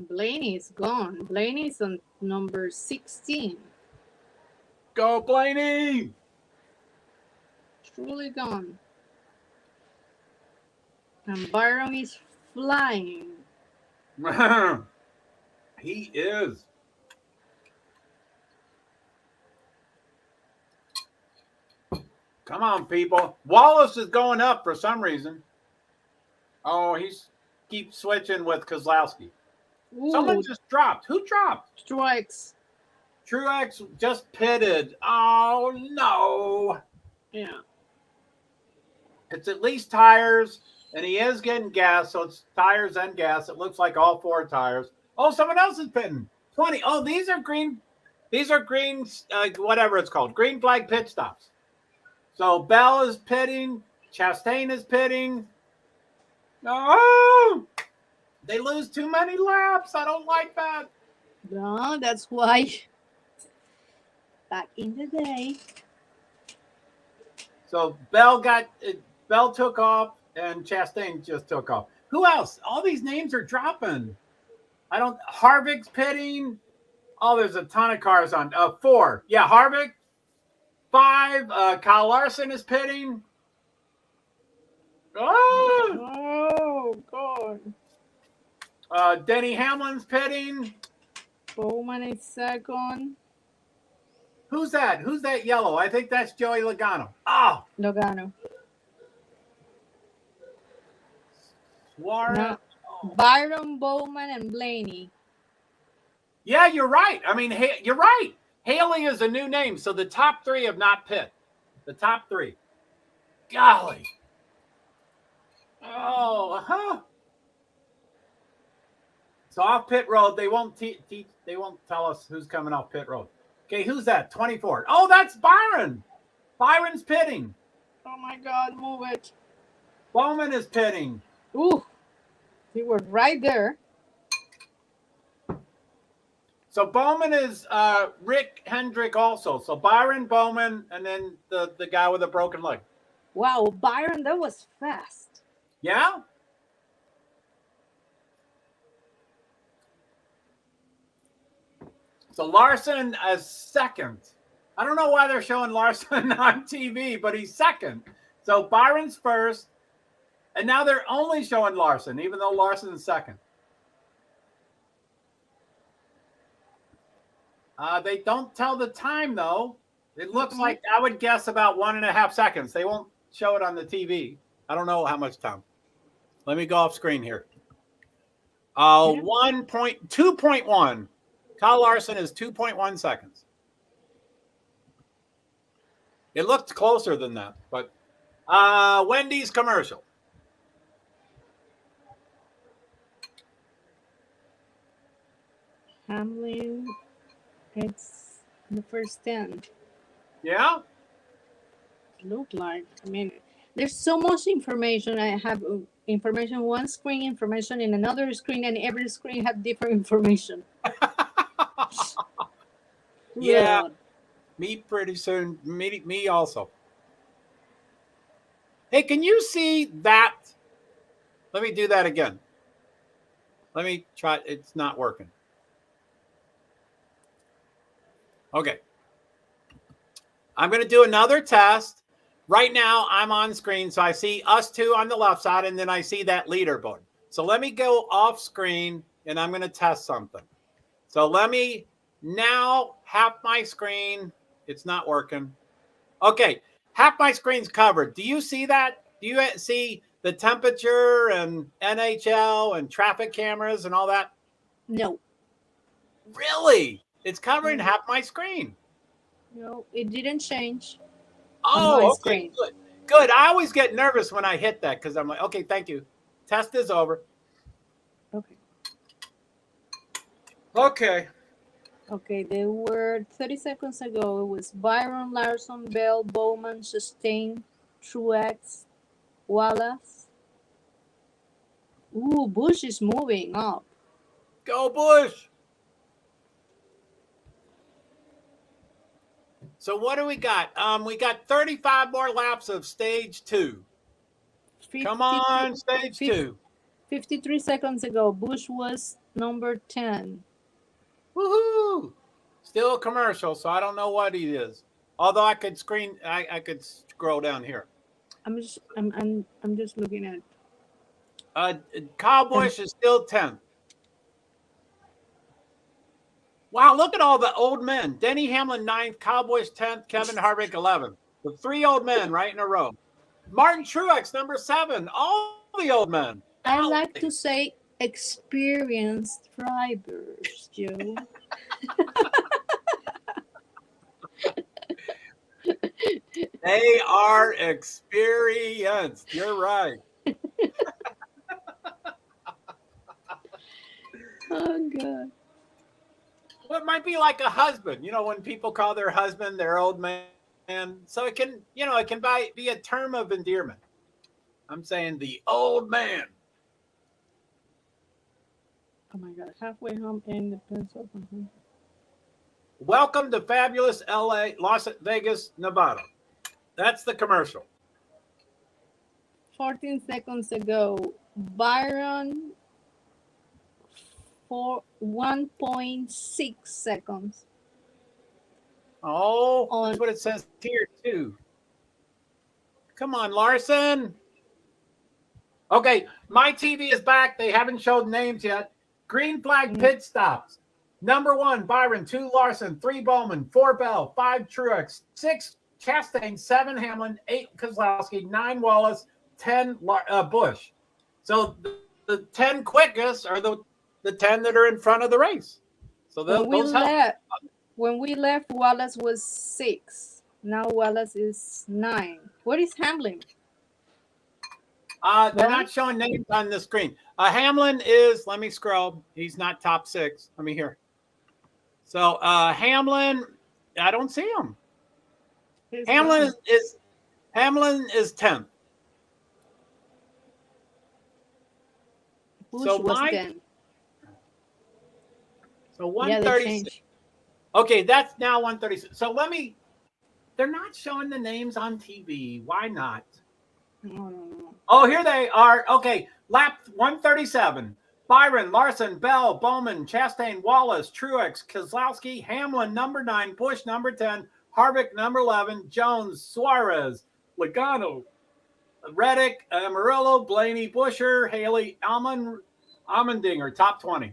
Blaney is gone. Blaney's on number 16. Go, Blaney! Truly gone. And Byron is flying. He is. Come on, people. Wallace is going up for some reason. Oh, he's keeps switching with Kozlowski. Someone just dropped. Who dropped? Truex. Truex just pitted. Oh, no. Yeah. It's at least tires, and he is getting gas, so it's tires and gas. It looks like all 4 tires. Oh, someone else is pitting. 20. Oh, these are green. These are green, whatever it's called, green flag pit stops. So Bell is pitting. Chastain is pitting. Oh, they lose too many laps. I don't like that. No, that's why. Back in the day. So Bell took off, and Chastain just took off. Who else? All these names are dropping. Harvick's pitting. Oh, there's a ton of cars on. 4. Yeah, Harvick. 5. Kyle Larson is pitting. Oh, God. Denny Hamlin's pitting. Bowman is second. Who's that? Who's that yellow? I think that's Joey Logano. Oh. Logano. Suarez. No. Byron, Bowman, and Blaney. Yeah, you're right. I mean, you're right. Haley is a new name, so the top 3 have not pit. The top 3. Golly. Oh, So off pit road, they won't they won't tell us who's coming off pit road. Okay, who's that? 24. Oh, that's Byron. Byron's pitting. Oh my God, move it. Bowman is pitting. Ooh, he was right there. So Bowman is Rick Hendrick also. So Byron, Bowman, and then the guy with a broken leg. Wow, Byron, that was fast. Yeah? So Larson as second. I don't know why they're showing Larson on TV, but he's second. So Byron's first, and now they're only showing Larson, even though Larson's second. They don't tell the time, though. It looks like, I would guess, about 1.5 seconds. They won't show it on the TV. I don't know how much time. Let me go off screen here. 2.1. Kyle Larson is 2.1 seconds. It looked closer than that, but Wendy's commercial. Hamlin, it's the first 10. Yeah? Look like, I mean, there's so much information. I have information on one screen, information in another screen, and every screen have different information. Yeah. Me pretty soon. Me also. Hey, can you see that? Let me do that again. Let me try. It's not working. Okay. I'm going to do another test. Right now, I'm on screen, so I see us two on the left side, and then I see that leaderboard. So let me go off screen, and I'm going to test something. So let me now half my screen. It's not working. Okay, half my screen's covered. Do you see that? Do you see the temperature and NHL and traffic cameras and all that? No. Really? It's covering half my screen. No, it didn't change. Oh, okay, good. Good. I always get nervous when I hit that because I'm like, okay, thank you. Test is over. Okay. Okay. Okay, they were 30 seconds ago. It was Byron, Larson, Bell, Bowman, Chastain, Truex, Wallace. Ooh, Busch is moving up. Go Busch. So what do we got? We got 35 more laps of stage 2. Come on, stage 2. 53 seconds ago, Busch was number 10. Woohoo! Still a commercial, so I don't know what he is. Although I could I could scroll down here. I'm just looking at. Kyle Busch is still 10th. Wow, look at all the old men. Denny Hamlin 9th, Kyle Busch 10th, Kevin Harvick 11th. The 3 old men right in a row. Martin Truex, number 7. All the old men. I like to say experienced drivers, Joe. They are experienced. You're right. Oh, God. Well, it might be like a husband. You know, when people call their husband their old man. So it can, it can be a term of endearment. I'm saying the old man. Oh, my God. Halfway home in the pencil. Welcome to fabulous Las Vegas, Nevada. That's the commercial. 14 seconds ago, Byron for 1.6 seconds. Oh, that's what it says here, too. Come on, Larson. Okay, my TV is back. They haven't showed names yet. Green flag pit stops. Number 1, Byron. 2, Larson. 3, Bowman. 4, Bell. 5, Truex. 6, Chastain. 7, Hamlin. 8, Keselowski. 9, Wallace. 10, Busch. So the 10 quickest are the 10 that are in front of the race. So when we left, Wallace was 6. Now Wallace is 9. What is Hamlin? They're not showing names on the screen. Hamlin is, let me scroll. He's not top 6. Let me hear. So Hamlin, I don't see him. Hamlin is 10th. Busch was 10. So 136. Okay, that's now 136. So they're not showing the names on TV. Why not? No. Oh, here they are. Okay, lap 137. Byron, Larson, Bell, Bowman, Chastain, Wallace, Truex, Keselowski, Hamlin, number 9, Busch, number 10, Harvick, number 11, Jones, Suarez, Logano, Reddick, Amarillo, Blaney, Busher, Haley, Allmendinger, top 20.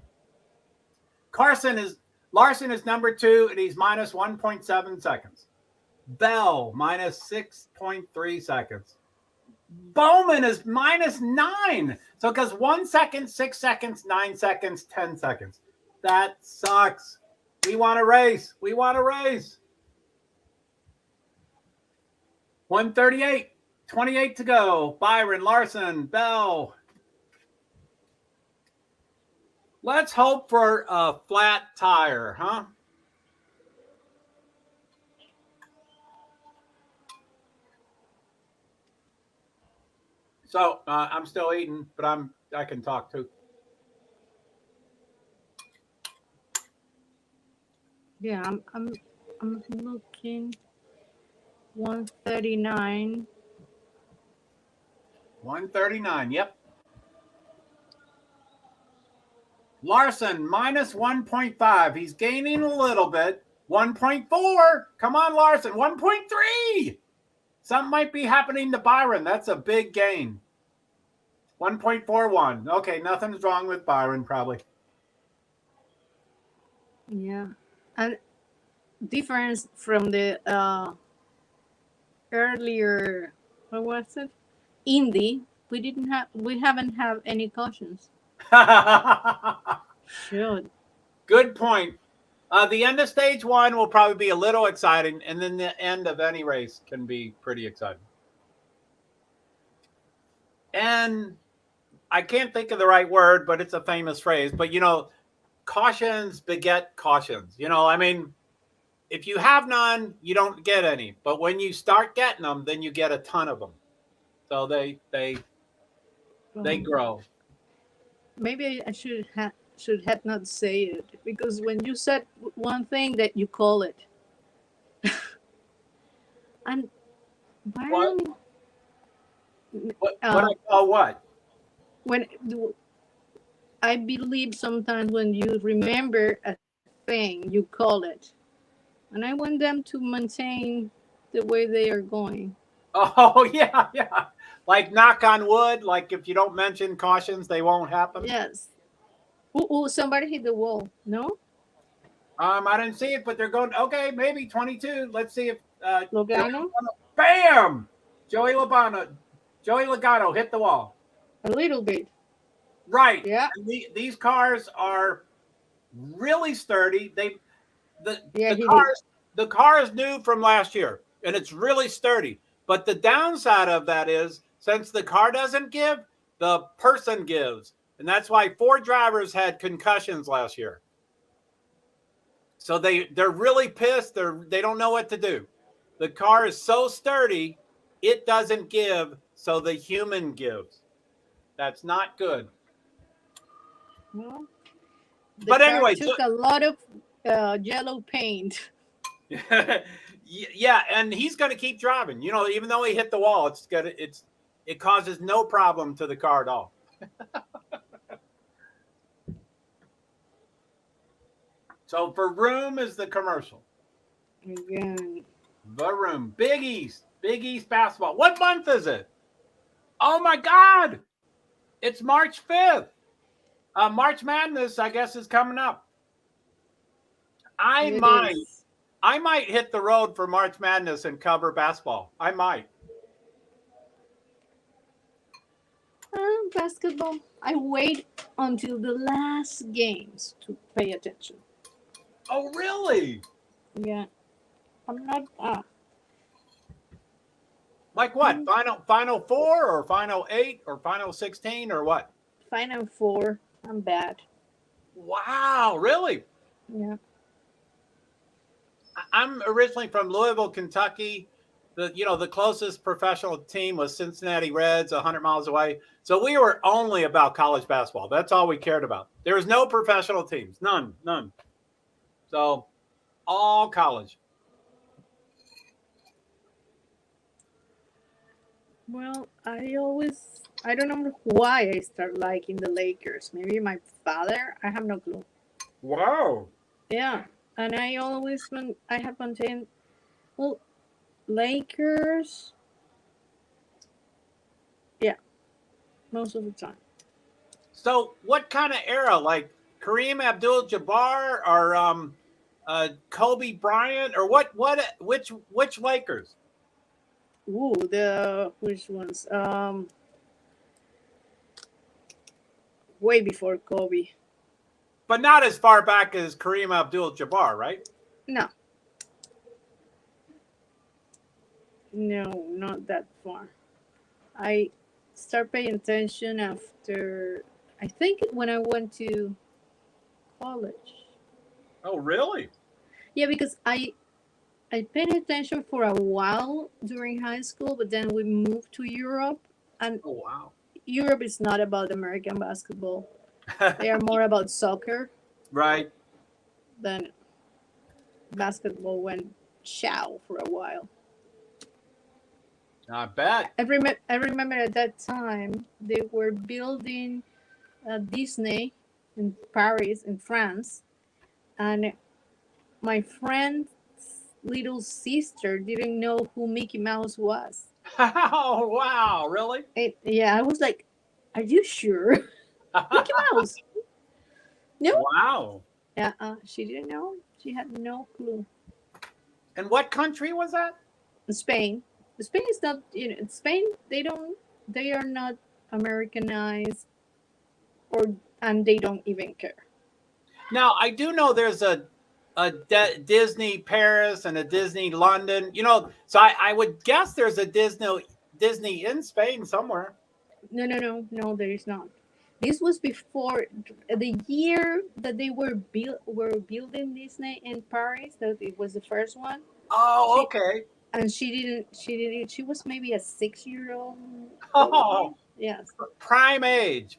Larson is number 2, and he's minus 1.7 seconds. Bell, minus 6.3 seconds. Bowman is minus 9. So because 1 second, 6 seconds, 9 seconds, 10 seconds. That sucks. We want to race. 138. 28 to go. Byron, Larson, Bell. Let's hope for a flat tire, huh? So I'm still eating, but I can talk too. Yeah, I'm looking. 139. 139. Yep. Larson minus 1.5. He's gaining a little bit. 1.4. Come on, Larson. 1.3. Something might be happening to Byron. That's a big gain. 1.41. Okay, nothing's wrong with Byron, probably. Yeah, and difference from the earlier, what was it? Indy. We haven't had any cautions. Should. Good point. The end of stage 1 will probably be a little exciting, and then the end of any race can be pretty exciting. And I can't think of the right word, but it's a famous phrase. But, cautions beget cautions. I mean, if you have none, you don't get any. But when you start getting them, then you get a ton of them. So they grow. Maybe I should have not say it, because when you said one thing that you call it, and Byron, what I call what? When I believe sometimes when you remember a thing, you call it, and I want them to maintain the way they are going. Oh yeah. Like knock on wood. Like if you don't mention cautions, they won't happen. Yes. Oh, somebody hit the wall. No? I didn't see it, but they're going, okay, maybe 22. Let's see if Logano? Bam! Joey Logano hit the wall. A little bit. Right. Yeah. And these cars are really sturdy. The car is new from last year, and it's really sturdy. But the downside of that is, since the car doesn't give, the person gives. And that's why 4 drivers had concussions last year. So they're really pissed. They don't know what to do. The car is so sturdy, it doesn't give, so the human gives. That's not good. Well, but anyway, took a lot of yellow paint. Yeah, and he's going to keep driving. You know, even though he hit the wall, it causes no problem to the car at all. So for Room is the commercial. Again. The Room. Big East basketball. What month is it? Oh my God. It's March 5th. March Madness, I guess, is coming up. I might hit the road for March Madness and cover basketball. I might. Basketball. I wait until the last games to pay attention. Oh, really? Yeah. I'm not. Like what? Final 4 or Final 8 or Final 16 or what? Final 4. I'm bad. Wow, really? Yeah. I'm originally from Louisville, Kentucky. The closest professional team was Cincinnati Reds, 100 miles away. So we were only about college basketball. That's all we cared about. There was no professional teams, none. So all college. Well, I don't know why I start liking the Lakers. Maybe my father. I have no clue. Wow. Yeah, and I have maintained. Well, Lakers. Yeah, most of the time. So what kind of era? Like Kareem Abdul-Jabbar or Kobe Bryant or which Lakers? Ooh, which ones? Way before Kobe. But not as far back as Kareem Abdul-Jabbar, right? No, not that far. I start paying attention after, I think, when I went to college. Oh, really? Yeah, because I paid attention for a while during high school, but then we moved to Europe, and oh wow, Europe is not about American basketball. They are more about soccer. Right. Then basketball went chow for a while. I bet. I remember at that time they were building Disney in Paris, in France, and my friend's little sister didn't know who Mickey Mouse was. Oh, wow, really? Yeah, I was like, are you sure? Mickey Mouse. No. Wow. Yeah, she didn't know. She had no clue. And what country was that? Spain. Spain is not, in Spain, they are not Americanized, and they don't even care. Now, I do know there's a Disney Paris and a Disney London, so I would guess there's a Disney in Spain somewhere. No, there is not. This was before the year that they were building Disney in Paris. That it was the first one. Oh, okay. And she didn't. She was maybe a 6-year-old. Oh, yes. Prime age.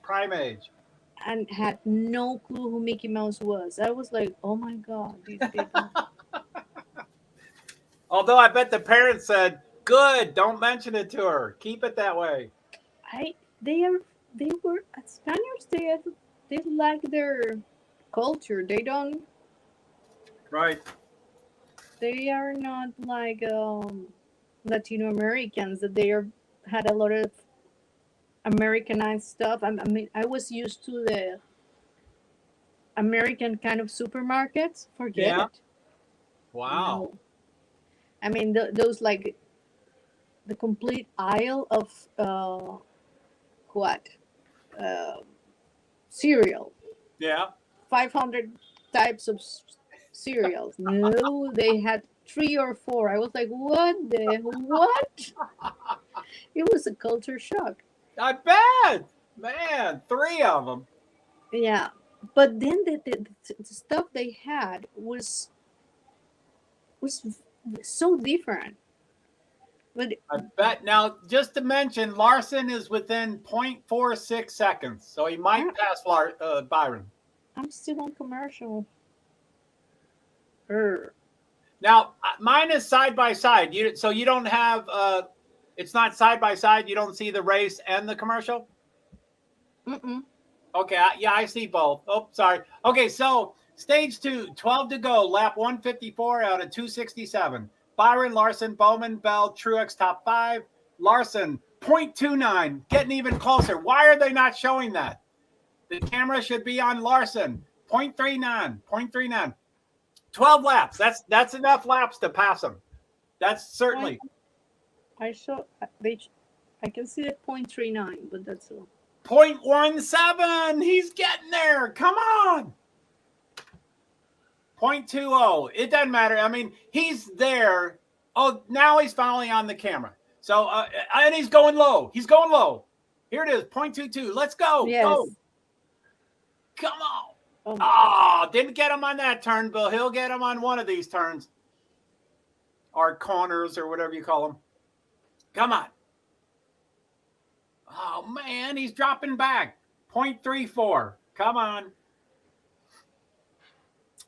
And had no clue who Mickey Mouse was. I was like, oh my God, these people. Although I bet the parents said, good, don't mention it to her. Keep it that way. They were Spaniards. They like their culture. They don't. Right. They are not like Latino Americans. That had a lot of Americanized stuff. I mean, I was used to the American kind of supermarkets. Forget it. Wow. No. I mean, those like the complete aisle of cereal. Yeah. 500 types of cereals. No, they had 3 or 4. I was like, what? It was a culture shock. Not bad, man. 3 of them. Yeah, but then the stuff they had was so different. But I bet. Now, just to mention, Larson is within 0.46 seconds, so he might pass Byron. I'm still on commercial. Now, mine is side by side. So you don't have. It's not side by side. You don't see the race and the commercial. Okay. Yeah, I see both. Oh, sorry. Okay, so stage 2, 12 to go. Lap 154 out of 267. Byron, Larson, Bowman, Bell, Truex top 5. Larson 0.29, getting even closer. Why are they not showing that? The camera should be on Larson. 0.39. 12 laps. That's enough laps to pass him. That's certainly. I can see it 0.39, but that's all. 0.17. He's getting there. Come on. 0.20. It doesn't matter. I mean, he's there. Oh, now he's finally on the camera. So, and he's going low. Here it is, 0.22. Let's go. Yes. Go. Come on. Oh, didn't get him on that turn, but he'll get him on one of these turns. Or corners or whatever you call them. Come on. Oh, man, he's dropping back. 0.34. Come on.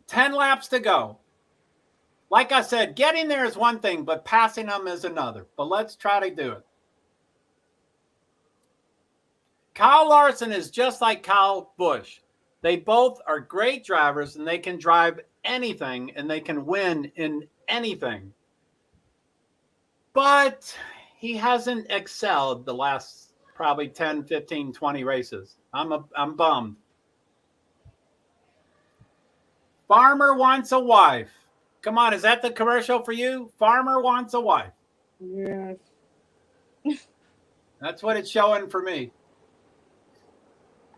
10 laps to go. Like I said, getting there is one thing, but passing them is another. But let's try to do it. Kyle Larson is just like Kyle Busch. They both are great drivers, and they can drive anything, and they can win in anything. But he hasn't excelled the last probably 10, 15, 20 races. I'm bummed. Farmer wants a wife. Come on, is that the commercial for you? Farmer wants a wife. Yes. That's what it's showing for me.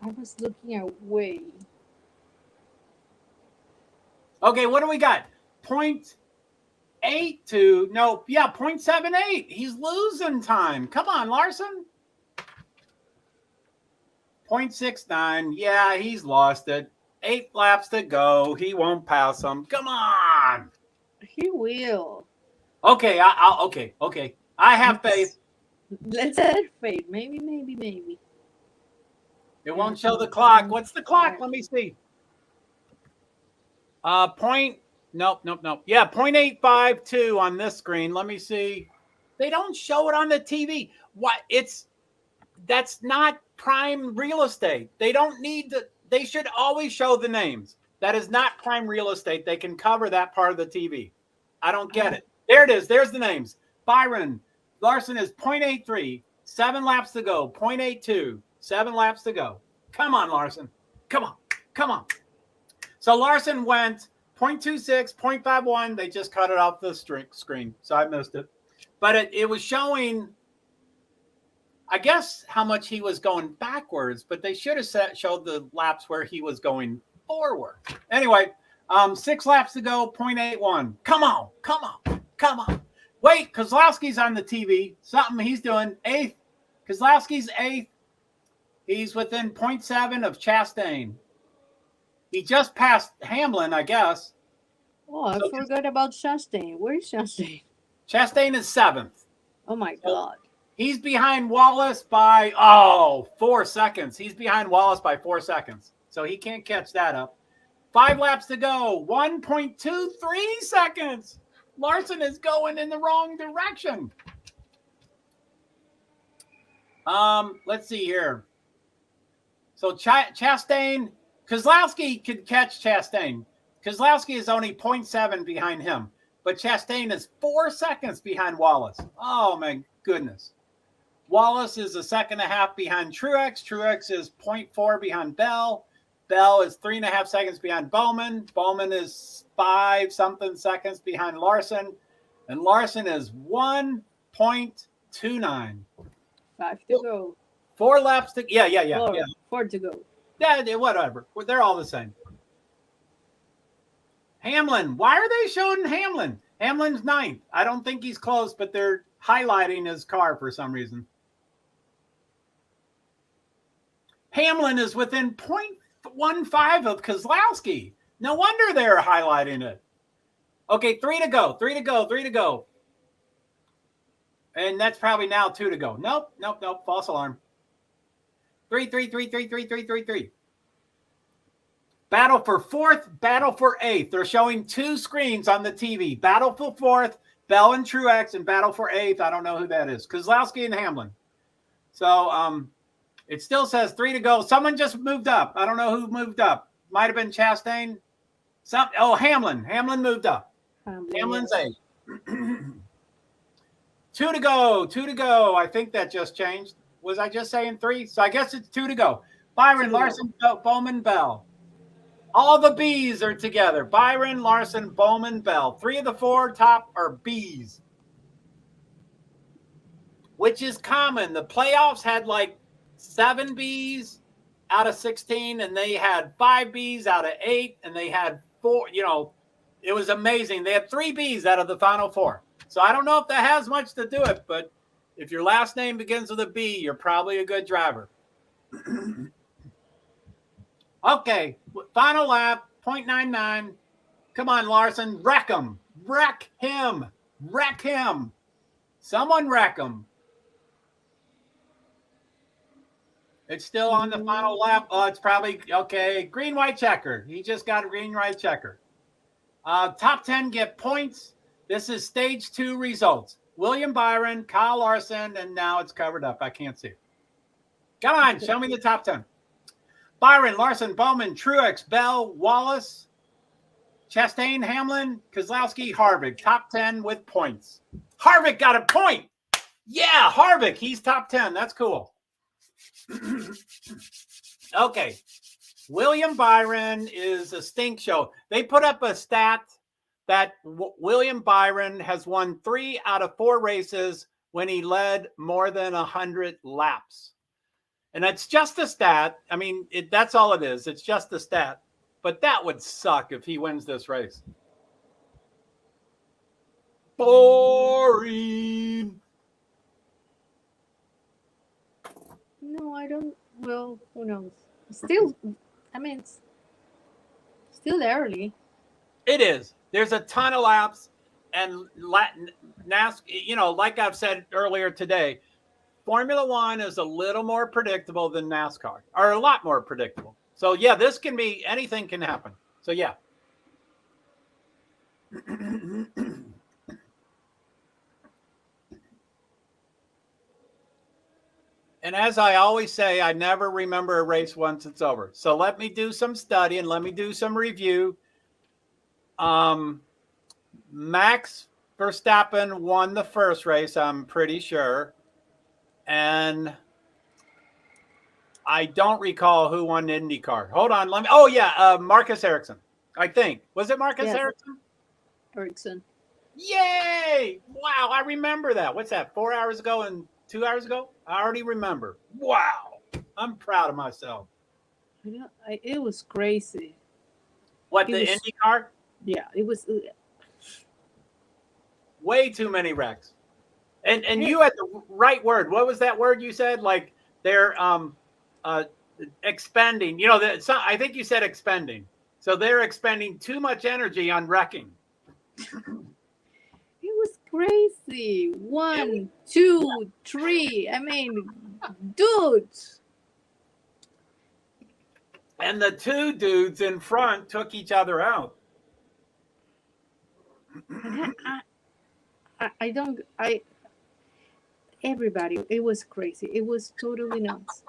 I was looking at way. Okay, what do we got? 0.82. No, yeah, 0.78. He's losing time. Come on, Larson. 0.69. Yeah, he's lost it. 8 laps to go. He won't pass him. Come on. He will. Okay, okay. I have faith. Let's have faith. Maybe. It won't show the clock. What's the clock? Let me see. Nope. Yeah, 0.852 on this screen. Let me see. They don't show it on the TV. What? That's not prime real estate. They don't need to. They should always show the names. That is not prime real estate. They can cover that part of the TV. I don't get it. There it is. There's the names. Byron Larson is 0.83. 7 laps to go. 0.82. 7 laps to go. Come on, Larson. Come on. So Larson went 0.26, 0.51. They just cut it off the screen, so I missed it. But it was showing, I guess, how much he was going backwards, but they should have showed the laps where he was going forward. Anyway, 6 laps to go, 0.81. Come on. Wait, Kozlowski's on the TV. Something he's doing. 8th. Kozlowski's 8th. He's within 0.7 of Chastain. He just passed Hamlin, I guess. Oh, I forgot about Chastain. Where is Chastain? Chastain is 7th. Oh, my God. He's behind Wallace by, 4 seconds. He's behind Wallace by 4 seconds. So he can't catch that up. 5 laps to go. 1.23 seconds. Larson is going in the wrong direction. Let's see here. So Chastain, Kozlowski could catch Chastain. Kozlowski is only 0.7 behind him. But Chastain is 4 seconds behind Wallace. Oh, my goodness. Wallace is a second and a half behind Truex. Truex is 0.4 behind Bell. Bell is 3.5 seconds behind Bowman. Bowman is 5-something seconds behind Larson. And Larson is 1.2 5.29. 5 to go. 4 laps to yeah. 4 to go. Yeah, whatever. They're all the same. Hamlin. Why are they showing Hamlin? Hamlin's 9th. I don't think he's close, but they're highlighting his car for some reason. Hamlin is within 0.15 of Keselowski. No wonder they're highlighting it. Okay, 3 to go. 3 to go. 3 to go. And that's probably now 2 to go. Nope. False alarm. 3. Battle for 4th, battle for 8th. They're showing 2 screens on the TV. Battle for 4th, Bell and Truex, and battle for 8th. I don't know who that is. Keselowski and Hamlin. So it still says 3 to go. Someone just moved up. I don't know who moved up. Might have been Chastain. Hamlin. Hamlin moved up. Hamlin's 8. 2 to go. 2 to go. I think that just changed. Was I just saying 3? So I guess it's 2 to go. Byron, Larson, Bowman, Bell. All the B's are together. Byron, Larson, Bowman, Bell. 3 of the 4 top are B's, which is common. The playoffs had like 7 B's out of 16, and they had 5 B's out of 8, and they had 4. It was amazing. They had 3 B's out of the final 4. So I don't know if that has much to do it, but if your last name begins with a B, you're probably a good driver. Okay, final lap, 0.99. Come on, Larson, wreck him. Wreck him. Wreck him. Someone wreck him. It's still on the final lap. Oh, it's probably, okay, green, white checker. He just got a green, white checker. Top 10 get points. This is stage 2 results. William Byron, Kyle Larson, and now it's covered up. I can't see it. Come on, show me the top 10. Byron, Larson, Bowman, Truex, Bell, Wallace, Chastain, Hamlin, Keselowski, Harvick. Top 10 with points. Harvick got a point. Yeah, Harvick. He's top 10. That's cool. Okay. William Byron is a stink show. They put up a stat that William Byron has won 3 out of 4 races when he led more than 100 laps. And that's just a stat. I mean, that's all it is. It's just a stat. But that would suck if he wins this race. Boring. No, I don't. Well, who knows? Still, I mean, it's still early. It is. There's a ton of laps. And NASCAR, like I've said earlier today, Formula One is a little more predictable than NASCAR, or a lot more predictable. So, yeah, this can be, anything can happen. So, yeah. And as I always say, I never remember a race once it's over. So let me do some study and let me do some review. Max Verstappen won the first race, I'm pretty sure. And I don't recall who won IndyCar. Hold on. Marcus Ericsson, I think. Was it Marcus Ericsson? Ericsson. Yay! Wow, I remember that. What's that, 4 hours ago and 2 hours ago? I already remember. Wow. I'm proud of myself. It was crazy. What, the IndyCar? Yeah, it was. Way too many wrecks. And you had the right word. What was that word you said? Like they're expending. I think you said expending. So they're expending too much energy on wrecking. It was crazy. 1, 2, 3. I mean, dudes. And the 2 dudes in front took each other out. Everybody, it was crazy. It was totally nuts.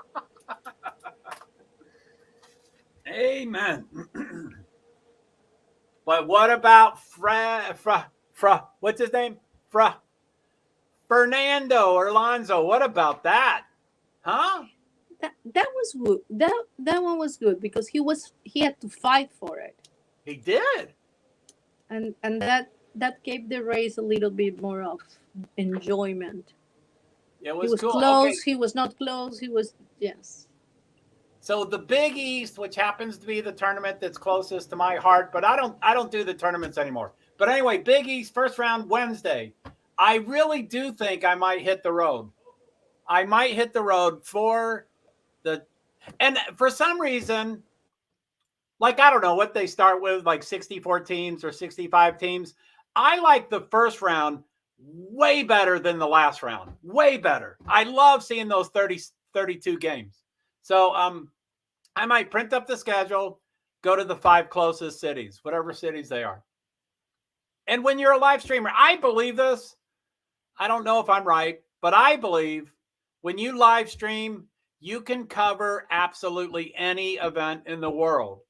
Amen. But what about what's his name? Fernando Alonso. What about that? Huh? That was good. That one was good because he had to fight for it. He did. And that gave the race a little bit more of enjoyment. It He was was cool. close. Okay. He was not close. He was, yes. So the Big East, which happens to be the tournament that's closest to my heart, but I don't do the tournaments anymore. But anyway, Big East first round Wednesday. I really do think I might hit the road. I might hit the road and for some reason, like, I don't know what they start with, like 64 teams or 65 teams. I like the first round way better than the last round. Way better. I love seeing those 32 games. So I might print up the schedule, go to the 5 closest cities, whatever cities they are. And when you're a live streamer, I believe this. I don't know if I'm right, but I believe when you live stream, you can cover absolutely any event in the world.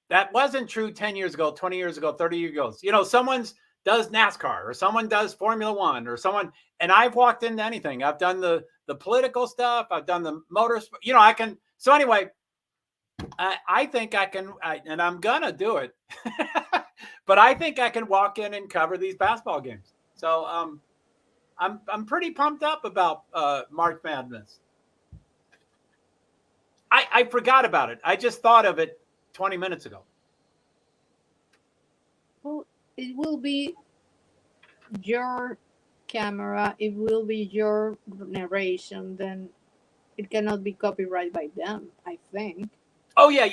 That wasn't true 10 years ago, 20 years ago, 30 years ago. You know, someone does NASCAR or someone does Formula One or someone, and I've walked into anything. I've done the political stuff. I've done the motorsport. You know, I can. So anyway, I think I can, and I'm going to do it. But I think I can walk in and cover these basketball games. So I'm pretty pumped up about March Madness. I forgot about it. I just thought of it 20 minutes ago. Well, it will be your camera. It will be your narration. Then it cannot be copyrighted by them, I think. Oh yeah.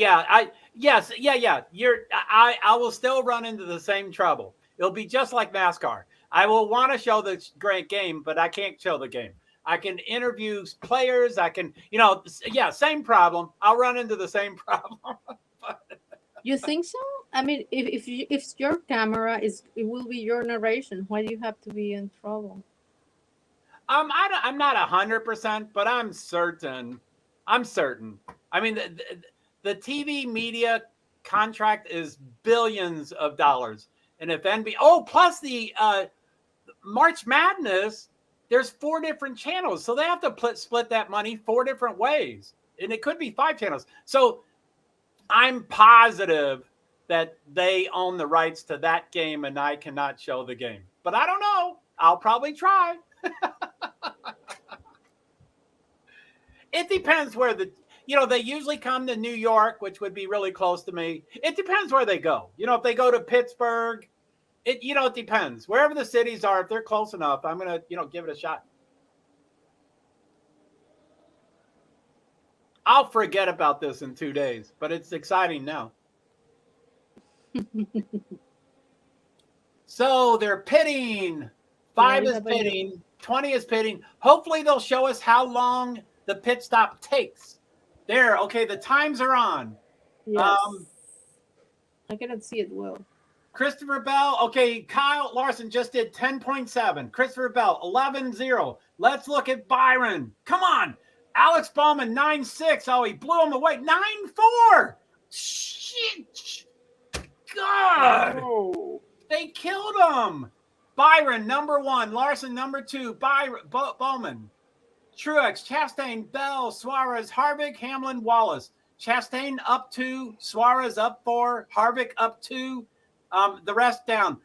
Yes. I will still run into the same trouble. It'll be just like NASCAR. I will want to show the great game, but I can't show the game. I can interview players. I can, same problem. I'll run into the same problem. You think so? I mean, if your camera it will be your narration. Why do you have to be in trouble? I'm not 100%, but I'm certain. I mean, the TV media contract is billions of dollars, and if plus the March Madness, there's 4 different channels, so they have to split that money 4 different ways, and it could be 5 channels. So I'm positive that they own the rights to that game, and I cannot show the game. But I don't know. I'll probably try. It depends where they usually come to New York, which would be really close to me. It depends where they go. If they go to Pittsburgh, it depends. Wherever the cities are, if they're close enough, I'm going to, give it a shot. I'll forget about this in 2 days, but it's exciting now. So they're pitting. 5 is pitting. 20 is pitting. Hopefully they'll show us how long the pit stop takes. There. Okay, the times are on. Yes. I cannot see it well. Christopher Bell. Okay, Kyle Larson just did 10.7. Christopher Bell, 11.0. Let's look at Byron. Come on. Alex Bowman, 9.6. Oh, he blew him away. 9.4. Shit. God. Oh. They killed him. Byron, number 1. Larson, number 2. Bowman. Truex, Chastain, Bell, Suarez, Harvick, Hamlin, Wallace. Chastain up 2. Suarez up 4. Harvick up 2. The rest down.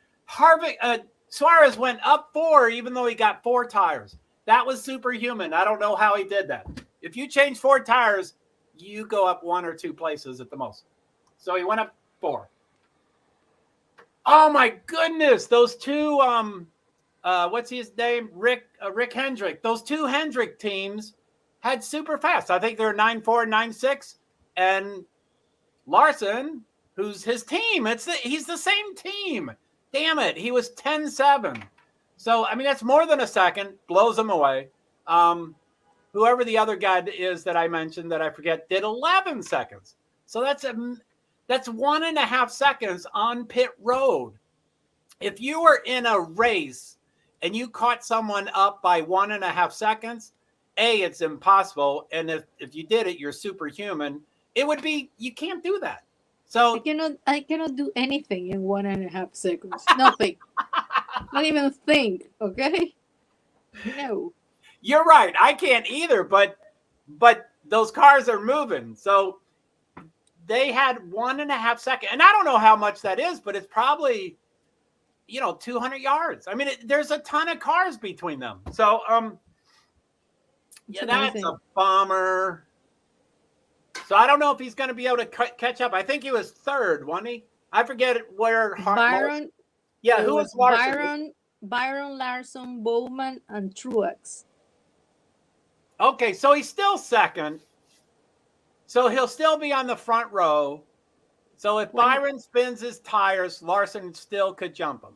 Suarez went up 4, even though he got 4 tires. That was superhuman. I don't know how he did that. If you change 4 tires, you go up 1 or 2 places at the most. So he went up 4. Oh my goodness. Those 2, what's his name? Rick Hendrick. Those 2 Hendrick teams had super fast. I think they're 9.4, 9.6. And Larson, who's his team, he's the same team. Damn it. He was 10.7. So, I mean, that's more than a second. Blows him away. Whoever the other guy is that I mentioned that I forget did 11 seconds. So that's 1.5 seconds on pit road. If you were in a race and you caught someone up by 1.5 seconds, it's impossible. And if you did it, you're superhuman. It would be, you can't do that. So I cannot do anything in 1.5 seconds. Nothing. Not even think. Okay. No. You're right. I can't either. But those cars are moving. So they had 1.5 seconds, and I don't know how much that is, but it's probably 200 yards. I mean, there's a ton of cars between them. So Yeah, that's a bummer. So I don't know if he's going to be able to catch up. I think he was third, wasn't he? I forget where. Byron. Yeah, who was Larson? Byron, Larson, Bowman, and Truex. Okay, so he's still second. So he'll still be on the front row. So if Byron spins his tires, Larson still could jump him.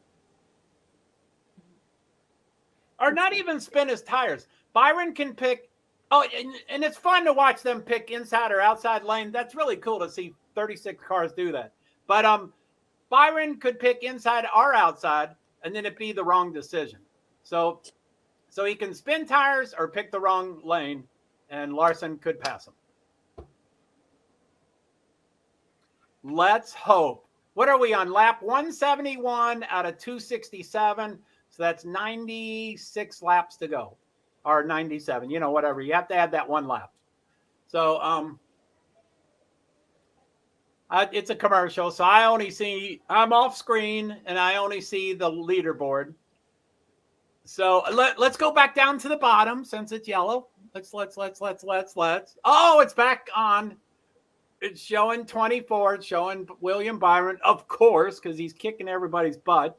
Or not even spin his tires. Byron can pick. Oh, and it's fun to watch them pick inside or outside lane. That's really cool to see 36 cars do that. But Byron could pick inside or outside, and then it'd be the wrong decision. So he can spin tires or pick the wrong lane, and Larson could pass him. Let's hope. What are we on? Lap 171 out of 267. So that's 96 laps to go. Or 97, whatever. You have to add that one lap. So it's a commercial. So I'm off screen and I only see the leaderboard. So let's go back down to the bottom since it's yellow. Let's. Oh, it's back on. It's showing 24. It's showing William Byron, of course, because he's kicking everybody's butt.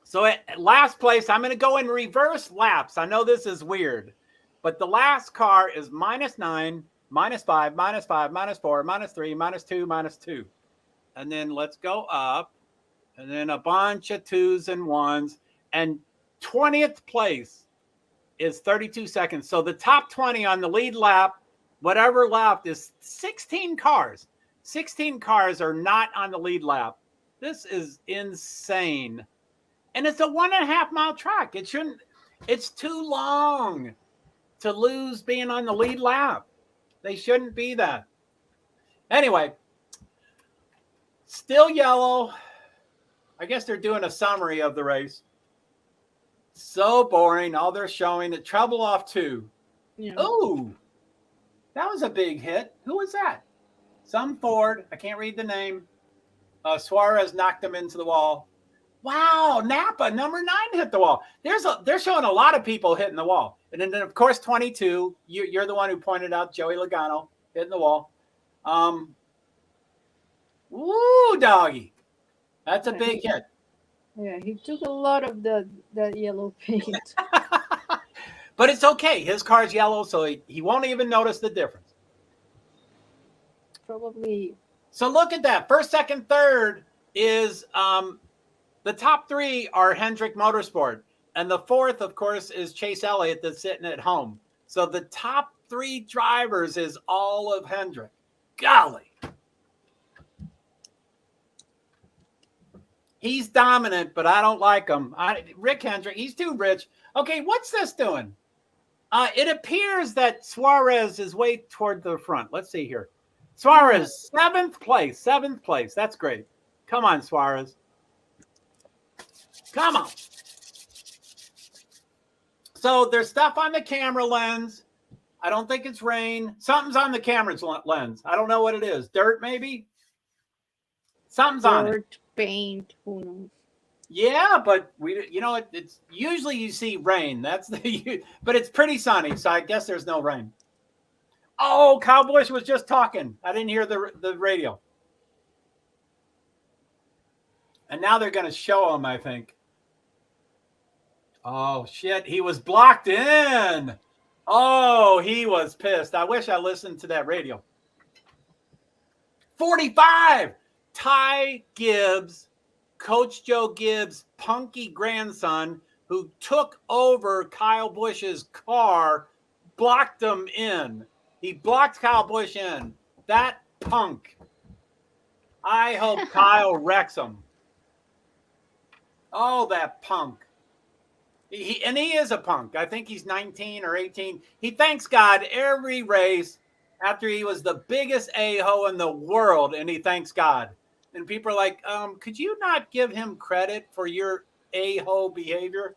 So at last place, I'm going to go in reverse laps. I know this is weird, but the last car is -9, -5, -5, -4, -3, -2, -2. And then let's go up, and then a bunch of 2s and 1s. And 20th place is 32 seconds. So the top 20 on the lead lap, whatever lap, is 16 cars. 16 cars are not on the lead lap. This is insane. And it's a 1.5 mile track. It's too long to lose being on the lead lap. They shouldn't be that. Anyway, still yellow. I guess they're doing a summary of the race. So boring. All they're showing the trouble off 2. Yeah. Oh, that was a big hit. Who was that? Some Ford. I can't read the name. Suarez knocked him into the wall. Wow, Napa, number 9 hit the wall. They're showing a lot of people hitting the wall. And then, of course, 22, you're the one who pointed out Joey Logano hitting the wall. Woo, doggy. That's a big hit. Yeah, he took a lot of that yellow paint. But it's okay. His car's yellow, so he won't even notice the difference. Probably. So look at that. First, second, third is the top 3 are Hendrick Motorsport. And the 4th, of course, is Chase Elliott that's sitting at home. So the top 3 drivers is all of Hendrick. Golly. He's dominant, but I don't like him. Rick Hendrick, he's too rich. Okay, what's this doing? It appears that Suarez is way toward the front. Let's see here. Suarez, 7th place. That's great. Come on, Suarez. Come on. So there's stuff on the camera lens. I don't think it's rain. Something's on the camera's lens. I don't know what it is. Dirt, maybe? Something's on it. Dirt, paint, who knows? Yeah, but it's usually you see rain. But it's pretty sunny, so I guess there's no rain. Oh, Kyle Busch was just talking. I didn't hear the radio. And now they're going to show him, I think. Oh, shit. He was blocked in. Oh, he was pissed. I wish I listened to that radio. 45. Ty Gibbs, Coach Joe Gibbs' punky grandson, who took over Kyle Busch's car, blocked him in. He blocked Kyle Busch in. That punk. I hope Kyle wrecks him. Oh, that punk. He is a punk. I think he's 19 or 18. He thanks God every race after he was the biggest a-ho in the world, and he thanks God. And people are like, could you not give him credit for your a-ho behavior?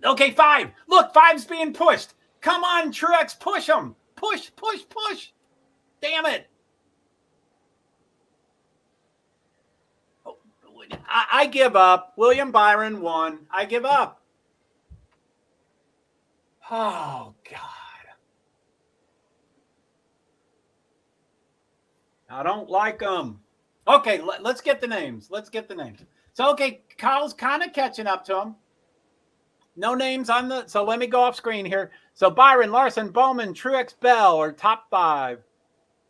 Okay, 5. Look, 5's being pushed. Come on, Truex, push him. Push. Damn it. I give up. William Byron won. I give up. Oh, God. I don't like them. Okay, let's get the names. So, okay, Kyle's kind of catching up to him. No names on the, so let me go off screen here. So Byron, Larson, Bowman, Truex, Bell are top 5.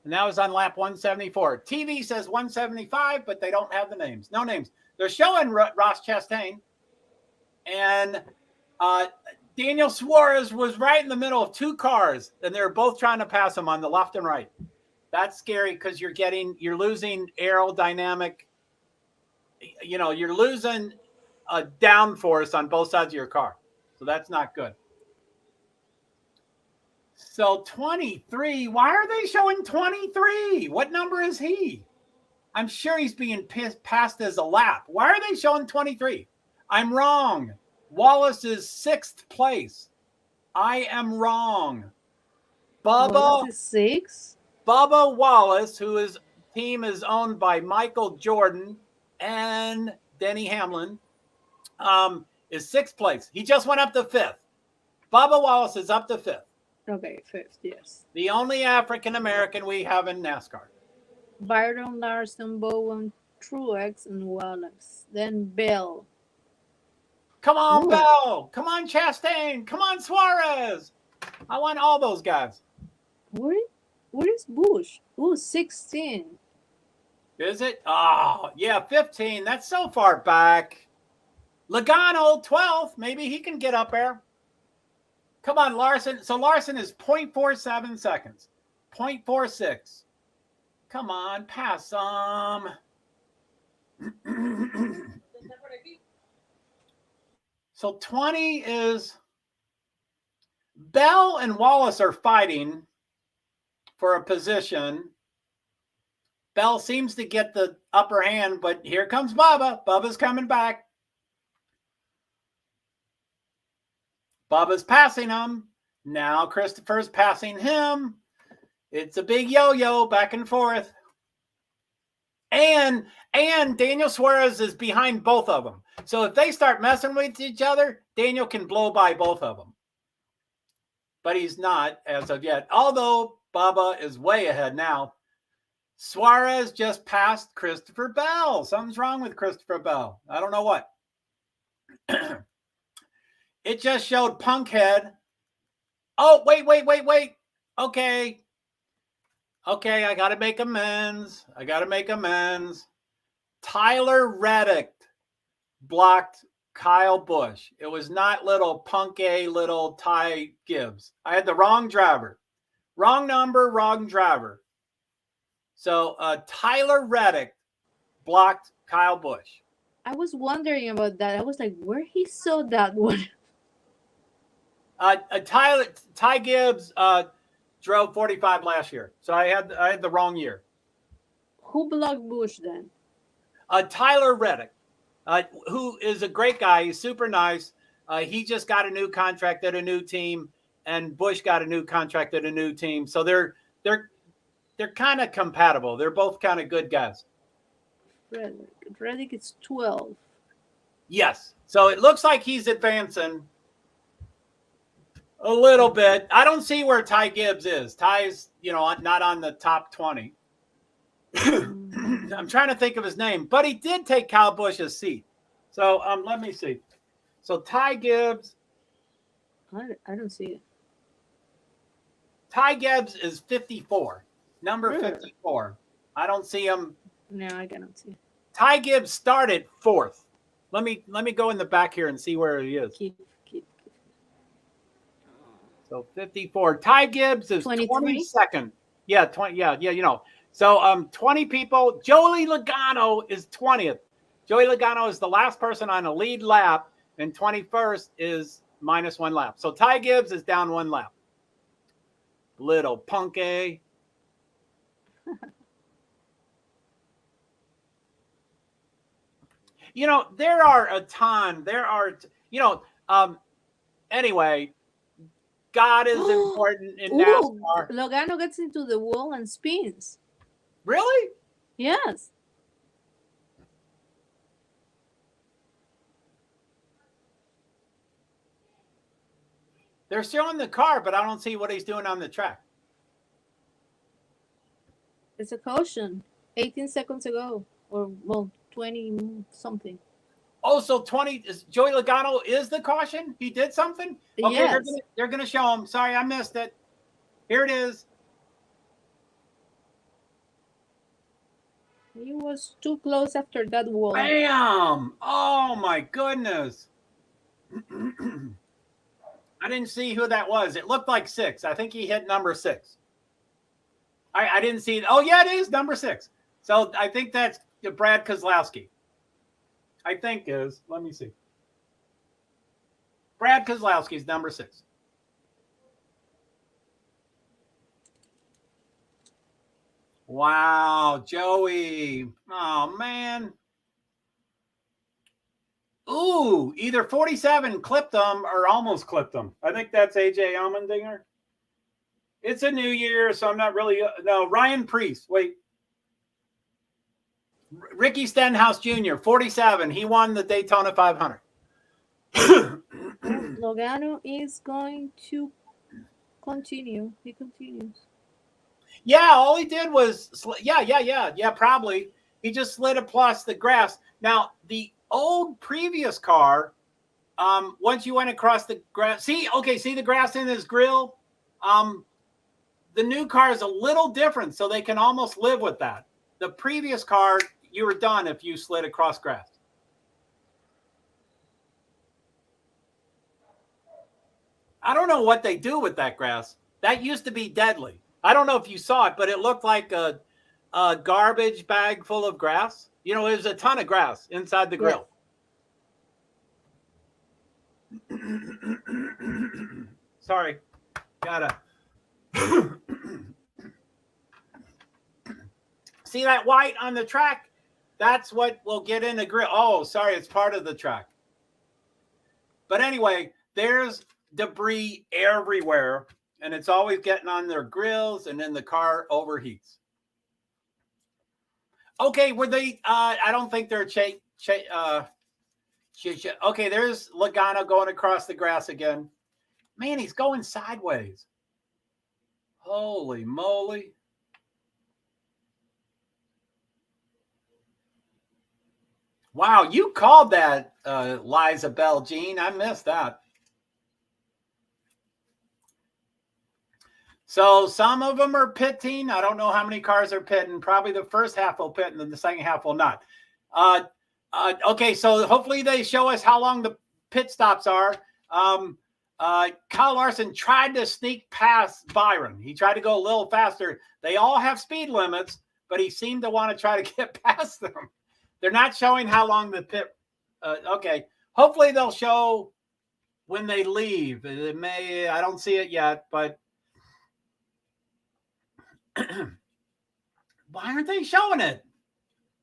And that was on lap 174. TV says 175, but they don't have the names. No names. They're showing Ross Chastain. And Daniel Suarez was right in the middle of 2 cars, and they're both trying to pass him on the left and right. That's scary because you're losing aerodynamic, you're losing a downforce on both sides of your car. So that's not good. So 23, why are they showing 23? What number is he? I'm sure he's being passed as a lap. Why are they showing 23? I'm wrong. Wallace is 6th place. I am wrong. Wallace is 6? Bubba Wallace, whose team is owned by Michael Jordan and Denny Hamlin, is 6th place. He just went up to 5th. Bubba Wallace is up to 5th. Okay, 5th, yes. The only African-American we have in NASCAR. Byron, Larson, Bowen, Truex, and Wallace. Then Bell. Come on, Bell. Come on, Chastain. Come on, Suarez. I want all those guys. Where is Bush? Oh, 16. Is it? Oh, yeah, 15. That's so far back. Logano, 12th. Maybe he can get up there. Come on, Larson. So Larson is 0.47 seconds. 0.46. Come on, pass some. So 20 is Bell and Wallace are fighting for a position. Bell seems to get the upper hand, but here comes Bubba. Bubba's coming back. Bubba's passing him. Now Christopher's passing him. It's a big yo-yo back and forth. And Daniel Suarez is behind both of them. So if they start messing with each other, Daniel can blow by both of them. But he's not as of yet. Although Bubba is way ahead now. Suarez just passed Christopher Bell. Something's wrong with Christopher Bell. I don't know what. It just showed Punkhead. Oh, wait. Okay, I got to make amends. Tyler Reddick blocked Kyle Busch. It was not little little Ty Gibbs. I had the wrong driver. Wrong number, wrong driver. So Tyler Reddick blocked Kyle Busch. I was wondering about that. I was like, where he saw that one? Ty Gibbs drove 45 last year. So I had the wrong year. Who blocked Busch then? Tyler Reddick, who is a great guy. He's super nice. He just got a new contract at a new team, and Busch got a new contract at a new team. So they're kind of compatible. They're both kind of good guys. Reddick is 12. Yes. So it looks like he's advancing a little bit. I don't see where Ty Gibbs is. Ty's, not on the top 20. I'm trying to think of his name, but he did take Kyle Busch's seat. So let me see. So Ty Gibbs. I don't see it. Ty Gibbs is 54. Number 54. I don't see him. No, I cannot see. Ty Gibbs started 4th. Let me go in the back here and see where he is. Keep. So 54. Ty Gibbs is 22nd. Yeah, 20. Yeah. So 20 people. Joey Logano is 20th. Joey Logano is the last person on a lead lap, and 21st is -1 lap. So Ty Gibbs is down 1 lap. Little punky. There are a ton. Anyway, God is important in NASCAR. Logano gets into the wall and spins. Really? Yes. They're showing the car, but I don't see what he's doing on the track. It's a caution. 18 seconds ago, or well, 20 something. Oh, so 20 is Joey Logano is the caution? He did something? Okay, Yes. they're gonna show him. Sorry, I missed it. Here it is. He was too close after that wall. Bam! Oh my goodness. I didn't see who that was. It looked like 6. I think he hit number 6. I didn't see it. Oh, yeah, it is number 6. So I think that's Brad Keselowski. I think is. Let me see. Brad Keselowski's number 6. Wow, Joey. Oh, man. Ooh, either 47 clipped them or almost clipped them. I think that's AJ Allmendinger. It's a new year, so I'm not really. No, Ryan Preece. Wait. Ricky Stenhouse Jr., 47. He won the Daytona 500. Logano is going to continue. He continues. Yeah, all he did was, yeah, probably. He just slid across the grass. Now, the old previous car, once you went across the grass, see the grass in his grill? The new car is a little different, so they can almost live with that. The previous car, you were done if you slid across grass. I don't know what they do with that grass. That used to be deadly. I don't know if you saw it, but it looked like a garbage bag full of grass. You know, there's a ton of grass inside the grill. Yeah. Sorry. Gotta. See that white on the track? That's what will get in the grill. Oh, sorry, it's part of the track. But anyway, there's debris everywhere, and it's always getting on their grills, and then the car overheats. Okay, were they? I don't think they're okay, there's Logano going across the grass again. Man, he's going sideways. Holy moly. Wow, you called that, Liza Bell, Jean. I missed that. So some of them are pitting. I don't know how many cars are pitting. Probably the first half will pit and then the second half will not. Okay, so hopefully they show us how long the pit stops are. Kyle Larson tried to sneak past Byron. He tried to go a little faster. They all have speed limits, but he seemed to want to try to get past them. They're not showing how long the pit. Okay, hopefully they'll show when they leave. It may. I don't see it yet, but why aren't they showing it?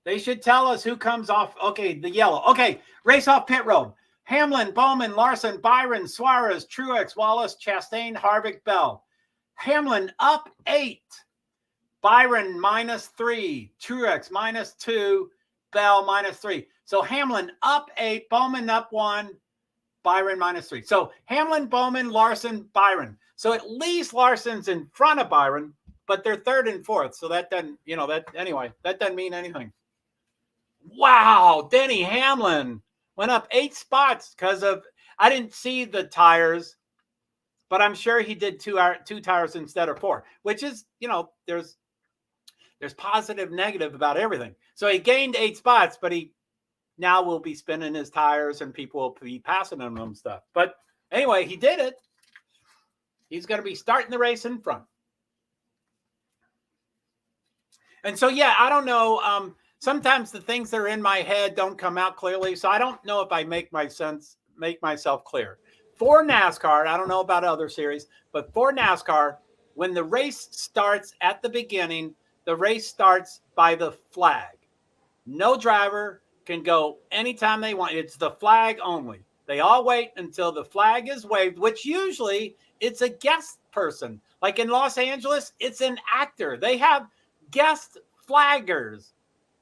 They should tell us who comes off. Okay, the yellow. Okay, race off pit road. Hamlin, Bowman, Larson, Byron, Suarez, Truex, Wallace, Chastain, Harvick, Bell. Hamlin up 8. Byron -3. Truex -2. Bell -3. So Hamlin up 8. Bowman up 1. Byron -3. So Hamlin, Bowman, Larson, Byron. So at least Larson's in front of Byron, but they're 3rd and 4th. So that doesn't, that doesn't mean anything. Wow, Denny Hamlin went up 8 spots because of, I didn't see the tires, but I'm sure he did two tires instead of 4, which is, there's positive, negative about everything. So he gained 8 spots, but he now will be spinning his tires and people will be passing him and stuff. But anyway, he did it. He's going to be starting the race in front. And so, yeah, I don't know. Sometimes the things that are in my head don't come out clearly. So I don't know if I make myself clear. For NASCAR, I don't know about other series, but for NASCAR, when the race starts at the beginning, the race starts by the flag. No driver can go anytime they want. It's the flag only. They all wait until the flag is waved, which usually it's a guest person. Like in Los Angeles, it's an actor. They have guest flaggers,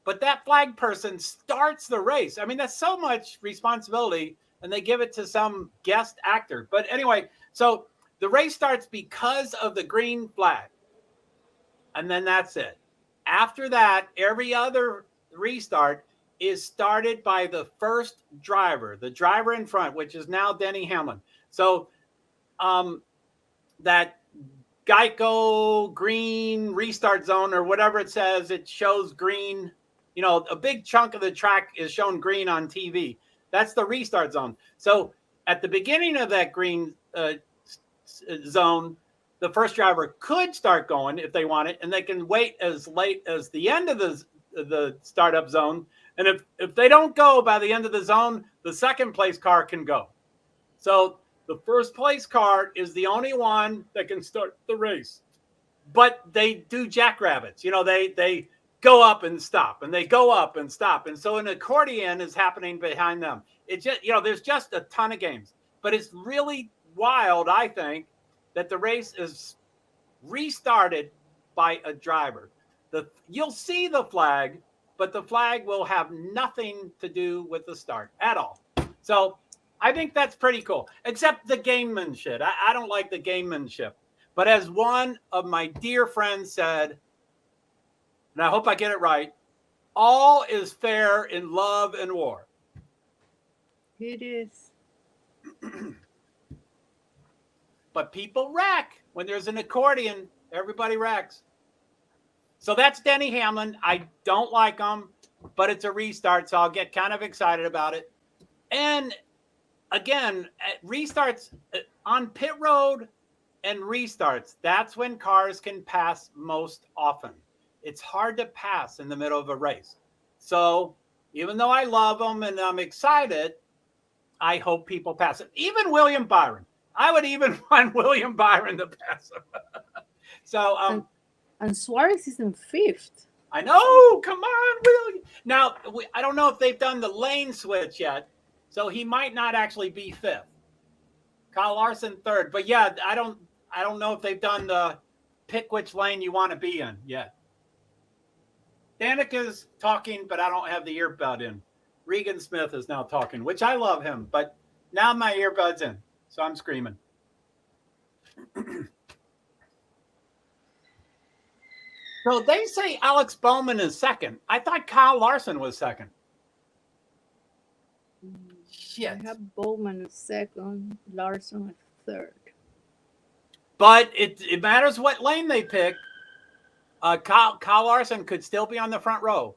but that flag person starts the race. I mean, that's so much responsibility, and they give it to some guest actor. But anyway, so The race starts because of the green flag. And then that's it. After that, every other restart is started by the first driver, the driver in front, which is now Denny Hamlin. So that Geico green restart zone or whatever it says, it shows green. You know, a big chunk of the track is shown green on TV. That's the restart zone. So at the beginning of that green zone, the first driver could start going if they want it, and they can wait as late as the end of the startup zone. And if they don't go by the end of the zone, the second place car can go. So the first place car is the only one that can start the race. But they do jackrabbits. You know, they go up and stop, and they go up and stop. And so an accordion is happening behind them. It just, you know, there's just a ton of games. But it's really wild, I think, that the race is restarted by a driver. You'll see the flag, but the flag will have nothing to do with the start at all. So I think that's pretty cool, except the gamemanship. I don't like the gamemanship. But as one of my dear friends said, and I hope I get it right, all is fair in love and war. It is. But people wreck. When there's an accordion, everybody wrecks. So that's Denny Hamlin. I don't like him, but it's a restart, so I'll get kind of excited about it. And again, restarts on pit road and restarts, that's when cars can pass most often. It's hard to pass in the middle of a race. So even though I love them and I'm excited, I hope people pass it. Even William Byron. I would even want William Byron to pass him. So, and Suarez is in 5th. I know. Come on, William. Now, I don't know if they've done the lane switch yet, so he might not actually be 5th. Kyle Larson 3rd. But yeah, I don't know if they've done the pick which lane you want to be in yet. Danica's talking, but I don't have the earbud in. Regan Smith is now talking, which I love him, but now my earbud's in. So I'm screaming. So they say Alex Bowman is 2nd. I thought Kyle Larson was 2nd. Shit. I have Bowman at 2nd, Larson at 3rd. But it matters what lane they pick. Kyle Larson could still be on the front row.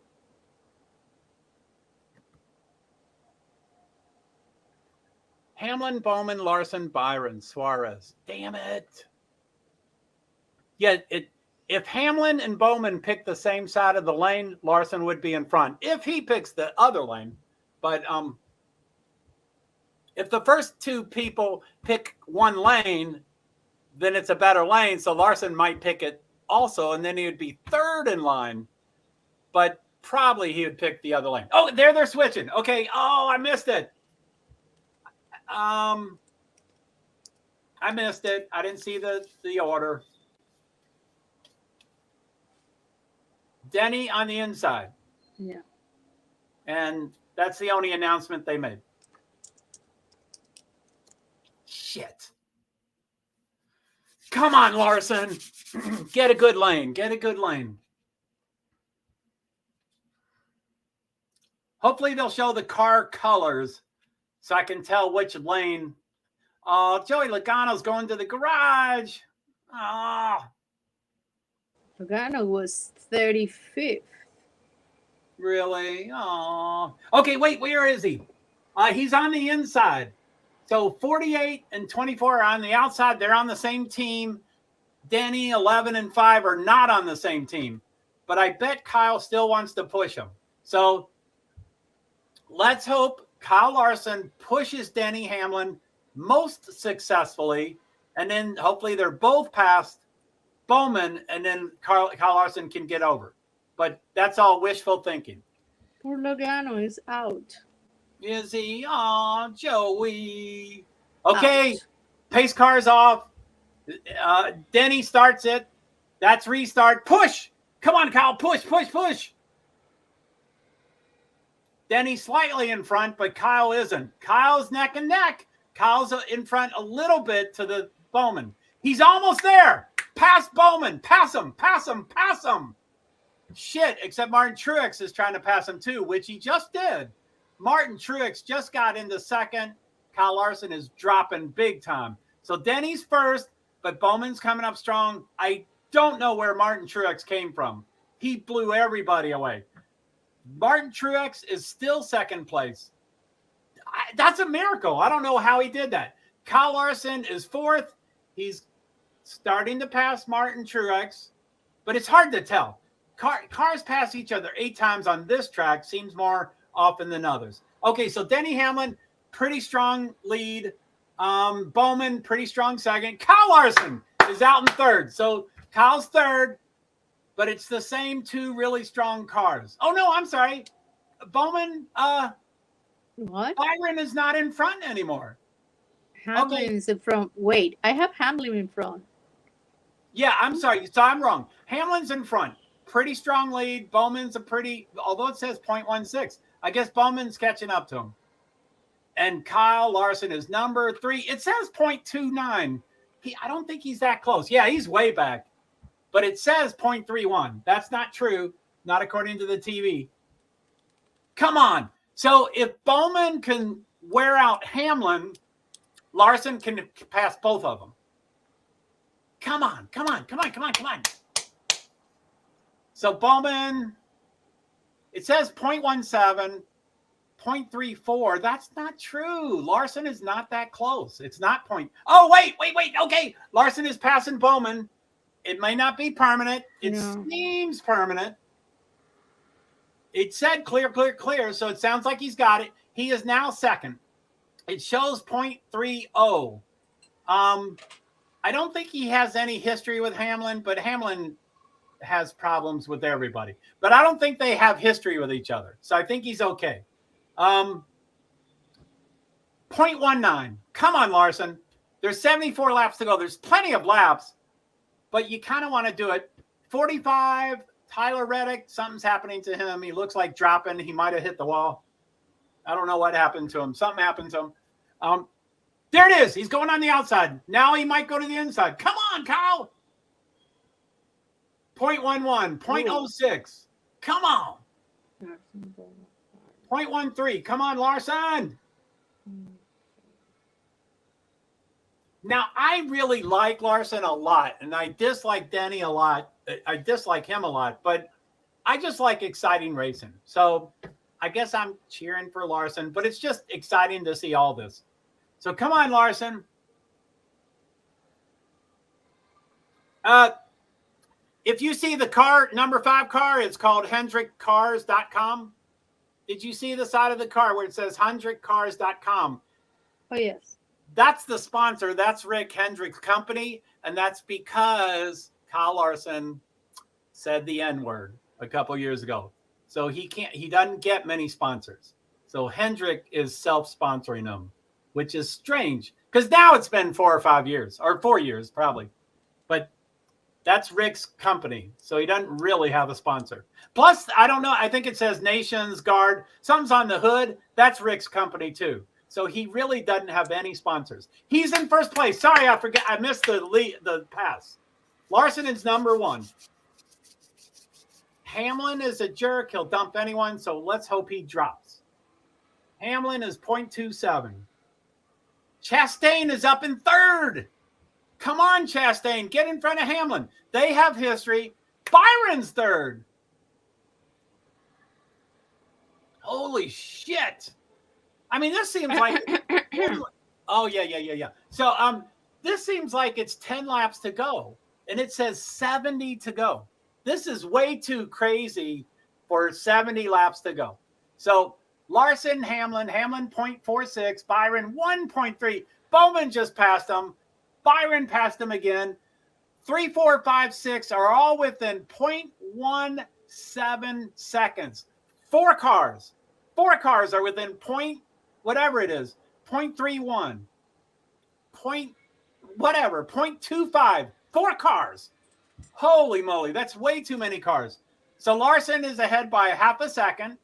Hamlin, Bowman, Larson, Byron, Suarez. Damn it. Yeah, if Hamlin and Bowman pick the same side of the lane, Larson would be in front. If he picks the other lane. But if the first two people pick one lane, then it's a better lane. So Larson might pick it also, and then he would be 3rd in line. But probably he would pick the other lane. Oh, they're switching. Okay. Oh, I missed it. I missed it. I didn't see the order. Denny on the inside. Yeah. And that's the only announcement they made. Shit. Come on, Larson. Get a good lane. Get a good lane. Hopefully they'll show the car colors so I can tell which lane. Oh, Joey Logano's going to the garage. Oh. Logano was 35th. Really? Oh. Okay, wait, where is he? He's on the inside. So 48 and 24 are on the outside. They're on the same team. Denny, 11 and 5 are not on the same team. But I bet Kyle still wants to push him. So let's hope Kyle Larson pushes Denny Hamlin most successfully. And then hopefully they're both past Bowman, and then Kyle Larson can get over. But that's all wishful thinking. Poor Logano is out. Is he? Oh, Joey. Okay, Out. pace car's off. Denny starts it. That's restart. Push. Come on, Kyle. Push, push, push. Denny slightly in front, but Kyle isn't. Kyle's neck and neck. Kyle's in front a little bit to the Bowman. He's almost there. Pass Bowman. Pass him. Pass him. Pass him. Shit, except Martin Truex is trying to pass him too, which he just did. Martin Truex just got into second. Kyle Larson is dropping big time. So Denny's first, but Bowman's coming up strong. I don't know where Martin Truex came from. He blew everybody away. Martin Truex is still second place. That's a miracle. I don't know how he did that. Kyle Larson is fourth. He's starting to pass Martin Truex, but it's hard to tell. Cars pass each other 8 times on this track. Seems more often than others. Okay, so Denny Hamlin, pretty strong lead. Bowman, pretty strong second. Kyle Larson is out in third. So Kyle's third, but it's the same 2 really strong cars. Oh, no, I'm sorry. Bowman, what? Byron is not in front anymore. Hamlin is in front. Wait, I have Hamlin in front. Yeah, I'm sorry. So I'm wrong. Hamlin's in front. Pretty strong lead. Bowman's although it says 0.16, I guess Bowman's catching up to him. And Kyle Larson is number 3. It says 0.29. I don't think he's that close. Yeah, he's way back. But it says 0.31. That's not true. Not according to the TV. Come on. So if Bowman can wear out Hamlin, Larson can pass both of them. Come on. So Bowman, it says 0.17, 0.34. That's not true. Larson is not that close. It's not Oh, wait. Okay. Larson is passing Bowman. It may not be permanent. It seems permanent. It said clear. So it sounds like he's got it. He is now second. It shows 0.30. I don't think he has any history with Hamlin, but Hamlin has problems with everybody. But I don't think they have history with each other. So I think he's okay. 0.19. Come on, Larson. There's 74 laps to go. There's plenty of laps, but you kind of want to do it. 45, Tyler Reddick, something's happening to him. He looks like dropping. He might have hit the wall. I don't know what happened to him. Something happened to him. There it is. He's going on the outside. Now he might go to the inside. Come on, Kyle. 0.11, 0.06. Come on. 0.13. Come on, Larson. Now, I really like Larson a lot, and I dislike Denny a lot. I dislike him a lot, but I just like exciting racing. So I guess I'm cheering for Larson, but it's just exciting to see all this. So come on, Larson. If you see the car, number 5 car, it's called HendrickCars.com. Did you see the side of the car where it says HendrickCars.com? Oh, yes. That's the sponsor. That's Rick Hendrick's company. And that's because Kyle Larson said the N-word a couple years ago. So he doesn't get many sponsors. So Hendrick is self-sponsoring them, which is strange because now it's been 4 or 5 years or 4 years probably. But that's Rick's company. So he doesn't really have a sponsor. Plus, I don't know. I think it says Nations Guard. Something's on the hood. That's Rick's company too. So he really doesn't have any sponsors. He's in first place. Sorry, I forgot. I missed the pass. Larson is number 1. Hamlin is a jerk. He'll dump anyone. So let's hope he drops. Hamlin is 0.27. Chastain is up in third. Come on, Chastain. Get in front of Hamlin. They have history. Byron's third. Holy shit. I mean, this seems like oh, yeah. So this seems like it's 10 laps to go, and it says 70 to go. This is way too crazy for 70 laps to go. So Larson, Hamlin 0.46, Byron 1.3. Bowman just passed him. Byron passed him again. 3, 4, 5, 6 are all within 0.17 seconds. 4 cars are within whatever it is, 0.31, 0.25, 4 cars. Holy moly, that's way too many cars. So Larson is ahead by half a second.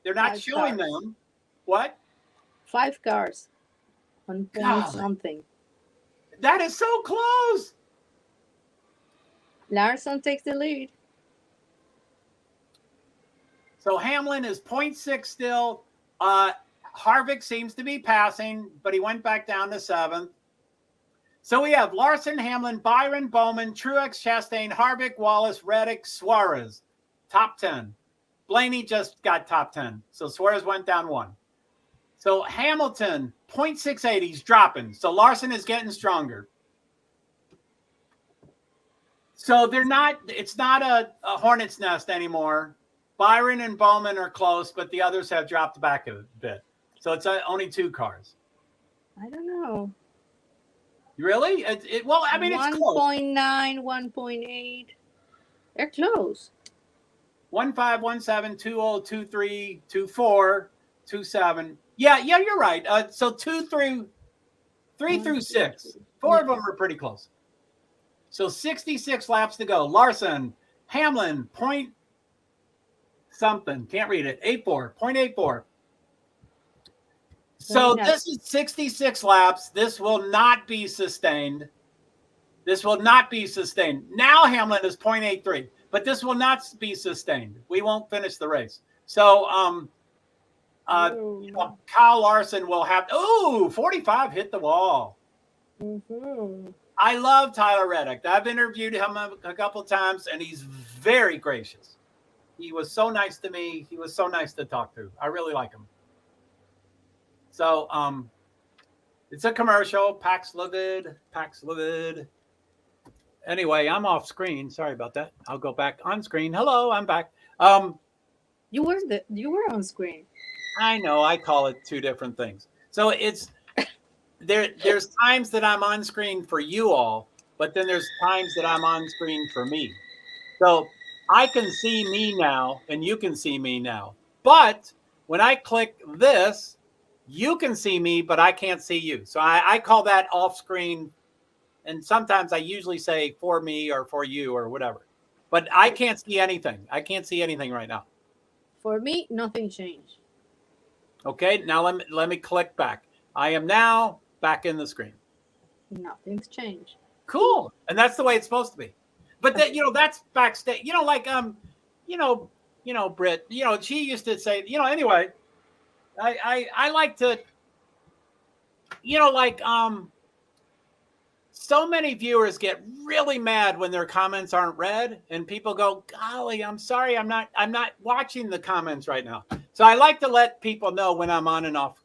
They're not showing them. What? 5 cars on point something. That is so close. Larson takes the lead. So Hamlin is 0.6 still. Harvick seems to be passing, but he went back down to 7th. So we have Larson, Hamlin, Byron, Bowman, Truex, Chastain, Harvick, Wallace, Reddick, Suarez. Top 10. Blaney just got top 10. So Suarez went down 1. So Hamilton, 0.68. He's dropping. So Larson is getting stronger. So it's not a hornet's nest anymore. Byron and Bowman are close, but the others have dropped back a bit. So it's only 2 cars. I don't know. Really? Well, I mean, it's close. 1.9, 1.8. They're close. 1.5, 1.7, 2.0, 2.3, 2.4, 2.7. Yeah, you're right. So 3 through 6. 4 of them are pretty close. So 66 laps to go. Larson, Hamlin, point something. Can't read it. 0.84. So this is 66 laps. This will not be sustained. Now Hamlin is 0.83, but this will not be sustained. We won't finish the race. So Kyle Larson will have 45 hit the wall. Mm-hmm. I love Tyler Reddick. I've interviewed him a couple of times, and he's very gracious. He was so nice to me. He was so nice to talk to. I really like him. So it's a commercial. Paxlovid. Anyway, I'm off screen. Sorry about that. I'll go back on screen. Hello, I'm back. You were on screen. I know. I call it 2 different things. So it's there's times that I'm on screen for you all, but then there's times that I'm on screen for me. So I can see me now, and you can see me now. But when I click this, you can see me, but I can't see you. So I call that off screen. And sometimes I usually say for me or for you or whatever. But I can't see anything. I can't see anything right now. For me, nothing changed. Okay, now let me click back. I am now back in the screen. Nothing's changed. Cool. And that's the way it's supposed to be. But that, that's backstage. Like Britt, she used to say, anyway, I like to, so many viewers get really mad when their comments aren't read, and people go, golly, I'm sorry, I'm not watching the comments right now. So I like to let people know when I'm on and off,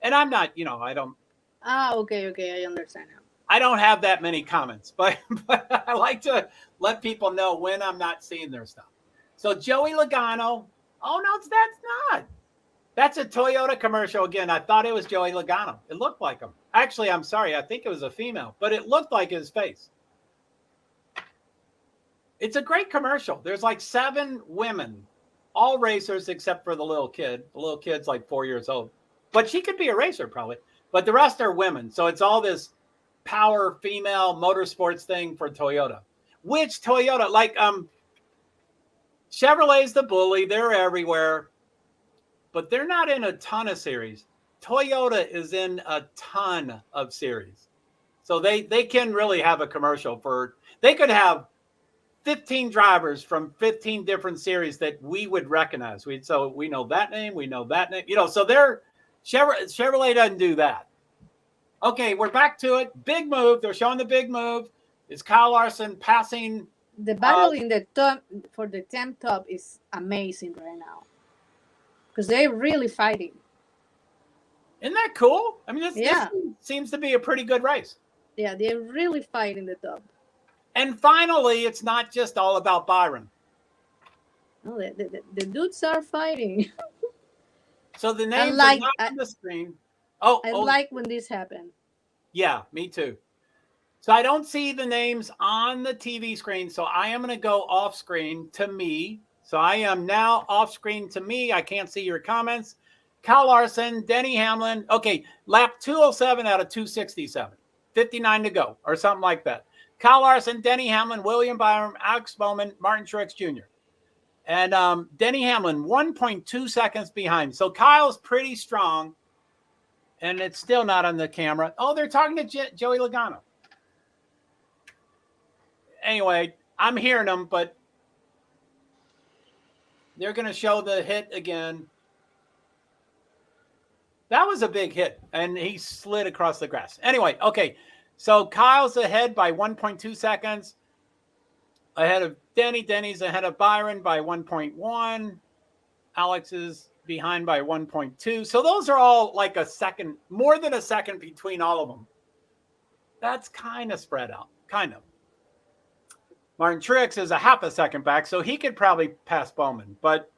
and I'm not, I don't. Okay, I understand now. I don't have that many comments, but I like to let people know when I'm not seeing their stuff. So Joey Logano, that's not. That's a Toyota commercial again. I thought it was Joey Logano. It looked like him. Actually, I'm sorry. I think it was a female, but it looked like his face. It's a great commercial. There's like 7 women, all racers except for the little kid. The little kid's like 4 years old, but she could be a racer probably. But the rest are women. So it's all this power female motorsports thing for Toyota. Which Toyota, like Chevrolet's the bully. They're everywhere. But they're not in a ton of series. Toyota is in a ton of series. So they can really have a commercial they could have 15 drivers from 15 different series that we would recognize. So we know that name, so Chevrolet doesn't do that. Okay, we're back to it. Big move. They're showing the big move. It's Kyle Larson passing. The battle in the top for the 10th top is amazing right now. Because they're really fighting. Isn't that cool? I mean, this seems to be a pretty good race. Yeah, they're really fighting the top. And finally, it's not just all about Byron. No, the dudes are fighting. So the names are not on the screen. I like when this happens. Yeah, me too. So I don't see the names on the TV screen. So I am going to go off screen to me. So I am now off screen to me. I can't see your comments. Kyle Larson, Denny Hamlin. Okay, lap 207 out of 267. 59 to go or something like that. Kyle Larson, Denny Hamlin, William Byron, Alex Bowman, Martin Truex Jr. And Denny Hamlin, 1.2 seconds behind. So Kyle's pretty strong. And it's still not on the camera. Oh, they're talking to Joey Logano. anyway, I'm hearing them, but they're going to show the hit again. That was a big hit, and he slid across the grass. Anyway, okay, so Kyle's ahead by 1.2 seconds. Ahead of Denny. Denny's ahead of Byron by 1.1. Alex is behind by 1.2. So those are all like a second, more than a second between all of them. That's kind of spread out, kind of. Martin Truex is a half a second back, so he could probably pass Bowman. But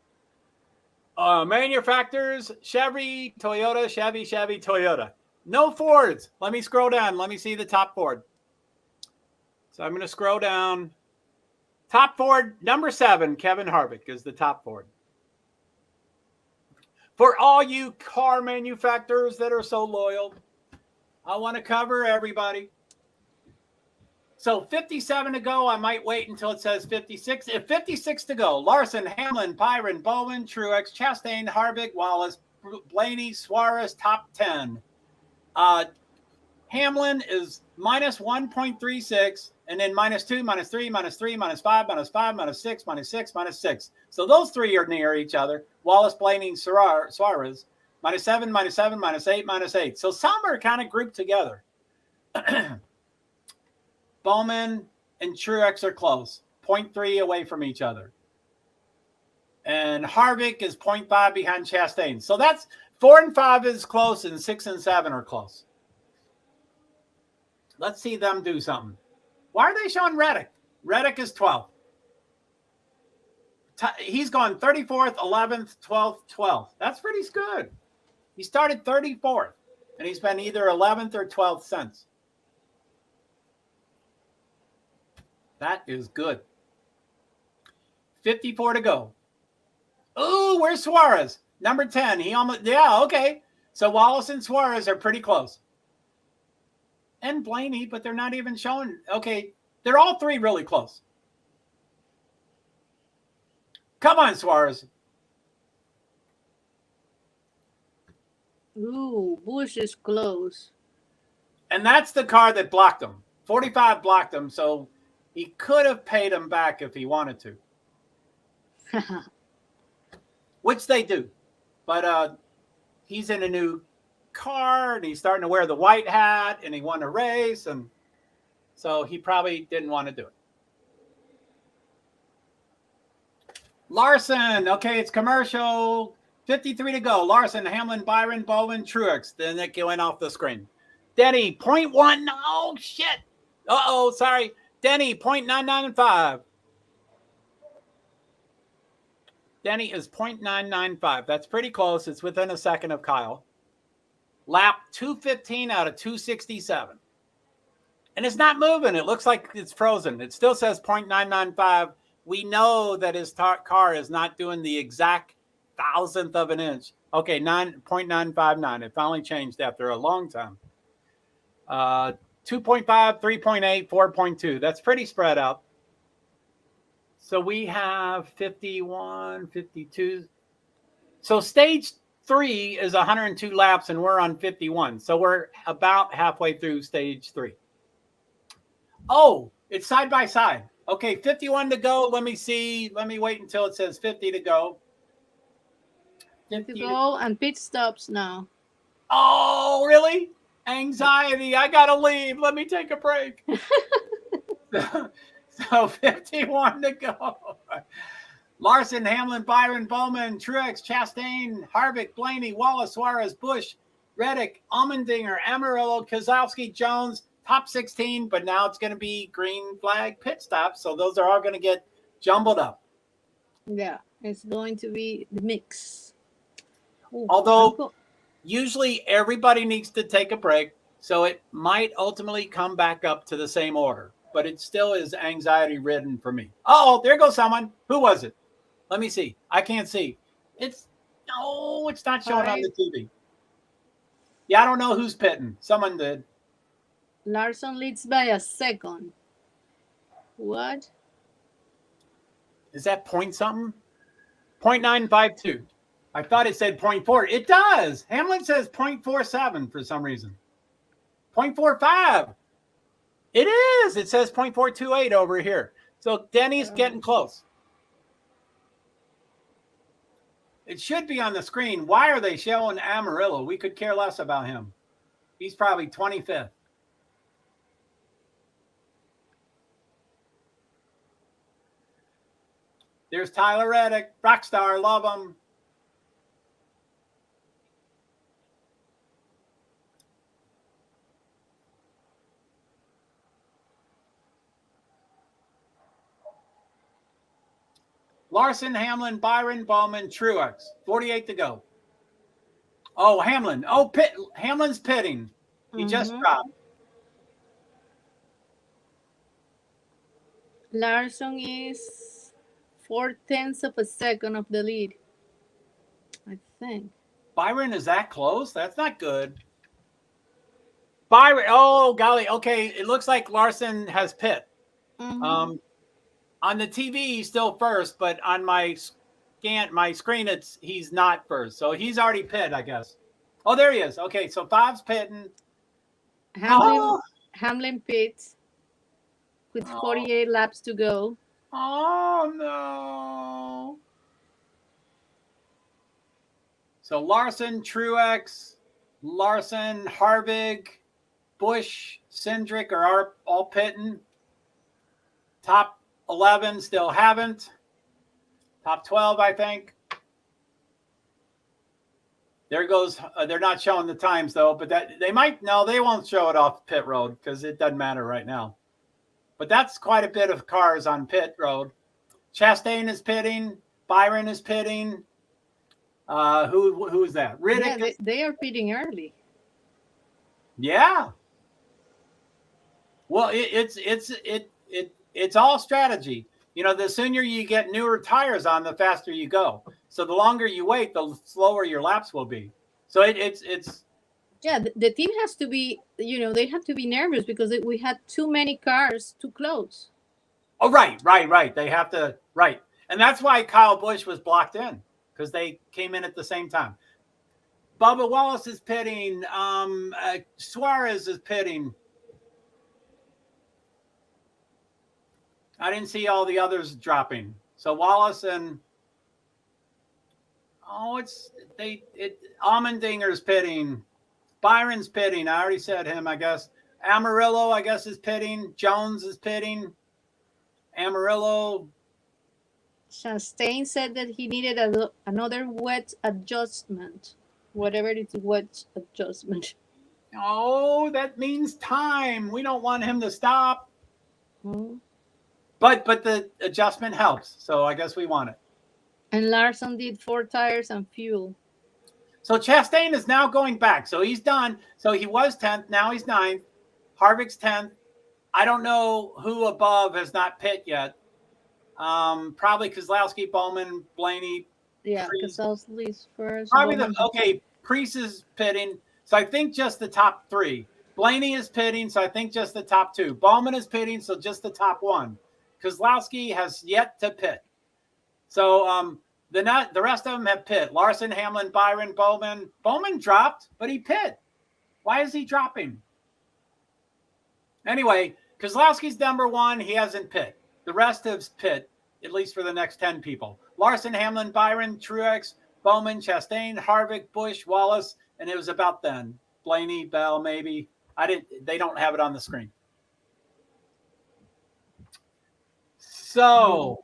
manufacturers, Chevy, Toyota, Chevy, Toyota. No Fords. Let me scroll down. Let me see the top Ford. So I'm going to scroll down. Top Ford, number 7, Kevin Harvick is the top Ford. For all you car manufacturers that are so loyal, I want to cover everybody. So 57 to go. I might wait until it says 56. If 56 to go, Larson, Hamlin, Byron, Bowman, Truex, Chastain, Harvick, Wallace, Blaney, Suarez, top 10. Hamlin is minus 1.36, and then -2, -3, -3, -5, -5, -6, -6, -6. So those three are near each other. Wallace, Blaney, Suarez, -7, -7, -8, -8. So some are kind of grouped together. Bowman and Truex are close, 0.3 away from each other. And Harvick is 0.5 behind Chastain. So that's 4 and 5 is close, and 6 and 7 are close. Let's see them do something. Why are they showing Reddick? Reddick is 12th. He's gone 34th, 11th, 12th, 12th. That's pretty good. He started 34th, and he's been either 11th or 12th since. That is good. 54 to go. Ooh, where's Suarez? Number 10. He almost, yeah, okay. So Wallace and Suarez are pretty close. And Blaney, but they're not even showing. Okay, they're all three really close. Come on, Suarez. Ooh, Bush is close. And that's the car that blocked him. 45 blocked him, so he could have paid him back if he wanted to. Which they do. But he's in a new car, and he's starting to wear the white hat, and he won a race, and so he probably didn't want to do it. Larson, okay, it's commercial. 53 to go. Larson, Hamlin, Byron, Bowman, Truex. Then it went off the screen. Denny, 0.1. Oh, shit. Uh-oh, sorry. Denny, 0.995. Denny is 0.995. That's pretty close. It's within a second of Kyle. Lap 215 out of 267. And it's not moving. It looks like it's frozen. It still says 0.995. We know that his car is not doing the exact thousandth of an inch. Okay, 0.959. It finally changed after a long time. 2.5, 3.8, 4.2. That's pretty spread out. So we have 51, 52. So stage 3 is 102 laps, and we're on 51. So we're about halfway through stage 3. Oh, it's side by side. Okay, 51 to go. Let me see. Let me wait until it says 50 to go. 50 to go and pit stops now. Oh, really? Anxiety. I got to leave. Let me take a break. So 51 to go. Larson, Hamlin, Byron, Bowman, Truex, Chastain, Harvick, Blaney, Wallace, Suarez, Busch, Reddick, Allmendinger, Amarillo, Keselowski, Jones, top 16, but now it's going to be green flag pit stops. So those are all going to get jumbled up. Yeah, it's going to be the mix. Ooh, although usually everybody needs to take a break, so it might ultimately come back up to the same order, but it still is anxiety ridden for me. Oh, there goes someone. Who was it? Let me see. I can't see. It's not showing on the TV. Yeah, I don't know who's pitting. Someone did. Larson leads by a second. What? Is that point something? 0.952. I thought it said 0.4. It does. Hamlin says 0.47 for some reason. 0.45. It is. It says 0.428 over here. So Denny's getting close. It should be on the screen. Why are they showing Amarillo? We could care less about him. He's probably 25th. There's Tyler Reddick, rockstar, love him. Larson, Hamlin, Byron, Bowman, Truex. 48 to go. Oh, Hamlin. Oh, Hamlin's pitting. He just dropped. Larson is 0.4 of a second of the lead, I think. Byron is that close? That's not good. Byron. Oh, golly. Okay. It looks like Larson has pit. On the TV, he's still first, but on my screen, he's not first. So he's already pit, I guess. Oh, there he is. Okay, so Bob's pitting. Hamlin pits with 48 laps to go. Oh, no. So Larson, Truex, Larson, Harvick, Busch, Cindric are all pitting. Top 11 still haven't. Top 12, I think. There goes. They're not showing the times though, but that they might. No, they won't show it off pit road because it doesn't matter right now. But that's quite a bit of cars on pit road. Chastain is pitting. Byron is pitting. Who is that? Riddick. Yeah, they are pitting early. Yeah. Well, it's all strategy. You know, the sooner you get newer tires on, the faster you go. So the longer you wait, the slower your laps will be. So it's yeah. The team has to be. You know, they have to be nervous because we had too many cars too close. Oh, right. They have to and that's why Kyle Busch was blocked in because they came in at the same time. Bubba Wallace is pitting. Suarez is pitting. I didn't see all the others dropping. So Wallace and Allmendinger's pitting. Byron's pitting. I already said him, I guess. Amarillo, I guess, is pitting. Jones is pitting. Amarillo. Chastain said that he needed another wet adjustment. Whatever it is, wet adjustment. Oh, that means time. We don't want him to stop. But the adjustment helps, so I guess we want it. And Larson did 4 tires and fuel. So Chastain is now going back. So he's done. So he was 10th. Now he's 9th. Harvick's 10th. I don't know who above has not pit yet. Probably Keselowski, Bowman, Blaney. Yeah, Keselowski's first. Probably Preece is pitting. So I think just the top 3. Blaney is pitting. So I think just the top 2. Bowman is pitting. So just the top 1. Keselowski has yet to pit. So the rest of them have pit. Larson, Hamlin, Byron, Bowman. Bowman dropped, but he pit. Why is he dropping? Anyway, Keselowski's number 1. He hasn't pit. The rest have pit, at least for the next 10 people. Larson, Hamlin, Byron, Truex, Bowman, Chastain, Harvick, Busch, Wallace, and it was about then. Blaney, Bell, maybe. They don't have it on the screen. So,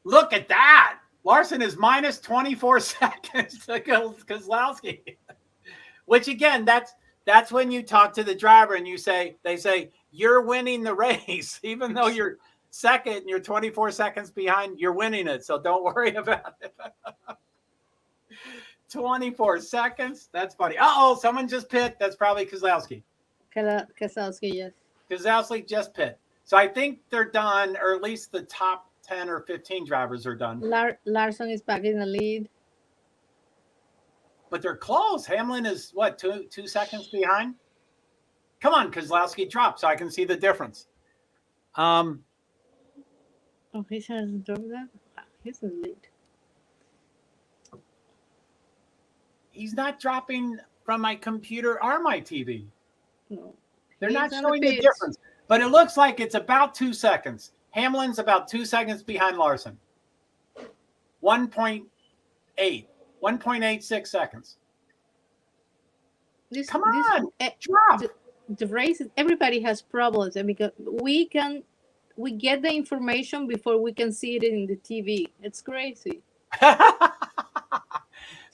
look at that. Larson is minus 24 seconds to Keselowski. Which, again, that's when you talk to the driver and they say, you're winning the race. Even though you're second and you're 24 seconds behind, you're winning it. So don't worry about it. 24 seconds? That's funny. Uh-oh, someone just pit. That's probably Keselowski. Keselowski, yes. Keselowski just pit. So I think they're done, or at least the top 10 or 15 drivers are done. Larson is back in the lead. But they're close. Hamlin is, what, two seconds behind? Come on, Keselowski dropped so I can see the difference. Oh, he hasn't done that? He's in the lead. He's not dropping from my computer or my TV. No. They're not showing the difference. But it looks like it's about 2 seconds. Hamlin's about 2 seconds behind Larson. 1.86 seconds. Come on, drop. The races, everybody has problems, and because we get the information before we can see it in the TV. It's crazy.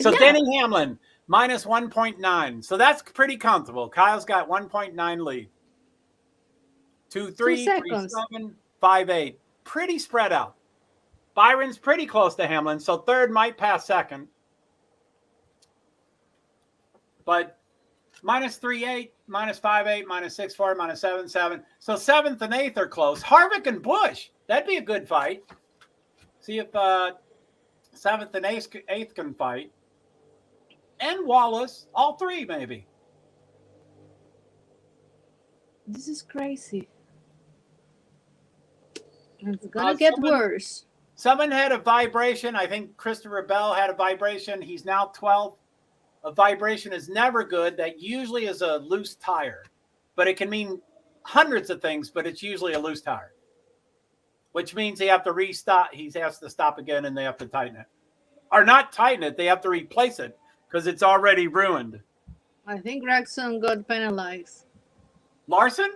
So Denny Hamlin minus 1.9. So that's pretty comfortable. Kyle's got 1.9 lead. 2, 3, 3, 7, 5, 8. Pretty spread out. Byron's pretty close to Hamlin, so third might pass second. But minus 3.8, minus 5.8, minus 6.4, minus 7.7. So seventh and eighth are close. Harvick and Busch, that'd be a good fight. See if seventh and eighth can fight. And Wallace, all three maybe. This is crazy. It's gonna get worse. Someone had a vibration. I think Christopher Bell had a vibration. He's now 12th. A vibration is never good. That usually is a loose tire, but it can mean hundreds of things, but it's usually a loose tire, which means they have to restart. He has to stop again and they have to tighten it. Or not tighten it, they have to replace it because it's already ruined. I think Gregson got penalized. Larson?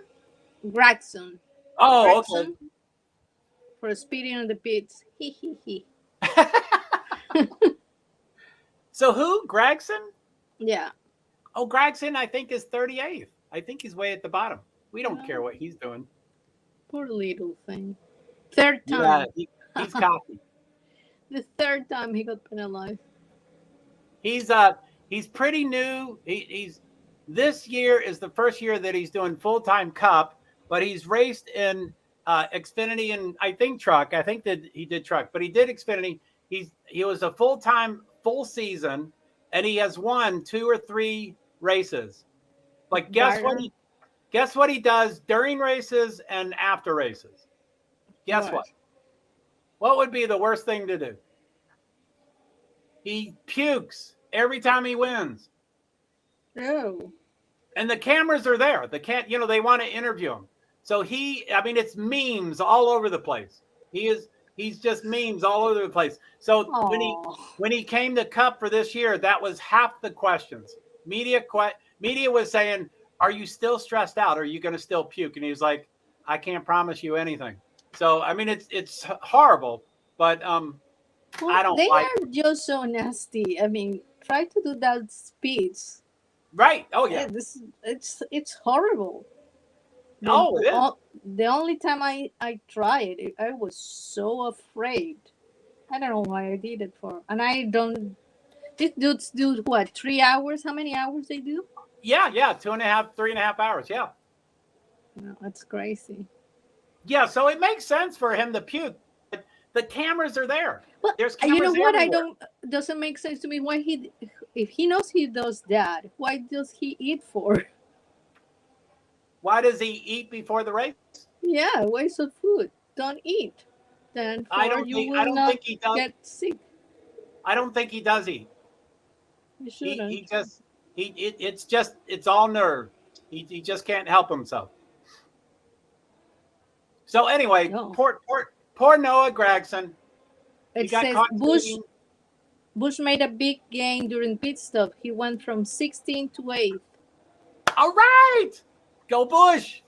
Gregson. Oh, Gregson okay. For speeding on the pits. He. So who? Gregson? Yeah. Oh, Gregson, I think, is 38th. I think he's way at the bottom. We don't care what he's doing. Poor little thing. Third time. Yeah, he's cocky. The third time he got penalized. He's pretty new. He's this year is the first year that he's doing full-time Cup, but he's raced in Xfinity and I think truck. I think that he did truck, but he did Xfinity. He was a full-time full season, and he has won 2 or 3 races. But guess what he does during races and after races? Guess what? What would be the worst thing to do? He pukes every time he wins. Oh. And the cameras are there. They want to interview him. So it's memes all over the place. He's just memes all over the place. So when he came to Cup for this year, that was half the questions. Media was saying, "Are you still stressed out? Are you going to still puke?" And he was like, "I can't promise you anything." So it's horrible, but I don't. They are just so nasty. Try to do that speech. Right. Oh yeah. It's horrible. The only time I tried it, I was so afraid. I don't know why I did it for. And I don't. These dudes do what? 3 hours? How many hours they do? Yeah. 2.5, 3.5 hours. Yeah. No, that's crazy. Yeah. So it makes sense for him to puke. But the cameras are there. Well, there's cameras you know what? everywhere. Doesn't make sense to me. Why if he knows he does that, why does he eat for? Why does he eat before the race? Yeah, waste of food. Don't eat. Then you will not get sick. I don't think he does eat. You shouldn't. It's all nerve. He just can't help himself. So anyway, poor Noah Gragson. It says Busch made a big gain during pit stop. He went from 16th to 8th. All right. Go Busch.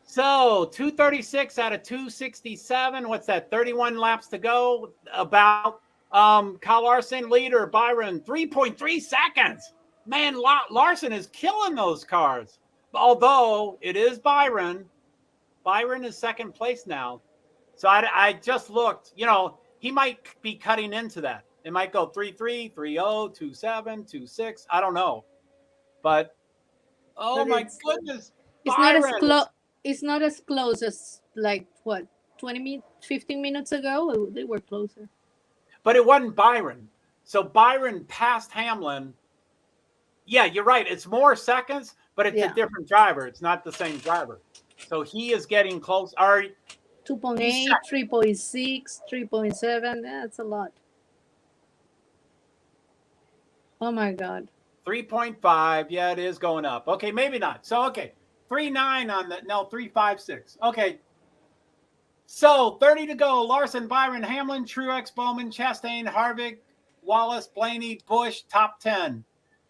So 236 out of 267. What's that? 31 laps to go. About Kyle Larson leader, Byron 3.3 seconds. Man, Larson is killing those cars. Although it is Byron. Byron is second place now. So I just looked, he might be cutting into that. It might go 3.3, 3.0, 2.7, 2.6. I don't know. But my goodness. It's not as close as 15 minutes ago. They were closer. But it wasn't Byron. So Byron passed Hamlin. Yeah, you're right. It's more seconds, but it's a different driver. It's not the same driver. So he is getting close. 2.8, 3.6, 3.7. That's a lot. Oh my God. 3.5. Yeah, it is going up. Okay, maybe not. So, 3.9 on the, no, 3.56. Okay. So 30 to go. Larson, Byron, Hamlin, Truex, Bowman, Chastain, Harvick, Wallace, Blaney, Busch, top 10.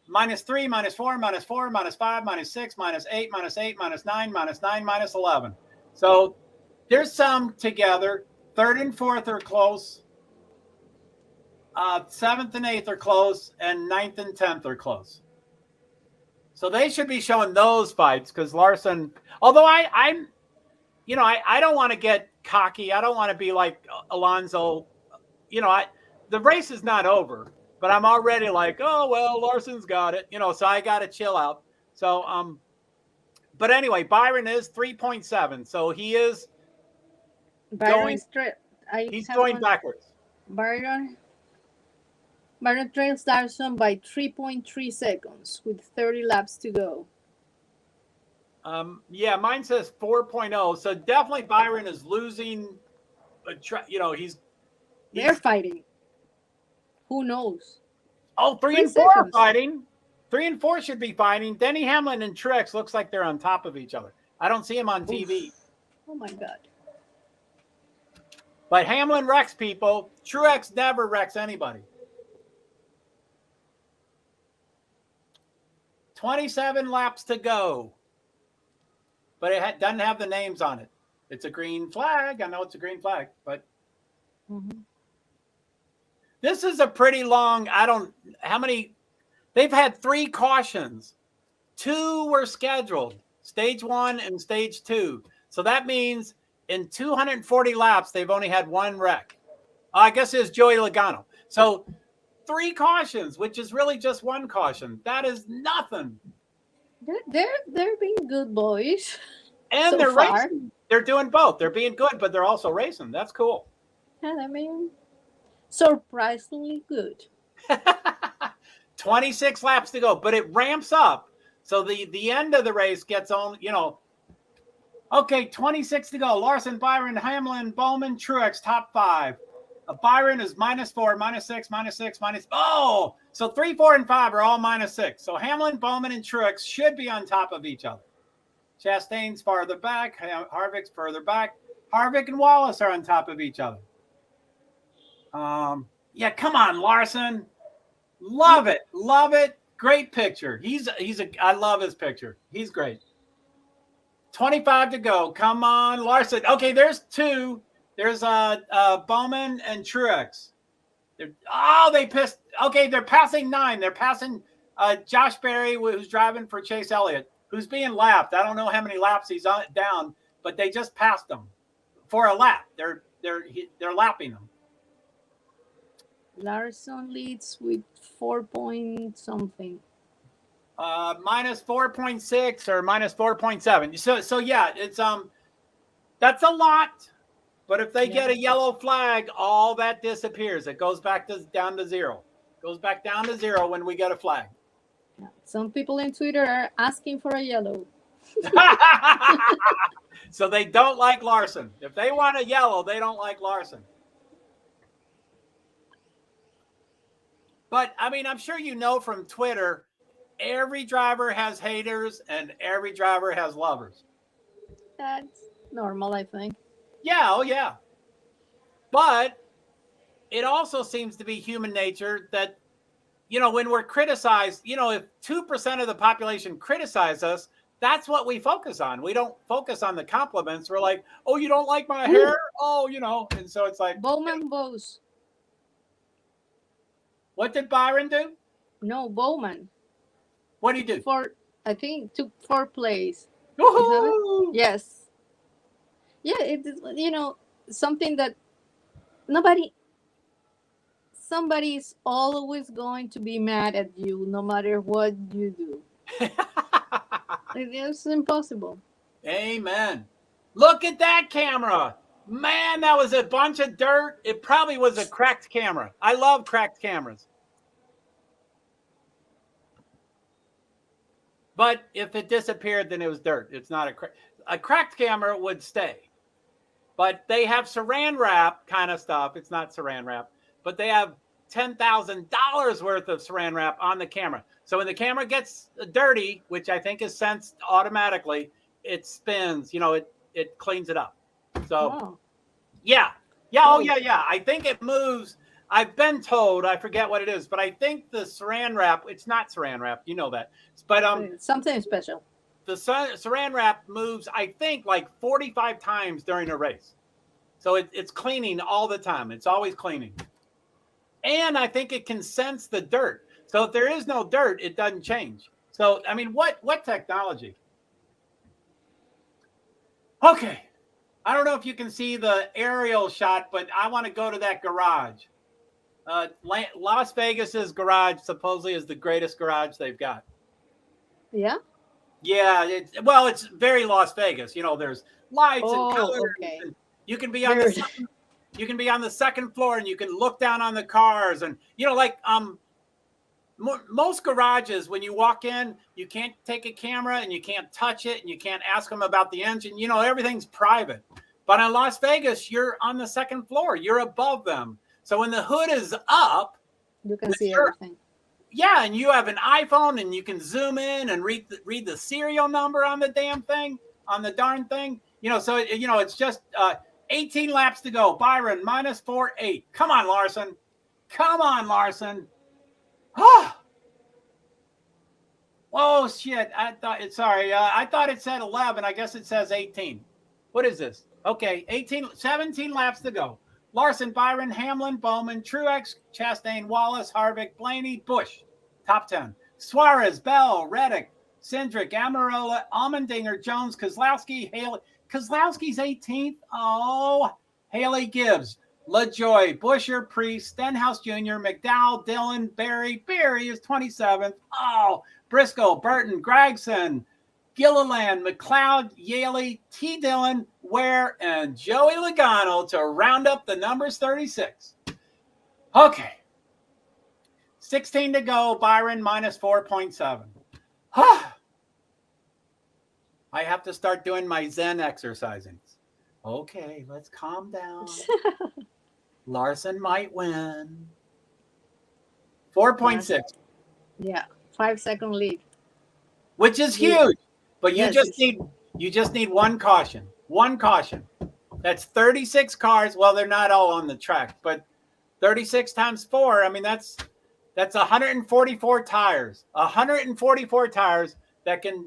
-3, -4, -4, -5, -6, -8, -8, -9, -9, -11. So there's some together. Third and fourth are close. Seventh and eighth are close, and ninth and 10th are close. So they should be showing those fights because Larson, although I'm, you know, I don't want to get cocky. I don't want to be like Alonso. You know, the race is not over, but I'm already like, oh, well, Larson's got it. You know, so I got to chill out. So, but anyway, Byron is 3.7. So he is going, he's going backwards. Byron trails Larson by 3.3 seconds with 30 laps to go. Yeah, mine says 4.0. So definitely Byron is losing. You know, they're fighting. Who knows? Oh, 3 and 4 are fighting. 3 and 4 should be fighting. Denny Hamlin and Truex looks like they're on top of each other. I don't see him on TV. Oh my God. But Hamlin wrecks people. Truex never wrecks anybody. 27 laps to go. But it doesn't have the names on it. It's a green flag. I know it's a green flag, but this is a pretty long, how many, they've had 3 cautions. 2 were scheduled, stage 1 and stage 2. So that means in 240 laps, they've only had 1 wreck. I guess it's Joey Logano. So 3 cautions, which is really just 1 caution. That is nothing. They're being good boys. And so they're far. racing. They're doing both. They're being good, but they're also racing. That's cool. And I mean, surprisingly good. 26 laps to go, but it ramps up. So the end of the race gets on, you know. Okay, 26 to go. Larson, Byron, Hamlin, Bowman, Truex, top 5. Byron is -4, -6, -6, oh, so 3, 4, and 5 are all -6. So Hamlin, Bowman, and Truex should be on top of each other. Chastain's farther back. Harvick's further back. Harvick and Wallace are on top of each other. Yeah, come on, Larson. Love it. Love it. Great picture. I love his picture. He's great. 25 to go. Come on, Larson. Okay, there's 2. There's Bowman and Truex. They pissed. Okay, they're passing 9. They're passing Josh Berry, who's driving for Chase Elliott, who's being lapped. I don't know how many laps he's down, but they just passed him for a lap. They're lapping him. Larson leads with 4 point something. -4.6 or -4.7. So yeah, it's that's a lot. But if they get a yellow flag, all that disappears. It goes back down to 0. Goes back down to 0 when we get a flag. Some people in Twitter are asking for a yellow. So they don't like Larson. If they want a yellow, they don't like Larson. But, I mean, I'm sure you know from Twitter, every driver has haters and every driver has lovers. That's normal, I think. Yeah, oh yeah. But it also seems to be human nature that, you know, when we're criticized, you know, if 2% of the population criticize us, that's what we focus on. We don't focus on the compliments. We're like, oh, you don't like my hair? Oh, you know. And so it's like. Bowman bows. What did Byron do? No, Bowman. What did he do? I think took 4th place. Woohoo! Yes. Yeah, it is, you know, something that somebody's always going to be mad at you no matter what you do. It's impossible. Amen. Look at that camera. Man, that was a bunch of dirt. It probably was a cracked camera. I love cracked cameras. But if it disappeared, then it was dirt. It's not a cracked camera would stay. But they have saran wrap kind of stuff. It's not saran wrap, but they have $10,000 worth of saran wrap on the camera. So when the camera gets dirty, which I think is sensed automatically, it spins. You know, it cleans it up. So Wow. yeah. Oh yeah. I think it moves. I've been told, I forget what it is, but I think the saran wrap, it's not saran wrap, you know that. But something special. The saran wrap moves, I think, like 45 times during a race. So it's cleaning all the time. It's always cleaning. And I think it can sense the dirt. So if there is no dirt, it doesn't change. So, I mean, what technology? Okay. I don't know if you can see the aerial shot, but I want to go to that garage. Las Vegas's garage supposedly is the greatest garage they've got. Yeah? Yeah, it's very Las Vegas. You know, there's lights and colors. Okay. And you can be on the second floor and you can look down on the cars, and you know, like most garages, when you walk in, you can't take a camera and you can't touch it and you can't ask them about the engine. You know, everything's private. But in Las Vegas, you're on the second floor. You're above them. So when the hood is up, you can see everything. Yeah, and you have an iPhone and you can zoom in and read the serial number on the damn thing, on the darn thing. You know, so you know, it's just 18 laps to go. Byron minus 4.8. Come on, Larson. Come on, Larson. Oh shit! I thought it said 11. I guess it says 18. What is this? Okay, 17 laps to go. Larson, Byron, Hamlin, Bowman, Truex, Chastain, Wallace, Harvick, Blaney, Busch. Top 10. Suarez, Bell, Reddick, Cindric, Amarola, Allmendinger, Jones, Keselowski, Haley. Keselowski's 18th. Oh, Haley Gibbs, LaJoy, Buescher, Priest, Stenhouse Jr., McDowell, Dillon, Barry. Barry is 27th. Oh, Briscoe, Burton, Gregson, Gilliland, McLeod, Yaley, T. Dillon, Ware, and Joey Logano to round up the numbers 36. Okay. 16 to go. Byron minus 4.7. I have to start doing my Zen exercisings. Okay, let's calm down. Larson might win. 4.6. Yeah, 5-second lead. Which is huge. But you just need one caution. One caution. That's 36 cars. Well, they're not all on the track, but 36 times 4. I mean, that's 144 tires. 144 tires that can,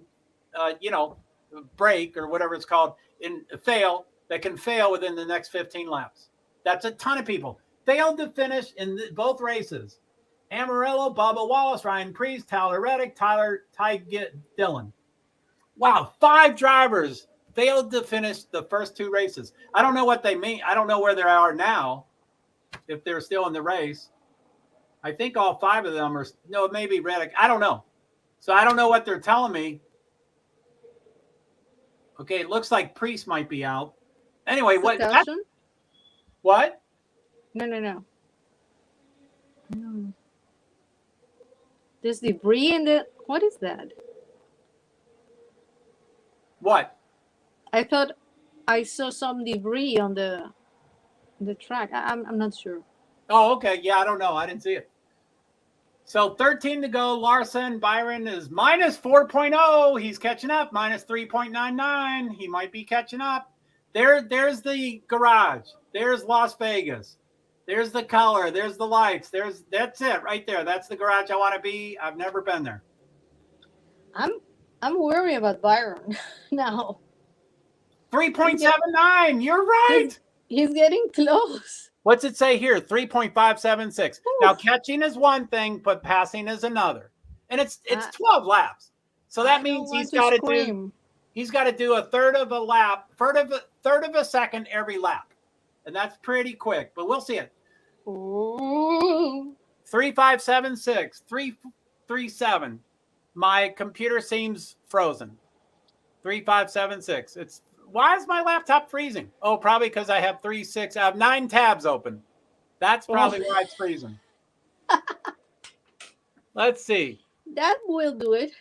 break or whatever it's called, that can fail within the next 15 laps. That's a ton of people. Failed to finish in both races. Amarillo, Bubba Wallace, Ryan Priest, Tyler Reddick, Ty Dillon. Wow, 5 drivers failed to finish the first 2 races. I don't know what they mean. I don't know where they are now, if they're still in the race. I think all 5 of them maybe Reddick. I don't know. So I don't know what they're telling me. Okay, it looks like Priest might be out. Anyway, what? No. There's debris in the. What is that? What? I thought I saw some debris on the track. I'm not sure. Oh, okay. Yeah, I don't know. I didn't see it. So 13 to go. Larson, Byron is minus 4.0. He's catching up. Minus 3.99. He might be catching up. There's the garage. There's Las Vegas. There's the color. There's the lights. That's it right there. That's the garage I want to be. I've never been there. I'm worried about Byron now. 3.79. You're right. He's getting close. What's it say here? 3.576. Now catching is one thing, but passing is another. And it's 12 laps. So that means he's got to do a third of a lap, third of a second every lap. And that's pretty quick, but we'll see it. 3.576, 3.37. My computer seems frozen. 3.576. Why is my laptop freezing? Oh, probably because I have 3.6. I have 9 tabs open. That's probably why it's freezing. Let's see. That will do it.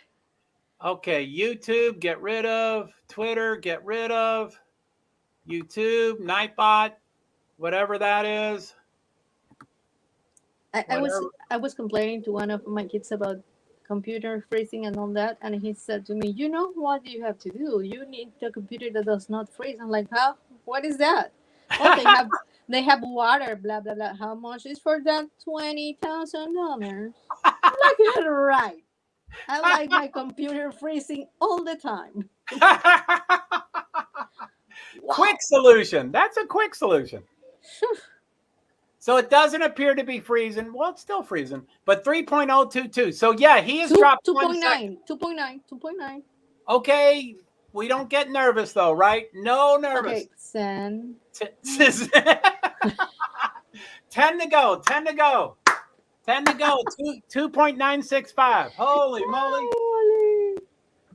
Okay, YouTube, get rid of. Twitter, get rid of. YouTube, Nightbot, whatever that is. I was complaining to one of my kids about computer freezing and all that. And he said to me, you know what you have to do? You need a computer that does not freeze. I'm like, how? What is that? Oh, they have water, blah, blah, blah. How much is for that? $20,000. Like, right. I like my computer freezing all the time. Quick solution. That's a quick solution. So it doesn't appear to be freezing. Well, it's still freezing, but 3.022. So yeah, he has dropped 2.9. 2.9. Okay, we don't get nervous though, right? No nervous. Okay, send. 10 to go. 10 to go. 10 to go. 2.965. Holy moly.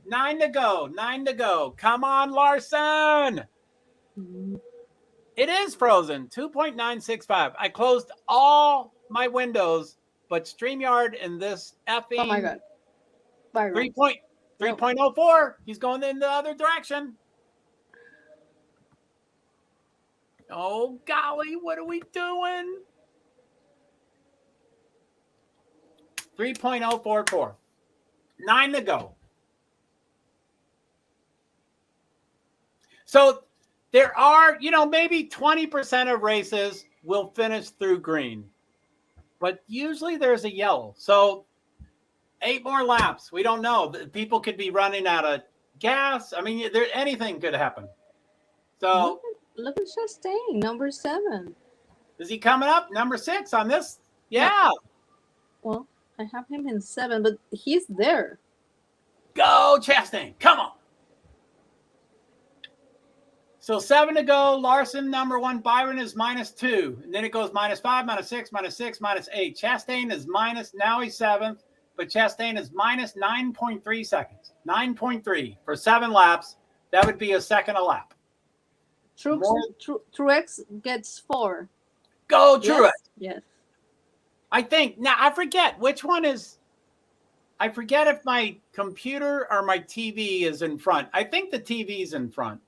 9 to go. 9 to go. Come on, Larson. It is frozen. 2.965. I closed all my windows, but StreamYard and this effing. Oh my God. 3.04. He's going in the other direction. Oh, golly. What are we doing? 3.044. 9 to go. So there are, maybe 20% of races will finish through green, but usually there's a yellow. So 8 more laps. We don't know. People could be running out of gas. I mean, anything could happen. So look at Chastain, number 7. Is he coming up? Number 6 on this? Yeah. Well, I have him in 7, but he's there. Go, Chastain. Come on. So 7 to go. Larson, number 1. Byron is -2. And then it goes -5, -6, -6, -8. Chastain is now he's 7th, but Chastain is -9.3 seconds. 9.3 for 7 laps. That would be a second a lap. Truex gets 4. Go, Truex. Yes. I think. Now, I forget which one is. I forget if my computer or my TV is in front. I think the TV's in front.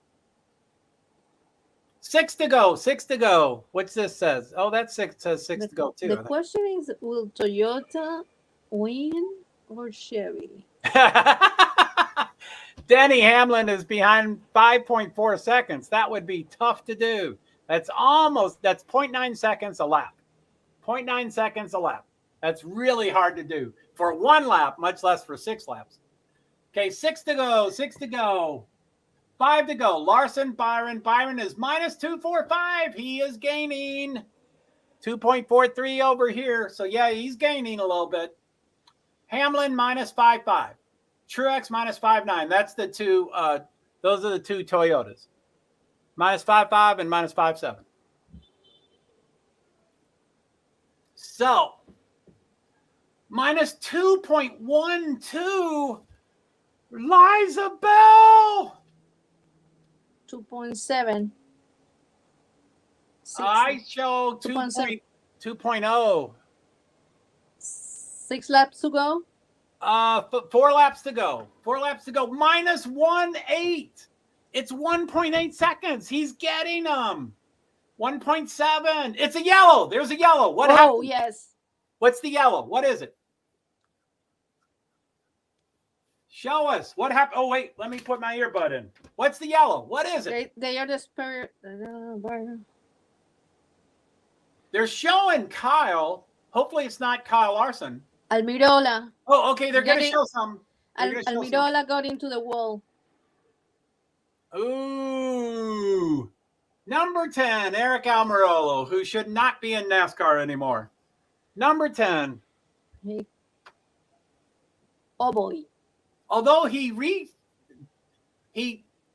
6 to go. 6 to go. What's this says? Oh, that says 6 to go too. The question is, will Toyota win or Chevy? Denny Hamlin is behind 5.4 seconds. That would be tough to do. That's 0.9 seconds a lap. 0.9 seconds a lap. That's really hard to do for 1 lap, much less for 6 laps. Okay, 6 to go. 6 to go. 5 to go. Larson, Byron. Byron is -245. He is gaining 2.43 over here. So, yeah, he's gaining a little bit. Hamlin -5.5. Truex -5.9. That's the two. Those are the 2 Toyotas. -5.5 and -5.7. So, -2.12. Liza Bell. 2.7. I show 2.0. 6 laps to go. 4 laps to go. 4 laps to go. -1.8. It's 1.8 seconds. He's getting them. 1.7. It's a yellow. There's a yellow. What happened? Oh, yes. What's the yellow? What is it? Show us. What happened? Oh, wait. Let me put my earbud in. What's the yellow? What is it? They are the spare. They're showing Kyle. Hopefully it's not Kyle Larson. Almirola. Oh, okay. They're going to show some. Almirola got into the wall. Ooh. Number 10, Eric Almirola, who should not be in NASCAR anymore. Number 10. Oh, boy. Although he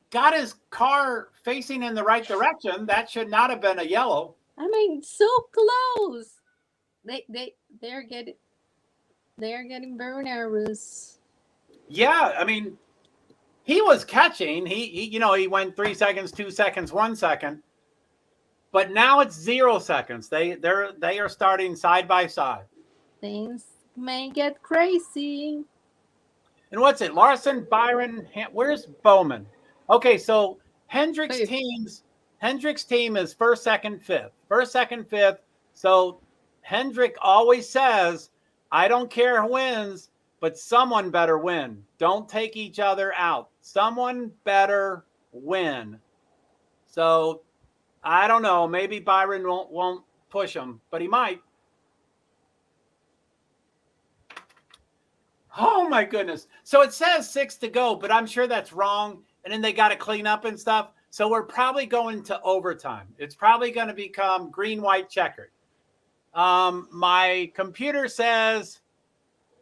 got his car facing in the right direction, that should not have been a yellow. I mean, so close. They're getting very nervous. Yeah, I mean, he was catching. He went 3 seconds, 2 seconds, 1 second. But now it's 0 seconds. They are starting side by side. Things may get crazy. And what's it? Larson, Byron, where's Bowman? Okay, so Hendrick's team is first, second, fifth. First, second, fifth. So Hendrick always says, I don't care who wins. but someone better win. Don't take each other out. Someone better win. So I don't know. Maybe Byron won't push him, but he might. Oh my goodness. So it says 6 to go, but I'm sure that's wrong. And then they got to clean up and stuff. So we're probably going to overtime. It's probably going to become green, white, checkered. My computer says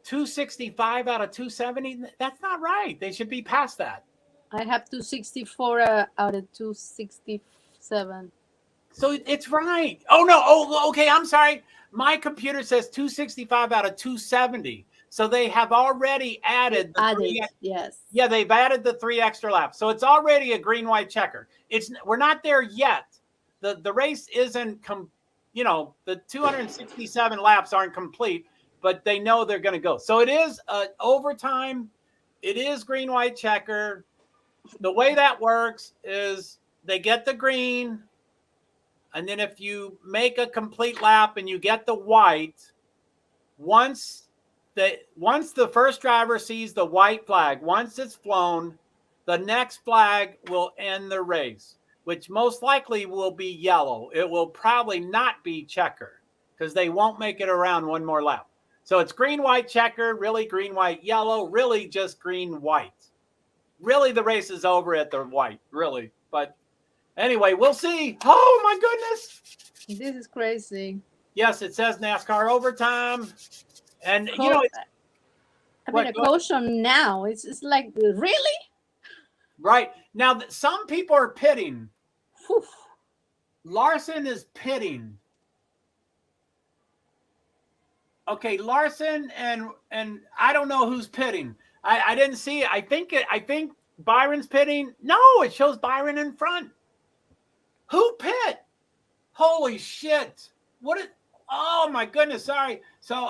265 out of 270. That's not right. They should be past that. I have 264 out of 267. So it's right. Oh, no. Oh, okay. I'm sorry. My computer says 265 out of 270. So they have already added yes. Yeah, they've added the 3 extra laps. So it's already a green, white checker. We're not there yet. The race isn't the 267 laps aren't complete, but they know they're going to go. So it is overtime. It is green, white checker. The way that works is they get the green, and then if you make a complete lap and you get the white, once the first driver sees the white flag, once it's flown, the next flag will end the race, which most likely will be yellow. It will probably not be checker because they won't make it around one more lap. So it's green, white, checker, really green, white, yellow, really just green, white. Really, the race is over at the white, really. But anyway, we'll see. Oh, my goodness. This is crazy. Yes, it says NASCAR overtime. And, a caution now. It's like, really? Right. Now, some people are pitting. Whew. Larson is pitting. Okay, Larson and I don't know who's pitting. I didn't see it. I think Byron's pitting. No, it shows Byron in front. Who pit? Holy shit. Oh my goodness, sorry. So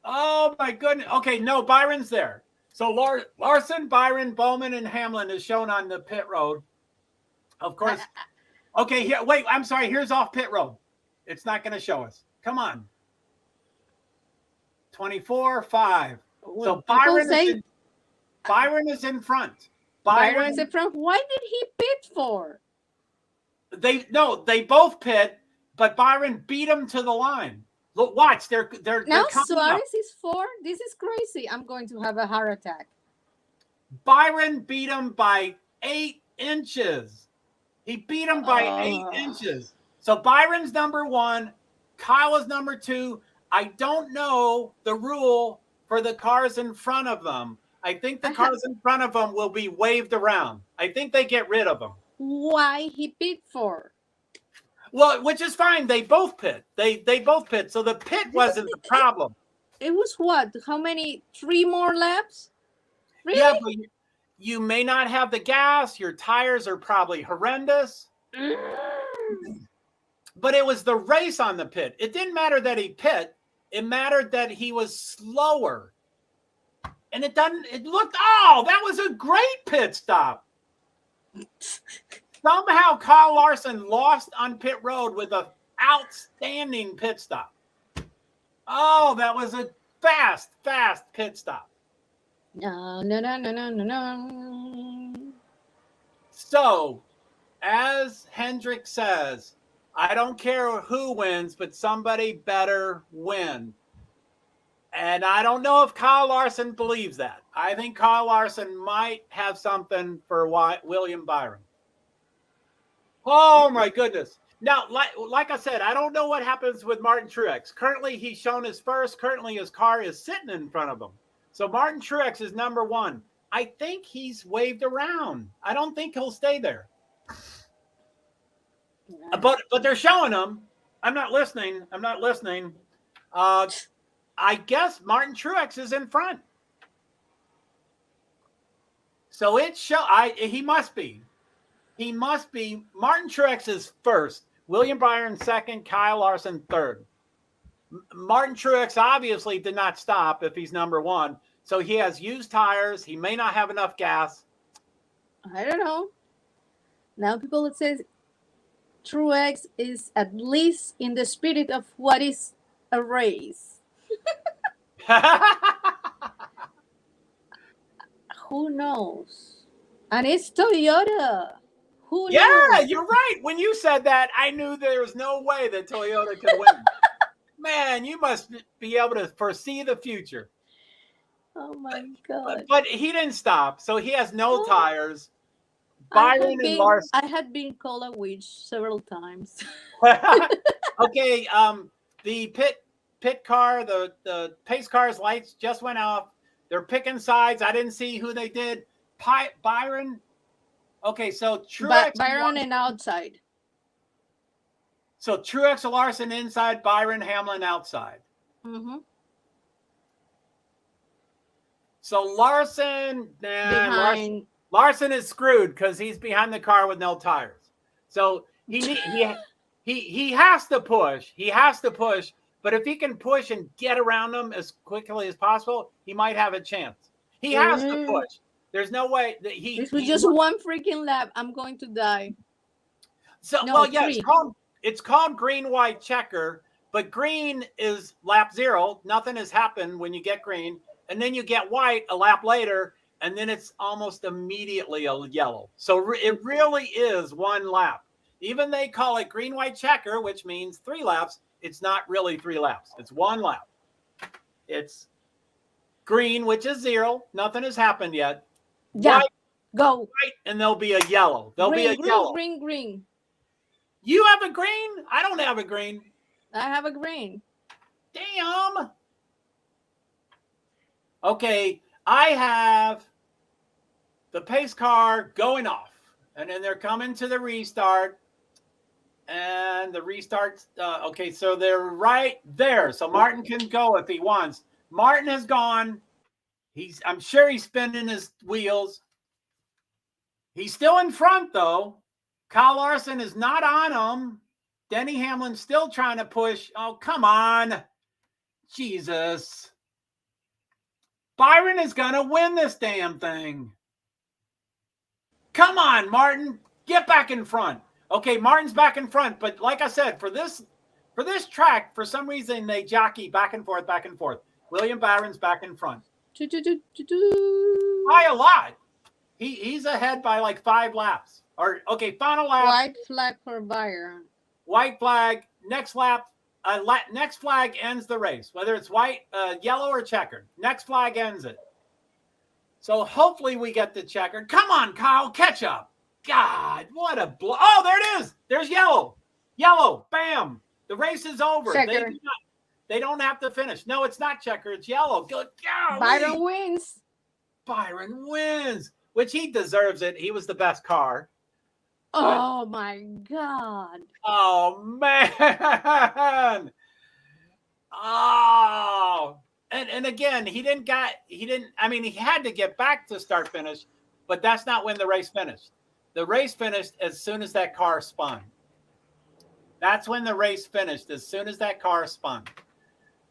oh my goodness. Okay, no, Byron's there. So Larson, Byron, Bowman, and Hamlin is shown on the pit road. Of course. Okay, here. Wait, I'm sorry. Here's off pit road. It's not going to show us. Come on. 24-5. So Byron is in front. Byron is in front. Why did he pit for? They both pit, but Byron beat him to the line. Look, watch. They're now Suarez is 4. This is crazy. I'm going to have a heart attack. Byron beat him by 8 inches. He beat him by 8 inches. So Byron's number 1. Kyle is number 2. I don't know the rule for the cars in front of them. I think the cars in front of them will be waved around. I think they get rid of them. Why he pit for? Well, which is fine. They both pit. They both pit. So the pit wasn't the problem. It was what? How many? 3 more laps? Really? Yeah, but you may not have the gas. Your tires are probably horrendous. But it was the race on the pit. It didn't matter that he pit. It mattered that he was slower. And it looked, that was a great pit stop. Somehow Kyle Larson lost on pit road with an outstanding pit stop. Oh, that was a fast pit stop. No. So, as Hendrick says, I don't care who wins, but somebody better win. And I don't know if Kyle Larson believes that. I think Kyle Larson might have something for William Byron. Oh, my goodness. Now, like I said, I don't know what happens with Martin Truex. Currently, he's shown his first. Currently, his car is sitting in front of him. So Martin Truex is number 1. I think he's waved around. I don't think he'll stay there. But they're showing him. I'm not listening. I guess Martin Truex is in front. So he must be. Martin Truex is first. William Byron second. Kyle Larson third. Martin Truex obviously did not stop if he's number 1. So he has used tires. He may not have enough gas. I don't know. Now people would say Truex is at least in the spirit of what is a race. Who knows? And it's Toyota. Who Yeah, knows? you're right. When you said that, I knew there was no way that Toyota could win. Man, you must be able to foresee the future. Oh my God. But he didn't stop, so he has no Oh, tires. Byron and Larson. I had been called a witch several times. Okay, the pit car, the pace car's lights just went off. They're picking sides. I didn't see who they did. Byron. Okay, so Truex Byron and outside. So Truex and Larson inside, Byron Hamlin outside. Mm-hmm. So Larson, Larson is screwed because he's behind the car with no tires. So he has to push. He has to push. But if he can push and get around them as quickly as possible, he might have a chance. He has to push. There's no way that This was just one freaking lap. I'm going to die. So it's called green white checker, but green is lap 0. Nothing has happened when you get green, and then you get white a lap later, and then it's almost immediately a yellow. So it really is one lap. Even they call it green white checker, which means 3 laps. It's not really 3 laps. It's 1 lap. It's green, which is 0. Nothing has happened yet. Yeah. White, go. White, and there'll be a yellow. There'll be a yellow. Green. You have a green? I don't have a green. I have a green. Damn. Okay, I have the pace car going off, and then they're coming to the restart, and the restart. Okay, so they're right there, so Martin can go if he wants. Martin has gone. I'm sure he's spinning his wheels. He's still in front though. Kyle Larson is not on him. Denny Hamlin's still trying to push. Oh, come on. Jesus. Byron is going to win this damn thing. Come on, Martin. Get back in front. Okay, Martin's back in front. But like I said, for this track, for some reason, they jockey back and forth, back and forth. William Byron's back in front. By a lot. He's ahead by like 5 laps. Or okay, final lap. White flag for Byron. White flag. Next lap. Next flag ends the race, whether it's white, yellow, or checkered. Next flag ends it. So hopefully we get the checkered. Come on, Kyle, catch up. God, what a blow! Oh, there it is. There's yellow. Yellow. Bam. The race is over. They don't have to finish. No, it's not checkered. It's yellow. Good. Golly. Byron wins. Byron wins, which he deserves it. He was the best car. Oh my God. Oh man. Oh. And again, he had to get back to start finish, but that's not when the race finished. The race finished as soon as that car spun. That's when the race finished, as soon as that car spun.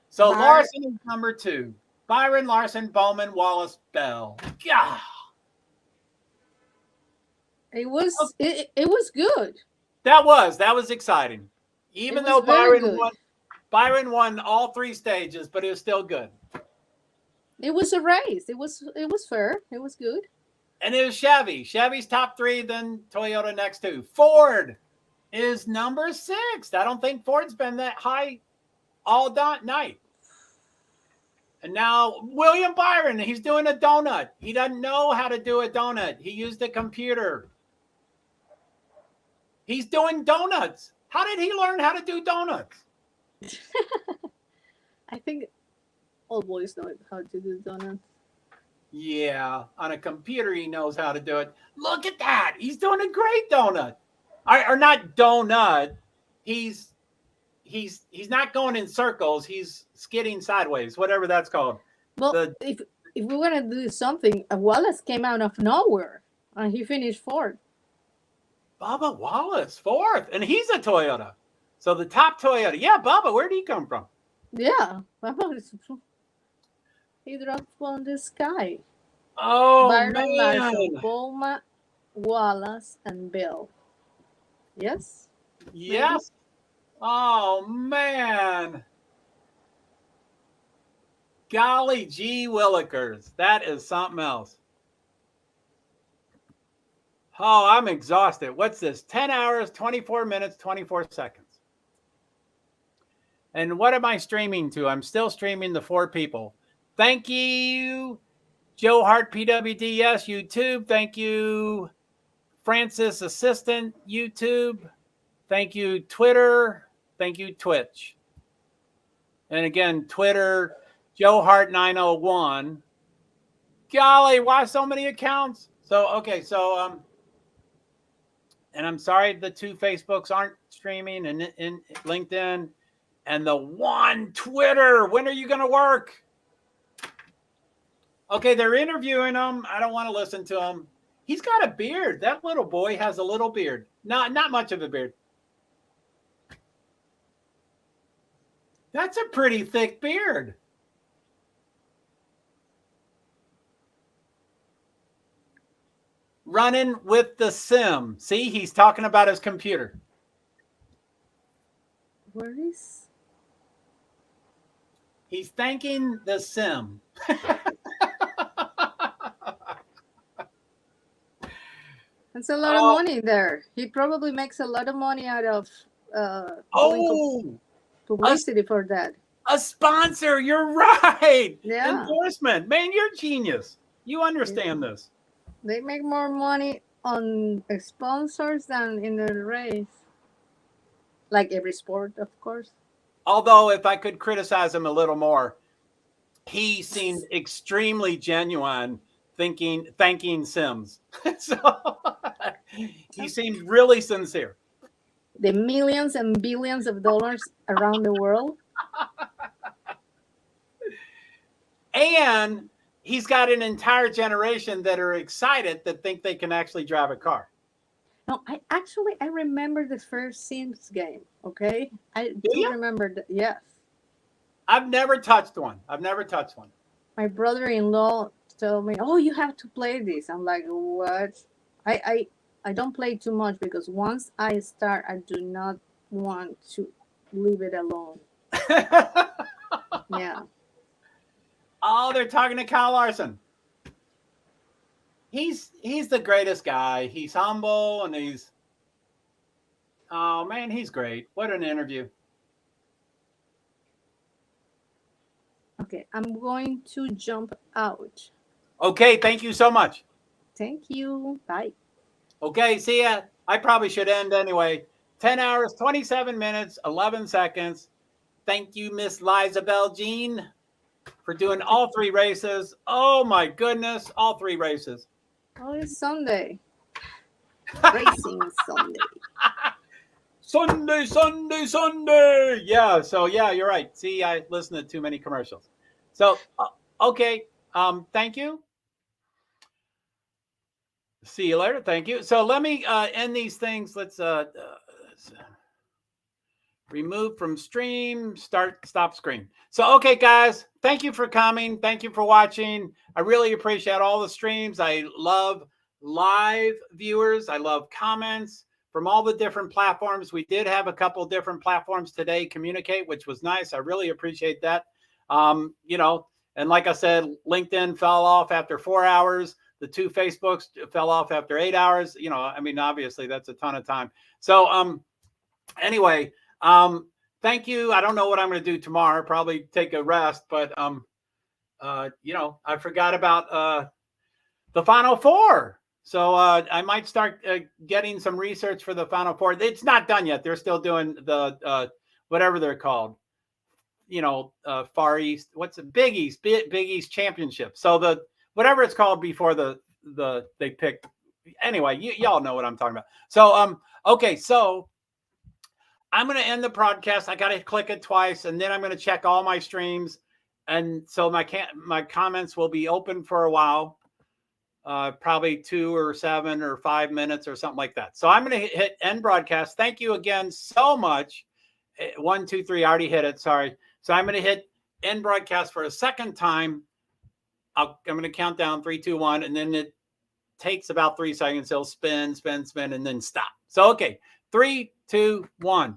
So Larson is number 2. Byron, Larson, Bowman, Wallace, Bell. God. It was good. That was exciting. Even though Byron won all 3 stages, but it was still good. It was a race. It was fair. It was good. And it was Chevy. Chevy's top 3, then Toyota next 2. Ford is number 6. I don't think Ford's been that high all night. And now William Byron, he's doing a donut. He doesn't know how to do a donut. He used a computer. He's doing donuts. How did he learn how to do donuts? I think all boys know how to do donuts. Yeah, on a computer he knows how to do it. Look at that. He's doing a great donut. Or not donut. He's not going in circles. He's skidding sideways, whatever that's called. Well, if we want to do something, Wallace came out of nowhere and he finished 4th. Bubba Wallace, 4th, and he's a Toyota. So the top Toyota. Yeah, Bubba, where did he come from? Yeah, he dropped from the sky. Oh, Byron, man. Marshall, Bowman, Wallace, and Bill. Yes? Yes. Maybe? Oh, man. Golly gee willikers. That is something else. Oh, I'm exhausted. What's this? 10 hours, 24 minutes, 24 seconds. And what am I streaming to? I'm still streaming the 4 people. Thank you, JoeHart, PwD's, YouTube. Thank you, Francis Assistant, YouTube. Thank you, Twitter. Thank you, Twitch. And again, Twitter, JoeHart901. Golly, why so many accounts? So, okay, so, and I'm sorry the 2 Facebooks aren't streaming and in LinkedIn and the 1 Twitter. When are you going to work? Okay, they're interviewing him. I don't want to listen to him. He's got a beard. That little boy has a little beard. Not much of a beard. That's a pretty thick beard. Running with the sim. See, he's talking about his computer. Where is? He's thanking the sim. That's a lot of money there. He probably makes a lot of money out of publicity for that. A sponsor. You're right. Yeah. Endorsement. Man, you're a genius. You understand this. They make more money on sponsors than in the race. Like every sport, of course. Although, if I could criticize him a little more, he seemed extremely genuine thanking Sims. So he seemed really sincere. The millions and billions of dollars around the world. And he's got an entire generation that are excited that think they can actually drive a car. No, I remember the first Sims game. Okay, I do remember that. Yes, I've never touched one. My brother-in-law told me, "Oh, you have to play this." I'm like, "What?" I don't play too much because once I start, I do not want to leave it alone. Yeah. Oh, they're talking to Kyle Larson. He's the greatest guy. He's humble and oh man, he's great. What an interview. Okay, I'm going to jump out. Okay, thank you so much. Thank you. Bye. Okay, see ya. I probably should end anyway. 10 hours, 27 minutes, 11 seconds. Thank you, Miss Liza Bell Jean, for doing all 3 races. Oh my goodness, all 3 races. Oh, it's Sunday. Racing Sunday. Sunday. Yeah, so yeah, you're right. See, I listened to too many commercials. So, okay, thank you. See you later. Thank you. So let me end these things. Let's remove from stream, stop screen. So, okay, guys, thank you for coming. Thank you for watching. I really appreciate all the streams. I love live viewers. I love comments from all the different platforms. We did have a couple different platforms today communicate, which was nice. I really appreciate that. You know, and like I said, LinkedIn fell off after 4 hours. The 2 Facebooks fell off after 8 hours. You know, I mean, obviously that's a ton of time. So, anyway, thank you. I don't know what I'm going to do tomorrow. Probably take a rest, but, you know, I forgot about, the Final Four. So, I might start getting some research for the Final Four. It's not done yet. They're still doing the, whatever they're called, you know, Far East, what's it? Big East Championship. So whatever it's called before they pick. Anyway, y'all know what I'm talking about. So, okay. So I'm going to end the broadcast. I got to click it twice and then I'm going to check all my streams. And so my comments will be open for a while, probably 2 or 7 or 5 minutes or something like that. So I'm going to hit end broadcast. Thank you again so much. 1, 2, 3. I already hit it. Sorry. So I'm going to hit end broadcast for a second time. I'm going to count down 3, 2, 1, and then it takes about 3 seconds. It'll spin, and then stop. So, okay, 3, 2, 1.